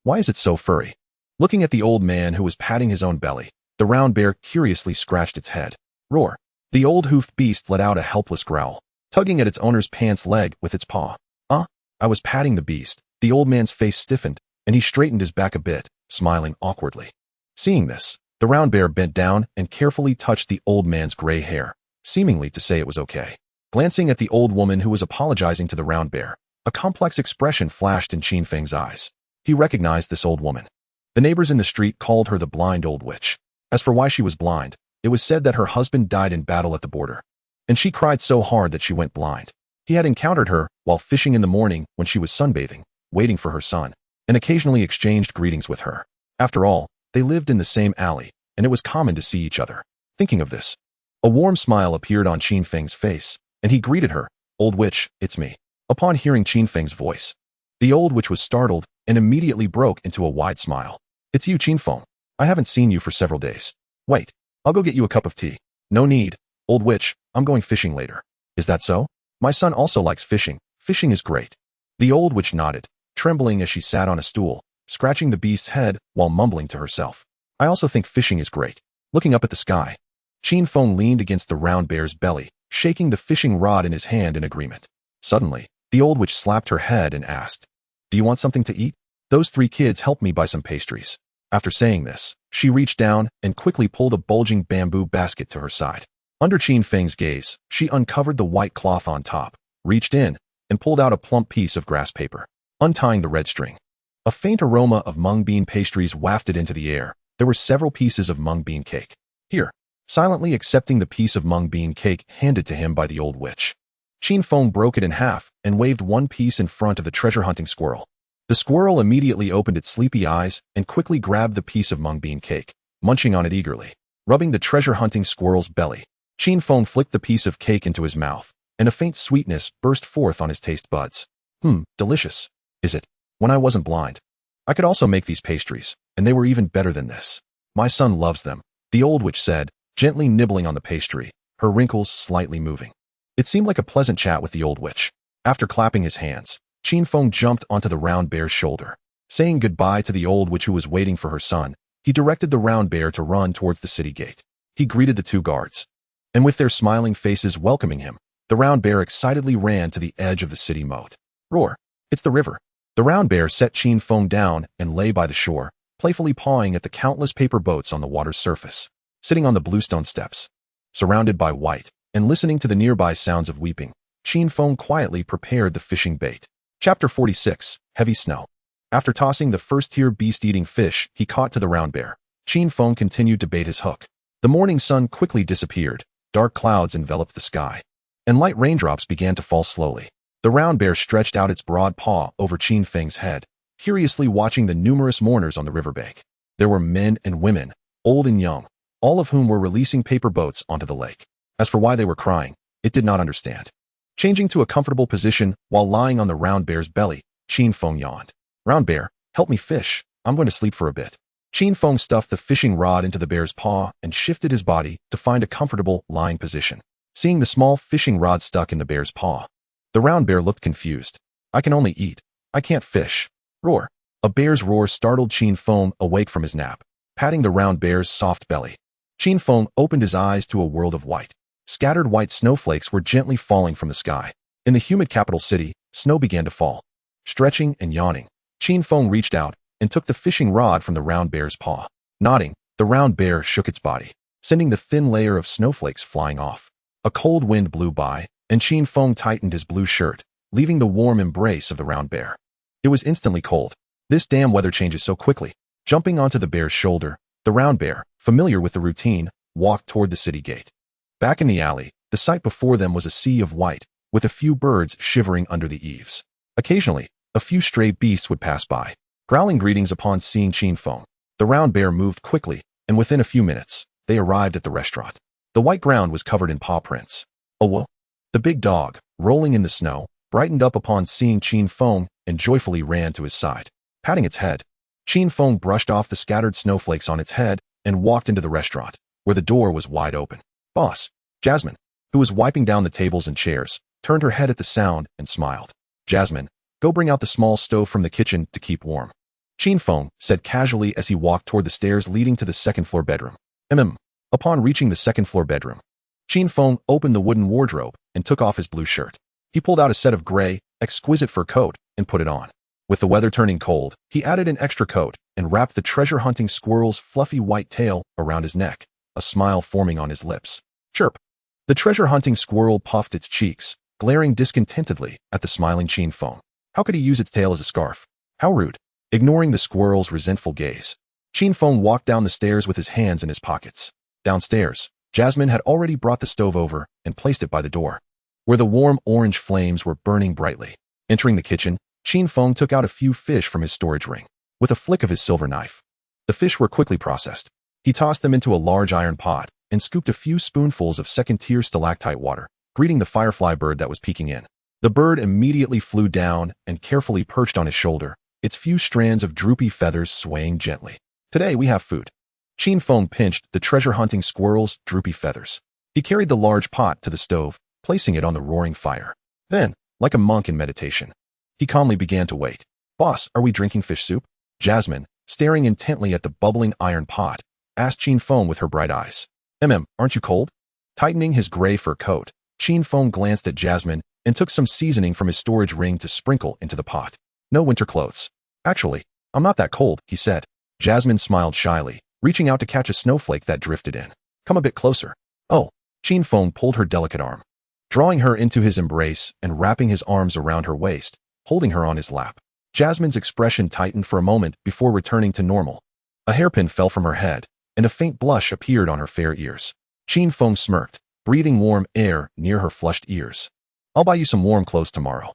Why is it so furry? Looking at the old man who was patting his own belly, the round bear curiously scratched its head. Roar. The old hoofed beast let out a helpless growl, tugging at its owner's pants leg with its paw. I was patting the beast. The old man's face stiffened, and he straightened his back a bit, smiling awkwardly. Seeing this, the round bear bent down and carefully touched the old man's gray hair, seemingly to say it was okay. Glancing at the old woman who was apologizing to the round bear, a complex expression flashed in Qin Feng's eyes. He recognized this old woman. The neighbors in the street called her the blind old witch. As for why she was blind, it was said that her husband died in battle at the border, and she cried so hard that she went blind. He had encountered her while fishing in the morning when she was sunbathing, waiting for her son, and occasionally exchanged greetings with her. After all, they lived in the same alley, and it was common to see each other. Thinking of this, a warm smile appeared on Qin Feng's face, and he greeted her, Old witch, it's me. Upon hearing Qin Feng's voice, the old witch was startled and immediately broke into a wide smile. It's you, Qin Feng. I haven't seen you for several days. Wait, I'll go get you a cup of tea. No need, old witch, I'm going fishing later. Is that so? My son also likes fishing. Fishing is great. The old witch nodded, trembling as she sat on a stool, scratching the beast's head while mumbling to herself. I also think fishing is great. Looking up at the sky, Qin Feng leaned against the round bear's belly, shaking the fishing rod in his hand in agreement. Suddenly, the old witch slapped her head and asked, Do you want something to eat? Those three kids helped me buy some pastries. After saying this, she reached down and quickly pulled a bulging bamboo basket to her side. Under Qin Feng's gaze, she uncovered the white cloth on top, reached in, and pulled out a plump piece of grass paper, untying the red string. A faint aroma of mung bean pastries wafted into the air. There were several pieces of mung bean cake. Here, silently accepting the piece of mung bean cake handed to him by the old witch. Qin Feng broke it in half and waved one piece in front of the treasure-hunting squirrel. The squirrel immediately opened its sleepy eyes and quickly grabbed the piece of mung bean cake, munching on it eagerly. Rubbing the treasure-hunting squirrel's belly, Qin Feng flicked the piece of cake into his mouth, and a faint sweetness burst forth on his taste buds. Delicious. Is it? When I wasn't blind, I could also make these pastries, and they were even better than this. My son loves them, the old witch said, gently nibbling on the pastry, her wrinkles slightly moving. It seemed like a pleasant chat with the old witch. After clapping his hands, Qin Feng jumped onto the round bear's shoulder. Saying goodbye to the old witch who was waiting for her son, he directed the round bear to run towards the city gate. He greeted the two guards, and with their smiling faces welcoming him, the round bear excitedly ran to the edge of the city moat. Roar! It's the river. The round bear set Qin Feng down and lay by the shore, playfully pawing at the countless paper boats on the water's surface. Sitting on the bluestone steps, surrounded by white, and listening to the nearby sounds of weeping, Qin Feng quietly prepared the fishing bait. Chapter 46, Heavy Snow. After tossing the first-tier beast-eating fish he caught to the round bear, Qin Feng continued to bait his hook. The morning sun quickly disappeared, dark clouds enveloped the sky, and light raindrops began to fall slowly. The round bear stretched out its broad paw over Qin Feng's head, curiously watching the numerous mourners on the riverbank. There were men and women, old and young, all of whom were releasing paper boats onto the lake. As for why they were crying, it did not understand. Changing to a comfortable position while lying on the round bear's belly, Qin Feng yawned. Round bear, Help me fish. I'm going to sleep for a bit. Qin Feng stuffed the fishing rod into the bear's paw and shifted his body to find a comfortable lying position. Seeing the small fishing rod stuck in the bear's paw, the round bear looked confused. I can only eat. I can't fish. Roar. A bear's roar startled Qin Feng awake from his nap, patting the round bear's soft belly. Qin Feng opened his eyes to a world of white. Scattered white snowflakes were gently falling from the sky. In the humid capital city, snow began to fall. Stretching and yawning, Qin Feng reached out and took the fishing rod from the round bear's paw. Nodding, the round bear shook its body, sending the thin layer of snowflakes flying off. A cold wind blew by, and Qin Feng tightened his blue shirt, leaving the warm embrace of the round bear. It was instantly cold. This damn weather changes so quickly. Jumping onto the bear's shoulder, the round bear, familiar with the routine, walked toward the city gate. Back in the alley, the sight before them was a sea of white, with a few birds shivering under the eaves. Occasionally, a few stray beasts would pass by, growling greetings upon seeing Qin Feng. The round bear moved quickly, and within a few minutes, they arrived at the restaurant. The white ground was covered in paw prints. Oh whoa! The big dog, rolling in the snow, brightened up upon seeing Qin Feng and joyfully ran to his side, patting its head. Qin Feng brushed off the scattered snowflakes on its head and walked into the restaurant, where the door was wide open. Boss, Jasmine, who was wiping down the tables and chairs, turned her head at the sound and smiled. Jasmine, go bring out the small stove from the kitchen to keep warm. Qin Feng said casually as he walked toward the stairs leading to the second-floor bedroom. Upon reaching the second-floor bedroom, Qin Feng opened the wooden wardrobe and took off his blue shirt. He pulled out a set of gray, exquisite fur coat and put it on. With the weather turning cold, he added an extra coat and wrapped the treasure-hunting squirrel's fluffy white tail around his neck, a smile forming on his lips. Chirp! The treasure-hunting squirrel puffed its cheeks, glaring discontentedly at the smiling Qin Feng. How could he use its tail as a scarf? How rude! Ignoring the squirrel's resentful gaze, Qin Feng walked down the stairs with his hands in his pockets. Downstairs, Jasmine had already brought the stove over and placed it by the door, where the warm orange flames were burning brightly. Entering the kitchen, Qin Feng took out a few fish from his storage ring. With a flick of his silver knife, the fish were quickly processed. He tossed them into a large iron pot and scooped a few spoonfuls of second-tier stalactite water, greeting the firefly bird that was peeking in. The bird immediately flew down and carefully perched on his shoulder, its few strands of droopy feathers swaying gently. Today we have food. Qin Feng pinched the treasure-hunting squirrel's droopy feathers. He carried the large pot to the stove, placing it on the roaring fire. Then, like a monk in meditation, he calmly began to wait. Boss, are we drinking fish soup? Jasmine, staring intently at the bubbling iron pot, asked Qin Feng with her bright eyes. Aren't you cold? Tightening his gray fur coat, Qin Feng glanced at Jasmine and took some seasoning from his storage ring to sprinkle into the pot. No winter clothes. Actually, I'm not that cold, he said. Jasmine smiled shyly, reaching out to catch a snowflake that drifted in. Come a bit closer. Oh, Qin Feng pulled her delicate arm, drawing her into his embrace and wrapping his arms around her waist, holding her on his lap. Jasmine's expression tightened for a moment before returning to normal. A hairpin fell from her head, and a faint blush appeared on her fair ears. Qin Feng smirked, breathing warm air near her flushed ears. I'll buy you some warm clothes tomorrow.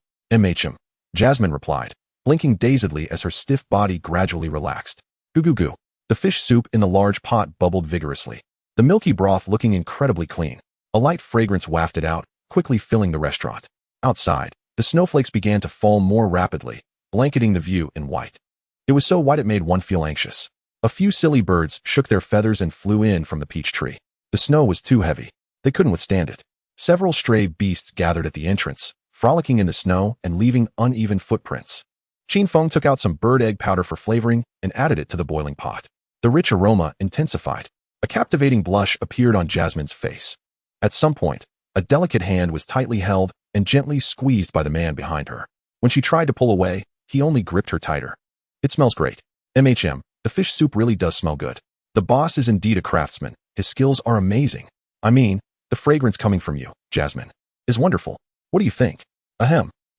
Jasmine replied, blinking dazedly as her stiff body gradually relaxed. Goo goo goo. The fish soup in the large pot bubbled vigorously, the milky broth looking incredibly clean. A light fragrance wafted out, quickly filling the restaurant. Outside, the snowflakes began to fall more rapidly, blanketing the view in white. It was so white it made one feel anxious. A few silly birds shook their feathers and flew in from the peach tree. The snow was too heavy. They couldn't withstand it. Several stray beasts gathered at the entrance, frolicking in the snow and leaving uneven footprints. Qin Feng took out some bird egg powder for flavoring and added it to the boiling pot. The rich aroma intensified. A captivating blush appeared on Jasmine's face. At some point, a delicate hand was tightly held and gently squeezed by the man behind her. When she tried to pull away, he only gripped her tighter. It smells great. The fish soup really does smell good. The boss is indeed a craftsman. His skills are amazing. I mean, the fragrance coming from you, Jasmine, is wonderful. What do you think?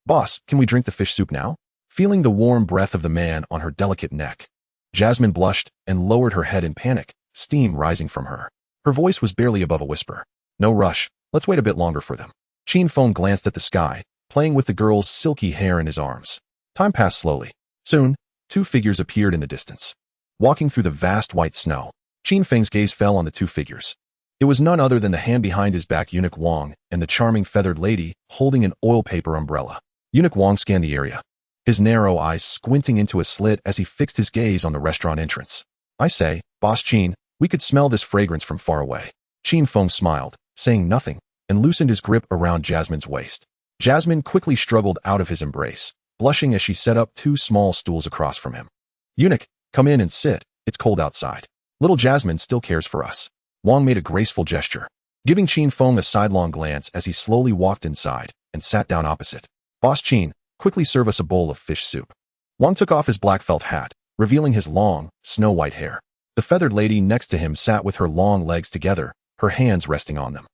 Boss, can we drink the fish soup now? Feeling the warm breath of the man on her delicate neck, Jasmine blushed and lowered her head in panic, steam rising from her. Her voice was barely above a whisper. No rush, let's wait a bit longer for them. Qin Feng glanced at the sky, playing with the girl's silky hair in his arms. Time passed slowly. Soon, two figures appeared in the distance. Walking through the vast white snow, Qin Feng's gaze fell on the two figures. It was none other than the hand behind his back eunuch Wang and the charming feathered lady holding an oil paper umbrella. Eunuch Wang scanned the area. his narrow eyes squinting into a slit as he fixed his gaze on the restaurant entrance. I say, Boss Qin, we could smell this fragrance from far away. Qin Feng smiled, saying nothing, and loosened his grip around Jasmine's waist. Jasmine quickly struggled out of his embrace, blushing as she set up 2 small stools across from him. Eunuch, come in and sit, it's cold outside. Little Jasmine still cares for us. Wang made a graceful gesture, giving Qin Feng a sidelong glance as he slowly walked inside and sat down opposite. Boss Qin, quickly serve us a bowl of fish soup. Wang took off his black felt hat, revealing his long, snow-white hair. The feathered lady next to him sat with her long legs together, her hands resting on them.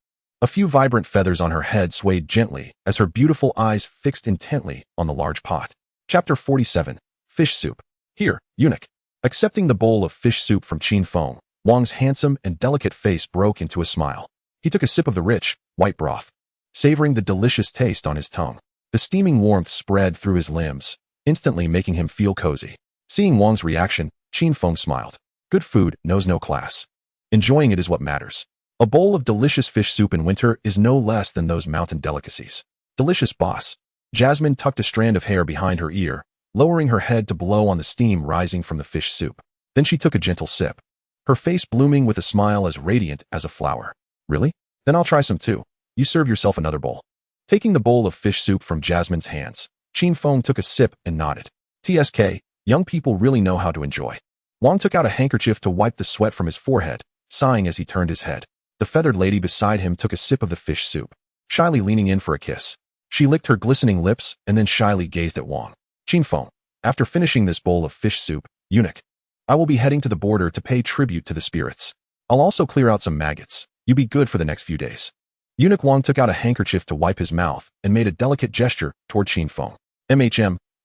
A few vibrant feathers on her head swayed gently as her beautiful eyes fixed intently on the large pot. Chapter 47. Fish Soup. Here, eunuch. Accepting the bowl of fish soup from Qin Feng, Wang's handsome and delicate face broke into a smile. He took a sip of the rich, white broth, savoring the delicious taste on his tongue. The steaming warmth spread through his limbs, instantly making him feel cozy. Seeing Wang's reaction, Qin Feng smiled. Good food knows no class. Enjoying it is what matters. A bowl of delicious fish soup in winter is no less than those mountain delicacies. Delicious, boss. Jasmine tucked a strand of hair behind her ear, lowering her head to blow on the steam rising from the fish soup. Then she took a gentle sip, her face blooming with a smile as radiant as a flower. Really? Then I'll try some too. You serve yourself another bowl. Taking the bowl of fish soup from Jasmine's hands, Qin Feng took a sip and nodded. TSK, young people really know how to enjoy. Wang took out a handkerchief to wipe the sweat from his forehead, sighing as he turned his head. The feathered lady beside him took a sip of the fish soup, shyly leaning in for a kiss. She licked her glistening lips and then shyly gazed at Wang. Qin Feng, after finishing this bowl of fish soup, eunuch, I will be heading to the border to pay tribute to the spirits. I'll also clear out some maggots. You be good for the next few days. Eunuch Wang took out a handkerchief to wipe his mouth and made a delicate gesture toward Qin Feng.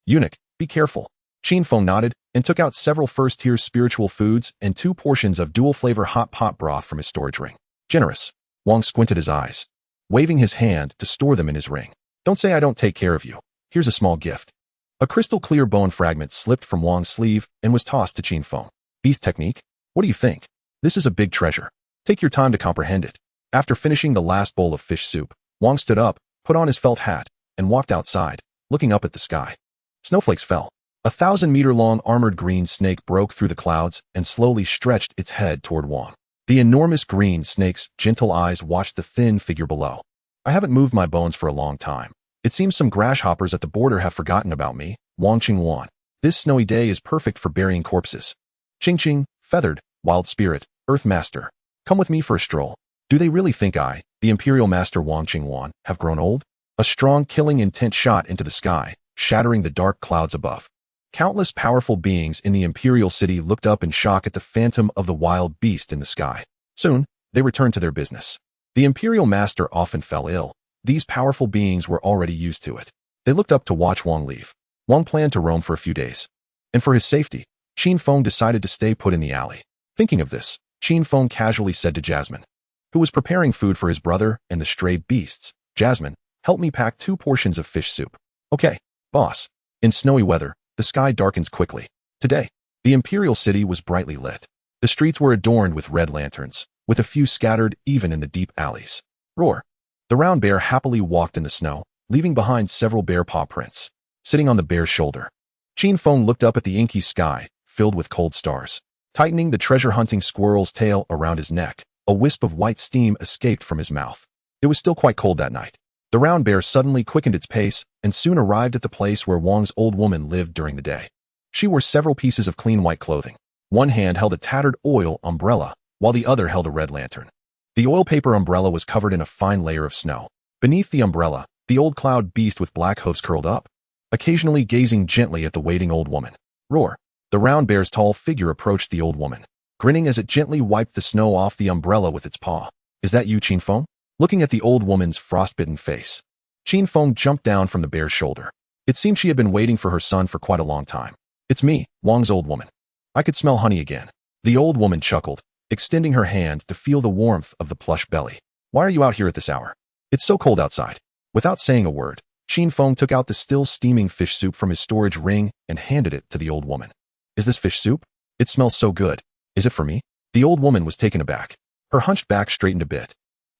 Eunuch, be careful. Qin Feng nodded and took out several first-tier spiritual foods and 2 portions of dual-flavor hot pot broth from his storage ring. Generous. Wang squinted his eyes, waving his hand to store them in his ring. Don't say I don't take care of you. Here's a small gift. A crystal-clear bone fragment slipped from Wang's sleeve and was tossed to Qin Feng. Beast technique? What do you think? This is a big treasure. Take your time to comprehend it. After finishing the last bowl of fish soup, Wang stood up, put on his felt hat, and walked outside, looking up at the sky. Snowflakes fell. A 1,000-meter-long armored green snake broke through the clouds and slowly stretched its head toward Wang. The enormous green snake's gentle eyes watched the thin figure below. I haven't moved my bones for a long time. It seems some grasshoppers at the border have forgotten about me. Wang Qingwan. This snowy day is perfect for burying corpses. Qing, feathered, wild spirit, earth master. Come with me for a stroll. Do they really think I, the imperial master Wang Qingwan, have grown old? A strong killing intent shot into the sky, shattering the dark clouds above. Countless powerful beings in the imperial city looked up in shock at the phantom of the wild beast in the sky. Soon, they returned to their business. The imperial master often fell ill. These powerful beings were already used to it. They looked up to watch Wang leave. Wang planned to roam for a few days. And for his safety, Qin Feng decided to stay put in the alley. Thinking of this, Qin Feng casually said to Jasmine, who was preparing food for his brother and the stray beasts, Jasmine, help me pack 2 portions of fish soup. Okay, boss. In snowy weather, the sky darkens quickly. Today, the imperial city was brightly lit. The streets were adorned with red lanterns, with a few scattered even in the deep alleys. Roar. The round bear happily walked in the snow, leaving behind several bear paw prints. Sitting on the bear's shoulder, Qin Feng looked up at the inky sky, filled with cold stars. Tightening the treasure-hunting squirrel's tail around his neck, a wisp of white steam escaped from his mouth. It was still quite cold that night. The round bear suddenly quickened its pace and soon arrived at the place where Wang's old woman lived during the day. She wore several pieces of clean white clothing. One hand held a tattered oil umbrella, while the other held a red lantern. The oil paper umbrella was covered in a fine layer of snow. Beneath the umbrella, the old cloud beast with black hooves curled up, occasionally gazing gently at the waiting old woman. Roar. The round bear's tall figure approached the old woman, grinning as it gently wiped the snow off the umbrella with its paw. Is that you, Qin Feng? Looking at the old woman's frostbitten face, Qin Feng jumped down from the bear's shoulder. It seemed she had been waiting for her son for quite a long time. It's me, Wang's old woman. I could smell honey again. The old woman chuckled, extending her hand to feel the warmth of the plush belly. Why are you out here at this hour? It's so cold outside. Without saying a word, Qin Feng took out the still steaming fish soup from his storage ring and handed it to the old woman. Is this fish soup? It smells so good. Is it for me? The old woman was taken aback. Her hunched back straightened a bit,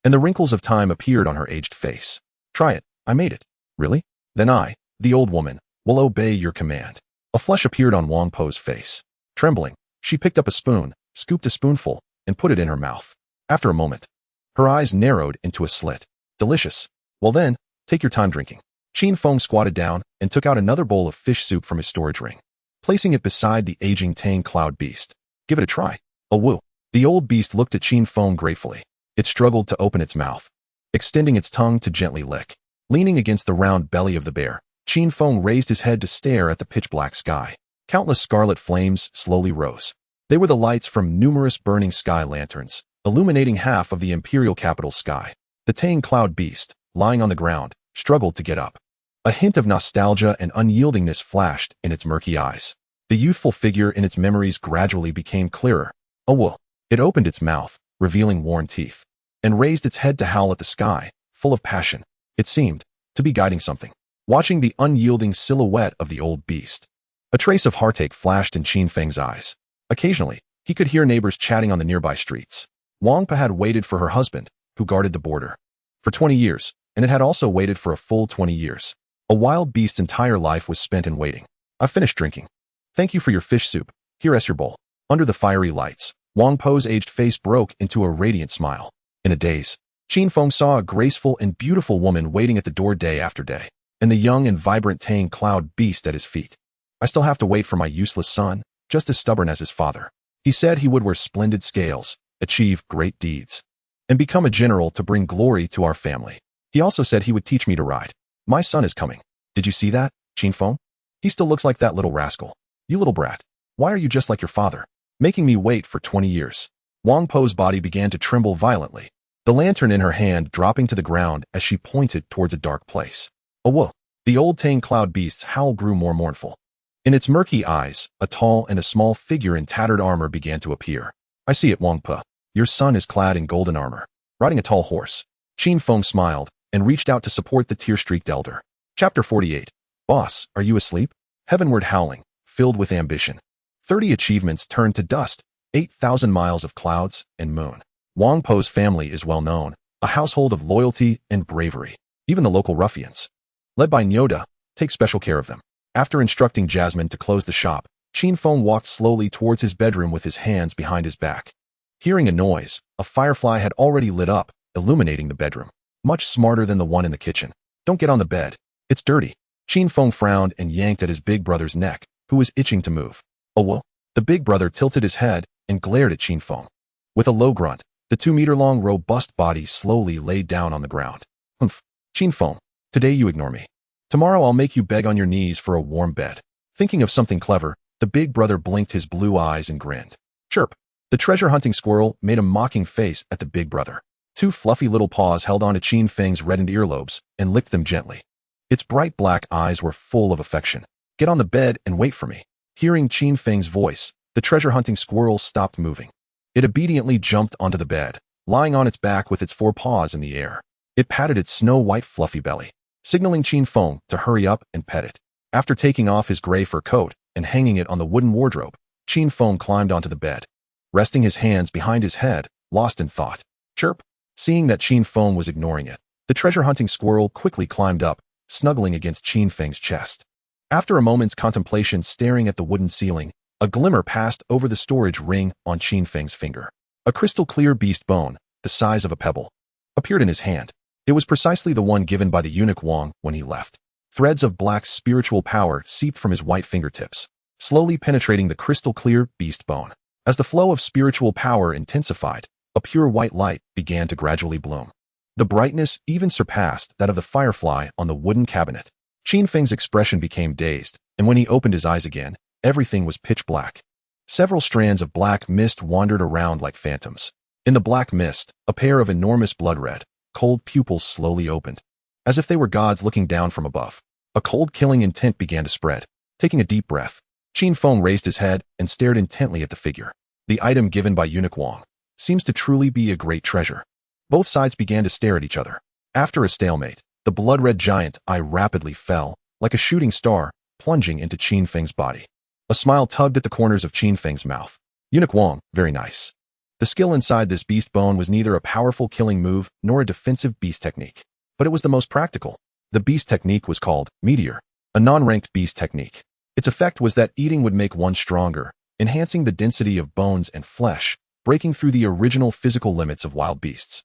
and the wrinkles of time appeared on her aged face. Try it. I made it. Really? Then I, the old woman, will obey your command. A flush appeared on Wang Po's face. Trembling, she picked up a spoon, scooped a spoonful, and put it in her mouth. After a moment, her eyes narrowed into a slit. Delicious. Well then, take your time drinking. Qin Feng squatted down and took out another bowl of fish soup from his storage ring, placing it beside the aging Tang Cloud beast. Give it a try. Oh woo. The old beast looked at Qin Feng gratefully. It struggled to open its mouth, extending its tongue to gently lick. Leaning against the round belly of the bear, Qin Feng raised his head to stare at the pitch-black sky. Countless scarlet flames slowly rose. They were the lights from numerous burning sky lanterns, illuminating half of the imperial capital sky. The Tang Cloud beast, lying on the ground, struggled to get up. A hint of nostalgia and unyieldingness flashed in its murky eyes. The youthful figure in its memories gradually became clearer. Oh whoa. It opened its mouth, revealing worn teeth, and raised its head to howl at the sky, full of passion. It seemed to be guiding something. Watching the unyielding silhouette of the old beast, a trace of heartache flashed in Qin Feng's eyes. Occasionally, he could hear neighbors chatting on the nearby streets. Wang Pa had waited for her husband, who guarded the border, for 20 years, and it had also waited for a full 20 years. A wild beast's entire life was spent in waiting. I've finished drinking. Thank you for your fish soup. Here's your bowl. Under the fiery lights, Wang Po's aged face broke into a radiant smile. In a daze, Qin Feng saw a graceful and beautiful woman waiting at the door day after day, and the young and vibrant Tang Cloud beast at his feet. I still have to wait for my useless son, just as stubborn as his father. He said he would wear splendid scales, achieve great deeds, and become a general to bring glory to our family. He also said he would teach me to ride. My son is coming. Did you see that, Qin Feng? He still looks like that little rascal. You little brat. Why are you just like your father, making me wait for 20 years? Wang Po's body began to tremble violently, the lantern in her hand dropping to the ground as she pointed towards a dark place. Oh whoa. The old Tang Cloud beast's howl grew more mournful. In its murky eyes, a tall and a small figure in tattered armor began to appear. I see it, Wang Pa. Your son is clad in golden armor, riding a tall horse. Qin Feng smiled and reached out to support the tear-streaked elder. Chapter 48. Boss, are you asleep? Heavenward howling, filled with ambition. 30 achievements turned to dust, 8,000 miles of clouds and moon. Wang Po's family is well known, a household of loyalty and bravery. Even the local ruffians, led by Nyoda, take special care of them. After instructing Jasmine to close the shop, Qin Feng walked slowly towards his bedroom with his hands behind his back. Hearing a noise, a firefly had already lit up, illuminating the bedroom. Much smarter than the one in the kitchen. Don't get on the bed. It's dirty. Qin Feng frowned and yanked at his big brother's neck, who was itching to move. Oh well. The big brother tilted his head and glared at Qin Feng. With a low grunt, the 2-meter-long robust body slowly laid down on the ground. Humph. Qin Feng, today you ignore me. Tomorrow I'll make you beg on your knees for a warm bed. Thinking of something clever, the big brother blinked his blue eyes and grinned. Chirp. The treasure-hunting squirrel made a mocking face at the big brother. 2 fluffy little paws held onto Qin Feng's reddened earlobes and licked them gently. Its bright black eyes were full of affection. Get on the bed and wait for me. Hearing Qin Feng's voice, the treasure-hunting squirrel stopped moving. It obediently jumped onto the bed, lying on its back with its 4 paws in the air. It patted its snow-white fluffy belly, signaling Qin Feng to hurry up and pet it. After taking off his gray fur coat and hanging it on the wooden wardrobe, Qin Feng climbed onto the bed, resting his hands behind his head, lost in thought. Chirp. Seeing that Qin Feng was ignoring it, the treasure-hunting squirrel quickly climbed up, snuggling against Qin Feng's chest. After a moment's contemplation staring at the wooden ceiling, a glimmer passed over the storage ring on Qin Feng's finger. A crystal-clear beast bone, the size of a pebble, appeared in his hand. It was precisely the one given by the eunuch Wang when he left. Threads of black spiritual power seeped from his white fingertips, slowly penetrating the crystal-clear beast bone. As the flow of spiritual power intensified, a pure white light began to gradually bloom. The brightness even surpassed that of the firefly on the wooden cabinet. Qin Feng's expression became dazed, and when he opened his eyes again, everything was pitch black. Several strands of black mist wandered around like phantoms. In the black mist, a pair of enormous blood-red, cold pupils slowly opened, as if they were gods looking down from above. A cold killing intent began to spread. Taking a deep breath, Qin Feng raised his head and stared intently at the figure. The item given by eunuch Wang seems to truly be a great treasure. Both sides began to stare at each other. After a stalemate, the blood-red giant eye rapidly fell, like a shooting star, plunging into Qin Feng's body. A smile tugged at the corners of Qin Feng's mouth. Eunuch Wang, very nice. The skill inside this beast bone was neither a powerful killing move nor a defensive beast technique, but it was the most practical. The beast technique was called Meteor. a non-ranked beast technique. Its effect was that eating would make one stronger, enhancing the density of bones and flesh, breaking through the original physical limits of wild beasts.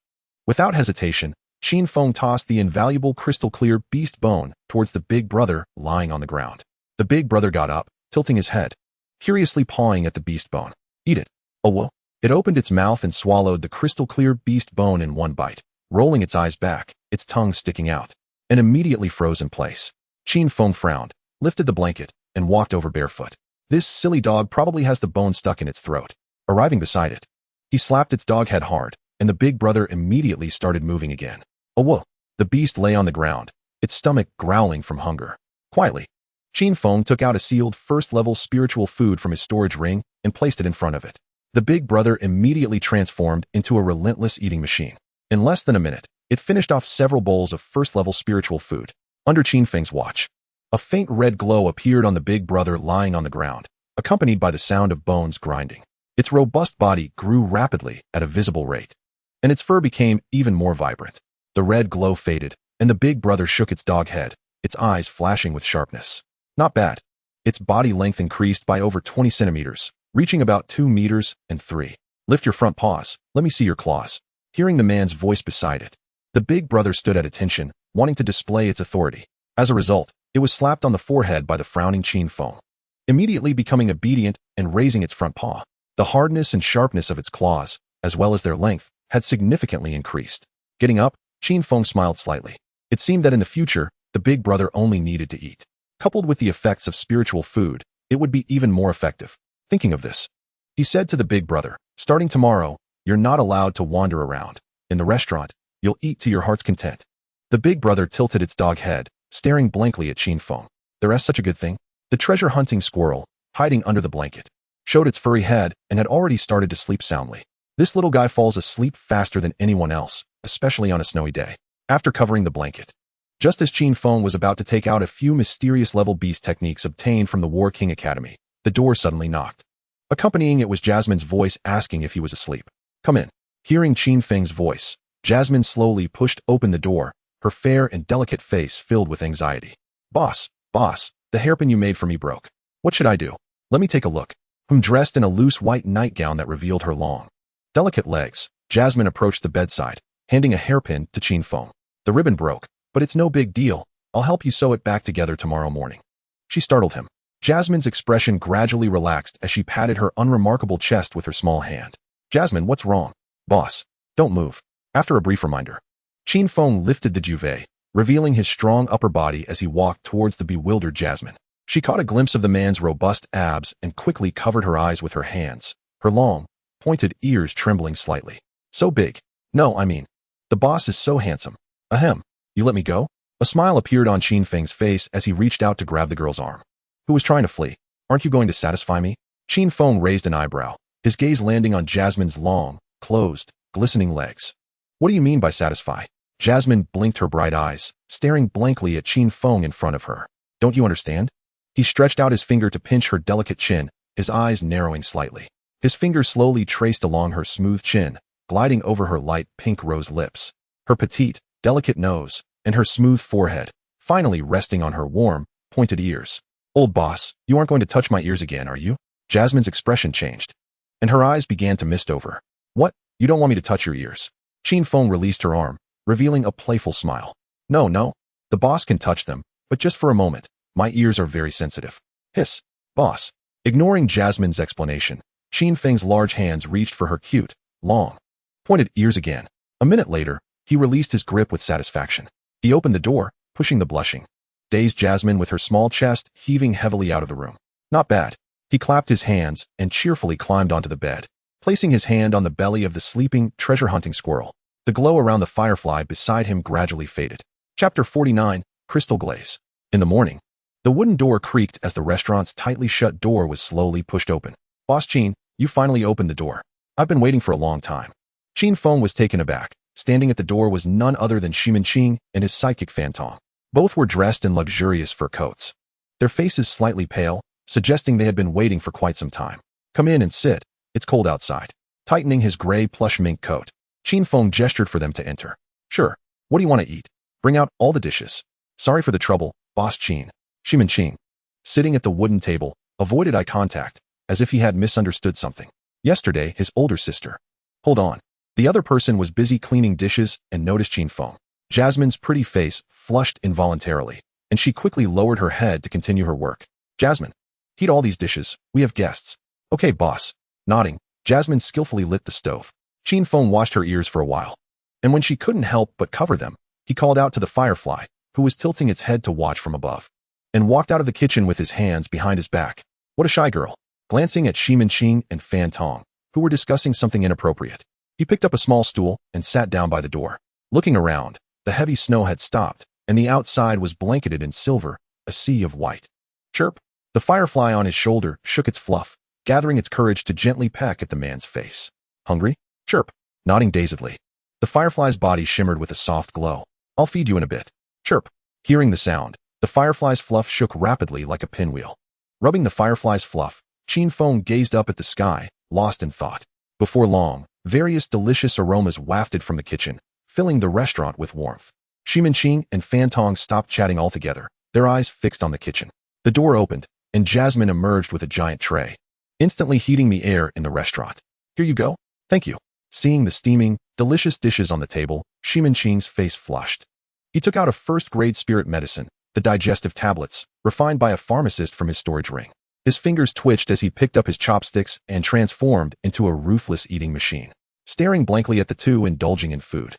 Without hesitation, Qin Feng tossed the invaluable crystal-clear beast bone towards the big brother lying on the ground. The big brother got up, tilting his head, curiously pawing at the beast bone. Eat it. Oh, whoa. It opened its mouth and swallowed the crystal-clear beast bone in one bite, rolling its eyes back, its tongue sticking out, and immediately froze in place. Qin Feng frowned, lifted the blanket, and walked over barefoot. This silly dog probably has the bone stuck in its throat. Arriving beside it, he slapped its dog head hard, and the big brother immediately started moving again. Oh, whoa. The beast lay on the ground, its stomach growling from hunger. Quietly, Qin Feng took out a sealed first-level spiritual food from his storage ring and placed it in front of it. The big brother immediately transformed into a relentless eating machine. In less than a minute, it finished off several bowls of first-level spiritual food. Under Qin Feng's watch, a faint red glow appeared on the big brother lying on the ground, accompanied by the sound of bones grinding. Its robust body grew rapidly at a visible rate, and its fur became even more vibrant. The red glow faded, and the big brother shook its dog head, its eyes flashing with sharpness. Not bad. Its body length increased by over 20 centimeters, reaching about 2 meters and 3. Lift your front paws, let me see your claws. Hearing the man's voice beside it, the big brother stood at attention, wanting to display its authority. As a result, it was slapped on the forehead by the frowning Qin Feng, immediately becoming obedient and raising its front paw. The hardness and sharpness of its claws, as well as their length, had significantly increased. Getting up, Qin Feng smiled slightly. It seemed that in the future, the big brother only needed to eat. Coupled with the effects of spiritual food, it would be even more effective. Thinking of this, he said to the big brother, starting tomorrow, you're not allowed to wander around. In the restaurant, you'll eat to your heart's content. The big brother tilted its dog head, staring blankly at Qin Feng. There is such a good thing. The treasure-hunting squirrel, hiding under the blanket, showed its furry head and had already started to sleep soundly. This little guy falls asleep faster than anyone else, especially on a snowy day. After covering the blanket, just as Qin Feng was about to take out a few mysterious level beast techniques obtained from the War King Academy, the door suddenly knocked. Accompanying it was Jasmine's voice asking if he was asleep. Come in. Hearing Qin Feng's voice, Jasmine slowly pushed open the door, her fair and delicate face filled with anxiety. Boss, the hairpin you made for me broke. What should I do? Let me take a look. Dressed in a loose white nightgown that revealed her long, delicate legs, Jasmine approached the bedside, handing a hairpin to Qin Feng. The ribbon broke, but it's no big deal. I'll help you sew it back together tomorrow morning. She startled him. Jasmine's expression gradually relaxed as she patted her unremarkable chest with her small hand. Jasmine, what's wrong? Boss, don't move. After a brief reminder, Qin Feng lifted the duvet, revealing his strong upper body as he walked towards the bewildered Jasmine. She caught a glimpse of the man's robust abs and quickly covered her eyes with her hands, her long, pointed ears trembling slightly. So big. No, I mean, the boss is so handsome. Ahem. You let me go? A smile appeared on Qin Feng's face as he reached out to grab the girl's arm, who was trying to flee. Aren't you going to satisfy me? Qin Feng raised an eyebrow, his gaze landing on Jasmine's long, closed, glistening legs. What do you mean by satisfy? Jasmine blinked her bright eyes, staring blankly at Qin Feng in front of her. Don't you understand? He stretched out his finger to pinch her delicate chin, his eyes narrowing slightly. His finger slowly traced along her smooth chin, gliding over her light pink rose lips, her petite, delicate nose, and her smooth forehead, finally resting on her warm, pointed ears. Old boss, you aren't going to touch my ears again, are you? Jasmine's expression changed, and her eyes began to mist over. What? You don't want me to touch your ears? Qin Feng released her arm, revealing a playful smile. No. The boss can touch them, but just for a moment. My ears are very sensitive. Hiss. Boss. Ignoring Jasmine's explanation, Qin Feng's large hands reached for her cute, long, pointed ears again. A minute later, he released his grip with satisfaction. He opened the door, pushing the blushing, dazed Jasmine with her small chest heaving heavily out of the room. Not bad. He clapped his hands and cheerfully climbed onto the bed, placing his hand on the belly of the sleeping, treasure-hunting squirrel. The glow around the firefly beside him gradually faded. Chapter 49, Crystal Glaze. In the morning, the wooden door creaked as the restaurant's tightly shut door was slowly pushed open. Boss Qin, you finally opened the door. I've been waiting for a long time. Qin Feng was taken aback. Standing at the door was none other than Shimin Qing and his psychic Fantong. Both were dressed in luxurious fur coats, their faces slightly pale, suggesting they had been waiting for quite some time. Come in and sit. It's cold outside. Tightening his gray plush mink coat, Qin Feng gestured for them to enter. Sure. What do you want to eat? Bring out all the dishes. Sorry for the trouble, Boss Qin. Qin, sitting at the wooden table, avoided eye contact, as if he had misunderstood something. Yesterday, his older sister. Hold on. The other person was busy cleaning dishes and noticed Qin Feng. Jasmine's pretty face flushed involuntarily, and she quickly lowered her head to continue her work. Jasmine, heat all these dishes. We have guests. Okay, boss. Nodding, Jasmine skillfully lit the stove. Qin Feng washed her ears for a while, and when she couldn't help but cover them, he called out to the firefly, who was tilting its head to watch from above, and walked out of the kitchen with his hands behind his back. What a shy girl. Glancing at Qin and Fan Tong, who were discussing something inappropriate, he picked up a small stool and sat down by the door. Looking around, the heavy snow had stopped, and the outside was blanketed in silver, a sea of white. Chirp! The firefly on his shoulder shook its fluff, gathering its courage to gently peck at the man's face. Hungry? Chirp! Nodding dazedly. The firefly's body shimmered with a soft glow. I'll feed you in a bit. Chirp! Hearing the sound, the firefly's fluff shook rapidly like a pinwheel. Rubbing the firefly's fluff, Qin Feng gazed up at the sky, lost in thought. Before long, various delicious aromas wafted from the kitchen, filling the restaurant with warmth. Qin and Fan Tong stopped chatting altogether, their eyes fixed on the kitchen. The door opened, and Jasmine emerged with a giant tray, instantly heating the air in the restaurant. Here you go. Thank you. Seeing the steaming, delicious dishes on the table, Qin's face flushed. He took out a first-grade spirit medicine, the digestive tablets, refined by a pharmacist from his storage ring. His fingers twitched as he picked up his chopsticks and transformed into a ruthless eating machine, staring blankly at the two indulging in food.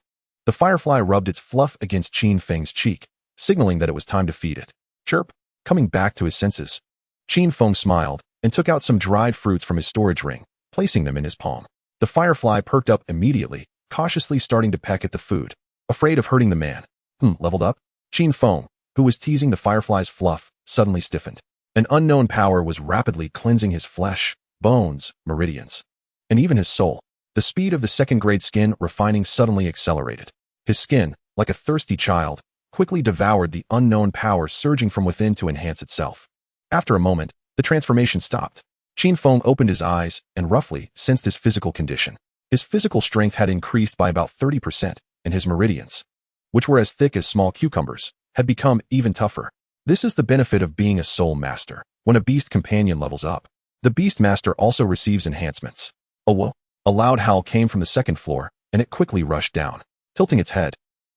The firefly rubbed its fluff against Qin Feng's cheek, signaling that it was time to feed it. Chirp! Coming back to his senses, Qin Feng smiled and took out some dried fruits from his storage ring, placing them in his palm. The firefly perked up immediately, cautiously starting to peck at the food, afraid of hurting the man. Leveled up? Qin Feng, who was teasing the firefly's fluff, suddenly stiffened. An unknown power was rapidly cleansing his flesh, bones, meridians, and even his soul. The speed of the second-grade skin refining suddenly accelerated. His skin, like a thirsty child, quickly devoured the unknown power surging from within to enhance itself. After a moment, the transformation stopped. Qin Feng opened his eyes and roughly sensed his physical condition. His physical strength had increased by about 30%, and his meridians, which were as thick as small cucumbers, had become even tougher. This is the benefit of being a soul master. When a beast companion levels up, the beast master also receives enhancements. Oh, whoa. A loud howl came from the second floor, and it quickly rushed down. Tilting its head,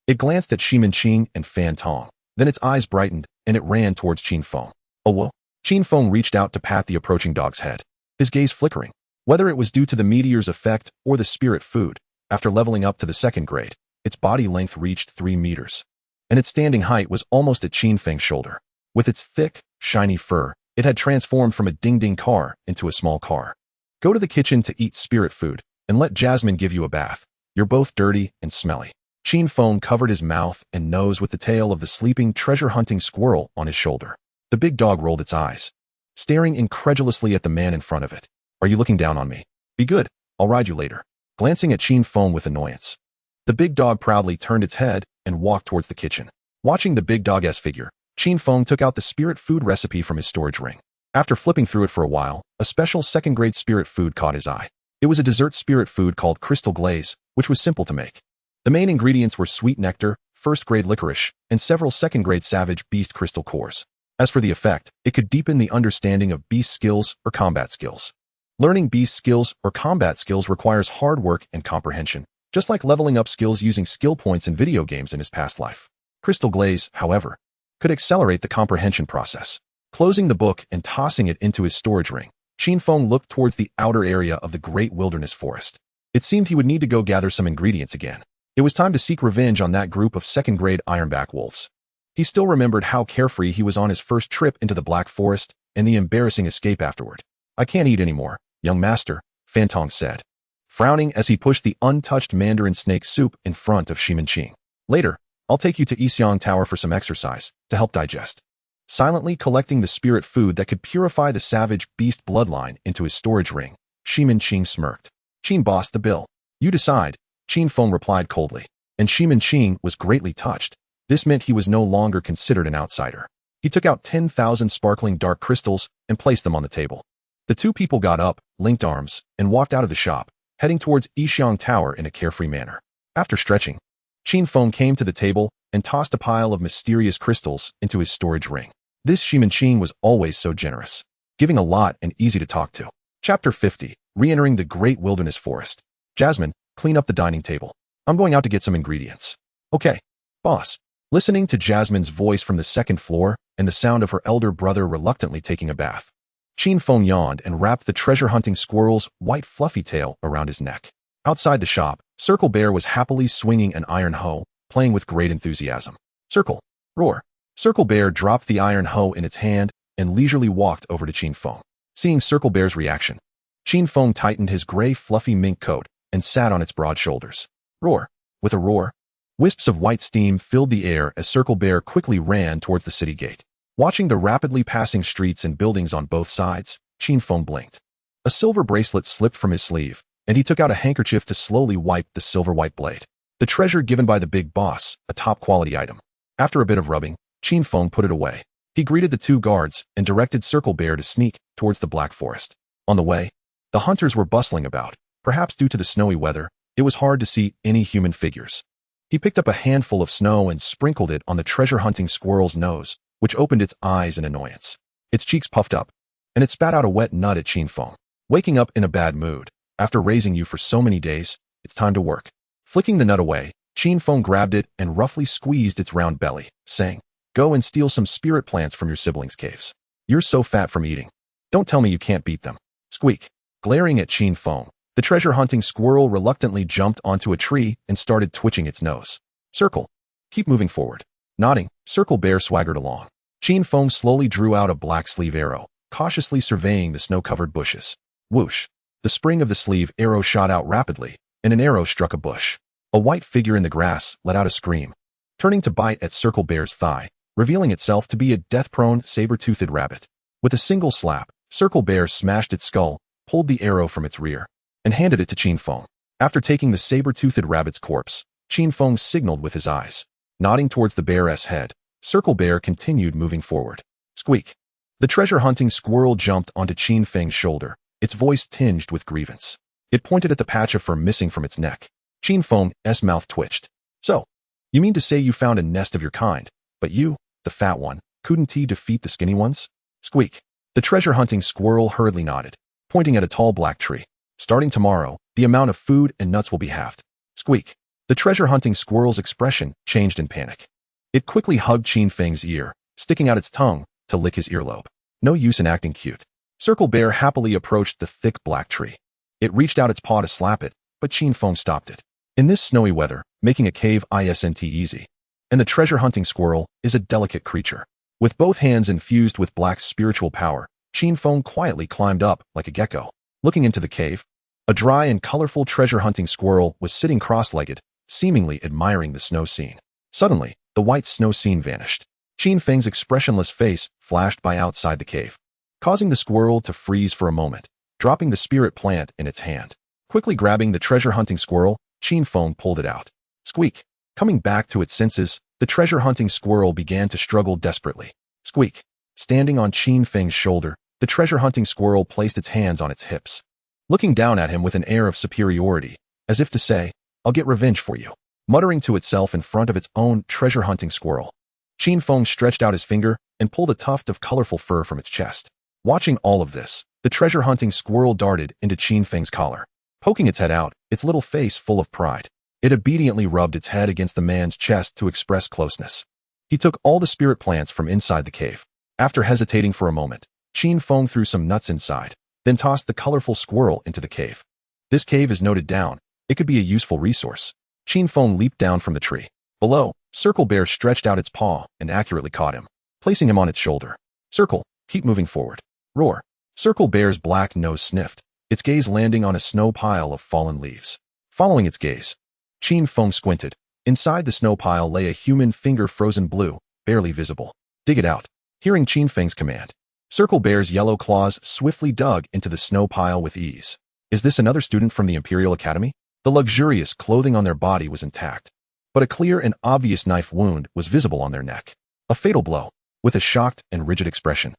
it glanced at Qin and Fan Tong. Then its eyes brightened, and it ran towards Qin Feng. Oh, whoa. Qin Feng reached out to pat the approaching dog's head, his gaze flickering. Whether it was due to the meteor's effect or the spirit food, after leveling up to the second grade, its body length reached 3 meters, and its standing height was almost at Qin Feng's shoulder. With its thick, shiny fur, it had transformed from a ding-ding car into a small car. Go to the kitchen to eat spirit food, and let Jasmine give you a bath. You're both dirty and smelly. Qin Feng covered his mouth and nose with the tail of the sleeping treasure-hunting squirrel on his shoulder. The big dog rolled its eyes, staring incredulously at the man in front of it. Are you looking down on me? Be good. I'll ride you later. Glancing at Qin Feng with annoyance, the big dog proudly turned its head and walked towards the kitchen. Watching the big dog's figure, Qin Feng took out the spirit food recipe from his storage ring. After flipping through it for a while, a special second-grade spirit food caught his eye. It was a dessert spirit food called crystal glaze, which was simple to make. The main ingredients were sweet nectar, first-grade licorice, and several second-grade savage beast crystal cores. As for the effect, it could deepen the understanding of beast skills or combat skills. Learning beast skills or combat skills requires hard work and comprehension, just like leveling up skills using skill points in video games in his past life. Crystal glaze, however, could accelerate the comprehension process. Closing the book and tossing it into his storage ring, Qin Feng looked towards the outer area of the great wilderness forest. It seemed he would need to go gather some ingredients again. It was time to seek revenge on that group of second-grade ironback wolves. He still remembered how carefree he was on his first trip into the Black Forest and the embarrassing escape afterward. I can't eat anymore, young master, Fan Tong said, frowning as he pushed the untouched mandarin snake soup in front of Qin. Later, I'll take you to Yixiang Tower for some exercise, to help digest. Silently collecting the spirit food that could purify the savage beast bloodline into his storage ring, Qin smirked. Qin bossed the bill. You decide, Qin Feng replied coldly, and Qin was greatly touched. This meant he was no longer considered an outsider. He took out 10,000 sparkling dark crystals and placed them on the table. The two people got up, linked arms, and walked out of the shop, heading towards Yixiang Tower in a carefree manner. After stretching, Qin Feng came to the table and tossed a pile of mysterious crystals into his storage ring. This Qin was always so generous, giving a lot and easy to talk to. Chapter 50. Re-entering the Great Wilderness Forest. Jasmine, clean up the dining table. I'm going out to get some ingredients. Okay, boss. Listening to Jasmine's voice from the second floor and the sound of her elder brother reluctantly taking a bath, Qin Feng yawned and wrapped the treasure-hunting squirrel's white fluffy tail around his neck. Outside the shop, Circle Bear was happily swinging an iron hoe, playing with great enthusiasm. Circle, roar. Circle Bear dropped the iron hoe in its hand and leisurely walked over to Qin Feng. Seeing Circle Bear's reaction, Qin Feng tightened his gray fluffy mink coat and sat on its broad shoulders. Roar. With a roar, wisps of white steam filled the air as Circle Bear quickly ran towards the city gate. Watching the rapidly passing streets and buildings on both sides, Qin Feng blinked. A silver bracelet slipped from his sleeve, and he took out a handkerchief to slowly wipe the silver-white blade. The treasure given by the big boss, a top-quality item. After a bit of rubbing, Qin Feng put it away. He greeted the two guards and directed Circle Bear to sneak towards the Black Forest. On the way, the hunters were bustling about. Perhaps due to the snowy weather, it was hard to see any human figures. He picked up a handful of snow and sprinkled it on the treasure-hunting squirrel's nose, which opened its eyes in annoyance. Its cheeks puffed up, and it spat out a wet nut at Qin Feng. Waking up in a bad mood. After raising you for so many days, it's time to work. Flicking the nut away, Qin Feng grabbed it and roughly squeezed its round belly, saying, "Go and steal some spirit plants from your siblings' caves. You're so fat from eating. Don't tell me you can't beat them." Squeak. Glaring at Qin Feng, the treasure-hunting squirrel reluctantly jumped onto a tree and started twitching its nose. Circle. Keep moving forward. Nodding, Circle Bear swaggered along. Qin Feng slowly drew out a black sleeve arrow, cautiously surveying the snow-covered bushes. Whoosh. The spring of the sleeve arrow shot out rapidly, and an arrow struck a bush. A white figure in the grass let out a scream, turning to bite at Circle Bear's thigh, revealing itself to be a death-prone, saber-toothed rabbit. With a single slap, Circle Bear smashed its skull, pulled the arrow from its rear, and handed it to Qin Feng. After taking the saber-toothed rabbit's corpse, Qin Feng signaled with his eyes. Nodding towards the bear's head, Circle Bear continued moving forward. Squeak. The treasure-hunting squirrel jumped onto Qin Feng's shoulder, its voice tinged with grievance. It pointed at the patch of fur missing from its neck. Qin Feng's mouth twitched. "So, you mean to say you found a nest of your kind, but you, the fat one, couldn't defeat the skinny ones?" Squeak. The treasure-hunting squirrel hurriedly nodded, pointing at a tall black tree. "Starting tomorrow, the amount of food and nuts will be halved." Squeak. The treasure-hunting squirrel's expression changed in panic. It quickly hugged Qin Feng's ear, sticking out its tongue to lick his earlobe. No use in acting cute. Circle Bear happily approached the thick black tree. It reached out its paw to slap it, but Qin Feng stopped it. In this snowy weather, making a cave isn't easy. And the treasure-hunting squirrel is a delicate creature. With both hands infused with black spiritual power, Qin Feng quietly climbed up like a gecko. Looking into the cave, a dry and colorful treasure-hunting squirrel was sitting cross-legged, seemingly admiring the snow scene. Suddenly, the white snow scene vanished. Qin Feng's expressionless face flashed by outside the cave, causing the squirrel to freeze for a moment, dropping the spirit plant in its hand. Quickly grabbing the treasure-hunting squirrel, Qin Feng pulled it out. Squeak. Coming back to its senses, the treasure-hunting squirrel began to struggle desperately. Squeak. Standing on Qin Feng's shoulder, the treasure-hunting squirrel placed its hands on its hips, looking down at him with an air of superiority, as if to say, "I'll get revenge for you." Muttering to itself in front of its own treasure-hunting squirrel, Qin Feng stretched out his finger and pulled a tuft of colorful fur from its chest. Watching all of this, the treasure-hunting squirrel darted into Qin Feng's collar, poking its head out, its little face full of pride. It obediently rubbed its head against the man's chest to express closeness. He took all the spirit plants from inside the cave. After hesitating for a moment, Qin Feng threw some nuts inside, then tossed the colorful squirrel into the cave. This cave is noted down. It could be a useful resource. Qin Feng leaped down from the tree. Below, Circle Bear stretched out its paw and accurately caught him, placing him on its shoulder. "Circle, keep moving forward." Roar. Circle Bear's black nose sniffed, its gaze landing on a snow pile of fallen leaves. Following its gaze, Qin Feng squinted. Inside the snow pile lay a human finger frozen blue, barely visible. "Dig it out." Hearing Qin Feng's command, Circle Bear's yellow claws swiftly dug into the snow pile with ease. Is this another student from the Imperial Academy? The luxurious clothing on their body was intact, but a clear and obvious knife wound was visible on their neck. A fatal blow, with a shocked and rigid expression.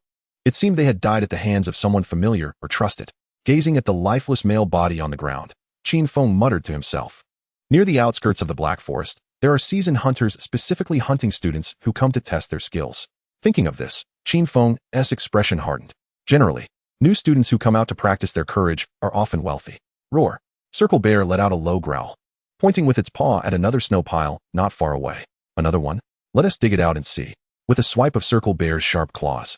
It seemed they had died at the hands of someone familiar or trusted. Gazing at the lifeless male body on the ground, Qin Feng muttered to himself. Near the outskirts of the Black Forest, there are seasoned hunters specifically hunting students who come to test their skills. Thinking of this, Qin Feng's expression hardened. Generally, new students who come out to practice their courage are often wealthy. Roar. Circle Bear let out a low growl, pointing with its paw at another snow pile not far away. Another one? Let us dig it out and see. With a swipe of Circle Bear's sharp claws,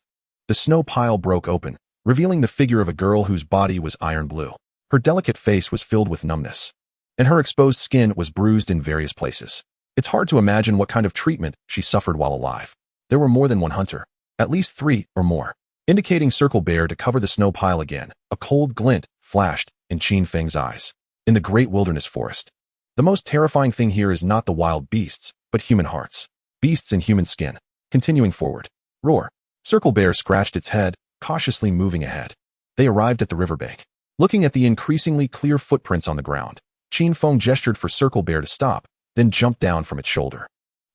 the snow pile broke open, revealing the figure of a girl whose body was iron blue. Her delicate face was filled with numbness, and her exposed skin was bruised in various places. It's hard to imagine what kind of treatment she suffered while alive. There were more than one hunter, at least 3 or more, indicating Circle Bear to cover the snow pile again. A cold glint flashed in Qin Feng's eyes. In the great wilderness forest, the most terrifying thing here is not the wild beasts, but human hearts. Beasts in human skin. Continuing forward. Roar. Circle Bear scratched its head, cautiously moving ahead. They arrived at the riverbank. Looking at the increasingly clear footprints on the ground, Qin Feng gestured for Circle Bear to stop, then jumped down from its shoulder.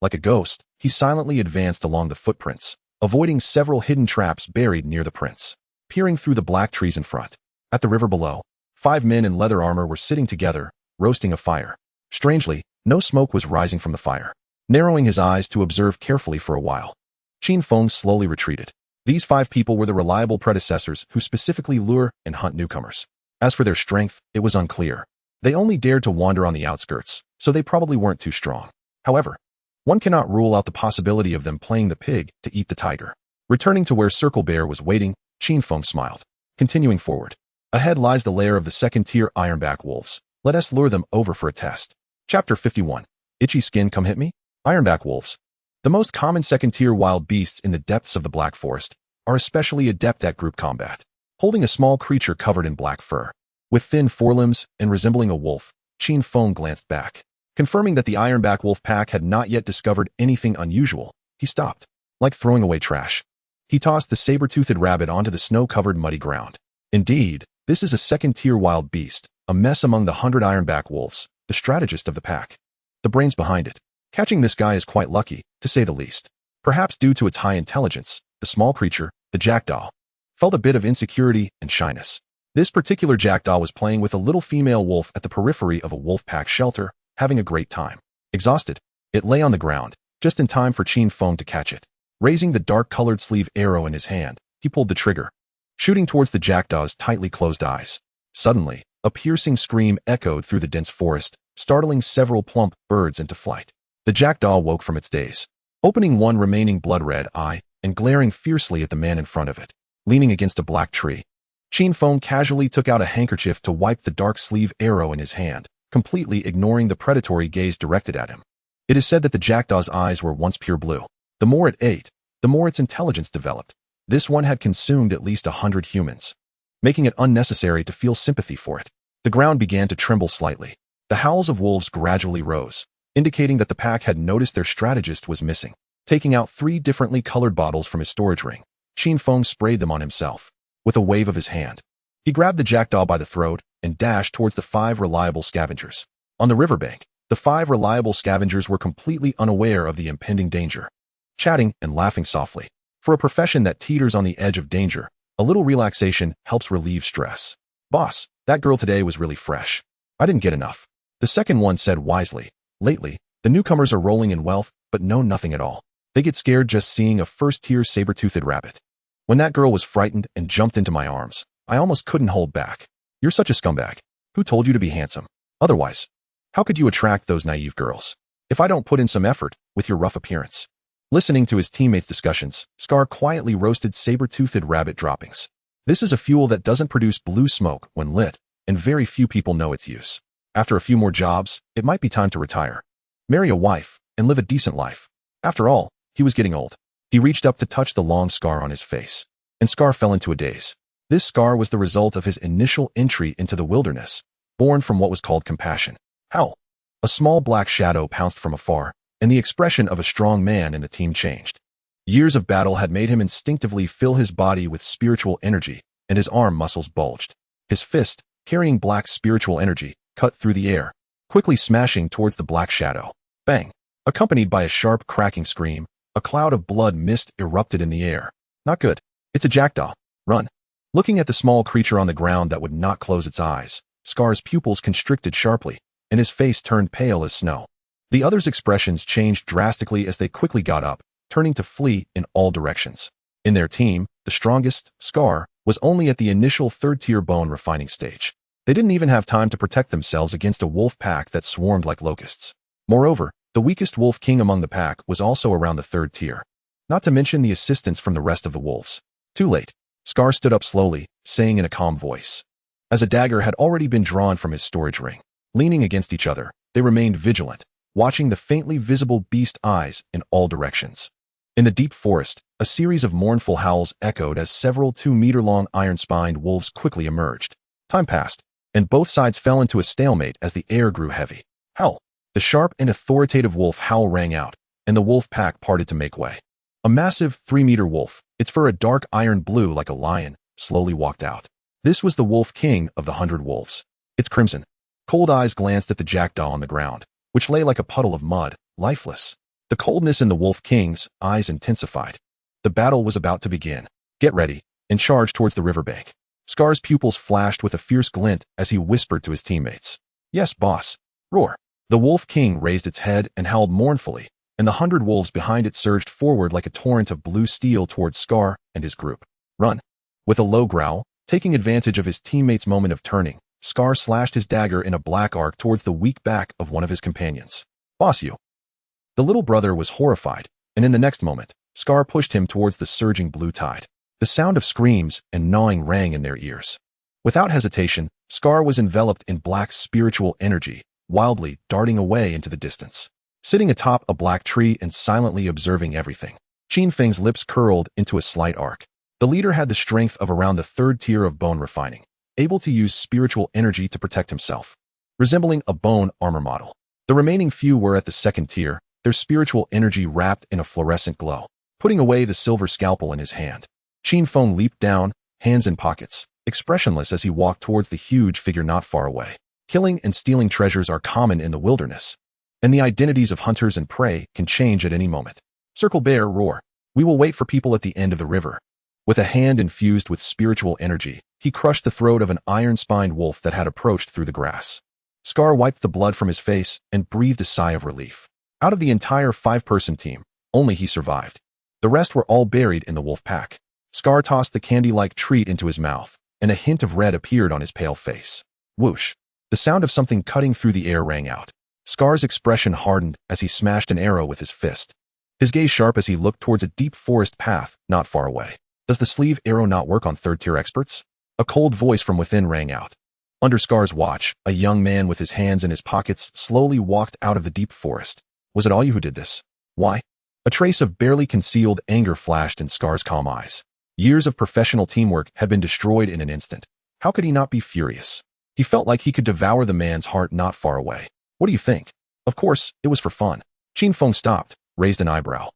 Like a ghost, he silently advanced along the footprints, avoiding several hidden traps buried near the prints. Peering through the black trees in front, at the river below, 5 men in leather armor were sitting together, roasting a fire. Strangely, no smoke was rising from the fire. Narrowing his eyes to observe carefully for a while, Qin Feng slowly retreated. These 5 people were the reliable predecessors who specifically lure and hunt newcomers. As for their strength, it was unclear. They only dared to wander on the outskirts, so they probably weren't too strong. However, one cannot rule out the possibility of them playing the pig to eat the tiger. Returning to where Circle Bear was waiting, Qin Feng smiled. Continuing forward. Ahead lies the lair of the second-tier ironback wolves. Let us lure them over for a test. Chapter 51. Itchy skin, come hit me? Ironback wolves. The most common second-tier wild beasts in the depths of the Black Forest are especially adept at group combat. Holding a small creature covered in black fur, with thin forelimbs and resembling a wolf, Qin Feng glanced back. Confirming that the ironback wolf pack had not yet discovered anything unusual, he stopped, like throwing away trash. He tossed the saber-toothed rabbit onto the snow-covered muddy ground. Indeed, this is a second-tier wild beast, a mess among the 100 ironback wolves, the strategist of the pack. The brains behind it. Catching this guy is quite lucky, to say the least. Perhaps due to its high intelligence, the small creature, the jackdaw, felt a bit of insecurity and shyness. This particular jackdaw was playing with a little female wolf at the periphery of a wolf pack shelter, having a great time. Exhausted, it lay on the ground, just in time for Qin Feng to catch it. Raising the dark-colored sleeve arrow in his hand, he pulled the trigger, shooting towards the jackdaw's tightly closed eyes. Suddenly, a piercing scream echoed through the dense forest, startling several plump birds into flight. The jackdaw woke from its daze, opening one remaining blood-red eye and glaring fiercely at the man in front of it. Leaning against a black tree, Qin Feng casually took out a handkerchief to wipe the dark sleeve arrow in his hand, completely ignoring the predatory gaze directed at him. It is said that the jackdaw's eyes were once pure blue. The more it ate, the more its intelligence developed. This one had consumed at least 100 humans, making it unnecessary to feel sympathy for it. The ground began to tremble slightly. The howls of wolves gradually rose, indicating that the pack had noticed their strategist was missing. Taking out 3 differently colored bottles from his storage ring, Qin Feng sprayed them on himself. With a wave of his hand, he grabbed the jackdaw by the throat and dashed towards the 5 reliable scavengers. On the riverbank, the 5 reliable scavengers were completely unaware of the impending danger, chatting and laughing softly. For a profession that teeters on the edge of danger, a little relaxation helps relieve stress. Boss, that girl today was really fresh. I didn't get enough. The second one said wisely. Lately, the newcomers are rolling in wealth, but know nothing at all. They get scared just seeing a first-tier saber-toothed rabbit. When that girl was frightened and jumped into my arms, I almost couldn't hold back. You're such a scumbag. Who told you to be handsome? Otherwise, how could you attract those naive girls? If I don't put in some effort with your rough appearance. Listening to his teammates' discussions, Scar quietly roasted saber-toothed rabbit droppings. This is a fuel that doesn't produce blue smoke when lit, and very few people know its use. After a few more jobs, it might be time to retire, marry a wife, and live a decent life. After all, he was getting old. He reached up to touch the long scar on his face, and Scar fell into a daze. This scar was the result of his initial entry into the wilderness, born from what was called compassion. How? A small black shadow pounced from afar, and the expression of a strong man in the team changed. Years of battle had made him instinctively fill his body with spiritual energy, and his arm muscles bulged. His fist, carrying black spiritual energy, cut through the air, quickly smashing towards the black shadow. Bang! Accompanied by a sharp cracking scream, a cloud of blood mist erupted in the air. Not good. It's a jackdaw. Run. Looking at the small creature on the ground that would not close its eyes, Scar's pupils constricted sharply, and his face turned pale as snow. The others' expressions changed drastically as they quickly got up, turning to flee in all directions. In their team, the strongest, Scar, was only at the initial third-tier bone refining stage. They didn't even have time to protect themselves against a wolf pack that swarmed like locusts. Moreover, the weakest wolf king among the pack was also around the third tier. Not to mention the assistance from the rest of the wolves. Too late. Scar stood up slowly, saying in a calm voice. As a dagger had already been drawn from his storage ring. Leaning against each other, they remained vigilant, watching the faintly visible beast eyes in all directions. In the deep forest, a series of mournful howls echoed as several 2-meter-long iron-spined wolves quickly emerged. Time passed, and both sides fell into a stalemate as the air grew heavy. Howl! The sharp and authoritative wolf howl rang out, and the wolf pack parted to make way. A massive 3-meter wolf, its fur a dark iron blue like a lion, slowly walked out. This was the wolf king of the 100 wolves. Its crimson, cold eyes glanced at the jackdaw on the ground, which lay like a puddle of mud, lifeless. The coldness in the wolf king's eyes intensified. The battle was about to begin. Get ready, and charge towards the riverbank. Scar's pupils flashed with a fierce glint as he whispered to his teammates. Yes, boss. Roar. The wolf king raised its head and howled mournfully, and the 100 wolves behind it surged forward like a torrent of blue steel towards Scar and his group. Run. With a low growl, taking advantage of his teammates' moment of turning, Scar slashed his dagger in a black arc towards the weak back of one of his companions. Boss you. The little brother was horrified, and in the next moment, Scar pushed him towards the surging blue tide. The sound of screams and gnawing rang in their ears. Without hesitation, Scar was enveloped in black spiritual energy, wildly darting away into the distance. Sitting atop a black tree and silently observing everything, Qin Feng's lips curled into a slight arc. The leader had the strength of around the third tier of bone refining, able to use spiritual energy to protect himself, resembling a bone armor model. The remaining few were at the second tier, their spiritual energy wrapped in a fluorescent glow. Putting away the silver scalpel in his hand, Qin Feng leaped down, hands in pockets, expressionless as he walked towards the huge figure not far away. Killing and stealing treasures are common in the wilderness, and the identities of hunters and prey can change at any moment. Circle Bear, roar. We will wait for people at the end of the river. With a hand infused with spiritual energy, he crushed the throat of an iron-spined wolf that had approached through the grass. Scar wiped the blood from his face and breathed a sigh of relief. Out of the entire 5-person team, only he survived. The rest were all buried in the wolf pack. Scar tossed the candy-like treat into his mouth, and a hint of red appeared on his pale face. Whoosh! The sound of something cutting through the air rang out. Scar's expression hardened as he smashed an arrow with his fist. His gaze sharp as he looked towards a deep forest path not far away. Does the sleeve arrow not work on third-tier experts? A cold voice from within rang out. Under Scar's watch, a young man with his hands in his pockets slowly walked out of the deep forest. Was it all you who did this? Why? A trace of barely concealed anger flashed in Scar's calm eyes. Years of professional teamwork had been destroyed in an instant. How could he not be furious? He felt like he could devour the man's heart not far away. What do you think? Of course, it was for fun. Qin Feng stopped, raised an eyebrow,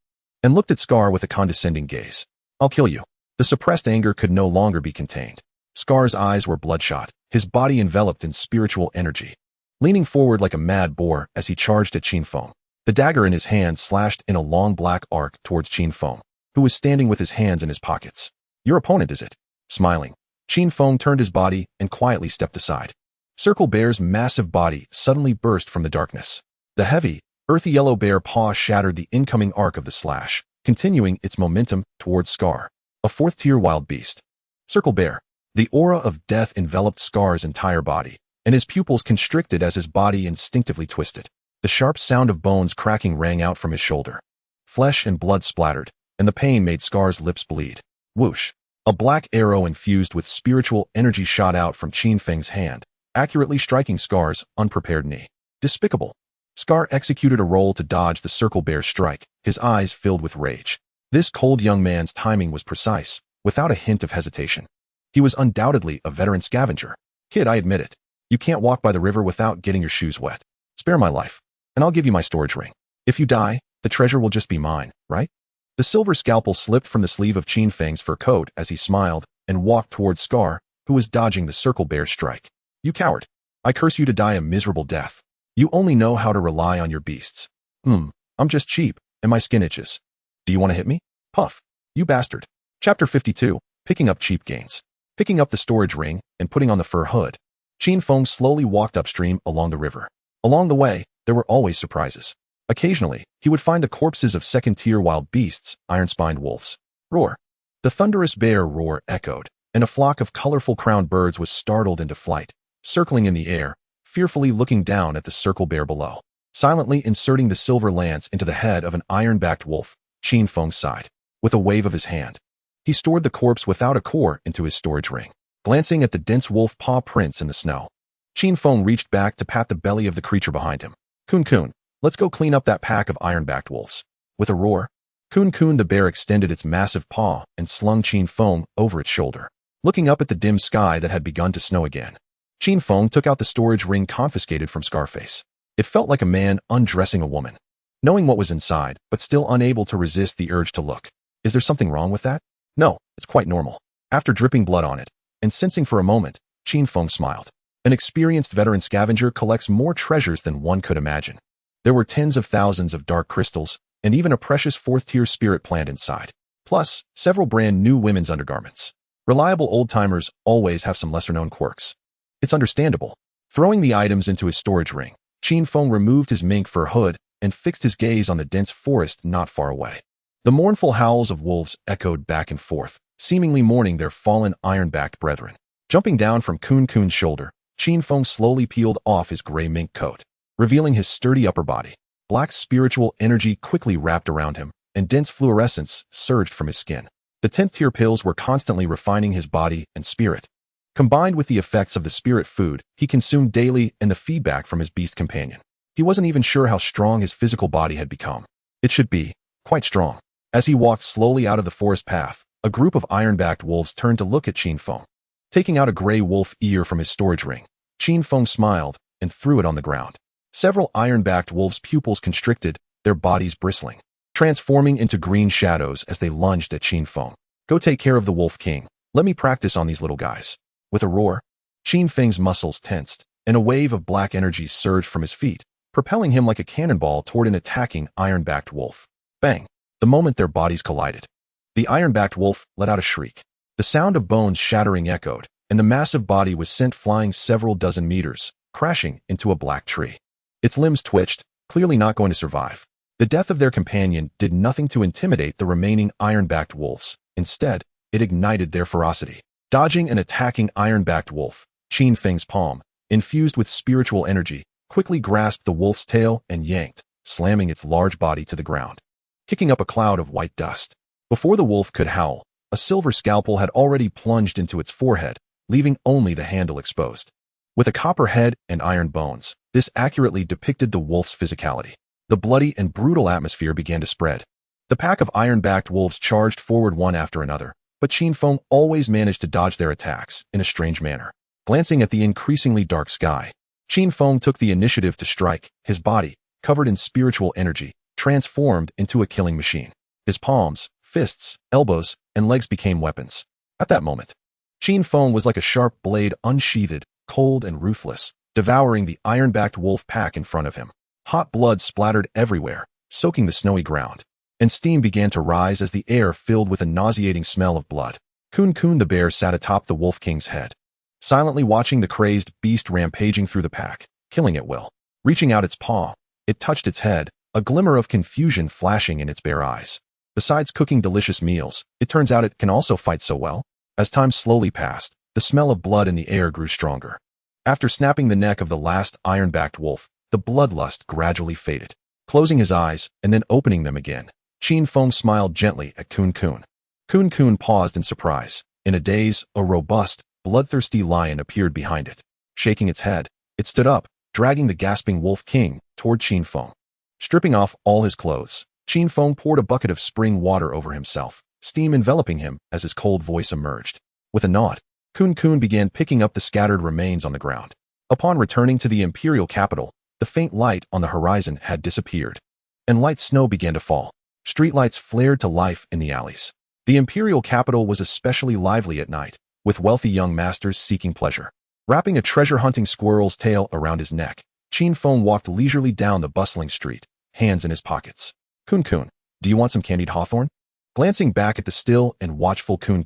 and looked at Scar with a condescending gaze. I'll kill you. The suppressed anger could no longer be contained. Scar's eyes were bloodshot, his body enveloped in spiritual energy. Leaning forward like a mad boar as he charged at Qin Feng, the dagger in his hand slashed in a long black arc towards Qin Feng, who was standing with his hands in his pockets. Your opponent, is it? Smiling, Qin Feng turned his body and quietly stepped aside. Circle Bear's massive body suddenly burst from the darkness. The heavy, earthy yellow bear paw shattered the incoming arc of the slash, continuing its momentum towards Scar, a 4th-tier wild beast. Circle Bear. The aura of death enveloped Scar's entire body, and his pupils constricted as his body instinctively twisted. The sharp sound of bones cracking rang out from his shoulder. Flesh and blood splattered, and the pain made Scar's lips bleed. Whoosh! A black arrow infused with spiritual energy shot out from Qin Feng's hand, accurately striking Scar's unprepared knee. Despicable! Scar executed a roll to dodge the Circle Bear's strike, his eyes filled with rage. This cold young man's timing was precise, without a hint of hesitation. He was undoubtedly a veteran scavenger. Kid, I admit it. You can't walk by the river without getting your shoes wet. Spare my life, and I'll give you my storage ring. If you die, the treasure will just be mine, right? The silver scalpel slipped from the sleeve of Qin Feng's fur coat as he smiled and walked towards Scar, who was dodging the Circle Bear's strike. You coward. I curse you to die a miserable death. You only know how to rely on your beasts. I'm just cheap, and my skin itches. Do you want to hit me? Puff. You bastard. Chapter 52, Picking Up Cheap Gains. Picking up the storage ring and putting on the fur hood, Qin Feng slowly walked upstream along the river. Along the way, there were always surprises. Occasionally, he would find the corpses of second-tier wild beasts, iron-spined wolves. Roar. The thunderous bear roar echoed, and a flock of colorful crowned birds was startled into flight, circling in the air, fearfully looking down at the circle bear below. Silently inserting the silver lance into the head of an iron-backed wolf, Qin Feng sighed. With a wave of his hand, he stored the corpse without a core into his storage ring. Glancing at the dense wolf paw prints in the snow, Qin Feng reached back to pat the belly of the creature behind him. Kun, let's go clean up that pack of iron-backed wolves. With a roar, Kun the bear extended its massive paw and slung Qin Feng over its shoulder. Looking up at the dim sky that had begun to snow again, Qin Feng took out the storage ring confiscated from Scarface. It felt like a man undressing a woman. Knowing what was inside, but still unable to resist the urge to look. Is there something wrong with that? No, it's quite normal. After dripping blood on it, and sensing for a moment, Qin Feng smiled. An experienced veteran scavenger collects more treasures than one could imagine. There were tens of thousands of dark crystals, and even a precious fourth-tier spirit plant inside. Plus, several brand new women's undergarments. Reliable old-timers always have some lesser-known quirks. It's understandable. Throwing the items into his storage ring, Qin Feng removed his mink fur hood and fixed his gaze on the dense forest not far away. The mournful howls of wolves echoed back and forth, seemingly mourning their fallen iron-backed brethren. Jumping down from Kun's shoulder, Qin Feng slowly peeled off his gray mink coat, revealing his sturdy upper body. Black spiritual energy quickly wrapped around him, and dense fluorescence surged from his skin. The 10th-tier pills were constantly refining his body and spirit. Combined with the effects of the spirit food he consumed daily and the feedback from his beast companion, he wasn't even sure how strong his physical body had become. It should be quite strong. As he walked slowly out of the forest path, a group of iron-backed wolves turned to look at Qin Feng. Taking out a gray wolf ear from his storage ring, Qin Feng smiled and threw it on the ground. Several iron-backed wolves' pupils constricted, their bodies bristling, transforming into green shadows as they lunged at Qin Feng. Go take care of the Wolf King. Let me practice on these little guys. With a roar, Qin Feng's muscles tensed, and a wave of black energy surged from his feet, propelling him like a cannonball toward an attacking iron-backed wolf. Bang! The moment their bodies collided, the iron-backed wolf let out a shriek. The sound of bones shattering echoed, and the massive body was sent flying several dozen meters, crashing into a black tree. Its limbs twitched, clearly not going to survive. The death of their companion did nothing to intimidate the remaining iron-backed wolves. Instead, it ignited their ferocity. Dodging an attacking iron-backed wolf, Qin Feng's palm, infused with spiritual energy, quickly grasped the wolf's tail and yanked, slamming its large body to the ground, kicking up a cloud of white dust. Before the wolf could howl, a silver scalpel had already plunged into its forehead, leaving only the handle exposed. With a copper head and iron bones, this accurately depicted the wolf's physicality. The bloody and brutal atmosphere began to spread. The pack of iron-backed wolves charged forward one after another, but Qin Feng always managed to dodge their attacks in a strange manner. Glancing at the increasingly dark sky, Qin Feng took the initiative to strike. His body, covered in spiritual energy, transformed into a killing machine. His palms, fists, elbows, and legs became weapons. At that moment, Qin Feng was like a sharp blade unsheathed, cold and ruthless, devouring the iron-backed wolf pack in front of him. Hot blood splattered everywhere, soaking the snowy ground, and steam began to rise as the air filled with a nauseating smell of blood. Kun the bear sat atop the Wolf King's head, silently watching the crazed beast rampaging through the pack, killing at will. Reaching out its paw, it touched its head, a glimmer of confusion flashing in its bare eyes. Besides cooking delicious meals, it turns out it can also fight so well. As time slowly passed, the smell of blood in the air grew stronger. After snapping the neck of the last iron-backed wolf, the bloodlust gradually faded. Closing his eyes and then opening them again, Qin Feng smiled gently at Kun. Kun paused in surprise. In a daze, a robust, bloodthirsty lion appeared behind it. Shaking its head, it stood up, dragging the gasping Wolf King toward Qin Feng. Stripping off all his clothes, Qin Feng poured a bucket of spring water over himself, steam enveloping him as his cold voice emerged. With a nod, Kun began picking up the scattered remains on the ground. Upon returning to the imperial capital, the faint light on the horizon had disappeared, and light snow began to fall. Streetlights flared to life in the alleys. The imperial capital was especially lively at night, with wealthy young masters seeking pleasure. Wrapping a treasure-hunting squirrel's tail around his neck, Qin Feng walked leisurely down the bustling street, hands in his pockets. Kun, do you want some candied hawthorn? Glancing back at the still and watchful Kun,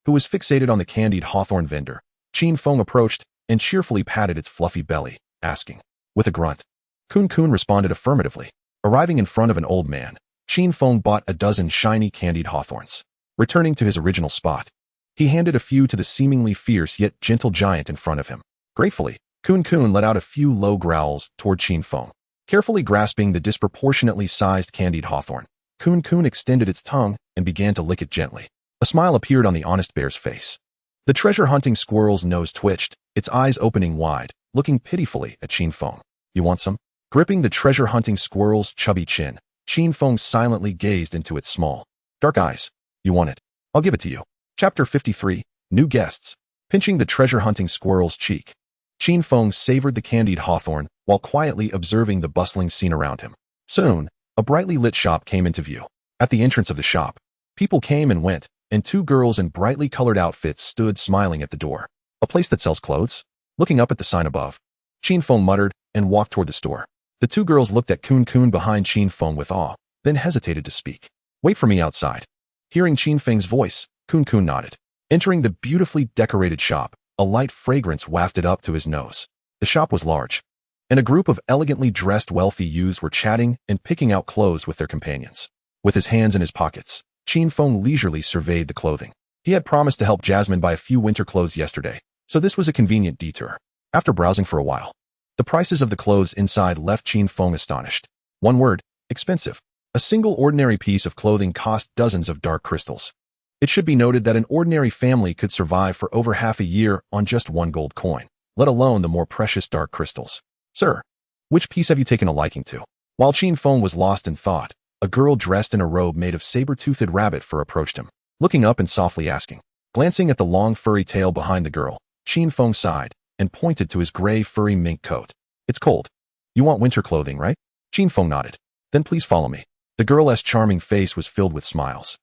who was fixated on the candied hawthorn vendor, Qin Feng approached and cheerfully patted its fluffy belly, asking. With a grunt, Kun responded affirmatively. Arriving in front of an old man, Qin Feng bought a dozen shiny candied hawthorns. Returning to his original spot, he handed a few to the seemingly fierce yet gentle giant in front of him. Gratefully, Kun let out a few low growls toward Qin Feng. Carefully grasping the disproportionately sized candied hawthorn, Kun extended its tongue and began to lick it gently. A smile appeared on the honest bear's face. The treasure-hunting squirrel's nose twitched, its eyes opening wide, looking pitifully at Qin Feng. You want some? Gripping the treasure-hunting squirrel's chubby chin, Qin Feng silently gazed into its small, dark eyes. You want it? I'll give it to you. Chapter 53, New Guests. Pinching the treasure-hunting squirrel's cheek, Qin Feng savored the candied hawthorn while quietly observing the bustling scene around him. Soon, a brightly lit shop came into view. At the entrance of the shop, people came and went, and two girls in brightly colored outfits stood smiling at the door. A place that sells clothes? Looking up at the sign above, Qin Feng muttered and walked toward the store. The two girls looked at Kun behind Qin Feng with awe, then hesitated to speak. Wait for me outside. Hearing Qin Feng's voice, Kun nodded. Entering the beautifully decorated shop, a light fragrance wafted up to his nose. The shop was large, and a group of elegantly dressed wealthy youths were chatting and picking out clothes with their companions. With his hands in his pockets, Qin Feng leisurely surveyed the clothing. He had promised to help Jasmine buy a few winter clothes yesterday, so this was a convenient detour. After browsing for a while, the prices of the clothes inside left Qin Feng astonished. One word: expensive. A single ordinary piece of clothing cost dozens of dark crystals. It should be noted that an ordinary family could survive for over half a year on just one gold coin, let alone the more precious dark crystals. Sir, which piece have you taken a liking to? While Qin Feng was lost in thought, a girl dressed in a robe made of saber-toothed rabbit fur approached him, looking up and softly asking. Glancing at the long furry tail behind the girl, Qin Feng sighed and pointed to his gray furry mink coat. It's cold. You want winter clothing, right? Qin Feng nodded. Then please follow me. The girl's charming face was filled with smiles,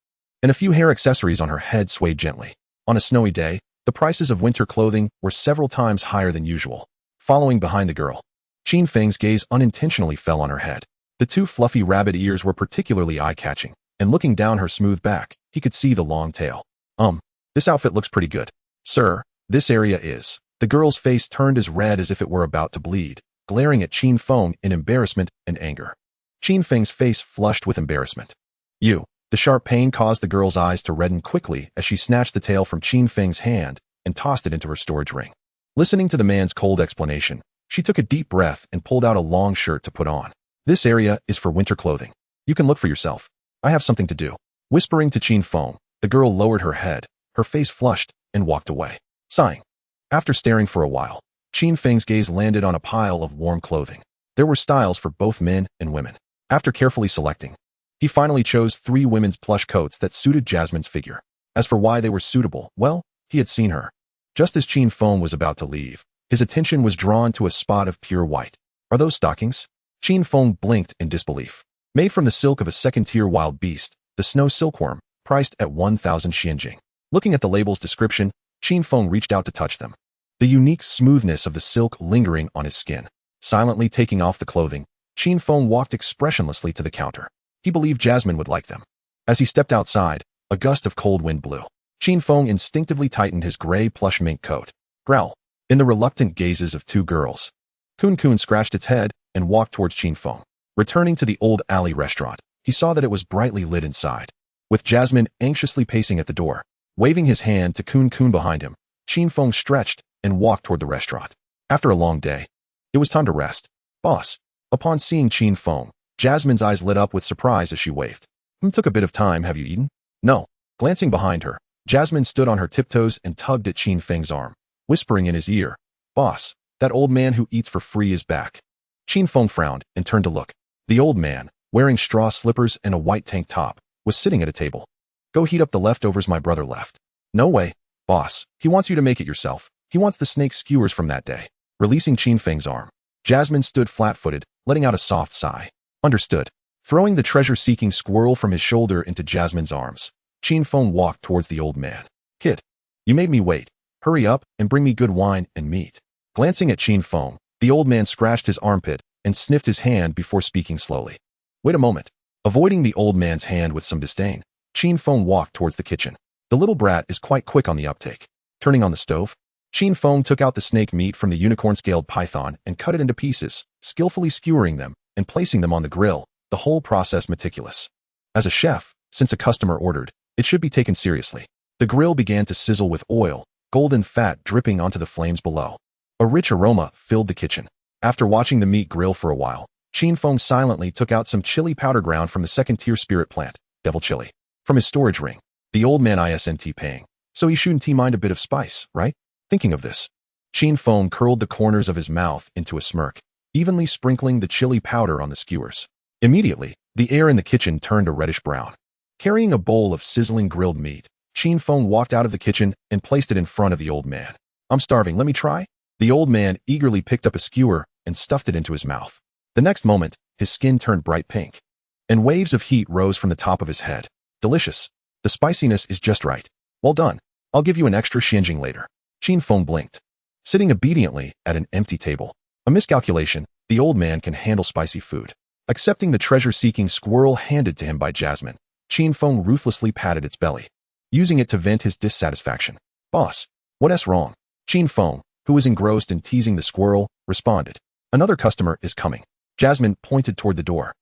and a few hair accessories on her head swayed gently. On a snowy day, the prices of winter clothing were several times higher than usual. Following behind the girl, Qin Feng's gaze unintentionally fell on her head. The two fluffy rabbit ears were particularly eye-catching, and looking down her smooth back, he could see the long tail. This outfit looks pretty good. Sir, this area is. The girl's face turned as red as if it were about to bleed, glaring at Qin Feng in embarrassment and anger. Qin Feng's face flushed with embarrassment. The sharp pain caused the girl's eyes to redden quickly as she snatched the tail from Qin Feng's hand and tossed it into her storage ring. Listening to the man's cold explanation, she took a deep breath and pulled out a long shirt to put on. This area is for winter clothing. You can look for yourself. I have something to do. Whispering to Qin Feng, the girl lowered her head, her face flushed, and walked away, sighing. After staring for a while, Qin Feng's gaze landed on a pile of warm clothing. There were styles for both men and women. After carefully selecting, he finally chose 3 women's plush coats that suited Jasmine's figure. As for why they were suitable, well, he had seen her. Just as Qin Feng was about to leave, his attention was drawn to a spot of pure white. Are those stockings? Qin Feng blinked in disbelief. Made from the silk of a second-tier wild beast, the snow silkworm, priced at 1,000 xianjing. Looking at the label's description, Qin Feng reached out to touch them. The unique smoothness of the silk lingering on his skin. Silently taking off the clothing, Qin Feng walked expressionlessly to the counter. He believed Jasmine would like them. As he stepped outside, a gust of cold wind blew. Qin Feng instinctively tightened his gray plush mink coat. Growl. In the reluctant gazes of 2 girls, Kun scratched its head and walked towards Qin Feng. Returning to the old alley restaurant, he saw that it was brightly lit inside. With Jasmine anxiously pacing at the door, waving his hand to Kun behind him, Qin Feng stretched and walked toward the restaurant. After a long day, it was time to rest. Boss. Upon seeing Qin Feng, Jasmine's eyes lit up with surprise as she waved. Took a bit of time, have you eaten? No. Glancing behind her, Jasmine stood on her tiptoes and tugged at Qin Feng's arm, whispering in his ear, Boss, that old man who eats for free is back. Qin Feng frowned and turned to look. The old man, wearing straw slippers and a white tank top, was sitting at a table. Go heat up the leftovers my brother left. No way, boss. He wants you to make it yourself. He wants the snake skewers from that day. Releasing Qin Feng's arm, Jasmine stood flat-footed, letting out a soft sigh. Understood. Throwing the treasure-seeking squirrel from his shoulder into Jasmine's arms, Qin Feng walked towards the old man. Kid, you made me wait. Hurry up and bring me good wine and meat. Glancing at Qin Feng, the old man scratched his armpit and sniffed his hand before speaking slowly. Wait a moment. Avoiding the old man's hand with some disdain, Qin Feng walked towards the kitchen. The little brat is quite quick on the uptake. Turning on the stove, Qin Feng took out the snake meat from the unicorn-scaled python and cut it into pieces, skillfully skewering them and placing them on the grill, the whole process meticulous. As a chef, since a customer ordered, it should be taken seriously. The grill began to sizzle with oil, golden fat dripping onto the flames below. A rich aroma filled the kitchen. After watching the meat grill for a while, Qin Feng silently took out some chili powder ground from the second-tier spirit plant, devil chili, from his storage ring. The old man isn't paying, so he shouldn't mind a bit of spice, right? Thinking of this, Qin Feng curled the corners of his mouth into a smirk, evenly sprinkling the chili powder on the skewers. Immediately, the air in the kitchen turned a reddish brown. Carrying a bowl of sizzling grilled meat, Qin Feng walked out of the kitchen and placed it in front of the old man. I'm starving, let me try? The old man eagerly picked up a skewer and stuffed it into his mouth. The next moment, his skin turned bright pink, and waves of heat rose from the top of his head. Delicious. The spiciness is just right. Well done. I'll give you an extra xianjing later. Qin Feng blinked. Sitting obediently at an empty table. A miscalculation, the old man can handle spicy food. Accepting the treasure-seeking squirrel handed to him by Jasmine, Qin Feng ruthlessly patted its belly, using it to vent his dissatisfaction. Boss, what's wrong? Qin Feng, who was engrossed in teasing the squirrel, responded. Another customer is coming. Jasmine pointed toward the door.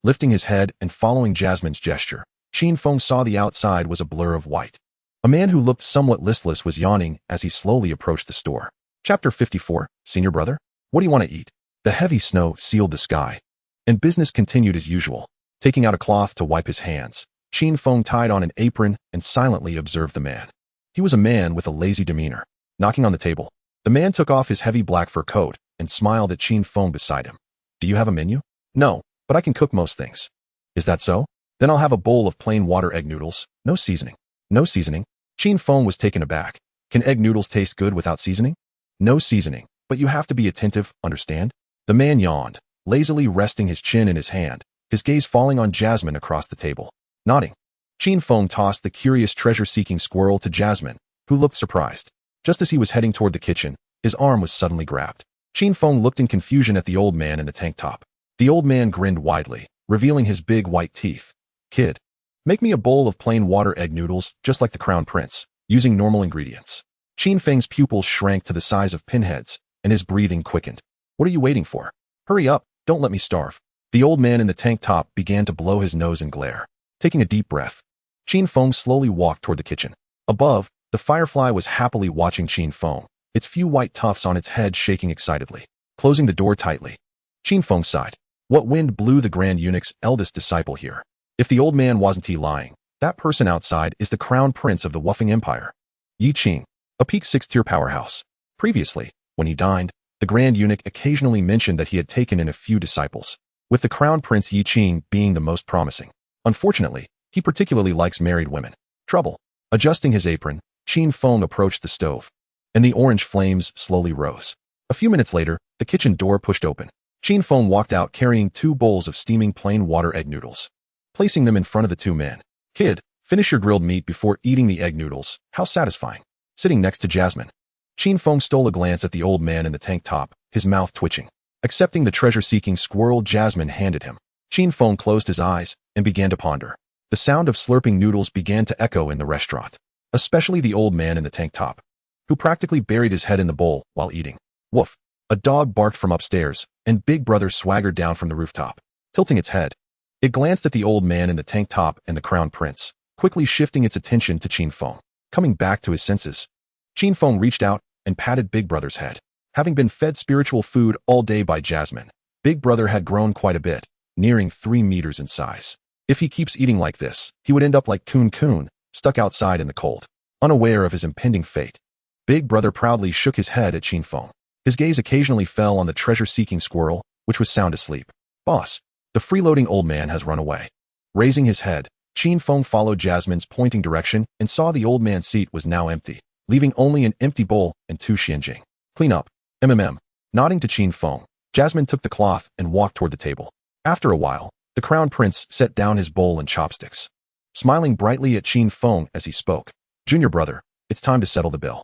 Lifting his head and following Jasmine's gesture, Qin Feng saw the outside was a blur of white. A man who looked somewhat listless was yawning as he slowly approached the store. Chapter 54, Senior Brother? What do you want to eat? The heavy snow sealed the sky, and business continued as usual. Taking out a cloth to wipe his hands, Qin Feng tied on an apron and silently observed the man. He was a man with a lazy demeanor. Knocking on the table, the man took off his heavy black fur coat and smiled at Qin Feng beside him. Do you have a menu? No, but I can cook most things. Is that so? Then I'll have a bowl of plain water egg noodles, no seasoning. No seasoning? Qin Feng was taken aback. Can egg noodles taste good without seasoning? No seasoning, but you have to be attentive, understand? The man yawned, lazily resting his chin in his hand, his gaze falling on Jasmine across the table. Nodding, Qin Feng tossed the curious treasure-seeking squirrel to Jasmine, who looked surprised. Just as he was heading toward the kitchen, his arm was suddenly grabbed. Qin Feng looked in confusion at the old man in the tank top. The old man grinned widely, revealing his big white teeth. Kid, make me a bowl of plain water egg noodles, just like the Crown Prince, using normal ingredients. Qin Feng's pupils shrank to the size of pinheads, and his breathing quickened. What are you waiting for? Hurry up, don't let me starve. The old man in the tank top began to blow his nose and glare. Taking a deep breath, Qin Feng slowly walked toward the kitchen. Above, the firefly was happily watching Qin Feng, its few white tufts on its head shaking excitedly. Closing the door tightly, Qin Feng sighed. What wind blew the Grand Eunuch's eldest disciple here? If the old man wasn't lying, that person outside is the Crown Prince of the Wuffing Empire. Yi Qing, a peak 6-tier powerhouse. Previously, when he dined, the Grand Eunuch occasionally mentioned that he had taken in a few disciples, with the Crown Prince Yi Qing being the most promising. Unfortunately, he particularly likes married women. Trouble. Adjusting his apron, Qin Feng approached the stove, and the orange flames slowly rose. A few minutes later, the kitchen door pushed open. Qin Feng walked out carrying 2 bowls of steaming plain water egg noodles, placing them in front of the 2 men. Kid, finish your grilled meat before eating the egg noodles. How satisfying. Sitting next to Jasmine, Qin Feng stole a glance at the old man in the tank top, his mouth twitching. Accepting the treasure-seeking squirrel Jasmine handed him, Qin Feng closed his eyes and began to ponder. The sound of slurping noodles began to echo in the restaurant, especially the old man in the tank top, who practically buried his head in the bowl while eating. Woof! A dog barked from upstairs, and Big Brother swaggered down from the rooftop. Tilting its head, it glanced at the old man in the tank top and the Crown Prince, quickly shifting its attention to Qin Feng. Coming back to his senses, Qin Feng reached out and patted Big Brother's head. Having been fed spiritual food all day by Jasmine, Big Brother had grown quite a bit, nearing 3 meters in size. If he keeps eating like this, he would end up like Kun, stuck outside in the cold, unaware of his impending fate. Big Brother proudly shook his head at Qin Feng. His gaze occasionally fell on the treasure-seeking squirrel, which was sound asleep. Boss, the freeloading old man has run away. Raising his head, Qin Feng followed Jasmine's pointing direction and saw the old man's seat was now empty, leaving only an empty bowl and 2 xianjing. Clean up. Nodding to Qin Feng, Jasmine took the cloth and walked toward the table. After a while, the Crown Prince set down his bowl and chopsticks, smiling brightly at Qin Feng as he spoke. Junior brother, it's time to settle the bill.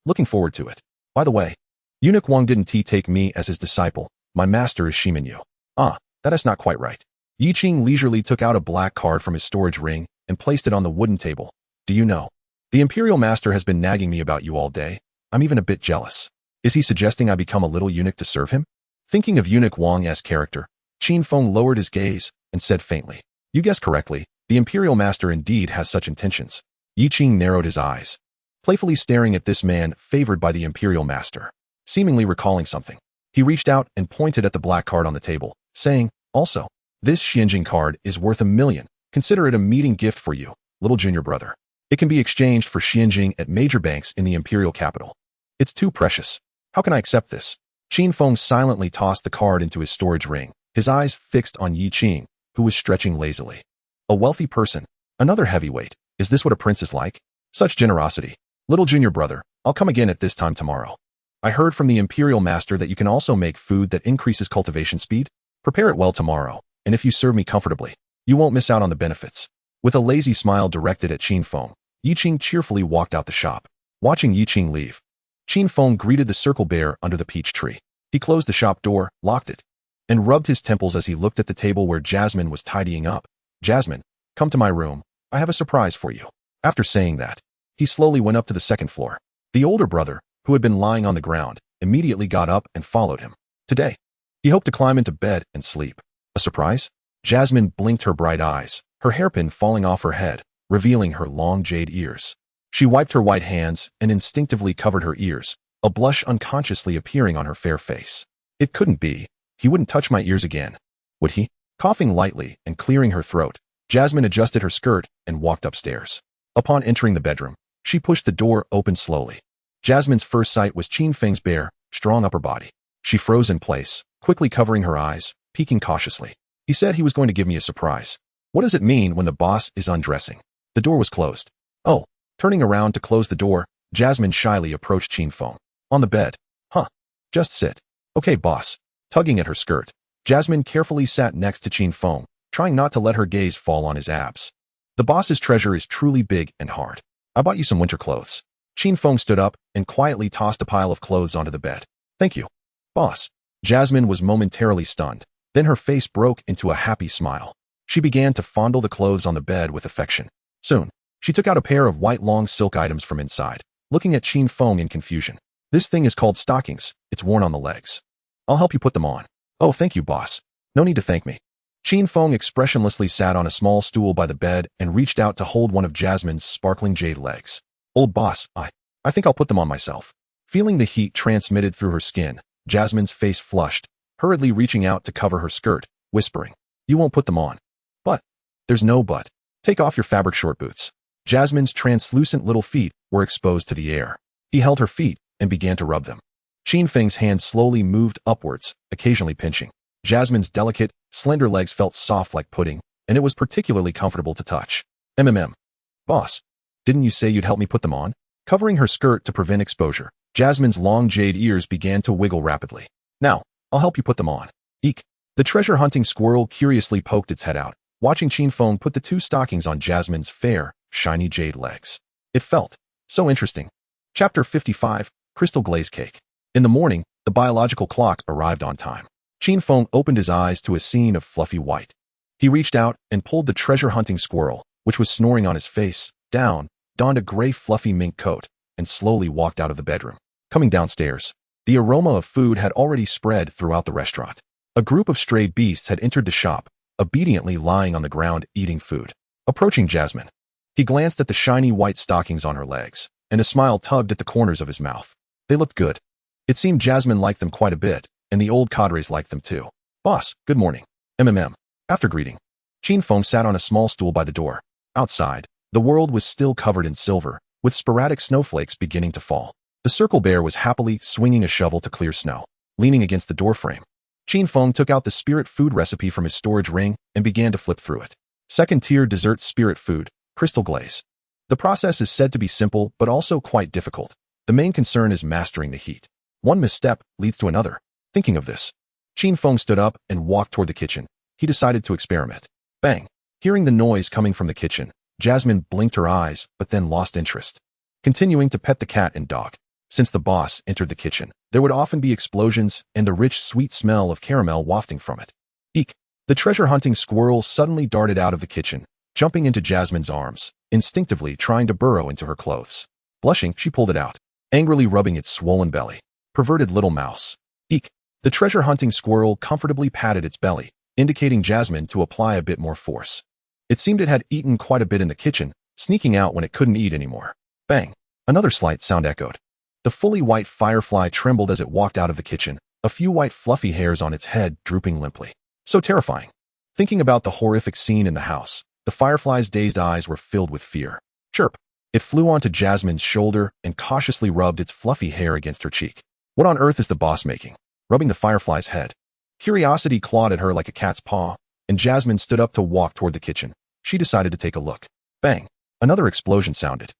Looking forward to it. By the way, Eunuch Wang didn't take me as his disciple. My master is Shiminyu. That is not quite right. Yi Qing leisurely took out a black card from his storage ring and placed it on the wooden table. Do you know? The Imperial Master has been nagging me about you all day. I'm even a bit jealous. Is he suggesting I become a little eunuch to serve him? Thinking of Eunuch Wang's character, Qin Feng lowered his gaze and said faintly, "You guessed correctly. The Imperial Master indeed has such intentions." Yi Qing narrowed his eyes, playfully staring at this man favored by the Imperial Master. Seemingly recalling something, he reached out and pointed at the black card on the table, saying, "Also, this Xianjing card is worth 1,000,000. Consider it a meeting gift for you, little junior brother. It can be exchanged for Xianjing at major banks in the Imperial capital. It's too precious. How can I accept this?" Qin Feng silently tossed the card into his storage ring, his eyes fixed on Yi Qing, who was stretching lazily. A wealthy person, another heavyweight. Is this what a prince is like? Such generosity. Little junior brother, I'll come again at this time tomorrow. I heard from the Imperial Master that you can also make food that increases cultivation speed. Prepare it well tomorrow, and if you serve me comfortably, you won't miss out on the benefits. With a lazy smile directed at Qin Feng, Yi Qing cheerfully walked out the shop. Watching Yi Qing leave, Qin Feng greeted the circle bear under the peach tree. He closed the shop door, locked it, and rubbed his temples as he looked at the table where Jasmine was tidying up. "Jasmine, come to my room. I have a surprise for you." After saying that, he slowly went up to the second floor. The older brother, who had been lying on the ground, immediately got up and followed him. Today, he hoped to climb into bed and sleep. A surprise? Jasmine blinked her bright eyes, her hairpin falling off her head, revealing her long jade ears. She wiped her white hands and instinctively covered her ears, a blush unconsciously appearing on her fair face. It couldn't be. He wouldn't touch my ears again, would he? Coughing lightly and clearing her throat, Jasmine adjusted her skirt and walked upstairs. Upon entering the bedroom, she pushed the door open slowly. Jasmine's first sight was Qin Feng's bare, strong upper body. She froze in place, quickly covering her eyes, peeking cautiously. He said he was going to give me a surprise. What does it mean when the boss is undressing? The door was closed. Oh, turning around to close the door, Jasmine shyly approached Qin Feng. On the bed. Huh. Just sit. Okay, boss. Tugging at her skirt, Jasmine carefully sat next to Qin Feng, trying not to let her gaze fall on his abs. The boss's treasure is truly big and hard. I bought you some winter clothes. Qin Feng stood up and quietly tossed a pile of clothes onto the bed. Thank you, boss. Jasmine was momentarily stunned. Then her face broke into a happy smile. She began to fondle the clothes on the bed with affection. Soon, she took out a pair of white long silk items from inside, looking at Qin Feng in confusion. This thing is called stockings. It's worn on the legs. I'll help you put them on. Oh, thank you, boss. No need to thank me. Qin Feng expressionlessly sat on a small stool by the bed and reached out to hold one of Jasmine's sparkling jade legs. Old boss, I think I'll put them on myself. Feeling the heat transmitted through her skin, Jasmine's face flushed, hurriedly reaching out to cover her skirt, whispering, "You won't put them on." "But." "There's no but. Take off your fabric short boots." Jasmine's translucent little feet were exposed to the air. He held her feet and began to rub them. Qin Feng's hand slowly moved upwards, occasionally pinching. Jasmine's delicate, slender legs felt soft like pudding, and it was particularly comfortable to touch. Boss, didn't you say you'd help me put them on?" Covering her skirt to prevent exposure, Jasmine's long jade ears began to wiggle rapidly. "Now, I'll help you put them on." Eek. The treasure-hunting squirrel curiously poked its head out, watching Qin Feng put the two stockings on Jasmine's fair, shiny jade legs. It felt so interesting. Chapter 55, Crystal Glaze Cake. In the morning, the biological clock arrived on time. Qin Feng opened his eyes to a scene of fluffy white. He reached out and pulled the treasure-hunting squirrel, which was snoring on his face, down, donned a gray fluffy mink coat, and slowly walked out of the bedroom. Coming downstairs, the aroma of food had already spread throughout the restaurant. A group of stray beasts had entered the shop, obediently lying on the ground eating food. Approaching Jasmine, he glanced at the shiny white stockings on her legs, and a smile tugged at the corners of his mouth. They looked good. It seemed Jasmine liked them quite a bit, and the old cadres liked them too. "Boss, good morning." After greeting, Qin Feng sat on a small stool by the door. Outside, the world was still covered in silver, with sporadic snowflakes beginning to fall. The circle bear was happily swinging a shovel to clear snow. Leaning against the doorframe, Qin Feng took out the spirit food recipe from his storage ring and began to flip through it. Second-tier dessert spirit food, crystal glaze. The process is said to be simple but also quite difficult. The main concern is mastering the heat. One misstep leads to another. Thinking of this, Qin Feng stood up and walked toward the kitchen. He decided to experiment. Bang! Hearing the noise coming from the kitchen, Jasmine blinked her eyes but then lost interest. Continuing to pet the cat and dog. Since the boss entered the kitchen, there would often be explosions and the rich, sweet smell of caramel wafting from it. Eek! The treasure-hunting squirrel suddenly darted out of the kitchen, jumping into Jasmine's arms, instinctively trying to burrow into her clothes. Blushing, she pulled it out, angrily rubbing its swollen belly. Perverted little mouse. Eek! The treasure-hunting squirrel comfortably patted its belly, indicating Jasmine to apply a bit more force. It seemed it had eaten quite a bit in the kitchen, sneaking out when it couldn't eat anymore. Bang! Another slight sound echoed. The fully white firefly trembled as it walked out of the kitchen, a few white fluffy hairs on its head drooping limply. So terrifying. Thinking about the horrific scene in the house, the firefly's dazed eyes were filled with fear. Chirp! It flew onto Jasmine's shoulder and cautiously rubbed its fluffy hair against her cheek. What on earth is the boss making? Rubbing the firefly's head. Curiosity clawed at her like a cat's paw, and Jasmine stood up to walk toward the kitchen. She decided to take a look. Bang! Another explosion sounded,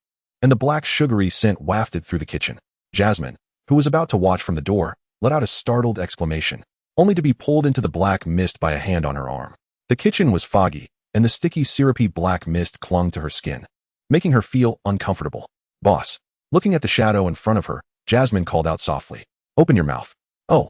and the black sugary scent wafted through the kitchen. Jasmine, who was about to watch from the door, let out a startled exclamation, only to be pulled into the black mist by a hand on her arm. The kitchen was foggy, and the sticky, syrupy black mist clung to her skin, making her feel uncomfortable. Boss. Looking at the shadow in front of her, Jasmine called out softly. Open your mouth. Oh,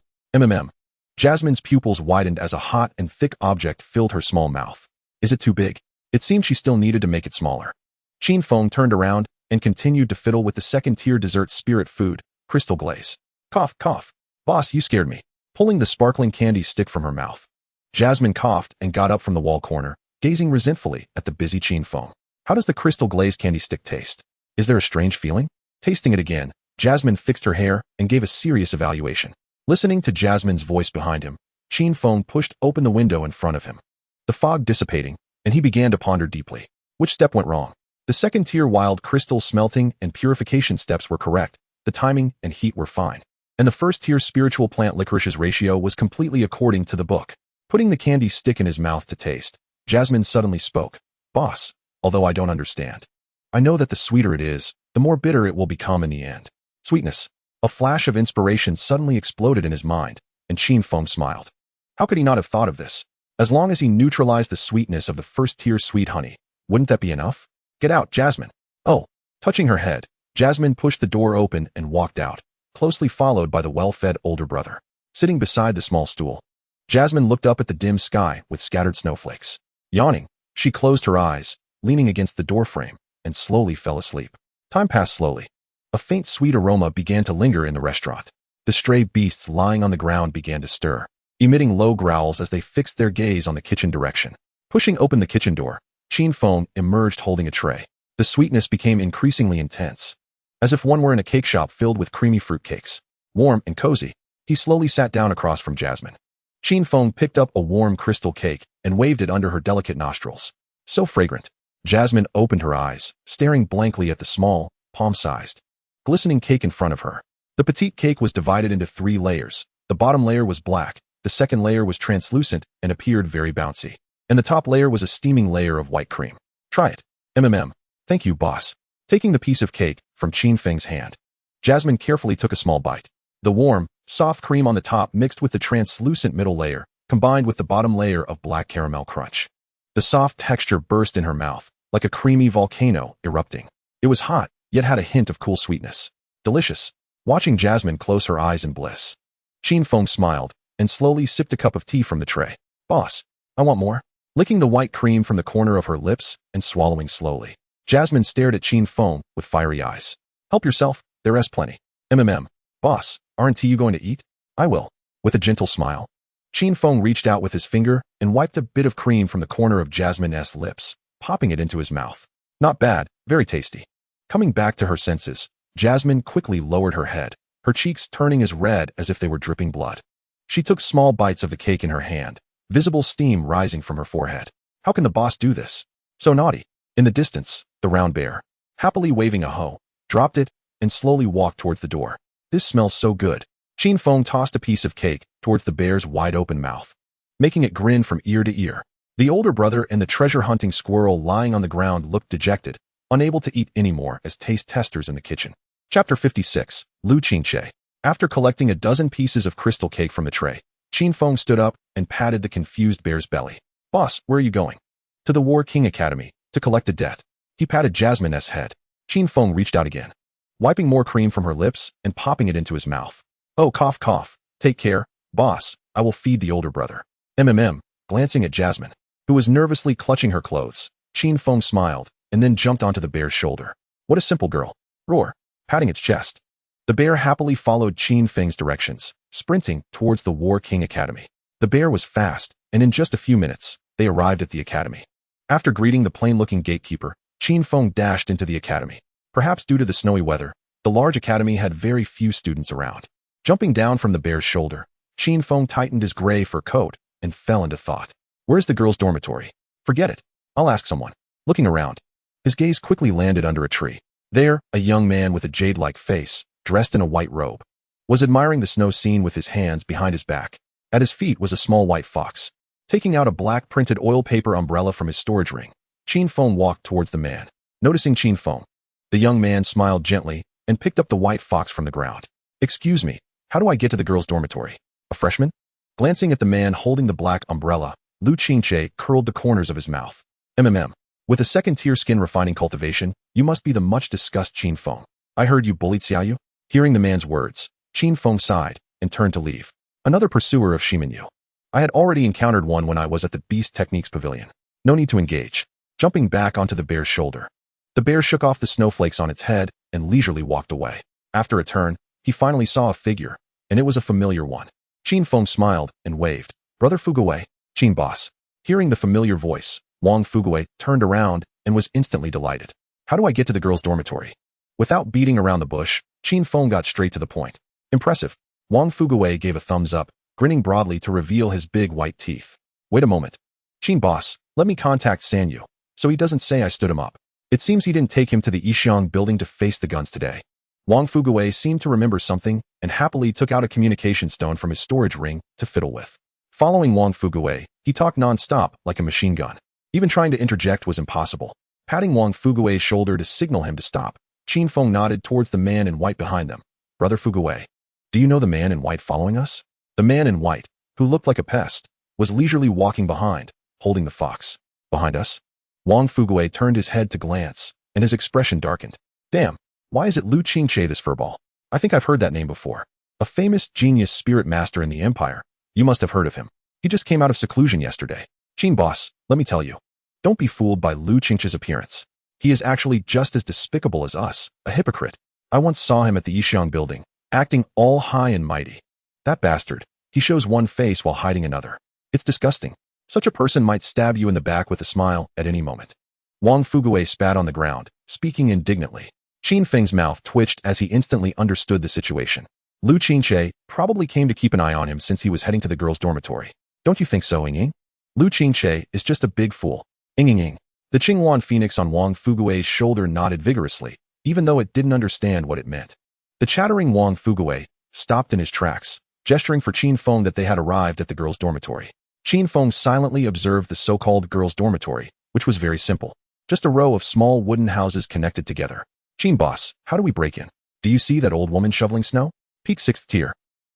Jasmine's pupils widened as a hot and thick object filled her small mouth. Is it too big? It seemed she still needed to make it smaller. Qin Feng turned around and continued to fiddle with the second-tier dessert spirit food, crystal glaze. Cough, cough. Boss, you scared me. Pulling the sparkling candy stick from her mouth. Jasmine coughed and got up from the wall corner, gazing resentfully at the busy Qin Feng. How does the crystal glaze candy stick taste? Is there a strange feeling? Tasting it again, Jasmine fixed her hair and gave a serious evaluation. Listening to Jasmine's voice behind him, Qin Feng pushed open the window in front of him. The fog dissipating, and he began to ponder deeply. Which step went wrong? The second-tier wild crystal smelting and purification steps were correct, the timing and heat were fine, and the first-tier spiritual plant licorice's ratio was completely according to the book. Putting the candy stick in his mouth to taste, Jasmine suddenly spoke. Boss, although I don't understand, I know that the sweeter it is, the more bitter it will become in the end. Sweetness. A flash of inspiration suddenly exploded in his mind, and Qin Feng smiled. How could he not have thought of this? As long as he neutralized the sweetness of the first-tier sweet honey, wouldn't that be enough? Get out, Jasmine. Oh. Touching her head, Jasmine pushed the door open and walked out, closely followed by the well-fed older brother. Sitting beside the small stool, Jasmine looked up at the dim sky with scattered snowflakes. Yawning, she closed her eyes, leaning against the doorframe, and slowly fell asleep. Time passed slowly. A faint sweet aroma began to linger in the restaurant. The stray beasts lying on the ground began to stir, emitting low growls as they fixed their gaze on the kitchen direction. Pushing open the kitchen door, Qin Feng emerged holding a tray. The sweetness became increasingly intense, as if one were in a cake shop filled with creamy fruit cakes. Warm and cozy, he slowly sat down across from Jasmine. Qin Feng picked up a warm crystal cake and waved it under her delicate nostrils. So fragrant. Jasmine opened her eyes, staring blankly at the small, palm-sized, glistening cake in front of her. The petite cake was divided into 3 layers. The bottom layer was black, the second layer was translucent and appeared very bouncy, and the top layer was a steaming layer of white cream. Try it. Thank you, boss. Taking the piece of cake from Qin Feng's hand, Jasmine carefully took a small bite. The warm, soft cream on the top mixed with the translucent middle layer, combined with the bottom layer of black caramel crunch. The soft texture burst in her mouth, like a creamy volcano erupting. It was hot, yet had a hint of cool sweetness. Delicious. Watching Jasmine close her eyes in bliss, Qin Feng smiled and slowly sipped a cup of tea from the tray. Boss, I want more. Licking the white cream from the corner of her lips and swallowing slowly, Jasmine stared at Qin Feng with fiery eyes. Help yourself, there's plenty. Boss, aren't you going to eat? I will. With a gentle smile, Qin Feng reached out with his finger and wiped a bit of cream from the corner of Jasmine's lips, popping it into his mouth. Not bad, very tasty. Coming back to her senses, Jasmine quickly lowered her head, her cheeks turning as red as if they were dripping blood. She took small bites of the cake in her hand, visible steam rising from her forehead. How can the boss do this? So naughty. In the distance, the round bear, happily waving a hoe, dropped it and slowly walked towards the door. This smells so good. Qin Feng tossed a piece of cake towards the bear's wide-open mouth, making it grin from ear to ear. The older brother and the treasure-hunting squirrel lying on the ground looked dejected, unable to eat anymore as taste testers in the kitchen. Chapter 56, Lu Qingche. After collecting a dozen pieces of crystal cake from the tray, Qin Feng stood up and patted the confused bear's belly. Boss, where are you going? To the War King Academy, to collect a debt. He patted Jasmine's head. Qin Feng reached out again, wiping more cream from her lips and popping it into his mouth. Oh, cough, cough. Take care, boss. I will feed the older brother. Glancing at Jasmine, who was nervously clutching her clothes, Qin Feng smiled and then jumped onto the bear's shoulder. What a simple girl. Roar, patting its chest. The bear happily followed Qin Feng's directions, sprinting towards the War King Academy. The bear was fast, and in just a few minutes, they arrived at the academy. After greeting the plain-looking gatekeeper, Qin Feng dashed into the academy. Perhaps due to the snowy weather, the large academy had very few students around. Jumping down from the bear's shoulder, Qin Feng tightened his gray fur coat and fell into thought. Where's the girls' dormitory? Forget it. I'll ask someone. Looking around, his gaze quickly landed under a tree. There, a young man with a jade-like face, dressed in a white robe, was admiring the snow scene with his hands behind his back. At his feet was a small white fox. Taking out a black printed oil paper umbrella from his storage ring, Qin Feng walked towards the man. Noticing Qin Feng, the young man smiled gently and picked up the white fox from the ground. Excuse me, how do I get to the girls' dormitory? A freshman? Glancing at the man holding the black umbrella, Lu Qingche curled the corners of his mouth. With a second-tier skin refining cultivation, you must be the much-discussed Qin Feng. I heard you bullied Xiaoyu? Hearing the man's words, Qin Feng sighed and turned to leave. Another pursuer of Shimanyu. I had already encountered one when I was at the Beast Techniques Pavilion. No need to engage. Jumping back onto the bear's shoulder, the bear shook off the snowflakes on its head and leisurely walked away. After a turn, he finally saw a figure, and it was a familiar one. Qin Feng smiled and waved. Brother Fuguwei, Qin boss. Hearing the familiar voice, Wang Fuguwei turned around and was instantly delighted. How do I get to the girls' dormitory? Without beating around the bush, Qin Feng got straight to the point. Impressive. Wang Fuguwei gave a thumbs up, grinning broadly to reveal his big white teeth. Wait a moment. Qin boss, let me contact Sanyu, so he doesn't say I stood him up. It seems he didn't take him to the Yixiang building to face the guns today. Wang Fuguwei seemed to remember something and happily took out a communication stone from his storage ring to fiddle with. Following Wang Fuguwei, he talked non-stop like a machine gun. Even trying to interject was impossible. Patting Wang Fuguwei's shoulder to signal him to stop, Qin Feng nodded towards the man in white behind them. Brother Fuguwei, do you know the man in white following us? The man in white, who looked like a pest, was leisurely walking behind, holding the fox. Behind us? Wang Fuguwei turned his head to glance, and his expression darkened. Damn, why is it Lu Qingche this furball? I think I've heard that name before. A famous genius spirit master in the empire. You must have heard of him. He just came out of seclusion yesterday. Qin boss, let me tell you. Don't be fooled by Lu Qingche's appearance. He is actually just as despicable as us, a hypocrite. I once saw him at the Yixiang building, acting all high and mighty. That bastard, he shows one face while hiding another. It's disgusting. Such a person might stab you in the back with a smile at any moment. Wang Fuguwei spat on the ground, speaking indignantly. Qin Feng's mouth twitched as he instantly understood the situation. Lu Qingche probably came to keep an eye on him since he was heading to the girls' dormitory. Don't you think so, Ying? Lu Qingche is just a big fool. Ying. The Qinghuan phoenix on Wang Fuguwei's shoulder nodded vigorously, even though it didn't understand what it meant. The chattering Wang Fuguwei stopped in his tracks, gesturing for Qin Feng that they had arrived at the girls' dormitory. Qin Feng silently observed the so-called girls' dormitory, which was very simple. Just a row of small wooden houses connected together. Qin boss, how do we break in? Do you see that old woman shoveling snow? Peak 6th tier.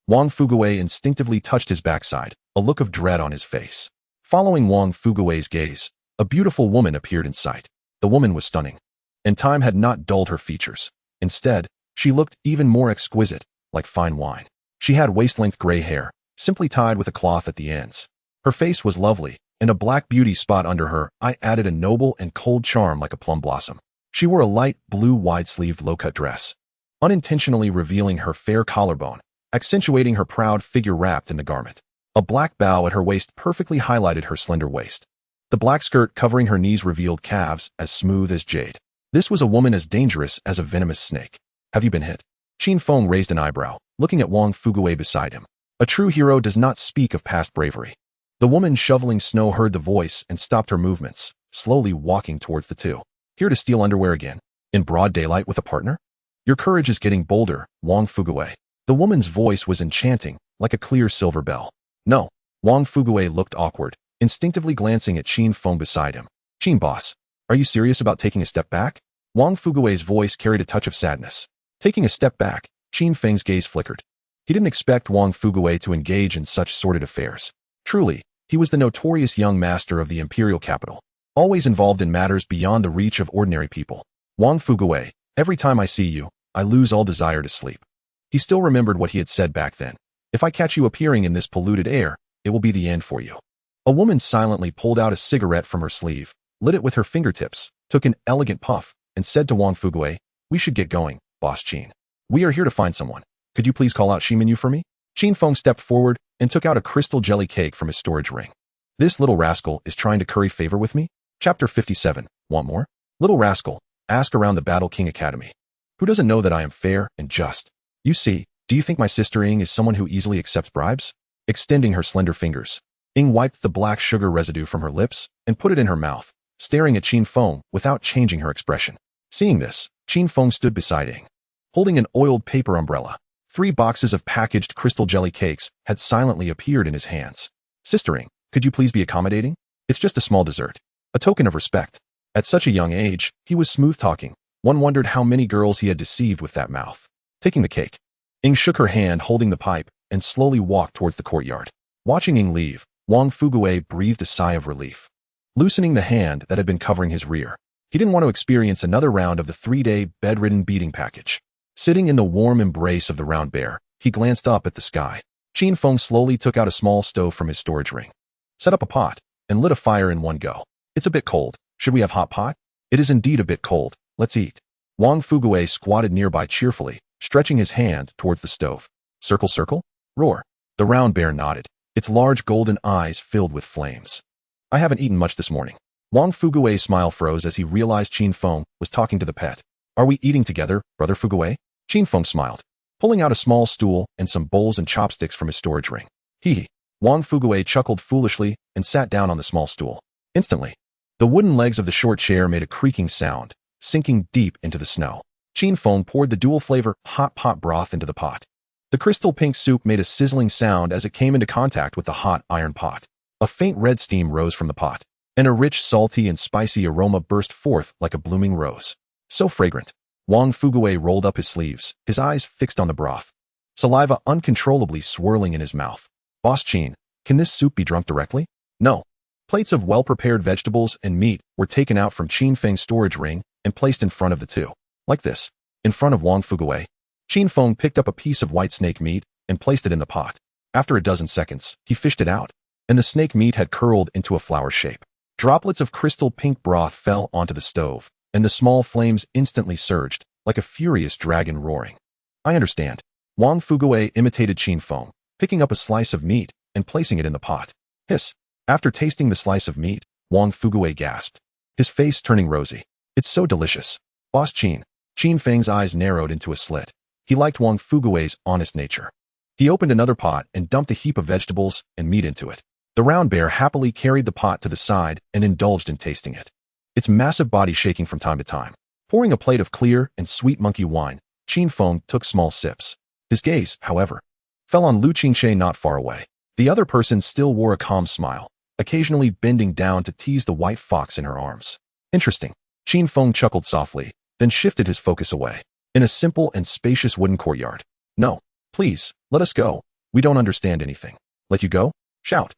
Wang Fuguwei instinctively touched his backside, a look of dread on his face. Following Wang Fuguwei's gaze, a beautiful woman appeared in sight. The woman was stunning, and time had not dulled her features. Instead, she looked even more exquisite, like fine wine. She had waist-length gray hair, simply tied with a cloth at the ends. Her face was lovely, and a black beauty spot under her eye added a noble and cold charm like a plum blossom. She wore a light blue wide-sleeved low-cut dress, unintentionally revealing her fair collarbone, accentuating her proud figure wrapped in the garment. A black bow at her waist perfectly highlighted her slender waist. The black skirt covering her knees revealed calves as smooth as jade. This was a woman as dangerous as a venomous snake. Have you been hit? Qin Feng raised an eyebrow, looking at Wang Fuguwei beside him. A true hero does not speak of past bravery. The woman shoveling snow heard the voice and stopped her movements, slowly walking towards the two. Here to steal underwear again? In broad daylight with a partner? Your courage is getting bolder, Wang Fuguwei. The woman's voice was enchanting, like a clear silver bell. No. Wang Fuguwei looked awkward, instinctively glancing at Qin Feng beside him. Qin boss, are you serious about taking a step back? Wang Fuguwei's voice carried a touch of sadness. Taking a step back, Qin Feng's gaze flickered. He didn't expect Wang Fuguwei to engage in such sordid affairs. Truly, he was the notorious young master of the imperial capital, always involved in matters beyond the reach of ordinary people. Wang Fuguwei, every time I see you, I lose all desire to sleep. He still remembered what he had said back then. If I catch you appearing in this polluted air, it will be the end for you. A woman silently pulled out a cigarette from her sleeve, lit it with her fingertips, took an elegant puff, and said to Wang Fuguwei, we should get going, Boss Qin. We are here to find someone. Could you please call out Shimanyu for me? Qin Feng stepped forward and took out a crystal jelly cake from his storage ring. This little rascal is trying to curry favor with me? Chapter 57. Want more? Little rascal, ask around the Battle King Academy. Who doesn't know that I am fair and just? You see, do you think my sister Ying is someone who easily accepts bribes? Extending her slender fingers, Ying wiped the black sugar residue from her lips and put it in her mouth, staring at Qin Feng without changing her expression. Seeing this, Qin Feng stood beside Ying, holding an oiled paper umbrella. 3 boxes of packaged crystal jelly cakes had silently appeared in his hands. Sister Ying, could you please be accommodating? It's just a small dessert. A token of respect. At such a young age, he was smooth-talking. One wondered how many girls he had deceived with that mouth. Taking the cake, Ying shook her hand holding the pipe and slowly walked towards the courtyard. Watching Ying leave, Wang Fugui breathed a sigh of relief, loosening the hand that had been covering his rear. He didn't want to experience another round of the 3-day bedridden beating package. Sitting in the warm embrace of the round bear, he glanced up at the sky. Qin Feng slowly took out a small stove from his storage ring, set up a pot, and lit a fire in one go. It's a bit cold. Should we have hot pot? It is indeed a bit cold. Let's eat. Wang Fugui squatted nearby cheerfully, stretching his hand towards the stove. Circle, circle? Roar. The round bear nodded, its large golden eyes filled with flames. I haven't eaten much this morning. Wang Fugui's smile froze as he realized Qin Feng was talking to the pet. Are we eating together, Brother Fugui? Qin Feng smiled, pulling out a small stool and some bowls and chopsticks from his storage ring. Hee. Wang Fugui chuckled foolishly and sat down on the small stool. Instantly, the wooden legs of the short chair made a creaking sound, sinking deep into the snow. Qin Feng poured the dual-flavor hot pot broth into the pot. The crystal pink soup made a sizzling sound as it came into contact with the hot iron pot. A faint red steam rose from the pot, and a rich, salty, and spicy aroma burst forth like a blooming rose. So fragrant. Wang Fugui rolled up his sleeves, his eyes fixed on the broth, saliva uncontrollably swirling in his mouth. Boss Qin, can this soup be drunk directly? No. Plates of well-prepared vegetables and meat were taken out from Qin Feng's storage ring and placed in front of the two. Like this. In front of Wang Fugui, Qin Feng picked up a piece of white snake meat and placed it in the pot. After a dozen seconds, he fished it out, and the snake meat had curled into a flower shape. Droplets of crystal pink broth fell onto the stove, and the small flames instantly surged, like a furious dragon roaring. I understand. Wang Fugui imitated Qin Feng, picking up a slice of meat and placing it in the pot. Hiss. After tasting the slice of meat, Wang Fugui gasped, his face turning rosy. It's so delicious. Boss Qin. Qin Feng's eyes narrowed into a slit. He liked Wang Fugui's honest nature. He opened another pot and dumped a heap of vegetables and meat into it. The round bear happily carried the pot to the side and indulged in tasting it, its massive body shaking from time to time. Pouring a plate of clear and sweet monkey wine, Qin Feng took small sips. His gaze, however, fell on Lu Qingxie not far away. The other person still wore a calm smile, occasionally bending down to tease the white fox in her arms. Interesting. Qin Feng chuckled softly, then shifted his focus away. In a simple and spacious wooden courtyard. No, please, let us go. We don't understand anything. Let you go? Shout.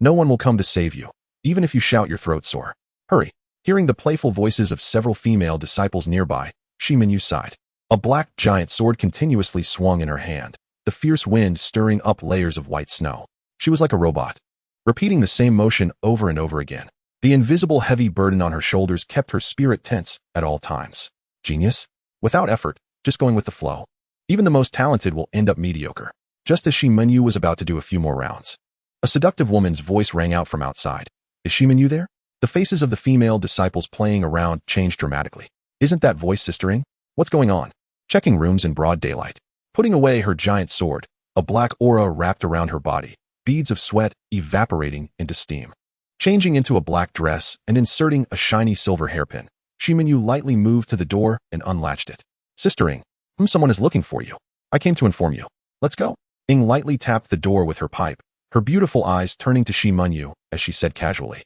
No one will come to save you, even if you shout your throat sore. Hurry. Hearing the playful voices of several female disciples nearby, Shi Minyu sighed. A black giant sword continuously swung in her hand, the fierce wind stirring up layers of white snow. She was like a robot, repeating the same motion over and over again. The invisible heavy burden on her shoulders kept her spirit tense at all times. Genius? Without effort, just going with the flow. Even the most talented will end up mediocre. Just as Shi Minyu was about to do a few more rounds, a seductive woman's voice rang out from outside. Is Shi Minyu there? The faces of the female disciples playing around changed dramatically. Isn't that voice Sister Ying? What's going on? Checking rooms in broad daylight. Putting away her giant sword, a black aura wrapped around her body, beads of sweat evaporating into steam. Changing into a black dress and inserting a shiny silver hairpin, Shi Minyu lightly moved to the door and unlatched it. Sister Ying, someone is looking for you. I came to inform you. Let's go. Ying lightly tapped the door with her pipe, her beautiful eyes turning to Shi Minyu as she said casually.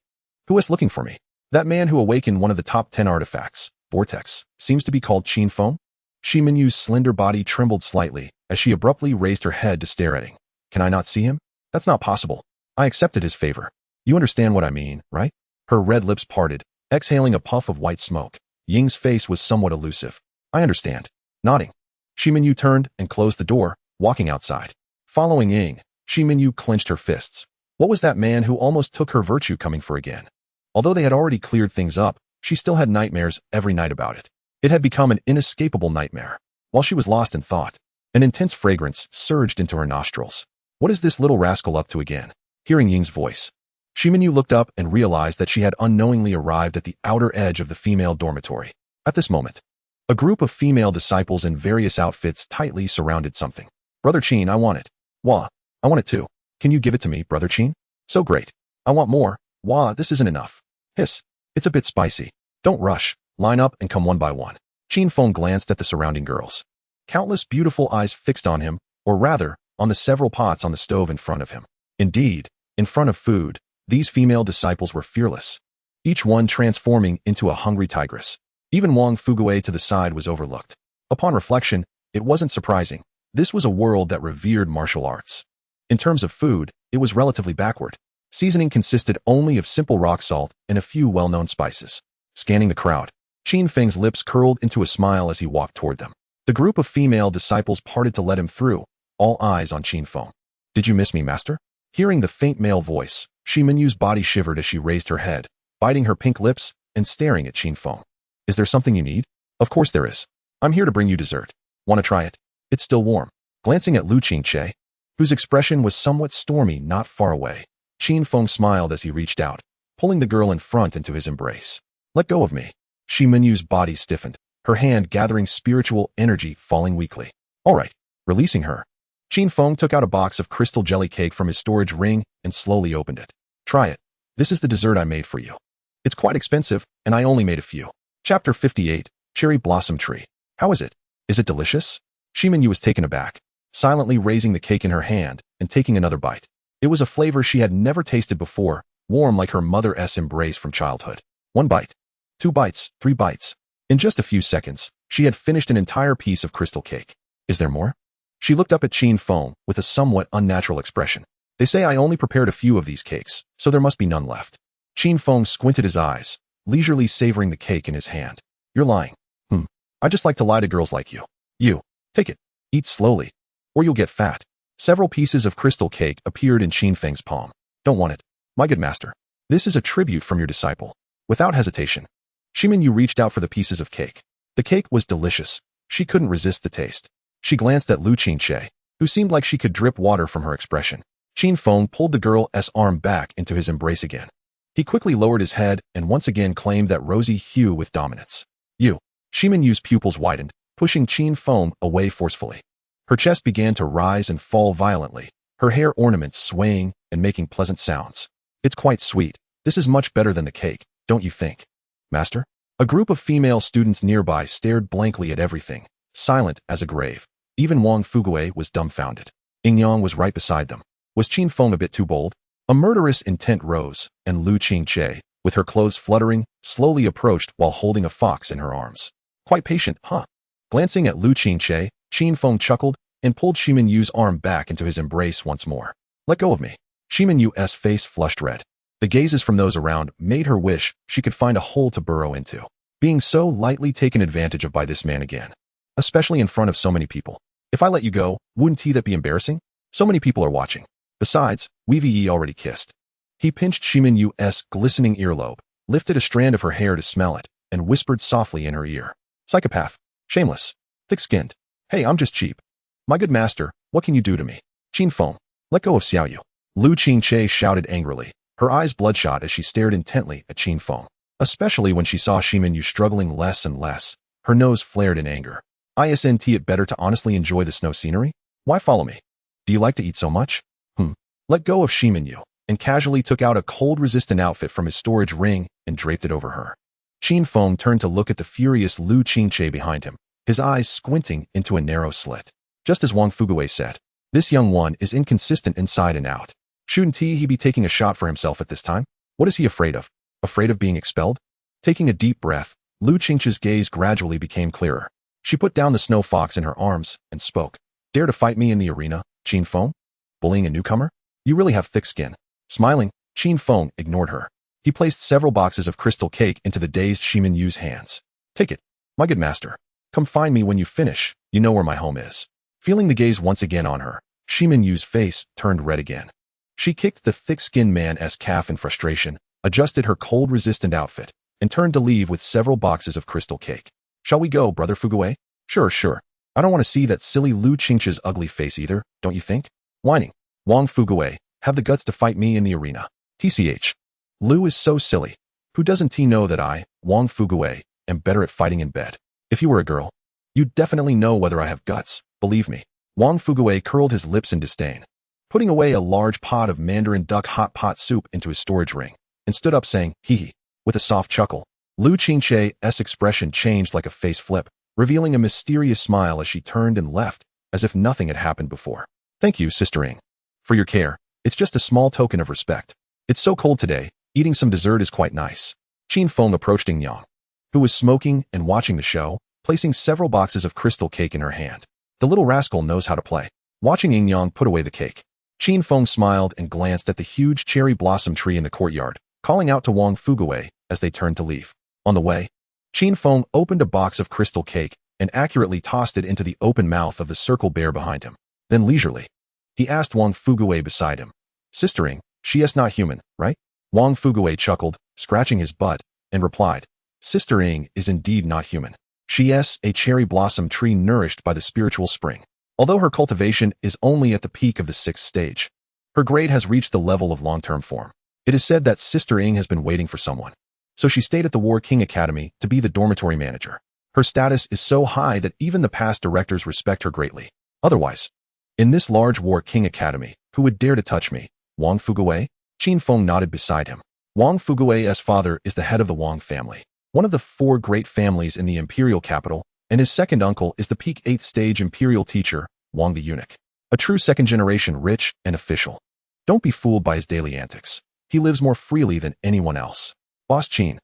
Who is looking for me? That man who awakened one of the top 10 artifacts, Vortex, seems to be called Qin Feng? Shi Minyu's slender body trembled slightly as she abruptly raised her head to stare at Ying. Can I not see him? That's not possible. I accepted his favor. You understand what I mean, right? Her red lips parted, exhaling a puff of white smoke. Ying's face was somewhat elusive. I understand. Nodding. Shi Minyu turned and closed the door, walking outside. Following Ying, Shi Minyu clenched her fists. What was that man who almost took her virtue coming for again? Although they had already cleared things up, she still had nightmares every night about it. It had become an inescapable nightmare. While she was lost in thought, an intense fragrance surged into her nostrils. What is this little rascal up to again? Hearing Ying's voice, Shiminyu looked up and realized that she had unknowingly arrived at the outer edge of the female dormitory. At this moment, a group of female disciples in various outfits tightly surrounded something. Brother Qin, I want it. Wah, I want it too. Can you give it to me, Brother Qin? So great. I want more. Wah, this isn't enough. Hiss. It's a bit spicy. Don't rush. Line up and come one by one. Qin Feng glanced at the surrounding girls. Countless beautiful eyes fixed on him, or rather, on the several pots on the stove in front of him. Indeed, in front of food, these female disciples were fearless, each one transforming into a hungry tigress. Even Wang Fugui to the side was overlooked. Upon reflection, it wasn't surprising. This was a world that revered martial arts. In terms of food, it was relatively backward. Seasoning consisted only of simple rock salt and a few well-known spices. Scanning the crowd, Qin Feng's lips curled into a smile as he walked toward them. The group of female disciples parted to let him through, all eyes on Qin Feng. Did you miss me, master? Hearing the faint male voice, Shiminyu's body shivered as she raised her head, biting her pink lips and staring at Qin Feng. Is there something you need? Of course there is. I'm here to bring you dessert. Want to try it? It's still warm. Glancing at Lu Qingche, whose expression was somewhat stormy not far away, Qin Feng smiled as he reached out, pulling the girl in front into his embrace. Let go of me. Shiminyu's body stiffened, her hand gathering spiritual energy falling weakly. All right. Releasing her, Qin Feng took out a box of crystal jelly cake from his storage ring and slowly opened it. Try it. This is the dessert I made for you. It's quite expensive, and I only made a few. Chapter 58, Cherry Blossom Tree. How is it? Is it delicious? Shiminyu was taken aback, silently raising the cake in her hand and taking another bite. It was a flavor she had never tasted before, warm like her mother's embrace from childhood. 1 bite. 2 bites. 3 bites. In just a few seconds, she had finished an entire piece of crystal cake. Is there more? She looked up at Qin Feng with a somewhat unnatural expression. They say I only prepared a few of these cakes, so there must be none left. Qin Feng squinted his eyes, leisurely savoring the cake in his hand. You're lying. I just like to lie to girls like you. You. Take it. Eat slowly, or you'll get fat. Several pieces of crystal cake appeared in Qin Feng's palm. Don't want it. My good master. This is a tribute from your disciple. Without hesitation, Shiminyu reached out for the pieces of cake. The cake was delicious. She couldn't resist the taste. She glanced at Lu Qingche, who seemed like she could drip water from her expression. Qin Feng pulled the girl's arm back into his embrace again. He quickly lowered his head and once again claimed that rosy hue with dominance. You. Shiminyu's pupils widened, pushing Qin Feng away forcefully. Her chest began to rise and fall violently, her hair ornaments swaying and making pleasant sounds. It's quite sweet. This is much better than the cake, don't you think? Master? A group of female students nearby stared blankly at everything, silent as a grave. Even Wang Fugui was dumbfounded. Yingyang was right beside them. Was Qin Feng a bit too bold? A murderous intent rose, and Lu Qingche, with her clothes fluttering, slowly approached while holding a fox in her arms. Quite patient, huh? Glancing at Lu Qingche, Qin Feng chuckled and pulled Shiminyu's arm back into his embrace once more. Let go of me. Shiminyu's face flushed red. The gazes from those around made her wish she could find a hole to burrow into. Being so lightly taken advantage of by this man again. Especially in front of so many people. If I let you go, wouldn't that be embarrassing? So many people are watching. Besides, we've already kissed. He pinched Shiminyu's glistening earlobe, lifted a strand of her hair to smell it, and whispered softly in her ear. Psychopath. Shameless. Thick-skinned. Hey, I'm just cheap. My good master, what can you do to me? Qin Feng, let go of Xiaoyu. Lu Qingche shouted angrily, her eyes bloodshot as she stared intently at Qin Feng. Especially when she saw Shiminyu struggling less and less, her nose flared in anger. Isn't it better to honestly enjoy the snow scenery? Why follow me? Do you like to eat so much? Let go of Shiminyu, and casually took out a cold-resistant outfit from his storage ring and draped it over her. Qin Feng turned to look at the furious Lu Qingche behind him, his eyes squinting into a narrow slit. Just as Wang Fugui said, this young one is inconsistent inside and out. Shouldn't he be taking a shot for himself at this time? What is he afraid of? Afraid of being expelled? Taking a deep breath, Lu Qingche's gaze gradually became clearer. She put down the snow fox in her arms and spoke. Dare to fight me in the arena, Qin Feng? Bullying a newcomer? You really have thick skin. Smiling, Qin Feng ignored her. He placed several boxes of crystal cake into the dazed Shiminyu's hands. Take it. My good master. Come find me when you finish. You know where my home is. Feeling the gaze once again on her, Shiminyu's face turned red again. She kicked the thick-skinned man's calf in frustration, adjusted her cold-resistant outfit, and turned to leave with several boxes of crystal cake. Shall we go, Brother Fugui? Sure. I don't want to see that silly Lu Qingche's ugly face either, don't you think? Whining. Wang Fugui, have the guts to fight me in the arena. TCH. Lu is so silly. Who doesn't know that I, Wang Fugui, am better at fighting in bed? If you were a girl, you'd definitely know whether I have guts, believe me. Wang Fugui curled his lips in disdain, putting away a large pot of Mandarin duck hot pot soup into his storage ring, and stood up saying, hee hee, with a soft chuckle. Lu Qingche's expression changed like a face flip, revealing a mysterious smile as she turned and left, as if nothing had happened before. Thank you, Sister Ing, for your care. It's just a small token of respect. It's so cold today, eating some dessert is quite nice. Qin Feng approached Ing Yang, who was smoking and watching the show, placing several boxes of crystal cake in her hand. The little rascal knows how to play. Watching Ing Yang put away the cake, Qin Feng smiled and glanced at the huge cherry blossom tree in the courtyard, calling out to Wang Fugui as they turned to leave. On the way, Qin Feng opened a box of crystal cake and accurately tossed it into the open mouth of the circle bear behind him. Then leisurely, he asked Wang Fugui beside him, Sister Ing, she is not human, right? Wang Fugui chuckled, scratching his butt, and replied, Sister Ing is indeed not human. She is a cherry blossom tree nourished by the spiritual spring. Although her cultivation is only at the peak of the 6th stage, her grade has reached the level of long-term form. It is said that Sister Ing has been waiting for someone, so she stayed at the War King Academy to be the dormitory manager. Her status is so high that even the past directors respect her greatly. Otherwise, in this large War King Academy, who would dare to touch me? Wang Fugui? Qin Feng nodded beside him. Wang Fugui's father is the head of the Wang family, one of the 4 great families in the imperial capital, and his second uncle is the peak 8th stage imperial teacher, Wang the eunuch, a true second-generation rich and official. Don't be fooled by his daily antics. He lives more freely than anyone else. Boss Qin.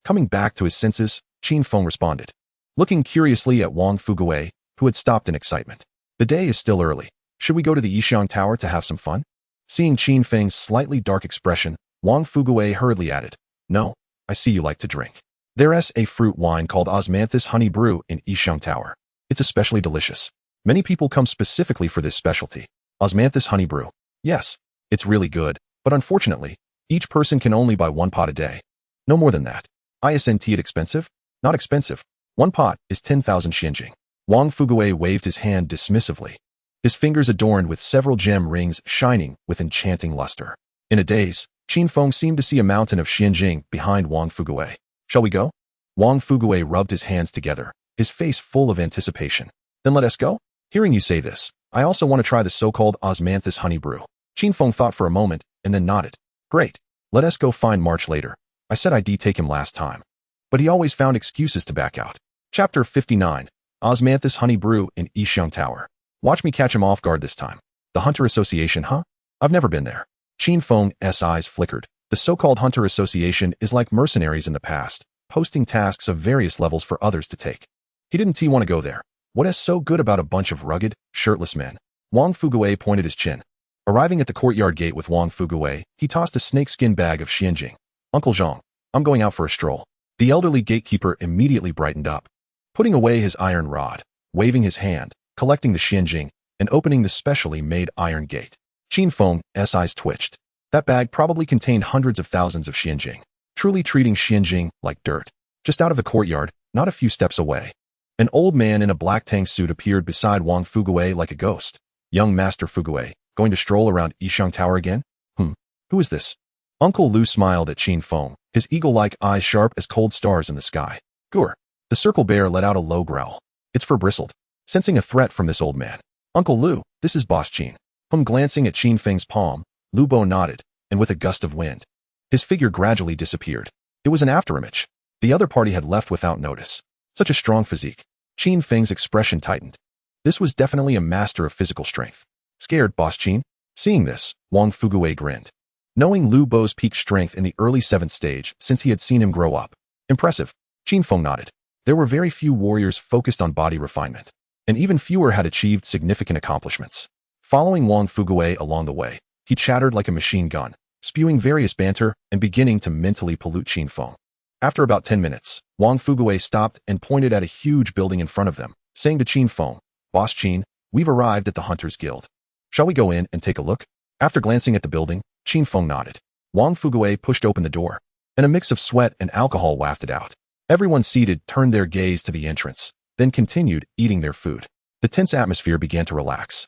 Coming back to his senses, Qin Feng responded, looking curiously at Wang Fugui, who had stopped in excitement. The day is still early. Should we go to the Yishang Tower to have some fun? Seeing Qin Feng's slightly dark expression, Wang Fugui hurriedly added, No, I see you like to drink. There's a fruit wine called Osmanthus Honey Brew in Yishang Tower. It's especially delicious. Many people come specifically for this specialty. Osmanthus Honey Brew. Yes, it's really good, but unfortunately, each person can only buy 1 pot a day. No more than that. Isn't it expensive? Not expensive. 1 pot is 10,000 xianjing. Wang Fugui waved his hand dismissively, his fingers adorned with several gem rings shining with enchanting luster. In a daze, Qin Feng seemed to see a mountain of xianjing behind Wang Fugui. Shall we go? Wang Fugui rubbed his hands together, his face full of anticipation. Then let us go? Hearing you say this, I also want to try the so-called Osmanthus Honey Brew. Qin Feng thought for a moment and then nodded. Great. Let us go find March later. I said I'd take him last time, but he always found excuses to back out. Chapter 59. Osmanthus Honey Brew in Yishang Tower. Watch me catch him off guard this time. The Hunter Association, huh? I've never been there. Qin Feng's eyes flickered. The so-called Hunter Association is like mercenaries in the past, posting tasks of various levels for others to take. He didn't want to go there. What is so good about a bunch of rugged, shirtless men? Wang Fugui pointed his chin. Arriving at the courtyard gate with Wang Fugui, he tossed a snakeskin bag of xianjing. Uncle Zhang, I'm going out for a stroll. The elderly gatekeeper immediately brightened up, putting away his iron rod, waving his hand, collecting the xianjing, and opening the specially made iron gate. Qin Feng's eyes twitched. That bag probably contained hundreds of thousands of xianjing, truly treating xianjing like dirt. Just out of the courtyard, not a few steps away, an old man in a black tang suit appeared beside Wang Fugui like a ghost. Young Master Fugui, going to stroll around Yishang Tower again? Who is this? Uncle Lu smiled at Qin Feng, his eagle-like eyes sharp as cold stars in the sky. Gur. The circle bear let out a low growl. Its fur bristled, sensing a threat from this old man. Uncle Lu, this is Boss Qin. Glancing at Qin Feng's palm, Lu Bo nodded, and with a gust of wind, his figure gradually disappeared. It was an afterimage. The other party had left without notice. Such a strong physique. Qin Feng's expression tightened. This was definitely a master of physical strength. Scared, Boss Qin? Seeing this, Wang Fugui grinned, knowing Lu Bo's peak strength in the early 7th stage since he had seen him grow up. Impressive. Qin Feng nodded. There were very few warriors focused on body refinement, and even fewer had achieved significant accomplishments. Following Wang Fugui along the way, he chattered like a machine gun, spewing various banter and beginning to mentally pollute Qin Feng. After about 10 minutes, Wang Fugui stopped and pointed at a huge building in front of them, saying to Qin Feng, Boss Qin, we've arrived at the Hunters Guild. Shall we go in and take a look? After glancing at the building, Qin Feng nodded. Wang Fugui pushed open the door, and a mix of sweat and alcohol wafted out. Everyone seated turned their gaze to the entrance, then continued eating their food. The tense atmosphere began to relax.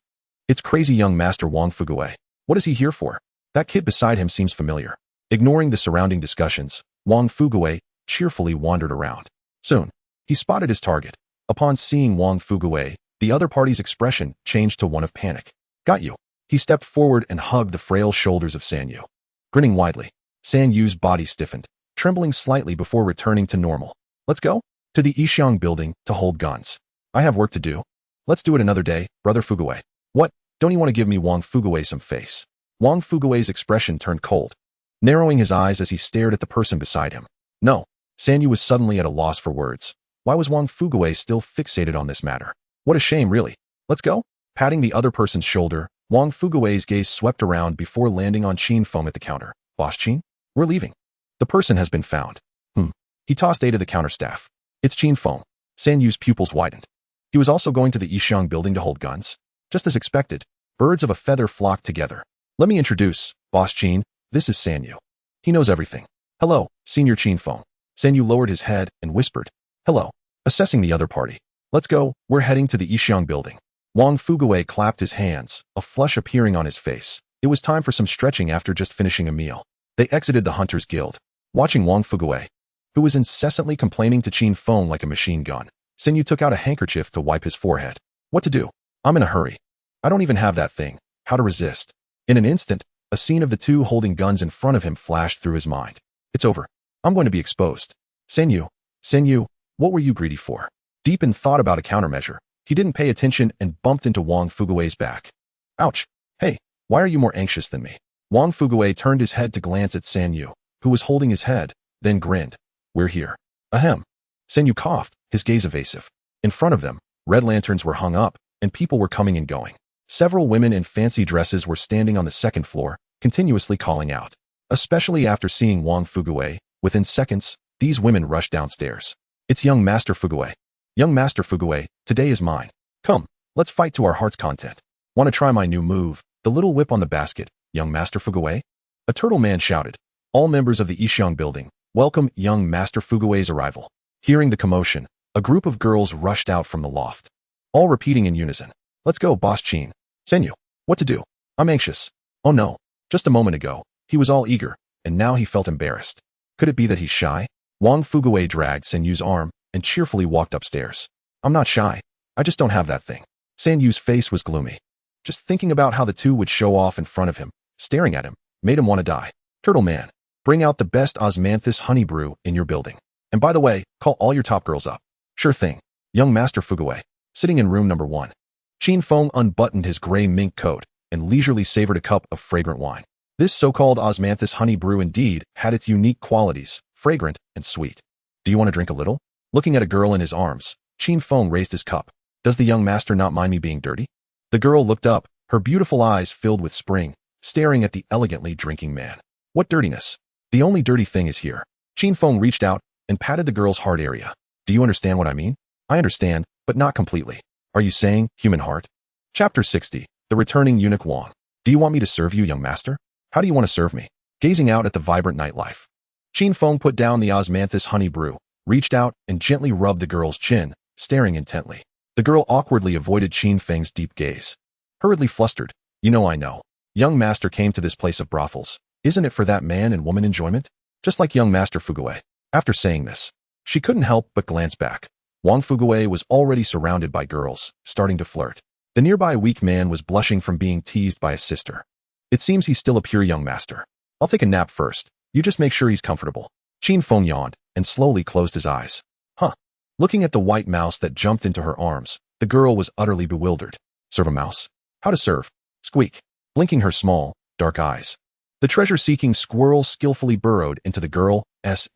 It's crazy young Master Wang Fuguwei. What is he here for? That kid beside him seems familiar. Ignoring the surrounding discussions, Wang Fuguwei cheerfully wandered around. Soon, he spotted his target. Upon seeing Wang Fuguwei, the other party's expression changed to one of panic. Got you. He stepped forward and hugged the frail shoulders of San Yu. Grinning widely, San Yu's body stiffened, trembling slightly before returning to normal. Let's go? To the Yixiang building to hold guns. I have work to do. Let's do it another day, brother Fuguwei. What? Don't you want to give me Wang Fuguwei some face? Wang Fuguwei's expression turned cold, narrowing his eyes as he stared at the person beside him. No. San Yu was suddenly at a loss for words. Why was Wang Fuguwei still fixated on this matter? What a shame, really. Let's go? Patting the other person's shoulder, Wang Fuguwei's gaze swept around before landing on Qin Feng at the counter. Boss Qin? We're leaving. The person has been found. He tossed A to the counter staff. It's Qin Feng. San Yu's pupils widened. He was also going to the Yixiang building to hold guns. Just as expected, birds of a feather flocked together. Let me introduce, Boss Qin. This is San Yu. He knows everything. Hello, Senior Qin Feng. San Yu lowered his head and whispered, hello, assessing the other party. Let's go, we're heading to the Yixiang building. Wang Fuguwei clapped his hands, a flush appearing on his face. It was time for some stretching after just finishing a meal. They exited the Hunters Guild. Watching Wang Fuguwei, who was incessantly complaining to Qin Feng like a machine gun, San Yu took out a handkerchief to wipe his forehead. What to do? I'm in a hurry. I don't even have that thing. How to resist? In an instant, a scene of the two holding guns in front of him flashed through his mind. It's over. I'm going to be exposed. San Yu, what were you greedy for? Deep in thought about a countermeasure, he didn't pay attention and bumped into Wang Fuguwei's back. Ouch. Hey, why are you more anxious than me? Wang Fuguwei turned his head to glance at San Yu, who was holding his head, then grinned. We're here. Ahem. San Yu coughed, his gaze evasive. In front of them, red lanterns were hung up, and people were coming and going. Several women in fancy dresses were standing on the second floor, continuously calling out. Especially after seeing Wang Fuguwei, within seconds, these women rushed downstairs. It's young Master Fuguwei. Young Master Fuguwei, today is mine. Come, let's fight to our heart's content. Want to try my new move, the little whip on the basket, young Master Fuguwei? A turtle man shouted. All members of the Yixiang building, welcome young Master Fuguwei's arrival. Hearing the commotion, a group of girls rushed out from the loft. All repeating in unison. Let's go, Boss Qin. San Yu, what to do? I'm anxious. Oh no. Just a moment ago, he was all eager, and now he felt embarrassed. Could it be that he's shy? Wang Fuguwei dragged San Yu's arm and cheerfully walked upstairs. I'm not shy. I just don't have that thing. San Yu's face was gloomy. Just thinking about how the two would show off in front of him, staring at him, made him want to die. Turtle man, bring out the best osmanthus honey brew in your building. And by the way, call all your top girls up. Sure thing. Young Master Fuguwei, sitting in room number 1. Qin Feng unbuttoned his gray mink coat and leisurely savored a cup of fragrant wine. This so-called osmanthus honey brew indeed had its unique qualities, fragrant and sweet. Do you want to drink a little? Looking at a girl in his arms, Qin Feng raised his cup. Does the young master not mind me being dirty? The girl looked up, her beautiful eyes filled with spring, staring at the elegantly drinking man. What dirtiness? The only dirty thing is here. Qin Feng reached out and patted the girl's heart area. Do you understand what I mean? I understand, but not completely. Are you saying, human heart? Chapter 60, The Returning Eunuch Wang. Do you want me to serve you, young master? How do you want to serve me? Gazing out at the vibrant nightlife, Qin Feng put down the osmanthus honey brew, reached out and gently rubbed the girl's chin, staring intently. The girl awkwardly avoided Qin Feng's deep gaze. Hurriedly flustered. You know I know. Young master came to this place of brothels. Isn't it for that man and woman enjoyment? Just like young Master Fuguwei. After saying this, she couldn't help but glance back. Wang Fuguwei was already surrounded by girls, starting to flirt. The nearby weak man was blushing from being teased by his sister. It seems he's still a pure young master. I'll take a nap first. You just make sure he's comfortable. Qin Feng yawned and slowly closed his eyes. Huh. Looking at the white mouse that jumped into her arms, the girl was utterly bewildered. Serve a mouse? How to serve? Squeak. Blinking her small, dark eyes. The treasure-seeking squirrel skillfully burrowed into the girl's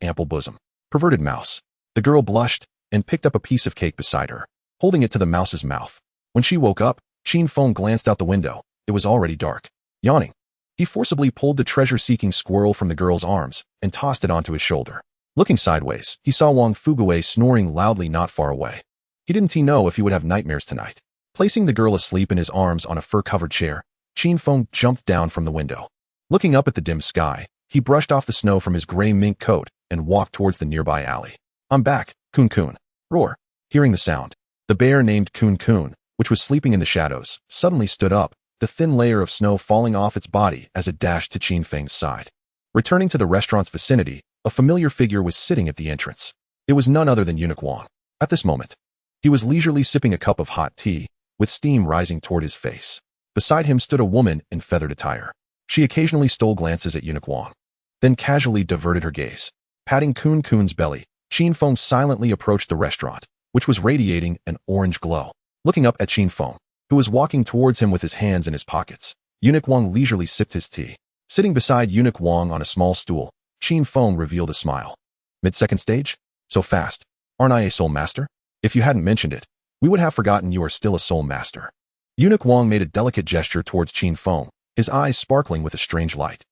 ample bosom. Perverted mouse. The girl blushed and picked up a piece of cake beside her, holding it to the mouse's mouth. When she woke up, Qin Feng glanced out the window. It was already dark. Yawning, he forcibly pulled the treasure-seeking squirrel from the girl's arms and tossed it onto his shoulder. Looking sideways, he saw Wang Fuguwei snoring loudly not far away. Didn't he know if he would have nightmares tonight? Placing the girl asleep in his arms on a fur-covered chair, Qin Feng jumped down from the window. Looking up at the dim sky, he brushed off the snow from his gray mink coat and walked towards the nearby alley. I'm back, Kun Kun. Roar. Hearing the sound, the bear named Kun Kun, which was sleeping in the shadows, suddenly stood up, the thin layer of snow falling off its body as it dashed to Qin Feng's side. Returning to the restaurant's vicinity, a familiar figure was sitting at the entrance. It was none other than Eunuch Wang. At this moment, he was leisurely sipping a cup of hot tea, with steam rising toward his face. Beside him stood a woman in feathered attire. She occasionally stole glances at Eunuch Wang, then casually diverted her gaze. Patting Kun's belly, Qin Feng silently approached the restaurant, which was radiating an orange glow. Looking up at Qin Feng, who was walking towards him with his hands in his pockets, Eunuch Wang leisurely sipped his tea. Sitting beside Eunuch Wang on a small stool, Qin Feng revealed a smile. Mid-second stage? So fast. Aren't I a soul master? If you hadn't mentioned it, we would have forgotten you are still a soul master. Eunuch Wang made a delicate gesture towards Qin Feng, his eyes sparkling with a strange light.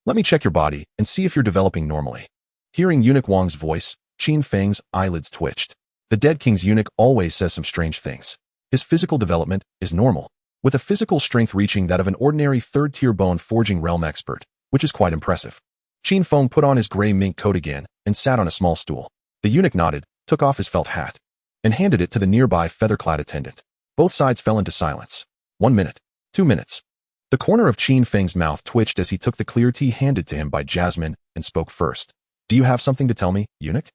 Let me check your body and see if you're developing normally. Hearing Eunuch Wang's voice, Qin Feng's eyelids twitched. The dead king's eunuch always says some strange things. His physical development is normal, with a physical strength reaching that of an ordinary third-tier bone-forging realm expert, which is quite impressive. Qin Feng put on his gray mink coat again and sat on a small stool. The eunuch nodded, took off his felt hat, and handed it to the nearby feather-clad attendant. Both sides fell into silence. 1 minute. 2 minutes. The corner of Qin Feng's mouth twitched as he took the clear tea handed to him by Jasmine and spoke first. Do you have something to tell me, eunuch?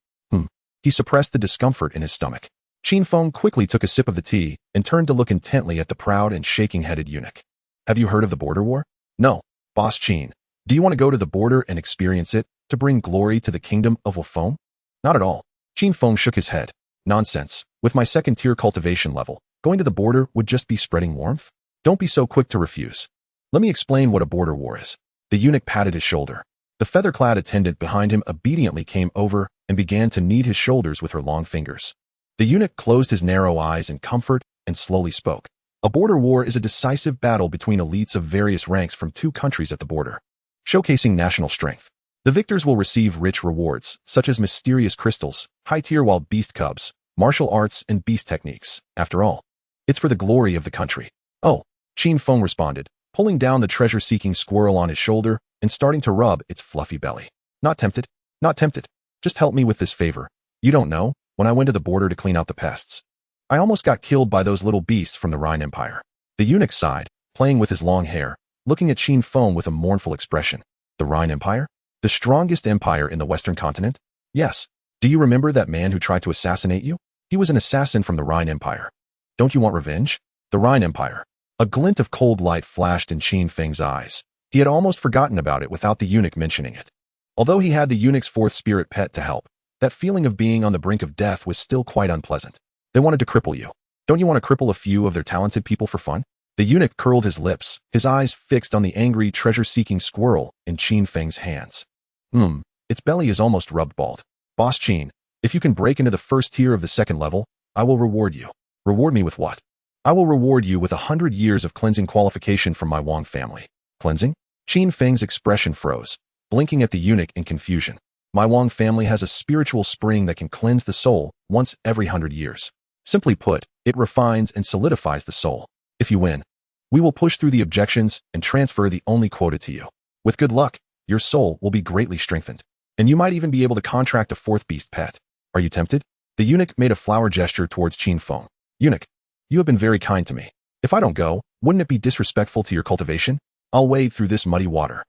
He suppressed the discomfort in his stomach. Qin Feng quickly took a sip of the tea and turned to look intently at the proud and shaking-headed eunuch. Have you heard of the border war? No, Boss Qin. Do you want to go to the border and experience it, to bring glory to the kingdom of Wufeng? Not at all. Qin Feng shook his head. Nonsense. With my second-tier cultivation level, going to the border would just be spreading warmth? Don't be so quick to refuse. Let me explain what a border war is. The eunuch patted his shoulder. The feather-clad attendant behind him obediently came over and began to knead his shoulders with her long fingers. The eunuch closed his narrow eyes in comfort and slowly spoke. A border war is a decisive battle between elites of various ranks from two countries at the border, showcasing national strength. The victors will receive rich rewards, such as mysterious crystals, high-tier wild beast cubs, martial arts, and beast techniques. After all, it's for the glory of the country. Oh, Qin Feng responded, pulling down the treasure-seeking squirrel on his shoulder and starting to rub its fluffy belly. Not tempted? Not tempted. Just help me with this favor. You don't know, when I went to the border to clean out the pests, I almost got killed by those little beasts from the Rhine Empire. The eunuch sighed, playing with his long hair, looking at Qin Feng with a mournful expression. The Rhine Empire? The strongest empire in the Western continent? Yes. Do you remember that man who tried to assassinate you? He was an assassin from the Rhine Empire. Don't you want revenge? The Rhine Empire. A glint of cold light flashed in Qin Feng's eyes. He had almost forgotten about it without the eunuch mentioning it. Although he had the eunuch's fourth spirit pet to help, that feeling of being on the brink of death was still quite unpleasant. They wanted to cripple you. Don't you want to cripple a few of their talented people for fun? The eunuch curled his lips, his eyes fixed on the angry, treasure-seeking squirrel in Qin Feng's hands. Its belly is almost rubbed bald. Boss Qin, if you can break into the first tier of the second level, I will reward you. Reward me with what? I will reward you with 100 years of cleansing qualification from my Wang family. Cleansing? Qin Feng's expression froze, blinking at the eunuch in confusion. My Wang family has a spiritual spring that can cleanse the soul once every 100 years. Simply put, it refines and solidifies the soul. If you win, we will push through the objections and transfer the only quota to you. With good luck, your soul will be greatly strengthened, and you might even be able to contract a fourth beast pet. Are you tempted? The eunuch made a flower gesture towards Qin Feng. Eunuch, you have been very kind to me. If I don't go, wouldn't it be disrespectful to your cultivation? I'll wade through this muddy water.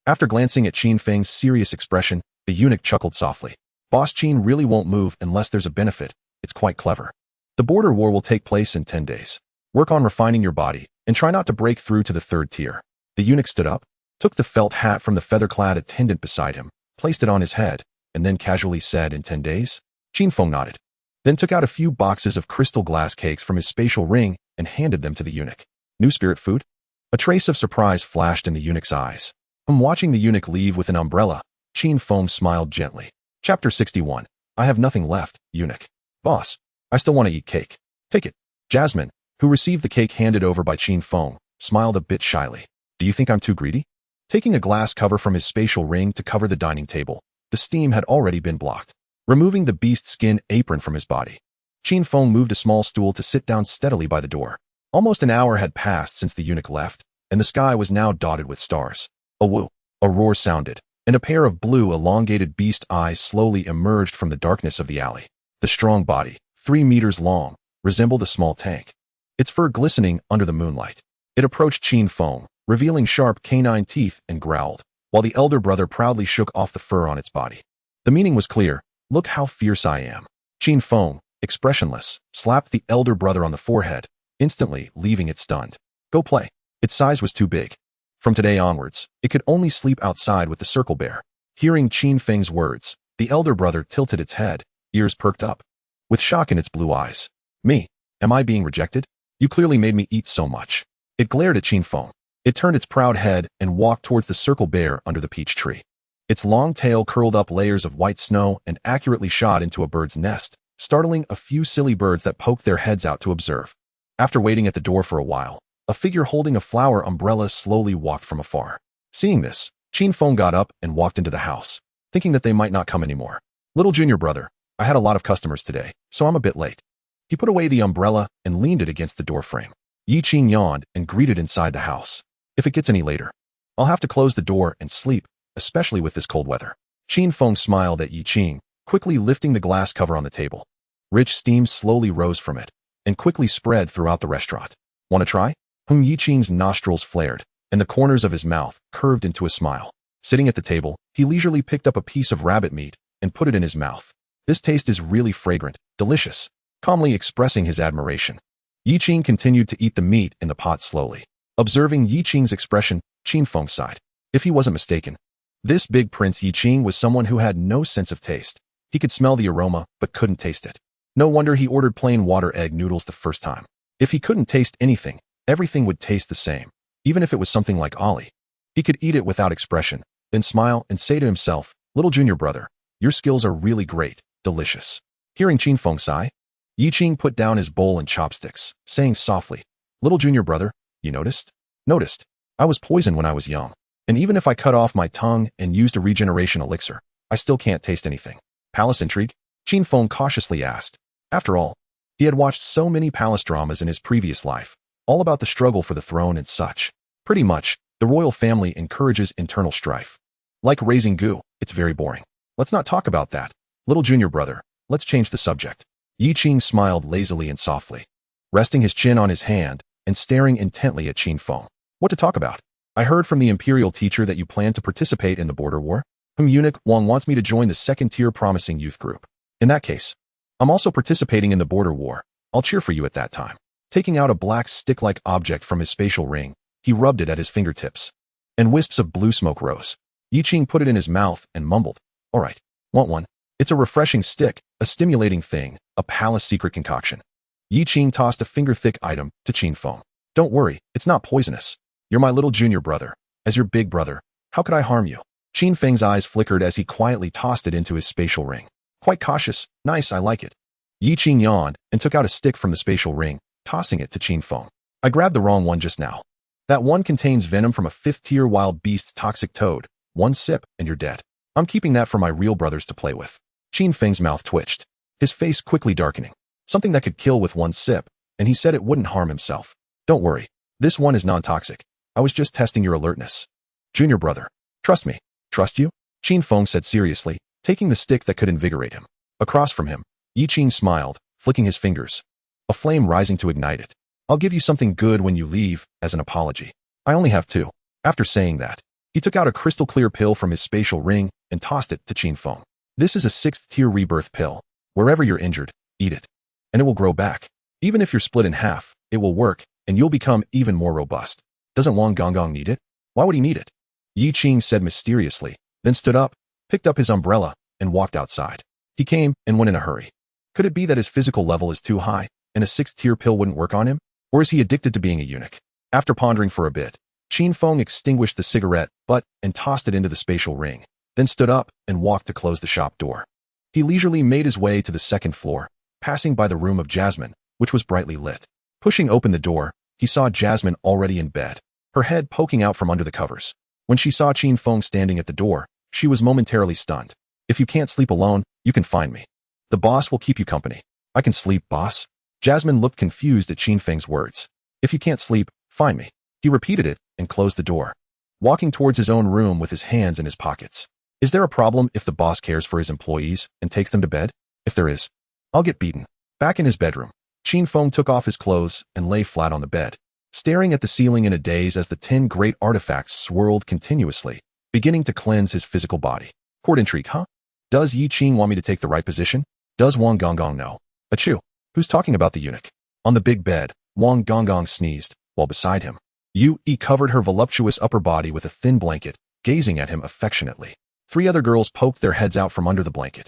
After glancing at Qin Feng's serious expression, the eunuch chuckled softly. Boss Qin really won't move unless there's a benefit. It's quite clever. The border war will take place in 10 days. Work on refining your body, and try not to break through to the third tier. The eunuch stood up, took the felt hat from the feather-clad attendant beside him, placed it on his head, and then casually said, in 10 days? Qin Feng nodded, then took out a few boxes of crystal glass cakes from his spatial ring and handed them to the eunuch. New spirit food? A trace of surprise flashed in the eunuch's eyes. Watching the eunuch leave with an umbrella, Qin Feng smiled gently. Chapter 61. I have nothing left, eunuch. Boss, I still want to eat cake. Take it. Jasmine, who received the cake handed over by Qin Feng, smiled a bit shyly. Do you think I'm too greedy? Taking a glass cover from his spatial ring to cover the dining table, the steam had already been blocked. Removing the beast skin apron from his body, Qin Feng moved a small stool to sit down steadily by the door. Almost an hour had passed since the eunuch left, and the sky was now dotted with stars. A woo! A roar sounded, and a pair of blue, elongated beast eyes slowly emerged from the darkness of the alley. The strong body, 3 meters long, resembled a small tank, its fur glistening under the moonlight. It approached Qin Feng, revealing sharp canine teeth, and growled, while the elder brother proudly shook off the fur on its body. The meaning was clear. Look how fierce I am. Qin Feng, expressionless, slapped the elder brother on the forehead, instantly leaving it stunned. Go play. Its size was too big. From today onwards, it could only sleep outside with the circle bear. Hearing Qin Feng's words, the elder brother tilted its head, ears perked up, with shock in its blue eyes. Me? Am I being rejected? You clearly made me eat so much. It glared at Qin Feng. It turned its proud head and walked towards the circle bear under the peach tree. Its long tail curled up layers of white snow and accurately shot into a bird's nest, startling a few silly birds that poked their heads out to observe. After waiting at the door for a while, a figure holding a flower umbrella slowly walked from afar. Seeing this, Qin Feng got up and walked into the house, thinking that they might not come anymore. Little junior brother, I had a lot of customers today, so I'm a bit late. He put away the umbrella and leaned it against the doorframe. Yi Qing yawned and greeted inside the house. If it gets any later, I'll have to close the door and sleep, especially with this cold weather. Qin Feng smiled at Yi Qing, quickly lifting the glass cover on the table. Rich steam slowly rose from it and quickly spread throughout the restaurant. Want to try? Yi Qing's nostrils flared, and the corners of his mouth curved into a smile. Sitting at the table, he leisurely picked up a piece of rabbit meat and put it in his mouth. This taste is really fragrant, delicious, calmly expressing his admiration. Yi Qing continued to eat the meat in the pot slowly. Observing Yi Qing's expression, Qin Feng sighed. If he wasn't mistaken, this big prince Yi Qing was someone who had no sense of taste. He could smell the aroma, but couldn't taste it. No wonder he ordered plain water egg noodles the first time. If he couldn't taste anything, everything would taste the same, even if it was something like Ollie. He could eat it without expression, then smile and say to himself, little junior brother, your skills are really great, delicious. Hearing Qin Feng sigh, Yi Qing put down his bowl and chopsticks, saying softly, little junior brother, you noticed? Noticed. I was poisoned when I was young, and even if I cut off my tongue and used a regeneration elixir, I still can't taste anything. Palace intrigue? Qin Feng cautiously asked. After all, he had watched so many palace dramas in his previous life, all about the struggle for the throne and such. Pretty much, the royal family encourages internal strife. Like raising goo, it's very boring. Let's not talk about that. Little junior brother, let's change the subject. Yi Qing smiled lazily and softly, resting his chin on his hand and staring intently at Qin Feng. What to talk about? I heard from the imperial teacher that you plan to participate in the border war. Eunuch Wang wants me to join the second-tier promising youth group. In that case, I'm also participating in the border war. I'll cheer for you at that time. Taking out a black stick-like object from his spatial ring, he rubbed it at his fingertips, and wisps of blue smoke rose. Yi Qing put it in his mouth and mumbled, all right, want one? It's a refreshing stick, a stimulating thing, a palace secret concoction. Yi Qing tossed a finger-thick item to Qin Feng. Don't worry, it's not poisonous. You're my little junior brother. As your big brother, how could I harm you? Qin Feng's eyes flickered as he quietly tossed it into his spatial ring. Quite cautious, nice, I like it. Yi Qing yawned and took out a stick from the spatial ring, tossing it to Qin Feng. I grabbed the wrong one just now. That one contains venom from a 5th-tier wild beast's toxic toad. One sip, and you're dead. I'm keeping that for my real brothers to play with. Qin Feng's mouth twitched, his face quickly darkening. Something that could kill with one sip, and he said it wouldn't harm himself. Don't worry, this one is non-toxic. I was just testing your alertness. Junior brother, trust me. Trust you? Qin Feng said seriously, taking the stick that could invigorate him. Across from him, Yi Qing smiled, flicking his fingers, a flame rising to ignite it. I'll give you something good when you leave, as an apology. I only have 2. After saying that, he took out a crystal-clear pill from his spatial ring and tossed it to Qin Feng. This is a 6th-tier rebirth pill. Wherever you're injured, eat it, and it will grow back. Even if you're split in half, it will work, and you'll become even more robust. Doesn't Wang Gonggong need it? Why would he need it? Yi Qing said mysteriously, then stood up, picked up his umbrella, and walked outside. He came and went in a hurry. Could it be that his physical level is too high, and a 6th-tier pill wouldn't work on him? Or is he addicted to being a eunuch? After pondering for a bit, Qin Feng extinguished the cigarette butt and tossed it into the spatial ring, then stood up and walked to close the shop door. He leisurely made his way to the 2nd floor, passing by the room of Jasmine, which was brightly lit. Pushing open the door, he saw Jasmine already in bed, her head poking out from under the covers. When she saw Qin Feng standing at the door, she was momentarily stunned. If you can't sleep alone, you can find me. The boss will keep you company. I can sleep, boss? Jasmine looked confused at Qin Feng's words. If you can't sleep, find me. He repeated it and closed the door, walking towards his own room with his hands in his pockets. Is there a problem if the boss cares for his employees and takes them to bed? If there is, I'll get beaten. Back in his bedroom, Qin Feng took off his clothes and lay flat on the bed. staring at the ceiling in a daze as the 10 great artifacts swirled continuously, beginning to cleanse his physical body. Court intrigue, huh? Does Yi Qing want me to take the right position? Does Wang Gonggong know? Achoo! Who's talking about the eunuch? On the big bed, Wang Gonggong sneezed, while beside him, Yu Yi covered her voluptuous upper body with a thin blanket, gazing at him affectionately. 3 other girls poked their heads out from under the blanket,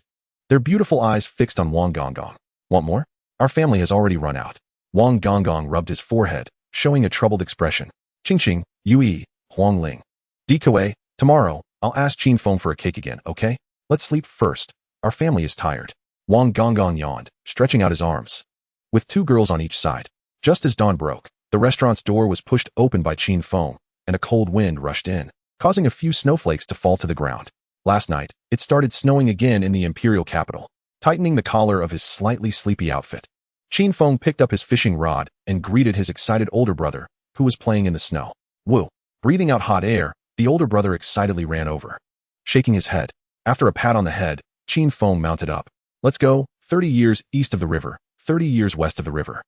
their beautiful eyes fixed on Wang Gonggong. Want more? Our family has already run out. Wang Gonggong rubbed his forehead, showing a troubled expression. Qing, Yu Yi, Huang Ling. Decoy, tomorrow, I'll ask Qin Feng for a cake again, okay? Let's sleep first. Our family is tired. Wang Gonggong yawned, stretching out his arms. With 2 girls on each side. Just as dawn broke, the restaurant's door was pushed open by Qin Feng, and a cold wind rushed in, causing a few snowflakes to fall to the ground. Last night, it started snowing again in the imperial capital, tightening the collar of his slightly sleepy outfit. Qin Feng picked up his fishing rod and greeted his excited older brother, who was playing in the snow. Woo! Breathing out hot air, the older brother excitedly ran over. Shaking his head, after a pat on the head, Qin Feng mounted up. Let's go, 30 years east of the river, 30 years west of the river.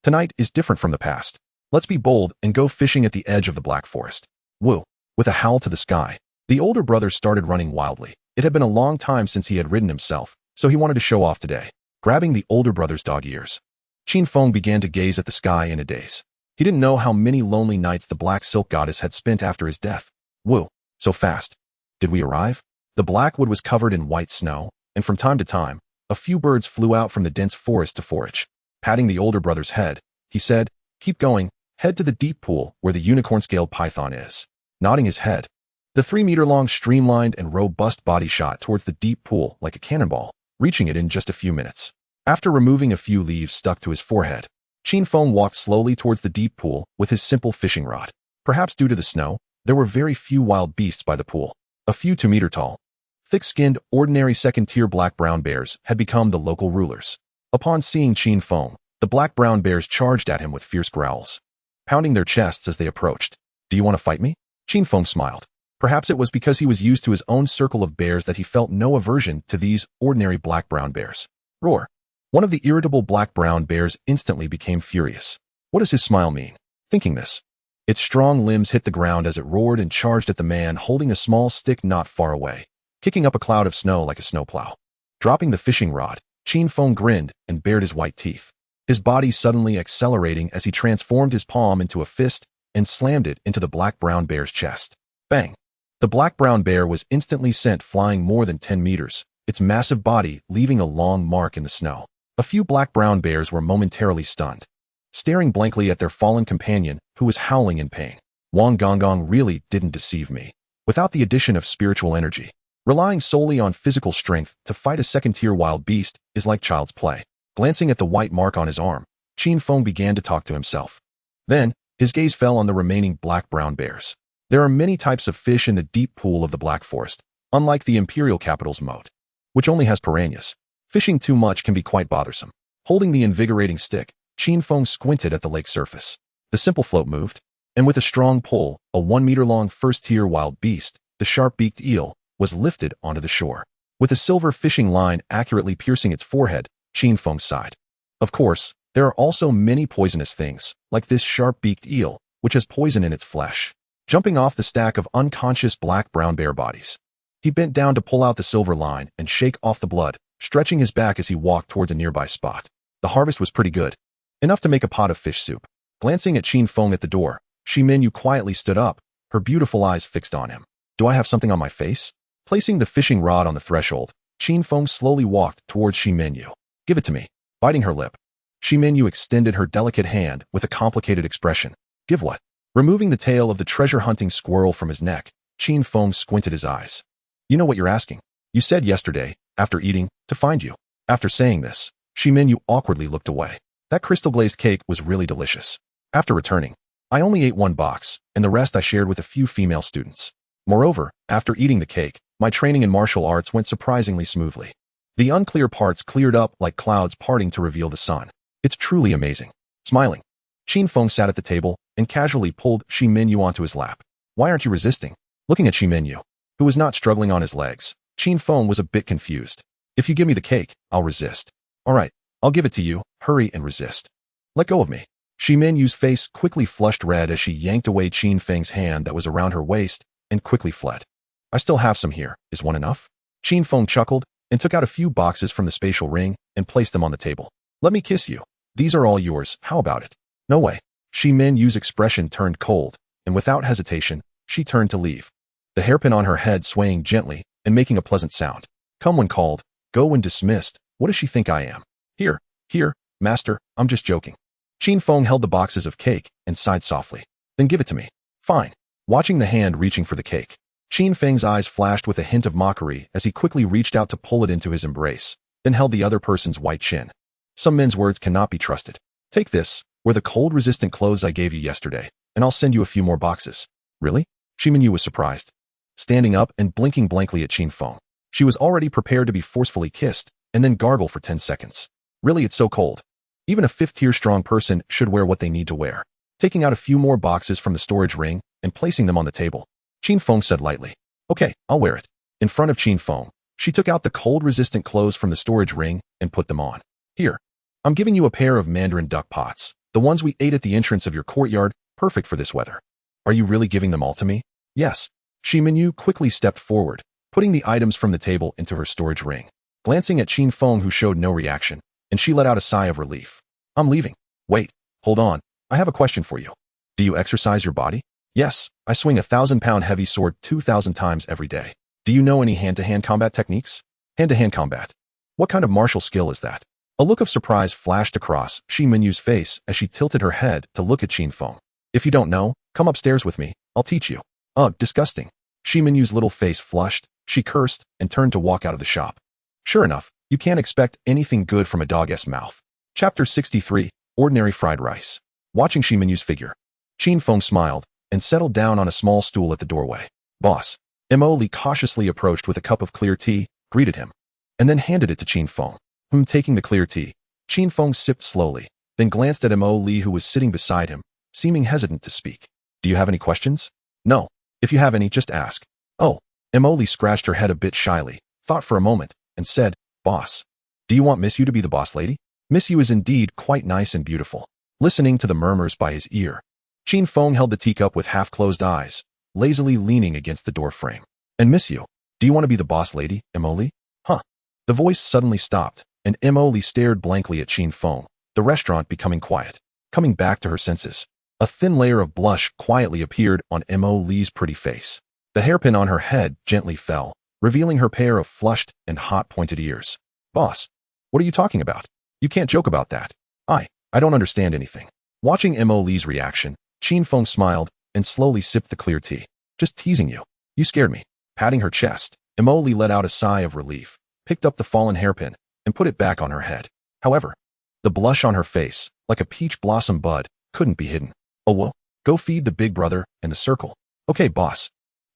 Tonight is different from the past. Let's be bold and go fishing at the edge of the Black Forest. Woo! With a howl to the sky, the older brother started running wildly. It had been a long time since he had ridden himself, so he wanted to show off today. Grabbing the older brother's dog ears, Qin Feng began to gaze at the sky in a daze. He didn't know how many lonely nights the Black Silk Goddess had spent after his death. Woo! So fast. Did we arrive? The Blackwood was covered in white snow, and from time to time, a few birds flew out from the dense forest to forage. Patting the older brother's head, he said, keep going, head to the deep pool where the unicorn-scaled python is. Nodding his head, the 3-meter-long streamlined and robust body shot towards the deep pool like a cannonball, reaching it in just a few minutes. After removing a few leaves stuck to his forehead, Qin Feng walked slowly towards the deep pool with his simple fishing rod. Perhaps due to the snow, there were very few wild beasts by the pool. A few 2-meter-tall, thick-skinned, ordinary second-tier black-brown bears had become the local rulers. Upon seeing Qin Feng, the black-brown bears charged at him with fierce growls, pounding their chests as they approached. Do you want to fight me? Qin Feng smiled. Perhaps it was because he was used to his own circle of bears that he felt no aversion to these ordinary black-brown bears. Roar! One of the irritable black-brown bears instantly became furious. What does his smile mean? Thinking this, its strong limbs hit the ground as it roared and charged at the man holding a small stick not far away, kicking up a cloud of snow like a snowplow. Dropping the fishing rod, Qin Feng grinned and bared his white teeth, his body suddenly accelerating as he transformed his palm into a fist and slammed it into the black-brown bear's chest. Bang! The black-brown bear was instantly sent flying more than 10 meters, its massive body leaving a long mark in the snow. A few black-brown bears were momentarily stunned, staring blankly at their fallen companion who was howling in pain. Wang Gonggong really didn't deceive me. Without the addition of spiritual energy, relying solely on physical strength to fight a second-tier wild beast is like child's play. Glancing at the white mark on his arm, Qin Feng began to talk to himself. Then, his gaze fell on the remaining black-brown bears. There are many types of fish in the deep pool of the Black Forest, unlike the imperial capital's moat, which only has piranhas. Fishing too much can be quite bothersome. Holding the invigorating stick, Qin Feng squinted at the lake surface. The simple float moved, and with a strong pull, a 1-meter-long first-tier wild beast, the sharp-beaked eel, was lifted onto the shore. With a silver fishing line accurately piercing its forehead, Qin Feng sighed. Of course, there are also many poisonous things, like this sharp-beaked eel, which has poison in its flesh. Jumping off the stack of unconscious black-brown bear bodies, he bent down to pull out the silver line and shake off the blood, stretching his back as he walked towards a nearby spot. The harvest was pretty good, enough to make a pot of fish soup. Glancing at Qin Feng at the door, Shi Minyu quietly stood up, her beautiful eyes fixed on him. Do I have something on my face? Placing the fishing rod on the threshold, Qin Feng slowly walked towards Shi Minyu. Give it to me. Biting her lip, Shi Minyu extended her delicate hand with a complicated expression. Give what? Removing the tail of the treasure-hunting squirrel from his neck, Qin Feng squinted his eyes. You know what you're asking. You said yesterday, after eating, to find you. After saying this, Shi Minyu awkwardly looked away. That crystal-glazed cake was really delicious. After returning, I only ate 1 box, and the rest I shared with a few female students. Moreover, after eating the cake, my training in martial arts went surprisingly smoothly. The unclear parts cleared up like clouds parting to reveal the sun. It's truly amazing. Smiling, Qin Feng sat at the table and casually pulled Shi Minyu onto his lap. Why aren't you resisting? Looking at Shi Minyu, who was not struggling on his legs, Qin Feng was a bit confused. If you give me the cake, I'll resist. All right, I'll give it to you. Hurry and resist. Let go of me. Shi Minyu's face quickly flushed red as she yanked away Qin Feng's hand that was around her waist and quickly fled. I still have some here. Is one enough? Qin Feng chuckled and took out a few boxes from the spatial ring and placed them on the table. Let me kiss you. These are all yours. How about it? No way. Shi Minyu's expression turned cold, and without hesitation, she turned to leave. The hairpin on her head swaying gently and making a pleasant sound. Come when called, go when dismissed. What does she think I am? Here, master, I'm just joking. Qin Feng held the boxes of cake and sighed softly. Then give it to me. Fine. Watching the hand reaching for the cake, Qin Feng's eyes flashed with a hint of mockery as he quickly reached out to pull it into his embrace, then held the other person's white chin. Some men's words cannot be trusted. Take this, wear the cold-resistant clothes I gave you yesterday, and I'll send you a few more boxes. Really? Shi Minyu was surprised. Standing up and blinking blankly at Qin Feng, she was already prepared to be forcefully kissed and then gargle for 10 seconds. Really, it's so cold. Even a 5th-tier strong person should wear what they need to wear. Taking out a few more boxes from the storage ring and placing them on the table, Qin Feng said lightly, Okay, I'll wear it. In front of Qin Feng, she took out the cold-resistant clothes from the storage ring and put them on. Here, I'm giving you a pair of Mandarin duck pots, the ones we ate at the entrance of your courtyard, perfect for this weather. Are you really giving them all to me? Yes. Shi Minyu quickly stepped forward, putting the items from the table into her storage ring. Glancing at Qin Feng, who showed no reaction, and she let out a sigh of relief. I'm leaving. Wait, hold on. I have a question for you. Do you exercise your body? Yes, I swing a 1,000-pound heavy sword 2,000 times every day. Do you know any hand-to-hand combat techniques? Hand-to-hand combat. What kind of martial skill is that? A look of surprise flashed across Shi Minyu's face as she tilted her head to look at Qin Feng. If you don't know, come upstairs with me. I'll teach you. Ugh, disgusting. Shi Minyu's little face flushed, she cursed, and turned to walk out of the shop. Sure enough, you can't expect anything good from a dog's mouth. Chapter 63, Ordinary Fried Rice. Watching Shi Minyu's figure, Qin Feng smiled and settled down on a small stool at the doorway. Boss. Mo Li cautiously approached with a cup of clear tea, greeted him, and then handed it to Qin Feng. Taking the clear tea, Qin Feng sipped slowly, then glanced at Mo Li, who was sitting beside him, seeming hesitant to speak. Do you have any questions? No. If you have any, just ask. Oh. Mo Li scratched her head a bit shyly, thought for a moment, and said, Boss. Do you want Miss Yu to be the boss lady? Miss Yu is indeed quite nice and beautiful. Listening to the murmurs by his ear, Qin Feng held the teacup with half-closed eyes, lazily leaning against the door frame. And Miss Yu, do you want to be the boss lady, Mo Li? Huh. The voice suddenly stopped, and Mo Li stared blankly at Qin Feng, the restaurant becoming quiet. Coming back to her senses, a thin layer of blush quietly appeared on Mo Li's pretty face. The hairpin on her head gently fell, revealing her pair of flushed and hot pointed ears. Boss, what are you talking about? You can't joke about that. I don't understand anything. Watching Mo Li's reaction, Qin Feng smiled and slowly sipped the clear tea. Just teasing you. You scared me. Patting her chest, Mo Li let out a sigh of relief, picked up the fallen hairpin, and put it back on her head. However, the blush on her face, like a peach blossom bud, couldn't be hidden. Oh well, go feed the big brother and the circle. Okay, boss.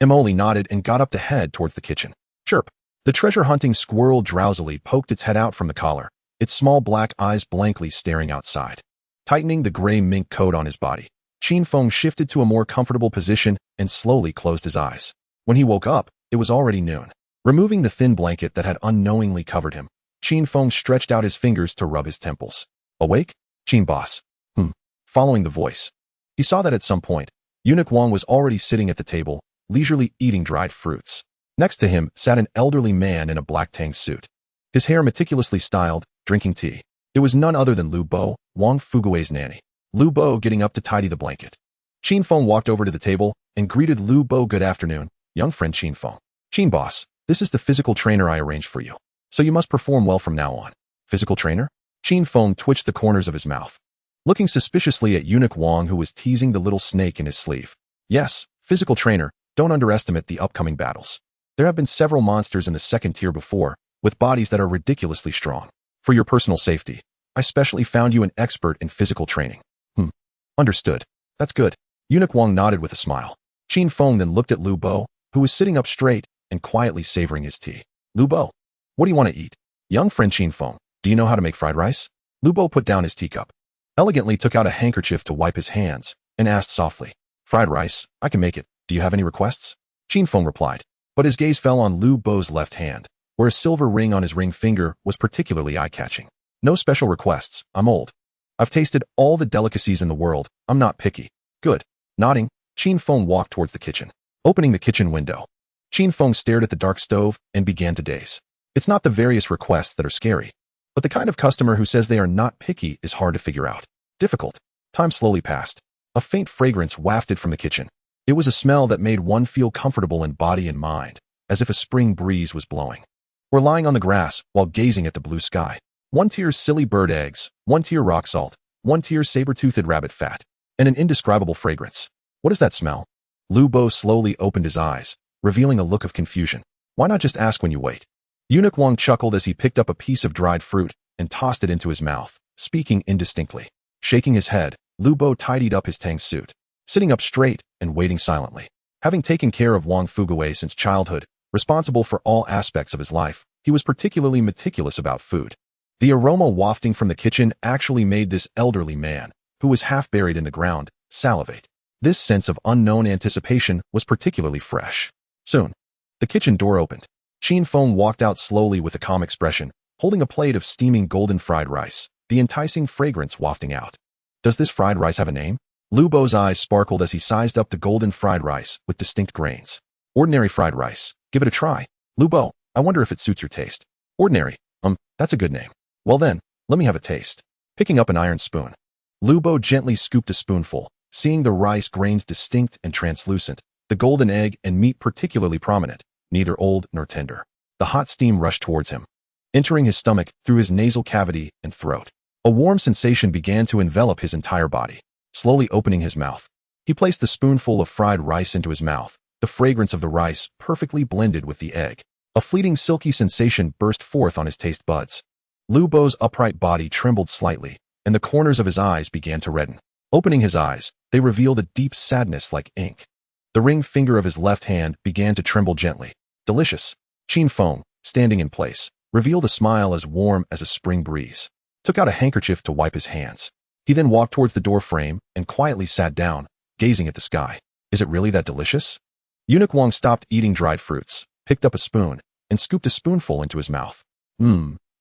Mo Li nodded and got up to head towards the kitchen. Chirp. The treasure-hunting squirrel drowsily poked its head out from the collar, its small black eyes blankly staring outside. Tightening the gray mink coat on his body, Qin Feng shifted to a more comfortable position and slowly closed his eyes. When he woke up, it was already noon. Removing the thin blanket that had unknowingly covered him, Qin Feng stretched out his fingers to rub his temples. Awake? Qin boss. Following the voice, he saw that at some point, Eunuch Wang was already sitting at the table, leisurely eating dried fruits. Next to him sat an elderly man in a black tang suit. His hair meticulously styled, drinking tea. It was none other than Lu Bo, Wang Fugui's nanny. Lu Bo getting up to tidy the blanket. Qin Feng walked over to the table and greeted Lu Bo. Good afternoon, young friend Qin Feng. Qin boss, this is the physical trainer I arranged for you. So you must perform well from now on. Physical trainer? Qin Feng twitched the corners of his mouth, looking suspiciously at Eunuch Wang, who was teasing the little snake in his sleeve. Yes, physical trainer, don't underestimate the upcoming battles. There have been several monsters in the 2nd tier before, with bodies that are ridiculously strong. For your personal safety, I specially found you an expert in physical training. Understood. That's good. Eunuch Wang nodded with a smile. Qin Feng then looked at Lu Bo, who was sitting up straight and quietly savoring his tea. Lu Bo, what do you want to eat? Young friend Qin Feng, do you know how to make fried rice? Lu Bo put down his teacup, elegantly took out a handkerchief to wipe his hands, and asked softly, Fried rice, I can make it. Do you have any requests? Qin Feng replied, but his gaze fell on Lu Bo's left hand, where a silver ring on his ring finger was particularly eye-catching. No special requests, I'm old. I've tasted all the delicacies in the world. I'm not picky. Good. Nodding, Qin Feng walked towards the kitchen. Opening the kitchen window, Qin Feng stared at the dark stove and began to daze. It's not the various requests that are scary, but the kind of customer who says they are not picky is hard to figure out. Difficult. Time slowly passed. A faint fragrance wafted from the kitchen. It was a smell that made one feel comfortable in body and mind, as if a spring breeze was blowing. We're lying on the grass while gazing at the blue sky. One tier silly bird eggs, one tier rock salt, one tier saber-toothed rabbit fat, and an indescribable fragrance. What is that smell? Lu Bo slowly opened his eyes, revealing a look of confusion. Why not just ask when you wait? Eunuch Wang chuckled as he picked up a piece of dried fruit and tossed it into his mouth, speaking indistinctly. Shaking his head, Lu Bo tidied up his tang suit, sitting up straight and waiting silently. Having taken care of Wang Fugawei since childhood, responsible for all aspects of his life, he was particularly meticulous about food. The aroma wafting from the kitchen actually made this elderly man, who was half buried in the ground, salivate. This sense of unknown anticipation was particularly fresh. Soon, the kitchen door opened. Qin Feng walked out slowly with a calm expression, holding a plate of steaming golden fried rice, the enticing fragrance wafting out. Does this fried rice have a name? Lu Bo's eyes sparkled as he sized up the golden fried rice with distinct grains. Ordinary fried rice. Give it a try. Lu Bo, I wonder if it suits your taste. Ordinary. That's a good name. Well then, let me have a taste. Picking up an iron spoon, Lu Bo gently scooped a spoonful, seeing the rice grains distinct and translucent, the golden egg and meat particularly prominent, neither old nor tender. The hot steam rushed towards him, entering his stomach through his nasal cavity and throat. A warm sensation began to envelop his entire body. Slowly opening his mouth, he placed the spoonful of fried rice into his mouth, the fragrance of the rice perfectly blended with the egg. A fleeting silky sensation burst forth on his taste buds. Lu Bo's upright body trembled slightly, and the corners of his eyes began to redden. Opening his eyes, they revealed a deep sadness like ink. The ring finger of his left hand began to tremble gently. Delicious. Qin Feng, standing in place, revealed a smile as warm as a spring breeze. Took out a handkerchief to wipe his hands. He then walked towards the door frame and quietly sat down, gazing at the sky. Is it really that delicious? Eunuch Wang stopped eating dried fruits, picked up a spoon, and scooped a spoonful into his mouth.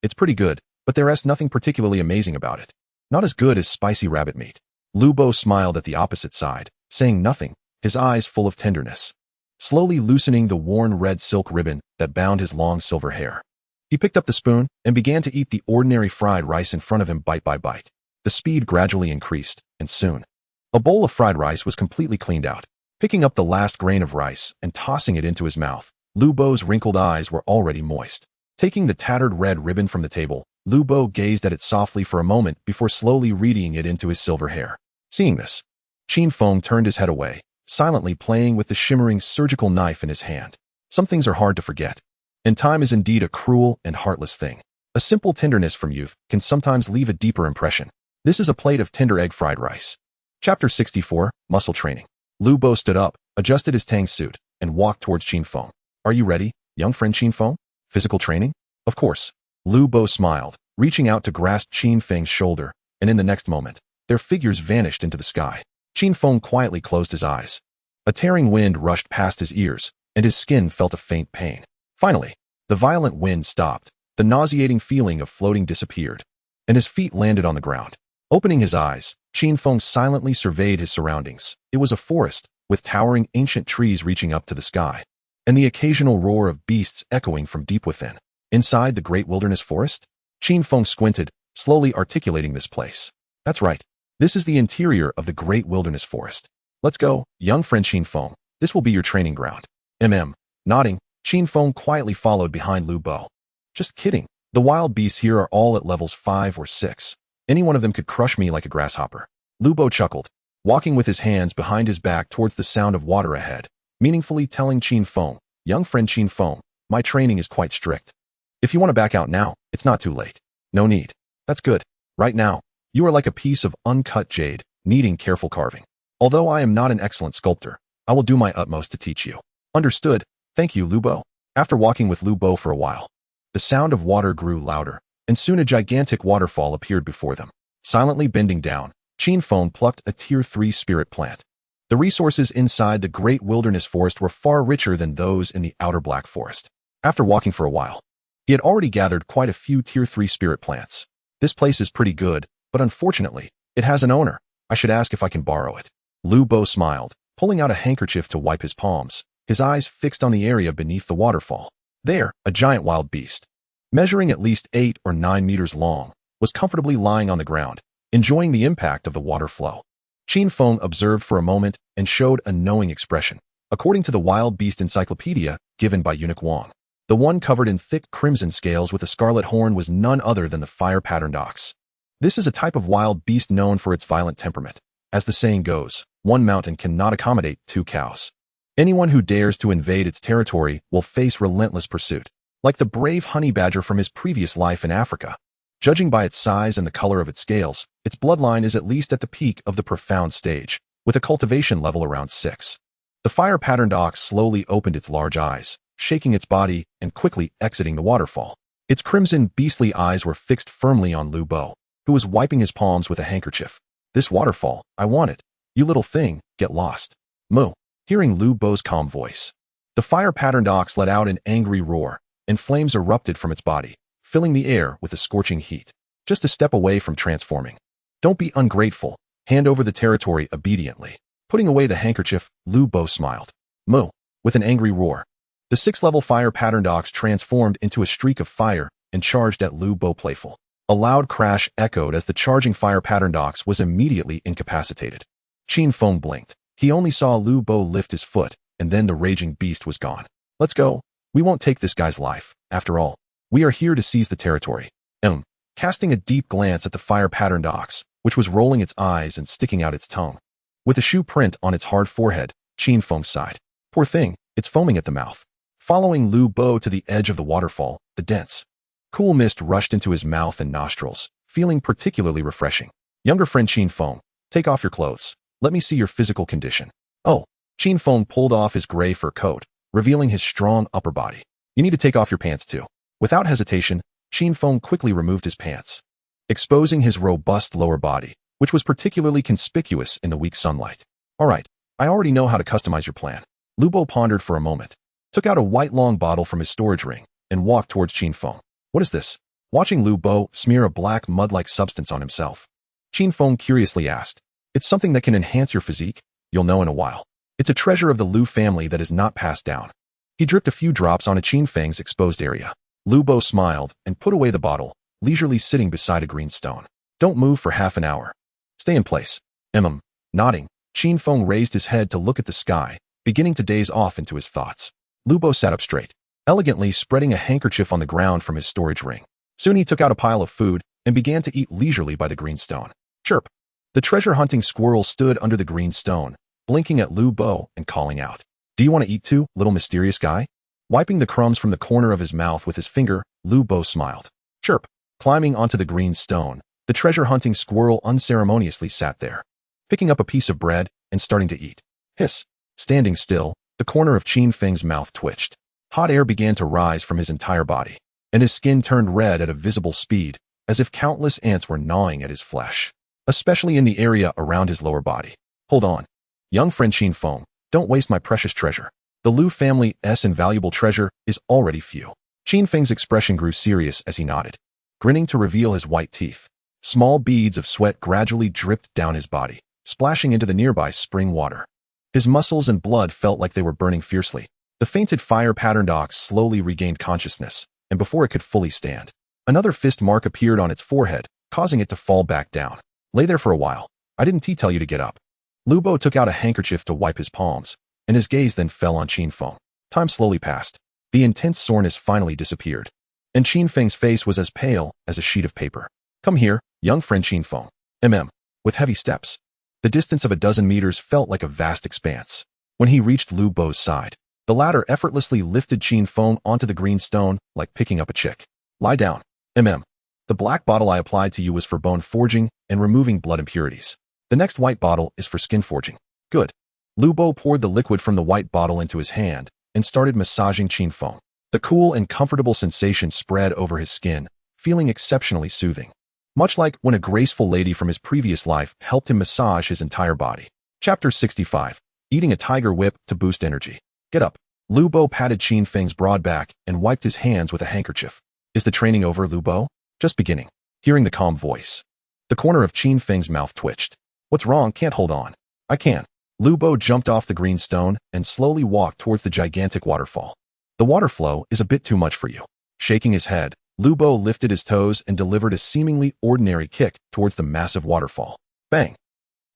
It's pretty good, but there's nothing particularly amazing about it. Not as good as spicy rabbit meat. Lu Bo smiled at the opposite side, saying nothing, his eyes full of tenderness. Slowly loosening the worn red silk ribbon that bound his long silver hair. He picked up the spoon and began to eat the ordinary fried rice in front of him bite by bite. The speed gradually increased, and soon, a bowl of fried rice was completely cleaned out. Picking up the last grain of rice and tossing it into his mouth, Lu Bo's wrinkled eyes were already moist. Taking the tattered red ribbon from the table, Lu Bo gazed at it softly for a moment before slowly reading it into his silver hair. Seeing this, Qin Feng turned his head away, silently playing with the shimmering surgical knife in his hand. Some things are hard to forget, and time is indeed a cruel and heartless thing. A simple tenderness from youth can sometimes leave a deeper impression. This is a plate of tender egg fried rice. Chapter 64, Muscle Training. Lu Bo stood up, adjusted his tang suit, and walked towards Qin Feng. Are you ready, young friend Qin Feng? Physical training? Of course. Lu Bo smiled, reaching out to grasp Qin Feng's shoulder, and in the next moment, their figures vanished into the sky. Qin Feng quietly closed his eyes. A tearing wind rushed past his ears, and his skin felt a faint pain. Finally, the violent wind stopped, the nauseating feeling of floating disappeared, and his feet landed on the ground. Opening his eyes, Qin Feng silently surveyed his surroundings. It was a forest, with towering ancient trees reaching up to the sky, and the occasional roar of beasts echoing from deep within. Inside the great wilderness forest? Qin Feng squinted, slowly articulating this place. That's right. This is the interior of the great wilderness forest. Let's go, young friend Qin Feng. This will be your training ground. Nodding, Qin Feng quietly followed behind Lu Bo. Just kidding. The wild beasts here are all at levels 5 or 6. Any one of them could crush me like a grasshopper. Lu Bo chuckled, walking with his hands behind his back towards the sound of water ahead, meaningfully telling Qin Feng, young friend Qin Feng, my training is quite strict. If you want to back out now, it's not too late. No need. That's good. Right now, you are like a piece of uncut jade, needing careful carving. Although I am not an excellent sculptor, I will do my utmost to teach you. Understood. Thank you, Lu Bo. After walking with Lu Bo for a while, the sound of water grew louder, and soon a gigantic waterfall appeared before them. Silently bending down, Qin Feng plucked a Tier 3 spirit plant. The resources inside the great wilderness forest were far richer than those in the outer black forest. After walking for a while, he had already gathered quite a few Tier 3 spirit plants. This place is pretty good, but unfortunately, it has an owner. I should ask if I can borrow it. Lu Bo smiled, pulling out a handkerchief to wipe his palms, his eyes fixed on the area beneath the waterfall. There, a giant wild beast, measuring at least 8 or 9 meters long, was comfortably lying on the ground, enjoying the impact of the water flow. Qin Feng observed for a moment and showed a knowing expression. According to the Wild Beast Encyclopedia given by Eunuch Wang, the one covered in thick crimson scales with a scarlet horn was none other than the fire-patterned ox. This is a type of wild beast known for its violent temperament. As the saying goes, one mountain cannot accommodate 2 cows. Anyone who dares to invade its territory will face relentless pursuit, like the brave honey badger from his previous life in Africa. Judging by its size and the color of its scales, its bloodline is at least at the peak of the profound stage, with a cultivation level around 6. The fire-patterned ox slowly opened its large eyes, shaking its body and quickly exiting the waterfall. Its crimson, beastly eyes were fixed firmly on Lu Bo, who was wiping his palms with a handkerchief. This waterfall, I want it. You little thing, get lost. Moo. Hearing Lu Bo's calm voice, the fire-patterned ox let out an angry roar, and flames erupted from its body, filling the air with a scorching heat. Just a step away from transforming. Don't be ungrateful. Hand over the territory obediently. Putting away the handkerchief, Lu Bo smiled. Moo. With an angry roar, the 6th-level fire-patterned ox transformed into a streak of fire and charged at Lu Bo playful. A loud crash echoed as the charging fire-patterned ox was immediately incapacitated. Qin Feng blinked. He only saw Lu Bo lift his foot, and then the raging beast was gone. Let's go. We won't take this guy's life. After all, we are here to seize the territory. Casting a deep glance at the fire-patterned ox, which was rolling its eyes and sticking out its tongue. With a shoe print on its hard forehead, Qin Feng sighed. Poor thing, it's foaming at the mouth. Following Lu Bo to the edge of the waterfall, the dense, cool mist rushed into his mouth and nostrils, feeling particularly refreshing. Younger friend Qin Feng, take off your clothes. Let me see your physical condition. Oh, Qin Feng pulled off his gray fur coat, revealing his strong upper body. You need to take off your pants too. Without hesitation, Qin Feng quickly removed his pants, exposing his robust lower body, which was particularly conspicuous in the weak sunlight. All right, I already know how to customize your plan. Lu Bo pondered for a moment, took out a white long bottle from his storage ring, and walked towards Qin Feng. What is this? Watching Lu Bo smear a black mud-like substance on himself, Qin Feng curiously asked. It's something that can enhance your physique. You'll know in a while. It's a treasure of the Lu family that is not passed down. He dripped a few drops on a Qin Feng's exposed area. Lu Bo smiled and put away the bottle, leisurely sitting beside a green stone. Don't move for half an hour. Stay in place. Nodding, Qin Feng raised his head to look at the sky, beginning to daze off into his thoughts. Lu Bo sat up straight, elegantly spreading a handkerchief on the ground from his storage ring. Soon he took out a pile of food and began to eat leisurely by the green stone. Chirp. The treasure-hunting squirrel stood under the green stone, blinking at Lu Bo and calling out. Do you want to eat too, little mysterious guy? Wiping the crumbs from the corner of his mouth with his finger, Lu Bo smiled. Chirp. Climbing onto the green stone, the treasure-hunting squirrel unceremoniously sat there, picking up a piece of bread and starting to eat. Hiss. Standing still, the corner of Qin Feng's mouth twitched. Hot air began to rise from his entire body, and his skin turned red at a visible speed, as if countless ants were gnawing at his flesh, especially in the area around his lower body. Hold on. Young friend Qin Feng, don't waste my precious treasure. The Lu family's invaluable treasure is already few. Qin Feng's expression grew serious as he nodded, grinning to reveal his white teeth. Small beads of sweat gradually dripped down his body, splashing into the nearby spring water. His muscles and blood felt like they were burning fiercely. The fainted fire-patterned ox slowly regained consciousness, and before it could fully stand, another fist mark appeared on its forehead, causing it to fall back down. Lay there for a while. I didn't tell you to get up. Lu Bo took out a handkerchief to wipe his palms, and his gaze then fell on Qin Feng. Time slowly passed. The intense soreness finally disappeared, and Qin Feng's face was as pale as a sheet of paper. Come here, young friend Qin Feng. With heavy steps. The distance of a dozen meters felt like a vast expanse. When he reached Lu Bo's side, the latter effortlessly lifted Qin Feng onto the green stone like picking up a chick. Lie down. The black bottle I applied to you was for bone forging and removing blood impurities. The next white bottle is for skin forging. Good. Lu Bo poured the liquid from the white bottle into his hand and started massaging Qin Feng. The cool and comfortable sensation spread over his skin, feeling exceptionally soothing. Much like when a graceful lady from his previous life helped him massage his entire body. Chapter 65. Eating a tiger whip to boost energy. Get up. Lu Bo patted Qin Feng's broad back and wiped his hands with a handkerchief. Is the training over, Lu Bo? Just beginning. Hearing the calm voice, The corner of Qin Feng's mouth twitched. What's wrong? Can't hold on. I can't. Lu Bo jumped off the green stone and slowly walked towards the gigantic waterfall. The water flow is a bit too much for you. Shaking his head, Lu Bo lifted his toes and delivered a seemingly ordinary kick towards the massive waterfall. Bang!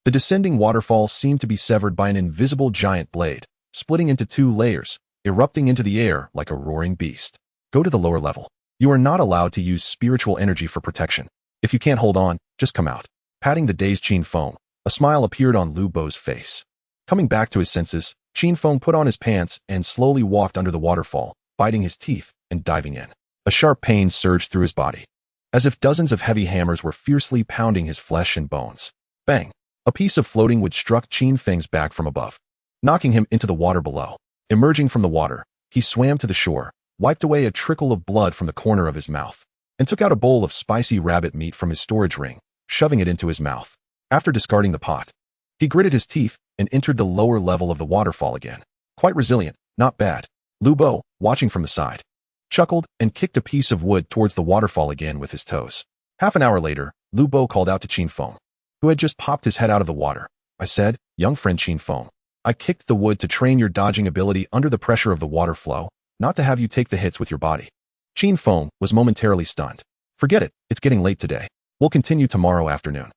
The descending waterfall seemed to be severed by an invisible giant blade, splitting into 2 layers, erupting into the air like a roaring beast. Go to the lower level. You are not allowed to use spiritual energy for protection. If you can't hold on, just come out. Patting the dazed Qin Feng, a smile appeared on Lu Bo's face. Coming back to his senses, Qin Feng put on his pants and slowly walked under the waterfall, biting his teeth and diving in. A sharp pain surged through his body, as if dozens of heavy hammers were fiercely pounding his flesh and bones. Bang! A piece of floating wood struck Qin Feng's back from above, knocking him into the water below. Emerging from the water, he swam to the shore, wiped away a trickle of blood from the corner of his mouth, and took out a bowl of spicy rabbit meat from his storage ring, shoving it into his mouth. After discarding the pot, he gritted his teeth and entered the lower level of the waterfall again. Quite resilient, not bad. Lu Bo, watching from the side, chuckled and kicked a piece of wood towards the waterfall again with his toes. Half an hour later, Lu Bo called out to Qin Feng, who had just popped his head out of the water. I said, young friend Qin Feng, I kicked the wood to train your dodging ability under the pressure of the water flow, not to have you take the hits with your body. Qin Feng was momentarily stunned. Forget it, it's getting late today. We'll continue tomorrow afternoon.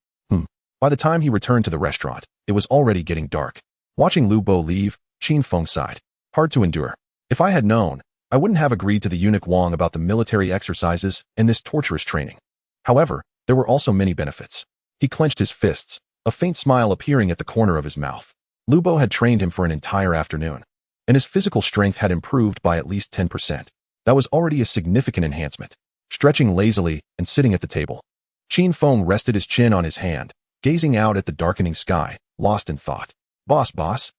By the time he returned to the restaurant, it was already getting dark. Watching Lu Bo leave, Qin Feng sighed. Hard to endure. If I had known, I wouldn't have agreed to the eunuch Wang about the military exercises and this torturous training. However, there were also many benefits. He clenched his fists, a faint smile appearing at the corner of his mouth. Lu Bo had trained him for an entire afternoon, and his physical strength had improved by at least 10%. That was already a significant enhancement. Stretching lazily and sitting at the table, Qin Feng rested his chin on his hand, gazing out at the darkening sky, lost in thought. Boss.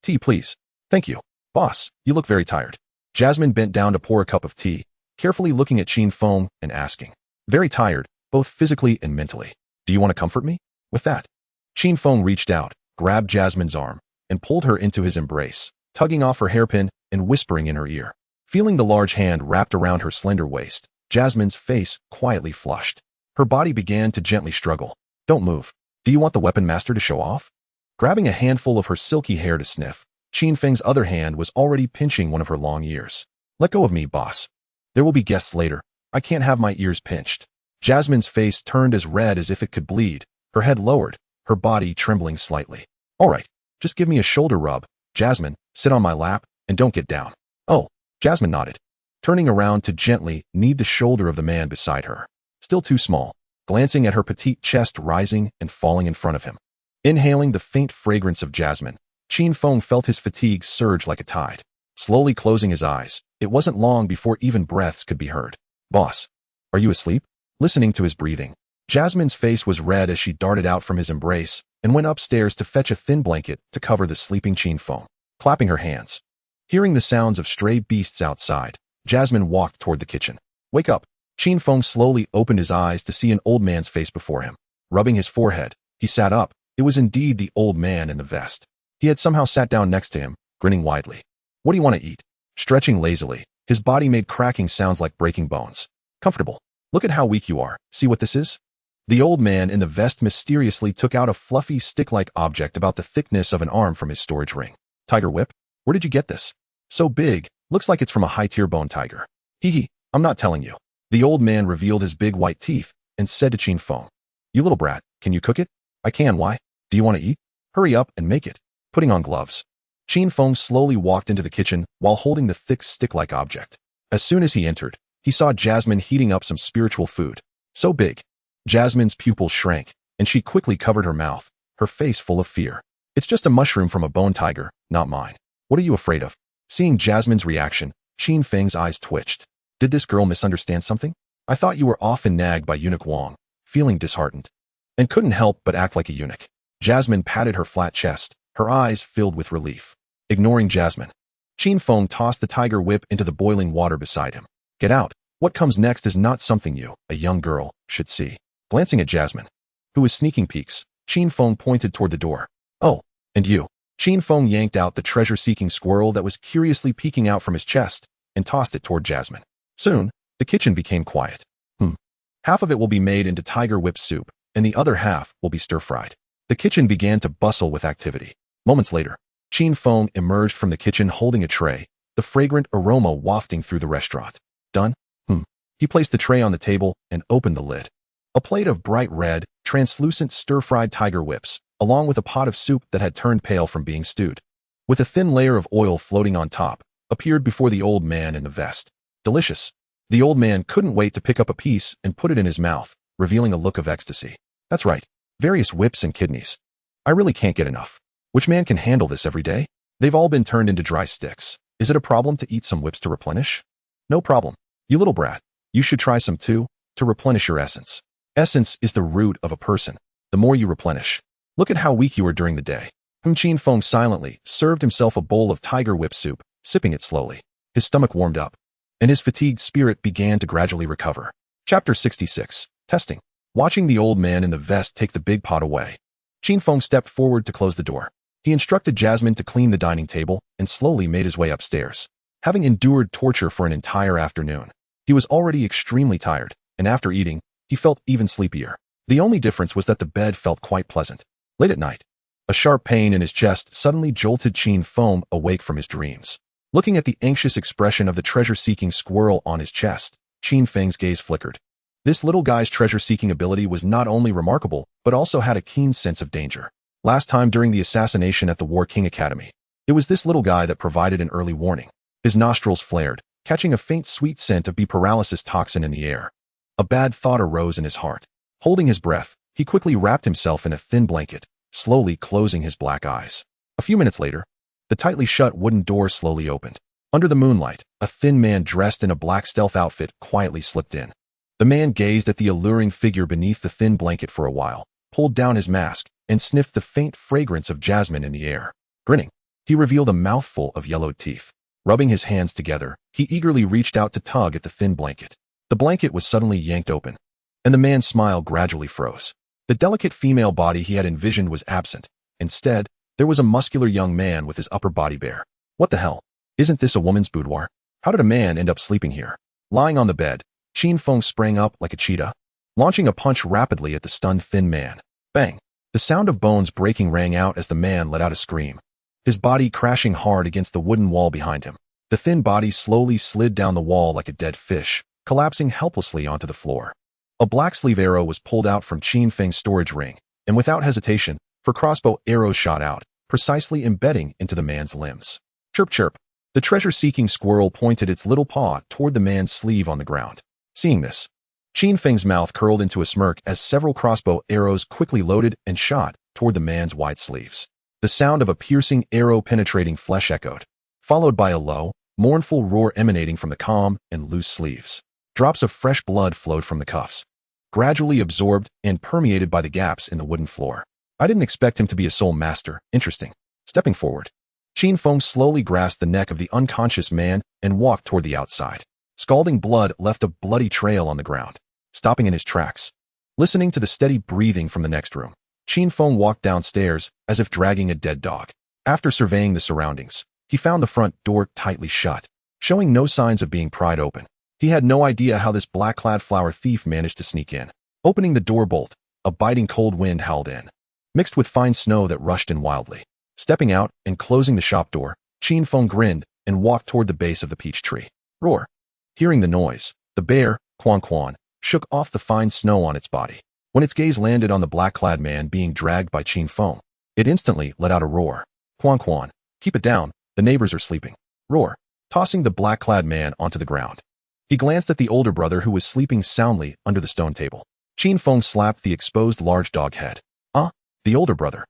Tea, please. Thank you. Boss, you look very tired. Jasmine bent down to pour a cup of tea, carefully looking at Qin Feng and asking. Very tired, both physically and mentally. Do you want to comfort me? With that, Qin Feng reached out, grabbed Jasmine's arm, and pulled her into his embrace, tugging off her hairpin and whispering in her ear. Feeling the large hand wrapped around her slender waist, Jasmine's face quietly flushed. Her body began to gently struggle. Don't move. Do you want the weapon master to show off? Grabbing a handful of her silky hair to sniff, Qin Feng's other hand was already pinching one of her long ears. Let go of me, boss. There will be guests later. I can't have my ears pinched. Jasmine's face turned as red as if it could bleed, her head lowered, her body trembling slightly. All right, just give me a shoulder rub. Jasmine, sit on my lap, and don't get down. Oh, Jasmine nodded, turning around to gently knead the shoulder of the man beside her. Still too small, glancing at her petite chest rising and falling in front of him. Inhaling the faint fragrance of jasmine, Qin Feng felt his fatigue surge like a tide. Slowly closing his eyes, it wasn't long before even breaths could be heard. Boss, are you asleep? Listening to his breathing, Jasmine's face was red as she darted out from his embrace and went upstairs to fetch a thin blanket to cover the sleeping Qin Feng, clapping her hands. Hearing the sounds of stray beasts outside, Jasmine walked toward the kitchen. Wake up. Qin Feng slowly opened his eyes to see an old man's face before him. Rubbing his forehead, he sat up. It was indeed the old man in the vest. He had somehow sat down next to him, grinning widely. What do you want to eat? Stretching lazily, his body made cracking sounds like breaking bones. Comfortable. Look at how weak you are. See what this is? The old man in the vest mysteriously took out a fluffy stick-like object about the thickness of an arm from his storage ring. Tiger whip? Where did you get this? So big, looks like it's from a high-tier bone tiger. Hee, I'm not telling you. The old man revealed his big white teeth and said to Qin Feng, You little brat, can you cook it? I can, why? Do you want to eat? Hurry up and make it. Putting on gloves, Qin Feng slowly walked into the kitchen while holding the thick stick-like object. As soon as he entered, he saw Jasmine heating up some spiritual food. So big. Jasmine's pupils shrank, and she quickly covered her mouth, her face full of fear. It's just a mushroom from a bone tiger, not mine. What are you afraid of? Seeing Jasmine's reaction, Qin Feng's eyes twitched. Did this girl misunderstand something? I thought you were often nagged by eunuch Wang, feeling disheartened, and couldn't help but act like a eunuch. Jasmine patted her flat chest, her eyes filled with relief. Ignoring Jasmine, Qin Feng tossed the tiger whip into the boiling water beside him. Get out. What comes next is not something you, a young girl, should see. Glancing at Jasmine, who was sneaking peeks, Qin Feng pointed toward the door. Oh, and you. Qin Feng yanked out the treasure-seeking squirrel that was curiously peeking out from his chest and tossed it toward Jasmine. Soon, the kitchen became quiet. Half of it will be made into tiger whip soup, and the other half will be stir-fried. The kitchen began to bustle with activity. Moments later, Qin Feng emerged from the kitchen holding a tray, the fragrant aroma wafting through the restaurant. Done? He placed the tray on the table and opened the lid. A plate of bright red, translucent stir-fried tiger whips, along with a pot of soup that had turned pale from being stewed, with a thin layer of oil floating on top, appeared before the old man in the vest. Delicious. The old man couldn't wait to pick up a piece and put it in his mouth, revealing a look of ecstasy. That's right. Various whips and kidneys. I really can't get enough. Which man can handle this every day? They've all been turned into dry sticks. Is it a problem to eat some whips to replenish? No problem. You little brat. You should try some too, to replenish your essence. Essence is the root of a person. The more you replenish. Look at how weak you are during the day. Qin Feng silently served himself a bowl of tiger whip soup, sipping it slowly. His stomach warmed up, and his fatigued spirit began to gradually recover. Chapter 66. Testing. Watching the old man in the vest take the big pot away, Qin Feng stepped forward to close the door. He instructed Jasmine to clean the dining table and slowly made his way upstairs. Having endured torture for an entire afternoon, he was already extremely tired, and after eating, he felt even sleepier. The only difference was that the bed felt quite pleasant. Late at night, a sharp pain in his chest suddenly jolted Qin Feng awake from his dreams. Looking at the anxious expression of the treasure-seeking squirrel on his chest, Qin Feng's gaze flickered. This little guy's treasure-seeking ability was not only remarkable, but also had a keen sense of danger. Last time during the assassination at the War King Academy, it was this little guy that provided an early warning. His nostrils flared, catching a faint sweet scent of bee paralysis toxin in the air. A bad thought arose in his heart. Holding his breath, he quickly wrapped himself in a thin blanket, slowly closing his black eyes. A few minutes later, the tightly shut wooden door slowly opened. Under the moonlight, a thin man dressed in a black stealth outfit quietly slipped in. The man gazed at the alluring figure beneath the thin blanket for a while, pulled down his mask, and sniffed the faint fragrance of jasmine in the air. Grinning, he revealed a mouthful of yellowed teeth. Rubbing his hands together, he eagerly reached out to tug at the thin blanket. The blanket was suddenly yanked open, and the man's smile gradually froze. The delicate female body he had envisioned was absent. Instead, there was a muscular young man with his upper body bare. What the hell? Isn't this a woman's boudoir? How did a man end up sleeping here? Lying on the bed, Qin Feng sprang up like a cheetah, launching a punch rapidly at the stunned thin man. Bang! The sound of bones breaking rang out as the man let out a scream, his body crashing hard against the wooden wall behind him. The thin body slowly slid down the wall like a dead fish, collapsing helplessly onto the floor. A black sleeve arrow was pulled out from Qin Feng's storage ring, and without hesitation, 4 crossbow arrows shot out, precisely embedding into the man's limbs. Chirp chirp. The treasure-seeking squirrel pointed its little paw toward the man's sleeve on the ground. Seeing this, Qin Feng's mouth curled into a smirk as several crossbow arrows quickly loaded and shot toward the man's wide sleeves. The sound of a piercing arrow penetrating flesh echoed, followed by a low, mournful roar emanating from the calm and loose sleeves. Drops of fresh blood flowed from the cuffs, gradually absorbed and permeated by the gaps in the wooden floor. I didn't expect him to be a soul master. Interesting. Stepping forward, Qin Feng slowly grasped the neck of the unconscious man and walked toward the outside. Scalding blood left a bloody trail on the ground. Stopping in his tracks, listening to the steady breathing from the next room, Qin Feng walked downstairs as if dragging a dead dog. After surveying the surroundings, he found the front door tightly shut, showing no signs of being pried open. He had no idea how this black-clad flower thief managed to sneak in. Opening the door bolt, a biting cold wind howled in, mixed with fine snow that rushed in wildly. Stepping out and closing the shop door, Qin Feng grinned and walked toward the base of the peach tree. Roar! Hearing the noise, the bear, Quan Quan, shook off the fine snow on its body. When its gaze landed on the black-clad man being dragged by Qin Feng, it instantly let out a roar. Quan Quan, keep it down, the neighbors are sleeping. Roar! Tossing the black-clad man onto the ground, he glanced at the older brother who was sleeping soundly under the stone table. Qin Feng slapped the exposed large dog head. The older brother,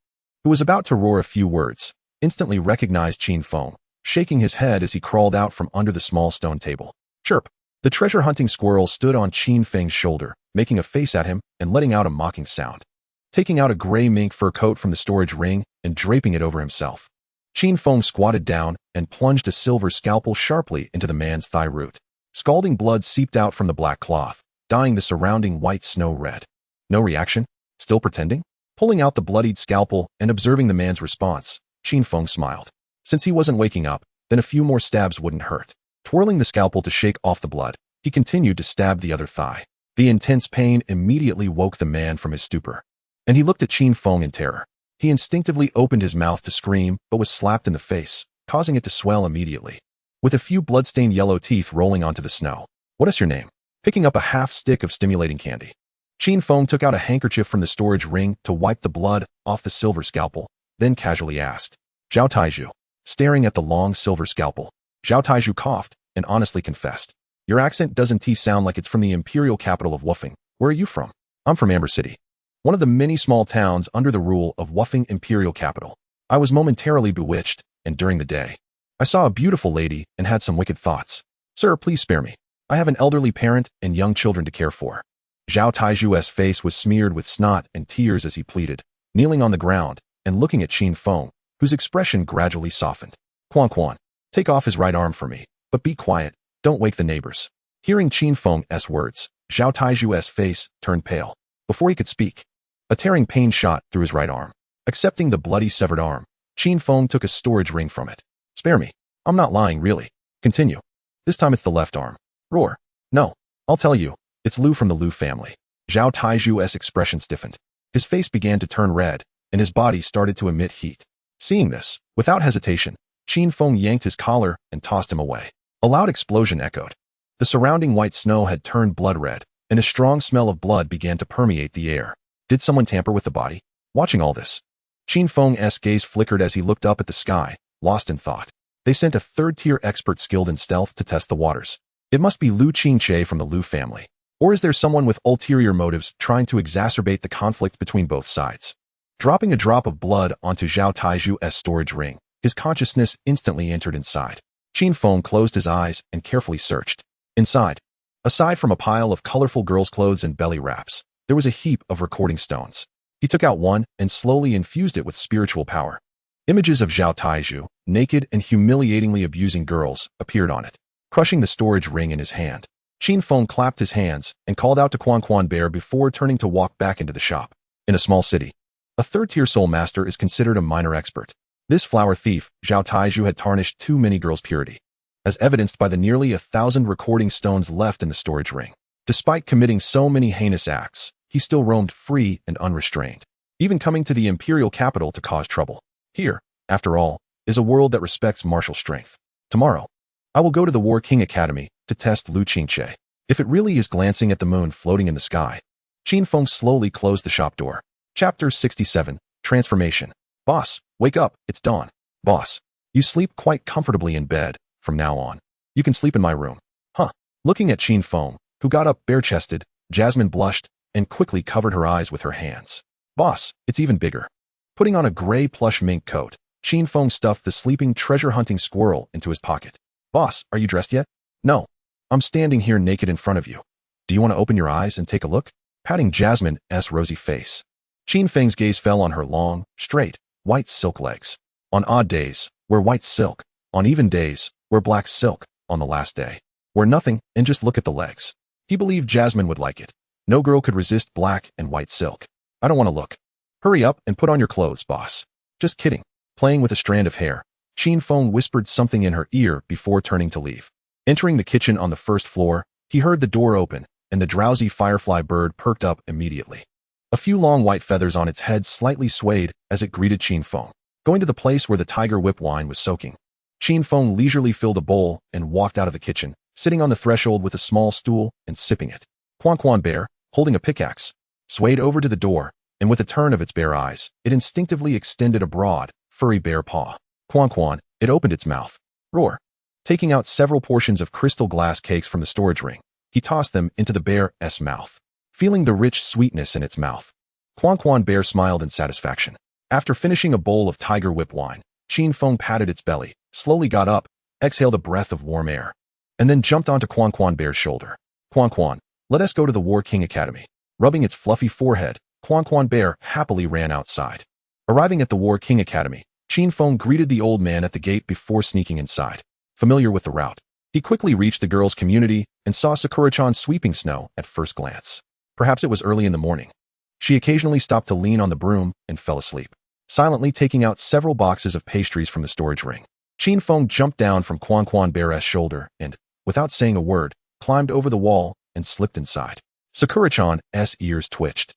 who was about to roar a few words, instantly recognized Qin Feng, shaking his head as he crawled out from under the small stone table. Chirp! The treasure-hunting squirrel stood on Qin Feng's shoulder, making a face at him and letting out a mocking sound. Taking out a gray mink fur coat from the storage ring and draping it over himself, Qin Feng squatted down and plunged a silver scalpel sharply into the man's thigh root. Scalding blood seeped out from the black cloth, dyeing the surrounding white snow red. No reaction? Still pretending? Pulling out the bloodied scalpel and observing the man's response, Qin Feng smiled. Since he wasn't waking up, then a few more stabs wouldn't hurt. Twirling the scalpel to shake off the blood, he continued to stab the other thigh. The intense pain immediately woke the man from his stupor, and he looked at Qin Feng in terror. He instinctively opened his mouth to scream, but was slapped in the face, causing it to swell immediately, with a few blood-stained yellow teeth rolling onto the snow. "What is your name?" Picking up a half stick of stimulating candy, Qin Feng took out a handkerchief from the storage ring to wipe the blood off the silver scalpel, then casually asked, "Zhao Taizhu." Staring at the long silver scalpel, Zhao Taizhu coughed and honestly confessed, "Your accent doesn't sound like it's from the imperial capital of Wufeng. Where are you from?" "I'm from Amber City, one of the many small towns under the rule of Wufeng Imperial Capital. I was momentarily bewitched, and during the day, I saw a beautiful lady and had some wicked thoughts. Sir, please spare me. I have an elderly parent and young children to care for." Zhao Taiju's face was smeared with snot and tears as he pleaded, kneeling on the ground and looking at Qin Feng, whose expression gradually softened. "Quan, take off his right arm for me, but be quiet, don't wake the neighbors." Hearing Qin Feng's words, Zhao Taiju's face turned pale. Before he could speak, a tearing pain shot through his right arm. Accepting the bloody severed arm, Qin Feng took a storage ring from it. "Spare me. I'm not lying, really. Continue. This time it's the left arm." "Roar. No. I'll tell you. It's Lu from the Lu family." Zhao Taiju's expression stiffened. His face began to turn red, and his body started to emit heat. Seeing this, without hesitation, Qin Feng yanked his collar and tossed him away. A loud explosion echoed. The surrounding white snow had turned blood red, and a strong smell of blood began to permeate the air. Did someone tamper with the body? Watching all this, Qin Feng's gaze flickered as he looked up at the sky, lost in thought. They sent a third-tier expert skilled in stealth to test the waters. It must be Lu Qingche from the Lu family. Or is there someone with ulterior motives trying to exacerbate the conflict between both sides? Dropping a drop of blood onto Zhao Taiju's storage ring, his consciousness instantly entered inside. Qin Feng closed his eyes and carefully searched. Inside, aside from a pile of colorful girls' clothes and belly wraps, there was a heap of recording stones. He took out one and slowly infused it with spiritual power. Images of Zhao Taizhu, naked and humiliatingly abusing girls, appeared on it. Crushing the storage ring in his hand, Qin Feng clapped his hands and called out to Quan Bear before turning to walk back into the shop. In a small city, a third-tier soul master is considered a minor expert. This flower thief, Zhao Taizhu, had tarnished too many girls' purity, as evidenced by the nearly 1,000 recording stones left in the storage ring. Despite committing so many heinous acts, he still roamed free and unrestrained, even coming to the imperial capital to cause trouble. Here, after all, is a world that respects martial strength. Tomorrow, I will go to the War King Academy to test Lu Qingche. If it really is glancing at the moon floating in the sky. Qin Feng slowly closed the shop door. Chapter 67, Transformation. "Boss, wake up, it's dawn." "Boss, you sleep quite comfortably in bed. From now on, you can sleep in my room." "Huh." Looking at Qin Feng, who got up bare-chested, Jasmine blushed and quickly covered her eyes with her hands. "Boss, it's even bigger." Putting on a gray plush mink coat, Qin Feng stuffed the sleeping treasure-hunting squirrel into his pocket. "Boss, are you dressed yet?" "No. I'm standing here naked in front of you. Do you want to open your eyes and take a look?" Patting Jasmine's rosy face, Qin Feng's gaze fell on her long, straight, white silk legs. On odd days, wear white silk. On even days, wear black silk. On the last day, wear nothing and just look at the legs. He believed Jasmine would like it. No girl could resist black and white silk. "I don't want to look." "Hurry up and put on your clothes, boss." "Just kidding." Playing with a strand of hair, Qin Feng whispered something in her ear before turning to leave. Entering the kitchen on the first floor, he heard the door open, and the drowsy firefly bird perked up immediately. A few long white feathers on its head slightly swayed as it greeted Qin Feng. Going to the place where the tiger whip wine was soaking, Qin Feng leisurely filled a bowl and walked out of the kitchen, sitting on the threshold with a small stool and sipping it. Quan Bear, holding a pickaxe, swayed over to the door, and with a turn of its bare eyes, it instinctively extended a broad, furry bear paw. Quan, it opened its mouth. "Roar." Taking out several portions of crystal glass cakes from the storage ring, he tossed them into the bear's mouth. Feeling the rich sweetness in its mouth, Quan Bear smiled in satisfaction. After finishing a bowl of tiger whip wine, Qin Feng patted its belly, slowly got up, exhaled a breath of warm air, and then jumped onto Quan Bear's shoulder. "Quan, let us go to the War King Academy." Rubbing its fluffy forehead, Quan Bear happily ran outside. Arriving at the War King Academy, Qin Feng greeted the old man at the gate before sneaking inside. Familiar with the route, he quickly reached the girls' community and saw Sakura-chan sweeping snow at first glance. Perhaps it was early in the morning. She occasionally stopped to lean on the broom and fell asleep, silently taking out several boxes of pastries from the storage ring. Qin Feng jumped down from Quan Bear's shoulder and, without saying a word, climbed over the wall and slipped inside. Sakura-chan's ears twitched,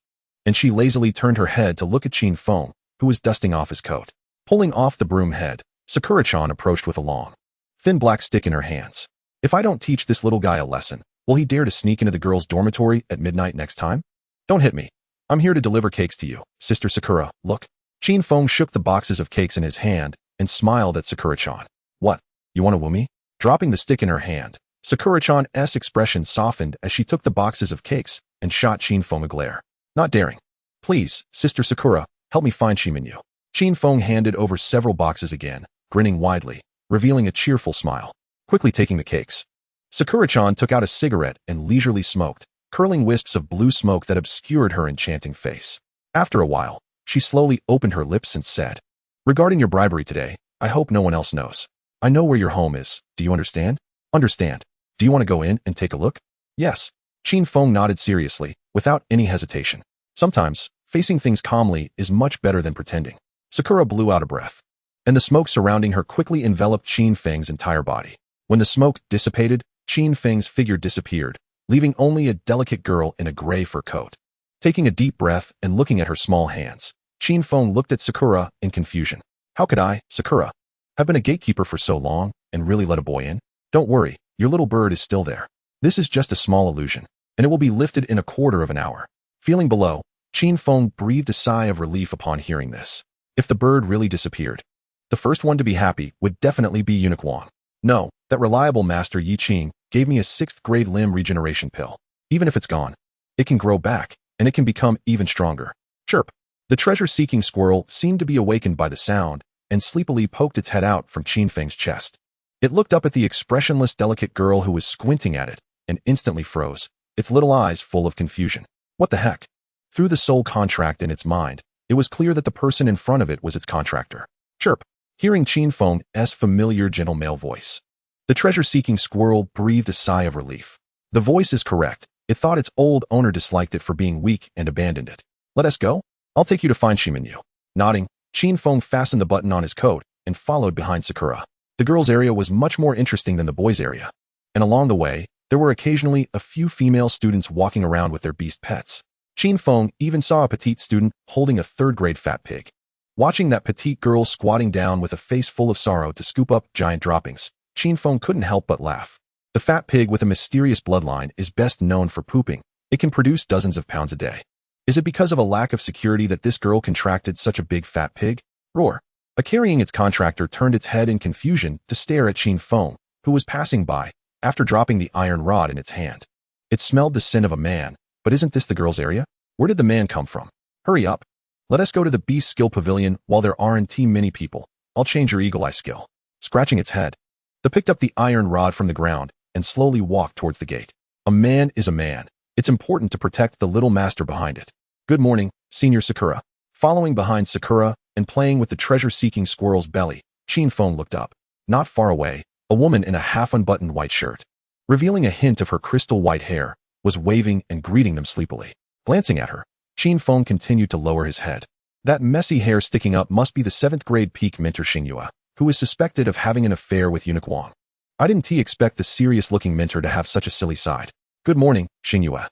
and she lazily turned her head to look at Qin Feng, who was dusting off his coat. Pulling off the broom head, Sakura-chan approached with a long, thin black stick in her hands. If I don't teach this little guy a lesson, will he dare to sneak into the girls' dormitory at midnight next time? Don't hit me. I'm here to deliver cakes to you, Sister Sakura, look. Qin Feng shook the boxes of cakes in his hand and smiled at Sakura-chan. What, you want to woo me? Dropping the stick in her hand, Sakura-chan's expression softened as she took the boxes of cakes and shot Qin Feng a glare. Not daring. Please, Sister Sakura, help me find Shiminyu. Qin Feng handed over several boxes again, grinning widely, revealing a cheerful smile. Quickly taking the cakes, Sakura-chan took out a cigarette and leisurely smoked, curling wisps of blue smoke that obscured her enchanting face. After a while, she slowly opened her lips and said, Regarding your bribery today, I hope no one else knows. I know where your home is, do you understand? Understand. Do you want to go in and take a look? Yes. Qin Feng nodded seriously, without any hesitation. Sometimes, facing things calmly is much better than pretending. Sakura blew out a breath, and the smoke surrounding her quickly enveloped Qin Feng's entire body. When the smoke dissipated, Qin Feng's figure disappeared, leaving only a delicate girl in a gray fur coat. Taking a deep breath and looking at her small hands, Qin Feng looked at Sakura in confusion. How could I, Sakura, have been a gatekeeper for so long and really let a boy in? Don't worry, your little bird is still there. This is just a small illusion, and it will be lifted in a quarter of an hour. Feeling below, Qin Feng breathed a sigh of relief upon hearing this. If the bird really disappeared, the first one to be happy would definitely be Eunuch Wang. No, that reliable master Yi Qing gave me a 6th grade limb regeneration pill. Even if it's gone, it can grow back, and it can become even stronger. Chirp. The treasure-seeking squirrel seemed to be awakened by the sound, and sleepily poked its head out from Qin Feng's chest. It looked up at the expressionless delicate girl who was squinting at it, and instantly froze, its little eyes full of confusion. What the heck? Through the soul contract in its mind, it was clear that the person in front of it was its contractor. Chirp. Hearing Qin Feng's familiar gentle male voice, the treasure-seeking squirrel breathed a sigh of relief. The voice is correct. It thought its old owner disliked it for being weak and abandoned it. Let us go? I'll take you to find Shiminyu. Nodding, Qin Feng fastened the button on his coat and followed behind Sakura. The girls' area was much more interesting than the boys' area, and along the way, there were occasionally a few female students walking around with their beast pets. Qin Feng even saw a petite student holding a 3rd-grade fat pig. Watching that petite girl squatting down with a face full of sorrow to scoop up giant droppings, Qin Feng couldn't help but laugh. The fat pig with a mysterious bloodline is best known for pooping. It can produce dozens of pounds a day. Is it because of a lack of security that this girl contracted such a big fat pig? Roar. A carrying its contractor turned its head in confusion to stare at Qin Feng, who was passing by, after dropping the iron rod in its hand. It smelled the sin of a man, but isn't this the girl's area? Where did the man come from? Hurry up. Let us go to the Beast Skill Pavilion while there aren't many people. I'll change your eagle eye skill. Scratching its head, the picked up the iron rod from the ground and slowly walked towards the gate. A man is a man. It's important to protect the little master behind it. Good morning, Senior Sakura. Following behind Sakura and playing with the treasure-seeking squirrel's belly, Qin Feng looked up. Not far away, a woman in a half-unbuttoned white shirt, revealing a hint of her crystal white hair, was waving and greeting them sleepily. Glancing at her, Qin Feng continued to lower his head. That messy hair sticking up must be the 7th-grade peak mentor Xingyue, who is suspected of having an affair with Eunuch Wang. I didn't expect the serious-looking mentor to have such a silly side. Good morning, Xingyue.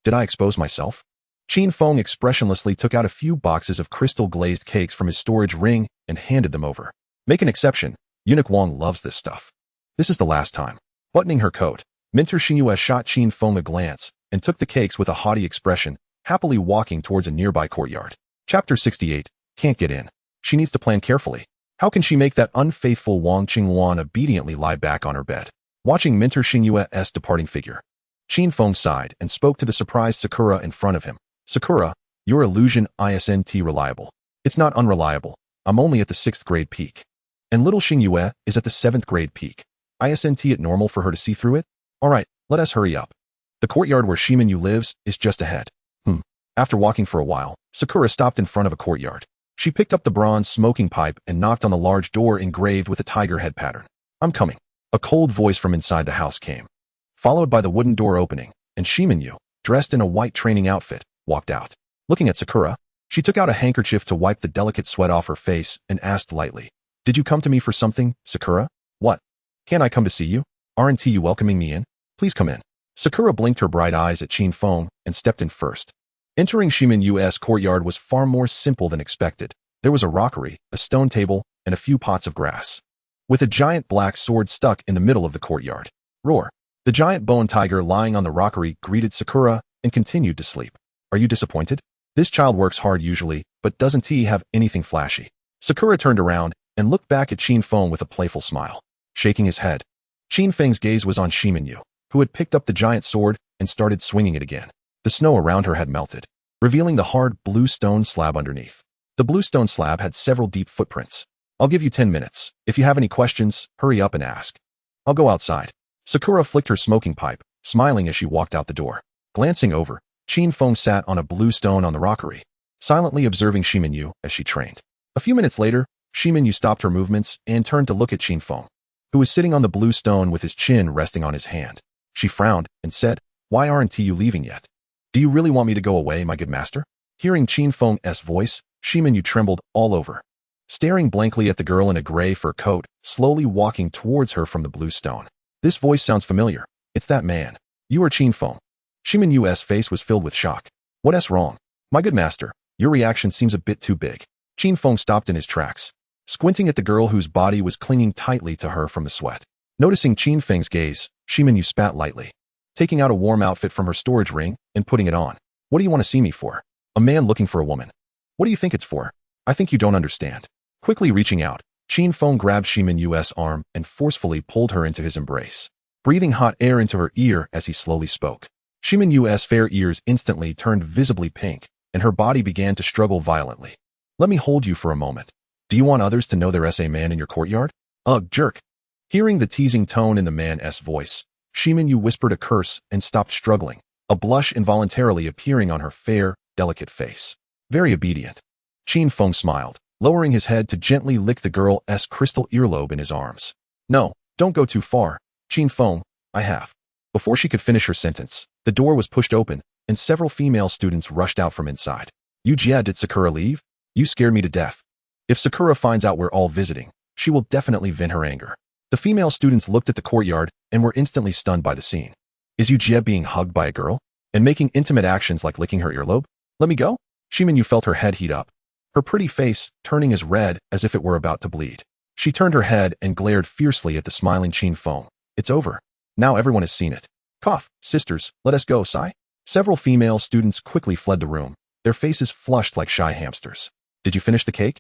Did I expose myself? Qin Feng expressionlessly took out a few boxes of crystal-glazed cakes from his storage ring and handed them over. Make an exception. Eunuch Wang loves this stuff. This is the last time. Buttoning her coat, mentor Xingyue shot Qin Feng a glance and took the cakes with a haughty expression, happily walking towards a nearby courtyard. Chapter 68. Can't get in. She needs to plan carefully. How can she make that unfaithful Wang Qingluan obediently lie back on her bed? Watching mentor Xingyue's departing figure, Qin Feng sighed and spoke to the surprised Sakura in front of him. Sakura, your illusion isn't reliable. It's not unreliable. I'm only at the 6th grade peak. And little Xingyue is at the 7th grade peak. Isn't it normal for her to see through it? Alright, let us hurry up. The courtyard where Shiminyu lives is just ahead. After walking for a while, Sakura stopped in front of a courtyard. She picked up the bronze smoking pipe and knocked on the large door engraved with a tiger head pattern. I'm coming. A cold voice from inside the house came, followed by the wooden door opening, and Shiminyu, dressed in a white training outfit, walked out. Looking at Sakura, she took out a handkerchief to wipe the delicate sweat off her face and asked lightly, Did you come to me for something, Sakura? What? Can't I come to see you? Aren't you welcoming me in? Please come in. Sakura blinked her bright eyes at Qin Feng and stepped in first. Entering Shimenu's courtyard was far more simple than expected. There was a rockery, a stone table, and a few pots of grass, with a giant black sword stuck in the middle of the courtyard. Roar! The giant bone tiger lying on the rockery greeted Sakura and continued to sleep. Are you disappointed? This child works hard usually, but doesn't he have anything flashy? Sakura turned around and looked back at Qin Feng with a playful smile, shaking his head. Qin Feng's gaze was on Shimenu, who had picked up the giant sword and started swinging it again. The snow around her had melted, revealing the hard blue stone slab underneath. The blue stone slab had several deep footprints. I'll give you 10 minutes. If you have any questions, hurry up and ask. I'll go outside. Sakura flicked her smoking pipe, smiling as she walked out the door. Glancing over, Qin Feng sat on a blue stone on the rockery, silently observing Shimenu as she trained. A few minutes later, Shimenu stopped her movements and turned to look at Qin Feng, who was sitting on the blue stone with his chin resting on his hand. She frowned and said, "Why aren't you leaving yet? Do you really want me to go away, my good master?" Hearing Qin Feng's voice, Shimenu trembled all over, staring blankly at the girl in a gray fur coat, slowly walking towards her from the blue stone. This voice sounds familiar. It's that man. You are Qin Feng. Shimenu's face was filled with shock. What's wrong? My good master, your reaction seems a bit too big. Qin Feng stopped in his tracks, squinting at the girl whose body was clinging tightly to her from the sweat. Noticing Qin Feng's gaze, Shimenu spat lightly, taking out a warm outfit from her storage ring and putting it on. What do you want to see me for? A man looking for a woman. What do you think it's for? I think you don't understand. Quickly reaching out, Qin Feng grabbed Shimenu's arm and forcefully pulled her into his embrace, breathing hot air into her ear as he slowly spoke. Shimenu's fair ears instantly turned visibly pink, and her body began to struggle violently. Let me hold you for a moment. Do you want others to know there's a man in your courtyard? Ugh, jerk. Hearing the teasing tone in the man's voice, Shimenu whispered a curse and stopped struggling, a blush involuntarily appearing on her fair, delicate face. Very obedient. Qin Feng smiled, lowering his head to gently lick the girl's crystal earlobe in his arms. No, don't go too far. Qin Feng, I have. Before she could finish her sentence, the door was pushed open, and several female students rushed out from inside. Did Sakura leave? You scared me to death. If Sakura finds out we're all visiting, she will definitely vent her anger. The female students looked at the courtyard and were instantly stunned by the scene. Is Yujie being hugged by a girl? And making intimate actions like licking her earlobe? Let me go? Shimenu felt her head heat up, her pretty face turning as red as if it were about to bleed. She turned her head and glared fiercely at the smiling Qin Feng. It's over. Now everyone has seen it. Cough, sisters, let us go, sigh. Several female students quickly fled the room, their faces flushed like shy hamsters. Did you finish the cake?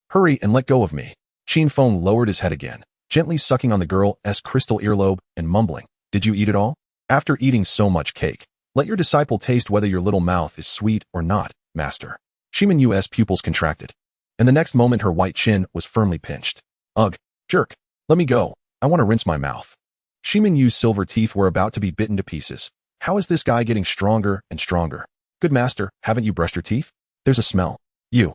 Hurry and let go of me. Qin Feng lowered his head again, gently sucking on the girl's crystal earlobe and mumbling, Did you eat it all? After eating so much cake, let your disciple taste whether your little mouth is sweet or not, master. Shimenu's pupils contracted, and the next moment her white chin was firmly pinched. Ugh, jerk. Let me go. I want to rinse my mouth. Shimenu's silver teeth were about to be bitten to pieces. How is this guy getting stronger and stronger? Good master, haven't you brushed your teeth? There's a smell. You.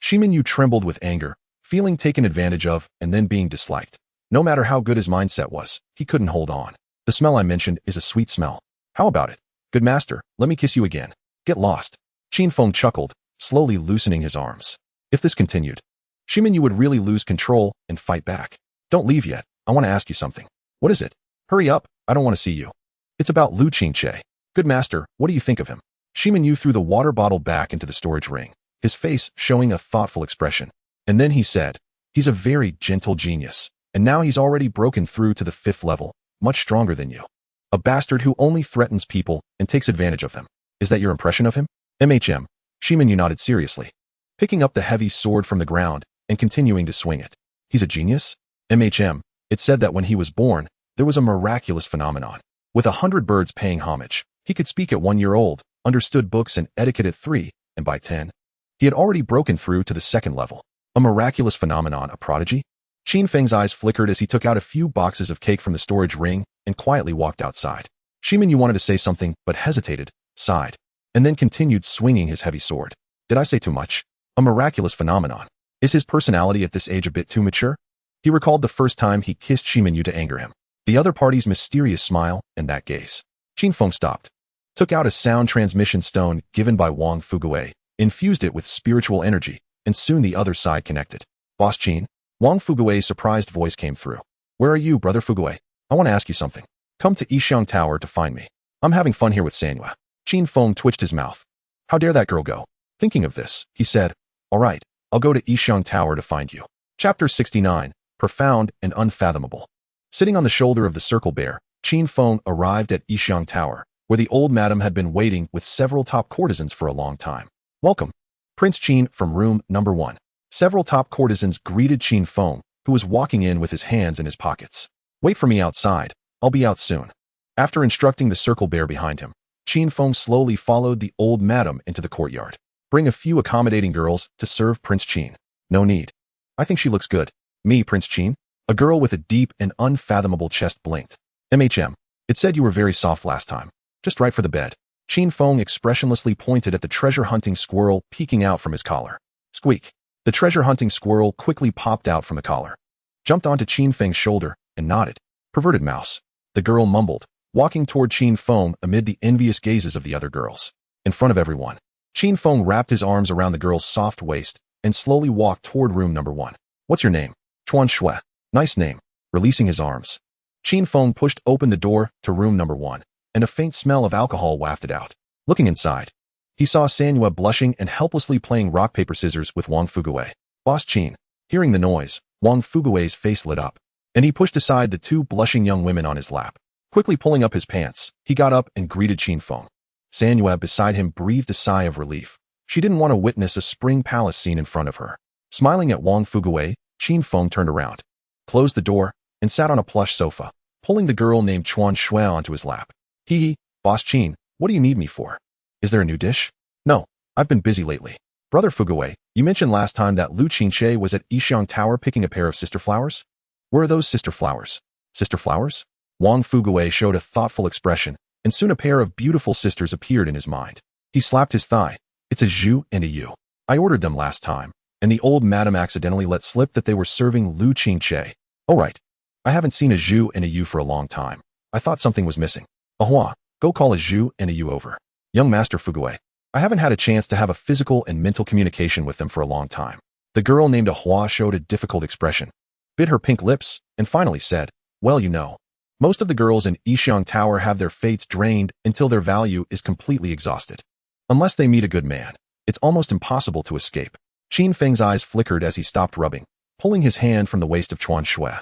Shimenu trembled with anger, feeling taken advantage of and then being disliked. No matter how good his mindset was, he couldn't hold on. The smell I mentioned is a sweet smell. How about it? Good master, let me kiss you again. Get lost. Qin Feng chuckled, slowly loosening his arms. If this continued, Shimenu would really lose control and fight back. Don't leave yet. I want to ask you something. What is it? Hurry up. I don't want to see you. It's about Lu Qingche. Good master, what do you think of him? Shimenu threw the water bottle back into the storage ring, his face showing a thoughtful expression. And then he said, he's a very gentle genius, and now he's already broken through to the 5th level, much stronger than you. A bastard who only threatens people and takes advantage of them. Is that your impression of him? Shimenu nodded seriously, picking up the heavy sword from the ground and continuing to swing it. He's a genius? It said that when he was born, there was a miraculous phenomenon. With 100 birds paying homage, he could speak at 1 year old, understood books and etiquette at 3, and by 10, he had already broken through to the 2nd level. A miraculous phenomenon, a prodigy? Qin Feng's eyes flickered as he took out a few boxes of cake from the storage ring and quietly walked outside. Shimenu wanted to say something but hesitated, sighed, and then continued swinging his heavy sword. Did I say too much? A miraculous phenomenon. Is his personality at this age a bit too mature? He recalled the first time he kissed Shimenu to anger him, the other party's mysterious smile, and that gaze. Qin Feng stopped, took out a sound transmission stone given by Wang Fuguei, infused it with spiritual energy, and soon the other side connected. Boss Qin? Wang Fuguei's surprised voice came through. Where are you, brother Fuguei? I want to ask you something. Come to Yixiang Tower to find me. I'm having fun here with Sanyue. Qin Feng twitched his mouth. How dare that girl go? Thinking of this, he said, all right, I'll go to Yixiang Tower to find you. Chapter 69, Profound and Unfathomable. Sitting on the shoulder of the circle bear, Qin Feng arrived at Yixiang Tower, where the old madam had been waiting with several top courtesans for a long time. Welcome, Prince Qin from room number 1. Several top courtesans greeted Qin Feng, who was walking in with his hands in his pockets. Wait for me outside, I'll be out soon. After instructing the circle bear behind him, Qin Feng slowly followed the old madam into the courtyard. Bring a few accommodating girls to serve Prince Qin. No need. I think she looks good. Me, Prince Qin? A girl with a deep and unfathomable chest blinked. It said you were very soft last time. Just right for the bed. Qin Feng expressionlessly pointed at the treasure-hunting squirrel peeking out from his collar. Squeak. The treasure-hunting squirrel quickly popped out from the collar, jumped onto Qin Feng's shoulder, and nodded. Perverted mouse. The girl mumbled, walking toward Qin Feng amid the envious gazes of the other girls. In front of everyone, Qin Feng wrapped his arms around the girl's soft waist and slowly walked toward room number 1. What's your name? Chuan Shui. Nice name. Releasing his arms, Qin Feng pushed open the door to room number 1, and a faint smell of alcohol wafted out. Looking inside, he saw Sanyue blushing and helplessly playing rock, paper, scissors with Wang Fuguei. Boss Qin. Hearing the noise, Wang Fuguei's face lit up, and he pushed aside the 2 blushing young women on his lap. Quickly pulling up his pants, he got up and greeted Qin Feng. Sanyue beside him breathed a sigh of relief. She didn't want to witness a spring palace scene in front of her. Smiling at Wang Fuguei, Qin Feng turned around, closed the door, and sat on a plush sofa, pulling the girl named Chuan Shui onto his lap. Hee, Boss Qin, what do you need me for? Is there a new dish? No, I've been busy lately. Brother Fuguei, you mentioned last time that Lu Qingche was at Yixiang Tower picking a pair of sister flowers? Where are those sister flowers? Sister flowers? Wang Fuguei showed a thoughtful expression, and soon a pair of beautiful sisters appeared in his mind. He slapped his thigh. It's a Zhu and a Yu. I ordered them last time, and the old madam accidentally let slip that they were serving Lu Qingche. Oh right. I haven't seen a Zhu and a Yu for a long time. I thought something was missing. Ahua, go call a Zhu and a Yu over. Young Master Fuguei. I haven't had a chance to have a physical and mental communication with them for a long time. The girl named Ahua showed a difficult expression, bit her pink lips, and finally said, well, you know, most of the girls in Yixiang Tower have their fates drained until their value is completely exhausted. Unless they meet a good man, it's almost impossible to escape. Qin Feng's eyes flickered as he stopped rubbing, pulling his hand from the waist of Chuan Shui,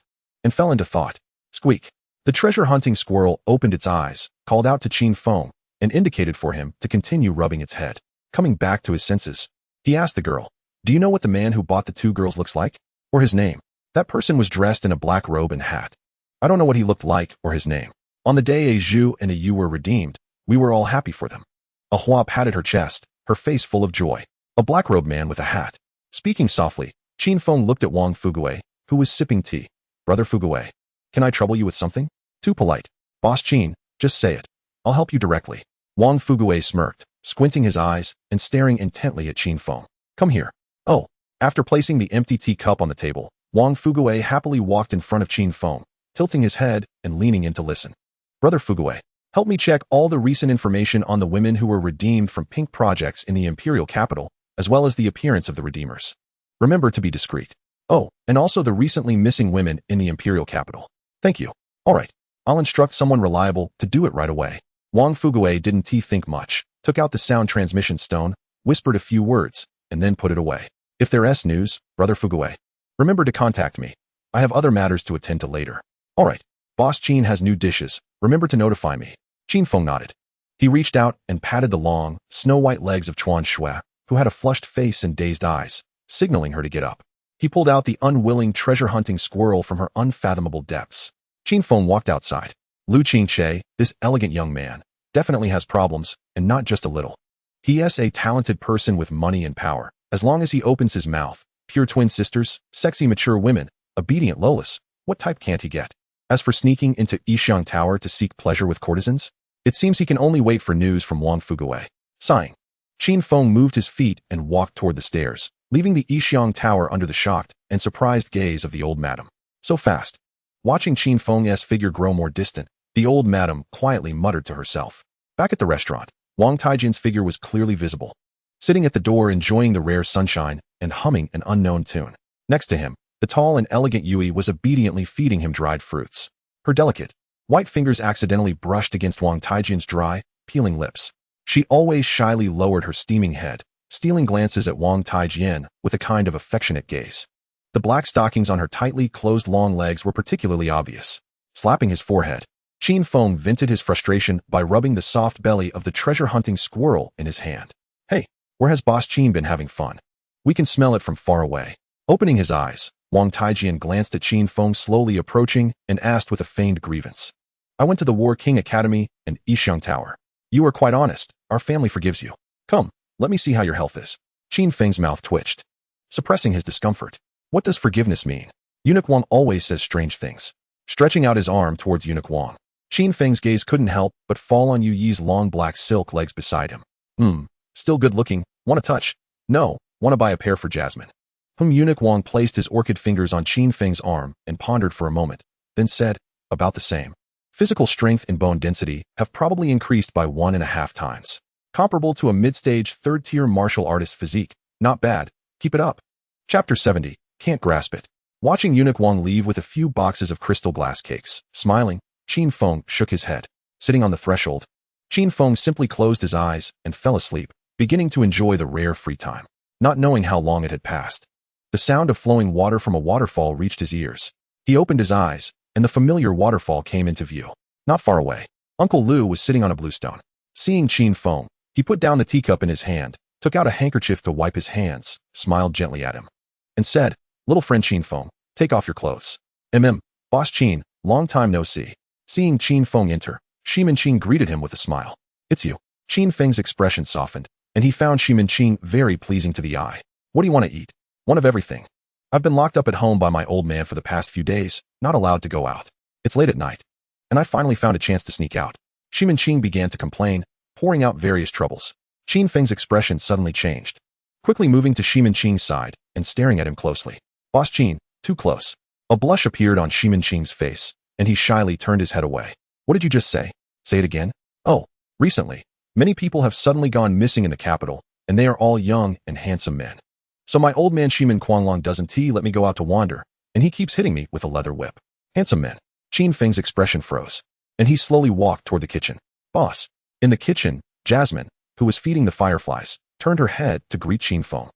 and fell into thought. Squeak. The treasure-hunting squirrel opened its eyes, called out to Qin Feng, and indicated for him to continue rubbing its head. Coming back to his senses, he asked the girl, do you know what the man who bought the 2 girls looks like? Or his name? That person was dressed in a black robe and hat. I don't know what he looked like or his name. On the day a Zhu and a Yu were redeemed, we were all happy for them. Ahua patted her chest, her face full of joy. A black-robed man with a hat. Speaking softly, Qin Feng looked at Wang Fuguei, who was sipping tea. Brother Fuguei, can I trouble you with something? Too polite. Boss Qin, just say it. I'll help you directly. Wang Fuguei smirked, squinting his eyes and staring intently at Qin Feng. Come here. Oh. After placing the empty teacup on the table, Wang Fuguei happily walked in front of Qin Feng, tilting his head and leaning in to listen. Brother Fuguei, help me check all the recent information on the women who were redeemed from pink projects in the imperial capital, as well as the appearance of the redeemers. Remember to be discreet. Oh, and also the recently missing women in the imperial capital. Thank you. All right. I'll instruct someone reliable to do it right away. Wang Fuguei didn't think much, took out the sound transmission stone, whispered a few words, and then put it away. If there's news, Brother Fuguei, remember to contact me. I have other matters to attend to later. All right. Boss Qin has new dishes. Remember to notify me. Qin Feng nodded. He reached out and patted the long, snow-white legs of Chuan Shui, who had a flushed face and dazed eyes, signaling her to get up. He pulled out the unwilling treasure-hunting squirrel from her unfathomable depths. Qin Feng walked outside. Lu Qingche, this elegant young man, definitely has problems, and not just a little. He is a talented person with money and power. As long as he opens his mouth, pure twin sisters, sexy mature women, obedient Lolas, what type can't he get? As for sneaking into Yixiang Tower to seek pleasure with courtesans, it seems he can only wait for news from Wang Fuguei. Sighing, Qin Feng moved his feet and walked toward the stairs, leaving the Yixiang Tower under the shocked and surprised gaze of the old madam. So fast. Watching Qin Feng's figure grow more distant, the old madam quietly muttered to herself. Back at the restaurant, Wang Taijin's figure was clearly visible, sitting at the door enjoying the rare sunshine and humming an unknown tune. Next to him, the tall and elegant Yui was obediently feeding him dried fruits. Her delicate, White fingers accidentally brushed against Wang Taijian's dry, peeling lips. She always shyly lowered her steaming head, stealing glances at Wang Taijian with a kind of affectionate gaze. The black stockings on her tightly closed long legs were particularly obvious. Slapping his forehead, Qin Feng vented his frustration by rubbing the soft belly of the treasure-hunting squirrel in his hand. Hey, where has Boss Qin been having fun? We can smell it from far away. Opening his eyes, Wang Taijian glanced at Qin Feng slowly approaching and asked with a feigned grievance. I went to the War King Academy and Yixiang Tower. You are quite honest. Our family forgives you. Come, let me see how your health is. Qin Feng's mouth twitched, suppressing his discomfort. What does forgiveness mean? Eunuch Wang always says strange things. Stretching out his arm towards Eunuch Wang, Qin Feng's gaze couldn't help but fall on Yu Yi's long black silk legs beside him. Still good looking. Want to touch? No. Want to buy a pair for Jasmine? Eunuch Wang placed his orchid fingers on Qin Feng's arm and pondered for a moment, then said, about the same. Physical strength and bone density have probably increased by 1.5 times. Comparable to a mid-stage third-tier martial artist physique. Not bad. Keep it up. Chapter 70. Can't grasp it. Watching Eunuch Wang leave with a few boxes of crystal glass cakes, smiling, Qin Feng shook his head. Sitting on the threshold, Qin Feng simply closed his eyes and fell asleep, beginning to enjoy the rare free time, not knowing how long it had passed. The sound of flowing water from a waterfall reached his ears. He opened his eyes, and the familiar waterfall came into view. Not far away, Uncle Lu was sitting on a bluestone. Seeing Qin Feng, he put down the teacup in his hand, took out a handkerchief to wipe his hands, smiled gently at him, and said, Little friend Qin Feng, take off your clothes. Boss Qin, long time no see. Seeing Qin Feng enter, Shimin Qing greeted him with a smile. It's you. Qin Feng's expression softened, and he found Shimin Qing very pleasing to the eye. What do you want to eat? One of everything. I've been locked up at home by my old man for the past few days, not allowed to go out. It's late at night, and I finally found a chance to sneak out. Shimin Qing began to complain, pouring out various troubles. Qin Feng's expression suddenly changed, quickly moving to Shimin Qing's side and staring at him closely. Boss Qin, too close. A blush appeared on Shimin Qing's face, and he shyly turned his head away. What did you just say? Say it again? Oh, recently, many people have suddenly gone missing in the capital, and they are all young and handsome men. So my old man Shimin Quanglong doesn't let me go out to wander, and he keeps hitting me with a leather whip. Handsome men. Qin Feng's expression froze, and he slowly walked toward the kitchen. Boss. In the kitchen, Jasmine, who was feeding the fireflies, turned her head to greet Qin Feng.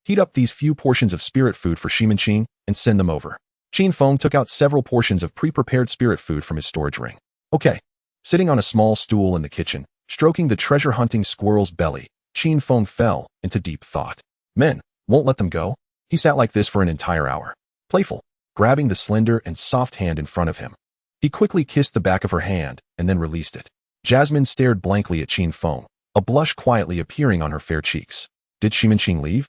Heat up these few portions of spirit food for Shimin Qing and send them over. Qin Feng took out several portions of pre-prepared spirit food from his storage ring. Okay. Sitting on a small stool in the kitchen, stroking the treasure-hunting squirrel's belly, Qin Feng fell into deep thought. Men, won't let them go? He sat like this for an entire hour. Playful, grabbing the slender and soft hand in front of him. He quickly kissed the back of her hand and then released it. Jasmine stared blankly at Qin Feng, a blush quietly appearing on her fair cheeks. Did Shimin Qing leave?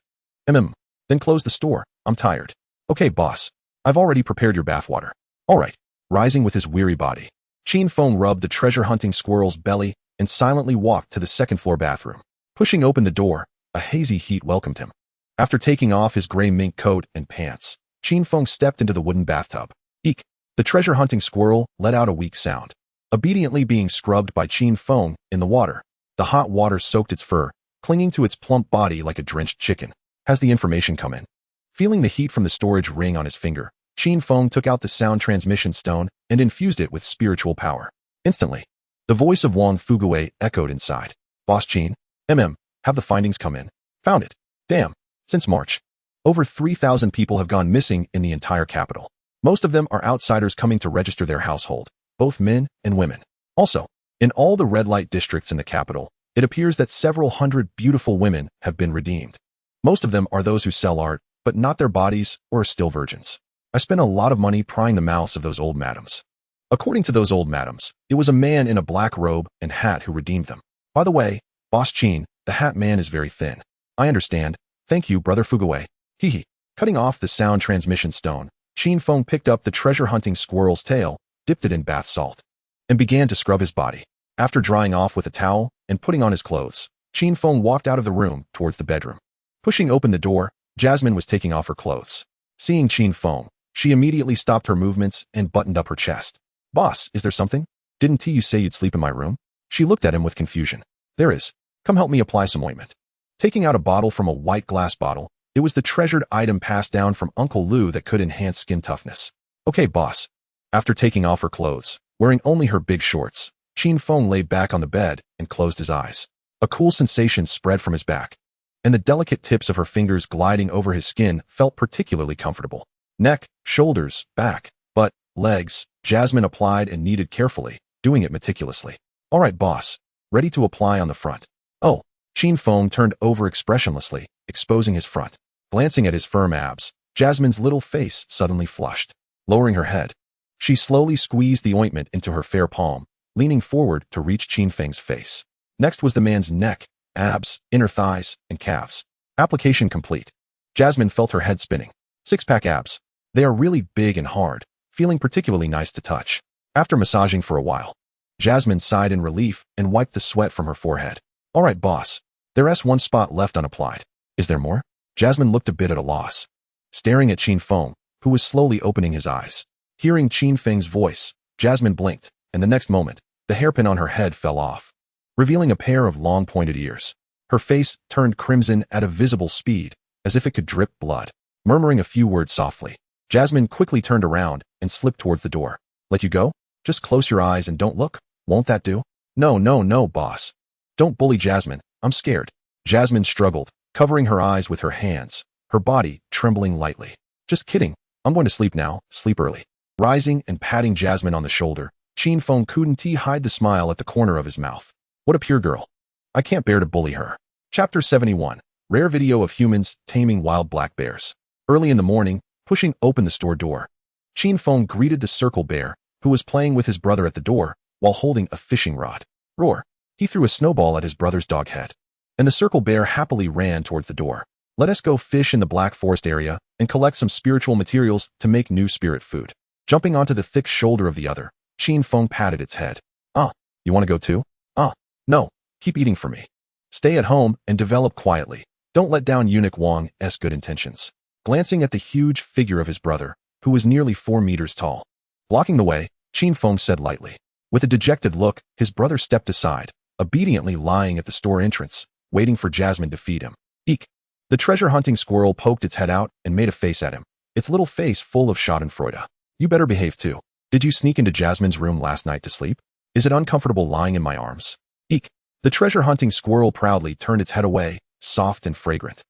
Then close the store. I'm tired. Okay, boss. I've already prepared your bathwater. All right. Rising with his weary body, Qin Feng rubbed the treasure-hunting squirrel's belly and silently walked to the second-floor bathroom. Pushing open the door, a hazy heat welcomed him. After taking off his gray mink coat and pants, Qin Feng stepped into the wooden bathtub. Eek! The treasure-hunting squirrel let out a weak sound. Obediently being scrubbed by Qin Feng in the water, the hot water soaked its fur, clinging to its plump body like a drenched chicken. Has the information come in? Feeling the heat from the storage ring on his finger, Qin Feng took out the sound transmission stone and infused it with spiritual power. Instantly, the voice of Wang Fugui echoed inside. Boss Qin, have the findings come in? Found it. Damn. Since March, over 3,000 people have gone missing in the entire capital. Most of them are outsiders coming to register their household, both men and women. Also, in all the red light districts in the capital, it appears that several hundred beautiful women have been redeemed. Most of them are those who sell art, but not their bodies or are still virgins. I spent a lot of money prying the mouths of those old madams. According to those old madams, it was a man in a black robe and hat who redeemed them. By the way, Boss Qin, the hat man is very thin. I understand. Thank you, Brother Fugui. Hee. Cutting off the sound transmission stone, Qin Feng picked up the treasure-hunting squirrel's tail, dipped it in bath salt, and began to scrub his body. After drying off with a towel and putting on his clothes, Qin Feng walked out of the room towards the bedroom. Pushing open the door, Jasmine was taking off her clothes. Seeing Qin Feng, she immediately stopped her movements and buttoned up her chest. Boss, is there something? Didn't you say you'd sleep in my room? She looked at him with confusion. There is. Come help me apply some ointment. Taking out a bottle from a white glass bottle, it was the treasured item passed down from Uncle Lu that could enhance skin toughness. Okay, boss. After taking off her clothes, Wearing only her big shorts, Qin Feng lay back on the bed and closed his eyes. A cool sensation spread from his back, and the delicate tips of her fingers gliding over his skin felt particularly comfortable. Neck, shoulders, back, butt, legs, Jasmine applied and kneaded carefully, doing it meticulously. All right, boss. Ready to apply on the front. Oh. Qin Feng turned over expressionlessly, exposing his front. Glancing at his firm abs, Jasmine's little face suddenly flushed. Lowering her head, she slowly squeezed the ointment into her fair palm, leaning forward to reach Qin Feng's face. Next was the man's neck, abs, inner thighs, and calves. Application complete. Jasmine felt her head spinning. Six-pack abs. They are really big and hard, feeling particularly nice to touch. After massaging for a while, Jasmine sighed in relief and wiped the sweat from her forehead. All right, boss. There's one spot left unapplied. Is there more? Jasmine looked a bit at a loss, staring at Qin Feng, who was slowly opening his eyes. Hearing Qin Feng's voice, Jasmine blinked, and the next moment, the hairpin on her head fell off, revealing a pair of long pointed ears. Her face turned crimson at a visible speed, as if it could drip blood. Murmuring a few words softly, Jasmine quickly turned around and slipped towards the door. Let you go? Just close your eyes and don't look? Won't that do? No, boss. Don't bully Jasmine. I'm scared. Jasmine struggled, covering her eyes with her hands, her body trembling lightly. Just kidding. I'm going to sleep now, sleep early. Rising and patting Jasmine on the shoulder, Qin Feng couldn't hide the smile at the corner of his mouth. What a pure girl. I can't bear to bully her. Chapter 71. Rare video of humans taming wild black bears. Early in the morning, pushing open the store door, Qin Feng greeted the circle bear, who was playing with his brother at the door, while holding a fishing rod. Roar. He threw a snowball at his brother's dog head, and the circle bear happily ran towards the door. Let us go fish in the Black Forest area and collect some spiritual materials to make new spirit food. Jumping onto the thick shoulder of the other, Qin Feng patted its head. You want to go too? No, keep eating for me. Stay at home and develop quietly. Don't let down Eunuch Wang's good intentions. Glancing at the huge figure of his brother, who was nearly 4 meters tall, blocking the way, Qin Feng said lightly. With a dejected look, his brother stepped aside, obediently lying at the store entrance, waiting for Jasmine to feed him. Eek! The treasure-hunting squirrel poked its head out and made a face at him, its little face full of schadenfreude. You better behave too. Did you sneak into Jasmine's room last night to sleep? Is it uncomfortable lying in my arms? Eek! The treasure-hunting squirrel proudly turned its head away, soft and fragrant.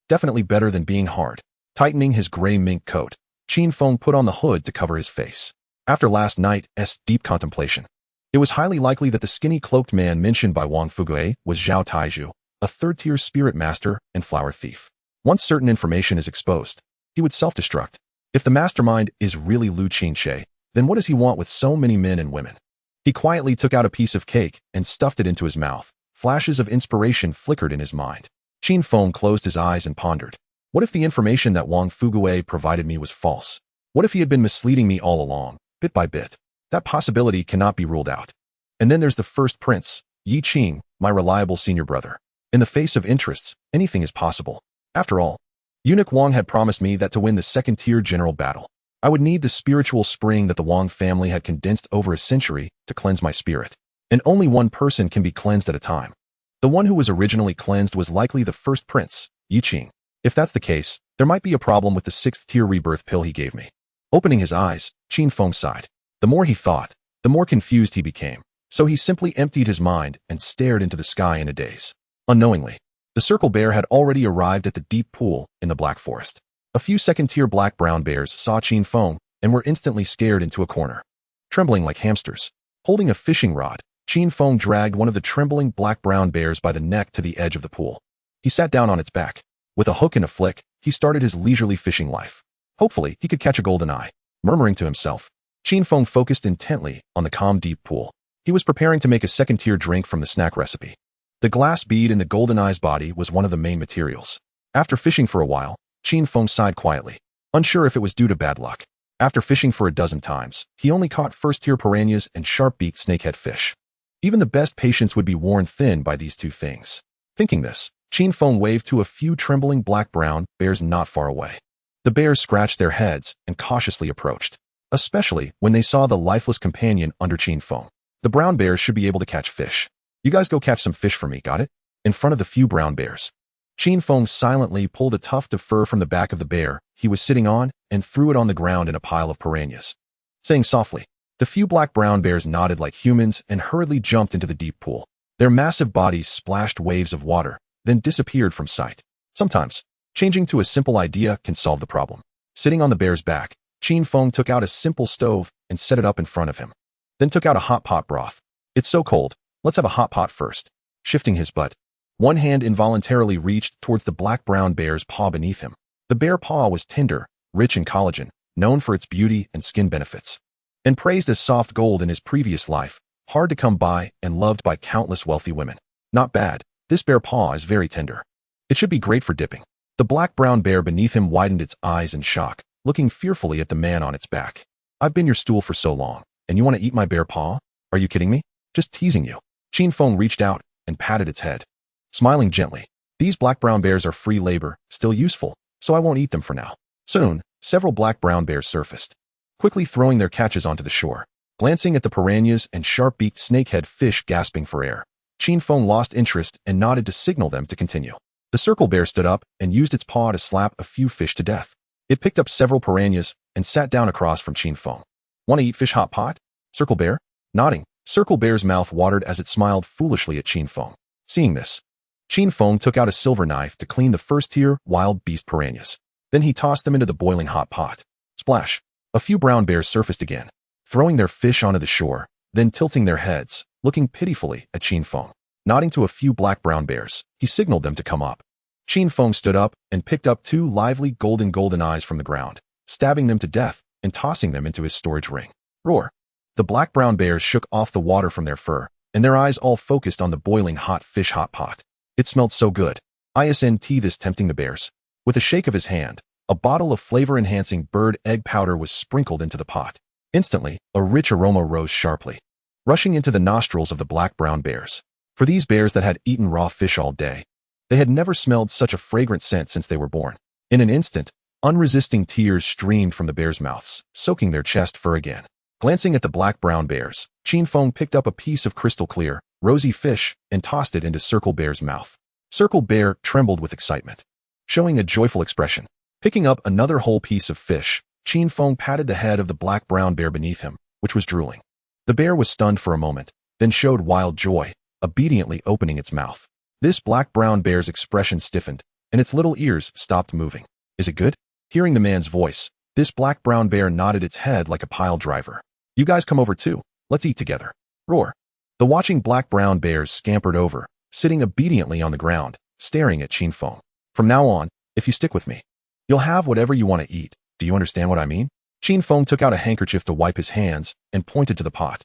Definitely better than being hard. Tightening his gray mink coat, Qin Feng put on the hood to cover his face. After last night's deep contemplation, it was highly likely that the skinny cloaked man mentioned by Wang Fugui was Zhao Taizhu, a third-tier spirit master and flower thief. Once certain information is exposed, he would self-destruct. If the mastermind is really Lu Qingxie, then what does he want with so many men and women? He quietly took out a piece of cake and stuffed it into his mouth. Flashes of inspiration flickered in his mind. Qin Feng closed his eyes and pondered. What if the information that Wang Fugui provided me was false? What if he had been misleading me all along, bit by bit? That possibility cannot be ruled out. And then there's the first prince, Yi Qing, my reliable senior brother. In the face of interests, anything is possible. After all, Eunuch Wang had promised me that to win the second-tier general battle, I would need the spiritual spring that the Wang family had condensed over a century to cleanse my spirit. And only one person can be cleansed at a time. The one who was originally cleansed was likely the first prince, Yi Qing. If that's the case, there might be a problem with the 6th-tier rebirth pill he gave me. Opening his eyes, Qin Feng sighed. The more he thought, the more confused he became, so he simply emptied his mind and stared into the sky in a daze. Unknowingly, the circle bear had already arrived at the deep pool in the Black Forest. A few second-tier black-brown bears saw Qin Feng and were instantly scared into a corner. Trembling like hamsters, holding a fishing rod, Qin Feng dragged one of the trembling black-brown bears by the neck to the edge of the pool. He sat down on its back. With a hook and a flick, he started his leisurely fishing life. Hopefully, he could catch a golden eye. Murmuring to himself, Qin Feng focused intently on the calm deep pool. He was preparing to make a second-tier drink from the snack recipe. The glass bead in the golden eye's body was one of the main materials. After fishing for a while, Qin Feng sighed quietly, unsure if it was due to bad luck. After fishing for a dozen times, he only caught first-tier piranhas and sharp-beaked snakehead fish. Even the best patience would be worn thin by these two things. Thinking this, Qin Feng waved to a few trembling black-brown bears not far away. The bears scratched their heads and cautiously approached, especially when they saw the lifeless companion under Qin Feng. The brown bears should be able to catch fish. You guys go catch some fish for me, got it? In front of the few brown bears, Qin Feng silently pulled a tuft of fur from the back of the bear he was sitting on and threw it on the ground in a pile of piranhas, saying softly, The few black brown bears nodded like humans and hurriedly jumped into the deep pool. Their massive bodies splashed waves of water, then disappeared from sight. Sometimes, changing to a simple idea can solve the problem. Sitting on the bear's back, Qin Feng took out a simple stove and set it up in front of him. Then took out a hot pot broth. It's so cold, let's have a hot pot first. Shifting his butt, one hand involuntarily reached towards the black-brown bear's paw beneath him. The bear paw was tender, rich in collagen, known for its beauty and skin benefits, and praised as soft gold in his previous life, hard to come by and loved by countless wealthy women. Not bad, this bear paw is very tender. It should be great for dipping. The black-brown bear beneath him widened its eyes in shock, looking fearfully at the man on its back. I've been your stool for so long, and you want to eat my bear paw? Are you kidding me? Just teasing you. Qin Feng reached out and patted its head, smiling gently. These black-brown bears are free labor, still useful, so I won't eat them for now. Soon, several black-brown bears surfaced, quickly throwing their catches onto the shore. Glancing at the piranhas and sharp-beaked snakehead fish gasping for air, Qin Feng lost interest and nodded to signal them to continue. The circle bear stood up and used its paw to slap a few fish to death. It picked up several piranhas and sat down across from Qin Feng. Want to eat fish hot pot? Circle bear? Nodding, Circle Bear's mouth watered as it smiled foolishly at Qin Feng. Seeing this, Qin Feng took out a silver knife to clean the first-tier wild beast piranhas. Then he tossed them into the boiling hot pot. Splash! A few brown bears surfaced again, throwing their fish onto the shore, then tilting their heads, looking pitifully at Qin Feng. Nodding to a few black-brown bears, he signaled them to come up. Qin Feng stood up and picked up two lively golden eyes from the ground, stabbing them to death and tossing them into his storage ring. Roar! The black-brown bears shook off the water from their fur, and their eyes all focused on the boiling hot fish hot pot. It smelled so good. Isn't this tempting the bears? With a shake of his hand, a bottle of flavor-enhancing bird egg powder was sprinkled into the pot. Instantly, a rich aroma rose sharply, rushing into the nostrils of the black-brown bears. For these bears that had eaten raw fish all day, they had never smelled such a fragrant scent since they were born. In an instant, unresisting tears streamed from the bears' mouths, soaking their chest fur again. Glancing at the black-brown bears, Qin Feng picked up a piece of crystal-clear, rosy fish and tossed it into Circle Bear's mouth. Circle Bear trembled with excitement, showing a joyful expression. Picking up another whole piece of fish, Qin Feng patted the head of the black-brown bear beneath him, which was drooling. The bear was stunned for a moment, then showed wild joy, obediently opening its mouth. This black-brown bear's expression stiffened, and its little ears stopped moving. Is it good? Hearing the man's voice, this black-brown bear nodded its head like a pile driver. You guys come over too. Let's eat together. Roar. The watching black-brown bears scampered over, sitting obediently on the ground, staring at Qin Feng. From now on, if you stick with me, you'll have whatever you want to eat. Do you understand what I mean? Qin Feng took out a handkerchief to wipe his hands and pointed to the pot.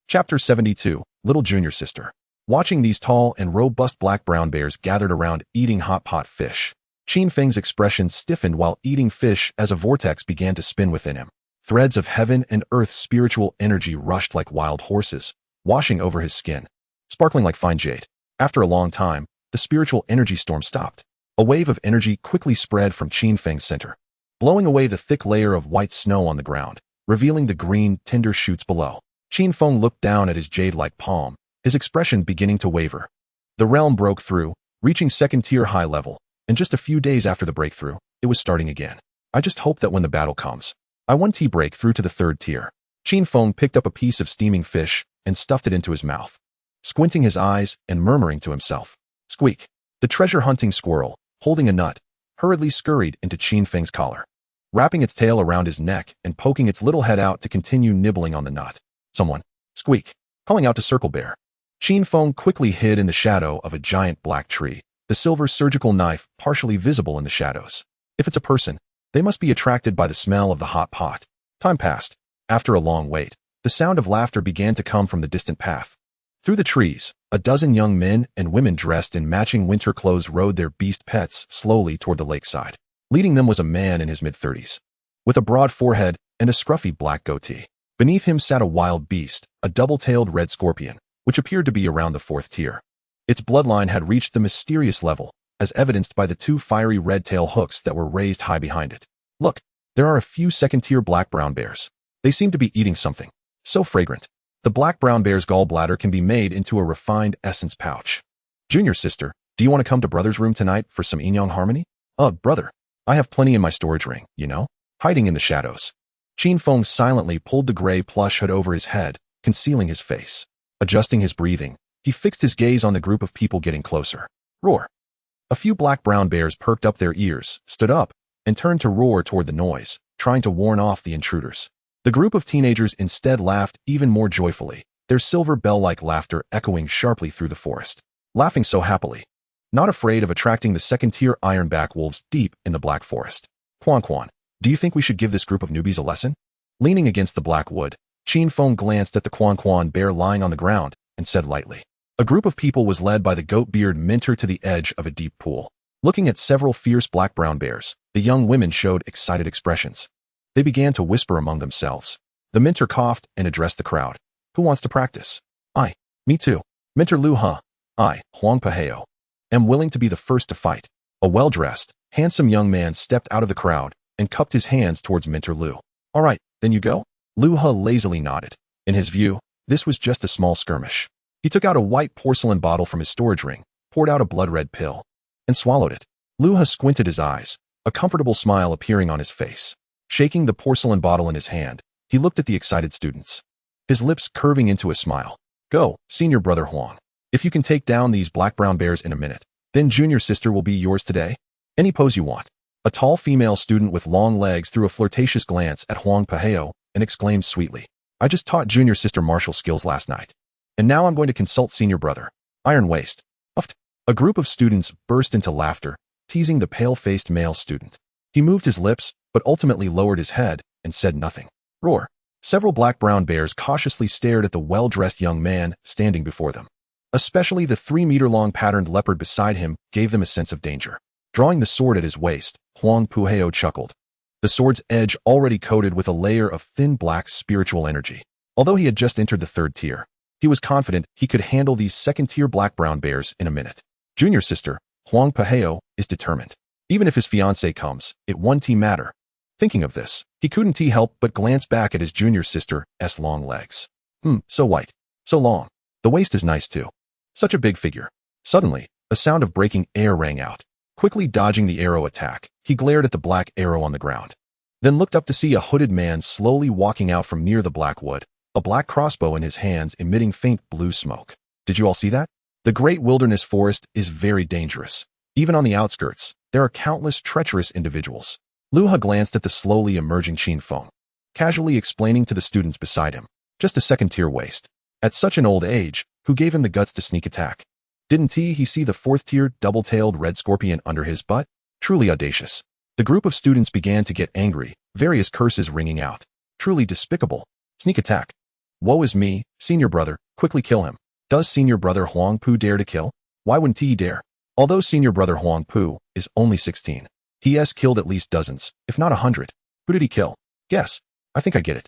Chapter 72, Little Junior Sister. Watching these tall and robust black-brown bears gathered around eating hot pot fish, Qin Feng's expression stiffened while eating fish as a vortex began to spin within him. Threads of heaven and earth's spiritual energy rushed like wild horses, washing over his skin, sparkling like fine jade. After a long time, the spiritual energy storm stopped. A wave of energy quickly spread from Qin Feng's center, blowing away the thick layer of white snow on the ground, revealing the green, tender shoots below. Qin Feng looked down at his jade-like palm, his expression beginning to waver. The realm broke through, reaching second-tier high level, and just a few days after the breakthrough, it was starting again. I just hope that when the battle comes, I 1T break through to the third tier. Qin Feng picked up a piece of steaming fish and stuffed it into his mouth, squinting his eyes and murmuring to himself. Squeak! The treasure-hunting squirrel, holding a nut, hurriedly scurried into Qin Feng's collar, wrapping its tail around his neck and poking its little head out to continue nibbling on the nut. Someone, squeak, calling out to Circle Bear. Qin Feng quickly hid in the shadow of a giant black tree, the silver surgical knife partially visible in the shadows. If it's a person, they must be attracted by the smell of the hot pot. Time passed. After a long wait, the sound of laughter began to come from the distant path. Through the trees, a dozen young men and women dressed in matching winter clothes rode their beast pets slowly toward the lakeside. Leading them was a man in his mid-30s, with a broad forehead and a scruffy black goatee. Beneath him sat a wild beast, a double-tailed red scorpion, which appeared to be around the fourth tier. Its bloodline had reached the mysterious level, as evidenced by the two fiery red tail hooks that were raised high behind it. Look, there are a few second-tier black-brown bears. They seem to be eating something so fragrant. The black-brown bear's gallbladder can be made into a refined essence pouch. Junior sister, do you want to come to brother's room tonight for some yin-yang harmony? Brother, I have plenty in my storage ring, you know, hiding in the shadows. Qin Feng silently pulled the gray plush hood over his head, concealing his face. Adjusting his breathing, he fixed his gaze on the group of people getting closer. Roar! A few black-brown bears perked up their ears, stood up, and turned to roar toward the noise, trying to warn off the intruders. The group of teenagers instead laughed even more joyfully, their silver bell-like laughter echoing sharply through the forest. Laughing so happily, not afraid of attracting the second-tier ironback wolves deep in the black forest. Quan, do you think we should give this group of newbies a lesson? Leaning against the black wood, Qin Feng glanced at the Quan bear lying on the ground and said lightly. A group of people was led by the goat-beard mentor to the edge of a deep pool. Looking at several fierce black-brown bears, the young women showed excited expressions. They began to whisper among themselves. The mentor coughed and addressed the crowd. Who wants to practice? I. Me too. Mentor Lu Huh. I, Huang Paheo, am willing to be the first to fight. A well-dressed, handsome young man stepped out of the crowd and cupped his hands towards Mentor Lu. All right, then you go? Lu Huh lazily nodded. In his view, this was just a small skirmish. He took out a white porcelain bottle from his storage ring, poured out a blood-red pill, and swallowed it. Lu Huh squinted his eyes, a comfortable smile appearing on his face. Shaking the porcelain bottle in his hand, he looked at the excited students, his lips curving into a smile. Go, senior brother Huang. If you can take down these black-brown bears in a minute, then junior sister will be yours today. Any pose you want. A tall female student with long legs threw a flirtatious glance at Huang Paheo and exclaimed sweetly, I just taught junior sister martial skills last night. And now I'm going to consult senior brother. Iron waist. Uffed. A group of students burst into laughter, teasing the pale-faced male student. He moved his lips, but ultimately lowered his head and said nothing. Roar. Several black-brown bears cautiously stared at the well-dressed young man standing before them. Especially the 3-meter-long patterned leopard beside him gave them a sense of danger. Drawing the sword at his waist, Huang Paheo chuckled. The sword's edge already coated with a layer of thin black spiritual energy. Although he had just entered the 3rd tier, he was confident he could handle these 2nd-tier black-brown bears in a minute. Junior sister, Huang Paheo, is determined. Even if his fiancée comes, it won't matter. Thinking of this, he couldn't help but glance back at his junior sister's long legs. So white. So long. The waist is nice too. Such a big figure. Suddenly, a sound of breaking air rang out. Quickly dodging the arrow attack, he glared at the black arrow on the ground. Then looked up to see a hooded man slowly walking out from near the black wood, a black crossbow in his hands emitting faint blue smoke. Did you all see that? The great wilderness forest is very dangerous. Even on the outskirts, there are countless treacherous individuals. Lu Huh glanced at the slowly emerging Qin Feng, casually explaining to the students beside him, just a 2nd-tier waist. At such an old age, who gave him the guts to sneak attack? Didn't he see the 4th-tier double-tailed red scorpion under his butt? Truly audacious. The group of students began to get angry, various curses ringing out. Truly despicable. Sneak attack. Woe is me, senior brother, quickly kill him. Does senior brother Huang Pu dare to kill? Why wouldn't he dare? Although senior brother Huang Pu is only 16, he has killed at least dozens, if not 100. Who did he kill? Guess. I think I get it.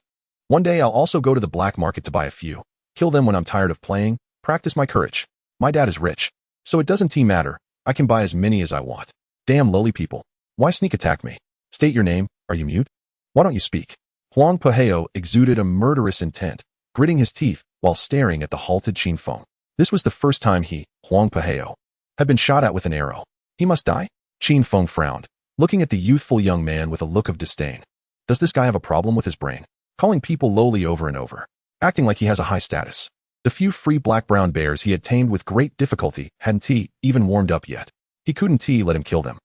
One day I'll also go to the black market to buy a few. Kill them when I'm tired of playing, practice my courage. My dad is rich, so it doesn't matter. I can buy as many as I want. Damn lowly people. Why sneak attack me? State your name. Are you mute? Why don't you speak? Huang Paheo exuded a murderous intent, gritting his teeth while staring at the halted Qin Feng. This was the first time he, Huang Paheo, had been shot at with an arrow. He must die? Qin Feng frowned, looking at the youthful young man with a look of disdain. Does this guy have a problem with his brain? Calling people lowly over and over. Acting like he has a high status. The few free black-brown bears he had tamed with great difficulty hadn't even warmed up yet. He couldn't let him kill them.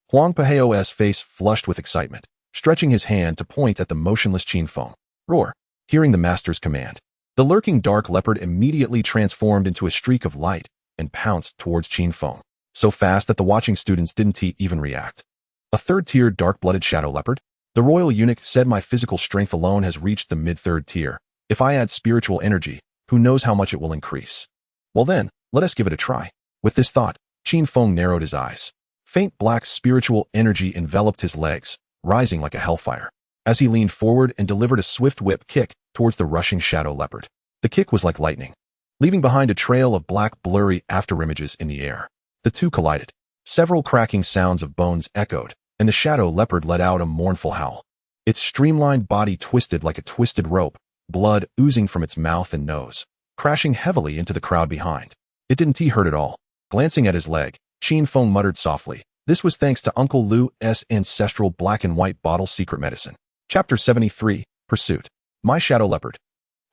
Huang Paheo's face flushed with excitement, stretching his hand to point at the motionless Qin Feng. Roar! Hearing the master's command, the lurking dark leopard immediately transformed into a streak of light and pounced towards Qin Feng, so fast that the watching students didn't even react. A 3rd-tier dark-blooded shadow leopard? The royal eunuch said my physical strength alone has reached the mid-3rd tier. If I add spiritual energy, who knows how much it will increase? Well then, let us give it a try. With this thought, Qin Feng narrowed his eyes. Faint black spiritual energy enveloped his legs, rising like a hellfire, as he leaned forward and delivered a swift whip kick towards the rushing shadow leopard. The kick was like lightning, leaving behind a trail of black blurry afterimages in the air. The two collided. Several cracking sounds of bones echoed, and the shadow leopard let out a mournful howl. Its streamlined body twisted like a twisted rope, blood oozing from its mouth and nose, crashing heavily into the crowd behind. It didn't hurt at all. Glancing at his leg, Qin Feng muttered softly, this was thanks to Uncle Lu's ancestral black and white bottle secret medicine. Chapter 73, Pursuit. My shadow leopard.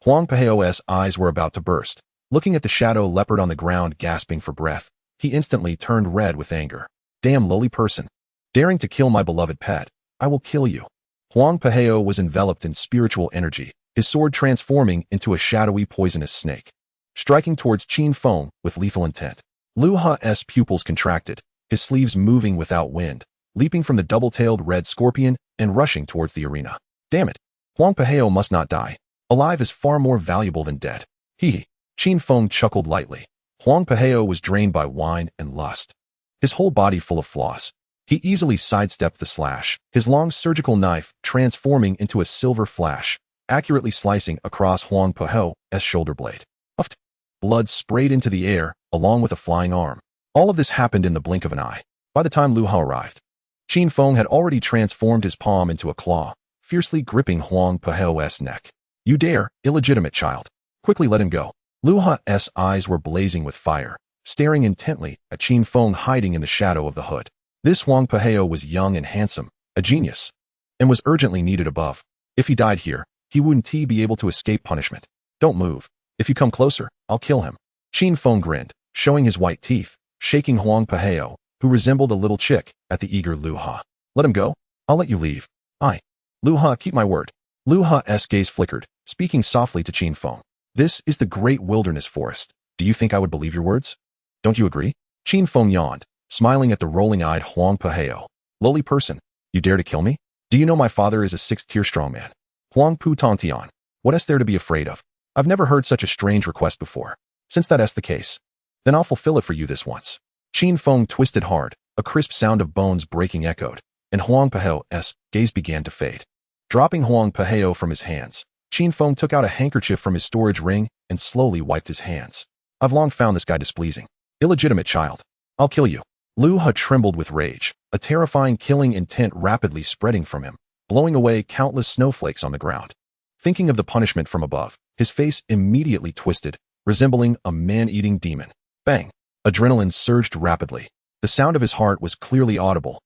Huang Peheo's eyes were about to burst. Looking at the shadow leopard on the ground gasping for breath, he instantly turned red with anger. Damn lowly person. Daring to kill my beloved pet. I will kill you. Huang Peheo was enveloped in spiritual energy, his sword transforming into a shadowy poisonous snake, striking towards Qin Feng with lethal intent. Lu Ha's pupils contracted, his sleeves moving without wind, leaping from the double-tailed red scorpion and rushing towards the arena. Damn it. Huang Peheo must not die. Alive is far more valuable than dead. Hee. Qin Feng chuckled lightly. Huang Peheo was drained by wine and lust, his whole body full of flaws. He easily sidestepped the slash, his long surgical knife transforming into a silver flash, accurately slicing across Huang Peheo's shoulder blade. Uffed. Blood sprayed into the air, along with a flying arm. All of this happened in the blink of an eye. By the time Lu Ha arrived, Qin Feng had already transformed his palm into a claw, fiercely gripping Huang Peheo's neck. You dare, illegitimate child. Quickly let him go. Lu Ha's eyes were blazing with fire, staring intently at Qin Feng hiding in the shadow of the hood. This Huang Peheo was young and handsome, a genius, and was urgently needed above. If he died here, he wouldn't be able to escape punishment. Don't move. If you come closer, I'll kill him. Qin Feng grinned, showing his white teeth, shaking Huang Peheo, who resembled a little chick, at the eager Lu Ha. Let him go? I'll let you leave. Lu Ha, keep my word. Lu Ha's gaze flickered, speaking softly to Qin Feng. This is the great wilderness forest. Do you think I would believe your words? Don't you agree? Qin Feng yawned, smiling at the rolling-eyed Huang Peheo. Lowly person, you dare to kill me? Do you know my father is a 6th-tier strongman? Huang Pu Tongtian. What is there to be afraid of? I've never heard such a strange request before. Since that's the case, then I'll fulfill it for you this once. Qin Feng twisted hard, a crisp sound of bones breaking echoed, and Huang Peheo's gaze began to fade. Dropping Huang Peheo from his hands, Qin Feng took out a handkerchief from his storage ring and slowly wiped his hands. I've long found this guy displeasing. Illegitimate child. I'll kill you. Lu Ha trembled with rage, a terrifying killing intent rapidly spreading from him, blowing away countless snowflakes on the ground. Thinking of the punishment from above, his face immediately twisted, resembling a man-eating demon. Bang! Adrenaline surged rapidly. The sound of his heart was clearly audible.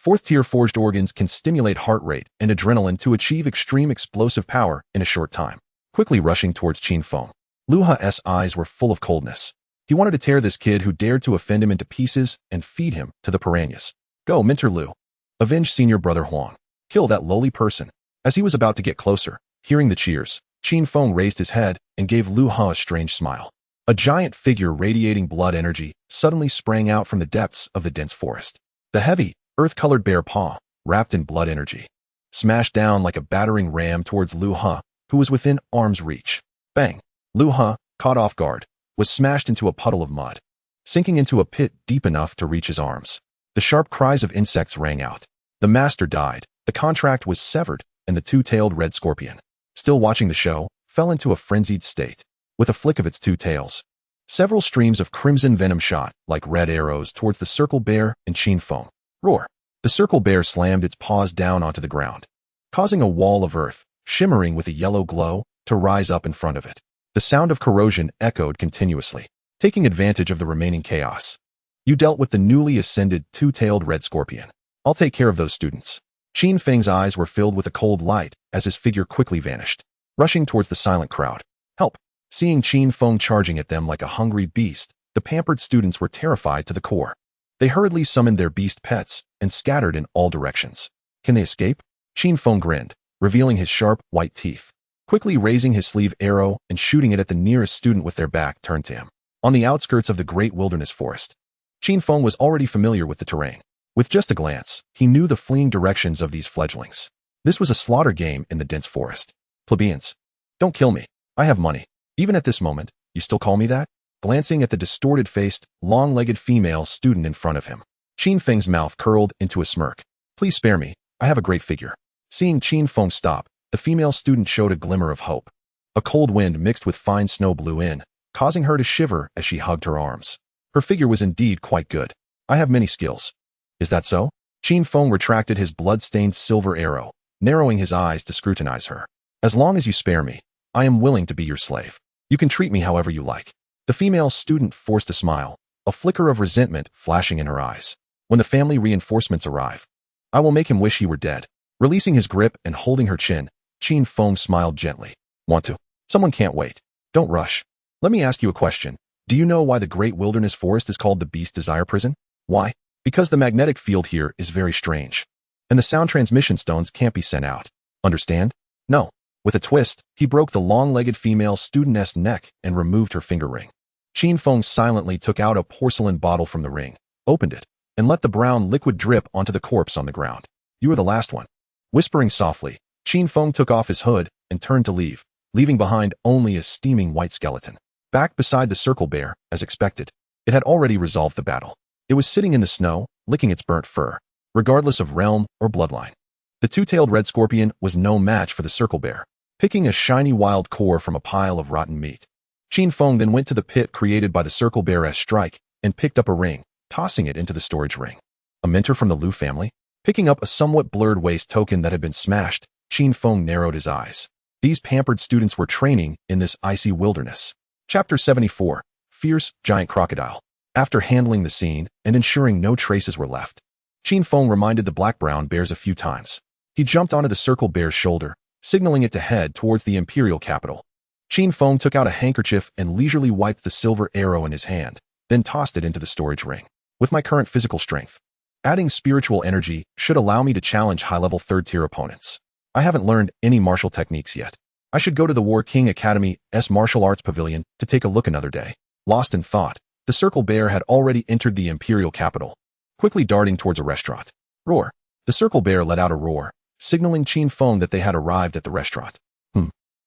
4th-tier forged organs can stimulate heart rate and adrenaline to achieve extreme explosive power in a short time. Quickly rushing towards Qin Feng, Lu Ha's eyes were full of coldness. He wanted to tear this kid who dared to offend him into pieces and feed him to the piranhas. Go, Minter Lu. Avenge senior brother Huang. Kill that lowly person. As he was about to get closer, hearing the cheers, Qin Feng raised his head and gave Lu Ha a strange smile. A giant figure radiating blood energy suddenly sprang out from the depths of the dense forest. The heavy, earth-colored bare paw, wrapped in blood energy, smashed down like a battering ram towards Lu Ha, who was within arm's reach. Bang! Lu Ha, caught off guard, was smashed into a puddle of mud, sinking into a pit deep enough to reach his arms. The sharp cries of insects rang out. The master died, the contract was severed, and the two-tailed red scorpion, still watching the show, fell into a frenzied state. With a flick of its two tails, several streams of crimson venom shot, like red arrows, towards the circle bear and Qin Feng. Roar! The circle bear slammed its paws down onto the ground, causing a wall of earth, shimmering with a yellow glow, to rise up in front of it. The sound of corrosion echoed continuously, taking advantage of the remaining chaos. You dealt with the newly ascended two-tailed red scorpion. I'll take care of those students. Qin Feng's eyes were filled with a cold light as his figure quickly vanished, rushing towards the silent crowd. Help! Seeing Qin Feng charging at them like a hungry beast, the pampered students were terrified to the core. They hurriedly summoned their beast pets and scattered in all directions. Can they escape? Qin Feng grinned, revealing his sharp, white teeth, quickly raising his sleeve arrow and shooting it at the nearest student with their back turned to him. On the outskirts of the great wilderness forest, Qin Feng was already familiar with the terrain. With just a glance, he knew the fleeing directions of these fledglings. This was a slaughter game in the dense forest. Plebeians, don't kill me. I have money. Even at this moment, you still call me that? Glancing at the distorted-faced, long-legged female student in front of him, Qin Feng's mouth curled into a smirk. Please spare me. I have a great figure. Seeing Qin Feng stop, the female student showed a glimmer of hope. A cold wind mixed with fine snow blew in, causing her to shiver as she hugged her arms. Her figure was indeed quite good. I have many skills. Is that so? Qin Feng retracted his blood-stained silver arrow, narrowing his eyes to scrutinize her. As long as you spare me, I am willing to be your slave. You can treat me however you like. The female student forced a smile, a flicker of resentment flashing in her eyes. When the family reinforcements arrive, I will make him wish he were dead. Releasing his grip and holding her chin, Qin Feng smiled gently. Want to? Someone can't wait. Don't rush. Let me ask you a question. Do you know why the Great Wilderness Forest is called the Beast Desire Prison? Why? Because the magnetic field here is very strange. And the sound transmission stones can't be sent out. Understand? No. With a twist, he broke the long-legged female studentess' neck and removed her finger ring. Qin Feng silently took out a porcelain bottle from the ring, opened it, and let the brown liquid drip onto the corpse on the ground. You are the last one. Whispering softly, Qin Feng took off his hood and turned to leave, leaving behind only a steaming white skeleton. Back beside the circle bear, as expected, it had already resolved the battle. It was sitting in the snow, licking its burnt fur, regardless of realm or bloodline. The two-tailed red scorpion was no match for the circle bear, picking a shiny wild core from a pile of rotten meat. Qin Feng then went to the pit created by the circle bear's strike and picked up a ring, tossing it into the storage ring. A mentor from the Lu family? Picking up a somewhat blurred waist token that had been smashed, Qin Feng narrowed his eyes. These pampered students were training in this icy wilderness. Chapter 74. Fierce Giant Crocodile. After handling the scene and ensuring no traces were left, Qin Feng reminded the black-brown bears a few times. He jumped onto the circle bear's shoulder, signaling it to head towards the imperial capital. Qin Feng took out a handkerchief and leisurely wiped the silver arrow in his hand, then tossed it into the storage ring. With my current physical strength, adding spiritual energy should allow me to challenge high-level third-tier opponents. I haven't learned any martial techniques yet. I should go to the War King Academy's Martial Arts Pavilion to take a look another day. Lost in thought, the circle bear had already entered the imperial capital, quickly darting towards a restaurant. Roar! The circle bear let out a roar, signaling Qin Feng that they had arrived at the restaurant.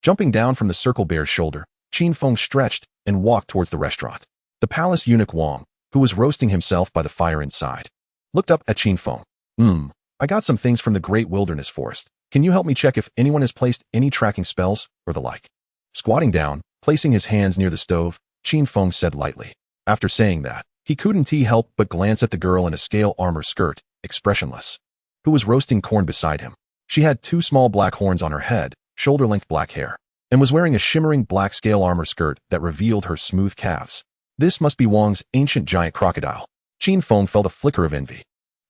Jumping down from the circle bear's shoulder, Qin Feng stretched and walked towards the restaurant. The palace eunuch Wang, who was roasting himself by the fire inside, looked up at Qin Feng. I got some things from the Great Wilderness Forest. Can you help me check if anyone has placed any tracking spells or the like? Squatting down, placing his hands near the stove, Qin Feng said lightly. After saying that, he couldn't help but glance at the girl in a scale armor skirt, expressionless, who was roasting corn beside him. She had two small black horns on her head, shoulder-length black hair, and was wearing a shimmering black scale armor skirt that revealed her smooth calves. This must be Wang's ancient giant crocodile. Qin Feng felt a flicker of envy.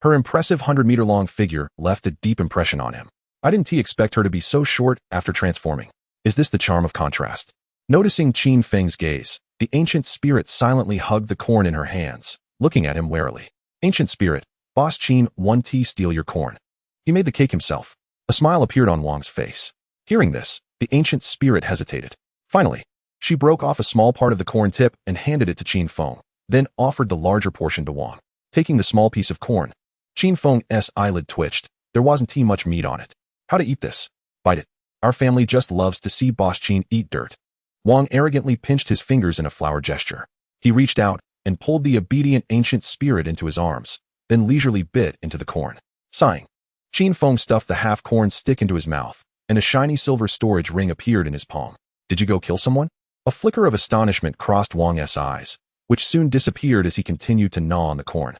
Her impressive 100-meter-long figure left a deep impression on him. I didn't expect her to be so short after transforming. Is this the charm of contrast? Noticing Qin Feng's gaze, the ancient spirit silently hugged the corn in her hands, looking at him warily. Ancient spirit, Boss Qin, 1T steal your corn. He made the cake himself. A smile appeared on Wang's face. Hearing this, the ancient spirit hesitated. Finally, she broke off a small part of the corn tip and handed it to Qin Feng, then offered the larger portion to Wang. Taking the small piece of corn, Qin Feng's eyelid twitched. There wasn't much meat on it. How to eat this? Bite it. Our family just loves to see Boss Qin eat dirt. Wang arrogantly pinched his fingers in a flower gesture. He reached out and pulled the obedient ancient spirit into his arms, then leisurely bit into the corn. Sighing, Qin Feng stuffed the half-corn stick into his mouth, and a shiny silver storage ring appeared in his palm. Did you go kill someone? A flicker of astonishment crossed Wang's eyes, which soon disappeared as he continued to gnaw on the corn.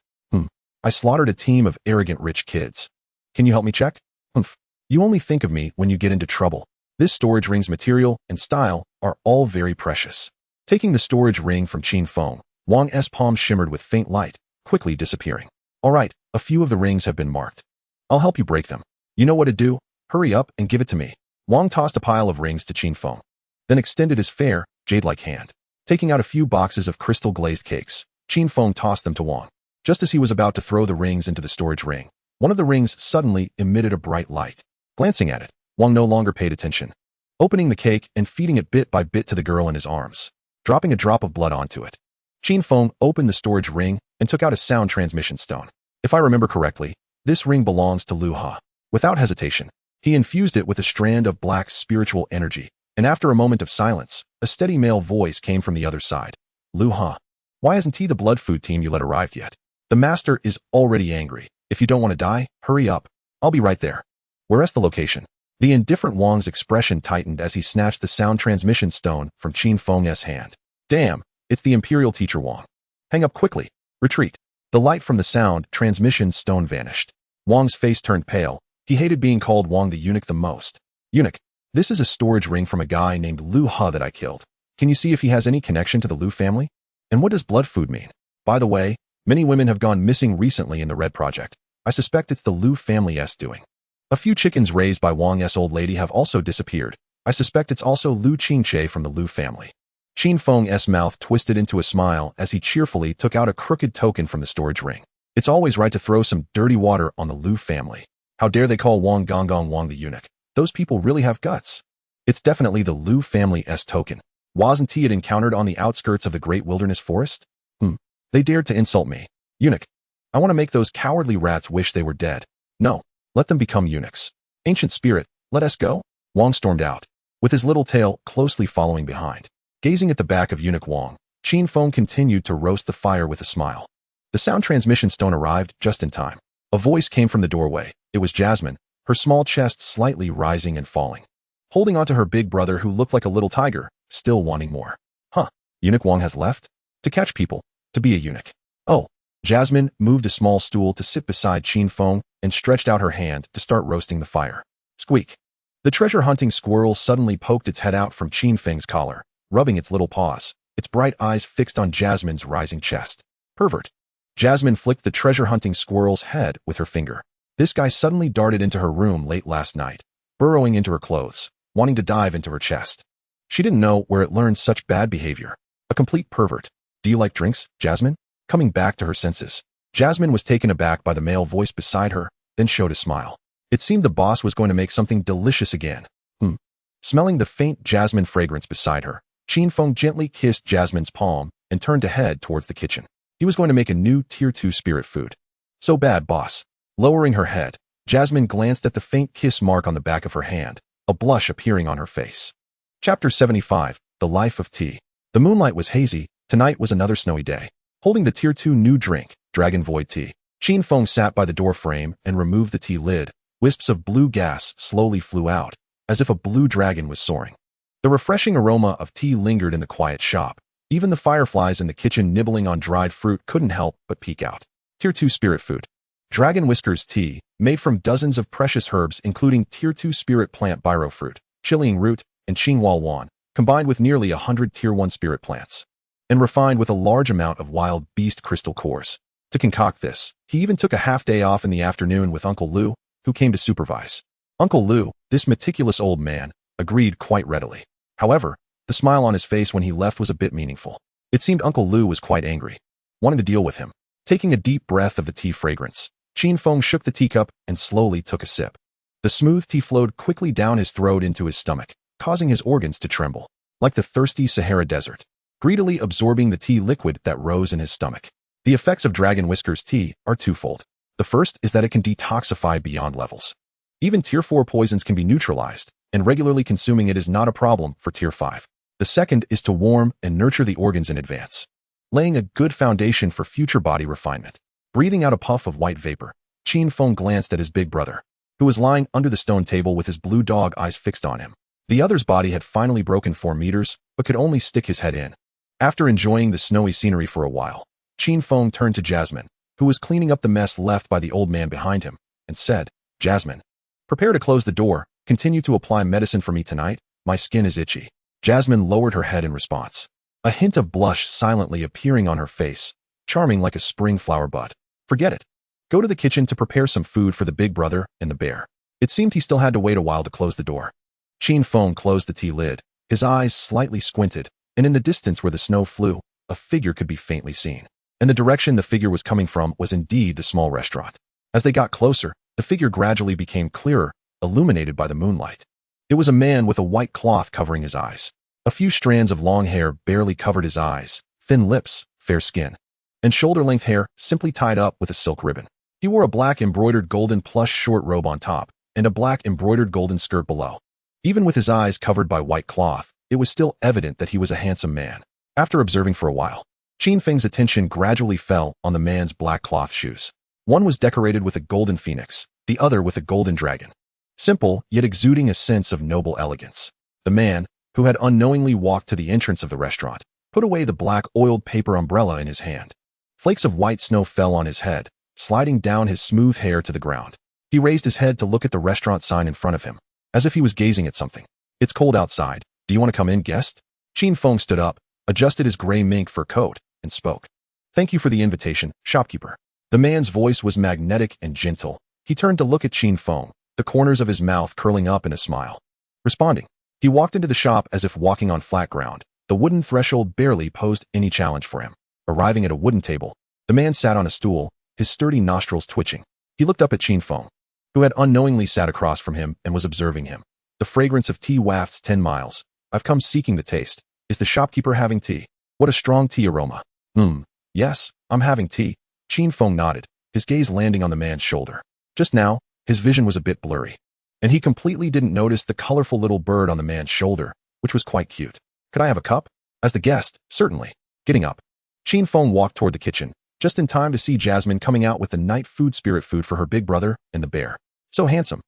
I slaughtered a team of arrogant rich kids. Can you help me check? You only think of me when you get into trouble. This storage ring's material and style are all very precious. Taking the storage ring from Qin Feng, Wang's palm shimmered with faint light, quickly disappearing. All right, a few of the rings have been marked. I'll help you break them. You know what to do? Hurry up and give it to me. Wang tossed a pile of rings to Qin Feng, then extended his fair, jade-like hand. Taking out a few boxes of crystal-glazed cakes, Qin Feng tossed them to Wang. Just as he was about to throw the rings into the storage ring, one of the rings suddenly emitted a bright light. Glancing at it, Wang no longer paid attention, opening the cake and feeding it bit by bit to the girl in his arms, dropping a drop of blood onto it. Qin Feng opened the storage ring and took out a sound transmission stone. If I remember correctly, this ring belongs to Lu Ha. Without hesitation, he infused it with a strand of black spiritual energy, and after a moment of silence, a steady male voice came from the other side. Lu Ha, why hasn't the blood food team you let arrived yet? The master is already angry. If you don't want to die, hurry up. I'll be right there. Where's the location? The indifferent Wang's expression tightened as he snatched the sound transmission stone from Qin Feng's hand. Damn, it's the Imperial teacher Wang. Hang up quickly. Retreat. The light from the sound transmission stone vanished. Wang's face turned pale. He hated being called Wang the eunuch the most. Eunuch, this is a storage ring from a guy named Lu Ha that I killed. Can you see if he has any connection to the Lu family? And what does blood food mean? By the way, many women have gone missing recently in the Red Project. I suspect it's the Lu family's doing. A few chickens raised by Wang's old lady have also disappeared. I suspect it's also Lu Qingche from the Lu family. Qin Feng's mouth twisted into a smile as he cheerfully took out a crooked token from the storage ring. It's always right to throw some dirty water on the Lu family. How dare they call Wang Gonggong Wang the eunuch? Those people really have guts. It's definitely the Lu family's token. Wasn't he it encountered on the outskirts of the great wilderness forest? They dared to insult me. Eunuch. I want to make those cowardly rats wish they were dead. No, let them become eunuchs. Ancient spirit, let us go. Wang stormed out, with his little tail closely following behind. Gazing at the back of eunuch Wang, Qin Feng continued to roast the fire with a smile. The sound transmission stone arrived just in time. A voice came from the doorway. It was Jasmine, her small chest slightly rising and falling, holding onto her big brother who looked like a little tiger, still wanting more. Eunuch Wang has left? To catch people, to be a eunuch. Oh. Jasmine moved a small stool to sit beside Qin Feng and stretched out her hand to start roasting the fire. Squeak. The treasure-hunting squirrel suddenly poked its head out from Qin Feng's collar, rubbing its little paws, its bright eyes fixed on Jasmine's rising chest. Pervert. Jasmine flicked the treasure-hunting squirrel's head with her finger. This guy suddenly darted into her room late last night, burrowing into her clothes, wanting to dive into her chest. She didn't know where it learned such bad behavior. A complete pervert. Do you like drinks, Jasmine? Coming back to her senses, Jasmine was taken aback by the male voice beside her, then showed a smile. It seemed the boss was going to make something delicious again. Smelling the faint jasmine fragrance beside her, Qin Feng gently kissed Jasmine's palm and turned to head towards the kitchen. He was going to make a new Tier 2 spirit food. So bad, boss. Lowering her head, Jasmine glanced at the faint kiss mark on the back of her hand, a blush appearing on her face. Chapter 75, The Life of Tea. The moonlight was hazy. Tonight was another snowy day. Holding the Tier 2 new drink, Dragon Void Tea, Qin Feng sat by the door frame and removed the tea lid. Wisps of blue gas slowly flew out, as if a blue dragon was soaring. The refreshing aroma of tea lingered in the quiet shop. Even the fireflies in the kitchen nibbling on dried fruit couldn't help but peek out. Tier 2 spirit food. Dragon Whiskers Tea, made from dozens of precious herbs including Tier 2 spirit plant biro fruit, Chiliang root, and Qinghua Wan, combined with nearly 100 Tier 1 spirit plants, and refined with a large amount of wild beast crystal cores. To concoct this, he even took a half-day off in the afternoon with Uncle Lu, who came to supervise. Uncle Lu, this meticulous old man, agreed quite readily. However, the smile on his face when he left was a bit meaningful. It seemed Uncle Lu was quite angry, wanting to deal with him. Taking a deep breath of the tea fragrance, Qin Feng shook the teacup and slowly took a sip. The smooth tea flowed quickly down his throat into his stomach, causing his organs to tremble, like the thirsty Sahara Desert, greedily absorbing the tea liquid that rose in his stomach. The effects of Dragon Whiskers tea are twofold. The first is that it can detoxify beyond levels. Even Tier 4 poisons can be neutralized, and regularly consuming it is not a problem for Tier 5. The second is to warm and nurture the organs in advance, laying a good foundation for future body refinement. Breathing out a puff of white vapor, Qin Feng glanced at his big brother, who was lying under the stone table with his blue dog eyes fixed on him. The other's body had finally broken 4 meters, but could only stick his head in. After enjoying the snowy scenery for a while, Qin Feng turned to Jasmine, who was cleaning up the mess left by the old man behind him, and said, Jasmine, prepare to close the door. Continue to apply medicine for me tonight. My skin is itchy. Jasmine lowered her head in response, a hint of blush silently appearing on her face, charming like a spring flower bud. Forget it. Go to the kitchen to prepare some food for the big brother and the bear. It seemed he still had to wait a while to close the door. Qin Feng closed the tea lid, his eyes slightly squinted, and in the distance where the snow flew, a figure could be faintly seen. And the direction the figure was coming from was indeed the small restaurant. As they got closer, the figure gradually became clearer, illuminated by the moonlight. It was a man with a white cloth covering his eyes. A few strands of long hair barely covered his eyes, thin lips, fair skin, and shoulder-length hair simply tied up with a silk ribbon. He wore a black embroidered golden plush short robe on top, and a black embroidered golden skirt below. Even with his eyes covered by white cloth, it was still evident that he was a handsome man. After observing for a while, Qin Feng's attention gradually fell on the man's black cloth shoes. One was decorated with a golden phoenix, the other with a golden dragon. Simple, yet exuding a sense of noble elegance. The man, who had unknowingly walked to the entrance of the restaurant, put away the black oiled paper umbrella in his hand. Flakes of white snow fell on his head, sliding down his smooth hair to the ground. He raised his head to look at the restaurant sign in front of him, as if he was gazing at something. It's cold outside. Do you want to come in, guest? Qin Feng stood up, adjusted his gray mink fur coat, and spoke. Thank you for the invitation, shopkeeper. The man's voice was magnetic and gentle. He turned to look at Qin Feng, the corners of his mouth curling up in a smile. Responding, he walked into the shop as if walking on flat ground. The wooden threshold barely posed any challenge for him. Arriving at a wooden table, the man sat on a stool, his sturdy nostrils twitching. He looked up at Qin Feng, who had unknowingly sat across from him and was observing him. The fragrance of tea wafts 10 miles. I've come seeking the taste. Is the shopkeeper having tea? What a strong tea aroma. Yes, I'm having tea. Qin Feng nodded, his gaze landing on the man's shoulder. Just now, his vision was a bit blurry, and he completely didn't notice the colorful little bird on the man's shoulder, which was quite cute. Could I have a cup? As the guest, certainly. Getting up, Qin Feng walked toward the kitchen, just in time to see Jasmine coming out with the night food spirit food for her big brother and the bear. So handsome.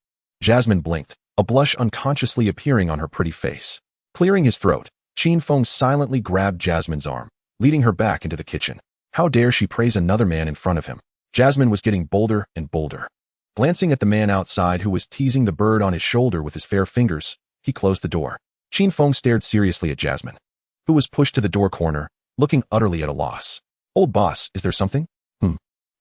Jasmine blinked, a blush unconsciously appearing on her pretty face. Clearing his throat, Qin Feng silently grabbed Jasmine's arm, leading her back into the kitchen. How dare she praise another man in front of him? Jasmine was getting bolder and bolder. Glancing at the man outside who was teasing the bird on his shoulder with his fair fingers, he closed the door. Qin Feng stared seriously at Jasmine, who was pushed to the door corner, looking utterly at a loss. Old boss, is there something?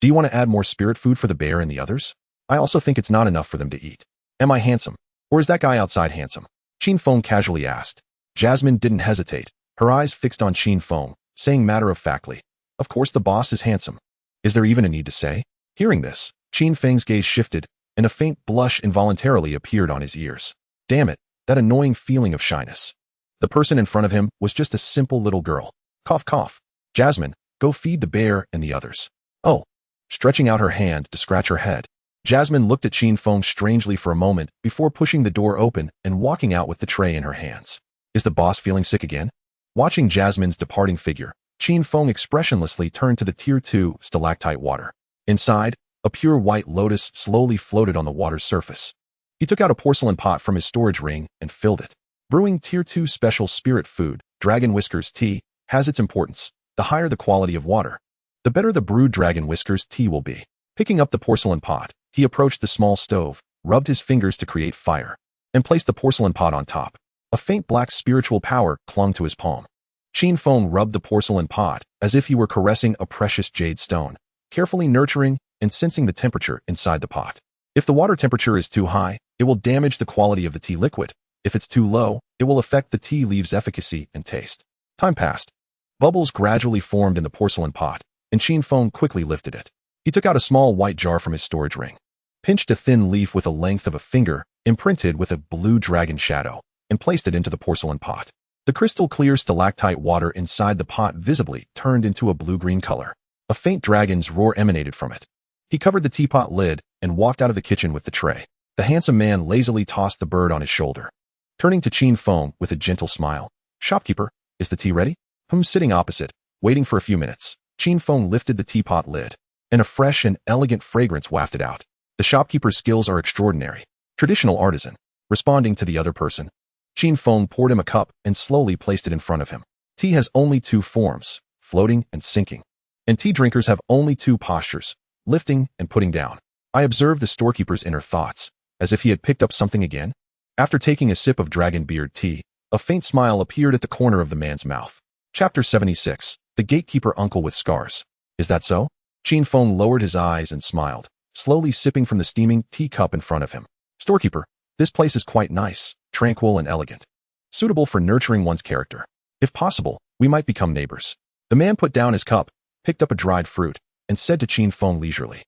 Do you want to add more spirit food for the bear and the others? I also think it's not enough for them to eat. Am I handsome? Or is that guy outside handsome? Qin Feng casually asked. Jasmine didn't hesitate, her eyes fixed on Qin Feng, saying matter-of-factly, of course the boss is handsome. Is there even a need to say? Hearing this, Qin Feng's gaze shifted, and a faint blush involuntarily appeared on his ears. Damn it, that annoying feeling of shyness. The person in front of him was just a simple little girl. Cough, cough. Jasmine, go feed the bear and the others. Oh. Stretching out her hand to scratch her head, Jasmine looked at Qin Feng strangely for a moment before pushing the door open and walking out with the tray in her hands. Is the boss feeling sick again? Watching Jasmine's departing figure, Qin Feng expressionlessly turned to the Tier 2 stalactite water. Inside, a pure white lotus slowly floated on the water's surface. He took out a porcelain pot from his storage ring and filled it. Brewing Tier 2 special spirit food, Dragon Whiskers tea, has its importance. The higher the quality of water, the better the brewed Dragon Whiskers tea will be. Picking up the porcelain pot, he approached the small stove, rubbed his fingers to create fire, and placed the porcelain pot on top. A faint black spiritual power clung to his palm. Qin Feng rubbed the porcelain pot as if he were caressing a precious jade stone, carefully nurturing and sensing the temperature inside the pot. If the water temperature is too high, it will damage the quality of the tea liquid. If it's too low, it will affect the tea leaves' efficacy and taste. Time passed. Bubbles gradually formed in the porcelain pot, and Qin Feng quickly lifted it. He took out a small white jar from his storage ring, pinched a thin leaf with a length of a finger, imprinted with a blue dragon shadow, and placed it into the porcelain pot. The crystal-clear stalactite water inside the pot visibly turned into a blue-green color. A faint dragon's roar emanated from it. He covered the teapot lid and walked out of the kitchen with the tray. The handsome man lazily tossed the bird on his shoulder. Turning to Qin Feng with a gentle smile, "Shopkeeper, is the tea ready?" Sitting opposite, waiting for a few minutes, Qin Feng lifted the teapot lid, and a fresh and elegant fragrance wafted out. The shopkeeper's skills are extraordinary. Traditional artisan. Responding to the other person, Qin Feng poured him a cup and slowly placed it in front of him. Tea has only two forms, floating and sinking. And tea drinkers have only two postures, lifting and putting down. I observed the storekeeper's inner thoughts, as if he had picked up something again. After taking a sip of dragon beard tea, a faint smile appeared at the corner of the man's mouth. Chapter 76. The Gatekeeper Uncle with Scars. Is that so? Qin Feng lowered his eyes and smiled, slowly sipping from the steaming teacup in front of him. Storekeeper, this place is quite nice, tranquil and elegant. Suitable for nurturing one's character. If possible, we might become neighbors. The man put down his cup, picked up a dried fruit, and said to Qin Feng leisurely.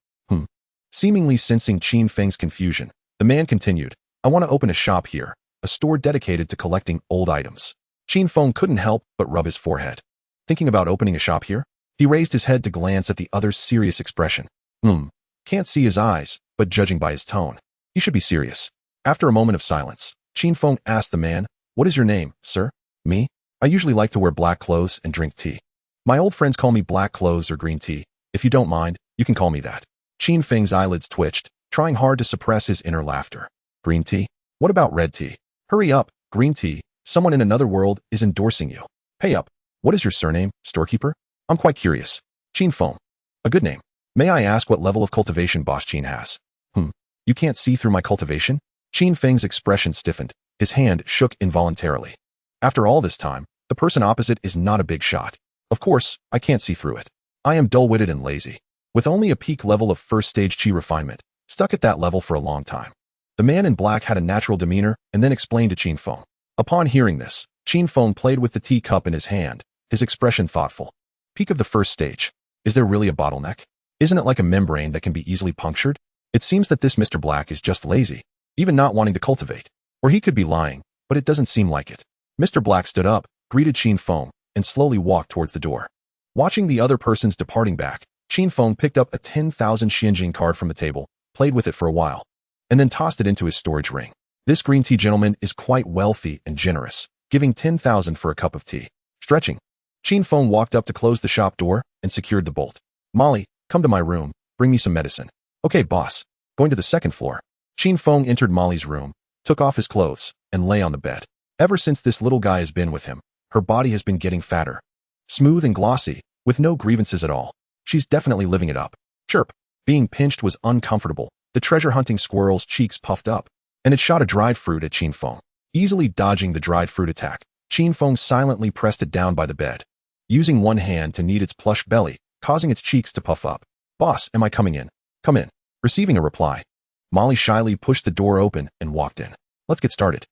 Seemingly sensing Qin Feng's confusion, the man continued, I want to open a shop here, a store dedicated to collecting old items. Qin Feng couldn't help but rub his forehead. Thinking about opening a shop here? He raised his head to glance at the other's serious expression. Can't see his eyes, but judging by his tone, he should be serious. After a moment of silence, Qin Feng asked the man, What is your name, sir? Me? I usually like to wear black clothes and drink tea. My old friends call me black clothes or green tea. If you don't mind, you can call me that. Qin Feng's eyelids twitched, trying hard to suppress his inner laughter. Green tea? What about red tea? Hurry up, green tea. Someone in another world is endorsing you. Pay up. What is your surname, storekeeper? I'm quite curious. Qin Feng. A good name. May I ask what level of cultivation Boss Qin has? You can't see through my cultivation? Qin Feng's expression stiffened. His hand shook involuntarily. After all this time, the person opposite is not a big shot. Of course, I can't see through it. I am dull-witted and lazy, with only a peak level of first stage Qi refinement, stuck at that level for a long time. The man in black had a natural demeanor and then explained to Qin Feng. Upon hearing this, Qin Feng played with the teacup in his hand, his expression thoughtful. Peak of the first stage. Is there really a bottleneck? Isn't it like a membrane that can be easily punctured? It seems that this Mr. Black is just lazy, even not wanting to cultivate. Or he could be lying, but it doesn't seem like it. Mr. Black stood up, greeted Qin Feng, and slowly walked towards the door. Watching the other persons departing back, Qin Feng picked up a 10,000 Xianjing card from the table, played with it for a while, and then tossed it into his storage ring. This green tea gentleman is quite wealthy and generous, giving 10,000 for a cup of tea. Stretching. Qin Feng walked up to close the shop door and secured the bolt. Molly, come to my room, bring me some medicine. Okay, boss. Going to the second floor. Qin Feng entered Molly's room, took off his clothes, and lay on the bed. Ever since this little guy has been with him, her body has been getting fatter. Smooth and glossy, with no grievances at all. She's definitely living it up. Chirp. Being pinched was uncomfortable. The treasure-hunting squirrel's cheeks puffed up, and it shot a dried fruit at Qin Feng. Easily dodging the dried fruit attack, Qin Feng silently pressed it down by the bed, using one hand to knead its plush belly, causing its cheeks to puff up. Boss, am I coming in? Come in. Receiving a reply, Molly shyly pushed the door open and walked in. Let's get started.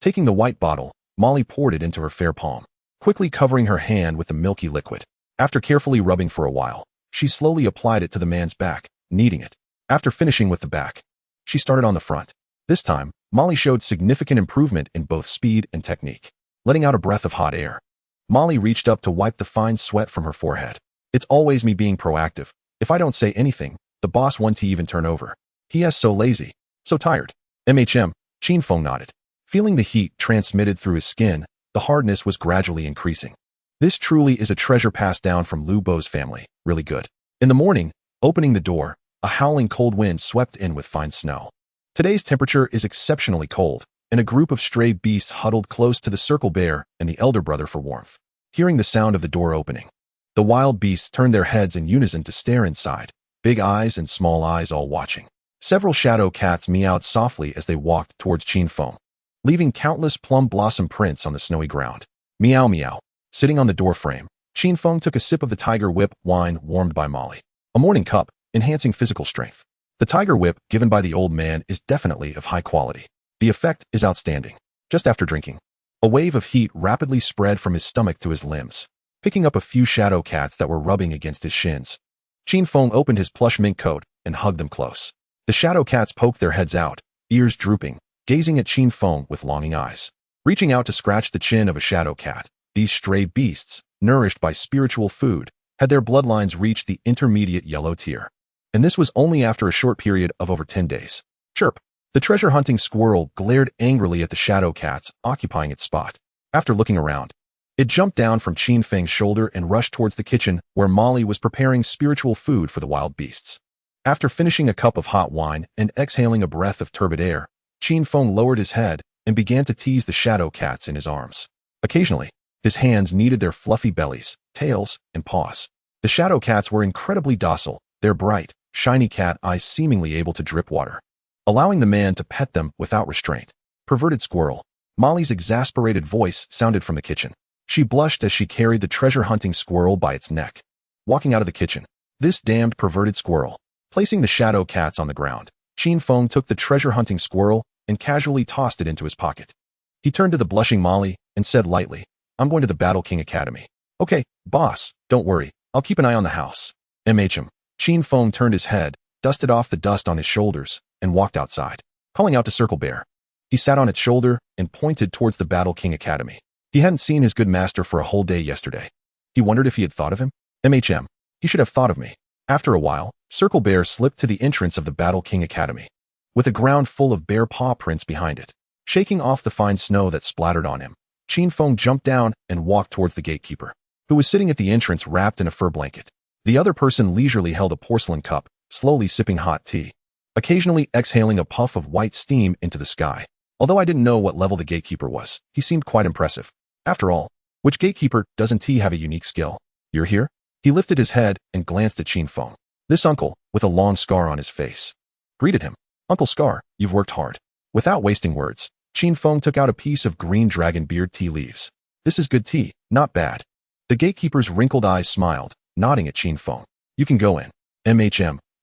Taking the white bottle, Molly poured it into her fair palm, quickly covering her hand with the milky liquid. After carefully rubbing for a while, she slowly applied it to the man's back, kneading it. After finishing with the back, she started on the front. This time, Molly showed significant improvement in both speed and technique. Letting out a breath of hot air, Molly reached up to wipe the fine sweat from her forehead. It's always me being proactive. If I don't say anything, the boss won't even turn over. He is so lazy, so tired. Qin Feng nodded. Feeling the heat transmitted through his skin, the hardness was gradually increasing. This truly is a treasure passed down from Lu Bo's family. Really good. In the morning, opening the door, a howling cold wind swept in with fine snow. Today's temperature is exceptionally cold, and a group of stray beasts huddled close to the circle bear and the elder brother for warmth. Hearing the sound of the door opening, the wild beasts turned their heads in unison to stare inside, big eyes and small eyes all watching. Several shadow cats meowed softly as they walked towards Qin Feng, leaving countless plum blossom prints on the snowy ground. Meow meow. Sitting on the doorframe, Qin Feng took a sip of the Tiger Whip wine warmed by Molly. A morning cup, enhancing physical strength. The Tiger Whip given by the old man is definitely of high quality. The effect is outstanding. Just after drinking, a wave of heat rapidly spread from his stomach to his limbs, picking up a few shadow cats that were rubbing against his shins. Qin Feng opened his plush mink coat and hugged them close. The shadow cats poked their heads out, ears drooping, gazing at Qin Feng with longing eyes. Reaching out to scratch the chin of a shadow cat, these stray beasts, nourished by spiritual food, had their bloodlines reach the intermediate yellow tier. And this was only after a short period of over 10 days. Chirp. The treasure-hunting squirrel glared angrily at the shadow cats occupying its spot. After looking around, it jumped down from Qin Feng's shoulder and rushed towards the kitchen where Molly was preparing spiritual food for the wild beasts. After finishing a cup of hot wine and exhaling a breath of turbid air, Qin Feng lowered his head and began to tease the shadow cats in his arms. Occasionally, his hands kneaded their fluffy bellies, tails, and paws. The shadow cats were incredibly docile, their bright, shiny cat eyes seemingly able to drip water, allowing the man to pet them without restraint. Perverted squirrel. Molly's exasperated voice sounded from the kitchen. She blushed as she carried the treasure-hunting squirrel by its neck. Walking out of the kitchen, this damned perverted squirrel. Placing the shadow cats on the ground, Qin Feng took the treasure-hunting squirrel and casually tossed it into his pocket. He turned to the blushing Molly and said lightly, I'm going to the Battle King Academy. Okay, boss, don't worry, I'll keep an eye on the house. Qin Feng turned his head, dusted off the dust on his shoulders, and walked outside, calling out to Circle Bear. He sat on its shoulder and pointed towards the Battle King Academy. He hadn't seen his good master for a whole day yesterday. He wondered if he had thought of him. He should have thought of me. After a while, Circle Bear slipped to the entrance of the Battle King Academy, with a ground full of bear paw prints behind it. Shaking off the fine snow that splattered on him, Qin Feng jumped down and walked towards the gatekeeper, who was sitting at the entrance wrapped in a fur blanket. The other person leisurely held a porcelain cup, slowly sipping hot tea, occasionally exhaling a puff of white steam into the sky. Although I didn't know what level the gatekeeper was, he seemed quite impressive. After all, which gatekeeper doesn't he have a unique skill? You're here? He lifted his head and glanced at Qin Feng. This uncle, with a long scar on his face, greeted him. Uncle Scar, you've worked hard. Without wasting words, Qin Feng took out a piece of green dragon beard tea leaves. This is good tea, not bad. The gatekeeper's wrinkled eyes smiled, nodding at Qin Feng. You can go in.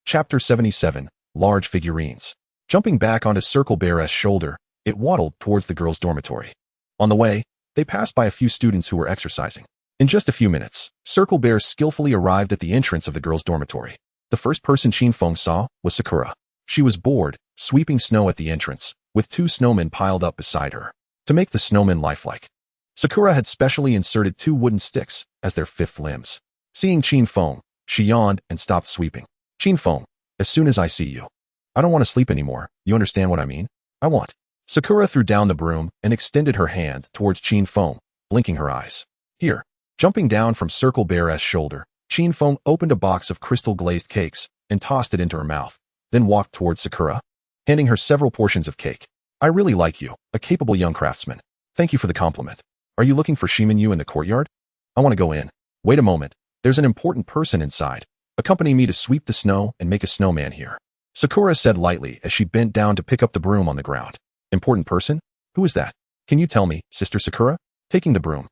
Chapter 77, Large Figurines. Jumping back onto Circle Bear's shoulder, it waddled towards the girls' dormitory. On the way, they passed by a few students who were exercising. In just a few minutes, Circle Bear skillfully arrived at the entrance of the girls' dormitory. The first person Qin Feng saw was Sakura. She was bored, sweeping snow at the entrance, with 2 snowmen piled up beside her. To make the snowmen lifelike, Sakura had specially inserted 2 wooden sticks as their 5th limbs. Seeing Qin Feng, she yawned and stopped sweeping. Qin Feng, as soon as I see you. I don't want to sleep anymore, you understand what I mean? I want. Sakura threw down the broom and extended her hand towards Qin Feng, blinking her eyes. Here. Jumping down from Circle Bear's shoulder, Qin Feng opened a box of crystal-glazed cakes and tossed it into her mouth, then walked towards Sakura, handing her several portions of cake. I really like you, a capable young craftsman. Thank you for the compliment. Are you looking for Shiminyu in the courtyard? I want to go in. Wait a moment, there's an important person inside. Accompany me to sweep the snow and make a snowman here. Sakura said lightly as she bent down to pick up the broom on the ground. Important person? Who is that? Can you tell me, Sister Sakura? Taking the broom,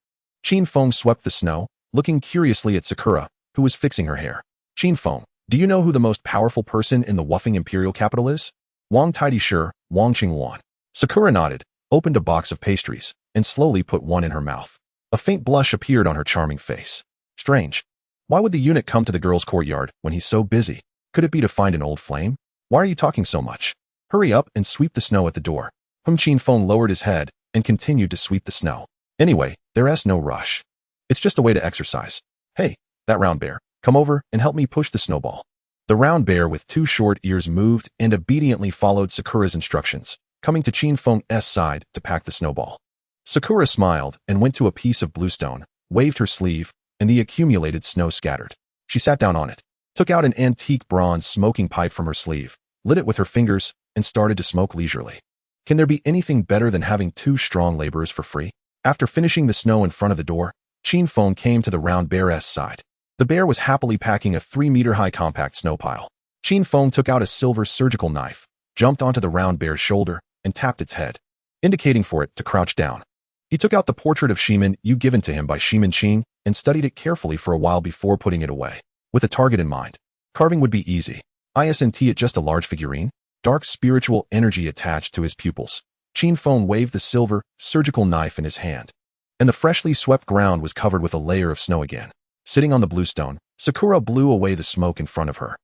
Qin Feng swept the snow, looking curiously at Sakura, who was fixing her hair. Qin Feng, do you know who the most powerful person in the Wuffing imperial capital is? Wang Tidy Shi, Wang Qingwan. Sakura nodded, opened a box of pastries, and slowly put one in her mouth. A faint blush appeared on her charming face. Strange. Why would the eunuch come to the girls' courtyard when he's so busy? Could it be to find an old flame? Why are you talking so much? Hurry up and sweep the snow at the door. Qin Feng lowered his head and continued to sweep the snow. Anyway, there's no rush. It's just a way to exercise. Hey, that round bear, come over and help me push the snowball. The round bear with 2 short ears moved and obediently followed Sakura's instructions, coming to Qin Feng's side to pack the snowball. Sakura smiled and went to a piece of bluestone, waved her sleeve, and the accumulated snow scattered. She sat down on it, took out an antique bronze smoking pipe from her sleeve, lit it with her fingers, and started to smoke leisurely. Can there be anything better than having 2 strong laborers for free? After finishing the snow in front of the door, Qin Feng came to the round bear's side. The bear was happily packing a 3-meter-high compact snow pile. Qin Feng took out a silver surgical knife, jumped onto the round bear's shoulder, and tapped its head, indicating for it to crouch down. He took out the portrait of Shiminyu given to him by Shimin Qing and studied it carefully for a while before putting it away. With a target in mind, carving would be easy. Isn't it just a large figurine? Dark spiritual energy attached to his pupils. Qin Feng waved the silver, surgical knife in his hand, and the freshly swept ground was covered with a layer of snow again. Sitting on the bluestone, Sakura blew away the smoke in front of her,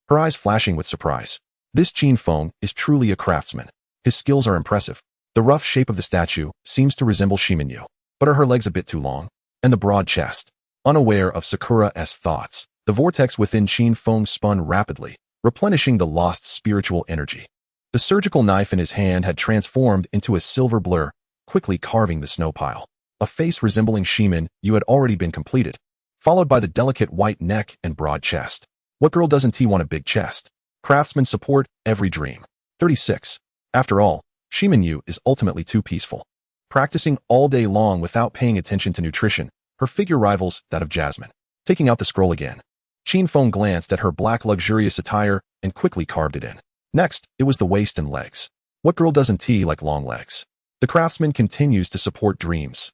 her eyes flashing with surprise. This Qin Feng is truly a craftsman. His skills are impressive. The rough shape of the statue seems to resemble Shiminyu, but are her legs a bit too long? And the broad chest. Unaware of Sakura's thoughts, the vortex within Qin Feng spun rapidly, replenishing the lost spiritual energy. The surgical knife in his hand had transformed into a silver blur, quickly carving the snow pile. A face resembling Shiminyu had already been completed, followed by the delicate white neck and broad chest. What girl doesn't want a big chest? Craftsmen support every dream. 36. After all, Shiminyu is ultimately too peaceful. Practicing all day long without paying attention to nutrition, her figure rivals that of Jasmine. Taking out the scroll again, Qin Feng glanced at her black luxurious attire and quickly carved it in. Next, it was the waist and legs. What girl doesn't like long legs? The craftsman continues to support dreams.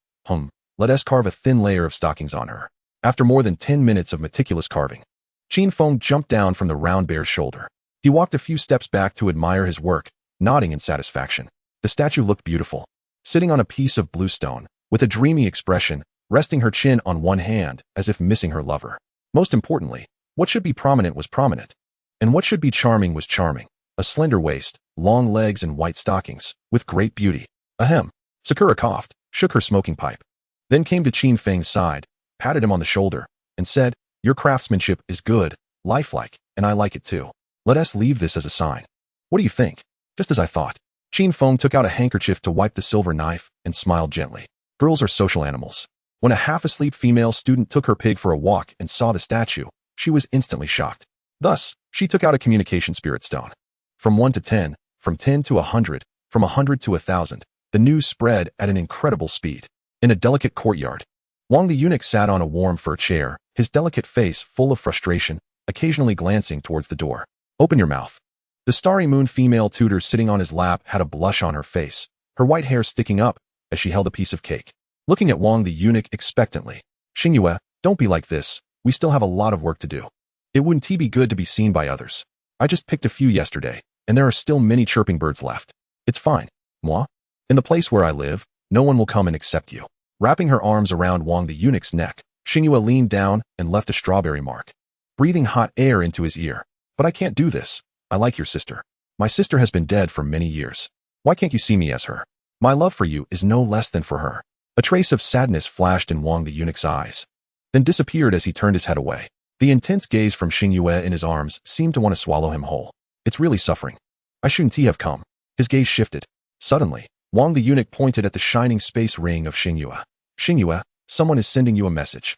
Let us carve a thin layer of stockings on her. After more than 10 minutes of meticulous carving, Qin Feng jumped down from the round bear's shoulder. He walked a few steps back to admire his work, nodding in satisfaction. The statue looked beautiful, sitting on a piece of bluestone, with a dreamy expression, resting her chin on one hand as if missing her lover. Most importantly, what should be prominent was prominent, and what should be charming was charming. A slender waist, long legs and white stockings, with great beauty. Ahem. Sakura coughed, shook her smoking pipe, then came to Qin Feng's side, patted him on the shoulder, and said, your craftsmanship is good, lifelike, and I like it too. Let us leave this as a sign. What do you think? Just as I thought. Qin Feng took out a handkerchief to wipe the silver knife and smiled gently. Girls are social animals. When a half-asleep female student took her pig for a walk and saw the statue, she was instantly shocked. Thus, she took out a communication spirit stone. From 1 to 10, from 10 to 100, from 100 to 1,000, the news spread at an incredible speed. In a delicate courtyard, Wang the eunuch sat on a warm fur chair, his delicate face full of frustration, occasionally glancing towards the door. Open your mouth. The starry moon female tutor sitting on his lap had a blush on her face, her white hair sticking up as she held a piece of cake. Looking at Wang the eunuch expectantly. Xingyue, don't be like this, we still have a lot of work to do. It wouldn't be good to be seen by others. I just picked a few yesterday, and there are still many chirping birds left. It's fine. Moi? In the place where I live, no one will come and accept you. Wrapping her arms around Wang the eunuch's neck, Xingyue leaned down and left a strawberry mark, breathing hot air into his ear. But I can't do this. I like your sister. My sister has been dead for many years. Why can't you see me as her? My love for you is no less than for her. A trace of sadness flashed in Wang the eunuch's eyes, then disappeared as he turned his head away. The intense gaze from Xingyue in his arms seemed to want to swallow him whole. It's really suffering. I shouldn't have come. His gaze shifted. Suddenly, Wang the eunuch pointed at the shining space ring of Xingyue. Xingyue, someone is sending you a message.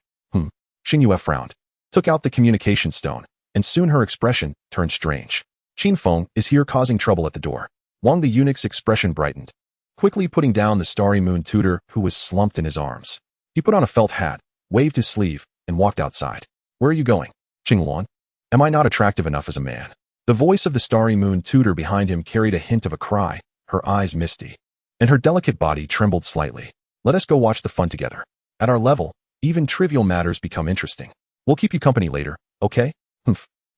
Xingyue frowned, took out the communication stone, and soon her expression turned strange. Qin Feng is here causing trouble at the door. Wang the eunuch's expression brightened, quickly putting down the starry moon tutor who was slumped in his arms. He put on a felt hat, waved his sleeve, and walked outside. Where are you going? Qingluan? Am I not attractive enough as a man? The voice of the starry moon tutor behind him carried a hint of a cry, her eyes misty, and her delicate body trembled slightly. Let us go watch the fun together. At our level, even trivial matters become interesting. We'll keep you company later, okay?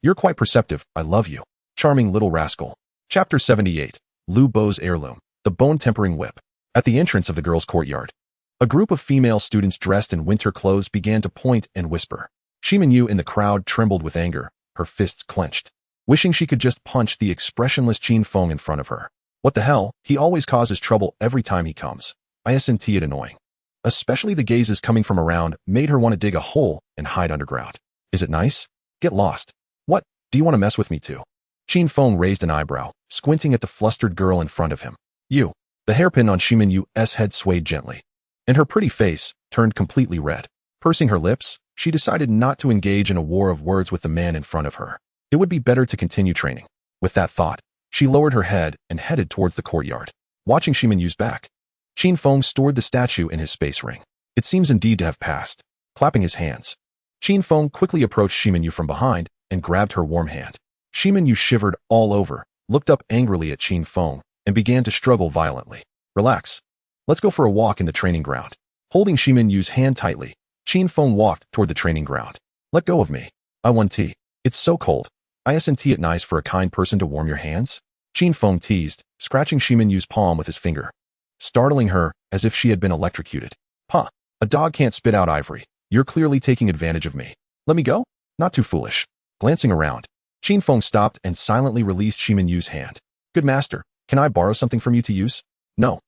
You're quite perceptive, I love you. Charming little rascal. Chapter 78. Lu Bo's Heirloom, the Bone-Tempering Whip. At the entrance of the girls' courtyard, a group of female students dressed in winter clothes began to point and whisper. Shiminyu in the crowd trembled with anger, her fists clenched, wishing she could just punch the expressionless Qin Feng in front of her. What the hell, he always causes trouble every time he comes. Isn't it annoying? Especially the gazes coming from around made her want to dig a hole and hide underground. Is it nice? Get lost. What, do you want to mess with me too? Qin Feng raised an eyebrow, squinting at the flustered girl in front of him. You. The hairpin on Shiminyu's head swayed gently, and her pretty face turned completely red. Pursing her lips, she decided not to engage in a war of words with the man in front of her. It would be better to continue training. With that thought, she lowered her head and headed towards the courtyard. Watching Shiminyu's back, Qin Feng stored the statue in his space ring. It seems indeed to have passed. Clapping his hands, Qin Feng quickly approached Shiminyu from behind and grabbed her warm hand. Shiminyu shivered all over, looked up angrily at Qin Feng, and began to struggle violently. Relax. Let's go for a walk in the training ground. Holding Shiminyu's hand tightly, Qin Feng walked toward the training ground. Let go of me. I want tea. It's so cold. Isn't it nice for a kind person to warm your hands? Qin Feng teased, scratching Shiminyu's palm with his finger, startling her as if she had been electrocuted. Huh. A dog can't spit out ivory. You're clearly taking advantage of me. Let me go? Not too foolish. Glancing around, Qin Feng stopped and silently released Shiminyu's hand. Good master, can I borrow something from you to use? No.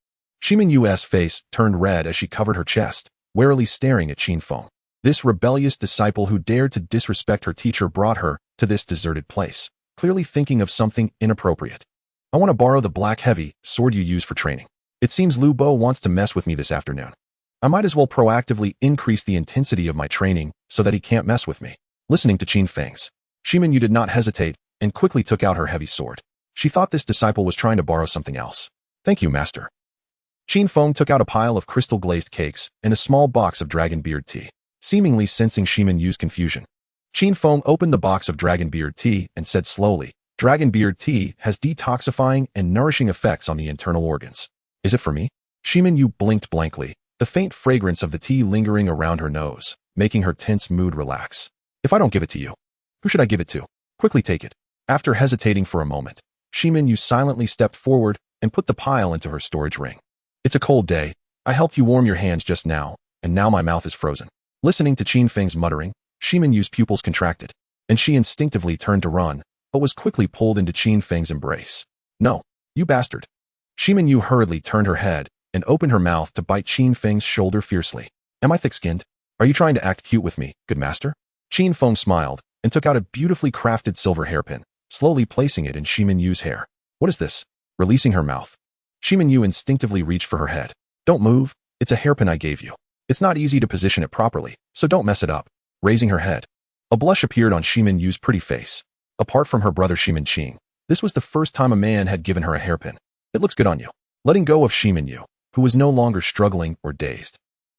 Shiminyu's face turned red as she covered her chest, warily staring at Qin Feng. This rebellious disciple who dared to disrespect her teacher brought her to this deserted place, clearly thinking of something inappropriate. I want to borrow the black heavy sword you use for training. It seems Lu Bo wants to mess with me this afternoon. I might as well proactively increase the intensity of my training so that he can't mess with me. Listening to Qin Feng's, Shiminyu did not hesitate and quickly took out her heavy sword. She thought this disciple was trying to borrow something else. Thank you, master. Qin Feng took out a pile of crystal-glazed cakes and a small box of dragon beard tea. Seemingly sensing Shiminyu's confusion, Qin Feng opened the box of dragon beard tea and said slowly, Dragon beard tea has detoxifying and nourishing effects on the internal organs. Is it for me? Shiminyu blinked blankly, the faint fragrance of the tea lingering around her nose, making her tense mood relax. If I don't give it to you, who should I give it to? Quickly take it. After hesitating for a moment, Shiminyu silently stepped forward and put the pile into her storage ring. It's a cold day. I helped you warm your hands just now, and now my mouth is frozen. Listening to Qin Feng's muttering, Shiminyu's pupils contracted, and she instinctively turned to run, but was quickly pulled into Qin Feng's embrace. No, you bastard. Shiminyu hurriedly turned her head and opened her mouth to bite Qin Feng's shoulder fiercely. Am I thick-skinned? Are you trying to act cute with me, good master? Qin Feng smiled and took out a beautifully crafted silver hairpin, slowly placing it in Shiminyu's hair. What is this? Releasing her mouth, Shiminyu instinctively reached for her head. Don't move, it's a hairpin I gave you. It's not easy to position it properly, so don't mess it up. Raising her head, a blush appeared on Shiminyu's pretty face. Apart from her brother Shiminqing, this was the first time a man had given her a hairpin. It looks good on you. Letting go of Shiminyu, who was no longer struggling or dazed,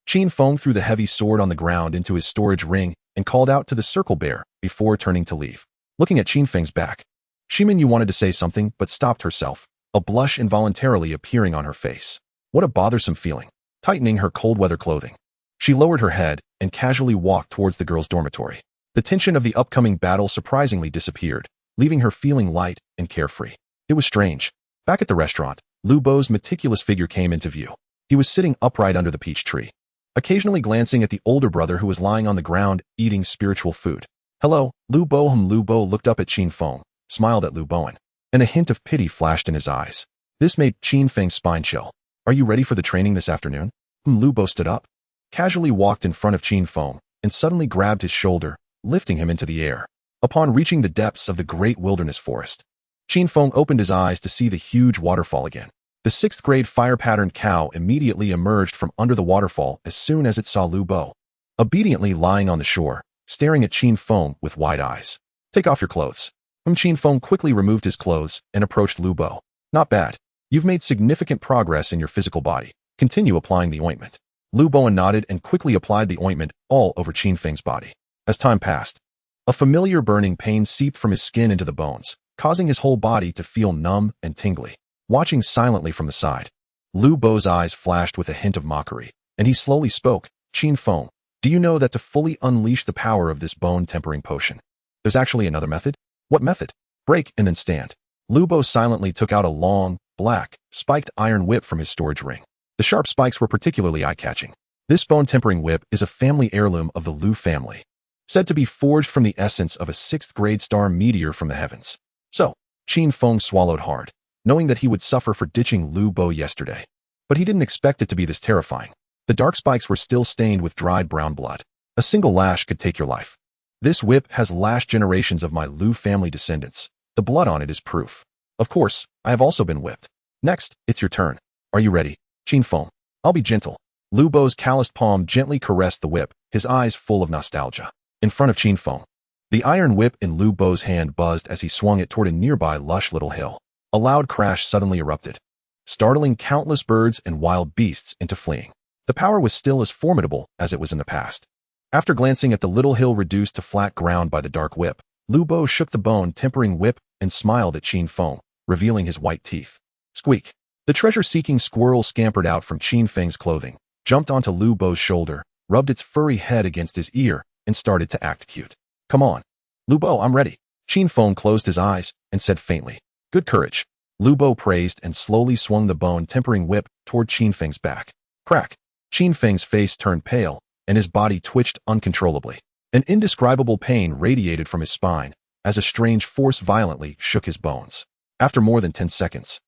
Qin Feng threw the heavy sword on the ground into his storage ring and called out to the circle bear before turning to leave. Looking at Qin Feng's back, Shiminyu wanted to say something but stopped herself, a blush involuntarily appearing on her face. What a bothersome feeling. Tightening her cold-weather clothing, she lowered her head and casually walked towards the girls' dormitory. The tension of the upcoming battle surprisingly disappeared, leaving her feeling light and carefree. It was strange. Back at the restaurant, Lu Bo's meticulous figure came into view. He was sitting upright under the peach tree, occasionally glancing at the older brother who was lying on the ground eating spiritual food. Hello, Lu Bo. Lu Bo looked up at Qin Feng, smiled at Lu Bowen, and a hint of pity flashed in his eyes. This made Qin Feng's spine chill. Are you ready for the training this afternoon? Lu Bo stood up, casually walked in front of Qin Feng, and suddenly grabbed his shoulder, lifting him into the air. Upon reaching the depths of the great wilderness forest, Qin Feng opened his eyes to see the huge waterfall again. The 6th grade fire-patterned cow immediately emerged from under the waterfall as soon as it saw Lu Bo, obediently lying on the shore, staring at Qin Feng with wide eyes. Take off your clothes. Qin Feng quickly removed his clothes and approached Lu Bo. Not bad. You've made significant progress in your physical body. Continue applying the ointment. Lu Bowen nodded and quickly applied the ointment all over Qin Feng's body. As time passed, a familiar burning pain seeped from his skin into the bones, causing his whole body to feel numb and tingly. Watching silently from the side, Lu Bo's eyes flashed with a hint of mockery, and he slowly spoke. Qin Feng, do you know that to fully unleash the power of this bone-tempering potion, there's actually another method? What method? Break and then stand. Lu Bo silently took out a long, black, spiked iron whip from his storage ring. The sharp spikes were particularly eye-catching. This bone-tempering whip is a family heirloom of the Lu family, said to be forged from the essence of a 6th grade star meteor from the heavens. So, Qin Feng swallowed hard, knowing that he would suffer for ditching Lu Bo yesterday. But he didn't expect it to be this terrifying. The dark spikes were still stained with dried brown blood. A single lash could take your life. This whip has lashed generations of my Lu family descendants. The blood on it is proof. Of course, I have also been whipped. Next, it's your turn. Are you ready? Qin Feng. I'll be gentle. Lu Bo's calloused palm gently caressed the whip, his eyes full of nostalgia. In front of Qin Feng, the iron whip in Lu Bo's hand buzzed as he swung it toward a nearby lush little hill. A loud crash suddenly erupted, startling countless birds and wild beasts into fleeing. The power was still as formidable as it was in the past. After glancing at the little hill reduced to flat ground by the dark whip, Lu Bo shook the bone-tempering whip and smiled at Qin Feng, revealing his white teeth. Squeak. The treasure-seeking squirrel scampered out from Qin Feng's clothing, jumped onto Lu Bo's shoulder, rubbed its furry head against his ear, and started to act cute. Come on. Lu Bo, I'm ready. Qin Feng closed his eyes and said faintly, good courage. Lu Bo praised and slowly swung the bone-tempering whip toward Qin Feng's back. Crack. Qin Feng's face turned pale, and his body twitched uncontrollably. An indescribable pain radiated from his spine as a strange force violently shook his bones. After more than 10 seconds,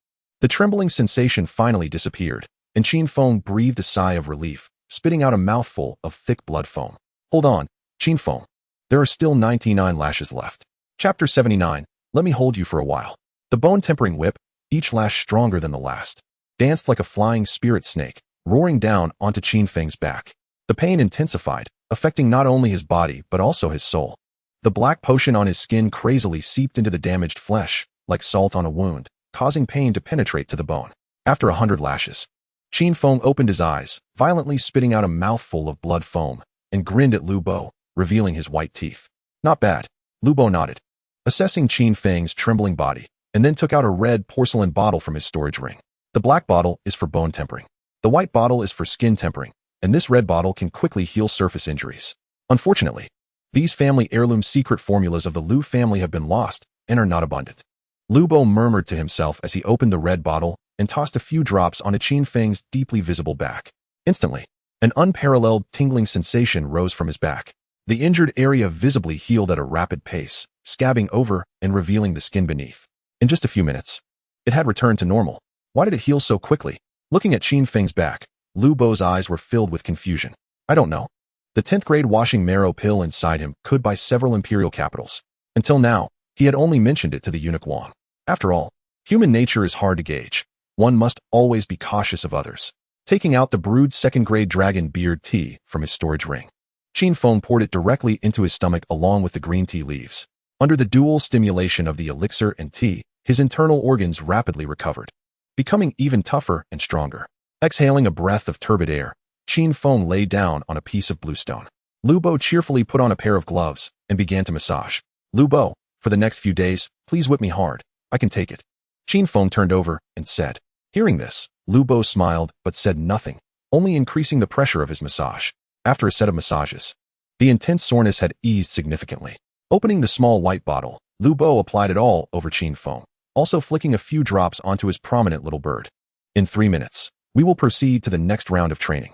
the trembling sensation finally disappeared, and Qin Feng breathed a sigh of relief, spitting out a mouthful of thick blood foam. Hold on, Qin Feng. There are still 99 lashes left. Chapter 79. Let me hold you for a while. The bone-tempering whip, each lash stronger than the last, danced like a flying spirit snake, roaring down onto Qin Feng's back. The pain intensified, affecting not only his body but also his soul. The black potion on his skin crazily seeped into the damaged flesh, like salt on a wound, causing pain to penetrate to the bone. After 100 lashes, Qin Feng opened his eyes, violently spitting out a mouthful of blood foam, and grinned at Lu Bo, revealing his white teeth. Not bad. Lu Bo nodded, assessing Qin Feng's trembling body, and then took out a red porcelain bottle from his storage ring. The black bottle is for bone tempering. The white bottle is for skin tempering, and this red bottle can quickly heal surface injuries. Unfortunately, these family heirloom secret formulas of the Lu family have been lost and are not abundant. Lu Bo murmured to himself as he opened the red bottle and tossed a few drops onto Qin Feng's deeply visible back. Instantly, an unparalleled tingling sensation rose from his back. The injured area visibly healed at a rapid pace, scabbing over and revealing the skin beneath. In just a few minutes, it had returned to normal. Why did it heal so quickly? Looking at Qin Feng's back, Lu Bo's eyes were filled with confusion. I don't know. The 10th grade washing marrow pill inside him could buy several imperial capitals. Until now, he had only mentioned it to the eunuch Wang. After all, human nature is hard to gauge. One must always be cautious of others. Taking out the brewed 2nd grade dragon beard tea from his storage ring, Qin Feng poured it directly into his stomach along with the green tea leaves. Under the dual stimulation of the elixir and tea, his internal organs rapidly recovered, becoming even tougher and stronger. Exhaling a breath of turbid air, Qin Feng lay down on a piece of bluestone. Lu Bo cheerfully put on a pair of gloves and began to massage. Lu Bo, for the next few days, please whip me hard. I can take it. Qin Feng turned over and said. Hearing this, Lu Bo smiled but said nothing, only increasing the pressure of his massage. After a set of massages, the intense soreness had eased significantly. Opening the small white bottle, Lu Bo applied it all over Qin Feng. also flicking a few drops onto his prominent little bird. In 3 minutes, we will proceed to the next round of training.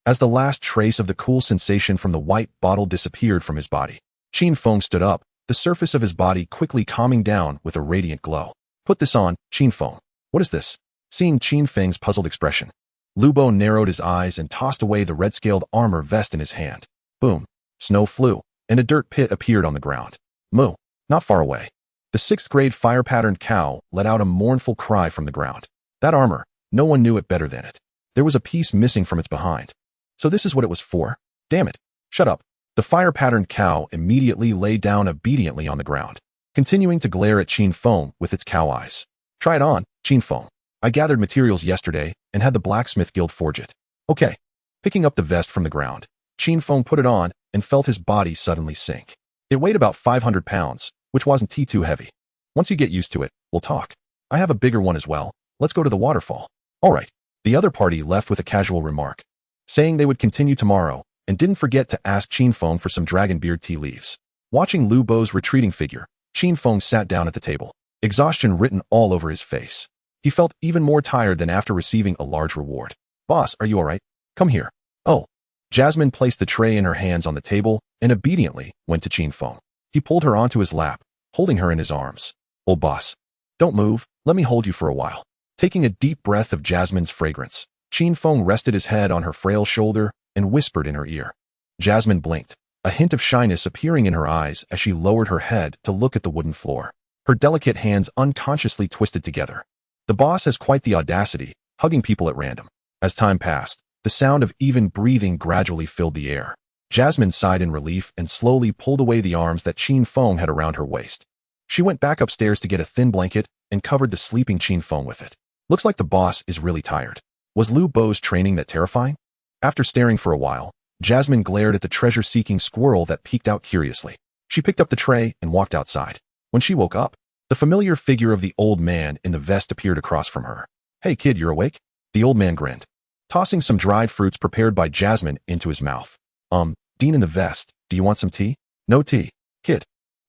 As the last trace of the cool sensation from the white bottle disappeared from his body, Qin Feng stood up, the surface of his body quickly calming down with a radiant glow. Put this on, Qin Feng. What is this? Seeing Qin Feng's puzzled expression, Lu Bo narrowed his eyes and tossed away the red-scaled armor vest in his hand. Boom. Snow flew, and a dirt pit appeared on the ground. Moo. Not far away. The 6th-grade fire-patterned cow let out a mournful cry from the ground. That armor, no one knew it better than it. There was a piece missing from its behind. So this is what it was for? Damn it. Shut up. The fire-patterned cow immediately lay down obediently on the ground, continuing to glare at Qin Feng with its cow eyes. Try it on, Qin Feng. I gathered materials yesterday and had the blacksmith guild forge it. Okay. Picking up the vest from the ground, Qin Feng put it on and felt his body suddenly sink. It weighed about 500 pounds, which wasn't too heavy. Once you get used to it, we'll talk. I have a bigger one as well. Let's go to the waterfall. All right. The other party left with a casual remark, saying they would continue tomorrow, and didn't forget to ask Qin Feng for some dragonbeard tea leaves. Watching Lu Bo's retreating figure, Qin Feng sat down at the table, exhaustion written all over his face. He felt even more tired than after receiving a large reward. Boss, are you all right? Come here. Oh. Jasmine placed the tray in her hands on the table and obediently went to Qin Feng. He pulled her onto his lap, holding her in his arms. Old boss. Don't move, let me hold you for a while. Taking a deep breath of Jasmine's fragrance, Qin Feng rested his head on her frail shoulder and whispered in her ear. Jasmine blinked, a hint of shyness appearing in her eyes as she lowered her head to look at the wooden floor. Her delicate hands unconsciously twisted together. The boss has quite the audacity, hugging people at random. As time passed, the sound of even breathing gradually filled the air. Jasmine sighed in relief and slowly pulled away the arms that Qin Feng had around her waist. She went back upstairs to get a thin blanket and covered the sleeping Qin Feng with it. Looks like the boss is really tired. Was Lu Bo's training that terrifying? After staring for a while, Jasmine glared at the treasure-seeking squirrel that peeked out curiously. She picked up the tray and walked outside. When she woke up, the familiar figure of the old man in the vest appeared across from her. Hey kid, you're awake? The old man grinned, tossing some dried fruits prepared by Jasmine into his mouth. Dean in the vest, do you want some tea? No tea. Kid.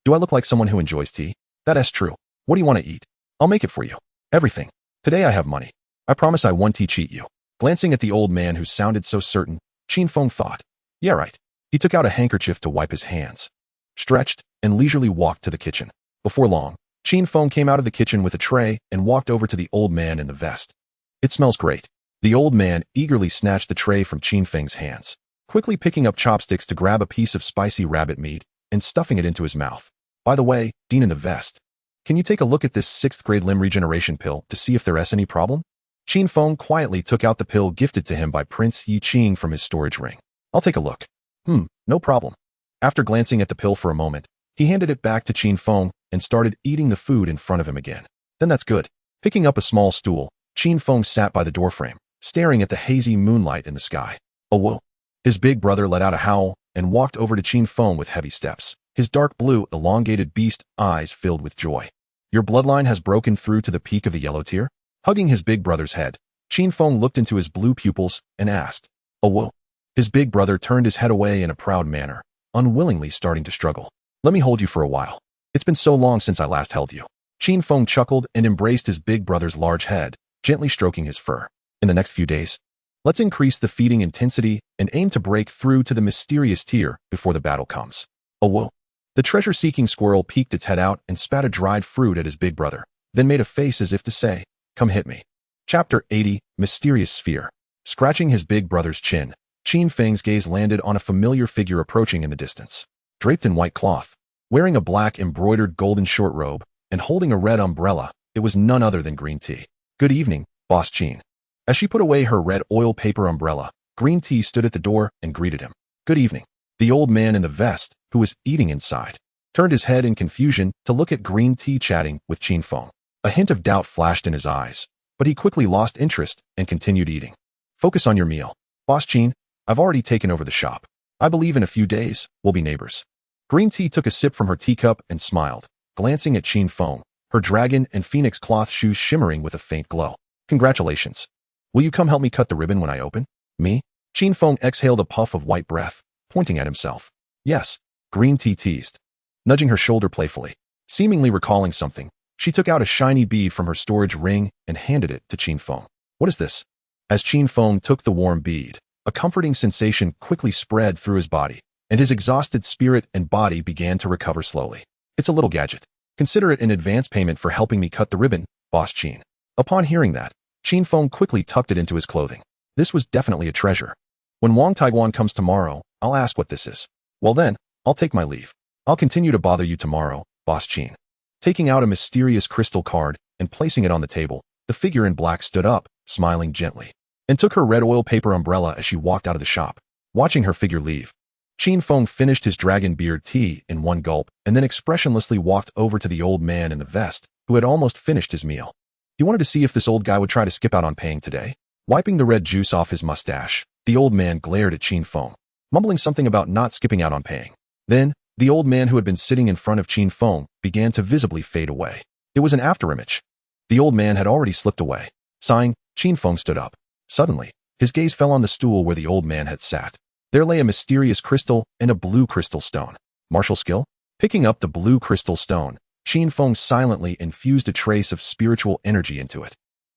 Do I look like someone who enjoys tea? That's true. What do you want to eat? I'll make it for you. Everything. Today I have money. I promise I won't cheat you. Glancing at the old man who sounded so certain, Qin Feng thought. Yeah, right. He took out a handkerchief to wipe his hands, stretched, and leisurely walked to the kitchen. Before long, Qin Feng came out of the kitchen with a tray and walked over to the old man in the vest. It smells great. The old man eagerly snatched the tray from Qin Feng's hands, quickly picking up chopsticks to grab a piece of spicy rabbit meat and stuffing it into his mouth. By the way, Dean in the vest, can you take a look at this 6th-grade limb regeneration pill to see if there's any problem? Qin Feng quietly took out the pill gifted to him by Prince Yi Qing from his storage ring. I'll take a look. No problem. After glancing at the pill for a moment, he handed it back to Qin Feng and started eating the food in front of him again. Then that's good. Picking up a small stool, Qin Feng sat by the doorframe, staring at the hazy moonlight in the sky. Oh whoa. His big brother let out a howl and walked over to Qin Feng with heavy steps, his dark blue, elongated beast eyes filled with joy. Your bloodline has broken through to the peak of the yellow tier? Hugging his big brother's head, Qin Feng looked into his blue pupils and asked, Oh whoa. His big brother turned his head away in a proud manner, unwillingly starting to struggle. Let me hold you for a while. It's been so long since I last held you. Qin Feng chuckled and embraced his big brother's large head, gently stroking his fur. In the next few days, let's increase the feeding intensity and aim to break through to the mysterious tier before the battle comes. Oh whoa. The treasure-seeking squirrel peeked its head out and spat a dried fruit at his big brother, then made a face as if to say, Come hit me. Chapter 80, Mysterious Sphere. Scratching his big brother's chin, Qin Feng's gaze landed on a familiar figure approaching in the distance. Draped in white cloth, wearing a black embroidered golden short robe, and holding a red umbrella, it was none other than Green Tea. Good evening, Boss Qin. As she put away her red oil paper umbrella, Green Tea stood at the door and greeted him. Good evening. The old man in the vest, who was eating inside, turned his head in confusion to look at Green Tea chatting with Qin Feng. A hint of doubt flashed in his eyes, but he quickly lost interest and continued eating. Focus on your meal. Boss Qin, I've already taken over the shop. I believe in a few days, we'll be neighbors. Green Tea took a sip from her teacup and smiled, glancing at Qin Feng, her dragon and phoenix cloth shoes shimmering with a faint glow. Congratulations. Will you come help me cut the ribbon when I open? Me? Qin Feng exhaled a puff of white breath, pointing at himself. Yes, Green Tea teased, nudging her shoulder playfully. Seemingly recalling something, She took out a shiny bead from her storage ring and handed it to Qin Feng. What is this? As Qin Feng took the warm bead, a comforting sensation quickly spread through his body, and his exhausted spirit and body began to recover slowly. It's a little gadget. Consider it an advance payment for helping me cut the ribbon, Boss Qin. Upon hearing that, Qin Feng quickly tucked it into his clothing. This was definitely a treasure. When Wang Taiguan comes tomorrow, I'll ask what this is. Well then, I'll take my leave. I'll continue to bother you tomorrow, Boss Qin. Taking out a mysterious crystal card and placing it on the table, the figure in black stood up, smiling gently, and took her red oil paper umbrella as she walked out of the shop. Watching her figure leave, Qin Feng finished his dragon beard tea in one gulp and then expressionlessly walked over to the old man in the vest, who had almost finished his meal. He wanted to see if this old guy would try to skip out on paying today. Wiping the red juice off his mustache, the old man glared at Qin Feng, mumbling something about not skipping out on paying. Then, the old man who had been sitting in front of Qin Feng began to visibly fade away. It was an afterimage. The old man had already slipped away. Sighing, Qin Feng stood up. Suddenly, his gaze fell on the stool where the old man had sat. There lay a mysterious crystal and a blue crystal stone. Martial skill? Picking up the blue crystal stone, Qin Feng silently infused a trace of spiritual energy into it.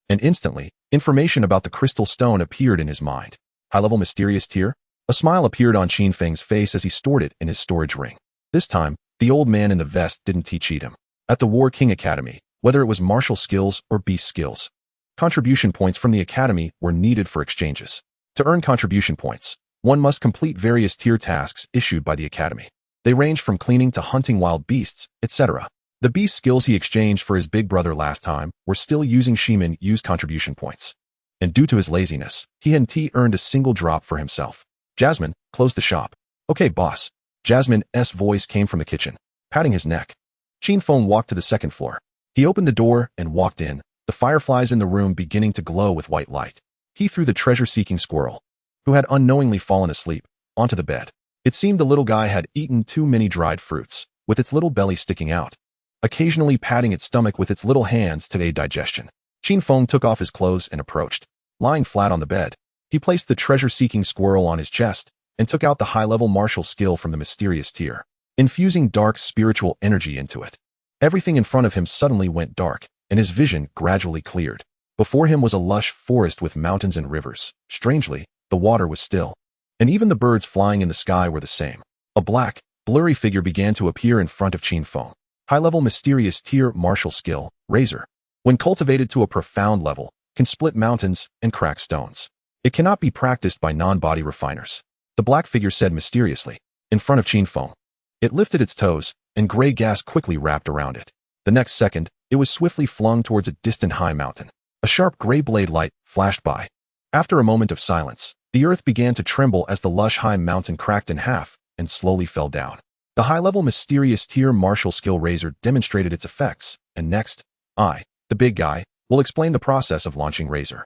And instantly, information about the crystal stone appeared in his mind. High-level mysterious tier? A smile appeared on Qin Feng's face as he stored it in his storage ring. This time, the old man in the vest didn't cheat him. At the War King Academy, whether it was martial skills or beast skills, contribution points from the academy were needed for exchanges. To earn contribution points, one must complete various tier tasks issued by the academy. They range from cleaning to hunting wild beasts, etc. The beast skills he exchanged for his big brother last time were still using Shiman use contribution points. And due to his laziness, he hadn't earned a single drop for himself. Jasmine, close the shop. Okay, boss. Jasmine's voice came from the kitchen, patting his neck. Qin Feng walked to the second floor. He opened the door and walked in, the fireflies in the room beginning to glow with white light. He threw the treasure-seeking squirrel, who had unknowingly fallen asleep, onto the bed. It seemed the little guy had eaten too many dried fruits, with its little belly sticking out, occasionally patting its stomach with its little hands to aid digestion. Qin Feng took off his clothes and approached. Lying flat on the bed, he placed the treasure-seeking squirrel on his chest and took out the high-level martial skill from the mysterious tier, infusing dark spiritual energy into it. Everything in front of him suddenly went dark, and his vision gradually cleared. Before him was a lush forest with mountains and rivers. Strangely, the water was still, and even the birds flying in the sky were the same. A black, blurry figure began to appear in front of Qin Feng. High-level mysterious tier martial skill, Razor. When cultivated to a profound level, can split mountains and crack stones. It cannot be practiced by non-body refiners. The black figure said mysteriously, in front of Qin Feng. It lifted its toes, and gray gas quickly wrapped around it. The next second, it was swiftly flung towards a distant high mountain. A sharp gray blade light flashed by. After a moment of silence, the earth began to tremble as the lush high mountain cracked in half and slowly fell down. The high-level mysterious tier martial skill Razor demonstrated its effects, and next, I, the big guy, will explain the process of launching Razor.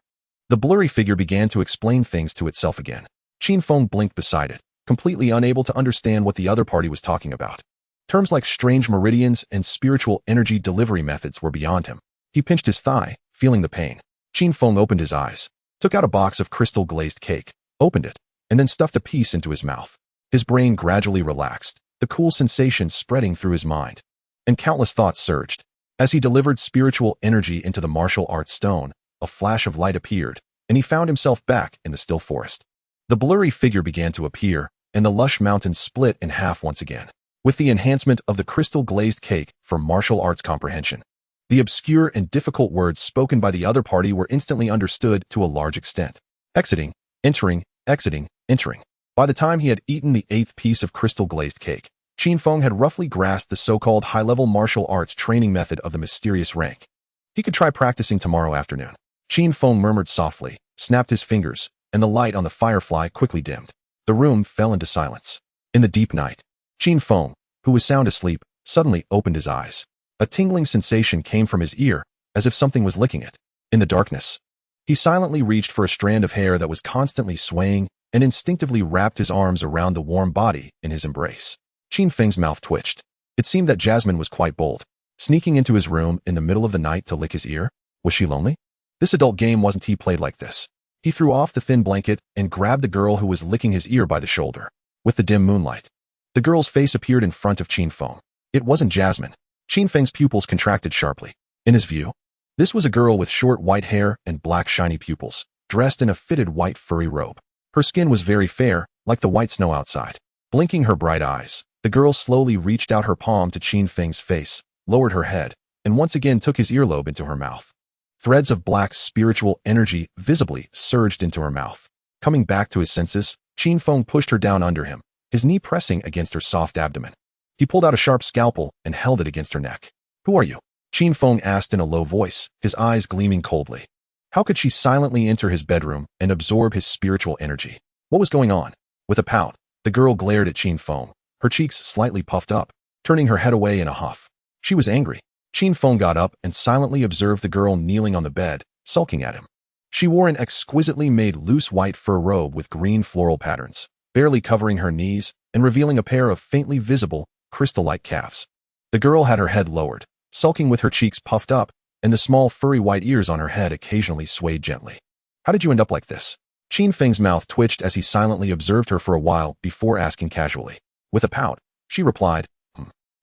The blurry figure began to explain things to itself again. Qin Feng blinked beside it, completely unable to understand what the other party was talking about. Terms like strange meridians and spiritual energy delivery methods were beyond him. He pinched his thigh, feeling the pain. Qin Feng opened his eyes, took out a box of crystal glazed cake, opened it, and then stuffed a piece into his mouth. His brain gradually relaxed, the cool sensation spreading through his mind, and countless thoughts surged. As he delivered spiritual energy into the martial arts stone, a flash of light appeared, and he found himself back in the still forest. The blurry figure began to appear, and the lush mountains split in half once again. With the enhancement of the crystal glazed cake for martial arts comprehension, the obscure and difficult words spoken by the other party were instantly understood to a large extent. Exiting, entering, exiting, entering. By the time he had eaten the 8th piece of crystal glazed cake, Qin Feng had roughly grasped the so-called high-level martial arts training method of the mysterious rank. He could try practicing tomorrow afternoon. Qin Feng murmured softly, snapped his fingers, and the light on the firefly quickly dimmed. The room fell into silence. In the deep night, Qin Feng, who was sound asleep, suddenly opened his eyes. A tingling sensation came from his ear, as if something was licking it. In the darkness, he silently reached for a strand of hair that was constantly swaying and instinctively wrapped his arms around the warm body in his embrace. Qin Feng's mouth twitched. It seemed that Jasmine was quite bold, sneaking into his room in the middle of the night to lick his ear. Was she lonely? This adult game wasn't played like this. He threw off the thin blanket and grabbed the girl who was licking his ear by the shoulder. With the dim moonlight, the girl's face appeared in front of Qin Feng. It wasn't Jasmine. Qin Feng's pupils contracted sharply. In his view, this was a girl with short white hair and black shiny pupils, dressed in a fitted white furry robe. Her skin was very fair, like the white snow outside. Blinking her bright eyes, the girl slowly reached out her palm to Qin Feng's face, lowered her head, and once again took his earlobe into her mouth. Threads of black spiritual energy visibly surged into her mouth. Coming back to his senses, Qin Feng pushed her down under him, his knee pressing against her soft abdomen. He pulled out a sharp scalpel and held it against her neck. "Who are you?" Qin Feng asked in a low voice, his eyes gleaming coldly. How could she silently enter his bedroom and absorb his spiritual energy? What was going on? With a pout, the girl glared at Qin Feng, her cheeks slightly puffed up, turning her head away in a huff. She was angry. Qin Feng got up and silently observed the girl kneeling on the bed, sulking at him. She wore an exquisitely made loose white fur robe with green floral patterns, barely covering her knees and revealing a pair of faintly visible, crystal-like calves. The girl had her head lowered, sulking with her cheeks puffed up, and the small furry white ears on her head occasionally swayed gently. "How did you end up like this?" Qin Feng's mouth twitched as he silently observed her for a while before asking casually. With a pout, she replied,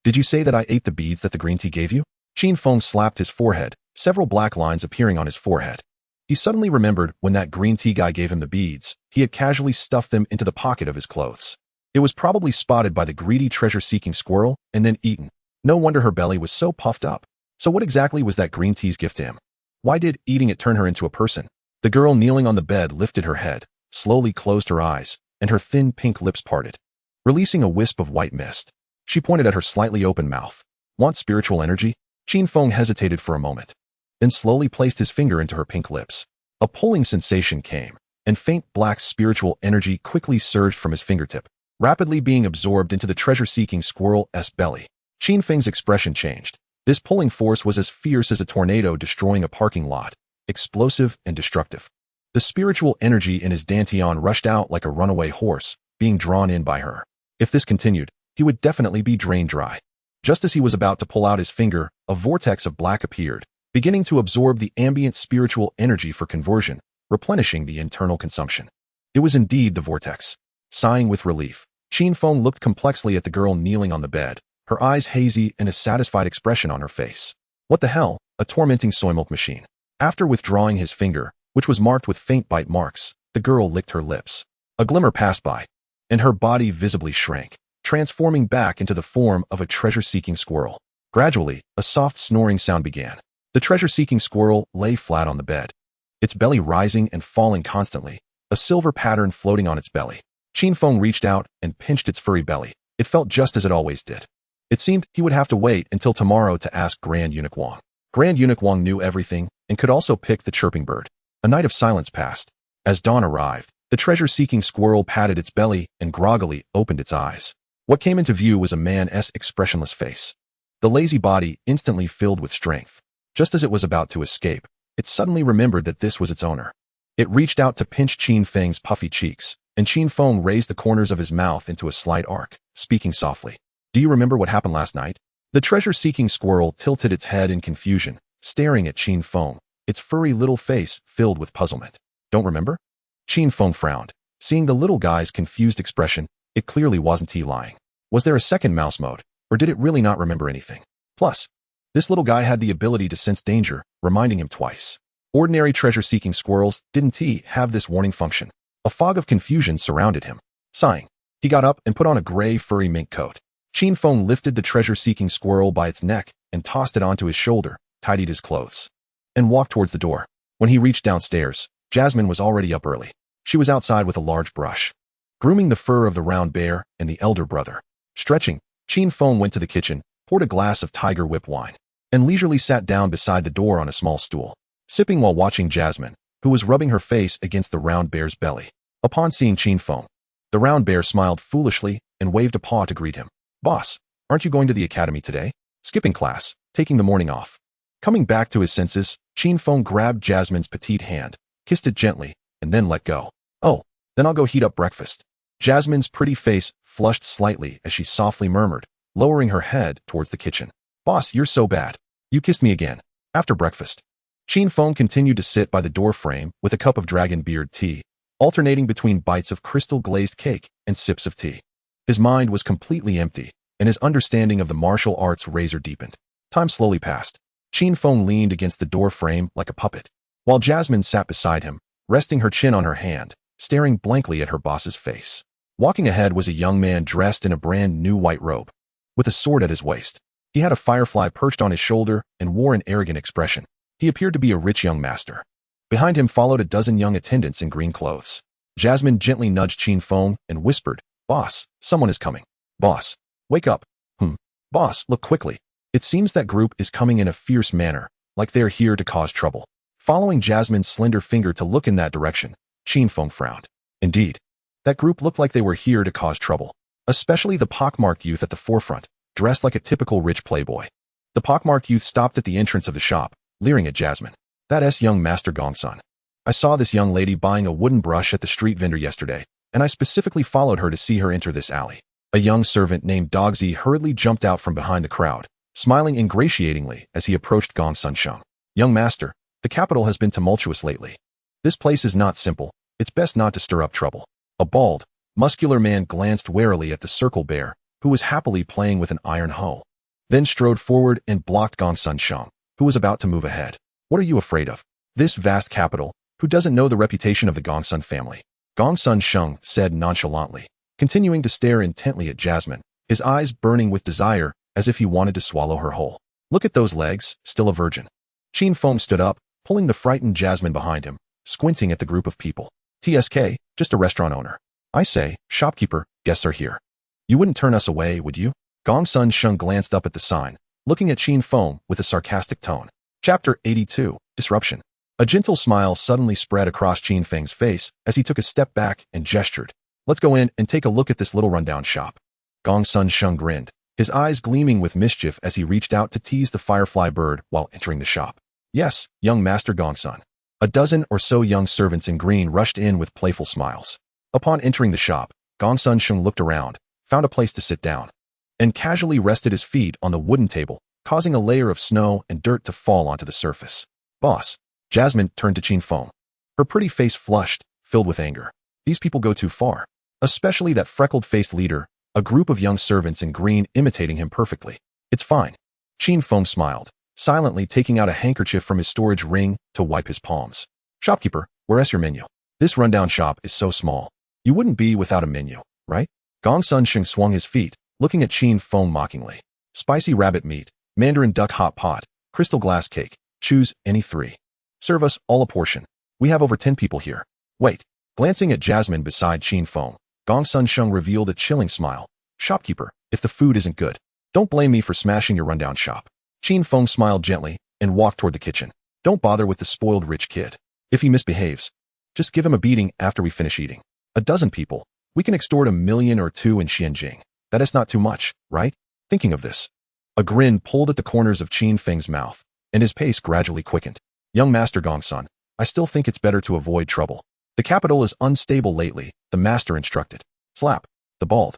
"Did you say that I ate the beads that the green tea gave you?" Qin Feng slapped his forehead, several black lines appearing on his forehead. He suddenly remembered when that green tea guy gave him the beads, he had casually stuffed them into the pocket of his clothes. It was probably spotted by the greedy treasure-seeking squirrel and then eaten. No wonder her belly was so puffed up. So what exactly was that green tea's gift to him? Why did eating it turn her into a person? The girl kneeling on the bed lifted her head, slowly closed her eyes, and her thin pink lips parted, releasing a wisp of white mist. She pointed at her slightly open mouth. "Want spiritual energy?" Qin Feng hesitated for a moment, then slowly placed his finger into her pink lips. A pulling sensation came, and faint black spiritual energy quickly surged from his fingertip, rapidly being absorbed into the treasure-seeking squirrel's belly. Qin Feng's expression changed. This pulling force was as fierce as a tornado destroying a parking lot, explosive and destructive. The spiritual energy in his dantian rushed out like a runaway horse, being drawn in by her. If this continued, he would definitely be drained dry. Just as he was about to pull out his finger, a vortex of black appeared, beginning to absorb the ambient spiritual energy for conversion, replenishing the internal consumption. It was indeed the vortex. Sighing with relief, Qin Feng looked complexly at the girl kneeling on the bed, her eyes hazy and a satisfied expression on her face. What the hell? A tormenting soy milk machine. After withdrawing his finger, which was marked with faint bite marks, the girl licked her lips. A glimmer passed by, and her body visibly shrank, transforming back into the form of a treasure-seeking squirrel. Gradually, a soft snoring sound began. The treasure-seeking squirrel lay flat on the bed, its belly rising and falling constantly, a silver pattern floating on its belly. Qin Feng reached out and pinched its furry belly. It felt just as it always did. It seemed he would have to wait until tomorrow to ask Grand Eunuch Wang. Grand Eunuch Wang knew everything and could also pick the chirping bird. A night of silence passed. As dawn arrived, the treasure-seeking squirrel patted its belly and groggily opened its eyes. What came into view was a man's expressionless face. The lazy body instantly filled with strength. Just as it was about to escape, it suddenly remembered that this was its owner. It reached out to pinch Qin Feng's puffy cheeks, and Qin Feng raised the corners of his mouth into a slight arc, speaking softly. "Do you remember what happened last night?" The treasure-seeking squirrel tilted its head in confusion, staring at Qin Feng, its furry little face filled with puzzlement. "Don't remember?" Qin Feng frowned. Seeing the little guy's confused expression, it clearly wasn't he lying. Was there a second mouse mode, or did it really not remember anything? Plus, this little guy had the ability to sense danger, reminding him twice. Ordinary treasure-seeking squirrels didn't have this warning function. A fog of confusion surrounded him. Sighing, he got up and put on a gray furry mink coat. Qin Feng lifted the treasure-seeking squirrel by its neck and tossed it onto his shoulder, tidied his clothes, and walked towards the door. When he reached downstairs, Jasmine was already up early. She was outside with a large brush, grooming the fur of the round bear and the elder brother. Stretching, Qin Feng went to the kitchen, poured a glass of tiger whip wine, and leisurely sat down beside the door on a small stool, sipping while watching Jasmine, who was rubbing her face against the round bear's belly. Upon seeing Qin Feng, the round bear smiled foolishly and waved a paw to greet him. "Boss, aren't you going to the academy today?" "Skipping class, taking the morning off." Coming back to his senses, Qin Feng grabbed Jasmine's petite hand, kissed it gently, and then let go. "Oh, then I'll go heat up breakfast." Jasmine's pretty face flushed slightly as she softly murmured, lowering her head towards the kitchen. "Boss, you're so bad. You kissed me again. After breakfast." Qin Feng continued to sit by the door frame with a cup of dragon beard tea, alternating between bites of crystal-glazed cake and sips of tea. His mind was completely empty, and his understanding of the martial arts razor deepened. Time slowly passed. Qin Feng leaned against the door frame like a puppet, while Jasmine sat beside him, resting her chin on her hand, staring blankly at her boss's face. Walking ahead was a young man dressed in a brand new white robe, with a sword at his waist. He had a firefly perched on his shoulder and wore an arrogant expression. He appeared to be a rich young master. Behind him followed a dozen young attendants in green clothes. Jasmine gently nudged Qin Feng and whispered, "Boss, someone is coming. Boss, wake up." Boss, look quickly. It seems that group is coming in a fierce manner, like they are here to cause trouble. Following Jasmine's slender finger to look in that direction, Qin Feng frowned. Indeed, that group looked like they were here to cause trouble, especially the pockmarked youth at the forefront, dressed like a typical rich playboy. The pockmarked youth stopped at the entrance of the shop, leering at Jasmine. "That's young Master Gongsun. I saw this young lady buying a wooden brush at the street vendor yesterday, and I specifically followed her to see her enter this alley." A young servant named Dogzi hurriedly jumped out from behind the crowd, smiling ingratiatingly as he approached Gongsun Sheng. "Young master, the capital has been tumultuous lately. This place is not simple. It's best not to stir up trouble." A bald, muscular man glanced warily at the circle bear, who was happily playing with an iron hoe, then strode forward and blocked Gongsun Sheng, who was about to move ahead. "What are you afraid of? This vast capital, who doesn't know the reputation of the Gongsun family?" Gongsun Sheng said nonchalantly, continuing to stare intently at Jasmine, his eyes burning with desire as if he wanted to swallow her whole. "Look at those legs, still a virgin." Qin Feng stood up, pulling the frightened Jasmine behind him, squinting at the group of people. "TSK, just a restaurant owner. I say, shopkeeper, guests are here. You wouldn't turn us away, would you?" Gongsun Sheng glanced up at the sign, looking at Qin Feng with a sarcastic tone. Chapter 82, Disruption. A gentle smile suddenly spread across Qin Feng's face as he took a step back and gestured. "Let's go in and take a look at this little rundown shop." Gongsun Sheng grinned, his eyes gleaming with mischief as he reached out to tease the firefly bird while entering the shop. "Yes, young Master Gongsun." A dozen or so young servants in green rushed in with playful smiles. Upon entering the shop, Gongsun Sheng looked around, found a place to sit down, and casually rested his feet on the wooden table, causing a layer of snow and dirt to fall onto the surface. "Boss." Jasmine turned to Qin Feng. Her pretty face flushed, filled with anger. These people go too far. Especially that freckled-faced leader, a group of young servants in green imitating him perfectly. "It's fine." Qin Feng smiled, silently taking out a handkerchief from his storage ring to wipe his palms. "Shopkeeper, where's your menu? This rundown shop is so small. You wouldn't be without a menu, right?" Gongsun Sheng swung his feet, looking at Qin Feng mockingly. "Spicy rabbit meat, Mandarin duck hot pot, crystal glass cake. Choose any three. Serve us all a portion. We have over 10 people here." "Wait." Glancing at Jasmine beside Qin Feng, Gongsun Sheng revealed a chilling smile. "Shopkeeper, if the food isn't good, don't blame me for smashing your rundown shop." Qin Feng smiled gently and walked toward the kitchen. "Don't bother with the spoiled rich kid. If he misbehaves, just give him a beating after we finish eating. A dozen people. We can extort 1 million or 2 in Xianjing. That is not too much, right?" Thinking of this, a grin pulled at the corners of Qin Feng's mouth, and his pace gradually quickened. "Young Master Gongsun, I still think it's better to avoid trouble. The capital is unstable lately," the master instructed. Slap. The bald,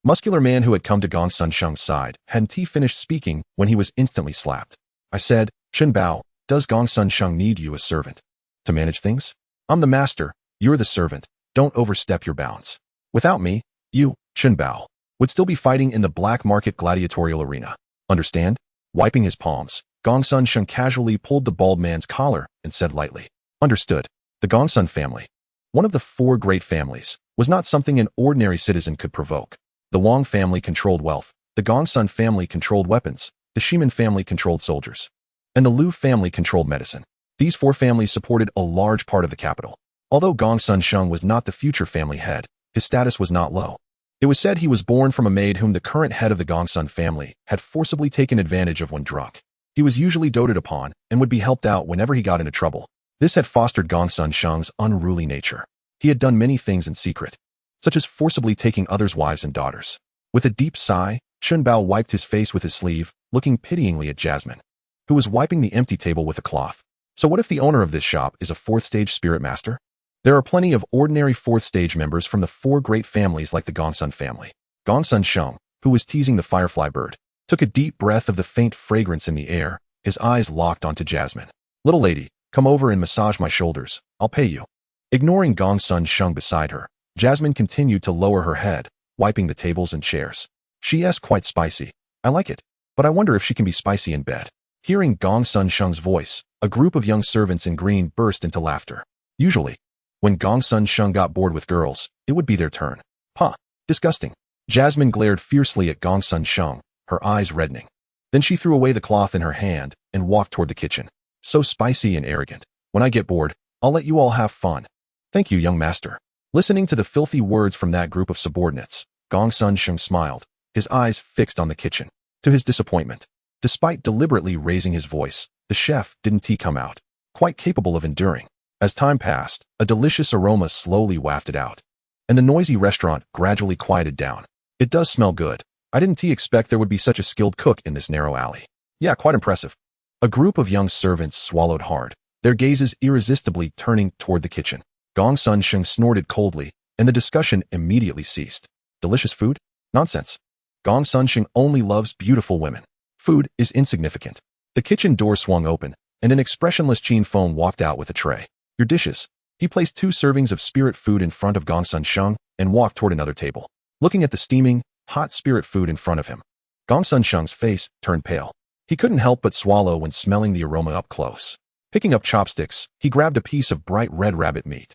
muscular man who had come to Gongsun Sheng's side hadn't he finished speaking when he was instantly slapped. "I said, Chen Bao, does Gongsun Sheng need you as servant to manage things? I'm the master, you're the servant. Don't overstep your bounds. Without me, you, Chen Bao, would still be fighting in the black market gladiatorial arena. Understand?" Wiping his palms, Gongsun Sheng casually pulled the bald man's collar and said lightly, "Understood." The Gongsun family, one of the 4 great families, was not something an ordinary citizen could provoke. The Wang family controlled wealth, the Gongsun family controlled weapons, the Shiman family controlled soldiers, and the Liu family controlled medicine. These 4 families supported a large part of the capital. Although Gongsun Sheng was not the future family head, his status was not low. It was said he was born from a maid whom the current head of the Gongsun family had forcibly taken advantage of when drunk. He was usually doted upon and would be helped out whenever he got into trouble. This had fostered Gongsun Sheng's unruly nature. He had done many things in secret, such as forcibly taking others' wives and daughters. With a deep sigh, Chen Bao wiped his face with his sleeve, looking pityingly at Jasmine, who was wiping the empty table with a cloth. "So what if the owner of this shop is a 4th-stage spirit master? There are plenty of ordinary 4th-stage members from the 4 great families like the Gongsun family." Gongsun Sheng, who was teasing the firefly bird, took a deep breath of the faint fragrance in the air, his eyes locked onto Jasmine. "Little lady, come over and massage my shoulders. I'll pay you." Ignoring Gongsun Sheng beside her, Jasmine continued to lower her head, wiping the tables and chairs. "She is quite spicy. I like it, but I wonder if she can be spicy in bed." Hearing Gong Sun Sheng's voice, a group of young servants in green burst into laughter. Usually, when Gong Sun Sheng got bored with girls, it would be their turn. Huh. Disgusting. Jasmine glared fiercely at Gong Sun Sheng, her eyes reddening. Then she threw away the cloth in her hand and walked toward the kitchen. So spicy and arrogant. When I get bored, I'll let you all have fun. Thank you, young master. Listening to the filthy words from that group of subordinates, Gong Sun Sheng smiled, his eyes fixed on the kitchen. To his disappointment, despite deliberately raising his voice, the chef didn't come out, quite capable of enduring. As time passed, a delicious aroma slowly wafted out, and the noisy restaurant gradually quieted down. It does smell good. I didn't expect there would be such a skilled cook in this narrow alley. Yeah, quite impressive. A group of young servants swallowed hard, their gazes irresistibly turning toward the kitchen. Gong Sun Sheng snorted coldly, and the discussion immediately ceased. Delicious food? Nonsense. Gong Sun Sheng only loves beautiful women. Food is insignificant. The kitchen door swung open, and an expressionless Qin Feng walked out with a tray. Your dishes. He placed 2 servings of spirit food in front of Gong Sun Sheng and walked toward another table. Looking at the steaming, hot spirit food in front of him, Gong Sun Sheng's face turned pale. He couldn't help but swallow when smelling the aroma up close. Picking up chopsticks, he grabbed a piece of bright red rabbit meat.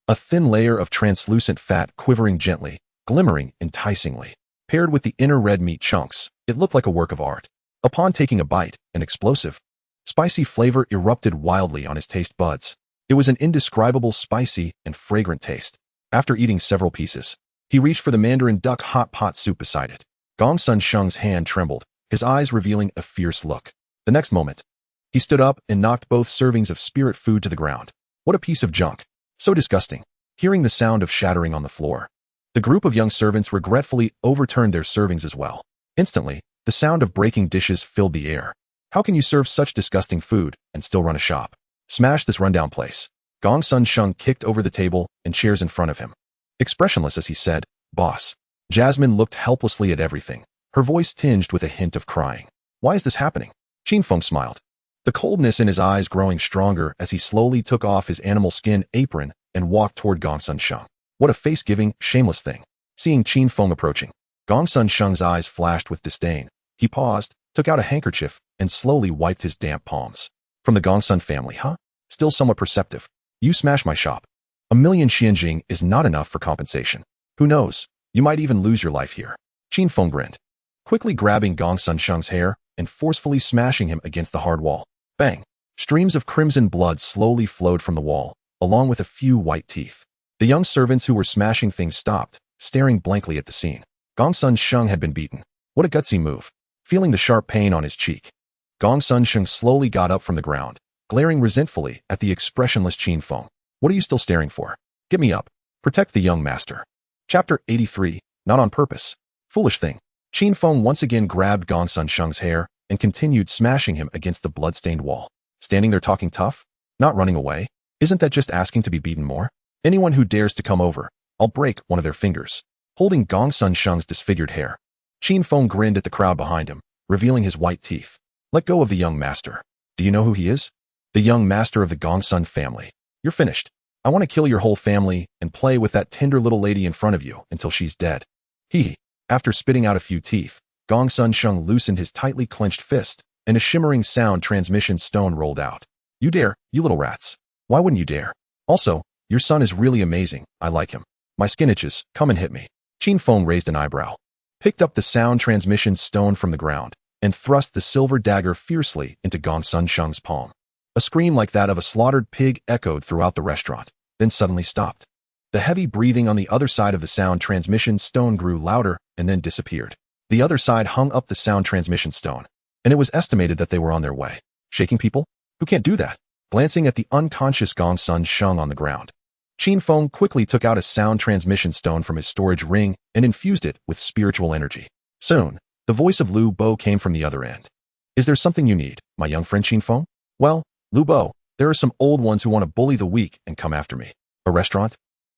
A thin layer of translucent fat quivering gently, glimmering enticingly. Paired with the inner red meat chunks, it looked like a work of art. Upon taking a bite, an explosive, spicy flavor erupted wildly on his taste buds. It was an indescribable spicy and fragrant taste. After eating several pieces, he reached for the Mandarin duck hot pot soup beside it. Gong Sun Sheng's hand trembled, his eyes revealing a fierce look. The next moment, he stood up and knocked both servings of spirit food to the ground. What a piece of junk. So disgusting. Hearing the sound of shattering on the floor, the group of young servants regretfully overturned their servings as well. Instantly, the sound of breaking dishes filled the air. How can you serve such disgusting food and still run a shop? Smash this rundown place. Gong Sun Sheng kicked over the table and chairs in front of him. Expressionless as he said, Boss. Jasmine looked helplessly at everything, her voice tinged with a hint of crying. Why is this happening? Qin Feng smiled, the coldness in his eyes growing stronger as he slowly took off his animal skin apron and walked toward Gong Sun Sheng. What a face-giving, shameless thing. Seeing Qin Feng approaching, Gong Sun Sheng's eyes flashed with disdain. He paused, took out a handkerchief, and slowly wiped his damp palms. From the Gong Sun family, huh? Still somewhat perceptive. You smash my shop. 1,000,000 xianjing is not enough for compensation. Who knows? You might even lose your life here. Qin Feng grinned, quickly grabbing Gong Sun Sheng's hair and forcefully smashing him against the hard wall. Bang! Streams of crimson blood slowly flowed from the wall, along with a few white teeth. The young servants who were smashing things stopped, staring blankly at the scene. Gong Sun Sheng had been beaten. What a gutsy move. Feeling the sharp pain on his cheek, Gong Sun Sheng slowly got up from the ground, glaring resentfully at the expressionless Qin Feng. What are you still staring for? Get me up. Protect the young master. Chapter 83, Not on Purpose. Foolish thing. Qin Feng once again grabbed Gong Sun Sheng's hair and continued smashing him against the blood-stained wall. Standing there talking tough? Not running away? Isn't that just asking to be beaten more? Anyone who dares to come over, I'll break one of their fingers. Holding Gong Sun Sheng's disfigured hair, Qin Feng grinned at the crowd behind him, revealing his white teeth. Let go of the young master. Do you know who he is? The young master of the Gong Sun family. You're finished. I want to kill your whole family and play with that tender little lady in front of you until she's dead. Hee. After spitting out a few teeth, Gong Sun Sheng loosened his tightly clenched fist, and a shimmering sound transmission stone rolled out. You dare, you little rats. Why wouldn't you dare? Also, your son is really amazing. I like him. My skin itches. Come and hit me. Qin Feng raised an eyebrow, picked up the sound transmission stone from the ground, and thrust the silver dagger fiercely into Gong Sun Sheng's palm. A scream like that of a slaughtered pig echoed throughout the restaurant, then suddenly stopped. The heavy breathing on the other side of the sound transmission stone grew louder and then disappeared. The other side hung up the sound transmission stone, and it was estimated that they were on their way. Shaking people? Who can't do that? Glancing at the unconscious Gong Sun Sheng on the ground, Qin Feng quickly took out a sound transmission stone from his storage ring and infused it with spiritual energy. Soon, the voice of Lu Bo came from the other end. Is there something you need, my young friend Qin Feng? Well, Lu Bo, there are some old ones who want to bully the weak and come after me. A restaurant?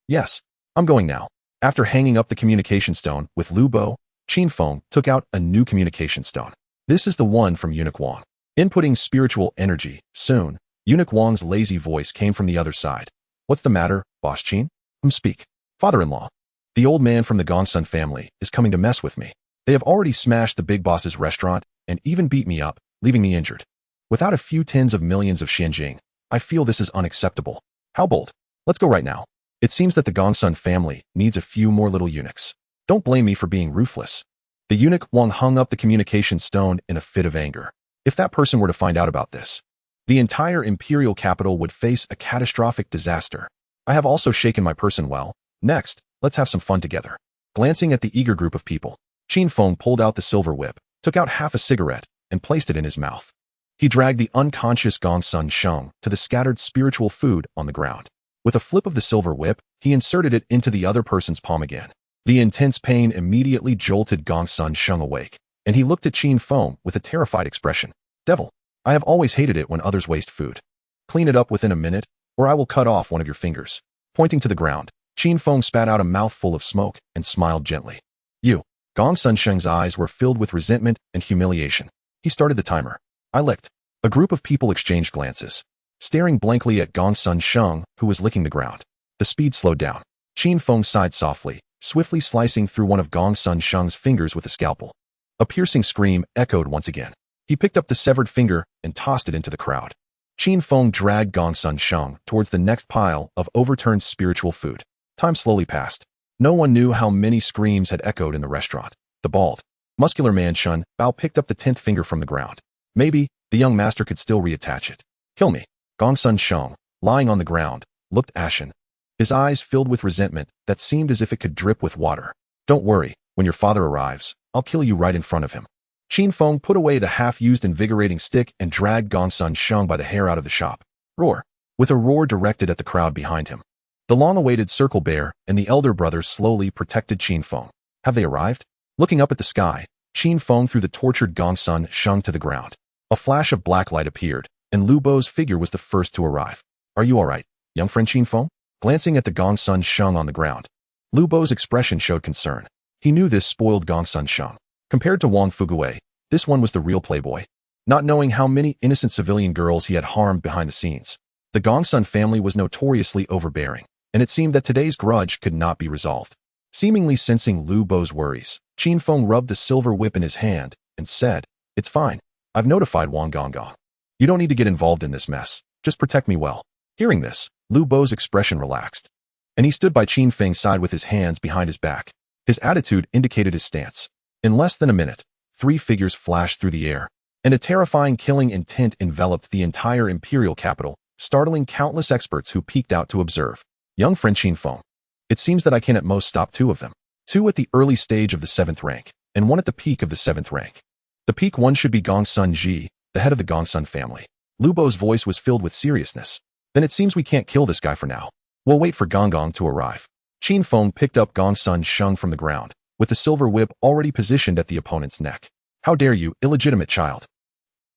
Yes, I'm going now. After hanging up the communication stone with Lu Bo, Qin Feng took out a new communication stone. This is the one from Eunuch Wang. Inputting spiritual energy, soon, Eunuch Wang's lazy voice came from the other side. What's the matter, Boss Qin? Speak. Father-in-law. The old man from the Gong Sun family is coming to mess with me. They have already smashed the big boss's restaurant and even beat me up, leaving me injured. Without a few tens of millions of Xianjing, I feel this is unacceptable. How bold? Let's go right now. It seems that the Gongsun family needs a few more little eunuchs. Don't blame me for being ruthless. The eunuch Wang hung up the communication stone in a fit of anger. If that person were to find out about this, the entire imperial capital would face a catastrophic disaster. I have also shaken my person well. Next, let's have some fun together. Glancing at the eager group of people, Qin Feng pulled out the silver whip, took out half a cigarette, and placed it in his mouth. He dragged the unconscious Gongsun Sheng to the scattered spiritual food on the ground. With a flip of the silver whip, he inserted it into the other person's palm again. The intense pain immediately jolted Gongsun Sheng awake, and he looked at Qin Feng with a terrified expression. Devil, I have always hated it when others waste food. Clean it up within a minute, or I will cut off one of your fingers. Pointing to the ground, Qin Feng spat out a mouthful of smoke and smiled gently. You. Gongsun Sheng's eyes were filled with resentment and humiliation. He started the timer. I licked. A group of people exchanged glances, staring blankly at Gongsun Sheng, who was licking the ground. The speed slowed down. Qin Feng sighed softly, swiftly slicing through one of Gongsun Sheng's fingers with a scalpel. A piercing scream echoed once again. He picked up the severed finger and tossed it into the crowd. Qin Feng dragged Gongsun Sheng towards the next pile of overturned spiritual food. Time slowly passed. No one knew how many screams had echoed in the restaurant. The bald, muscular man Shun Bao picked up the 10th finger from the ground. Maybe the young master could still reattach it. Kill me. Gongsun Sheng, lying on the ground, looked ashen. His eyes filled with resentment that seemed as if it could drip with water. Don't worry, when your father arrives, I'll kill you right in front of him. Qin Feng put away the half-used invigorating stick and dragged Gongsun Sheng by the hair out of the shop. Roar. With a roar directed at the crowd behind him. The long-awaited circle bear and the elder brother slowly protected Qin Feng. Have they arrived? Looking up at the sky, Qin Feng threw the tortured Gongsun Sheng to the ground. A flash of black light appeared, and Lu Bo's figure was the first to arrive. Are you all right, young friend Qin Feng? Glancing at the Gongsun Sheng on the ground, Lu Bo's expression showed concern. He knew this spoiled Gongsun Sheng. Compared to Wang Fuguwei, this one was the real playboy. Not knowing how many innocent civilian girls he had harmed behind the scenes, the Gongsun family was notoriously overbearing, and it seemed that today's grudge could not be resolved. Seemingly sensing Lu Bo's worries, Qin Feng rubbed the silver whip in his hand and said, It's fine. I've notified Wang Gonggong. You don't need to get involved in this mess. Just protect me well. Hearing this, Lu Bo's expression relaxed, and he stood by Qin Feng's side with his hands behind his back. His attitude indicated his stance. In less than a minute, 3 figures flashed through the air, and a terrifying killing intent enveloped the entire imperial capital, startling countless experts who peeked out to observe. Young friend Qin Feng. It seems that I can at most stop 2 of them. 2 at the early stage of the 7th rank, and 1 at the peak of the 7th rank. The peak one should be Gongsun Ji, the head of the Gongsun family. Lu Bo's voice was filled with seriousness. Then it seems we can't kill this guy for now. We'll wait for Gonggong to arrive. Qin Feng picked up Gongsun Sheng from the ground, with the silver whip already positioned at the opponent's neck. How dare you, illegitimate child!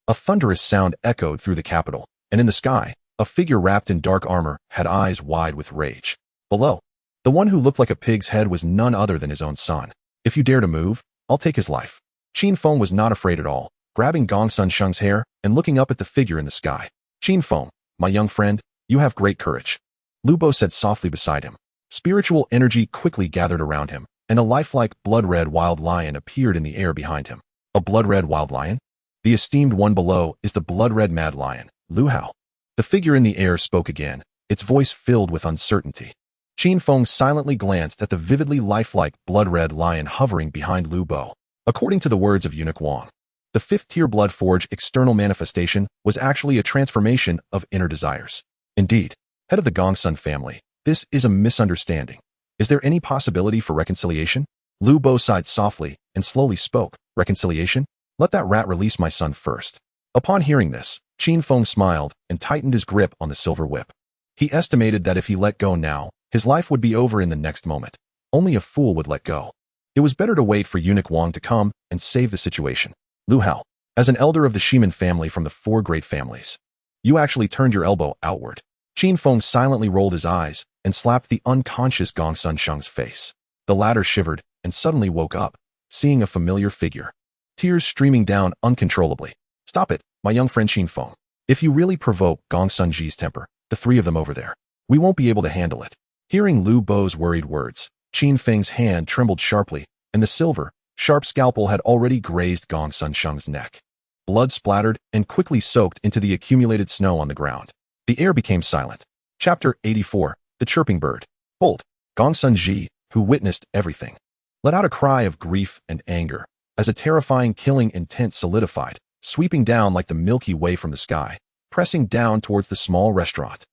A thunderous sound echoed through the capital, and in the sky, a figure wrapped in dark armor had eyes wide with rage. Below, the one who looked like a pig's head was none other than his own son. If you dare to move, I'll take his life. Qin Feng was not afraid at all, grabbing Gongsun Sheng's hair and looking up at the figure in the sky. Qin Feng, my young friend, you have great courage. Lu Bo said softly beside him. Spiritual energy quickly gathered around him, and a lifelike blood-red wild lion appeared in the air behind him. A blood-red wild lion? The esteemed one below is the blood-red mad lion, Lu Hao. The figure in the air spoke again, its voice filled with uncertainty. Qin Feng silently glanced at the vividly lifelike blood-red lion hovering behind Lu Bo. According to the words of Eunuch Wang, the 5th-tier Blood Forge external manifestation was actually a transformation of inner desires. Indeed, head of the Gongsun family, this is a misunderstanding. Is there any possibility for reconciliation? Lu Bo sighed softly and slowly spoke. Reconciliation? Let that rat release my son first. Upon hearing this, Qin Feng smiled and tightened his grip on the silver whip. He estimated that if he let go now, his life would be over in the next moment. Only a fool would let go. It was better to wait for Eunuch Wang to come and save the situation. Lu Hao, as an elder of the Shiman family from the 4 great families, you actually turned your elbow outward. Qin Feng silently rolled his eyes and slapped the unconscious Gongsun Sheng's face. The latter shivered and suddenly woke up, seeing a familiar figure. Tears streaming down uncontrollably. Stop it, my young friend Qin Feng. If you really provoke Gongsun Ji's temper, the 3 of them over there, we won't be able to handle it. Hearing Lu Bo's worried words, Qin Feng's hand trembled sharply, and the silver, sharp scalpel had already grazed Gongsun Sheng's neck. blood splattered and quickly soaked into the accumulated snow on the ground. The air became silent. Chapter 84, The Chirping Bird. Hold. Gongsun Ji, who witnessed everything, let out a cry of grief and anger as a terrifying killing intent solidified, sweeping down like the Milky Way from the sky, pressing down towards the small restaurant.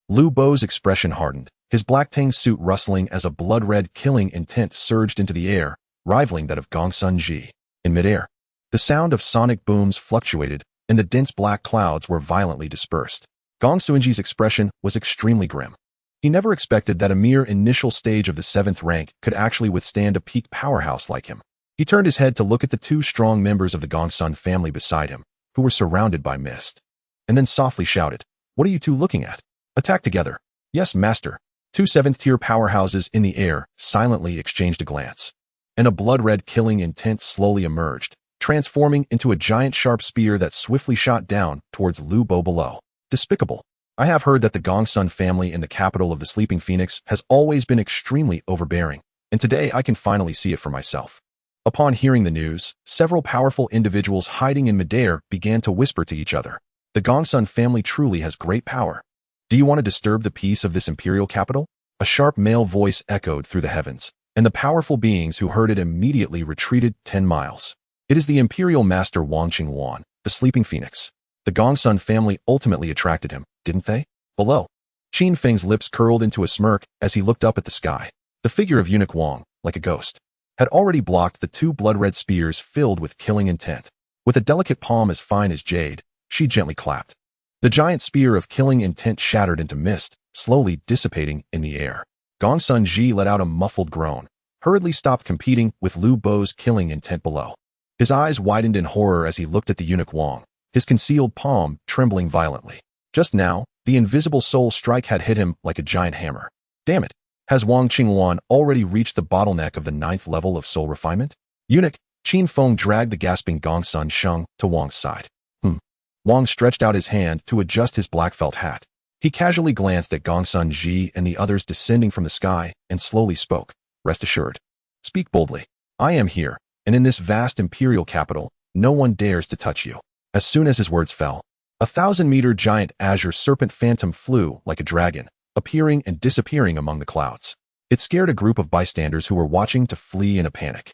Lu Bo's expression hardened, his black tang suit rustling as a blood-red killing intent surged into the air, rivaling that of Gongsun Ji. In midair, the sound of sonic booms fluctuated, and the dense black clouds were violently dispersed. Gongsun Ji's expression was extremely grim. He never expected that a mere initial stage of the 7th rank could actually withstand a peak powerhouse like him. He turned his head to look at the 2 strong members of the Gongsun family beside him, who were surrounded by mist, and then softly shouted, "What are you 2 looking at? Attack together." "Yes, master." 2 7th-tier powerhouses in the air silently exchanged a glance, and a blood-red killing intent slowly emerged, transforming into a giant sharp spear that swiftly shot down towards Lu Bo below. Despicable. I have heard that the Gongsun family in the capital of the Sleeping Phoenix has always been extremely overbearing, and today I can finally see it for myself. Upon hearing the news, several powerful individuals hiding in midair began to whisper to each other. The Gongsun family truly has great power. Do you want to disturb the peace of this imperial capital? A sharp male voice echoed through the heavens, and the powerful beings who heard it immediately retreated 10 miles. It is the imperial master Wang Qingwan, the Sleeping Phoenix. The Gongsun family ultimately attracted him, didn't they? Below, Qin Feng's lips curled into a smirk as he looked up at the sky. The figure of eunuch Wang, like a ghost, had already blocked the 2 blood-red spears filled with killing intent. With a delicate palm as fine as jade, she gently clapped. The giant spear of killing intent shattered into mist, slowly dissipating in the air. Gongsun Ji let out a muffled groan, hurriedly stopped competing with Lu Bo's killing intent below. His eyes widened in horror as he looked at the eunuch Wang, his concealed palm trembling violently. Just now, the invisible soul strike had hit him like a giant hammer. Damn it! Has Wang Qingwan already reached the bottleneck of the 9th level of soul refinement? Eunuch Qin Feng dragged the gasping Gongsun Sheng to Wang's side. Wang stretched out his hand to adjust his black felt hat. He casually glanced at Gongsun Ji and the others descending from the sky and slowly spoke. Rest assured. Speak boldly. I am here, and in this vast imperial capital, no one dares to touch you. As soon as his words fell, a 1,000-meter giant azure serpent phantom flew like a dragon, appearing and disappearing among the clouds. It scared a group of bystanders who were watching to flee in a panic.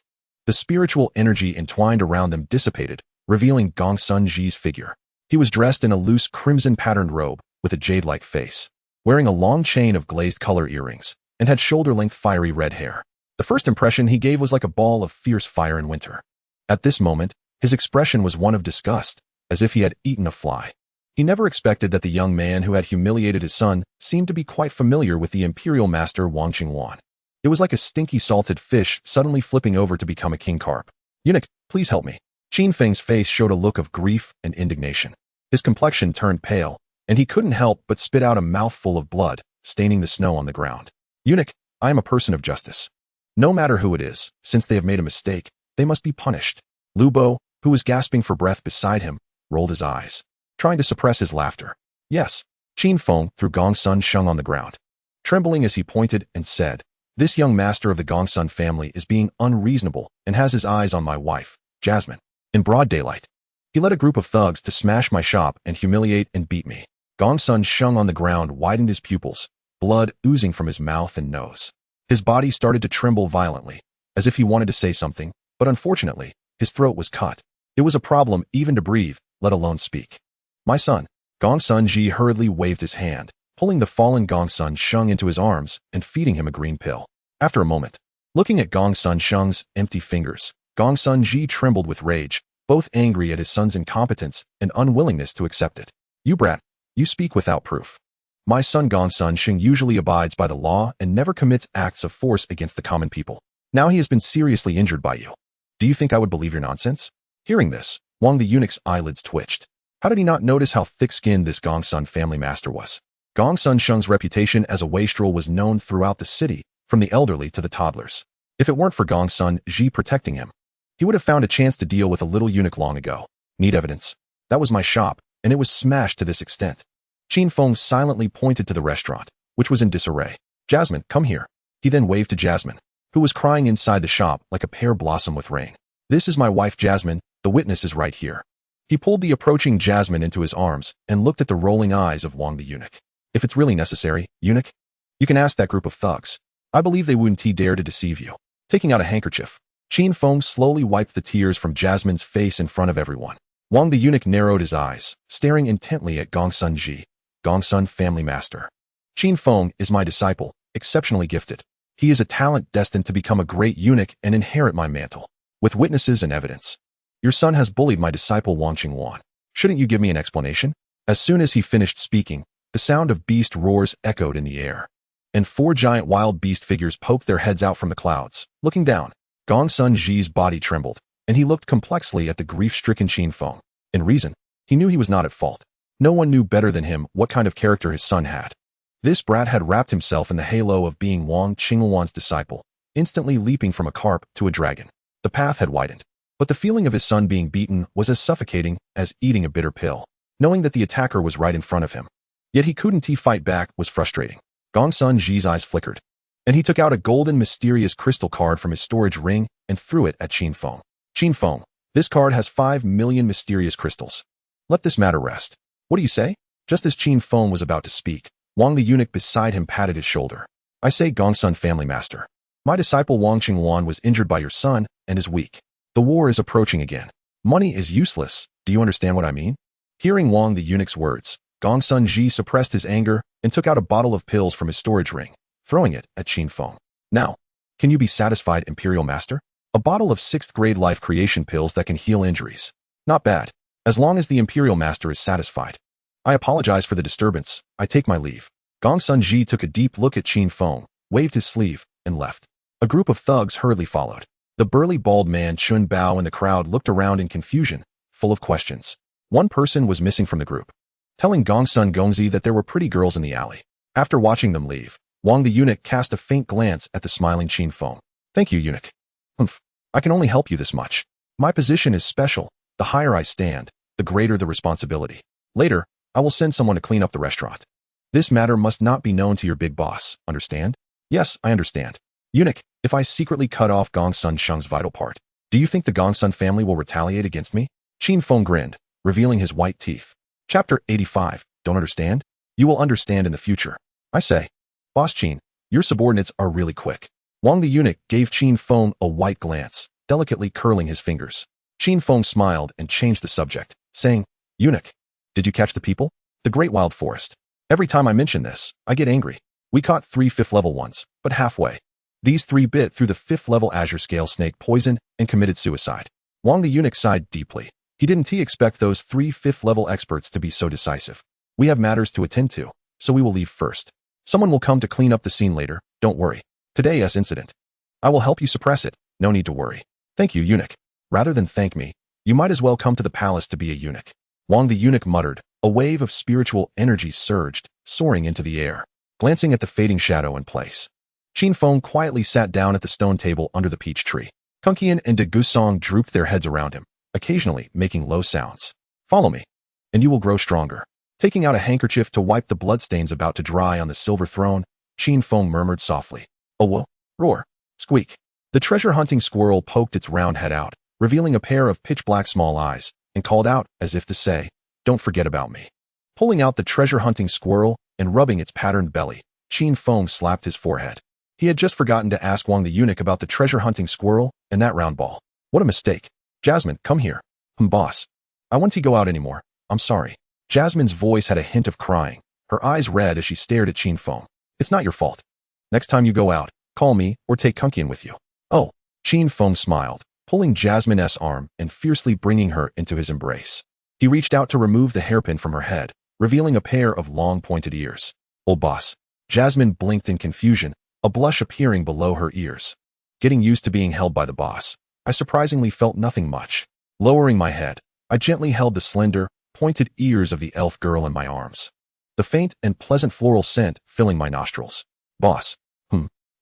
The spiritual energy entwined around them dissipated, revealing Gongsun Ji's figure. He was dressed in a loose crimson-patterned robe with a jade-like face, wearing a long chain of glazed color earrings, and had shoulder-length fiery red hair. The first impression he gave was like a ball of fierce fire in winter. At this moment, his expression was one of disgust, as if he had eaten a fly. He never expected that the young man who had humiliated his son seemed to be quite familiar with the imperial master Wang Qingwan. It was like a stinky salted fish suddenly flipping over to become a king carp. Eunuch, please help me. Qin Feng's face showed a look of grief and indignation. His complexion turned pale, and he couldn't help but spit out a mouthful of blood, staining the snow on the ground. Eunuch, I am a person of justice. No matter who it is, since they have made a mistake, they must be punished. Lu Bo, who was gasping for breath beside him, rolled his eyes, trying to suppress his laughter. Yes. Qin Feng threw Gongsun Sheng on the ground, trembling as he pointed and said, This young master of the Gongsun family is being unreasonable and has his eyes on my wife, Jasmine. In broad daylight, he led a group of thugs to smash my shop and humiliate and beat me. Gongsun Sheng on the ground widened his pupils, blood oozing from his mouth and nose. His body started to tremble violently, as if he wanted to say something, but unfortunately, his throat was cut. It was a problem even to breathe, let alone speak. My son. Gongsun Ji hurriedly waved his hand, pulling the fallen Gongsun Sheng into his arms and feeding him a green pill. After a moment, looking at Gongsun Sheng's empty fingers, Gongsun Ji trembled with rage, both angry at his son's incompetence and unwillingness to accept it. You brat, you speak without proof. My son Gongsun Sheng usually abides by the law and never commits acts of force against the common people. Now he has been seriously injured by you. Do you think I would believe your nonsense? Hearing this, Wang the eunuch's eyelids twitched. How did he not notice how thick-skinned this Gongsun family master was? Gongsun Sheng's reputation as a wastrel was known throughout the city, from the elderly to the toddlers. If it weren't for Gongsun Ji protecting him, he would have found a chance to deal with a little eunuch long ago. Need evidence. That was my shop, and it was smashed to this extent. Qin Feng silently pointed to the restaurant, which was in disarray. Jasmine, come here. He then waved to Jasmine, who was crying inside the shop like a pear blossom with rain. This is my wife Jasmine, the witness is right here. He pulled the approaching Jasmine into his arms and looked at the rolling eyes of Wang the eunuch. If it's really necessary, eunuch, you can ask that group of thugs. I believe they wouldn't dare to deceive you. Taking out a handkerchief, Qin Feng slowly wiped the tears from Jasmine's face in front of everyone. Wang the eunuch narrowed his eyes, staring intently at Gongsun Ji, Gongsun family master. Qin Feng is my disciple, exceptionally gifted. He is a talent destined to become a great eunuch and inherit my mantle. With witnesses and evidence. Your son has bullied my disciple Wang Qingwan. Shouldn't you give me an explanation? As soon as he finished speaking, the sound of beast roars echoed in the air. And 4 giant wild beast figures poked their heads out from the clouds, looking down. Gongsun Ji's body trembled, and he looked complexly at the grief-stricken Qin Feng. In reason, he knew he was not at fault. No one knew better than him what kind of character his son had. This brat had wrapped himself in the halo of being Wang Qingwan's disciple, instantly leaping from a carp to a dragon. The path had widened, but the feeling of his son being beaten was as suffocating as eating a bitter pill, knowing that the attacker was right in front of him. Yet he couldn't fight back was frustrating. Gongsun Ji's eyes flickered, and he took out a golden mysterious crystal card from his storage ring and threw it at Qin Feng. Qin Feng, this card has 5 million mysterious crystals. Let this matter rest. What do you say? Just as Qin Feng was about to speak, Wang the eunuch beside him patted his shoulder. I say, Gongsun family master. My disciple Wang Qingwan was injured by your son and is weak. The war is approaching again. Money is useless. Do you understand what I mean? Hearing Wang the eunuch's words, Gongsun Ji suppressed his anger and took out a bottle of pills from his storage ring, throwing it at Qin Feng. Now, can you be satisfied, Imperial Master? A bottle of 6th grade life creation pills that can heal injuries. Not bad, as long as the Imperial Master is satisfied. I apologize for the disturbance. I take my leave. Gongsun Ji took a deep look at Qin Feng, waved his sleeve, and left. A group of thugs hurriedly followed. The burly bald man Chun Bao and the crowd looked around in confusion, full of questions. One person was missing from the group, telling Gongsun Gongzi that there were pretty girls in the alley. After watching them leave, Wang the eunuch cast a faint glance at the smiling Qin Feng. Thank you, eunuch. Humph, I can only help you this much. My position is special. The higher I stand, the greater the responsibility. Later, I will send someone to clean up the restaurant. This matter must not be known to your big boss, understand? Yes, I understand. Eunuch, if I secretly cut off Gongsun Sheng's vital part, do you think the Gongsun family will retaliate against me? Qin Feng grinned, revealing his white teeth. Chapter 85, Don't understand? You will understand in the future. I say, Boss Qin, your subordinates are really quick. Wang the eunuch gave Qin Feng a white glance, delicately curling his fingers. Qin Feng smiled and changed the subject, saying, Eunuch, did you catch the people? The Great Wild Forest. Every time I mention this, I get angry. We caught 3 5th level ones, but halfway. These 3 bit through the 5th level Azure Scale snake poison and committed suicide. Wang the eunuch sighed deeply. He didn't expect those 3 5th level experts to be so decisive. We have matters to attend to, so we will leave first. Someone will come to clean up the scene later, don't worry. Today's incident. I will help you suppress it, no need to worry. Thank you, eunuch. Rather than thank me, you might as well come to the palace to be a eunuch. Wang the eunuch muttered. A wave of spiritual energy surged, soaring into the air, glancing at the fading shadow in place. Qin Feng quietly sat down at the stone table under the peach tree. Kunqian and De Gusong drooped their heads around him, occasionally making low sounds. Follow me, and you will grow stronger. Taking out a handkerchief to wipe the bloodstains about to dry on the silver throne, Qin Feng murmured softly. Oh whoa, roar, squeak. The treasure-hunting squirrel poked its round head out, revealing a pair of pitch-black small eyes, and called out as if to say, don't forget about me. Pulling out the treasure-hunting squirrel and rubbing its patterned belly, Qin Feng slapped his forehead. He had just forgotten to ask Wang the eunuch about the treasure-hunting squirrel and that round ball. What a mistake. Jasmine, come here. Boss. I won't go out anymore. I'm sorry. Jasmine's voice had a hint of crying, her eyes red as she stared at Qin Feng. It's not your fault. Next time you go out, call me or take Kunqian with you. Oh. Qin Feng smiled, pulling Jasmine's arm and fiercely bringing her into his embrace. He reached out to remove the hairpin from her head, revealing a pair of long pointed ears. Oh boss. Jasmine blinked in confusion, a blush appearing below her ears. Getting used to being held by the boss, I surprisingly felt nothing much. Lowering my head, I gently held the slender, pointed ears of the elf girl in my arms. The faint and pleasant floral scent filling my nostrils. Boss.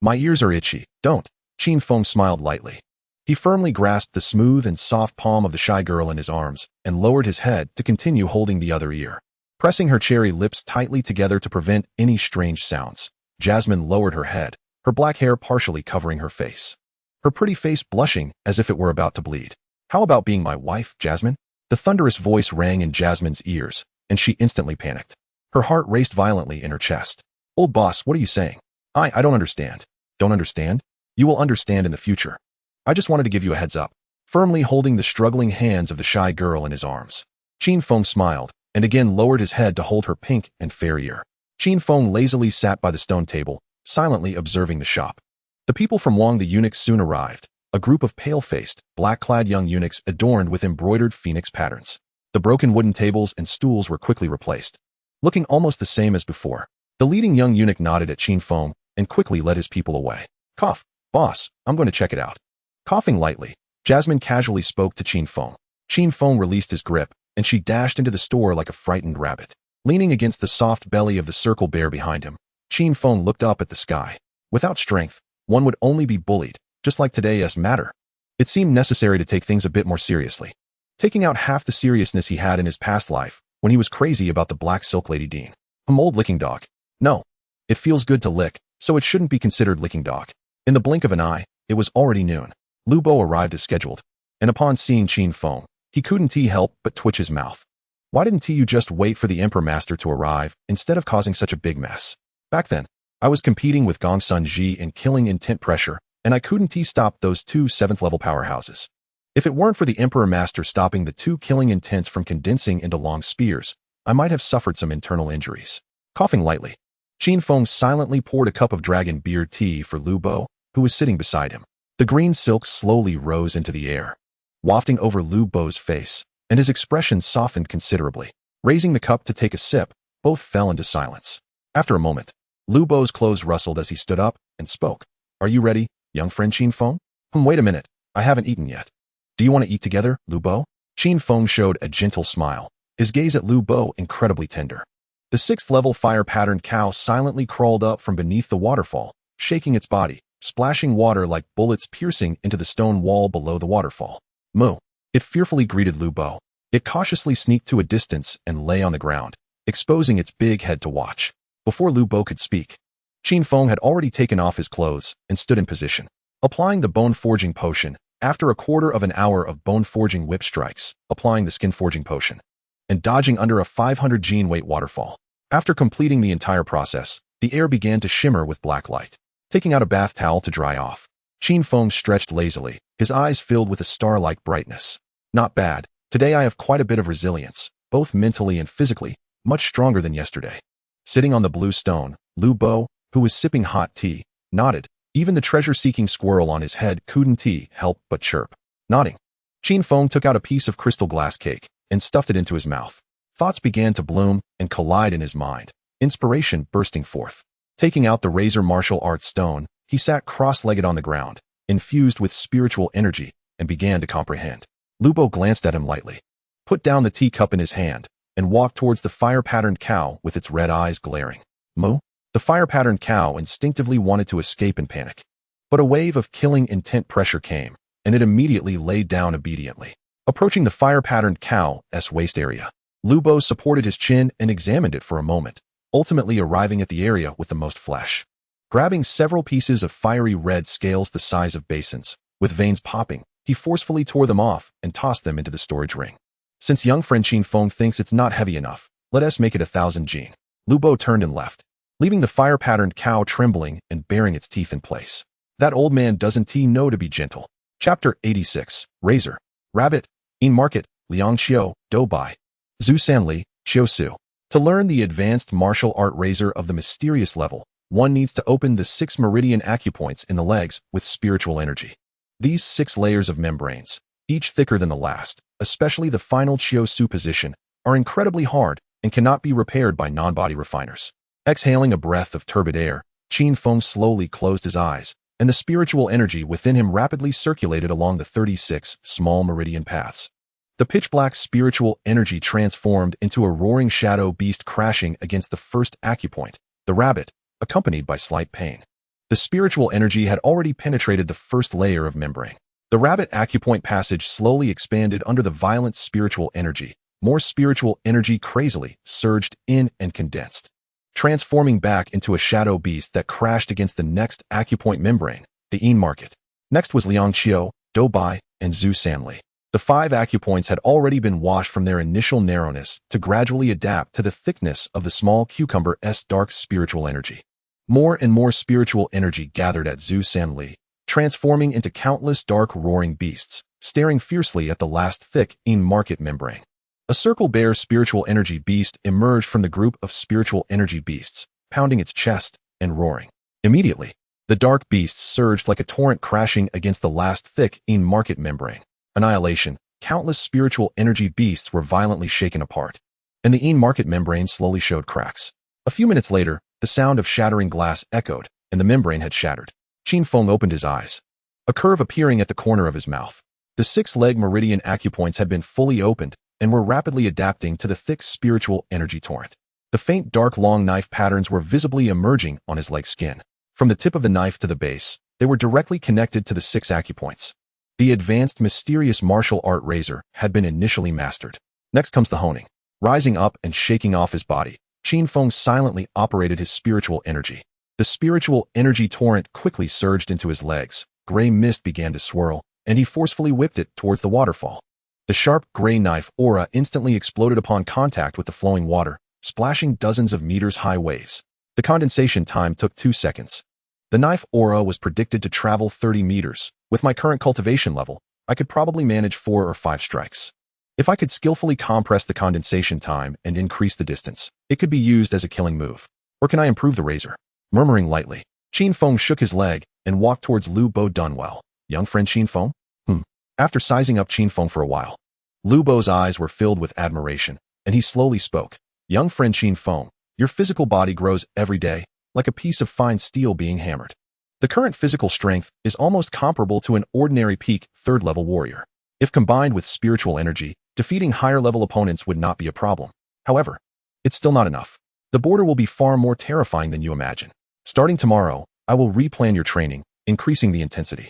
My ears are itchy, don't. Qin Feng smiled lightly. He firmly grasped the smooth and soft palm of the shy girl in his arms and lowered his head to continue holding the other ear. Pressing her cherry lips tightly together to prevent any strange sounds, Jasmine lowered her head, her black hair partially covering her face. Her pretty face blushing as if it were about to bleed. How about being my wife, Jasmine? The thunderous voice rang in Jasmine's ears, and she instantly panicked. Her heart raced violently in her chest. Old boss, what are you saying? I don't understand. Don't understand? You will understand in the future. I just wanted to give you a heads up. Firmly holding the struggling hands of the shy girl in his arms, Qin Feng smiled, and again lowered his head to hold her pink and fair ear. Qin Feng lazily sat by the stone table, silently observing the shop. The people from Wang the eunuchs soon arrived, a group of pale-faced, black-clad young eunuchs adorned with embroidered phoenix patterns. The broken wooden tables and stools were quickly replaced, looking almost the same as before. The leading young eunuch nodded at Qin Feng and quickly led his people away. Cough, boss, I'm going to check it out. Coughing lightly, Jasmine casually spoke to Qin Feng. Qin Feng released his grip, and she dashed into the store like a frightened rabbit. Leaning against the soft belly of the circle bear behind him, Qin Feng looked up at the sky. Without strength, one would only be bullied, just like today's matter. It seemed necessary to take things a bit more seriously, taking out half the seriousness he had in his past life when he was crazy about the Black Silk Lady Dean. A mold licking dog. No. It feels good to lick, so it shouldn't be considered licking dog. In the blink of an eye, it was already noon. Lu Bo arrived as scheduled, and upon seeing Qin Feng, he couldn't help but twitch his mouth. Why didn't you just wait for the Emperor Master to arrive instead of causing such a big mess? Back then, I was competing with Gongsun Ji in killing intent pressure, and I couldn't stop those two 7th-level powerhouses. If it weren't for the Emperor Master stopping the two killing intents from condensing into long spears, I might have suffered some internal injuries. Coughing lightly, Qin Feng silently poured a cup of dragon beard tea for Lu Bo, who was sitting beside him. The green silk slowly rose into the air, wafting over Lu Bo's face, and his expression softened considerably. Raising the cup to take a sip, both fell into silence. After a moment, Lu Bo's clothes rustled as he stood up and spoke. Are you ready, young friend Qin Feng? Wait a minute, I haven't eaten yet. Do you want to eat together, Lu Bo? Qin Feng showed a gentle smile, his gaze at Lu Bo incredibly tender. The 6th-level fire-patterned cow silently crawled up from beneath the waterfall, shaking its body, splashing water like bullets piercing into the stone wall below the waterfall. Moo! It fearfully greeted Lu Bo. It cautiously sneaked to a distance and lay on the ground, exposing its big head to watch. Before Lu Bo could speak, Qin Feng had already taken off his clothes and stood in position. Applying the bone-forging potion, after a quarter of an hour of bone-forging whip strikes, applying the skin-forging potion, and dodging under a 500 gene weight waterfall. After completing the entire process, the air began to shimmer with black light. Taking out a bath towel to dry off, Qin Feng stretched lazily, his eyes filled with a star-like brightness. Not bad. Today I have quite a bit of resilience, both mentally and physically, much stronger than yesterday. Sitting on the blue stone, Lu Bo, who was sipping hot tea, nodded. Even the treasure-seeking squirrel on his head couldn't help but chirp. Nodding, Qin Feng took out a piece of crystal glass cake and stuffed it into his mouth. Thoughts began to bloom and collide in his mind, inspiration bursting forth. Taking out the razor martial arts stone, he sat cross-legged on the ground, infused with spiritual energy, and began to comprehend. Lu Bo glanced at him lightly, put down the teacup in his hand, and walked towards the fire-patterned cow with its red eyes glaring. Moo? The fire-patterned cow instinctively wanted to escape in panic. But a wave of killing intent pressure came, and it immediately laid down obediently. Approaching the fire-patterned cow's waist area, Lu Bo supported his chin and examined it for a moment, ultimately arriving at the area with the most flesh. Grabbing several pieces of fiery red scales the size of basins, with veins popping, he forcefully tore them off and tossed them into the storage ring. Since young friend Qin Feng thinks it's not heavy enough, let us make it 1,000 gene. Lu Bo turned and left, leaving the fire-patterned cow trembling and baring its teeth in place. That old man doesn't know to be gentle. Chapter 86. Razor. Rabbit. In Market. Liang Xiao. Do Bai. Zhu Sanli. Xiao Su. To learn the advanced martial art razor of the mysterious level, one needs to open the 6 meridian acupoints in the legs with spiritual energy. These 6 layers of membranes, each thicker than the last, especially the final Xiao Su position, are incredibly hard and cannot be repaired by non-body refiners. Exhaling a breath of turbid air, Qin Feng slowly closed his eyes, and the spiritual energy within him rapidly circulated along the 36 small meridian paths. The pitch-black spiritual energy transformed into a roaring shadow beast crashing against the first acupoint, the rabbit, accompanied by slight pain. The spiritual energy had already penetrated the first layer of membrane. The rabbit acupoint passage slowly expanded under the violent spiritual energy. More spiritual energy crazily surged in and condensed, transforming back into a shadow beast that crashed against the next acupoint membrane, the In Market. Next was Liang Qiao, Do Bai, and Zhu Sanli. The 5 acupoints had already been washed from their initial narrowness to gradually adapt to the thickness of the small cucumber's dark spiritual energy. More and more spiritual energy gathered at Zhu Sanli, transforming into countless dark roaring beasts, staring fiercely at the last thick in-market membrane. A circle bear spiritual energy beast emerged from the group of spiritual energy beasts, pounding its chest and roaring. Immediately, the dark beasts surged like a torrent crashing against the last thick in-market membrane. Annihilation, countless spiritual energy beasts were violently shaken apart, and the in-market membrane slowly showed cracks. A few minutes later, the sound of shattering glass echoed, and the membrane had shattered. Qin Feng opened his eyes, a curve appearing at the corner of his mouth. The 6-leg meridian acupoints had been fully opened and were rapidly adapting to the thick spiritual energy torrent. The faint dark long knife patterns were visibly emerging on his leg skin. From the tip of the knife to the base, they were directly connected to the 6 acupoints. The advanced mysterious martial art razor had been initially mastered. Next comes the honing. Rising up and shaking off his body, Qin Feng silently operated his spiritual energy. The spiritual energy torrent quickly surged into his legs. Gray mist began to swirl, and he forcefully whipped it towards the waterfall. The sharp gray knife aura instantly exploded upon contact with the flowing water, splashing dozens of meters-high waves. The condensation time took 2 seconds. The knife aura was predicted to travel 30 meters. With my current cultivation level, I could probably manage 4 or 5 strikes. If I could skillfully compress the condensation time and increase the distance, it could be used as a killing move. Or can I improve the razor? Murmuring lightly, Qin Feng shook his leg and walked towards Lu Bo Dunwell. Young friend Qin Feng? After sizing up Qin Feng for a while, Lu Bo's eyes were filled with admiration, and he slowly spoke. Young friend Qin Feng, your physical body grows every day, like a piece of fine steel being hammered. The current physical strength is almost comparable to an ordinary peak 3rd-level warrior. If combined with spiritual energy, defeating higher-level opponents would not be a problem. However, it's still not enough. The border will be far more terrifying than you imagine. Starting tomorrow, I will replan your training, increasing the intensity.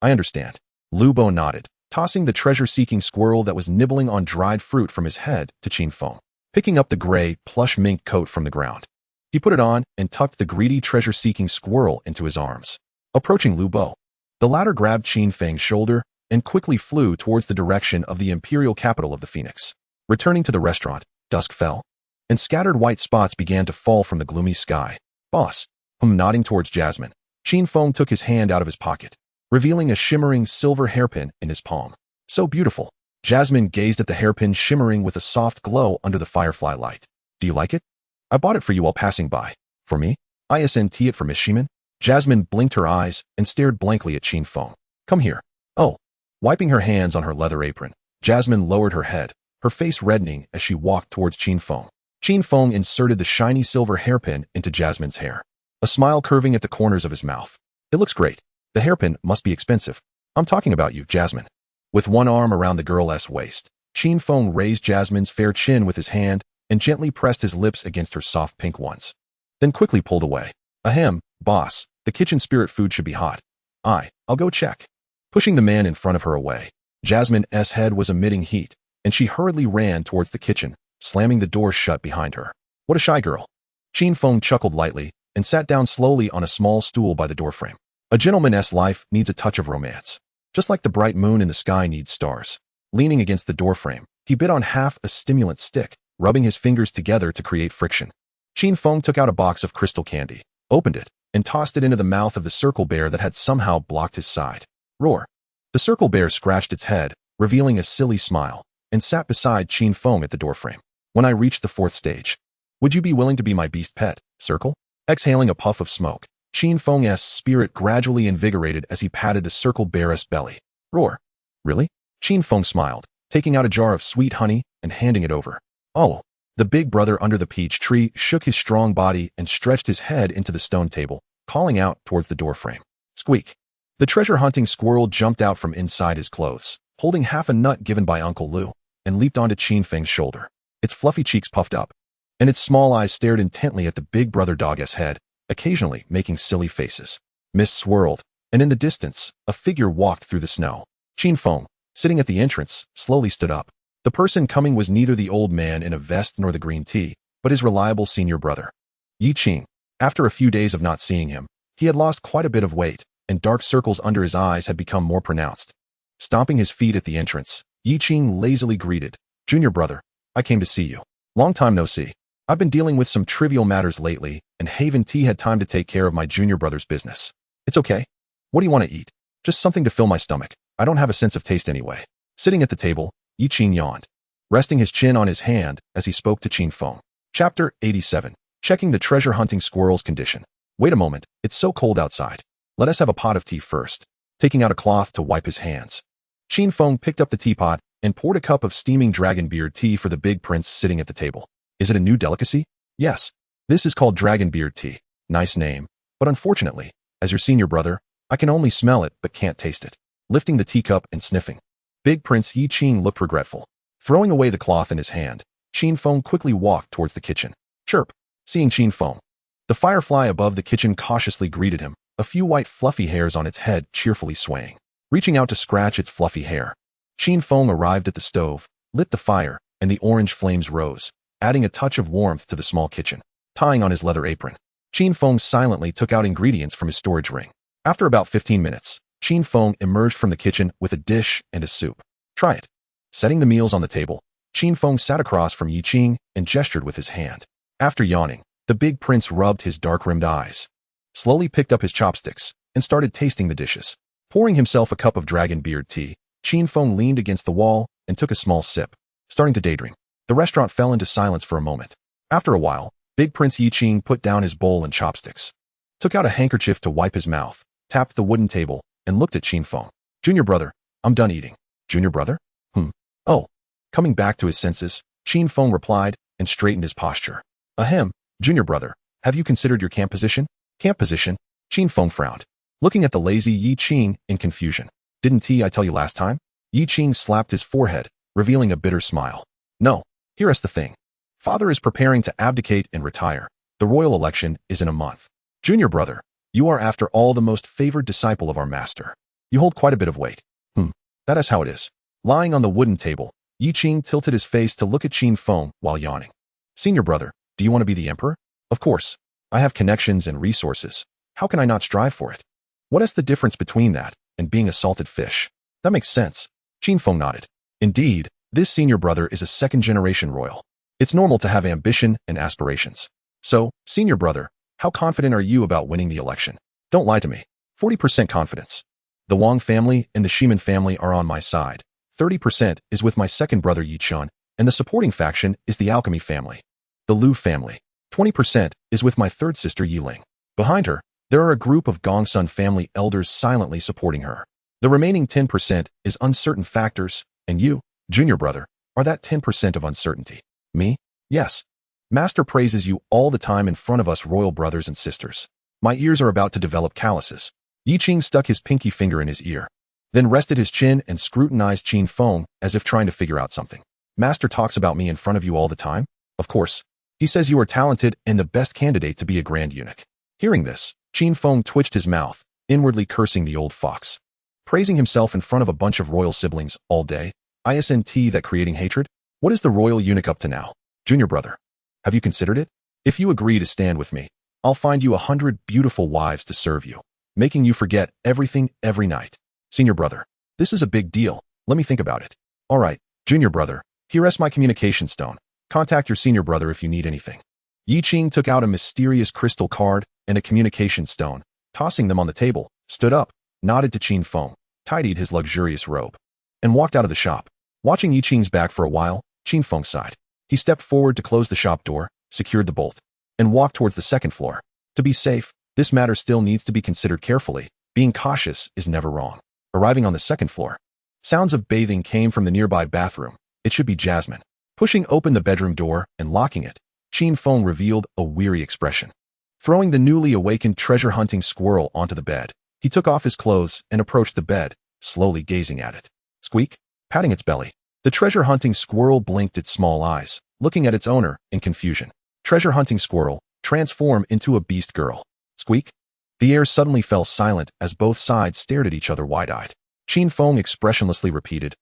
I understand. Lu Bo nodded, tossing the treasure-seeking squirrel that was nibbling on dried fruit from his head to Qin Feng. Picking up the gray, plush mink coat from the ground, he put it on and tucked the greedy treasure-seeking squirrel into his arms. Approaching Lu Bo, the latter grabbed Qin Feng's shoulder and quickly flew towards the direction of the imperial capital of the Phoenix. Returning to the restaurant, dusk fell, and scattered white spots began to fall from the gloomy sky. Boss, nodding towards Jasmine, Qin Feng took his hand out of his pocket, revealing a shimmering silver hairpin in his palm. So beautiful. Jasmine gazed at the hairpin shimmering with a soft glow under the firefly light. Do you like it? I bought it for you while passing by. For me? ISNT it for Miss Shiman? Jasmine blinked her eyes and stared blankly at Qin Feng. Come here. Oh. Wiping her hands on her leather apron, Jasmine lowered her head, her face reddening as she walked towards Qin Feng. Qin Feng inserted the shiny silver hairpin into Jasmine's hair, a smile curving at the corners of his mouth. It looks great. The hairpin must be expensive. I'm talking about you, Jasmine. With one arm around the girl's waist, Qin Feng raised Jasmine's fair chin with his hand and gently pressed his lips against her soft pink ones. Then quickly pulled away. Ahem, boss, the kitchen spirit food should be hot. I'll go check. Pushing the man in front of her away, Jasmine's head was emitting heat, and she hurriedly ran towards the kitchen, slamming the door shut behind her. What a shy girl. Qin Feng chuckled lightly and sat down slowly on a small stool by the doorframe. A gentleman's life needs a touch of romance, just like the bright moon in the sky needs stars. Leaning against the doorframe, he bit on half a stimulant stick, rubbing his fingers together to create friction. Qin Feng took out a box of crystal candy, opened it, and tossed it into the mouth of the circle bear that had somehow blocked his side. Roar. The circle bear scratched its head, revealing a silly smile, and sat beside Qin Feng at the doorframe. When I reached the 4th stage, would you be willing to be my beast pet, Circle? Exhaling a puff of smoke, Qin Feng's spirit gradually invigorated as he patted the circle bear's belly. Roar. Really? Qin Feng smiled, taking out a jar of sweet honey and handing it over. Oh. The big brother under the peach tree shook his strong body and stretched his head into the stone table, calling out towards the doorframe. Squeak. The treasure-hunting squirrel jumped out from inside his clothes, holding half a nut given by Uncle Lu, and leaped onto Qin Feng's shoulder. Its fluffy cheeks puffed up, and its small eyes stared intently at the big brother dog's head, occasionally making silly faces. Mist swirled, and in the distance, a figure walked through the snow. Qin Feng, sitting at the entrance, slowly stood up. The person coming was neither the old man in a vest nor the green tea, but his reliable senior brother, Yi Qing. After a few days of not seeing him, he had lost quite a bit of weight, and dark circles under his eyes had become more pronounced. Stomping his feet at the entrance, Yi-Qing lazily greeted, "Junior brother, I came to see you. Long time no see. I've been dealing with some trivial matters lately, and Haven Tea had time to take care of my junior brother's business. It's okay. What do you want to eat? Just something to fill my stomach. I don't have a sense of taste anyway." Sitting at the table, Yi-Qing yawned, resting his chin on his hand as he spoke to Qin Feng. Chapter 87. Checking the treasure hunting squirrel's condition. "Wait a moment, it's so cold outside. Let us have a pot of tea first." Taking out a cloth to wipe his hands, Qin Feng picked up the teapot and poured a cup of steaming dragon beard tea for the big prince sitting at the table. "Is it a new delicacy?" "Yes. This is called dragon beard tea. Nice name. But unfortunately, as your senior brother, I can only smell it but can't taste it." Lifting the teacup and sniffing, Big Prince Yi-Qing looked regretful. Throwing away the cloth in his hand, Qin Feng quickly walked towards the kitchen. Chirp. Seeing Qin Feng, the firefly above the kitchen cautiously greeted him, a few white fluffy hairs on its head cheerfully swaying. Reaching out to scratch its fluffy hair, Qin Feng arrived at the stove, lit the fire, and the orange flames rose, adding a touch of warmth to the small kitchen. Tying on his leather apron, Qin Feng silently took out ingredients from his storage ring. After about 15 minutes, Qin Feng emerged from the kitchen with a dish and a soup. "Try it." Setting the meals on the table, Qin Feng sat across from Yi-Qing and gestured with his hand. After yawning, the big prince rubbed his dark-rimmed eyes, slowly picked up his chopsticks, and started tasting the dishes. Pouring himself a cup of dragon beard tea, Qin Feng leaned against the wall and took a small sip, starting to daydream. The restaurant fell into silence for a moment. After a while, Big Prince Yi-Qing put down his bowl and chopsticks, took out a handkerchief to wipe his mouth, tapped the wooden table, and looked at Qin Feng. "Junior brother, I'm done eating." "Junior brother? Oh." Coming back to his senses, Qin Feng replied and straightened his posture. "Ahem, junior brother, have you considered your camp position?" "Camp position?" Qin Feng frowned, looking at the lazy Yi-Qing in confusion. "Didn't I tell you last time?" Yi-Qing slapped his forehead, revealing a bitter smile. "No, here's the thing. Father is preparing to abdicate and retire. The royal election is in a month. Junior brother, you are after all the most favored disciple of our master. You hold quite a bit of weight." That is how it is." Lying on the wooden table, Yi-Qing tilted his face to look at Qin Feng while yawning. "Senior brother, do you want to be the emperor?" "Of course. I have connections and resources. How can I not strive for it? What is the difference between that and being a salted fish?" "That makes sense." Qin Feng nodded. "Indeed, this senior brother is a second-generation royal. It's normal to have ambition and aspirations. So, senior brother, how confident are you about winning the election?" "Don't lie to me." 40% confidence. The Wang family and the Shiman family are on my side. 30% is with my second brother Yi-Chun, and the supporting faction is the Alchemy family. The Lu family. 20% is with my third sister Yiling. Behind her, there are a group of Gongsun family elders silently supporting her. The remaining 10% is uncertain factors, and you, junior brother, are that 10% of uncertainty. "Me? Yes. Master praises you all the time in front of us royal brothers and sisters." My ears are about to develop calluses. Yi-Qing stuck his pinky finger in his ear, then rested his chin and scrutinized Qin Feng as if trying to figure out something. "Master talks about me in front of you all the time?" "Of course. He says you are talented and the best candidate to be a grand eunuch." Hearing this, Qin Feng twitched his mouth, inwardly cursing the old fox. Praising himself in front of a bunch of royal siblings all day, isn't that creating hatred? What is the royal eunuch up to now? "Junior brother, have you considered it? If you agree to stand with me, I'll find you 100 beautiful wives to serve you, making you forget everything every night." "Senior brother, this is a big deal. Let me think about it." "All right, junior brother, here is my communication stone. Contact your senior brother if you need anything." Yi-Qing took out a mysterious crystal card and a communication stone, tossing them on the table, stood up, nodded to Qin Feng, tidied his luxurious robe, and walked out of the shop. Watching Yi-Qing's back for a while, Qin Feng sighed. He stepped forward to close the shop door, secured the bolt, and walked towards the second floor. To be safe, this matter still needs to be considered carefully. Being cautious is never wrong. Arriving on the second floor, sounds of bathing came from the nearby bathroom. It should be Jasmine. Pushing open the bedroom door and locking it, Qin Feng revealed a weary expression. Throwing the newly awakened treasure-hunting squirrel onto the bed, he took off his clothes and approached the bed, slowly gazing at it. Squeak, patting its belly. The treasure-hunting squirrel blinked its small eyes, looking at its owner in confusion. Treasure-hunting squirrel, transform into a beast girl. Squeak. The air suddenly fell silent as both sides stared at each other wide-eyed. Qin Feng expressionlessly repeated,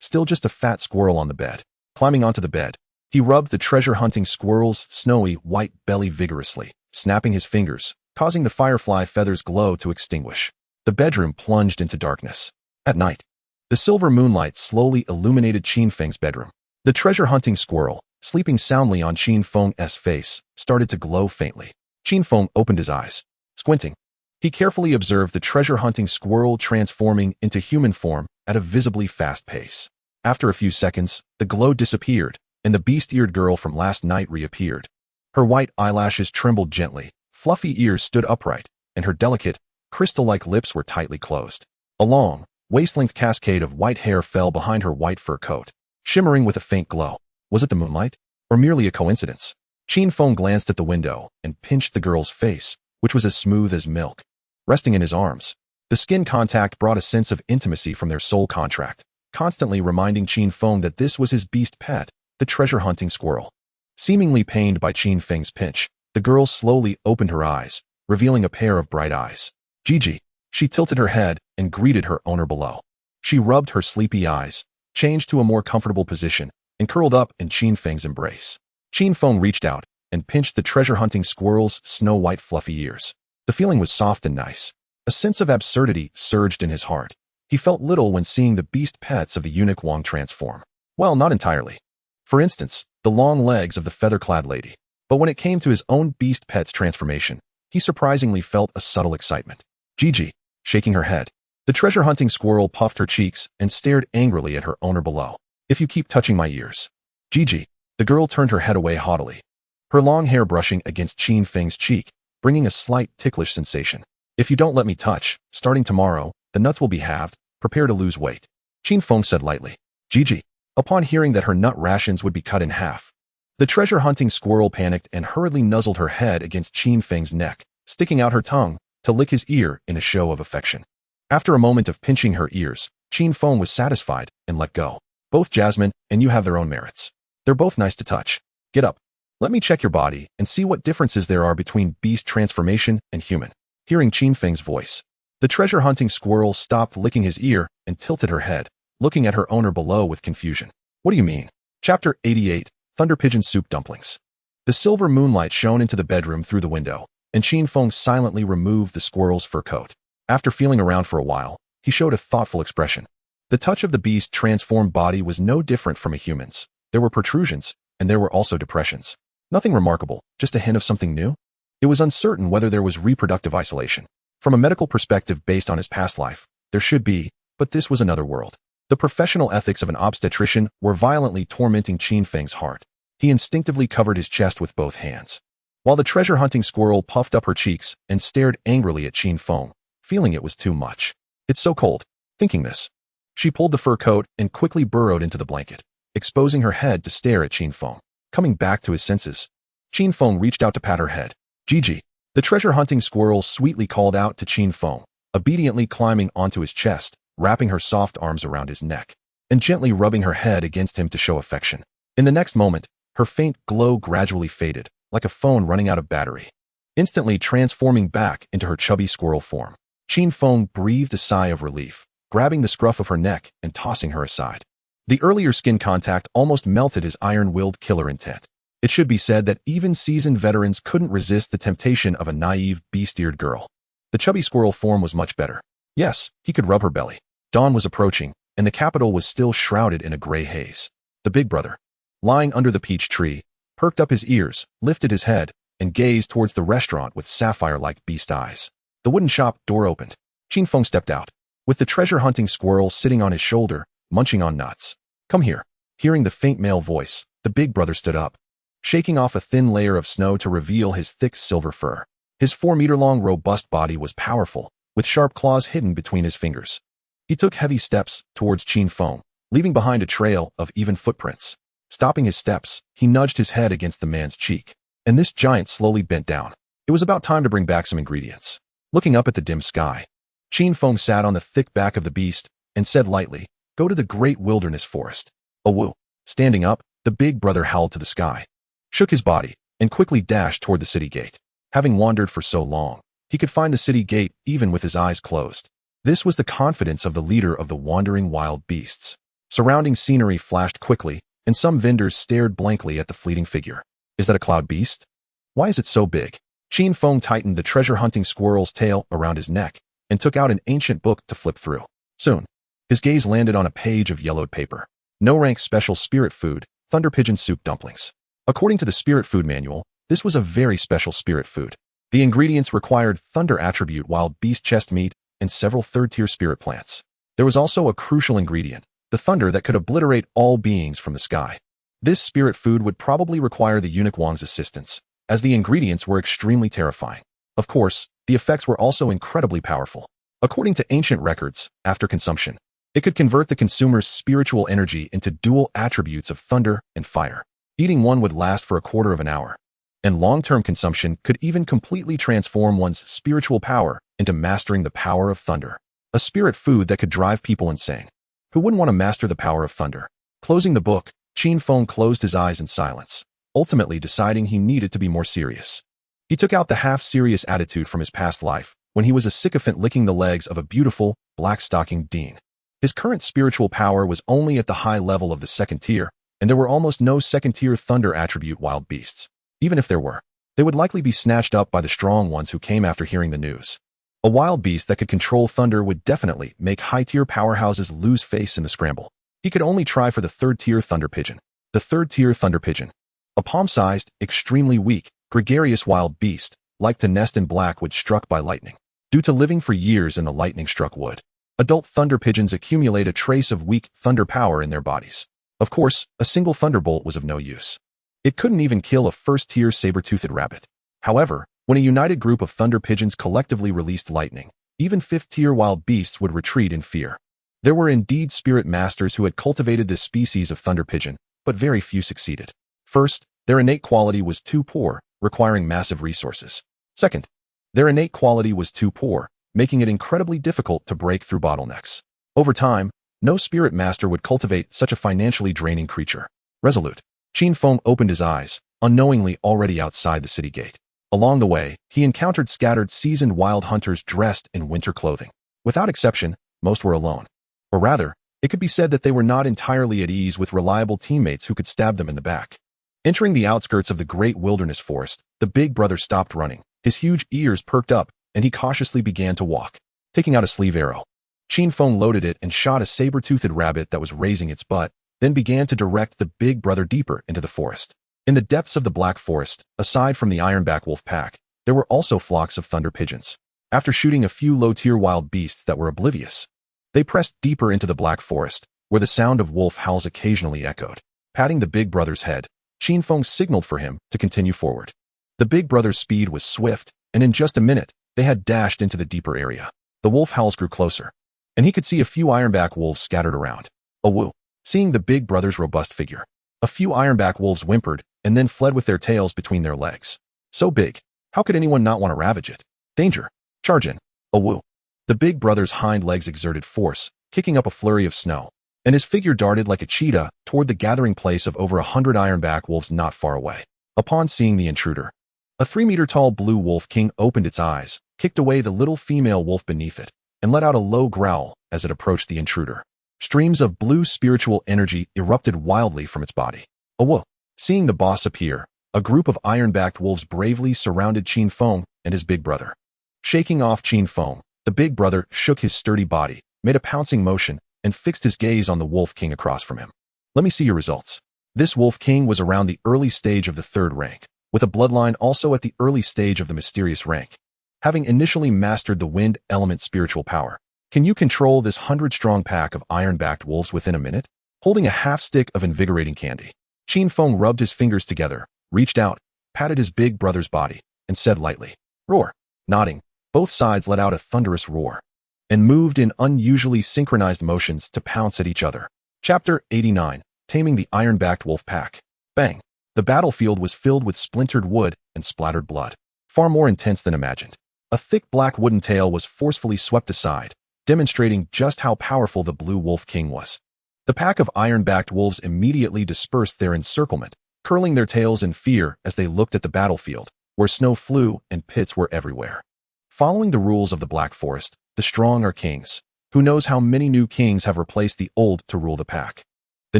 still just a fat squirrel on the bed. Climbing onto the bed, he rubbed the treasure-hunting squirrel's snowy white belly vigorously, snapping his fingers, causing the firefly feathers glow to extinguish. The bedroom plunged into darkness. At night, The silver moonlight slowly illuminated Qin Feng's bedroom. The treasure-hunting squirrel, sleeping soundly on Qin Feng's face, started to glow faintly. Qin Feng opened his eyes, squinting. He carefully observed the treasure-hunting squirrel transforming into human form at a visibly fast pace. After a few seconds, the glow disappeared, and the beast-eared girl from last night reappeared. Her white eyelashes trembled gently, fluffy ears stood upright, and her delicate, crystal-like lips were tightly closed. A long, waist-length cascade of white hair fell behind her white fur coat, shimmering with a faint glow. Was it the moonlight? Or merely a coincidence? Qin Feng glanced at the window and pinched the girl's face, which was as smooth as milk. Resting in his arms, the skin contact brought a sense of intimacy from their soul contract, constantly reminding Qin Feng that this was his beast pet, the treasure-hunting squirrel. Seemingly pained by Qin Feng's pinch, the girl slowly opened her eyes, revealing a pair of bright eyes. Gigi. She tilted her head and greeted her owner below. She rubbed her sleepy eyes, changed to a more comfortable position, and curled up in Qin Feng's embrace. Qin Feng reached out and pinched the treasure-hunting squirrel's snow-white fluffy ears. The feeling was soft and nice. A sense of absurdity surged in his heart. He felt little when seeing the beast pets of the eunuch Wang transform. Well, not entirely. For instance, the long legs of the feather-clad lady. But when it came to his own beast pet's transformation, he surprisingly felt a subtle excitement. Gigi, shaking her head. The treasure-hunting squirrel puffed her cheeks and stared angrily at her owner below. If you keep touching my ears. Gigi. The girl turned her head away haughtily, her long hair brushing against Qin Feng's cheek, bringing a slight ticklish sensation. If you don't let me touch, starting tomorrow, the nuts will be halved. Prepare to lose weight. Qin Feng said lightly. Gigi. Upon hearing that her nut rations would be cut in half, the treasure-hunting squirrel panicked and hurriedly nuzzled her head against Qin Feng's neck, sticking out her tongue to lick his ear in a show of affection. After a moment of pinching her ears, Qin Feng was satisfied and let go. Both Jasmine and you have their own merits. They're both nice to touch. Get up. Let me check your body and see what differences there are between beast transformation and human. Hearing Qin Feng's voice, the treasure-hunting squirrel stopped licking his ear and tilted her head, looking at her owner below with confusion. What do you mean? Chapter 88, Thunder Pigeon Soup Dumplings. The silver moonlight shone into the bedroom through the window, and Qin Feng silently removed the squirrel's fur coat. After feeling around for a while, he showed a thoughtful expression. The touch of the beast's transformed body was no different from a human's. There were protrusions, and there were also depressions. Nothing remarkable, just a hint of something new. It was uncertain whether there was reproductive isolation. From a medical perspective based on his past life, there should be, but this was another world. The professional ethics of an obstetrician were violently tormenting Qin Feng's heart. He instinctively covered his chest with both hands, while the treasure-hunting squirrel puffed up her cheeks and stared angrily at Qin Feng, feeling it was too much. It's so cold. Thinking this, she pulled the fur coat and quickly burrowed into the blanket, exposing her head to stare at Qin Feng. Coming back to his senses, Qin Feng reached out to pat her head. Gigi. The treasure-hunting squirrel sweetly called out to Qin Feng, obediently climbing onto his chest, wrapping her soft arms around his neck, and gently rubbing her head against him to show affection. In the next moment, her faint glow gradually faded, like a phone running out of battery, instantly transforming back into her chubby squirrel form. Qin Feng breathed a sigh of relief, grabbing the scruff of her neck and tossing her aside. The earlier skin contact almost melted his iron-willed killer intent. It should be said that even seasoned veterans couldn't resist the temptation of a naive, beast-eared girl. The chubby squirrel form was much better. Yes, he could rub her belly. Dawn was approaching, and the capital was still shrouded in a gray haze. The big brother, lying under the peach tree, perked up his ears, lifted his head, and gazed towards the restaurant with sapphire-like beast eyes. The wooden shop door opened. Qin Feng stepped out, with the treasure-hunting squirrel sitting on his shoulder, munching on nuts. Come here. Hearing the faint male voice, the big brother stood up, shaking off a thin layer of snow to reveal his thick silver fur. His 4-meter-long robust body was powerful, with sharp claws hidden between his fingers. He took heavy steps towards Qin Feng, leaving behind a trail of even footprints. Stopping his steps, he nudged his head against the man's cheek, and this giant slowly bent down. It was about time to bring back some ingredients. Looking up at the dim sky, Qin Feng sat on the thick back of the beast and said lightly, "Go to the great wilderness forest." A woo. Standing up, the big brother howled to the sky, shook his body, and quickly dashed toward the city gate. Having wandered for so long, he could find the city gate even with his eyes closed. This was the confidence of the leader of the wandering wild beasts. Surrounding scenery flashed quickly, and some vendors stared blankly at the fleeting figure. Is that a cloud beast? Why is it so big? Qin Feng tightened the treasure-hunting squirrel's tail around his neck and took out an ancient book to flip through. Soon, His gaze landed on a page of yellowed paper. No rank special spirit food, thunder pigeon soup dumplings. According to the spirit food manual, this was a very special spirit food. The ingredients required thunder attribute wild beast chest meat and several third-tier spirit plants. There was also a crucial ingredient, the thunder that could obliterate all beings from the sky. This spirit food would probably require the eunuch Wang's assistance, as the ingredients were extremely terrifying. Of course, the effects were also incredibly powerful. According to ancient records, after consumption, it could convert the consumer's spiritual energy into dual attributes of thunder and fire. Eating one would last for a quarter of an hour, and long-term consumption could even completely transform one's spiritual power into mastering the power of thunder. A spirit food that could drive people insane. Who wouldn't want to master the power of thunder? Closing the book, Qin Feng closed his eyes in silence, ultimately deciding he needed to be more serious. He took out the half-serious attitude from his past life, when he was a sycophant licking the legs of a beautiful, black-stockinged dean. His current spiritual power was only at the high level of the second tier, and there were almost no second-tier thunder attribute wild beasts. Even if there were, they would likely be snatched up by the strong ones who came after hearing the news. A wild beast that could control thunder would definitely make high-tier powerhouses lose face in the scramble. He could only try for the third-tier thunder pigeon. The third-tier thunder pigeon. A palm-sized, extremely weak, gregarious wild beast, like to nest in black wood struck by lightning. Due to living for years in the lightning-struck wood, adult thunder pigeons accumulate a trace of weak thunder power in their bodies. Of course, a single thunderbolt was of no use. It couldn't even kill a first-tier saber-toothed rabbit. However, when a united group of thunder pigeons collectively released lightning, even fifth-tier wild beasts would retreat in fear. There were indeed spirit masters who had cultivated this species of thunder pigeon, but very few succeeded. First, their innate quality was too poor, requiring massive resources. Second, their innate quality was too poor, making it incredibly difficult to break through bottlenecks. Over time, no spirit master would cultivate such a financially draining creature. Resolute, Qin Feng opened his eyes, unknowingly already outside the city gate. Along the way, he encountered scattered seasoned wild hunters dressed in winter clothing. Without exception, most were alone. Or rather, it could be said that they were not entirely at ease with reliable teammates who could stab them in the back. Entering the outskirts of the great wilderness forest, the big brother stopped running. His huge ears perked up, and he cautiously began to walk. Taking out a sleeve arrow, Qin Feng loaded it and shot a saber-toothed rabbit that was raising its butt, then began to direct the big brother deeper into the forest. In the depths of the Black Forest, aside from the ironback wolf pack, there were also flocks of thunder pigeons. After shooting a few low-tier wild beasts that were oblivious, they pressed deeper into the Black Forest, where the sound of wolf howls occasionally echoed. Patting the big brother's head, Qin Feng signaled for him to continue forward. The big brother's speed was swift, and in just a minute, they had dashed into the deeper area. The wolf howls grew closer, and he could see a few ironback wolves scattered around. A woo! Seeing the big brother's robust figure, a few ironback wolves whimpered and then fled with their tails between their legs. So big, how could anyone not want to ravage it? Danger! Charge in! A woo! The big brother's hind legs exerted force, kicking up a flurry of snow, and his figure darted like a cheetah toward the gathering place of over 100 ironback wolves not far away. Upon seeing the intruder, a 3-meter-tall blue wolf king opened its eyes, kicked away the little female wolf beneath it, and let out a low growl as it approached the intruder. Streams of blue spiritual energy erupted wildly from its body. Whoa! Seeing the boss appear, a group of iron-backed wolves bravely surrounded Qin Feng and his big brother. Shaking off Qin Feng, the big brother shook his sturdy body, made a pouncing motion, and fixed his gaze on the wolf king across from him. Let me see your results. This wolf king was around the early stage of the 3rd rank, with a bloodline also at the early stage of the mysterious rank. Having initially mastered the wind element spiritual power, can you control this 100-strong pack of iron-backed wolves within a minute? Holding a half-stick of invigorating candy, Qin Feng rubbed his fingers together, reached out, patted his big brother's body, and said lightly, "Roar." Nodding, both sides let out a thunderous roar, and moved in unusually synchronized motions to pounce at each other. Chapter 89, Taming the Iron-Backed Wolf Pack. Bang! The battlefield was filled with splintered wood and splattered blood, far more intense than imagined. A thick black wooden tail was forcefully swept aside, demonstrating just how powerful the Blue Wolf King was. The pack of iron-backed wolves immediately dispersed their encirclement, curling their tails in fear as they looked at the battlefield, where snow flew and pits were everywhere. Following the rules of the Black Forest, the strong are kings. Who knows how many new kings have replaced the old to rule the pack? The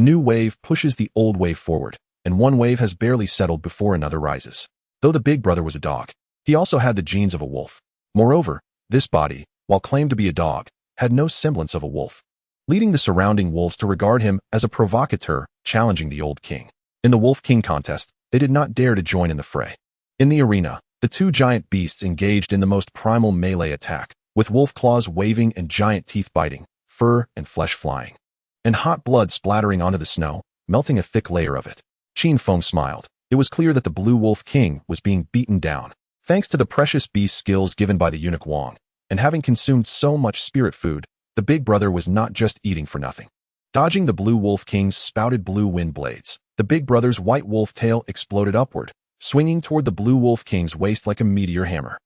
new wave pushes the old wave forward, and one wave has barely settled before another rises. Though the big brother was a dog, he also had the genes of a wolf. Moreover, this body, while claimed to be a dog, had no semblance of a wolf. leading the surrounding wolves to regard him as a provocateur challenging the old king. In the Wolf King contest, they did not dare to join in the fray. In the arena, the two giant beasts engaged in the most primal melee attack, with wolf claws waving and giant teeth biting, fur and flesh flying, and hot blood splattering onto the snow, melting a thick layer of it. Qin Feng smiled. It was clear that the Blue Wolf King was being beaten down, thanks to the precious beast skills given by the eunuch Wang, and having consumed so much spirit food, the big brother was not just eating for nothing. Dodging the Blue Wolf King's spouted blue wind blades, the big brother's white wolf tail exploded upward, swinging toward the Blue Wolf King's waist like a meteor hammer.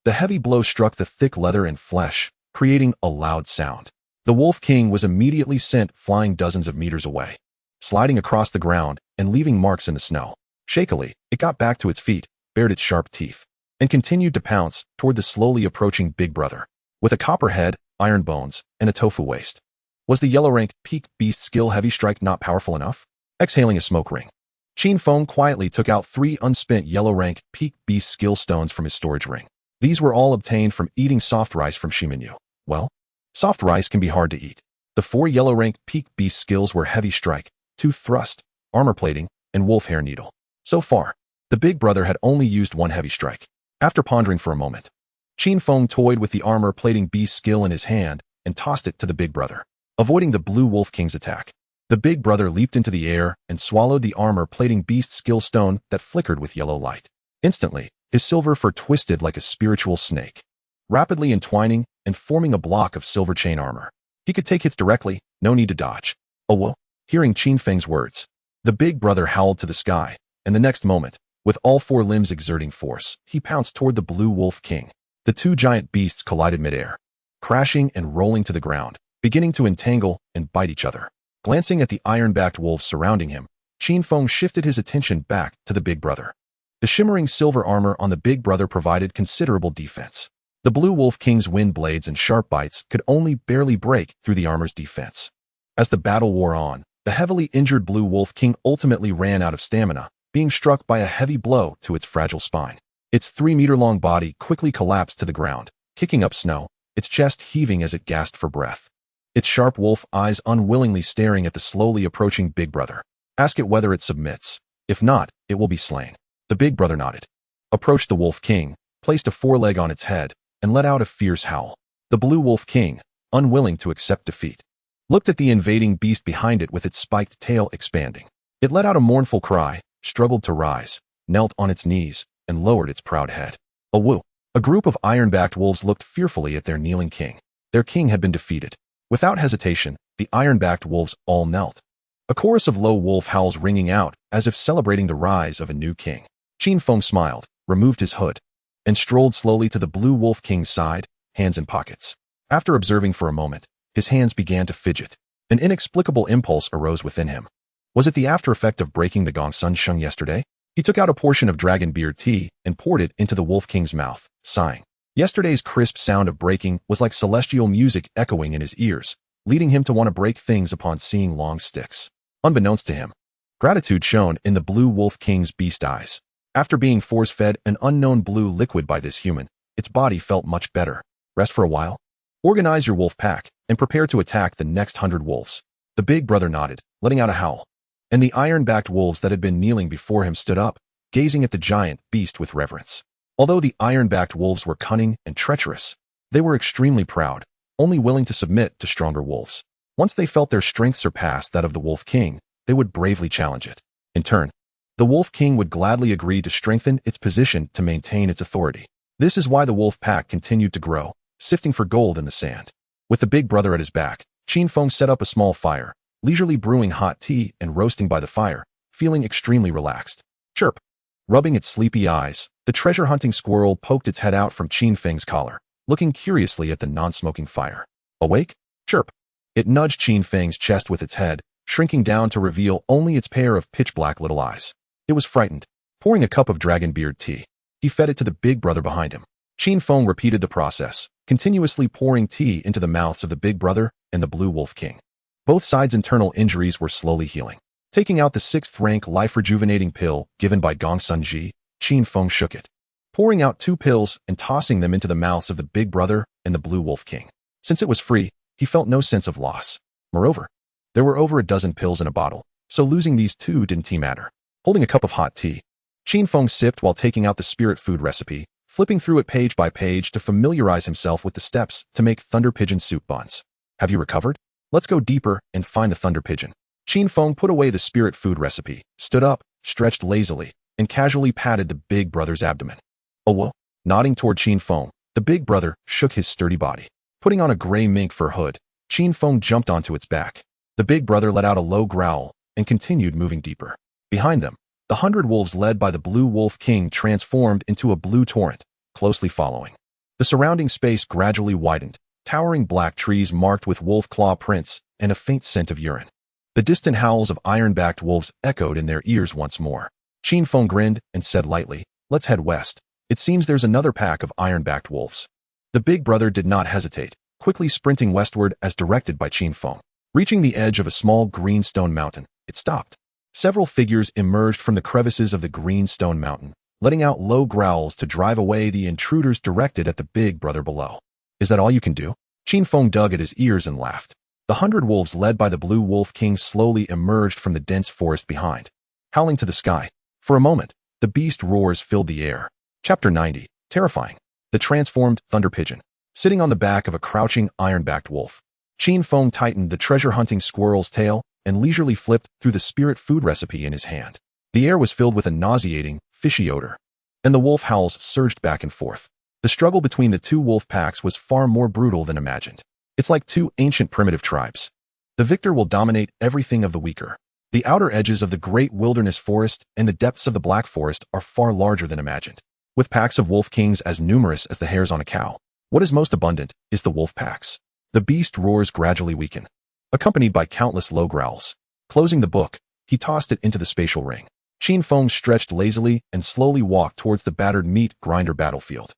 The heavy blow struck the thick leather and flesh, creating a loud sound. The Wolf King was immediately sent flying dozens of meters away, sliding across the ground and leaving marks in the snow. Shakily, it got back to its feet, bared its sharp teeth, and continued to pounce toward the slowly approaching big brother. With a copper head, iron bones, and a tofu waist. Was the yellow rank peak beast skill heavy strike not powerful enough? Exhaling a smoke ring, Qin Feng quietly took out 3 unspent yellow rank peak beast skill stones from his storage ring. These were all obtained from eating soft rice from Shiminyu. Well, soft rice can be hard to eat. The 4 yellow rank peak beast skills were heavy strike, tooth thrust, armor plating, and wolf hair needle. So far, the big brother had only used 1 heavy strike. After pondering for a moment, Qin Feng toyed with the armor plating beast skill in his hand and tossed it to the big brother. Avoiding the Blue Wolf King's attack, the big brother leaped into the air and swallowed the armor plating beast skill stone that flickered with yellow light. Instantly, his silver fur twisted like a spiritual snake, rapidly entwining and forming a block of silver chain armor. He could take hits directly, no need to dodge. Oh well. Hearing Qin Feng's words, the big brother howled to the sky, and the next moment, with all 4 limbs exerting force, he pounced toward the Blue Wolf King. The 2 giant beasts collided midair, crashing and rolling to the ground, beginning to entangle and bite each other. Glancing at the iron-backed wolves surrounding him, Qin Feng shifted his attention back to the big brother. The shimmering silver armor on the big brother provided considerable defense. The Blue Wolf King's wind blades and sharp bites could only barely break through the armor's defense. As the battle wore on, the heavily injured Blue Wolf King ultimately ran out of stamina, being struck by a heavy blow to its fragile spine. Its 3-meter-long body quickly collapsed to the ground, kicking up snow, its chest heaving as it gasped for breath. Its sharp wolf eyes unwillingly staring at the slowly approaching big brother. Ask it whether it submits. If not, it will be slain. The big brother nodded, approached the Wolf King, placed a foreleg on its head, and let out a fierce howl. The Blue Wolf King, unwilling to accept defeat, looked at the invading beast behind it with its spiked tail expanding. It let out a mournful cry, struggled to rise, knelt on its knees, and lowered its proud head. A woo! A group of iron-backed wolves looked fearfully at their kneeling king. Their king had been defeated. Without hesitation, the iron-backed wolves all knelt. A chorus of low wolf howls ringing out, as if celebrating the rise of a new king. Qin Feng smiled, removed his hood, and strolled slowly to the Blue Wolf King's side, hands in pockets. After observing for a moment, his hands began to fidget. An inexplicable impulse arose within him. Was it the after effect of breaking the Gongsun Sheng yesterday? He took out a portion of dragon beard tea and poured it into the Wolf King's mouth, sighing. Yesterday's crisp sound of breaking was like celestial music echoing in his ears, leading him to want to break things upon seeing long sticks. Unbeknownst to him, gratitude shone in the Blue Wolf King's beast eyes. After being force-fed an unknown blue liquid by this human, its body felt much better. Rest for a while? Organize your wolf pack and prepare to attack the next 100 wolves. The big brother nodded, letting out a howl. And the iron-backed wolves that had been kneeling before him stood up, gazing at the giant beast with reverence. Although the iron-backed wolves were cunning and treacherous, they were extremely proud, only willing to submit to stronger wolves. Once they felt their strength surpass that of the Wolf King, they would bravely challenge it. In turn, the Wolf King would gladly agree to strengthen its position to maintain its authority. This is why the wolf pack continued to grow, sifting for gold in the sand. With the big brother at his back, Qin Feng set up a small fire, leisurely brewing hot tea and roasting by the fire, feeling extremely relaxed. Chirp! Rubbing its sleepy eyes, the treasure-hunting squirrel poked its head out from Qin Feng's collar, looking curiously at the non-smoking fire. Awake? Chirp! It nudged Qin Feng's chest with its head, shrinking down to reveal only its pair of pitch-black little eyes. It was frightened. Pouring a cup of dragon beard tea, he fed it to the big brother behind him. Qin Feng repeated the process, continuously pouring tea into the mouths of the big brother and the Blue Wolf King. Both sides' internal injuries were slowly healing. Taking out the 6th-rank life-rejuvenating pill given by Gongsun Ji, Qin Feng shook it, pouring out 2 pills and tossing them into the mouths of the big brother and the Blue Wolf King. Since it was free, he felt no sense of loss. Moreover, there were over a dozen pills in a bottle, so losing these two didn't matter. Holding a cup of hot tea, Qin Feng sipped while taking out the spirit food recipe, flipping through it page by page to familiarize himself with the steps to make thunder pigeon soup buns. Have you recovered? Let's go deeper and find the thunder pigeon. Qin Feng put away the spirit food recipe, stood up, stretched lazily, and casually patted the big brother's abdomen. Oh, well. Nodding toward Qin Feng, the big brother shook his sturdy body. Putting on a gray mink fur hood, Qin Feng jumped onto its back. The big brother let out a low growl and continued moving deeper. Behind them, the 100 wolves led by the Blue Wolf King transformed into a blue torrent, closely following. The surrounding space gradually widened, towering black trees marked with wolf claw prints and a faint scent of urine. The distant howls of iron-backed wolves echoed in their ears once more. Qin Feng grinned and said lightly, "Let's head west. It seems there's another pack of iron-backed wolves." The big brother did not hesitate, quickly sprinting westward as directed by Qin Feng. Reaching the edge of a small green stone mountain, it stopped. Several figures emerged from the crevices of the green stone mountain, letting out low growls to drive away the intruders directed at the big brother below. "Is that all you can do?" Qin Feng dug at his ears and laughed. The 100 wolves led by the Blue Wolf King slowly emerged from the dense forest behind, howling to the sky. For a moment, the beast roars filled the air. Chapter 90. Terrifying. The transformed thunder pigeon. Sitting on the back of a crouching iron-backed wolf, Qin Feng tightened the treasure-hunting squirrel's tail and leisurely flipped through the spirit food recipe in his hand. The air was filled with a nauseating, fishy odor, and the wolf howls surged back and forth. The struggle between the two wolf packs was far more brutal than imagined. It's like two ancient primitive tribes. The victor will dominate everything of the weaker. The outer edges of the great wilderness forest and the depths of the black forest are far larger than imagined, with packs of wolf kings as numerous as the hairs on a cow. What is most abundant is the wolf packs. The beast roars gradually weaken, accompanied by countless low growls. Closing the book, he tossed it into the spatial ring. Qin Feng stretched lazily and slowly walked towards the battered meat grinder battlefield.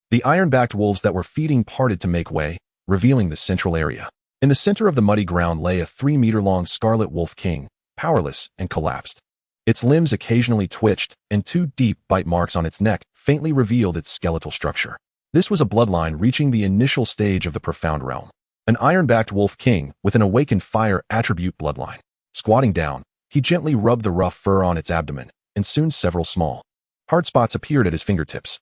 The iron-backed wolves that were feeding parted to make way, revealing the central area. In the center of the muddy ground lay a 3-meter-long scarlet wolf king, powerless and collapsed. Its limbs occasionally twitched, and 2 deep bite marks on its neck faintly revealed its skeletal structure. This was a bloodline reaching the initial stage of the profound realm. An iron-backed wolf king with an awakened fire attribute bloodline. Squatting down, he gently rubbed the rough fur on its abdomen, and soon several small, hard spots appeared at his fingertips.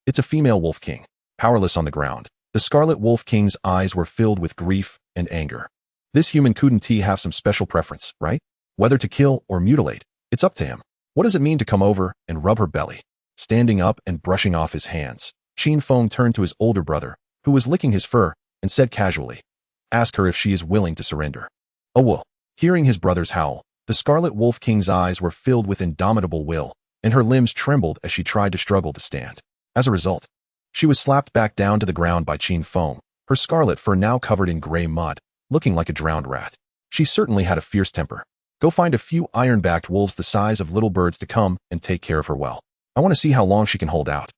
It's a female wolf king. Powerless on the ground, the scarlet wolf king's eyes were filled with grief and anger. This human couldn't have some special preference, right? Whether to kill or mutilate, it's up to him. What does it mean to come over and rub her belly? Standing up and brushing off his hands, Qin Feng turned to his older brother, who was licking his fur, and said casually, "Ask her if she is willing to surrender." Oh well. Hearing his brother's howl, the scarlet wolf king's eyes were filled with indomitable will, and her limbs trembled as she tried to struggle to stand. As a result, she was slapped back down to the ground by Qin Feng, her scarlet fur now covered in gray mud, looking like a drowned rat. She certainly had a fierce temper. Go find a few iron-backed wolves the size of little birds to come and take care of her well. I want to see how long she can hold out.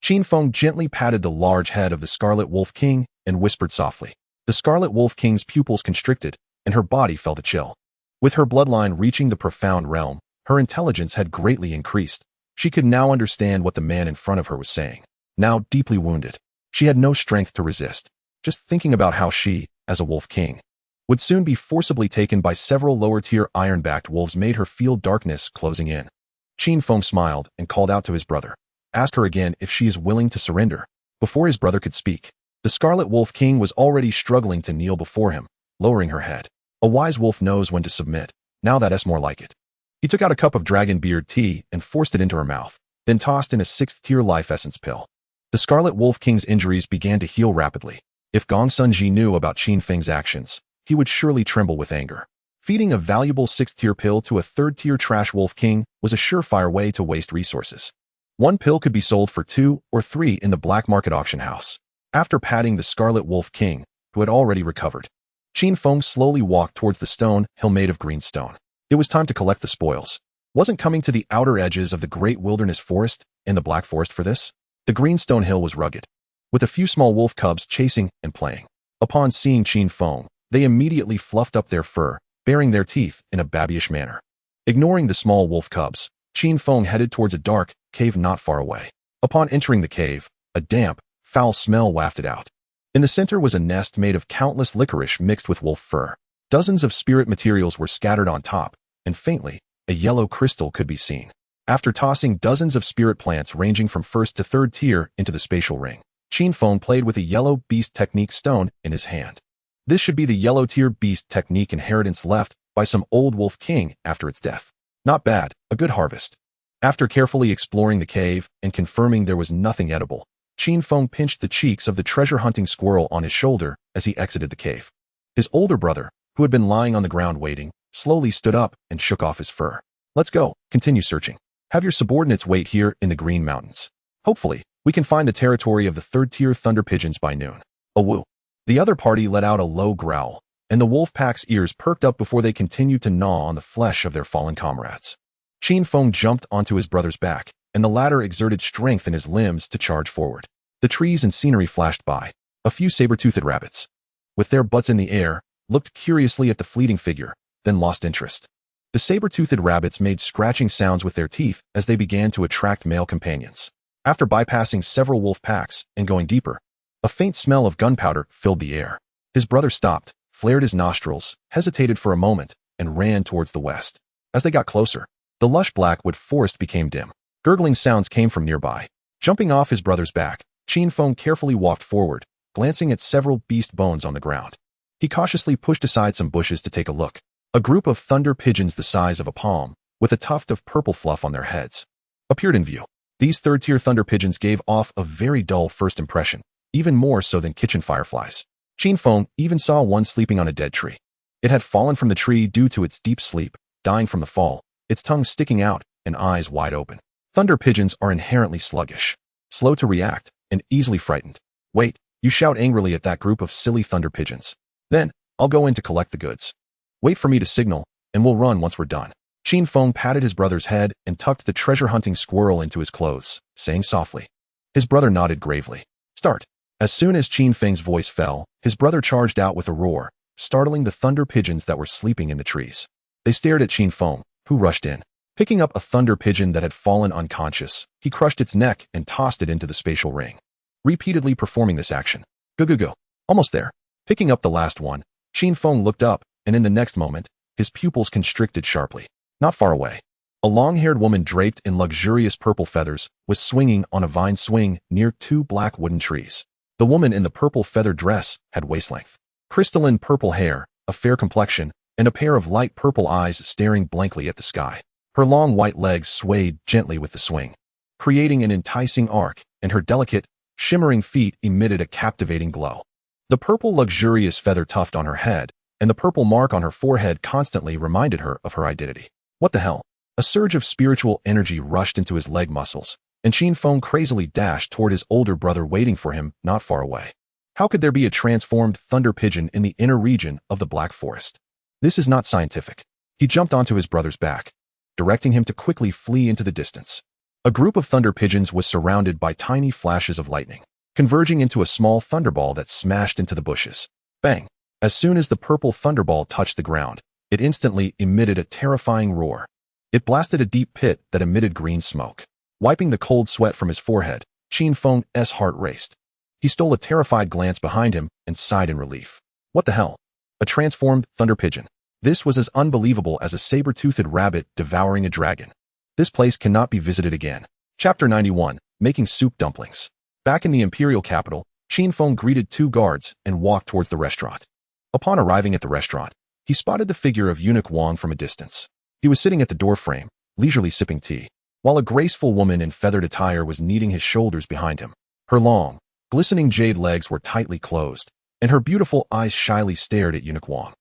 Qin Feng gently patted the large head of the scarlet wolf king and whispered softly. The scarlet wolf king's pupils constricted, and her body felt a chill. With her bloodline reaching the profound realm, her intelligence had greatly increased. She could now understand what the man in front of her was saying. Now deeply wounded, she had no strength to resist. Just thinking about how she, as a wolf king, would soon be forcibly taken by several lower-tier iron-backed wolves made her feel darkness closing in. Qin Feng smiled and called out to his brother. Ask her again if she is willing to surrender. Before his brother could speak, the scarlet wolf king was already struggling to kneel before him, lowering her head. A wise wolf knows when to submit. Now that's more like it. He took out a cup of dragon beard tea and forced it into her mouth, then tossed in a 6th-tier life essence pill. The scarlet wolf king's injuries began to heal rapidly. If Gong Sunji knew about Qin Feng's actions, he would surely tremble with anger. Feeding a valuable 6th-tier pill to a 3rd-tier trash wolf king was a surefire way to waste resources. One pill could be sold for 2 or 3 in the black market auction house. After patting the scarlet wolf king, who had already recovered, Qin Feng slowly walked towards the stone hill made of green stone. It was time to collect the spoils. Wasn't coming to the outer edges of the great wilderness forest and the black forest for this? The greenstone hill was rugged, with a few small wolf cubs chasing and playing. Upon seeing Qin Feng, they immediately fluffed up their fur, baring their teeth in a babyish manner. Ignoring the small wolf cubs, Qin Feng headed towards a dark cave not far away. Upon entering the cave, a damp, foul smell wafted out. In the center was a nest made of countless licorice mixed with wolf fur. Dozens of spirit materials were scattered on top, and faintly, a yellow crystal could be seen. After tossing dozens of spirit plants ranging from first to third tier into the spatial ring, Qin Feng played with a yellow beast technique stone in his hand. This should be the yellow tier beast technique inheritance left by some old wolf king after its death. Not bad, a good harvest. After carefully exploring the cave and confirming there was nothing edible, Qin Feng pinched the cheeks of the treasure-hunting squirrel on his shoulder as he exited the cave. His older brother, who had been lying on the ground waiting, slowly stood up and shook off his fur. Let's go, continue searching. Have your subordinates wait here in the Green Mountains. Hopefully, we can find the territory of the third-tier thunder pigeons by noon. A woo. The other party let out a low growl, and the wolf pack's ears perked up before they continued to gnaw on the flesh of their fallen comrades. Qin Feng jumped onto his brother's back, and the latter exerted strength in his limbs to charge forward. The trees and scenery flashed by. A few saber-toothed rabbits, with their butts in the air, looked curiously at the fleeting figure, then lost interest. The saber-toothed rabbits made scratching sounds with their teeth as they began to attract male companions. After bypassing several wolf packs and going deeper, a faint smell of gunpowder filled the air. His brother stopped, flared his nostrils, hesitated for a moment, and ran towards the west. As they got closer, the lush blackwood forest became dim. Gurgling sounds came from nearby. Jumping off his brother's back, Qin Feng carefully walked forward, glancing at several beast bones on the ground. He cautiously pushed aside some bushes to take a look. A group of thunder pigeons the size of a palm, with a tuft of purple fluff on their heads, appeared in view. These third-tier thunder pigeons gave off a very dull first impression, even more so than kitchen fireflies. Qin Feng even saw one sleeping on a dead tree. It had fallen from the tree due to its deep sleep, dying from the fall, its tongue sticking out and eyes wide open. Thunder pigeons are inherently sluggish, slow to react, and easily frightened. Wait, you shout angrily at that group of silly thunder pigeons. Then, I'll go in to collect the goods. Wait for me to signal, and we'll run once we're done. Qin Feng patted his brother's head and tucked the treasure-hunting squirrel into his clothes, saying softly. His brother nodded gravely. Start. As soon as Qin Feng's voice fell, his brother charged out with a roar, startling the thunder pigeons that were sleeping in the trees. They stared at Qin Feng, who rushed in. Picking up a thunder pigeon that had fallen unconscious, he crushed its neck and tossed it into the spatial ring, repeatedly performing this action. Go. Almost there. Picking up the last one, Qin Feng looked up, and in the next moment, his pupils constricted sharply. Not far away, a long-haired woman draped in luxurious purple feathers was swinging on a vine swing near two black wooden trees. The woman in the purple feather dress had waist-length, crystalline purple hair, a fair complexion, and a pair of light purple eyes staring blankly at the sky. Her long white legs swayed gently with the swing, creating an enticing arc, and her delicate, shimmering feet emitted a captivating glow. The purple luxurious feather tuft on her head and the purple mark on her forehead constantly reminded her of her identity. What the hell? A surge of spiritual energy rushed into his leg muscles, and Qin Feng crazily dashed toward his older brother waiting for him not far away. How could there be a transformed thunder pigeon in the inner region of the Black Forest? This is not scientific. He jumped onto his brother's back, directing him to quickly flee into the distance. A group of thunder pigeons was surrounded by tiny flashes of lightning, converging into a small thunderball that smashed into the bushes. Bang! As soon as the purple thunderball touched the ground, it instantly emitted a terrifying roar. It blasted a deep pit that emitted green smoke. Wiping the cold sweat from his forehead, Qin Feng's heart raced. He stole a terrified glance behind him and sighed in relief. What the hell? A transformed thunder pigeon. This was as unbelievable as a saber-toothed rabbit devouring a dragon. This place cannot be visited again. Chapter 91, Making Soup Dumplings. Back in the imperial capital, Qin Feng greeted two guards and walked towards the restaurant. Upon arriving at the restaurant, he spotted the figure of eunuch Wang from a distance. He was sitting at the doorframe, leisurely sipping tea, while a graceful woman in feathered attire was kneading his shoulders behind him. Her long, glistening jade legs were tightly closed, and her beautiful eyes shyly stared at eunuch Wang.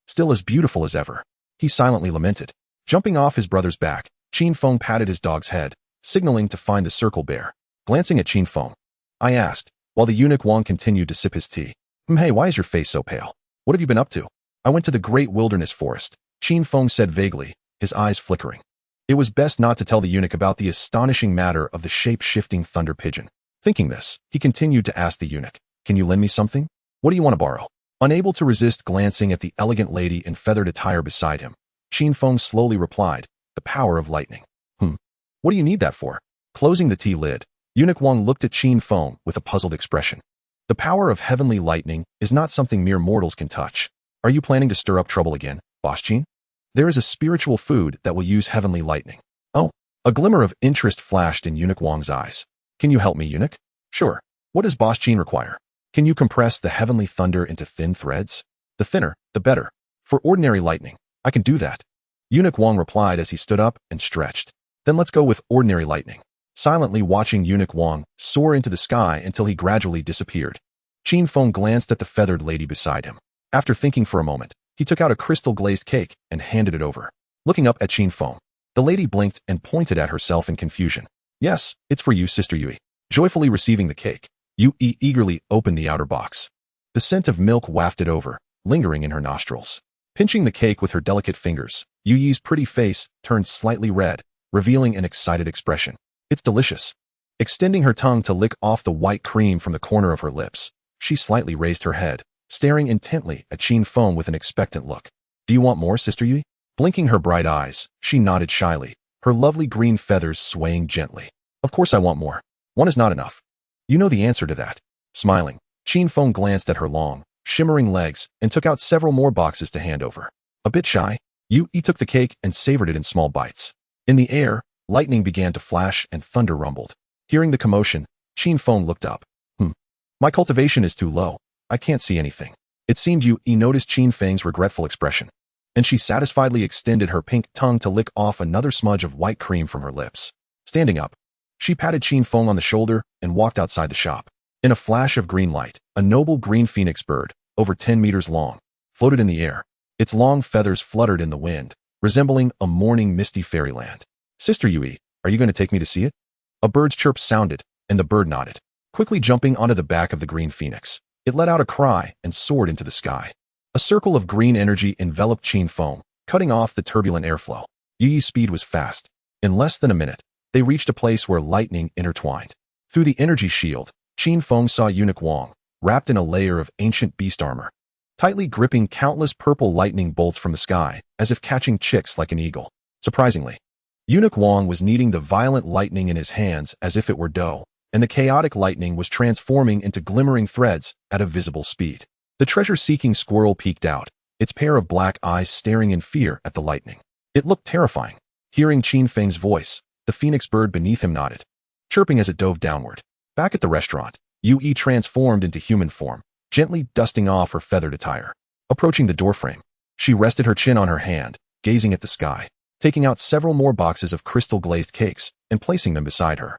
Still as beautiful as ever, he silently lamented. Jumping off his brother's back, Qin Feng patted his dog's head, signaling to find the circle bear. Glancing at Qin Feng, I asked, while the eunuch Wang continued to sip his tea. Hey, why is your face so pale? What have you been up to? I went to the great wilderness forest, Qin Feng said vaguely, his eyes flickering. It was best not to tell the eunuch about the astonishing matter of the shape-shifting thunder pigeon. Thinking this, he continued to ask the eunuch, can you lend me something? What do you want to borrow? Unable to resist glancing at the elegant lady in feathered attire beside him, Qin Feng slowly replied, the power of lightning. What do you need that for? Closing the tea lid, eunuch Wang looked at Qin Feng with a puzzled expression. The power of heavenly lightning is not something mere mortals can touch. Are you planning to stir up trouble again, Boss Qin? There is a spiritual food that will use heavenly lightning. Oh, a glimmer of interest flashed in Eunuch Wang's eyes. Can you help me, Eunuch? Sure. What does Boss Qin require? Can you compress the heavenly thunder into thin threads? The thinner, the better. For ordinary lightning, I can do that. Eunuch Wang replied as he stood up and stretched. Then let's go with ordinary lightning. Silently watching Eunuch Wang soar into the sky until he gradually disappeared. Qin Feng glanced at the feathered lady beside him. After thinking for a moment, he took out a crystal-glazed cake and handed it over. Looking up at Qin Feng, the lady blinked and pointed at herself in confusion. Yes, it's for you, Sister Yui. Joyfully receiving the cake, Yui eagerly opened the outer box. The scent of milk wafted over, lingering in her nostrils. Pinching the cake with her delicate fingers, Yui's pretty face turned slightly red, revealing an excited expression. It's delicious. Extending her tongue to lick off the white cream from the corner of her lips, she slightly raised her head, staring intently at Qin Feng with an expectant look. Do you want more, Sister Yui? Blinking her bright eyes, she nodded shyly, her lovely green feathers swaying gently. Of course I want more. One is not enough. You know the answer to that. Smiling, Qin Feng glanced at her long, shimmering legs and took out several more boxes to hand over. A bit shy, Yui took the cake and savored it in small bites. In the air, lightning began to flash and thunder rumbled. Hearing the commotion, Qin Feng looked up. My cultivation is too low. I can't see anything. It seemed Yui noticed Qin Feng's regretful expression, and she satisfiedly extended her pink tongue to lick off another smudge of white cream from her lips. Standing up, she patted Qin Feng on the shoulder and walked outside the shop. In a flash of green light, a noble green phoenix bird, over 10 meters long, floated in the air. Its long feathers fluttered in the wind, resembling a morning misty fairyland. Sister Yui, are you going to take me to see it? A bird's chirp sounded, and the bird nodded. Quickly jumping onto the back of the green phoenix, it let out a cry and soared into the sky. A circle of green energy enveloped Qin Feng, cutting off the turbulent airflow. Yui's speed was fast. In less than a minute, they reached a place where lightning intertwined. Through the energy shield, Qin Feng saw Eunuch Wang, wrapped in a layer of ancient beast armor, tightly gripping countless purple lightning bolts from the sky, as if catching chicks like an eagle. Surprisingly, Eunuch Wang was kneading the violent lightning in his hands as if it were dough, and the chaotic lightning was transforming into glimmering threads at a visible speed. The treasure-seeking squirrel peeked out, its pair of black eyes staring in fear at the lightning. It looked terrifying. Hearing Qin Feng's voice, the phoenix bird beneath him nodded, chirping as it dove downward. Back at the restaurant, Yui transformed into human form, gently dusting off her feathered attire. Approaching the doorframe, she rested her chin on her hand, gazing at the sky, taking out several more boxes of crystal-glazed cakes and placing them beside her.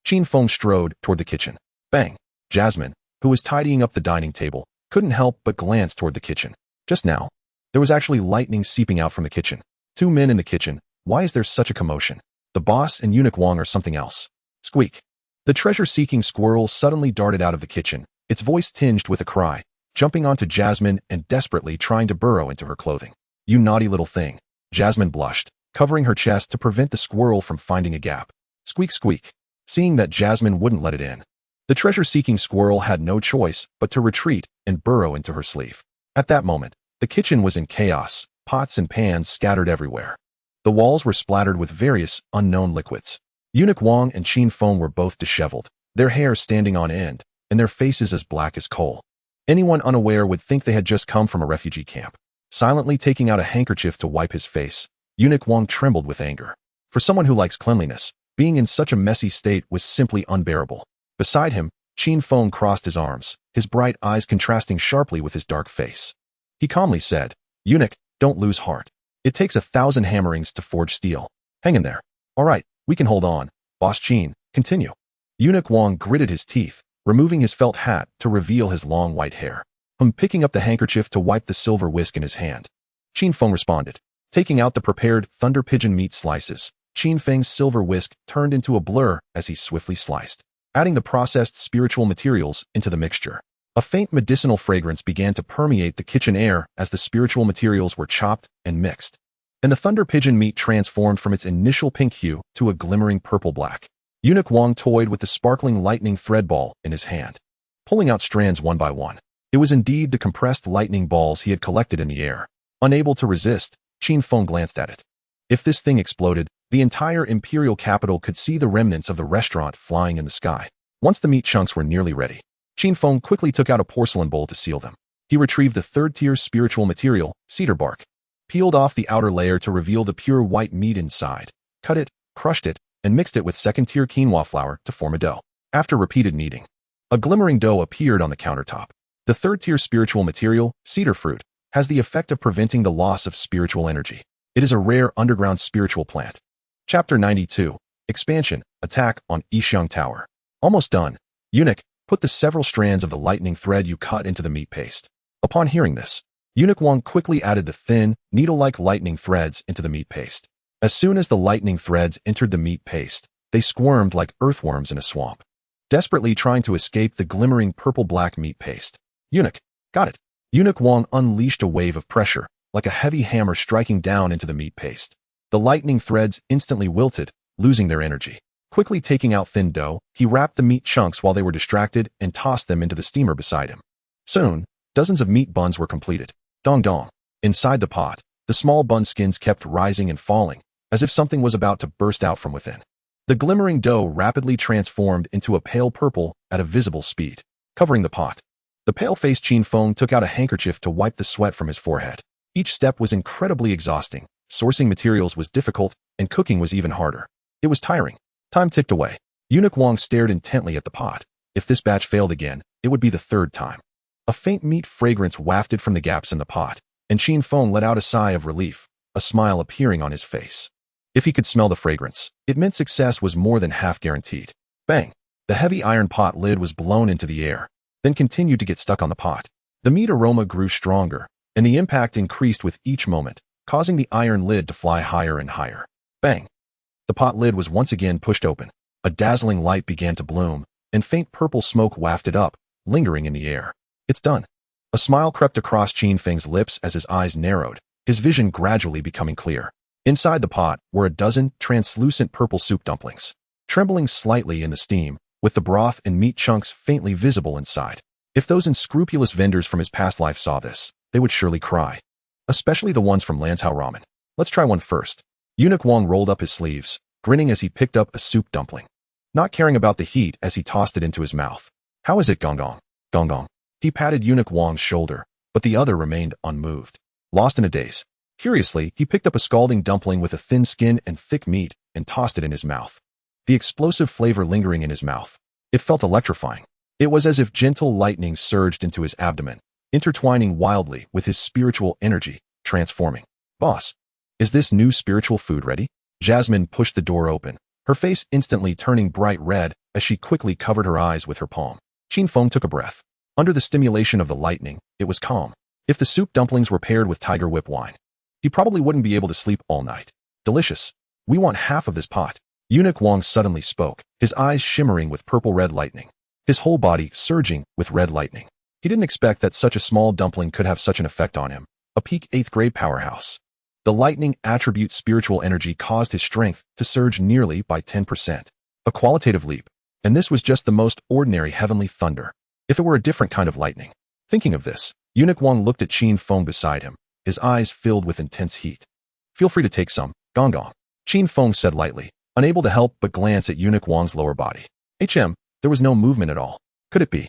Qin Feng strode toward the kitchen. Bang! Jasmine, who was tidying up the dining table, couldn't help but glance toward the kitchen. Just now, there was actually lightning seeping out from the kitchen. 2 men in the kitchen. Why is there such a commotion? The boss and Eunuch Wang are something else. Squeak! The treasure-seeking squirrel suddenly darted out of the kitchen, its voice tinged with a cry, jumping onto Jasmine and desperately trying to burrow into her clothing. You naughty little thing. Jasmine blushed, covering her chest to prevent the squirrel from finding a gap. Squeak, squeak. Seeing that Jasmine wouldn't let it in, the treasure-seeking squirrel had no choice but to retreat and burrow into her sleeve. At that moment, the kitchen was in chaos, pots and pans scattered everywhere. The walls were splattered with various unknown liquids. Eunuch Wang and Qin Feng were both disheveled, their hair standing on end, and their faces as black as coal. Anyone unaware would think they had just come from a refugee camp. Silently taking out a handkerchief to wipe his face, Eunuch Wang trembled with anger. For someone who likes cleanliness, being in such a messy state was simply unbearable. Beside him, Qin Feng crossed his arms, his bright eyes contrasting sharply with his dark face. He calmly said, Eunuch, don't lose heart. It takes 1,000 hammerings to forge steel. Hang in there. All right, we can hold on. Boss Qin, continue. Eunuch Wang gritted his teeth, removing his felt hat to reveal his long white hair. Picking up the handkerchief to wipe the silver whisk in his hand. Qin Feng responded. Taking out the prepared thunder pigeon meat slices, Qin Feng's silver whisk turned into a blur as he swiftly sliced, adding the processed spiritual materials into the mixture. A faint medicinal fragrance began to permeate the kitchen air as the spiritual materials were chopped and mixed, and the thunder pigeon meat transformed from its initial pink hue to a glimmering purple-black. Eunuch Wang toyed with the sparkling lightning thread ball in his hand, pulling out strands one by one. It was indeed the compressed lightning balls he had collected in the air. Unable to resist, Qin Feng glanced at it. If this thing exploded, the entire imperial capital could see the remnants of the restaurant flying in the sky. Once the meat chunks were nearly ready, Qin Feng quickly took out a porcelain bowl to seal them. He retrieved the third-tier spiritual material, cedar bark, peeled off the outer layer to reveal the pure white meat inside, cut it, crushed it, and mixed it with second-tier quinoa flour to form a dough. After repeated kneading, a glimmering dough appeared on the countertop. The third-tier spiritual material, cedar fruit, has the effect of preventing the loss of spiritual energy. It is a rare underground spiritual plant. Chapter 92. Expansion, Attack on Yixiang Tower. Almost done. Eunuch, put the several strands of the lightning thread you cut into the meat paste. Upon hearing this, Eunuch Wang quickly added the thin, needle-like lightning threads into the meat paste. As soon as the lightning threads entered the meat paste, they squirmed like earthworms in a swamp, desperately trying to escape the glimmering purple-black meat paste. Eunuch, got it. Eunuch Wang unleashed a wave of pressure, like a heavy hammer striking down into the meat paste. The lightning threads instantly wilted, losing their energy. Quickly taking out thin dough, he wrapped the meat chunks while they were distracted and tossed them into the steamer beside him. Soon, dozens of meat buns were completed. Dong dong. Inside the pot, the small bun skins kept rising and falling, as if something was about to burst out from within. The glimmering dough rapidly transformed into a pale purple at a visible speed, covering the pot. The pale-faced Qin Feng took out a handkerchief to wipe the sweat from his forehead. Each step was incredibly exhausting. Sourcing materials was difficult, and cooking was even harder. It was tiring. Time ticked away. Eunuch Wang stared intently at the pot. If this batch failed again, it would be the third time. A faint meat fragrance wafted from the gaps in the pot, and Qin Feng let out a sigh of relief, a smile appearing on his face. If he could smell the fragrance, it meant success was more than half guaranteed. Bang! The heavy iron pot lid was blown into the air, then continued to get stuck on the pot. The meat aroma grew stronger, and the impact increased with each moment, causing the iron lid to fly higher and higher. Bang! The pot lid was once again pushed open. A dazzling light began to bloom, and faint purple smoke wafted up, lingering in the air. It's done. A smile crept across Qin Feng's lips as his eyes narrowed, his vision gradually becoming clear. Inside the pot were a dozen translucent purple soup dumplings, trembling slightly in the steam, with the broth and meat chunks faintly visible inside. If those unscrupulous vendors from his past life saw this, they would surely cry. Especially the ones from Lanzhou Ramen. Let's try one first. Eunuch Wang rolled up his sleeves, grinning as he picked up a soup dumpling, not caring about the heat as he tossed it into his mouth. How is it, Gong Gong? Gong Gong. He patted Eunuch Wang's shoulder, but the other remained unmoved, lost in a daze. Curiously, he picked up a scalding dumpling with a thin skin and thick meat and tossed it in his mouth. The explosive flavor lingering in his mouth. It felt electrifying. It was as if gentle lightning surged into his abdomen, intertwining wildly with his spiritual energy, transforming. Boss, is this new spiritual food ready? Jasmine pushed the door open, her face instantly turning bright red as she quickly covered her eyes with her palm. Qin Feng took a breath. Under the stimulation of the lightning, it was calm. If the soup dumplings were paired with tiger whip wine, he probably wouldn't be able to sleep all night. Delicious. We want half of this pot. Eunuch Wang suddenly spoke, his eyes shimmering with purple-red lightning, his whole body surging with red lightning. He didn't expect that such a small dumpling could have such an effect on him, a peak 8th grade powerhouse. The lightning attribute spiritual energy caused his strength to surge nearly by 10%. A qualitative leap. And this was just the most ordinary heavenly thunder. If it were a different kind of lightning. Thinking of this, Eunuch Wang looked at Qin Feng beside him, his eyes filled with intense heat. Feel free to take some, Gong Gong. Qin Feng said lightly, unable to help but glance at Eunuch Wang's lower body. There was no movement at all. Could it be?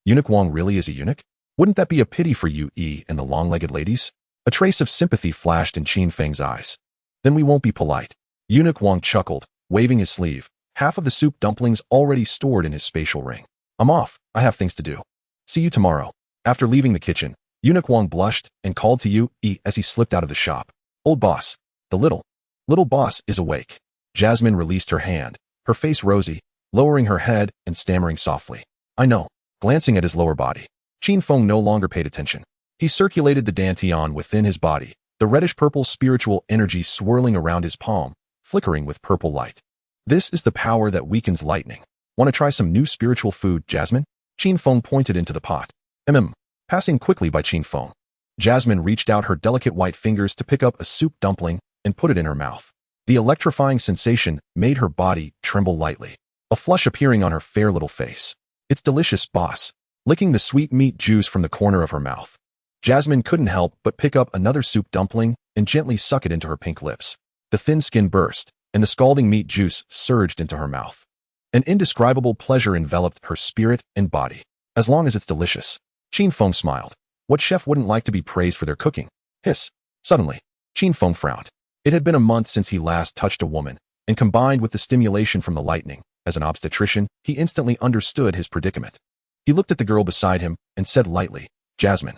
Eunuch Wang really is a eunuch? Wouldn't that be a pity for you, and the long-legged ladies? A trace of sympathy flashed in Qin Feng's eyes. Then we won't be polite. Eunuch Wang chuckled, waving his sleeve, half of the soup dumplings already stored in his spatial ring. I'm off. I have things to do. See you tomorrow. After leaving the kitchen, Eunuch Wang blushed and called to Yu as he slipped out of the shop. Old boss. The little boss is awake. Jasmine released her hand, her face rosy, lowering her head and stammering softly. I know. Glancing at his lower body, Qin Feng no longer paid attention. He circulated the dantian within his body, the reddish-purple spiritual energy swirling around his palm, flickering with purple light. This is the power that weakens lightning. Want to try some new spiritual food, Jasmine? Qin Feng pointed into the pot. Passing quickly by Qin Feng, Jasmine reached out her delicate white fingers to pick up a soup dumpling and put it in her mouth. The electrifying sensation made her body tremble lightly, a flush appearing on her fair little face. It's delicious, boss. Licking the sweet meat juice from the corner of her mouth, Jasmine couldn't help but pick up another soup dumpling and gently suck it into her pink lips. The thin skin burst, and the scalding meat juice surged into her mouth. An indescribable pleasure enveloped her spirit and body. As long as it's delicious. Qin Feng smiled. What chef wouldn't like to be praised for their cooking? Hiss. Suddenly, Qin Feng frowned. It had been a month since he last touched a woman, and combined with the stimulation from the lightning, as an obstetrician, he instantly understood his predicament. He looked at the girl beside him and said lightly, Jasmine.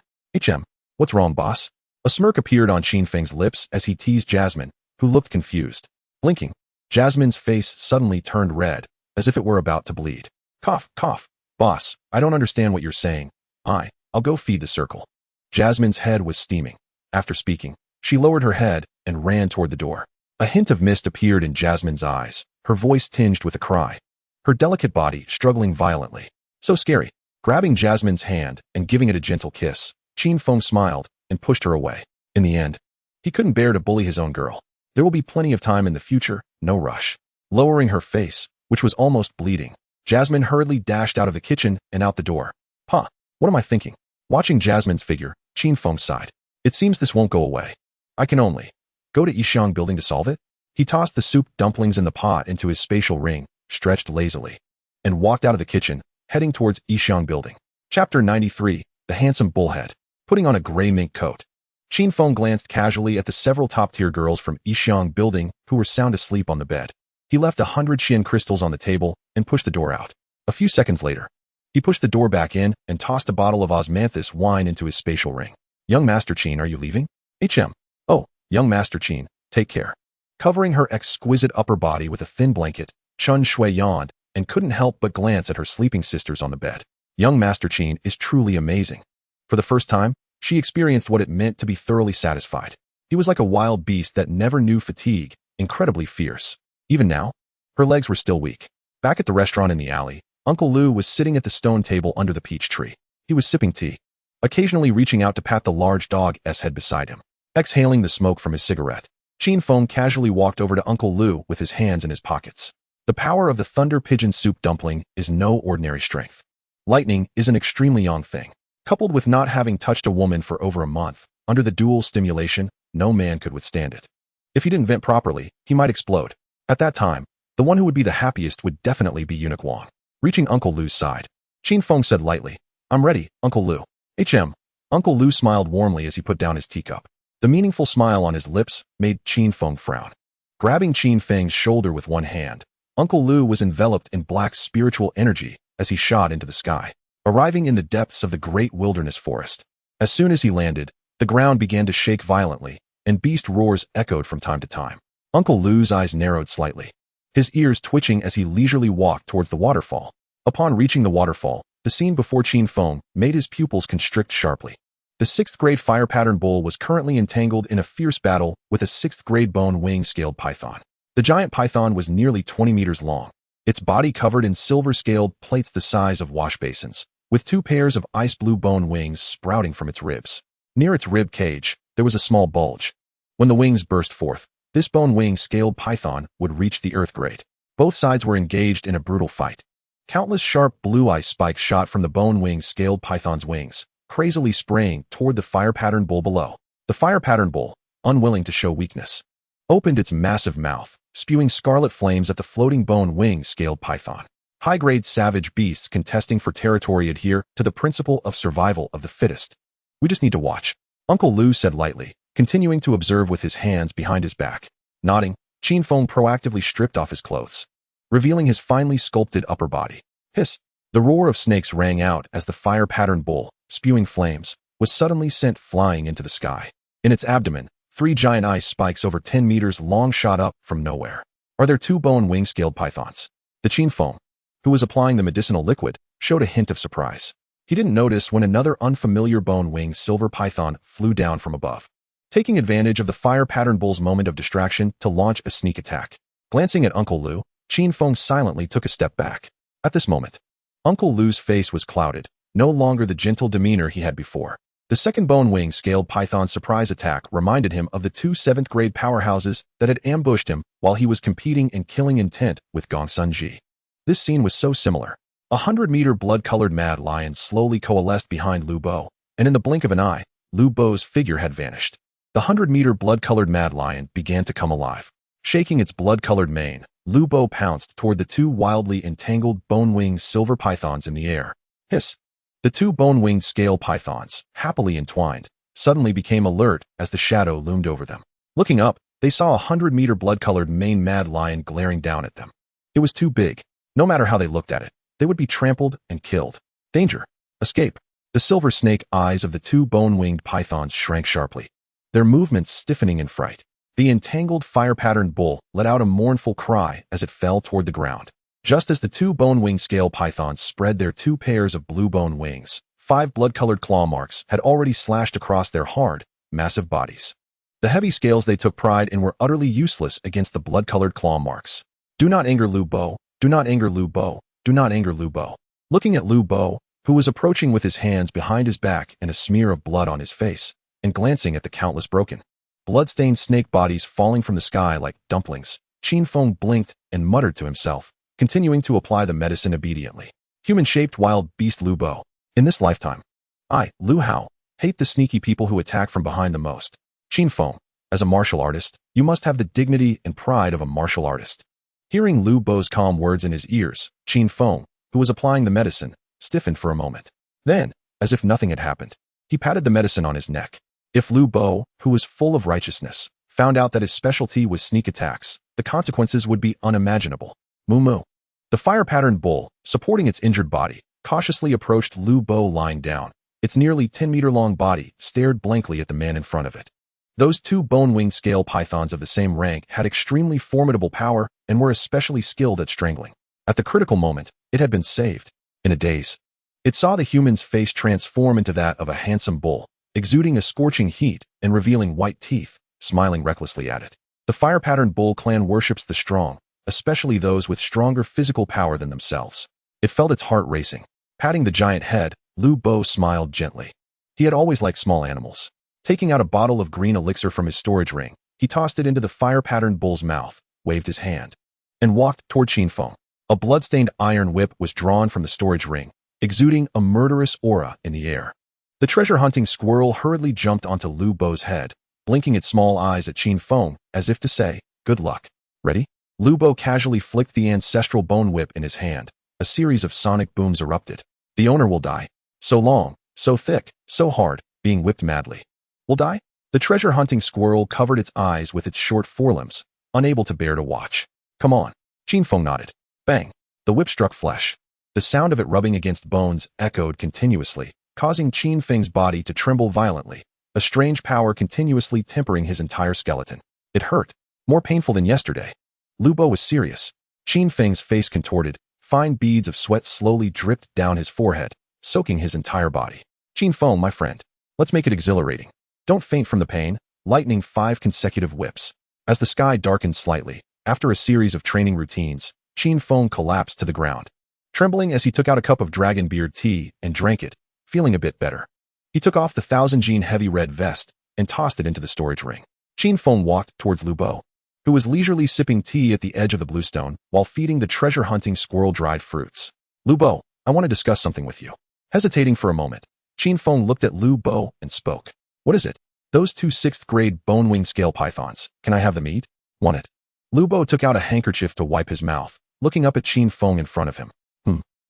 What's wrong, boss? A smirk appeared on Qin Feng's lips as he teased Jasmine, who looked confused. Blinking, Jasmine's face suddenly turned red, as if it were about to bleed. Cough, cough. Boss, I don't understand what you're saying. I'll go feed the circle. Jasmine's head was steaming. After speaking, she lowered her head and ran toward the door. A hint of mist appeared in Jasmine's eyes, her voice tinged with a cry. Her delicate body struggling violently. So scary. Grabbing Jasmine's hand and giving it a gentle kiss, Qin Feng smiled and pushed her away. In the end, he couldn't bear to bully his own girl. There will be plenty of time in the future, no rush. Lowering her face, which was almost bleeding, Jasmine hurriedly dashed out of the kitchen and out the door. What am I thinking? Watching Jasmine's figure, Qin Feng sighed. It seems this won't go away. I can only go to Yixiang building to solve it? He tossed the soup dumplings in the pot into his spatial ring, stretched lazily, and walked out of the kitchen, heading towards Yixiang building. Chapter 93, The Handsome Bullhead. Putting on a gray mink coat, Qin Feng glanced casually at the several top-tier girls from Yixiang building who were sound asleep on the bed. He left 100 Qian crystals on the table and pushed the door out. A few seconds later, he pushed the door back in and tossed a bottle of osmanthus wine into his spatial ring. Young Master Qin, are you leaving? Oh, young Master Qin, take care. Covering her exquisite upper body with a thin blanket, Chun Shui yawned and couldn't help but glance at her sleeping sisters on the bed. Young Master Qin is truly amazing. For the first time, she experienced what it meant to be thoroughly satisfied. He was like a wild beast that never knew fatigue, incredibly fierce. Even now, her legs were still weak. Back at the restaurant in the alley, Uncle Lu was sitting at the stone table under the peach tree. He was sipping tea, occasionally reaching out to pat the large dog's head beside him. Exhaling the smoke from his cigarette, Qin Feng casually walked over to Uncle Lu with his hands in his pockets. The power of the thunder pigeon soup dumpling is no ordinary strength. Lightning is an extremely young thing. Coupled with not having touched a woman for over a month, under the dual stimulation, no man could withstand it. If he didn't vent properly, he might explode. At that time, the one who would be the happiest would definitely be Eunuch Wang. Reaching Uncle Lu's side, Qin Feng said lightly, I'm ready, Uncle Lu. Uncle Lu smiled warmly as he put down his teacup. The meaningful smile on his lips made Qin Feng frown. Grabbing Qin Feng's shoulder with one hand, Uncle Lu was enveloped in black spiritual energy as he shot into the sky, arriving in the depths of the great wilderness forest. As soon as he landed, the ground began to shake violently, and beast roars echoed from time to time. Uncle Lu's eyes narrowed slightly, his ears twitching as he leisurely walked towards the waterfall. Upon reaching the waterfall, the scene before Qin Feng made his pupils constrict sharply. The 6th grade fire pattern bull was currently entangled in a fierce battle with a 6th grade bone wing scaled python. The giant python was nearly 20 meters long, its body covered in silver scaled plates the size of wash basins, with 2 pairs of ice blue bone wings sprouting from its ribs. Near its rib cage, there was a small bulge. When the wings burst forth, this bone wing scaled python would reach the earth grade. Both sides were engaged in a brutal fight. Countless sharp blue ice spikes shot from the bone wing scaled python's wings, crazily spraying toward the fire pattern bull below. The fire pattern bull, unwilling to show weakness, opened its massive mouth, spewing scarlet flames at the floating bone wing scaled python. High-grade savage beasts contesting for territory adhere to the principle of survival of the fittest. We just need to watch, Uncle Lu said lightly, continuing to observe with his hands behind his back. Nodding, Qin Feng proactively stripped off his clothes, revealing his finely sculpted upper body. Hiss! The roar of snakes rang out as the fire pattern bull, spewing flames, was suddenly sent flying into the sky. In its abdomen, 3 giant ice spikes over 10 meters long shot up from nowhere. Are there 2 bone wing scaled pythons? The Qin Feng, who was applying the medicinal liquid, showed a hint of surprise. He didn't notice when another unfamiliar bone wing silver python flew down from above, taking advantage of the fire pattern bull's moment of distraction to launch a sneak attack. Glancing at Uncle Lu, Qin Feng silently took a step back. At this moment, Uncle Lu's face was clouded, no longer the gentle demeanor he had before. The second bone wing scaled python's surprise attack reminded him of the 2 7th grade powerhouses that had ambushed him while he was competing in killing intent with Gong Sun Ji. This scene was so similar. 100-meter blood-colored mad lion slowly coalesced behind Lu Bo, and in the blink of an eye, Lu Bo's figure had vanished. The 100-meter blood-colored mad lion began to come alive. Shaking its blood-colored mane, Lu Bo pounced toward the 2 wildly entangled bone-wing silver pythons in the air. Hiss! The two bone-winged scale pythons, happily entwined, suddenly became alert as the shadow loomed over them. Looking up, they saw a 100-meter blood-colored mad lion glaring down at them. It was too big. No matter how they looked at it, they would be trampled and killed. Danger! Escape! The silver snake eyes of the two bone-winged pythons shrank sharply, their movements stiffening in fright. The entangled fire-patterned bull let out a mournful cry as it fell toward the ground. Just as the two bone-winged scale pythons spread their two pairs of blue bone wings, 5 blood-colored claw marks had already slashed across their hard, massive bodies. The heavy scales they took pride in were utterly useless against the blood-colored claw marks. Do not anger Lu Bo, do not anger Lu Bo, do not anger Lu Bo. Looking at Lu Bo, who was approaching with his hands behind his back and a smear of blood on his face, and glancing at the countless broken, blood-stained snake bodies falling from the sky like dumplings, Qin Feng blinked and muttered to himself, continuing to apply the medicine obediently. Human-shaped wild beast Lu Bo. In this lifetime, I, Lu Hao, hate the sneaky people who attack from behind the most. Qin Feng, as a martial artist, you must have the dignity and pride of a martial artist. Hearing Lu Bo's calm words in his ears, Qin Feng, who was applying the medicine, stiffened for a moment. Then, as if nothing had happened, he patted the medicine on his neck. If Lu Bo, who was full of righteousness, found out that his specialty was sneak attacks, the consequences would be unimaginable. Moo moo. The fire-patterned bull, supporting its injured body, cautiously approached Lu Bo lying down. Its nearly 10-meter-long body stared blankly at the man in front of it. Those two bone-winged scale pythons of the same rank had extremely formidable power and were especially skilled at strangling. At the critical moment, it had been saved. In a daze, it saw the human's face transform into that of a handsome bull, exuding a scorching heat and revealing white teeth, smiling recklessly at it. The fire-patterned bull clan worships the strong, especially those with stronger physical power than themselves. It felt its heart racing. Patting the giant head, Lu Bo smiled gently. He had always liked small animals. Taking out a bottle of green elixir from his storage ring, he tossed it into the fire-patterned bull's mouth, waved his hand, and walked toward Qin Feng. A blood-stained iron whip was drawn from the storage ring, exuding a murderous aura in the air. The treasure-hunting squirrel hurriedly jumped onto Lu Bo's head, blinking its small eyes at Qin Feng as if to say, good luck. Ready? Lu Bo casually flicked the ancestral bone whip in his hand. A series of sonic booms erupted. The owner will die. So long, so thick, so hard, being whipped madly. Will die? The treasure-hunting squirrel covered its eyes with its short forelimbs, unable to bear to watch. Come on. Qin Feng nodded. Bang. The whip struck flesh. The sound of it rubbing against bones echoed continuously, causing Qin Feng's body to tremble violently, a strange power continuously tempering his entire skeleton. It hurt. More painful than yesterday. Lu Bo was serious. Qin Feng's face contorted. Fine beads of sweat slowly dripped down his forehead, soaking his entire body. Qin Feng, my friend. Let's make it exhilarating. Don't faint from the pain. Lightning 5 consecutive whips. As the sky darkened slightly, after a series of training routines, Qin Feng collapsed to the ground, trembling as he took out a cup of dragon beard tea and drank it, feeling a bit better. He took off the 1000-gene heavy red vest and tossed it into the storage ring. Qin Feng walked towards Lu Bo, who was leisurely sipping tea at the edge of the bluestone while feeding the treasure-hunting squirrel dried fruits. Lu Bo, I want to discuss something with you. Hesitating for a moment, Qin Feng looked at Lu Bo and spoke. What is it? Those two 6th-grade bone-winged scale pythons. Can I have them eat? Want it? Lu Bo took out a handkerchief to wipe his mouth, looking up at Qin Feng in front of him.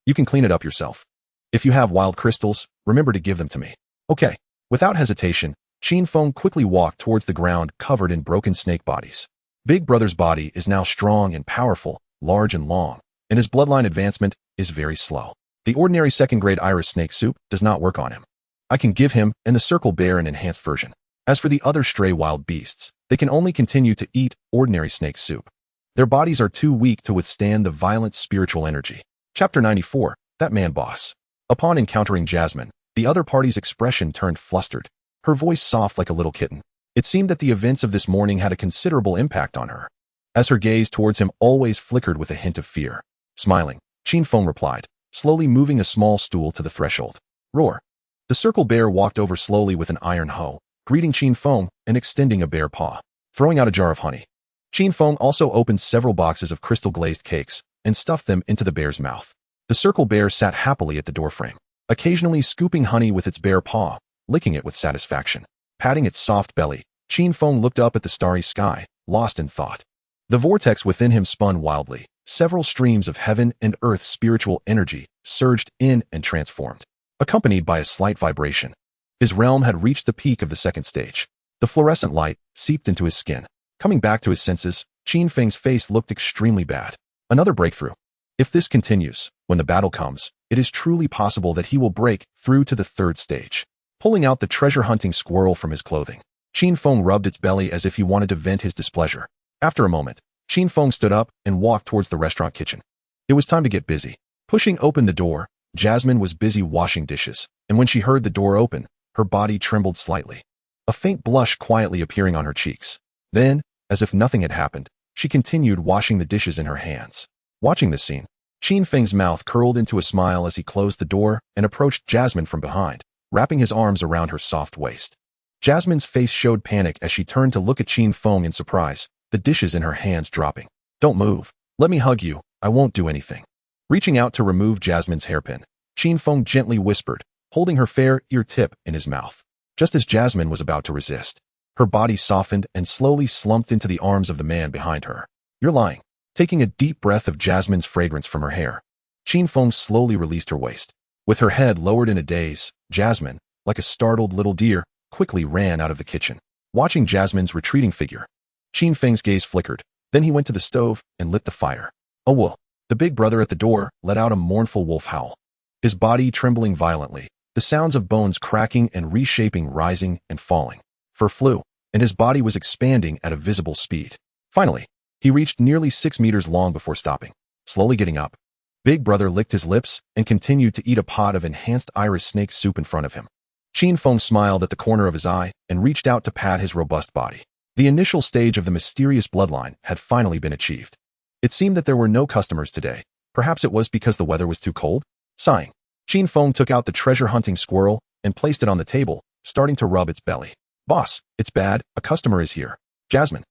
You can clean it up yourself. If you have wild crystals, remember to give them to me. Okay. Without hesitation, Qin Feng quickly walked towards the ground covered in broken snake bodies. Big Brother's body is now strong and powerful, large and long, and his bloodline advancement is very slow. The ordinary 2nd-grade iris snake soup does not work on him. I can give him and the circle bear an enhanced version. As for the other stray wild beasts, they can only continue to eat ordinary snake soup. Their bodies are too weak to withstand the violent spiritual energy. Chapter 94, That Man Boss. Upon encountering Jasmine, the other party's expression turned flustered, her voice soft like a little kitten. It seemed that the events of this morning had a considerable impact on her, as her gaze towards him always flickered with a hint of fear. Smiling, Qin Feng replied, slowly moving a small stool to the threshold. Roar. The circle bear walked over slowly with an iron hoe, greeting Qin Feng and extending a bare paw, throwing out a jar of honey. Qin Feng also opened several boxes of crystal-glazed cakes and stuffed them into the bear's mouth. The circle bear sat happily at the doorframe, occasionally scooping honey with its bare paw, licking it with satisfaction. Patting its soft belly, Qin Feng looked up at the starry sky, lost in thought. The vortex within him spun wildly. Several streams of heaven and earth spiritual energy surged in and transformed. accompanied by a slight vibration. His realm had reached the peak of the second stage. The fluorescent light seeped into his skin. Coming back to his senses, Qin Feng's face looked extremely bad. Another breakthrough. If this continues, when the battle comes, it is truly possible that he will break through to the third stage. Pulling out the treasure-hunting squirrel from his clothing, Qin Feng rubbed its belly as if he wanted to vent his displeasure. After a moment, Qin Feng stood up and walked towards the restaurant kitchen. It was time to get busy. Pushing open the door, Jasmine was busy washing dishes, and when she heard the door open, her body trembled slightly. A faint blush quietly appearing on her cheeks. Then, as if nothing had happened, she continued washing the dishes in her hands. Watching this scene, Qin Feng's mouth curled into a smile as he closed the door and approached Jasmine from behind, wrapping his arms around her soft waist. Jasmine's face showed panic as she turned to look at Qin Feng in surprise, the dishes in her hands dropping. "Don't move. Let me hug you. I won't do anything." Reaching out to remove Jasmine's hairpin, Qin Feng gently whispered, holding her fair ear tip in his mouth. Just as Jasmine was about to resist, her body softened and slowly slumped into the arms of the man behind her. "You're lying." Taking a deep breath of Jasmine's fragrance from her hair, Qin Feng slowly released her waist. With her head lowered in a daze, Jasmine, like a startled little deer, quickly ran out of the kitchen. Watching Jasmine's retreating figure, Qin Feng's gaze flickered. Then he went to the stove and lit the fire. "Oh, whoa." The big brother at the door let out a mournful wolf howl. His body trembling violently, the sounds of bones cracking and reshaping rising and falling. Fur flew, and his body was expanding at a visible speed. Finally, he reached nearly 6 meters long before stopping. Slowly getting up, Big Brother licked his lips and continued to eat a pot of enhanced iris snake soup in front of him. Qin Feng smiled at the corner of his eye and reached out to pat his robust body. The initial stage of the mysterious bloodline had finally been achieved. It seemed that there were no customers today. Perhaps it was because the weather was too cold? Sighing, Qin Feng took out the treasure-hunting squirrel and placed it on the table, starting to rub its belly. "Boss, it's bad. A customer is here." Jasmine,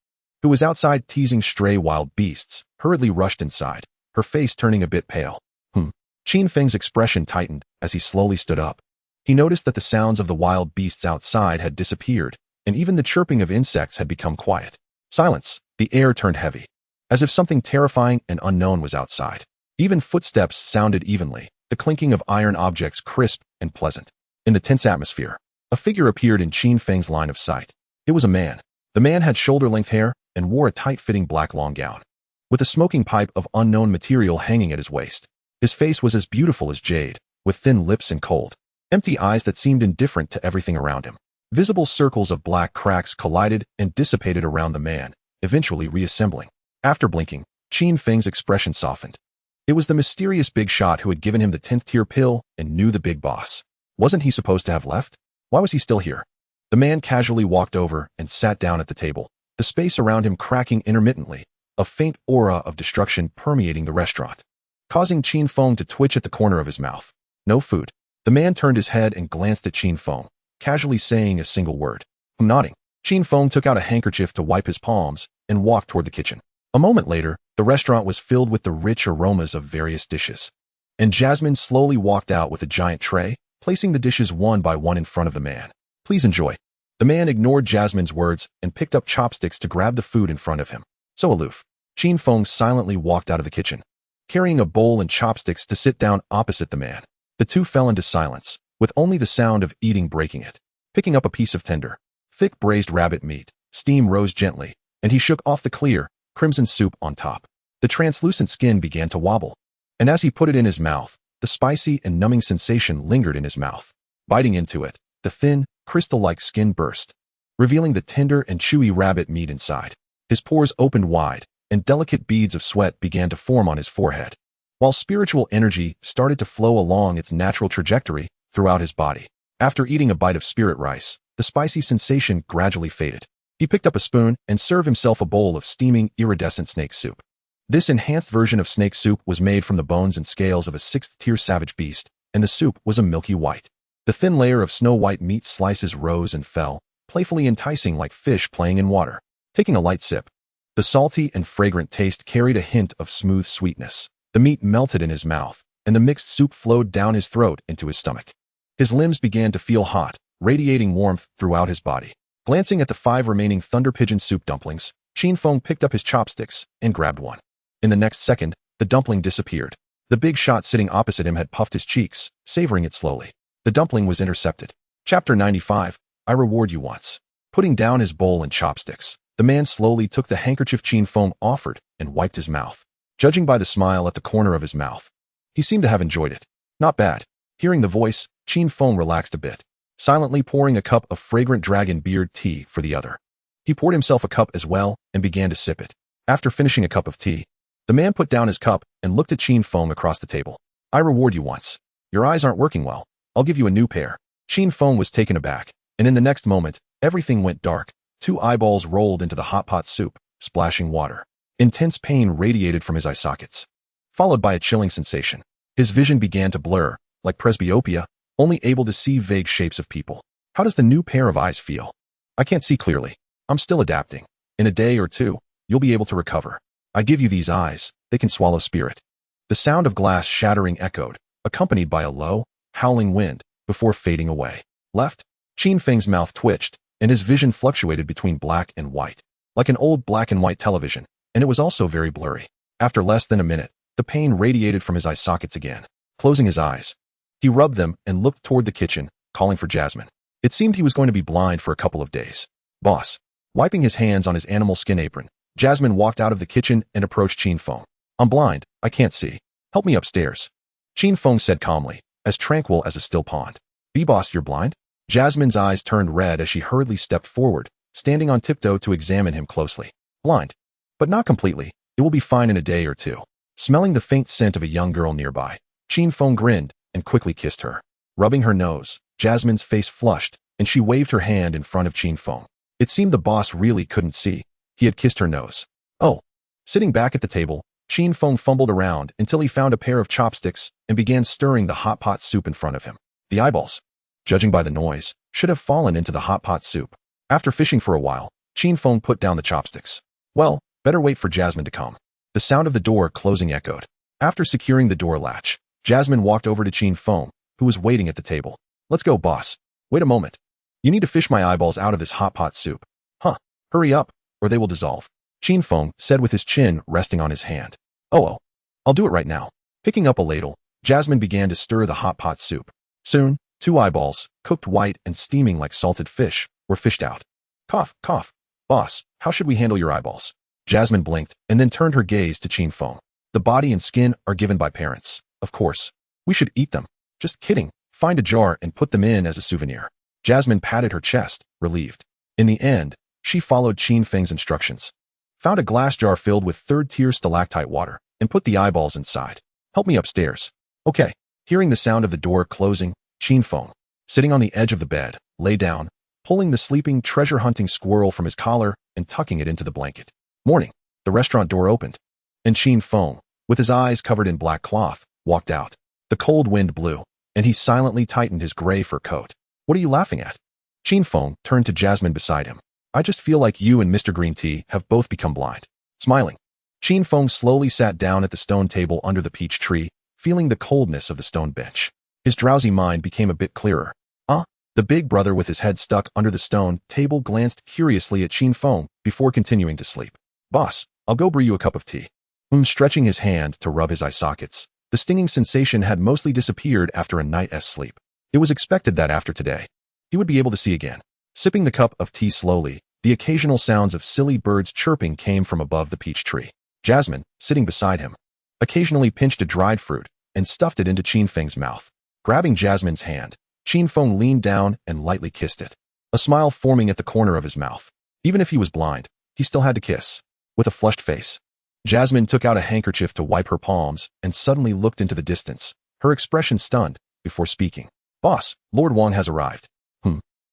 who was outside teasing stray wild beasts, hurriedly rushed inside, her face turning a bit pale. Qin Feng's expression tightened as he slowly stood up. He noticed that the sounds of the wild beasts outside had disappeared, and even the chirping of insects had become quiet. Silence. The air turned heavy, as if something terrifying and unknown was outside. Even footsteps sounded evenly, the clinking of iron objects crisp and pleasant. In the tense atmosphere, a figure appeared in Qin Feng's line of sight. It was a man. The man had shoulder-length hair and wore a tight-fitting black long gown, with a smoking pipe of unknown material hanging at his waist. His face was as beautiful as jade, with thin lips and cold, empty eyes that seemed indifferent to everything around him. Visible circles of black cracks collided and dissipated around the man, eventually reassembling. After blinking, Qin Feng's expression softened. It was the mysterious big shot who had given him the 10th tier pill and knew the big boss. Wasn't he supposed to have left? Why was he still here? The man casually walked over and sat down at the table, the space around him cracking intermittently, a faint aura of destruction permeating the restaurant, causing Qin Feng to twitch at the corner of his mouth. "No food." The man turned his head and glanced at Qin Feng, casually saying a single word. Nodding, Qin Feng took out a handkerchief to wipe his palms and walked toward the kitchen. A moment later, the restaurant was filled with the rich aromas of various dishes, and Jasmine slowly walked out with a giant tray, placing the dishes one by one in front of the man. "Please enjoy." The man ignored Jasmine's words and picked up chopsticks to grab the food in front of him. So aloof, Qin Feng silently walked out of the kitchen, carrying a bowl and chopsticks to sit down opposite the man. The two fell into silence, with only the sound of eating breaking it. Picking up a piece of tender, thick braised rabbit meat, steam rose gently, and he shook off the clear, crimson soup on top. The translucent skin began to wobble, and as he put it in his mouth, the spicy and numbing sensation lingered in his mouth. Biting into it, the thin, crystal-like skin burst, revealing the tender and chewy rabbit meat inside. His pores opened wide, and delicate beads of sweat began to form on his forehead, while spiritual energy started to flow along its natural trajectory throughout his body. After eating a bite of spirit rice, the spicy sensation gradually faded. He picked up a spoon and served himself a bowl of steaming, iridescent snake soup. This enhanced version of snake soup was made from the bones and scales of a 6th-tier savage beast, and the soup was a milky white. The thin layer of snow-white meat slices rose and fell, playfully enticing like fish playing in water. Taking a light sip, the salty and fragrant taste carried a hint of smooth sweetness. The meat melted in his mouth, and the mixed soup flowed down his throat into his stomach. His limbs began to feel hot, radiating warmth throughout his body. Glancing at the 5 remaining Thunder Pigeon soup dumplings, Qin Feng picked up his chopsticks and grabbed one. In the next second, the dumpling disappeared. The big shot sitting opposite him had puffed his cheeks, savoring it slowly. The dumpling was intercepted. Chapter 95. I reward you once. Putting down his bowl and chopsticks, the man slowly took the handkerchief Qin Feng offered and wiped his mouth. Judging by the smile at the corner of his mouth, he seemed to have enjoyed it. Not bad. Hearing the voice, Qin Feng relaxed a bit, silently pouring a cup of fragrant dragon beard tea for the other. He poured himself a cup as well and began to sip it. After finishing a cup of tea, the man put down his cup and looked at Qin Feng across the table. I reward you once. Your eyes aren't working well. I'll give you a new pair. Qin Feng was taken aback, and in the next moment, everything went dark. 2 eyeballs rolled into the hot pot soup, splashing water. Intense pain radiated from his eye sockets, followed by a chilling sensation. His vision began to blur, like presbyopia, only able to see vague shapes of people. How does the new pair of eyes feel? I can't see clearly. I'm still adapting. In a day or two, you'll be able to recover. I give you these eyes, they can swallow spirit. The sound of glass shattering echoed, accompanied by a low, howling wind, before fading away. Left, Qin Feng's mouth twitched, and his vision fluctuated between black and white, like an old black and white television, and it was also very blurry. After less than a minute, the pain radiated from his eye sockets again. Closing his eyes, he rubbed them and looked toward the kitchen, calling for Jasmine. It seemed he was going to be blind for a couple of days. Boss. Wiping his hands on his animal skin apron, Jasmine walked out of the kitchen and approached Qin Feng. I'm blind, I can't see. Help me upstairs. Qin Feng said calmly, as tranquil as a still pond. Boss, you're blind? Jasmine's eyes turned red as she hurriedly stepped forward, standing on tiptoe to examine him closely. Blind. But not completely. It will be fine in a day or two. Smelling the faint scent of a young girl nearby, Qin Feng grinned and quickly kissed her. Rubbing her nose, Jasmine's face flushed, and she waved her hand in front of Qin Feng. It seemed the boss really couldn't see. He had kissed her nose. Oh. Sitting back at the table, Qin Feng fumbled around until he found a pair of chopsticks and began stirring the hot pot soup in front of him. The eyeballs, judging by the noise, should have fallen into the hot pot soup. After fishing for a while, Qin Feng put down the chopsticks. Well, better wait for Jasmine to come. The sound of the door closing echoed. After securing the door latch, Jasmine walked over to Qin Feng, who was waiting at the table. Let's go, boss. Wait a moment. You need to fish my eyeballs out of this hot pot soup. Huh. Hurry up, or they will dissolve. Qin Feng said with his chin resting on his hand. Oh, I'll do it right now. Picking up a ladle, Jasmine began to stir the hot pot soup. Soon, 2 eyeballs, cooked white and steaming like salted fish, were fished out. Cough, cough. Boss, how should we handle your eyeballs? Jasmine blinked and then turned her gaze to Qin Feng. The body and skin are given by parents, of course. We should eat them. Just kidding. Find a jar and put them in as a souvenir. Jasmine patted her chest, relieved. In the end, she followed Qin Feng's instructions. Found a glass jar filled with 3rd-tier stalactite water and put the eyeballs inside. Help me upstairs. Okay. Hearing the sound of the door closing, Qin Feng, sitting on the edge of the bed, lay down, pulling the sleeping treasure-hunting squirrel from his collar and tucking it into the blanket. Morning. The restaurant door opened, and Qin Feng, with his eyes covered in black cloth, walked out. The cold wind blew, and he silently tightened his gray fur coat. What are you laughing at? Qin Feng turned to Jasmine beside him. I just feel like you and Mr. Green Tea have both become blind. Smiling, Qin Feng slowly sat down at the stone table under the peach tree, feeling the coldness of the stone bench. His drowsy mind became a bit clearer. The big brother with his head stuck under the stone table glanced curiously at Qin Feng before continuing to sleep. Boss, I'll go brew you a cup of tea. Stretching his hand to rub his eye sockets. The stinging sensation had mostly disappeared after a night's sleep. It was expected that after today, he would be able to see again. Sipping the cup of tea slowly, the occasional sounds of silly birds chirping came from above the peach tree. Jasmine, sitting beside him, occasionally pinched a dried fruit and stuffed it into Qin Feng's mouth. Grabbing Jasmine's hand, Qin Feng leaned down and lightly kissed it, a smile forming at the corner of his mouth. Even if he was blind, he still had to kiss. With a flushed face, Jasmine took out a handkerchief to wipe her palms and suddenly looked into the distance, her expression stunned, before speaking. Boss, Lord Wang has arrived.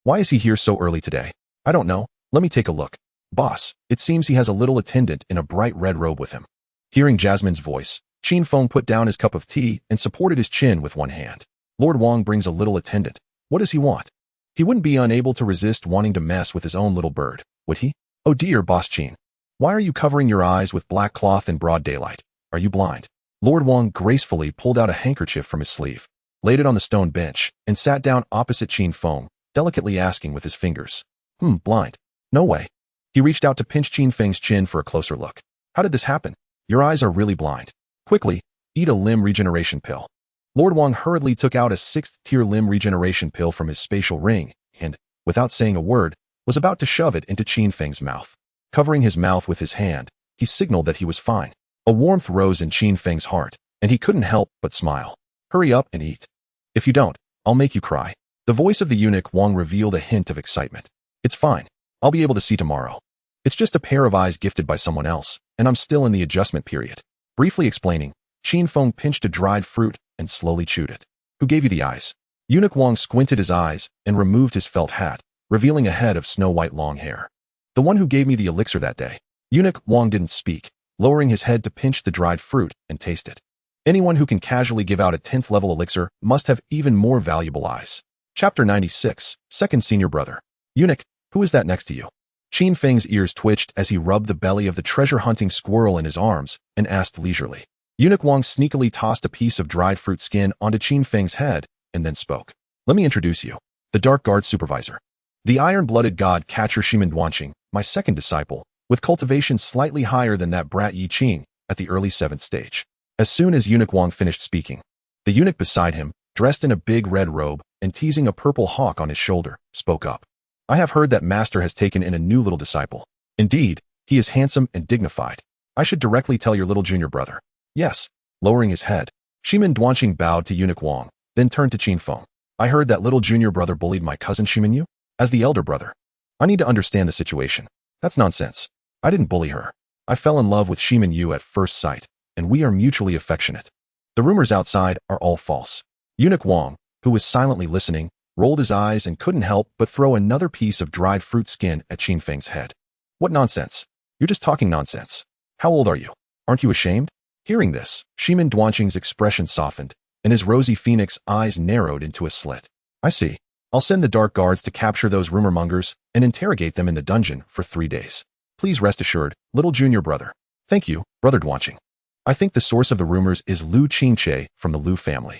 Why is he here so early today? I don't know. Let me take a look. Boss, it seems he has a little attendant in a bright red robe with him. Hearing Jasmine's voice, Qin Feng put down his cup of tea and supported his chin with one hand. Lord Wang brings a little attendant. What does he want? He wouldn't be unable to resist wanting to mess with his own little bird, would he? Oh dear, Boss Qin. Why are you covering your eyes with black cloth in broad daylight? Are you blind? Lord Wang gracefully pulled out a handkerchief from his sleeve, laid it on the stone bench, and sat down opposite Qin Feng, delicately asking with his fingers. Blind. No way. He reached out to pinch Qin Feng's chin for a closer look. How did this happen? Your eyes are really blind. Quickly, eat a limb regeneration pill. Lord Wang hurriedly took out a 6th-tier limb regeneration pill from his spatial ring and, without saying a word, was about to shove it into Qin Feng's mouth. Covering his mouth with his hand, he signaled that he was fine. A warmth rose in Qin Feng's heart, and he couldn't help but smile. Hurry up and eat. If you don't, I'll make you cry. The voice of the eunuch Wang revealed a hint of excitement. It's fine. I'll be able to see tomorrow. It's just a pair of eyes gifted by someone else, and I'm still in the adjustment period. Briefly explaining, Qin Feng pinched a dried fruit and slowly chewed it. Who gave you the eyes? Eunuch Wang squinted his eyes and removed his felt hat, revealing a head of snow-white long hair. The one who gave me the elixir that day. Eunuch Wang didn't speak, lowering his head to pinch the dried fruit and taste it. Anyone who can casually give out a 10th level elixir must have even more valuable eyes. Chapter 96, Second Senior Brother. Eunuch, who is that next to you? Qin Feng's ears twitched as he rubbed the belly of the treasure-hunting squirrel in his arms and asked leisurely. Eunuch Wang sneakily tossed a piece of dried fruit skin onto Qin Feng's head and then spoke. Let me introduce you. The Dark Guard Supervisor. The iron-blooded god catcher Shimin Duanqing, my second disciple, with cultivation slightly higher than that brat Yi Qing at the early 7th stage. As soon as Eunuch Wang finished speaking, the eunuch beside him, dressed in a big red robe and teasing a purple hawk on his shoulder, spoke up. I have heard that Master has taken in a new little disciple. Indeed, he is handsome and dignified. I should directly tell your little junior brother. Yes. Lowering his head, Shimin Duanqing bowed to Eunuch Wang, then turned to Qin Feng. I heard that little junior brother bullied my cousin Shimin Yu? As the elder brother, I need to understand the situation. That's nonsense. I didn't bully her. I fell in love with Shimin Yu at first sight, and we are mutually affectionate. The rumors outside are all false. Eunuch Wang, who was silently listening, rolled his eyes and couldn't help but throw another piece of dried fruit skin at Qin Feng's head. What nonsense? You're just talking nonsense. How old are you? Aren't you ashamed? Hearing this, Shimin Duanqing's expression softened, and his rosy phoenix eyes narrowed into a slit. I see. I'll send the Dark Guards to capture those rumor-mongers and interrogate them in the dungeon for 3 days. Please rest assured, little junior brother. Thank you, Brother Duanqing. I think the source of the rumors is Lu Qingche from the Lu family.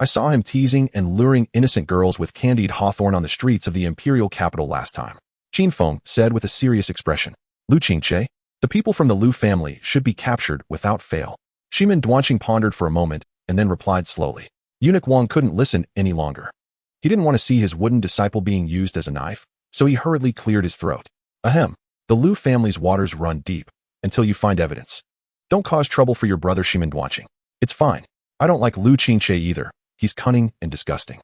I saw him teasing and luring innocent girls with candied hawthorn on the streets of the imperial capital last time. Qin Feng said with a serious expression. Lu Qingche? The people from the Lu family should be captured without fail. Shimin Duanqing pondered for a moment and then replied slowly. Eunuch Wang couldn't listen any longer. He didn't want to see his wooden disciple being used as a knife, so he hurriedly cleared his throat. Ahem. The Lu family's waters run deep, until you find evidence. Don't cause trouble for your brother Shimin Duanqing. It's fine. I don't like Lu Qingche either. He's cunning and disgusting.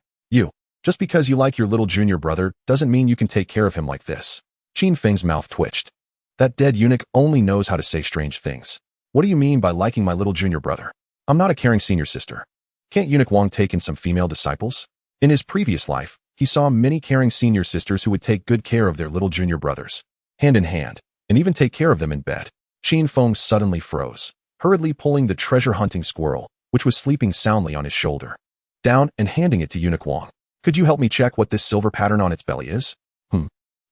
Just because you like your little junior brother doesn't mean you can take care of him like this. Qin Feng's mouth twitched. That dead eunuch only knows how to say strange things. What do you mean by liking my little junior brother? I'm not a caring senior sister. Can't Eunuch Wang take in some female disciples? In his previous life, he saw many caring senior sisters who would take good care of their little junior brothers, hand in hand, and even take care of them in bed. Qin Feng suddenly froze, hurriedly pulling the treasure-hunting squirrel, which was sleeping soundly on his shoulder, down and handing it to Eunuch Wang. Could you help me check what this silver pattern on its belly is?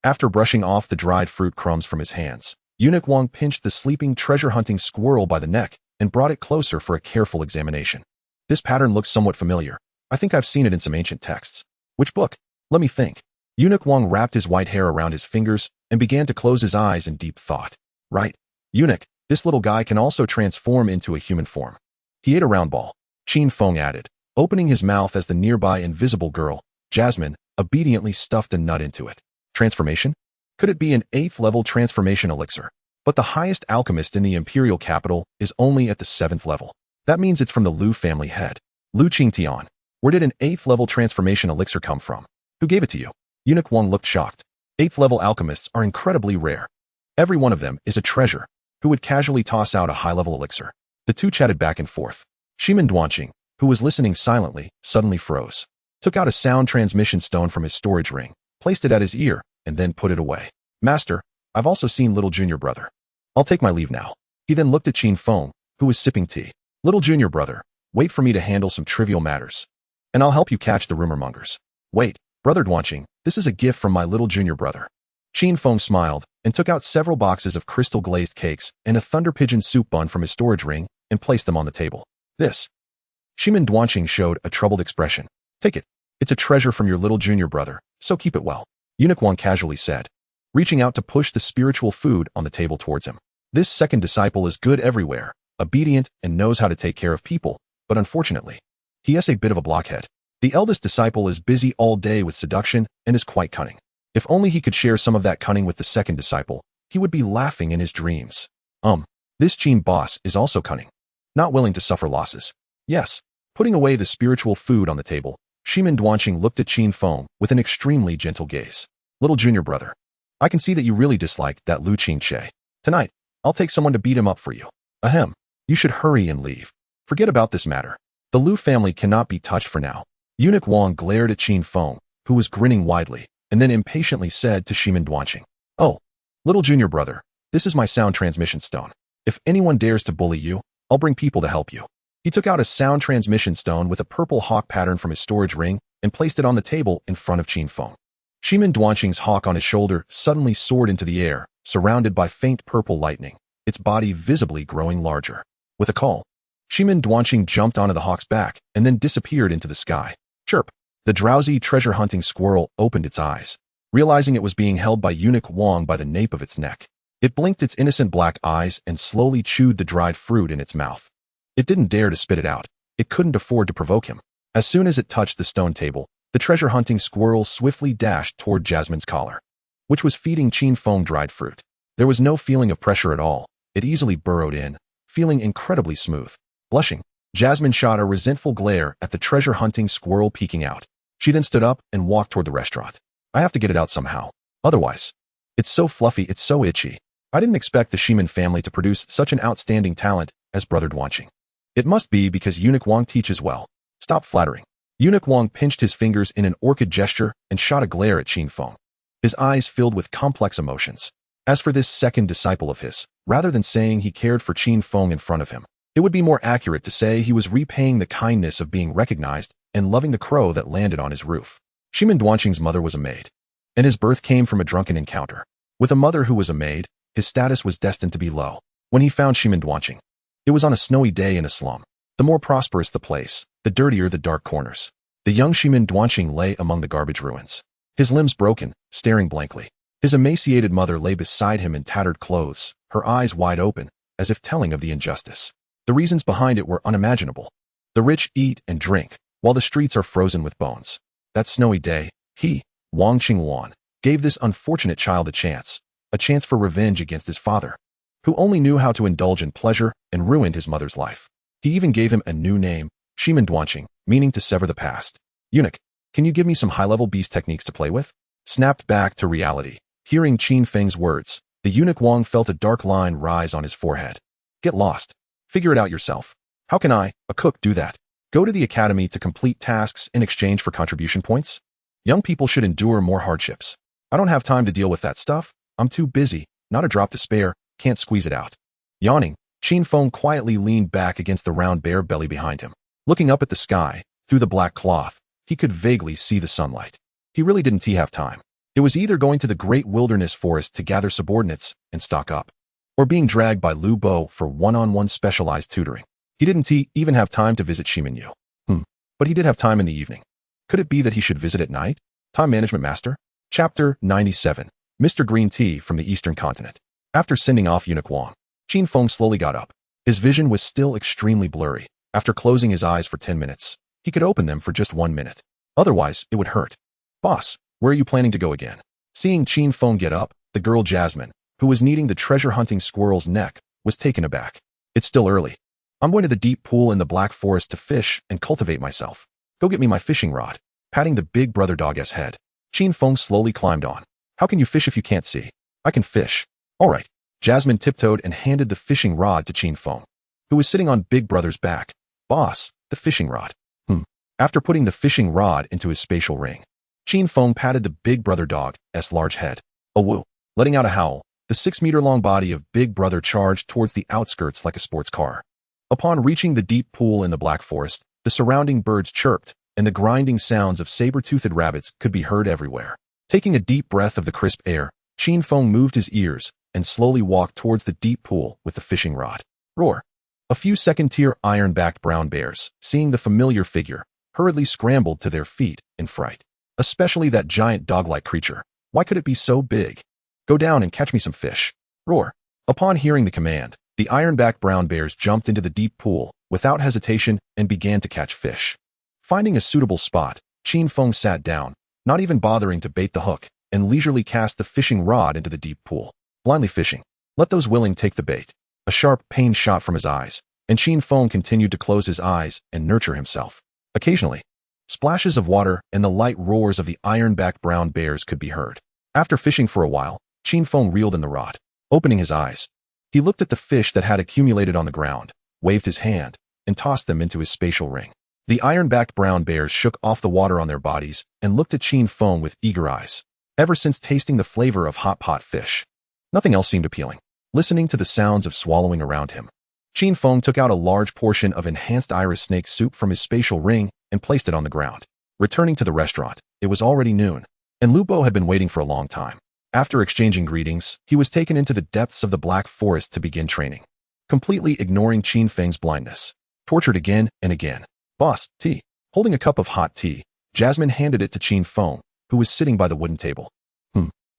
After brushing off the dried fruit crumbs from his hands, Eunuch Wang pinched the sleeping treasure-hunting squirrel by the neck and brought it closer for a careful examination. This pattern looks somewhat familiar. I think I've seen it in some ancient texts. Which book? Let me think. Eunuch Wang wrapped his white hair around his fingers and began to close his eyes in deep thought. Right. Eunuch, this little guy can also transform into a human form. He ate a round ball. Qin Feng added, opening his mouth as the nearby invisible girl, Jasmine, obediently stuffed a nut into it. Transformation? Could it be an 8th level transformation elixir? But the highest alchemist in the imperial capital is only at the 7th level. That means it's from the Lu family head. Lu Qingtian. Where did an 8th level transformation elixir come from? Who gave it to you? Eunuch Wang looked shocked. 8th level alchemists are incredibly rare. Every one of them is a treasure. Who would casually toss out a high-level elixir? The two chatted back and forth. Shimin Duanqing, who was listening silently, suddenly froze. Took out a sound transmission stone from his storage ring, placed it at his ear, and then put it away. Master, I've also seen little junior brother. I'll take my leave now. He then looked at Qin Feng, who was sipping tea. Little junior brother, wait for me to handle some trivial matters. And I'll help you catch the rumor mongers. Wait, Brother Duanqing, this is a gift from my little junior brother. Qin Feng smiled and took out several boxes of crystal glazed cakes and a thunder pigeon soup bun from his storage ring and placed them on the table. This. Shimin Duanqing showed a troubled expression. Take it. It's a treasure from your little junior brother, so keep it well. Eunuch Wang casually said, reaching out to push the spiritual food on the table towards him. This second disciple is good everywhere, obedient and knows how to take care of people, but unfortunately, He is a bit of a blockhead. The eldest disciple is busy all day with seduction and is quite cunning. If only he could share some of that cunning with the second disciple, he would be laughing in his dreams. This Qin boss is also cunning. Not willing to suffer losses. Yes. Putting away the spiritual food on the table, Shimin Duanqing looked at Qin Feng with an extremely gentle gaze. Little junior brother, I can see that you really dislike that Lu Qingche. Tonight, I'll take someone to beat him up for you. Ahem. You should hurry and leave. Forget about this matter. The Lu family cannot be touched for now. Eunuch Wang glared at Qin Feng, who was grinning widely, and then impatiently said to Shimin Duanqing, "Oh, little junior brother, this is my sound transmission stone. If anyone dares to bully you, I'll bring people to help you." He took out a sound transmission stone with a purple hawk pattern from his storage ring and placed it on the table in front of Qin Feng. Shimin Duanqing's hawk on his shoulder suddenly soared into the air, surrounded by faint purple lightning, its body visibly growing larger. With a call, Shimin Duanqing jumped onto the hawk's back and then disappeared into the sky. Chirp! The drowsy treasure-hunting squirrel opened its eyes, realizing it was being held by Eunuch Wang by the nape of its neck. It blinked its innocent black eyes and slowly chewed the dried fruit in its mouth. It didn't dare to spit it out. It couldn't afford to provoke him. As soon as it touched the stone table, the treasure-hunting squirrel swiftly dashed toward Jasmine's collar, which was feeding Qin Feng dried fruit. There was no feeling of pressure at all. It easily burrowed in, feeling incredibly smooth. Blushing, Jasmine shot a resentful glare at the treasure-hunting squirrel peeking out. She then stood up and walked toward the restaurant. I have to get it out somehow. Otherwise, it's so fluffy, it's so itchy. I didn't expect the Shimin family to produce such an outstanding talent as Brother Duanqing. It must be because Eunuch Wang teaches well. Stop flattering. Eunuch Wang pinched his fingers in an orchid gesture and shot a glare at Qin Feng. His eyes filled with complex emotions. As for this second disciple of his, rather than saying he cared for Qin Feng in front of him, it would be more accurate to say he was repaying the kindness of being recognized and loving the crow that landed on his roof. Shimin Duanqing's mother was a maid, and his birth came from a drunken encounter. With a mother who was a maid, his status was destined to be low. When he found Shimin Duanqing, it was on a snowy day in a slum. The more prosperous the place, the dirtier the dark corners. The young Shimin Duanqing lay among the garbage ruins, his limbs broken, staring blankly. His emaciated mother lay beside him in tattered clothes, her eyes wide open, as if telling of the injustice. The reasons behind it were unimaginable. The rich eat and drink, while the streets are frozen with bones. That snowy day, he, Wang Qingwan, gave this unfortunate child a chance for revenge against his father, who only knew how to indulge in pleasure and ruined his mother's life. He even gave him a new name, Shimin Duanqing, meaning to sever the past. Eunuch, can you give me some high-level beast techniques to play with? Snapped back to reality. Hearing Qin Feng's words, the eunuch Wang felt a dark line rise on his forehead. Get lost. Figure it out yourself. How can I, a cook, do that? Go to the academy to complete tasks in exchange for contribution points? Young people should endure more hardships. I don't have time to deal with that stuff. I'm too busy, not a drop to spare, can't squeeze it out. Yawning, Qin Feng quietly leaned back against the round bare belly behind him. Looking up at the sky, through the black cloth, he could vaguely see the sunlight. He really didn't have time. It was either going to the great wilderness forest to gather subordinates and stock up, or being dragged by Lu Bo for one-on-one specialized tutoring. He didn't even have time to visit Shimin Yu. But he did have time in the evening. Could it be that he should visit at night? Time Management Master? Chapter 97. Mr. Green Tea from the Eastern Continent. After sending off Eunuch Wang, Qin Feng slowly got up. His vision was still extremely blurry. After closing his eyes for 10 minutes, he could open them for just 1 minute. Otherwise, it would hurt. Boss, where are you planning to go again? Seeing Qin Feng get up, the girl Jasmine, who was kneading the treasure-hunting squirrel's neck, was taken aback. It's still early. I'm going to the deep pool in the Black Forest to fish and cultivate myself. Go get me my fishing rod. Patting the big brother dog's head, Qin Feng slowly climbed on. How can you fish if you can't see? I can fish. All right. Jasmine tiptoed and handed the fishing rod to Qin Feng, who was sitting on Big Brother's back. Boss, the fishing rod. After putting the fishing rod into his spatial ring, Qin Feng patted the Big Brother dog's large head. A woo. Letting out a howl, the 6-meter-long body of Big Brother charged towards the outskirts like a sports car. Upon reaching the deep pool in the Black Forest, the surrounding birds chirped, and the grinding sounds of saber-toothed rabbits could be heard everywhere. Taking a deep breath of the crisp air, Qin Feng moved his ears and slowly walked towards the deep pool with the fishing rod. Roar! A few second-tier iron-backed brown bears, seeing the familiar figure, hurriedly scrambled to their feet in fright. Especially that giant dog-like creature. Why could it be so big? Go down and catch me some fish. Roar! Upon hearing the command, the iron-backed brown bears jumped into the deep pool without hesitation and began to catch fish. Finding a suitable spot, Qin Feng sat down, not even bothering to bait the hook, and leisurely cast the fishing rod into the deep pool. Blindly fishing. Let those willing take the bait. A sharp pain shot from his eyes, and Qin Feng continued to close his eyes and nurture himself. Occasionally, splashes of water and the light roars of the iron-backed brown bears could be heard. After fishing for a while, Qin Feng reeled in the rod. Opening his eyes, he looked at the fish that had accumulated on the ground, waved his hand, and tossed them into his spatial ring. The iron-backed brown bears shook off the water on their bodies and looked at Qin Feng with eager eyes. Ever since tasting the flavor of hot pot fish, nothing else seemed appealing. Listening to the sounds of swallowing around him, Qin Feng took out a large portion of enhanced iris snake soup from his spatial ring and placed it on the ground. Returning to the restaurant, it was already noon, and Lupo had been waiting for a long time. After exchanging greetings, he was taken into the depths of the Black Forest to begin training, completely ignoring Qin Feng's blindness. Tortured again and again. Boss, tea. Holding a cup of hot tea, Jasmine handed it to Qin Feng, who was sitting by the wooden table.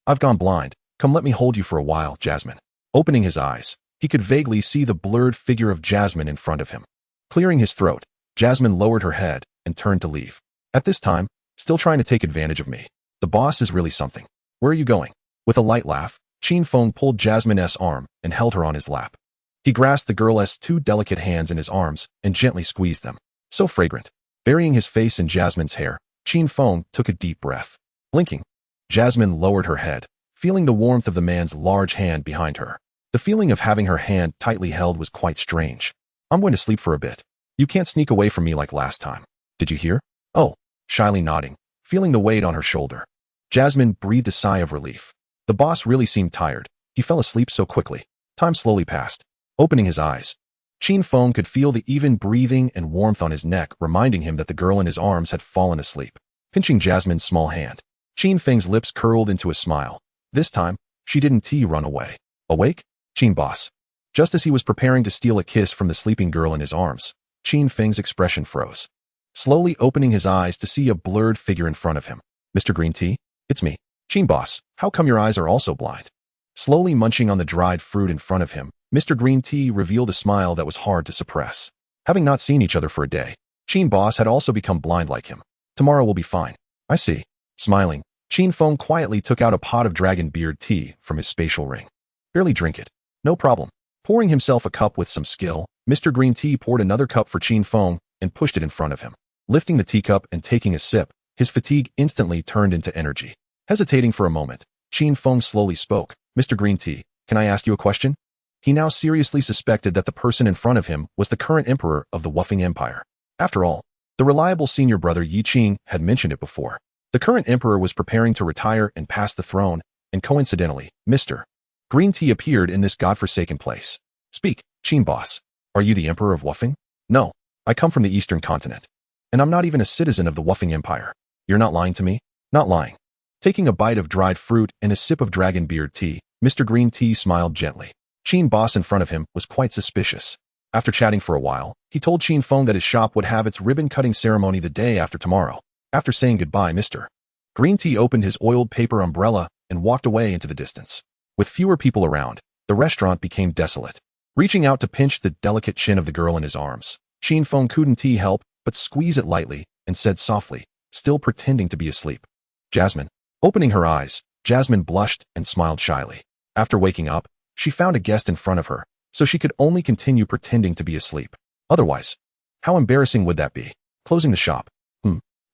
I've gone blind. Come let me hold you for a while, Jasmine. Opening his eyes, he could vaguely see the blurred figure of Jasmine in front of him. Clearing his throat, Jasmine lowered her head and turned to leave. At this time, still trying to take advantage of me. The boss is really something. Where are you going? With a light laugh, Qin Feng pulled Jasmine's arm and held her on his lap. He grasped the girl's two delicate hands in his arms and gently squeezed them. So fragrant. Burying his face in Jasmine's hair, Qin Feng took a deep breath. Blinking, Jasmine lowered her head, feeling the warmth of the man's large hand behind her. The feeling of having her hand tightly held was quite strange. I'm going to sleep for a bit. You can't sneak away from me like last time. Did you hear? Oh, shyly nodding, feeling the weight on her shoulder. Jasmine breathed a sigh of relief. The boss really seemed tired. He fell asleep so quickly. Time slowly passed. Opening his eyes, Qin Feng could feel the even breathing and warmth on his neck, reminding him that the girl in his arms had fallen asleep. Pinching Jasmine's small hand, Qin Feng's lips curled into a smile. This time, she didn't run away. Awake? Qin boss. Just as he was preparing to steal a kiss from the sleeping girl in his arms, Qin Feng's expression froze. Slowly opening his eyes to see a blurred figure in front of him. Mr. Green Tea? It's me. Qin boss, how come your eyes are also blind? Slowly munching on the dried fruit in front of him, Mr. Green Tea revealed a smile that was hard to suppress. Having not seen each other for a day, Qin boss had also become blind like him. Tomorrow will be fine. I see. Smiling, Qin Feng quietly took out a pot of dragon beard tea from his spatial ring. Barely drink it. No problem. Pouring himself a cup with some skill, Mr. Green Tea poured another cup for Qin Feng and pushed it in front of him. Lifting the teacup and taking a sip, his fatigue instantly turned into energy. Hesitating for a moment, Qin Feng slowly spoke. Mr. Green Tea, can I ask you a question? He now seriously suspected that the person in front of him was the current emperor of the Wuffing Empire. After all, the reliable senior brother Yi Qing had mentioned it before. The current emperor was preparing to retire and pass the throne, and coincidentally, Mr. Green Tea appeared in this godforsaken place. Speak, Qin boss. Are you the emperor of Wuffing? No, I come from the eastern continent. And I'm not even a citizen of the Wuffing Empire. You're not lying to me? Not lying. Taking a bite of dried fruit and a sip of dragon beard tea, Mr. Green Tea smiled gently. Qin boss in front of him was quite suspicious. After chatting for a while, he told Qin Feng that his shop would have its ribbon-cutting ceremony the day after tomorrow. After saying goodbye, Mr. Green Tea opened his oiled paper umbrella and walked away into the distance. With fewer people around, the restaurant became desolate. Reaching out to pinch the delicate chin of the girl in his arms, Qin Feng couldn't help but squeeze it lightly and said softly, still pretending to be asleep. Jasmine. Opening her eyes, Jasmine blushed and smiled shyly. After waking up, she found a guest in front of her, so she could only continue pretending to be asleep. Otherwise, how embarrassing would that be? Closing the shop.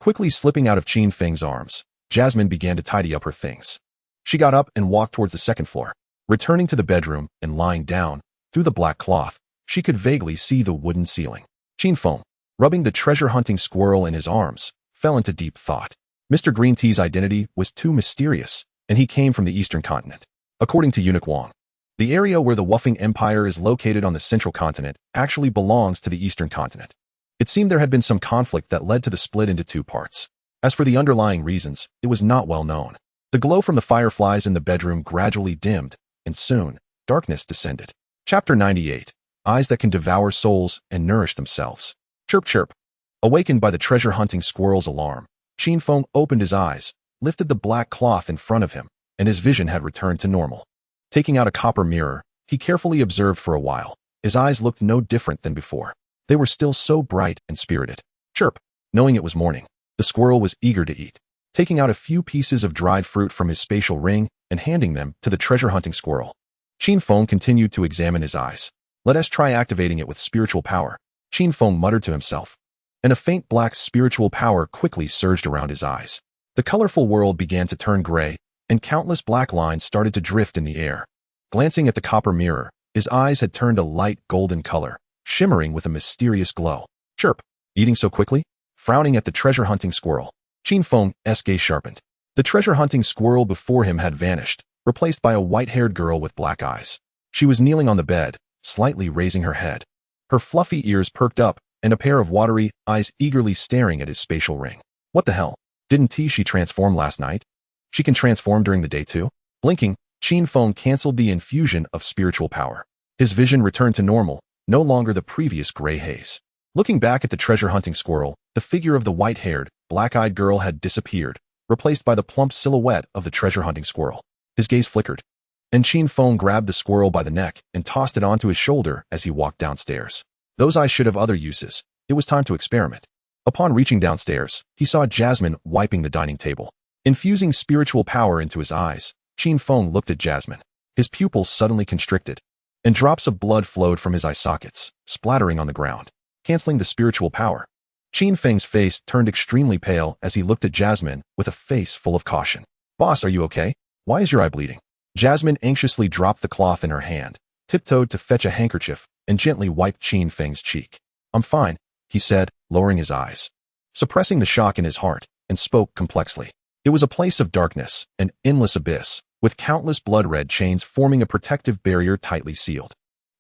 Quickly slipping out of Qin Feng's arms, Jasmine began to tidy up her things. She got up and walked towards the second floor. Returning to the bedroom and lying down, through the black cloth, she could vaguely see the wooden ceiling. Qin Feng, rubbing the treasure-hunting squirrel in his arms, fell into deep thought. Mr. Green Tea's identity was too mysterious, and he came from the eastern continent. According to Eunuch Wang, the area where the Wuffing Empire is located on the central continent actually belongs to the eastern continent. It seemed there had been some conflict that led to the split into two parts. As for the underlying reasons, it was not well known. The glow from the fireflies in the bedroom gradually dimmed, and soon, darkness descended. Chapter 98. Eyes that can devour souls and nourish themselves. Chirp chirp. Awakened by the treasure-hunting squirrel's alarm, Qin Feng opened his eyes, lifted the black cloth in front of him, and his vision had returned to normal. Taking out a copper mirror, he carefully observed for a while. His eyes looked no different than before. They were still so bright and spirited. Chirp. Knowing it was morning, the squirrel was eager to eat. Taking out a few pieces of dried fruit from his spatial ring and handing them to the treasure-hunting squirrel, Qin Feng continued to examine his eyes. Let us try activating it with spiritual power, Qin Feng muttered to himself. And a faint black spiritual power quickly surged around his eyes. The colorful world began to turn gray, and countless black lines started to drift in the air. Glancing at the copper mirror, his eyes had turned a light golden color, shimmering with a mysterious glow. Chirp! Eating so quickly? Frowning at the treasure-hunting squirrel, Qin Feng's gaze sharpened. The treasure-hunting squirrel before him had vanished, replaced by a white-haired girl with black eyes. She was kneeling on the bed, slightly raising her head. Her fluffy ears perked up, and a pair of watery eyes eagerly staring at his spatial ring. What the hell? Didn't she transform last night? She can transform during the day too? Blinking, Qin Feng canceled the infusion of spiritual power. His vision returned to normal, no longer the previous gray haze. Looking back at the treasure-hunting squirrel, the figure of the white-haired, black-eyed girl had disappeared, replaced by the plump silhouette of the treasure-hunting squirrel. His gaze flickered, and Qin Feng grabbed the squirrel by the neck and tossed it onto his shoulder as he walked downstairs. Those eyes should have other uses. It was time to experiment. Upon reaching downstairs, he saw Jasmine wiping the dining table. Infusing spiritual power into his eyes, Qin Feng looked at Jasmine. His pupils suddenly constricted, and drops of blood flowed from his eye sockets, splattering on the ground. Canceling the spiritual power, Qin Feng's face turned extremely pale as he looked at Jasmine with a face full of caution. Boss, are you okay? Why is your eye bleeding? Jasmine anxiously dropped the cloth in her hand, tiptoed to fetch a handkerchief, and gently wiped Qin Feng's cheek. I'm fine, he said, lowering his eyes, suppressing the shock in his heart, and spoke complexly. It was a place of darkness, an endless abyss, with countless blood-red chains forming a protective barrier tightly sealed.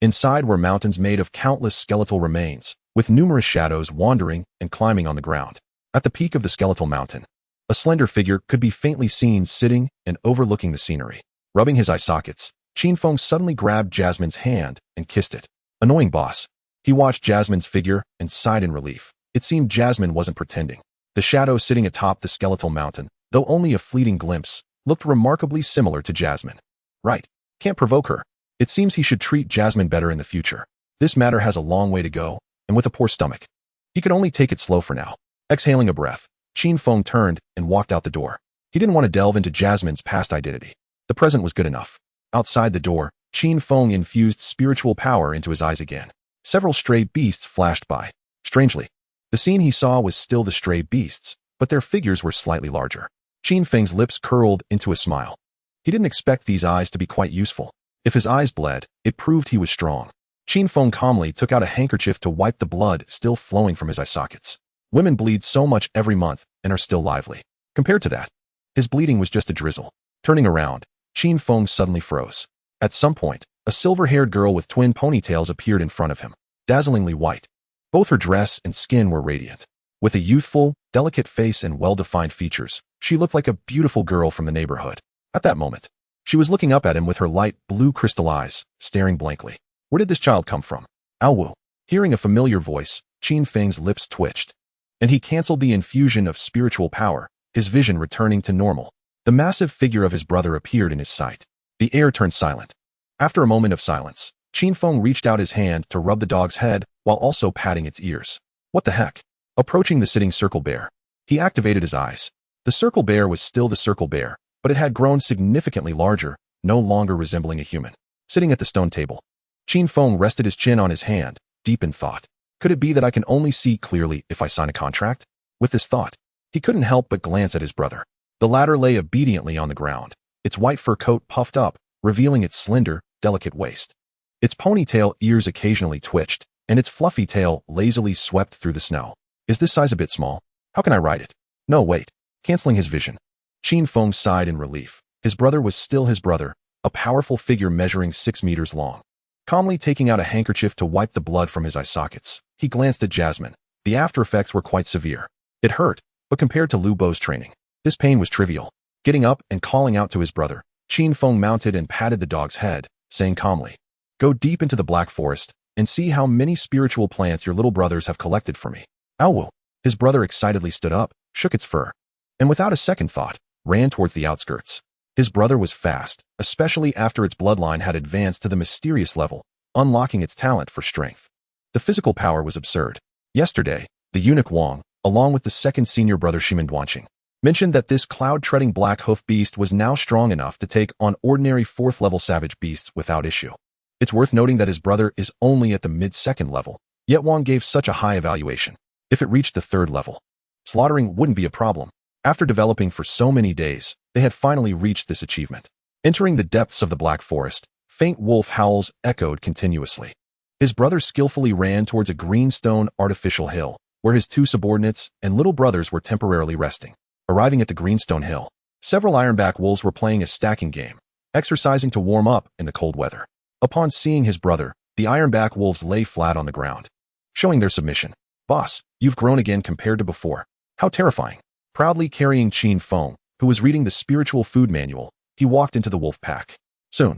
Inside were mountains made of countless skeletal remains, with numerous shadows wandering and climbing on the ground. At the peak of the skeletal mountain, a slender figure could be faintly seen sitting and overlooking the scenery. Rubbing his eye sockets, Qin Feng suddenly grabbed Jasmine's hand and kissed it. Annoying boss. He watched Jasmine's figure and sighed in relief. It seemed Jasmine wasn't pretending. The shadow sitting atop the skeletal mountain, though only a fleeting glimpse, looked remarkably similar to Jasmine. Right. Can't provoke her. It seems he should treat Jasmine better in the future. This matter has a long way to go, and with a poor stomach, he could only take it slow for now. Exhaling a breath, Qin Feng turned and walked out the door. He didn't want to delve into Jasmine's past identity. The present was good enough. Outside the door, Qin Feng infused spiritual power into his eyes again. Several stray beasts flashed by. Strangely, the scene he saw was still the stray beasts, but their figures were slightly larger. Qin Feng's lips curled into a smile. He didn't expect these eyes to be quite useful. If his eyes bled, it proved he was strong. Qin Feng calmly took out a handkerchief to wipe the blood still flowing from his eye sockets. Women bleed so much every month and are still lively. Compared to that, his bleeding was just a drizzle. Turning around, Qin Feng suddenly froze. At some point, a silver-haired girl with twin ponytails appeared in front of him, dazzlingly white. Both her dress and skin were radiant. With a youthful, delicate face and well-defined features, she looked like a beautiful girl from the neighborhood. At that moment, she was looking up at him with her light blue crystal eyes, staring blankly. Where did this child come from? Aowu. Hearing a familiar voice, Qin Feng's lips twitched, and he canceled the infusion of spiritual power, his vision returning to normal. The massive figure of his brother appeared in his sight. The air turned silent. After a moment of silence, Qin Feng reached out his hand to rub the dog's head while also patting its ears. What the heck? Approaching the sitting circle bear, he activated his eyes. The circle bear was still the circle bear, but it had grown significantly larger, no longer resembling a human. Sitting at the stone table, Qin Feng rested his chin on his hand, deep in thought. Could it be that I can only see clearly if I sign a contract? With this thought, he couldn't help but glance at his brother. The latter lay obediently on the ground, its white fur coat puffed up, revealing its slender, delicate waist. Its ponytail ears occasionally twitched, and its fluffy tail lazily swept through the snow. Is this size a bit small? How can I ride it? No, wait. Canceling his vision, Qin Feng sighed in relief. His brother was still his brother, a powerful figure measuring 6 meters long. Calmly taking out a handkerchief to wipe the blood from his eye sockets, he glanced at Jasmine. The after effects were quite severe. It hurt, but compared to Lu Bo's training, this pain was trivial. Getting up and calling out to his brother, Qin Feng mounted and patted the dog's head, saying calmly, "Go deep into the Black Forest and see how many spiritual plants your little brothers have collected for me." Aowu. His brother excitedly stood up, shook its fur, and without a second thought, ran towards the outskirts. His brother was fast, especially after its bloodline had advanced to the mysterious level, unlocking its talent for strength. The physical power was absurd. Yesterday, the eunuch Wang, along with the second senior brother Shimandwanqing, mentioned that this cloud-treading black hoof beast was now strong enough to take on ordinary 4th-level savage beasts without issue. It's worth noting that his brother is only at the mid-2nd level, yet Wang gave such a high evaluation. If it reached the 3rd level, slaughtering wouldn't be a problem. After developing for so many days, they had finally reached this achievement. Entering the depths of the Black Forest, faint wolf howls echoed continuously. His brother skillfully ran towards a greenstone artificial hill, where his 2 subordinates and little brothers were temporarily resting. Arriving at the greenstone hill, several ironback wolves were playing a stacking game, exercising to warm up in the cold weather. Upon seeing his brother, the ironback wolves lay flat on the ground, showing their submission. "Boss, you've grown again compared to before. How terrifying." Proudly carrying Qin Feng, who was reading the spiritual food manual, he walked into the wolf pack. Soon,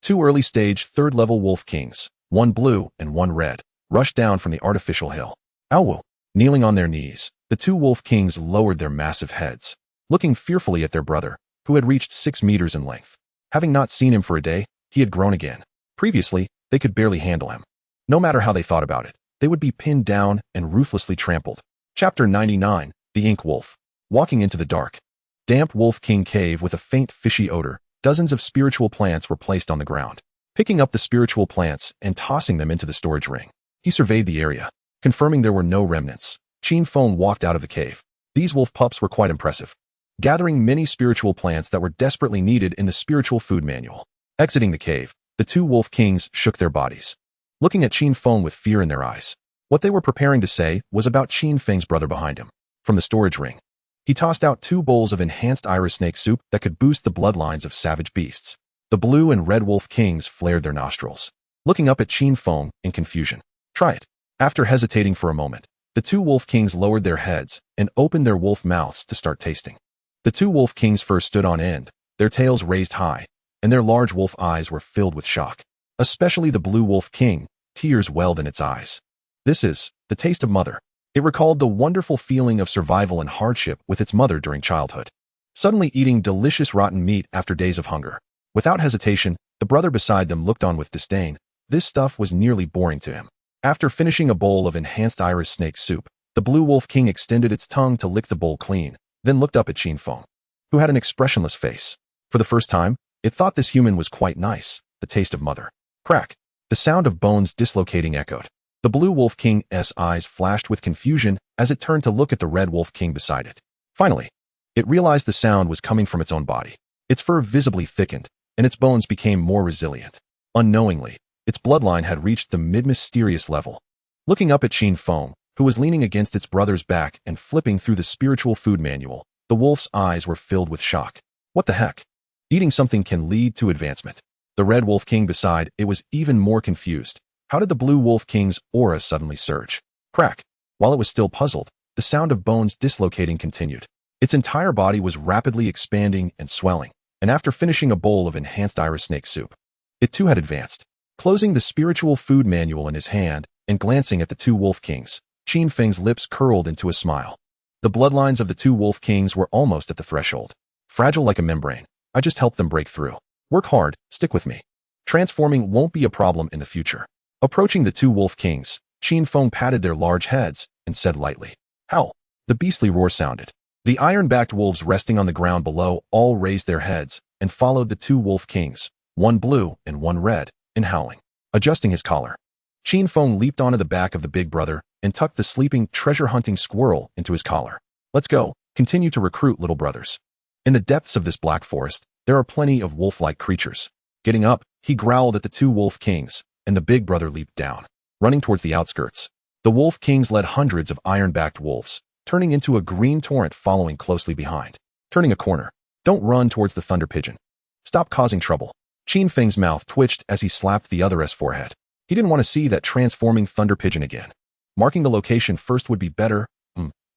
2 early-stage 3rd-level wolf kings, 1 blue and 1 red, rushed down from the artificial hill. Ow! Kneeling on their knees, the 2 wolf kings lowered their massive heads, looking fearfully at their brother, who had reached 6 meters in length. Having not seen him for a day, he had grown again. Previously, they could barely handle him. No matter how they thought about it, they would be pinned down and ruthlessly trampled. Chapter 99, The Ink Wolf. Walking into the dark, damp Wolf King cave with a faint fishy odor, dozens of spiritual plants were placed on the ground. Picking up the spiritual plants and tossing them into the storage ring, he surveyed the area, confirming there were no remnants. Qin Feng walked out of the cave. These wolf pups were quite impressive, gathering many spiritual plants that were desperately needed in the spiritual food manual. Exiting the cave, the 2 wolf kings shook their bodies, looking at Qin Feng with fear in their eyes. What they were preparing to say was about Qin Feng's brother behind him. From the storage ring, he tossed out 2 bowls of enhanced iris snake soup that could boost the bloodlines of savage beasts. The blue and red wolf kings flared their nostrils, looking up at Qin Feng in confusion. "Try it." After hesitating for a moment, the 2 wolf kings lowered their heads and opened their wolf mouths to start tasting. The 2 wolf kings first stood on end, their tails raised high, and their large wolf eyes were filled with shock. Especially the blue wolf king, tears welled in its eyes. This is the taste of mother. It recalled the wonderful feeling of survival and hardship with its mother during childhood. Suddenly eating delicious rotten meat after days of hunger. Without hesitation, the brother beside them looked on with disdain. This stuff was nearly boring to him. After finishing a bowl of enhanced iris snake soup, the blue wolf king extended its tongue to lick the bowl clean, then looked up at Qin Feng, who had an expressionless face. For the first time, it thought this human was quite nice. The taste of mother. Crack. The sound of bones dislocating echoed. The blue wolf king's eyes flashed with confusion as it turned to look at the red wolf king beside it. Finally, it realized the sound was coming from its own body. Its fur visibly thickened, and its bones became more resilient. Unknowingly, its bloodline had reached the mid-mysterious level. Looking up at Qin Feng, who was leaning against its brother's back and flipping through the spiritual food manual, the wolf's eyes were filled with shock. What the heck? Eating something can lead to advancement. The red wolf king beside it was even more confused. How did the blue wolf king's aura suddenly surge? Crack. While it was still puzzled, the sound of bones dislocating continued. Its entire body was rapidly expanding and swelling, and after finishing a bowl of enhanced iris snake soup, it too had advanced. Closing the spiritual food manual in his hand and glancing at the 2 wolf kings, Qin Feng's lips curled into a smile. The bloodlines of the 2 wolf kings were almost at the threshold. Fragile like a membrane, I just helped them break through. Work hard, stick with me. Transforming won't be a problem in the future. Approaching the 2 wolf kings, Qin Feng patted their large heads and said lightly, "Howl." The beastly roar sounded. The iron-backed wolves resting on the ground below all raised their heads and followed the 2 wolf kings, 1 blue and 1 red, in howling. Adjusting his collar, Qin Feng leaped onto the back of the big brother and tucked the sleeping, treasure-hunting squirrel into his collar. "Let's go. Continue to recruit little brothers." In the depths of this black forest, there are plenty of wolf-like creatures. Getting up, he growled at the 2 wolf kings, and the big brother leaped down, running towards the outskirts. The wolf kings led hundreds of iron-backed wolves, turning into a green torrent following closely behind. Turning a corner. "Don't run towards the thunder pigeon. Stop causing trouble." Qin Feng's mouth twitched as he slapped the other's forehead. He didn't want to see that transforming thunder pigeon again. Marking the location first would be better.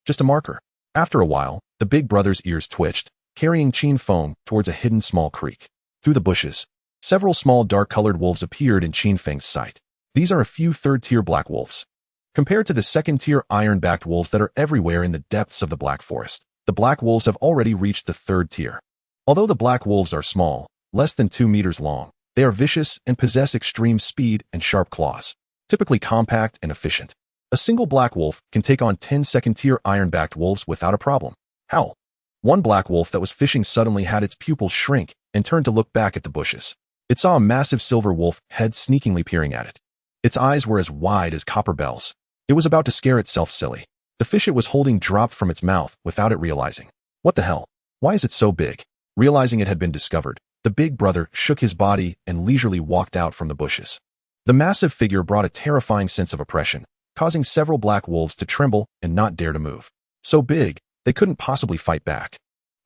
Just a marker. After a while, the big brother's ears twitched, carrying Qin Feng towards a hidden small creek. Through the bushes, several small dark-colored wolves appeared in Qin Feng's sight. These are a few 3rd-tier black wolves. Compared to the 2nd-tier iron-backed wolves that are everywhere in the depths of the Black Forest, the black wolves have already reached the 3rd tier. Although the black wolves are small, less than 2 meters long, they are vicious and possess extreme speed and sharp claws, typically compact and efficient. A single black wolf can take on 10 second-tier iron-backed wolves without a problem. Howl. One black wolf that was fishing suddenly had its pupils shrink and turned to look back at the bushes. It saw a massive silver wolf head sneakingly peering at it. Its eyes were as wide as copper bells. It was about to scare itself silly. The fish it was holding dropped from its mouth without it realizing. What the hell? Why is it so big? Realizing it had been discovered, the big brother shook his body and leisurely walked out from the bushes. The massive figure brought a terrifying sense of oppression, causing several black wolves to tremble and not dare to move. So big, they couldn't possibly fight back.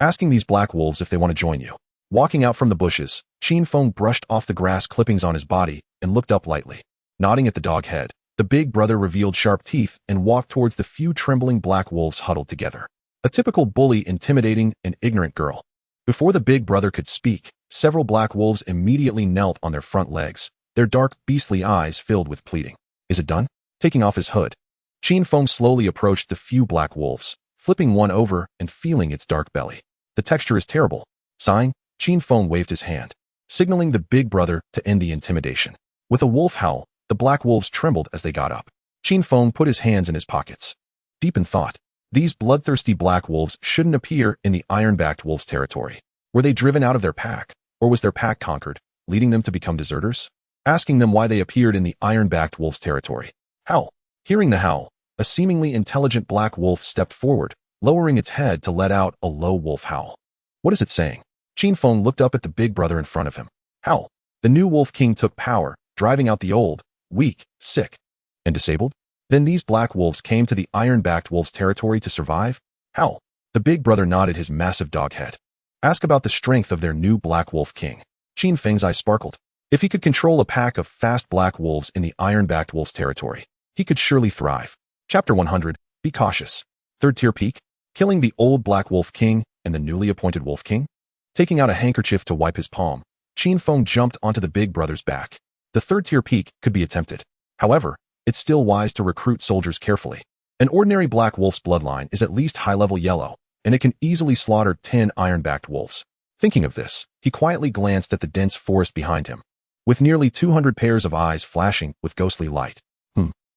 Asking these black wolves if they want to join you. Walking out from the bushes, Qin Feng brushed off the grass clippings on his body and looked up lightly. Nodding at the dog head, the big brother revealed sharp teeth and walked towards the few trembling black wolves huddled together. A typical bully intimidating an ignorant girl. Before the big brother could speak, several black wolves immediately knelt on their front legs, their dark, beastly eyes filled with pleading. Is it done? Taking off his hood, Qin Feng slowly approached the few black wolves, flipping one over and feeling its dark belly. The texture is terrible. Sighing, Qin Feng waved his hand, signaling the big brother to end the intimidation. With a wolf howl, the black wolves trembled as they got up. Qin Feng put his hands in his pockets. Deep in thought, these bloodthirsty black wolves shouldn't appear in the iron-backed wolves' territory. Were they driven out of their pack, or was their pack conquered, leading them to become deserters? Asking them why they appeared in the iron-backed wolves' territory. Howl. Hearing the howl, a seemingly intelligent black wolf stepped forward, lowering its head to let out a low wolf howl. What is it saying? Qin Feng looked up at the big brother in front of him. Howl. The new Wolf King took power, driving out the old, weak, sick, and disabled. Then these black wolves came to the iron-backed wolves' territory to survive? Howl. The big brother nodded his massive dog head. Ask about the strength of their new Black Wolf King. Qin Feng's eyes sparkled. If he could control a pack of fast black wolves in the iron-backed wolves' territory, he could surely thrive. Chapter 100. Be cautious. Third-tier peak. Killing the old Black Wolf King and the newly appointed Wolf King. Taking out a handkerchief to wipe his palm, Qin Feng jumped onto the big brother's back. The third-tier peak could be attempted. However, it's still wise to recruit soldiers carefully. An ordinary black wolf's bloodline is at least high-level yellow, and it can easily slaughter 10 iron-backed wolves. Thinking of this, he quietly glanced at the dense forest behind him, with nearly 200 pairs of eyes flashing with ghostly light.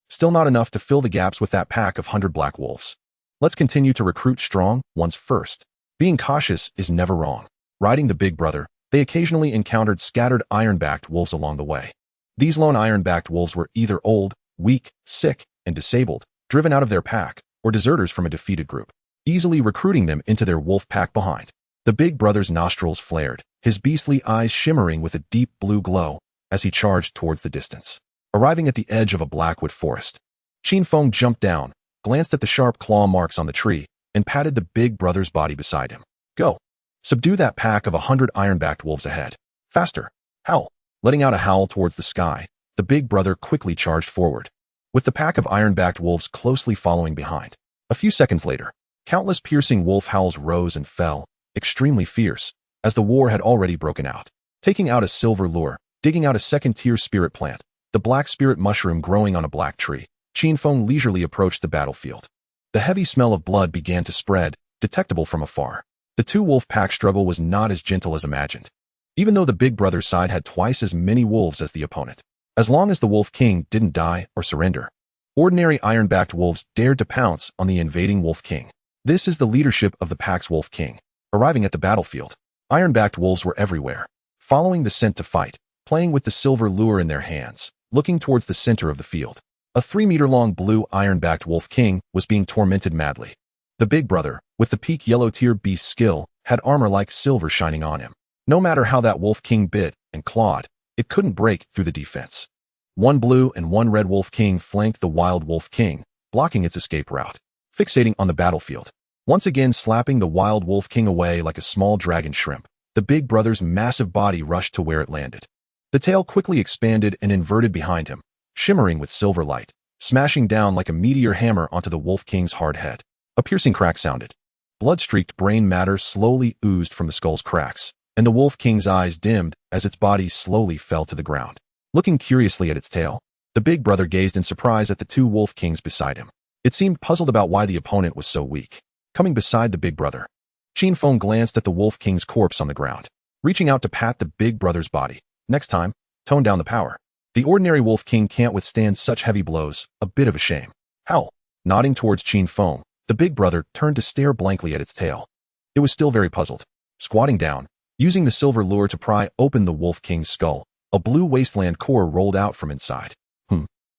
Still not enough to fill the gaps with that pack of 100 black wolves. Let's continue to recruit strong ones first. Being cautious is never wrong. Riding the big brother, they occasionally encountered scattered iron-backed wolves along the way. These lone iron-backed wolves were either old, weak, sick, and disabled, driven out of their pack, or deserters from a defeated group, easily recruiting them into their wolf pack behind. The big brother's nostrils flared, his beastly eyes shimmering with a deep blue glow as he charged towards the distance. Arriving at the edge of a blackwood forest, Qin Feng jumped down, glanced at the sharp claw marks on the tree, and patted the big brother's body beside him. Go. Subdue that pack of 100 iron-backed wolves ahead. Faster. Howl. Letting out a howl towards the sky, the big brother quickly charged forward, with the pack of iron-backed wolves closely following behind. A few seconds later, countless piercing wolf howls rose and fell, extremely fierce, as the war had already broken out. Taking out a silver lure, digging out a second-tier spirit plant, the black spirit mushroom growing on a black tree, Qin Feng leisurely approached the battlefield. The heavy smell of blood began to spread, detectable from afar. The two-wolf pack struggle was not as gentle as imagined, even though the big brother's side had twice as many wolves as the opponent. As long as the Wolf King didn't die or surrender, ordinary iron-backed wolves dared to pounce on the invading Wolf King. This is the leadership of the pack's Wolf King. Arriving at the battlefield, iron-backed wolves were everywhere, following the scent to fight, playing with the silver lure in their hands, looking towards the center of the field. A 3-meter-long blue iron-backed Wolf King was being tormented madly. The big brother, with the peak yellow-tier beast skill, had armor like silver shining on him. No matter how that Wolf King bit and clawed, it couldn't break through the defense. One blue and one red Wolf King flanked the wild Wolf King, blocking its escape route. Fixating on the battlefield, once again slapping the wild Wolf King away like a small dragon shrimp, the big brother's massive body rushed to where it landed. The tail quickly expanded and inverted behind him, shimmering with silver light, smashing down like a meteor hammer onto the Wolf King's hard head. A piercing crack sounded. Blood-streaked brain matter slowly oozed from the skull's cracks, and the Wolf King's eyes dimmed as its body slowly fell to the ground. Looking curiously at its tail, the big brother gazed in surprise at the two Wolf Kings beside him. It seemed puzzled about why the opponent was so weak. Coming beside the big brother, Qin Feng glanced at the Wolf King's corpse on the ground, reaching out to pat the big brother's body. Next time, tone down the power. The ordinary Wolf King can't withstand such heavy blows, a bit of a shame. Howl. Nodding towards Qin Feng, the big brother turned to stare blankly at its tail. It was still very puzzled. Squatting down, using the silver lure to pry open the Wolf King's skull, a blue wasteland core rolled out from inside.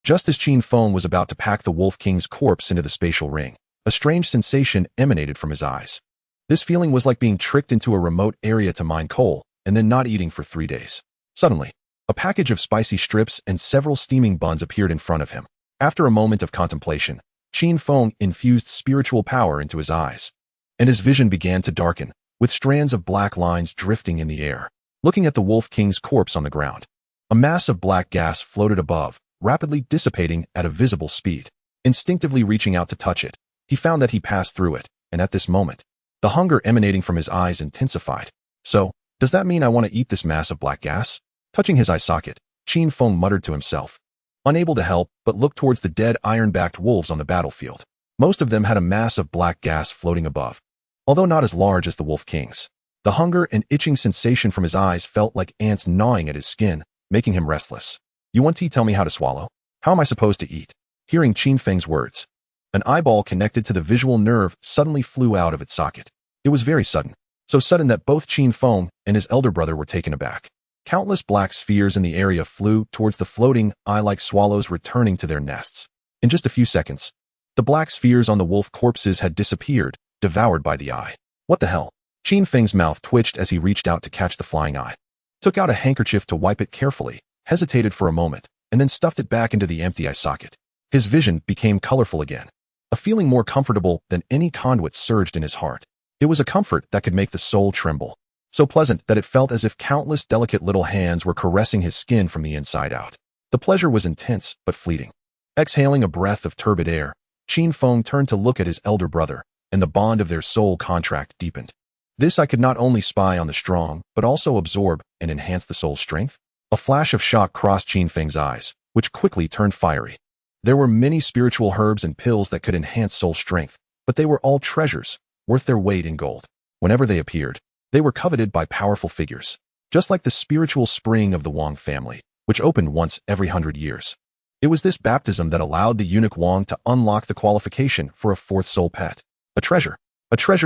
Just as Qin Feng was about to pack the Wolf King's corpse into the spatial ring, a strange sensation emanated from his eyes. This feeling was like being tricked into a remote area to mine coal, and then not eating for 3 days. Suddenly, a package of spicy strips and several steaming buns appeared in front of him. After a moment of contemplation, Qin Feng infused spiritual power into his eyes, and his vision began to darken, with strands of black lines drifting in the air. Looking at the Wolf King's corpse on the ground, a mass of black gas floated above, rapidly dissipating at a visible speed. Instinctively reaching out to touch it, he found that he passed through it, and at this moment, the hunger emanating from his eyes intensified. So, does that mean I want to eat this mass of black gas? Touching his eye socket, Qin Feng muttered to himself, unable to help but look towards the dead iron-backed wolves on the battlefield. Most of them had a mass of black gas floating above, although not as large as the Wolf King's. The hunger and itching sensation from his eyes felt like ants gnawing at his skin, making him restless. You want to tell me how to swallow? How am I supposed to eat? Hearing Qin Feng's words, an eyeball connected to the visual nerve suddenly flew out of its socket. It was very sudden, so sudden that both Qin Feng and his elder brother were taken aback. Countless black spheres in the area flew towards the floating, eye-like swallows returning to their nests. In just a few seconds, the black spheres on the wolf corpses had disappeared, devoured by the eye. What the hell? Qin Feng's mouth twitched as he reached out to catch the flying eye. Took out a handkerchief to wipe it carefully, hesitated for a moment, and then stuffed it back into the empty eye socket. His vision became colorful again. A feeling more comfortable than any conduit surged in his heart. It was a comfort that could make the soul tremble. So pleasant that it felt as if countless delicate little hands were caressing his skin from the inside out. The pleasure was intense, but fleeting. Exhaling a breath of turbid air, Qin Feng turned to look at his elder brother, and the bond of their soul contract deepened. This I could not only spy on the strong, but also absorb and enhance the soul's strength? A flash of shock crossed Qin Feng's eyes, which quickly turned fiery. There were many spiritual herbs and pills that could enhance soul strength, but they were all treasures, worth their weight in gold. Whenever they appeared, they were coveted by powerful figures, just like the spiritual spring of the Wang family, which opened once every 100 years. It was this baptism that allowed the eunuch Wang to unlock the qualification for a fourth soul pet. A treasure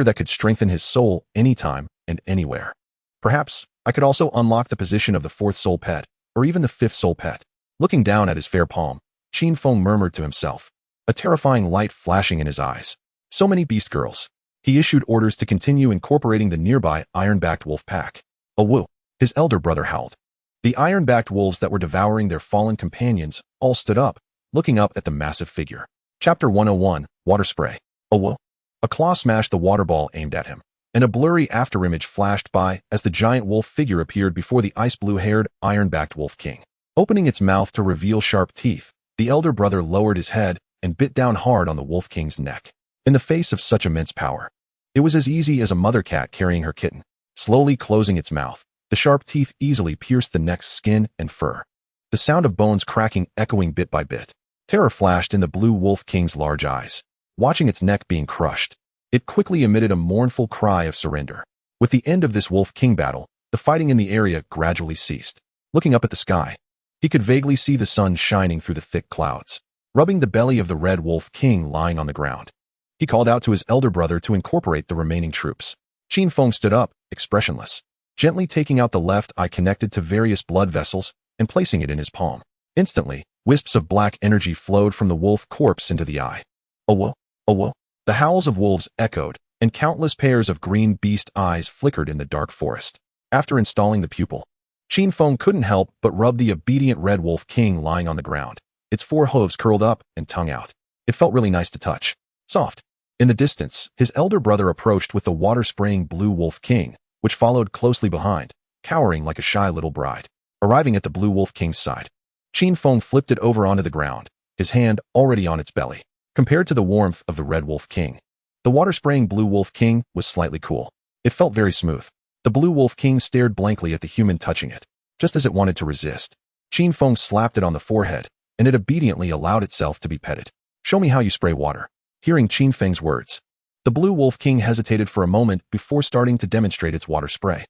that could strengthen his soul anytime and anywhere. Perhaps I could also unlock the position of the fourth soul pet, or even the fifth soul pet. Looking down at his fair palm, Qin Feng murmured to himself, a terrifying light flashing in his eyes. So many beast girls. He issued orders to continue incorporating the nearby iron-backed wolf pack. A woo! His elder brother howled. The iron-backed wolves that were devouring their fallen companions all stood up, looking up at the massive figure. Chapter 101, Water Spray. A woo! A claw smashed the water ball aimed at him, and a blurry afterimage flashed by as the giant wolf figure appeared before the ice-blue-haired, iron-backed Wolf King. Opening its mouth to reveal sharp teeth, the elder brother lowered his head and bit down hard on the Wolf King's neck. In the face of such immense power, it was as easy as a mother cat carrying her kitten. Slowly closing its mouth, the sharp teeth easily pierced the neck's skin and fur. The sound of bones cracking echoing bit by bit. Terror flashed in the blue Wolf King's large eyes. Watching its neck being crushed, it quickly emitted a mournful cry of surrender. With the end of this Wolf King battle, the fighting in the area gradually ceased. Looking up at the sky, he could vaguely see the sun shining through the thick clouds, rubbing the belly of the red Wolf King lying on the ground. He called out to his elder brother to incorporate the remaining troops. Qin Feng stood up, expressionless, gently taking out the left eye connected to various blood vessels and placing it in his palm. Instantly, wisps of black energy flowed from the wolf corpse into the eye. Oh whoa, oh whoa. The howls of wolves echoed, and countless pairs of green beast eyes flickered in the dark forest. After installing the pupil, Qin Feng couldn't help but rub the obedient red Wolf King lying on the ground, its 4 hooves curled up and tongue out. It felt really nice to touch. Soft. In the distance, his elder brother approached with the water-spraying blue Wolf King, which followed closely behind, cowering like a shy little bride. Arriving at the blue Wolf King's side, Qin Feng flipped it over onto the ground, his hand already on its belly. Compared to the warmth of the red Wolf King, the water-spraying blue Wolf King was slightly cool. It felt very smooth. The blue Wolf King stared blankly at the human touching it, just as it wanted to resist. Qin Feng slapped it on the forehead, and it obediently allowed itself to be petted. Show me how you spray water. Hearing Qin Feng's words, the blue Wolf King hesitated for a moment before starting to demonstrate its water spray.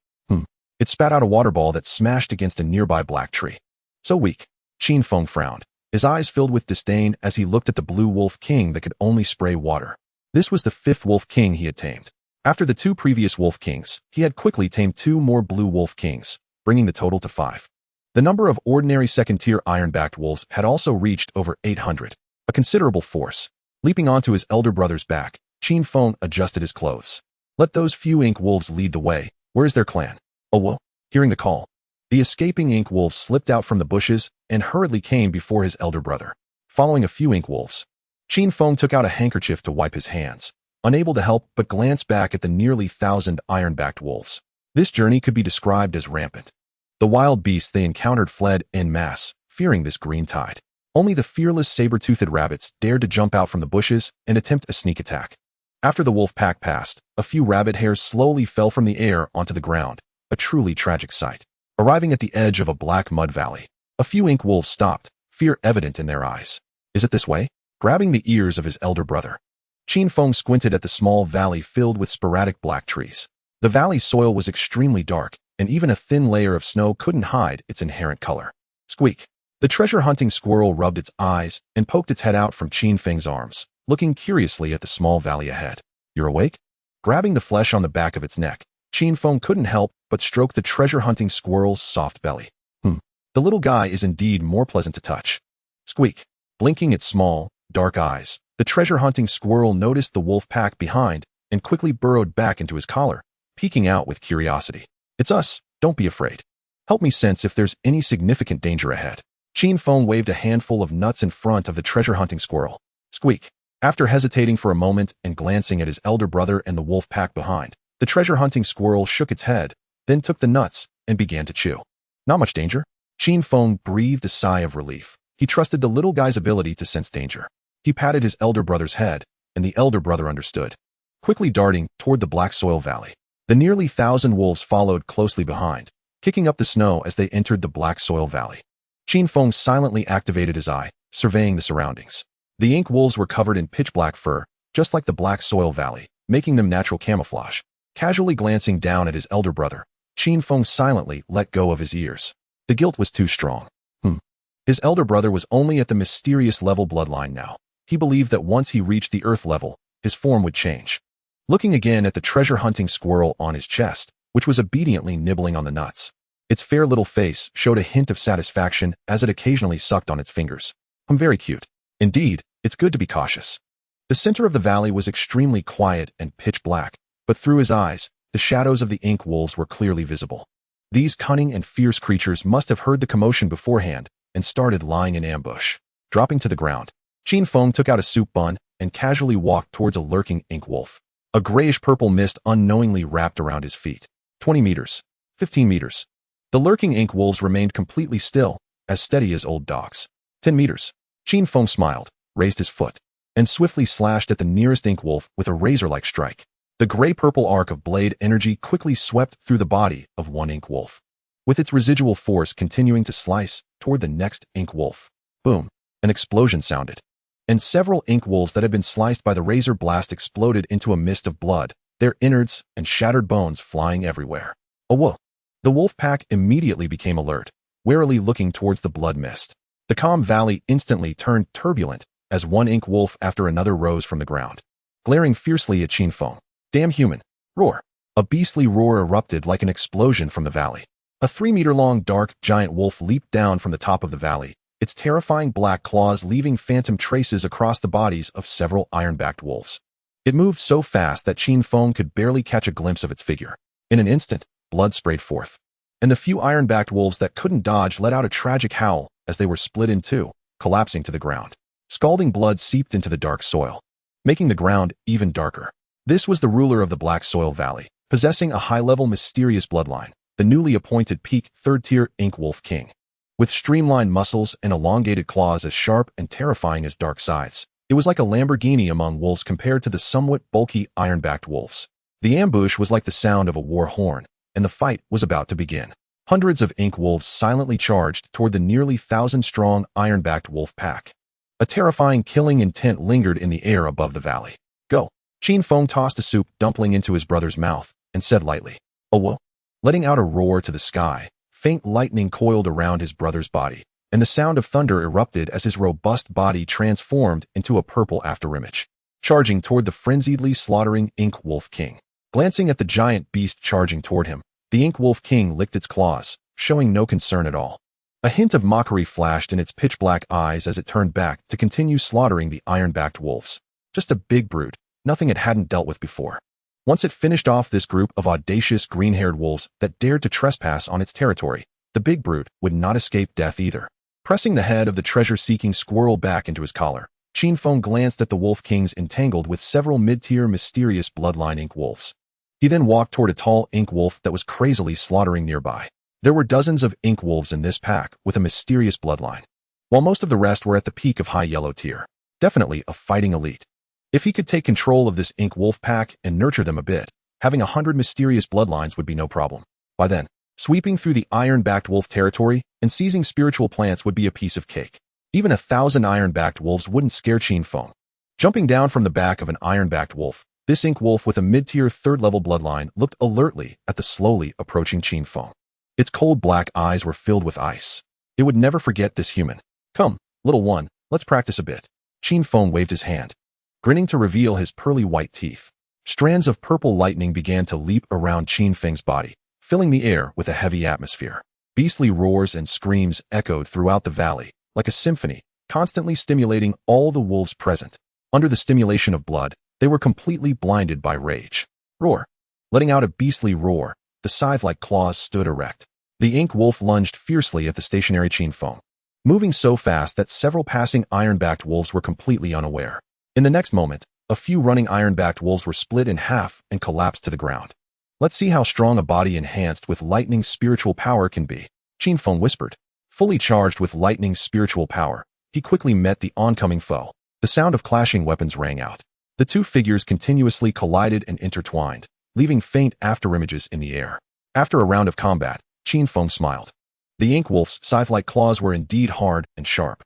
It spat out a water ball that smashed against a nearby black tree. So weak. Qin Feng frowned. His eyes filled with disdain as he looked at the blue wolf king that could only spray water. This was the 5th wolf king he had tamed. After the 2 previous wolf kings, he had quickly tamed 2 more blue wolf kings, bringing the total to 5. The number of ordinary second-tier iron-backed wolves had also reached over 800, a considerable force. Leaping onto his elder brother's back, Qin Feng adjusted his clothes. Let those few ink wolves lead the way. Where is their clan? Oh, whoa. Hearing the call, the escaping ink wolf slipped out from the bushes and hurriedly came before his elder brother. Following a few ink wolves, Qin Feng took out a handkerchief to wipe his hands, unable to help but glance back at the nearly 1,000 iron-backed wolves. This journey could be described as rampant. The wild beasts they encountered fled en masse, fearing this green tide. Only the fearless saber-toothed rabbits dared to jump out from the bushes and attempt a sneak attack. After the wolf pack passed, a few rabbit hairs slowly fell from the air onto the ground, a truly tragic sight. Arriving at the edge of a black mud valley, a few ink wolves stopped, fear evident in their eyes. Is it this way? Grabbing the ears of his elder brother, Qin Feng squinted at the small valley filled with sporadic black trees. The valley's soil was extremely dark, and even a thin layer of snow couldn't hide its inherent color. Squeak! The treasure-hunting squirrel rubbed its eyes and poked its head out from Qin Feng's arms, looking curiously at the small valley ahead. You're awake? Grabbing the flesh on the back of its neck, Qin Feng couldn't help but stroke the treasure-hunting squirrel's soft belly. The little guy is indeed more pleasant to touch. Squeak! Blinking its small, dark eyes, the treasure-hunting squirrel noticed the wolf pack behind and quickly burrowed back into his collar, peeking out with curiosity. It's us, don't be afraid. Help me sense if there's any significant danger ahead. Qin Feng waved a handful of nuts in front of the treasure-hunting squirrel. Squeak! After hesitating for a moment and glancing at his elder brother and the wolf pack behind, the treasure-hunting squirrel shook its head, then took the nuts and began to chew. Not much danger? Qin Feng breathed a sigh of relief. He trusted the little guy's ability to sense danger. He patted his elder brother's head, and the elder brother understood. Quickly darting toward the black soil valley, the nearly 1,000 wolves followed closely behind, kicking up the snow as they entered the black soil valley. Qin Feng silently activated his eye, surveying the surroundings. The ink wolves were covered in pitch-black fur, just like the black soil valley, making them natural camouflage. Casually glancing down at his elder brother, Qin Feng silently let go of his ears. The guilt was too strong. His elder brother was only at the mysterious level bloodline now. He believed that once he reached the earth level, his form would change. Looking again at the treasure-hunting squirrel on his chest, which was obediently nibbling on the nuts, its fair little face showed a hint of satisfaction as it occasionally sucked on its fingers. Very cute. Indeed, it's good to be cautious. The center of the valley was extremely quiet and pitch black, but through his eyes, the shadows of the ink wolves were clearly visible. These cunning and fierce creatures must have heard the commotion beforehand and started lying in ambush. Dropping to the ground, Qin Feng took out a soup bun and casually walked towards a lurking ink wolf. A grayish-purple mist unknowingly wrapped around his feet. 20 meters. 15 meters. The lurking ink wolves remained completely still, as steady as old dogs. 10 meters. Qin Feng smiled, raised his foot, and swiftly slashed at the nearest ink wolf with a razor-like strike. The gray-purple arc of blade energy quickly swept through the body of one ink wolf, with its residual force continuing to slice toward the next ink wolf. Boom! An explosion sounded, and several ink wolves that had been sliced by the razor blast exploded into a mist of blood, their innards and shattered bones flying everywhere. Oh, whoa! The wolf pack immediately became alert, warily looking towards the blood mist. The calm valley instantly turned turbulent as one ink wolf after another rose from the ground, glaring fiercely at Qin Feng. Damn human! Roar! A beastly roar erupted like an explosion from the valley. A 3-meter-long dark giant wolf leaped down from the top of the valley, its terrifying black claws leaving phantom traces across the bodies of several iron-backed wolves. It moved so fast that Qin Feng could barely catch a glimpse of its figure. In an instant, blood sprayed forth, and the few iron-backed wolves that couldn't dodge let out a tragic howl as they were split in two, collapsing to the ground. Scalding blood seeped into the dark soil, making the ground even darker. This was the ruler of the Black Soil Valley, possessing a high-level mysterious bloodline, the newly appointed peak 3rd-tier Ink Wolf King. With streamlined muscles and elongated claws as sharp and terrifying as dark scythes, it was like a Lamborghini among wolves compared to the somewhat bulky iron-backed wolves. The ambush was like the sound of a war horn, and the fight was about to begin. Hundreds of ink wolves silently charged toward the nearly 1,000-strong iron-backed wolf pack. A terrifying killing intent lingered in the air above the valley. Go! Qin Feng tossed a soup dumpling into his brother's mouth and said lightly, "Oh, whoa." Letting out a roar to the sky, faint lightning coiled around his brother's body, and the sound of thunder erupted as his robust body transformed into a purple afterimage, charging toward the frenziedly slaughtering Ink Wolf King. Glancing at the giant beast charging toward him, the Ink Wolf King licked its claws, showing no concern at all. A hint of mockery flashed in its pitch-black eyes as it turned back to continue slaughtering the iron-backed wolves. Just a big brute, nothing it hadn't dealt with before. Once it finished off this group of audacious green-haired wolves that dared to trespass on its territory, the big brute would not escape death either. Pressing the head of the treasure-seeking squirrel back into his collar, Qin Feng glanced at the wolf kings entangled with several mid-tier mysterious bloodline ink wolves. He then walked toward a tall ink wolf that was crazily slaughtering nearby. There were dozens of ink wolves in this pack with a mysterious bloodline, while most of the rest were at the peak of high yellow tier. Definitely a fighting elite. If he could take control of this ink wolf pack and nurture them a bit, having 100 mysterious bloodlines would be no problem. By then, sweeping through the iron-backed wolf territory and seizing spiritual plants would be a piece of cake. Even 1,000 iron-backed wolves wouldn't scare Qin Feng. Jumping down from the back of an iron-backed wolf, this ink wolf with a mid-tier third-level bloodline looked alertly at the slowly approaching Qin Feng. Its cold black eyes were filled with ice. It would never forget this human. Come, little one, let's practice a bit. Qin Feng waved his hand, grinning to reveal his pearly white teeth. Strands of purple lightning began to leap around Qin Feng's body, filling the air with a heavy atmosphere. Beastly roars and screams echoed throughout the valley, like a symphony, constantly stimulating all the wolves present. Under the stimulation of blood, they were completely blinded by rage. Roar! Letting out a beastly roar, the scythe-like claws stood erect. The ink wolf lunged fiercely at the stationary Qin Feng, moving so fast that several passing iron-backed wolves were completely unaware. In the next moment, a few running iron-backed wolves were split in half and collapsed to the ground. Let's see how strong a body enhanced with lightning spiritual power can be, Qin Feng whispered. Fully charged with lightning spiritual power, he quickly met the oncoming foe. The sound of clashing weapons rang out. The two figures continuously collided and intertwined, leaving faint afterimages in the air. After a round of combat, Qin Feng smiled. The ink wolf's scythe-like claws were indeed hard and sharp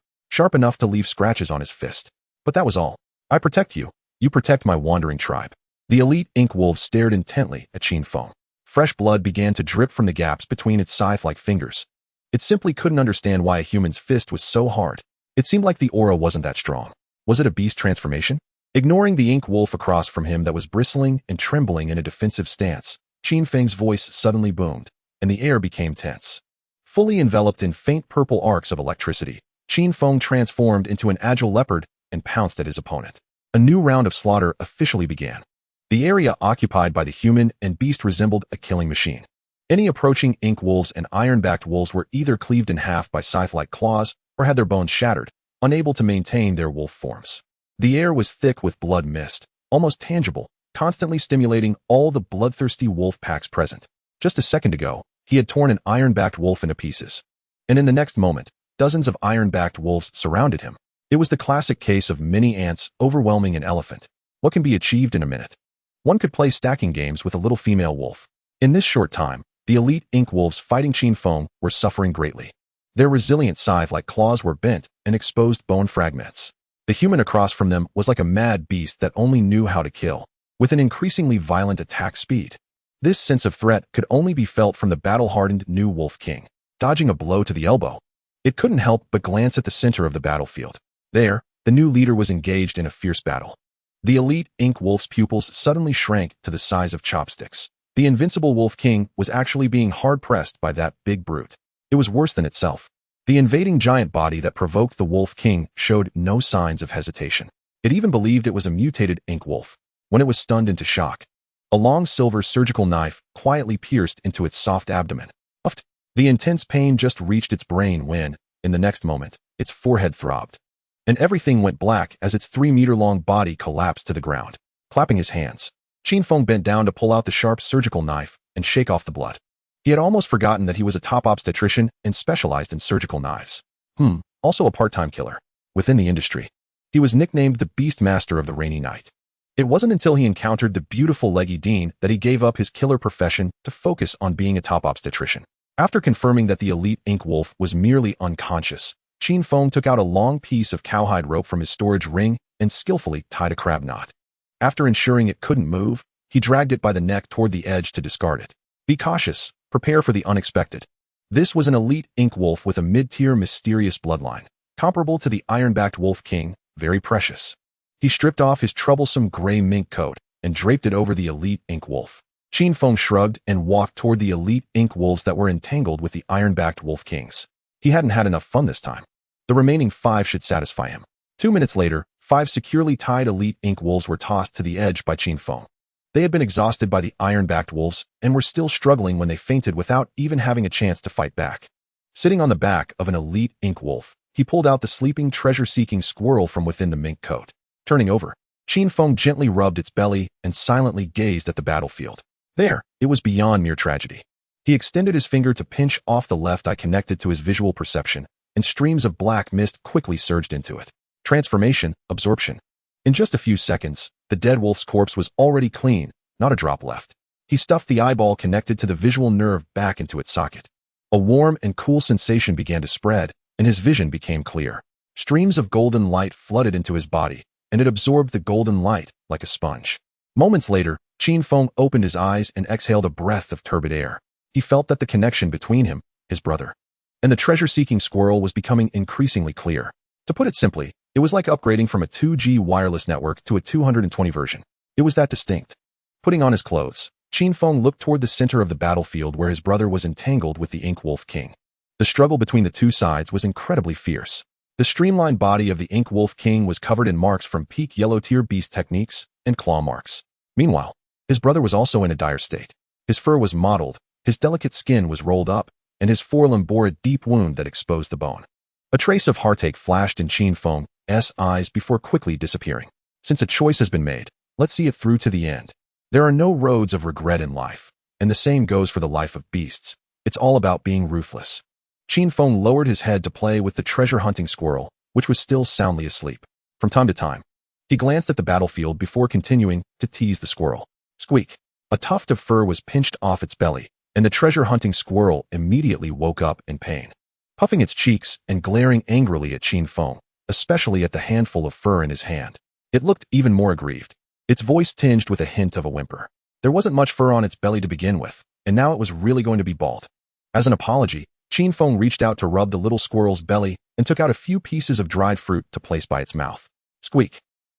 enough to leave scratches on his fist. But that was all. I protect you. You protect my wandering tribe. The elite ink wolf stared intently at Qin Feng. Fresh blood began to drip from the gaps between its scythe-like fingers. It simply couldn't understand why a human's fist was so hard. It seemed like the aura wasn't that strong. Was it a beast transformation? Ignoring the ink wolf across from him that was bristling and trembling in a defensive stance, Qin Feng's voice suddenly boomed, and the air became tense. Fully enveloped in faint purple arcs of electricity, Qin Feng transformed into an agile leopard and pounced at his opponent. A new round of slaughter officially began. The area occupied by the human and beast resembled a killing machine. Any approaching ink wolves and iron-backed wolves were either cleaved in half by scythe-like claws or had their bones shattered, unable to maintain their wolf forms. The air was thick with blood mist, almost tangible, constantly stimulating all the bloodthirsty wolf packs present. Just a second ago, he had torn an iron-backed wolf into pieces. And in the next moment, dozens of iron-backed wolves surrounded him. It was the classic case of mini ants overwhelming an elephant. What can be achieved in a minute? One could play stacking games with a little female wolf. In this short time, the elite ink wolves fighting Qin Feng were suffering greatly. Their resilient scythe-like claws were bent and exposed bone fragments. The human across from them was like a mad beast that only knew how to kill, with an increasingly violent attack speed. This sense of threat could only be felt from the battle-hardened new Wolf King, dodging a blow to the elbow. It couldn't help but glance at the center of the battlefield. There, the new leader was engaged in a fierce battle. The elite ink wolf's pupils suddenly shrank to the size of chopsticks. The invincible Wolf King was actually being hard-pressed by that big brute. It was worse than itself. The invading giant body that provoked the Wolf King showed no signs of hesitation. It even believed it was a mutated ink wolf. When it was stunned into shock, a long silver surgical knife quietly pierced into its soft abdomen. Uffed. The intense pain just reached its brain when, in the next moment, its forehead throbbed. And everything went black as its 3-meter-long body collapsed to the ground. Clapping his hands, Qin Feng bent down to pull out the sharp surgical knife and shake off the blood. He had almost forgotten that he was a top obstetrician and specialized in surgical knives. Also a part-time killer. Within the industry, he was nicknamed the Beast Master of the Rainy Night. It wasn't until he encountered the beautiful Leggy Dean that he gave up his killer profession to focus on being a top obstetrician. After confirming that the elite ink wolf was merely unconscious, Qin Feng took out a long piece of cowhide rope from his storage ring and skillfully tied a crab knot. After ensuring it couldn't move, he dragged it by the neck toward the edge to discard it. Be cautious, prepare for the unexpected. This was an elite ink wolf with a mid-tier mysterious bloodline, comparable to the iron-backed wolf king, very precious. He stripped off his troublesome gray mink coat and draped it over the elite ink wolf. Qin Feng shrugged and walked toward the elite ink wolves that were entangled with the iron-backed wolf kings. He hadn't had enough fun this time. The remaining 5 should satisfy him. 2 minutes later, 5 securely tied elite ink wolves were tossed to the edge by Qin Feng. They had been exhausted by the iron-backed wolves and were still struggling when they fainted without even having a chance to fight back. Sitting on the back of an elite ink wolf, he pulled out the sleeping treasure-seeking squirrel from within the mink coat. Turning over, Qin Feng gently rubbed its belly and silently gazed at the battlefield. There, it was beyond mere tragedy. He extended his finger to pinch off the left eye connected to his visual perception, and streams of black mist quickly surged into it. Transformation, absorption. In just a few seconds, the dead wolf's corpse was already clean, not a drop left. He stuffed the eyeball connected to the visual nerve back into its socket. A warm and cool sensation began to spread, and his vision became clear. Streams of golden light flooded into his body, and it absorbed the golden light like a sponge. Moments later, Qin Feng opened his eyes and exhaled a breath of turbid air. He felt that the connection between him, his brother, and the treasure-seeking squirrel was becoming increasingly clear. To put it simply, it was like upgrading from a 2G wireless network to a 220 version. It was that distinct. Putting on his clothes, Qin Feng looked toward the center of the battlefield where his brother was entangled with the Ink Wolf King. The struggle between the two sides was incredibly fierce. The streamlined body of the Ink Wolf King was covered in marks from peak yellow-tier beast techniques and claw marks. Meanwhile, his brother was also in a dire state. His fur was mottled, his delicate skin was rolled up, and his forelimb bore a deep wound that exposed the bone. A trace of heartache flashed in Qin Feng's eyes before quickly disappearing. Since a choice has been made, let's see it through to the end. There are no roads of regret in life, and the same goes for the life of beasts. It's all about being ruthless. Qin Feng lowered his head to play with the treasure-hunting squirrel, which was still soundly asleep. From time to time, he glanced at the battlefield before continuing to tease the squirrel. Squeak! A tuft of fur was pinched off its belly, and the treasure-hunting squirrel immediately woke up in pain. Puffing its cheeks and glaring angrily at Qin Feng, especially at the handful of fur in his hand, it looked even more aggrieved. Its voice tinged with a hint of a whimper. There wasn't much fur on its belly to begin with, and now it was really going to be bald. As an apology, Qin Feng reached out to rub the little squirrel's belly and took out a few pieces of dried fruit to place by its mouth. Squeak!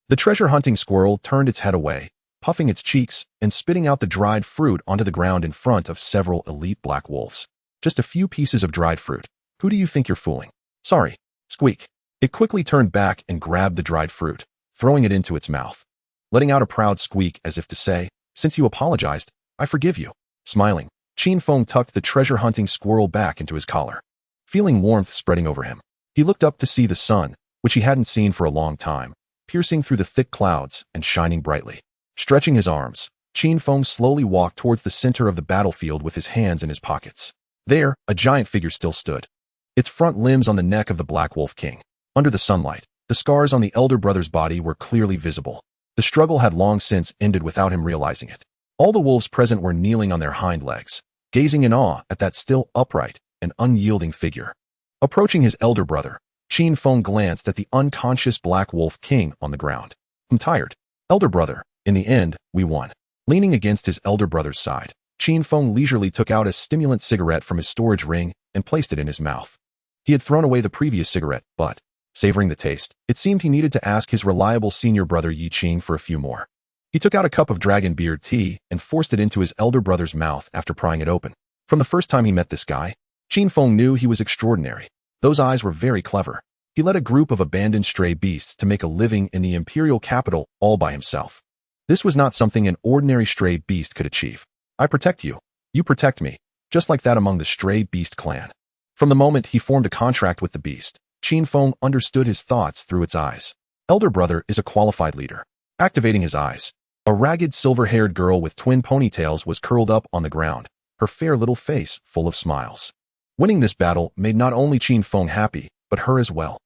The treasure-hunting squirrel turned its head away, puffing its cheeks and spitting out the dried fruit onto the ground in front of several elite black wolves. Just a few pieces of dried fruit. Who do you think you're fooling? Sorry. Squeak! It quickly turned back and grabbed the dried fruit, throwing it into its mouth. Letting out a proud squeak as if to say, "Since you apologized, I forgive you." Smiling, Qin Feng tucked the treasure-hunting squirrel back into his collar. Feeling warmth spreading over him, he looked up to see the sun, which he hadn't seen for a long time, piercing through the thick clouds and shining brightly. Stretching his arms, Qin Feng slowly walked towards the center of the battlefield with his hands in his pockets. There, a giant figure still stood, its front limbs on the neck of the Black Wolf King. Under the sunlight, the scars on the elder brother's body were clearly visible. The struggle had long since ended without him realizing it. All the wolves present were kneeling on their hind legs, gazing in awe at that still upright and unyielding figure. Approaching his elder brother, Qin Feng glanced at the unconscious Black Wolf King on the ground. "I'm tired. Elder brother, in the end, we won." Leaning against his elder brother's side, Qin Feng leisurely took out a stimulant cigarette from his storage ring and placed it in his mouth. He had thrown away the previous cigarette, but, savoring the taste, it seemed he needed to ask his reliable senior brother Yi Qing for a few more. He took out a cup of dragon beard tea and forced it into his elder brother's mouth after prying it open. From the first time he met this guy, Qin Feng knew he was extraordinary. Those eyes were very clever. He led a group of abandoned stray beasts to make a living in the imperial capital all by himself. This was not something an ordinary stray beast could achieve. "I protect you. You protect me," just like that among the stray beast clan. From the moment he formed a contract with the beast, Qin Feng understood his thoughts through its eyes. Elder brother is a qualified leader. Activating his eyes, a ragged silver-haired girl with twin ponytails was curled up on the ground, her fair little face full of smiles. Winning this battle made not only Qin Feng happy, but her as well.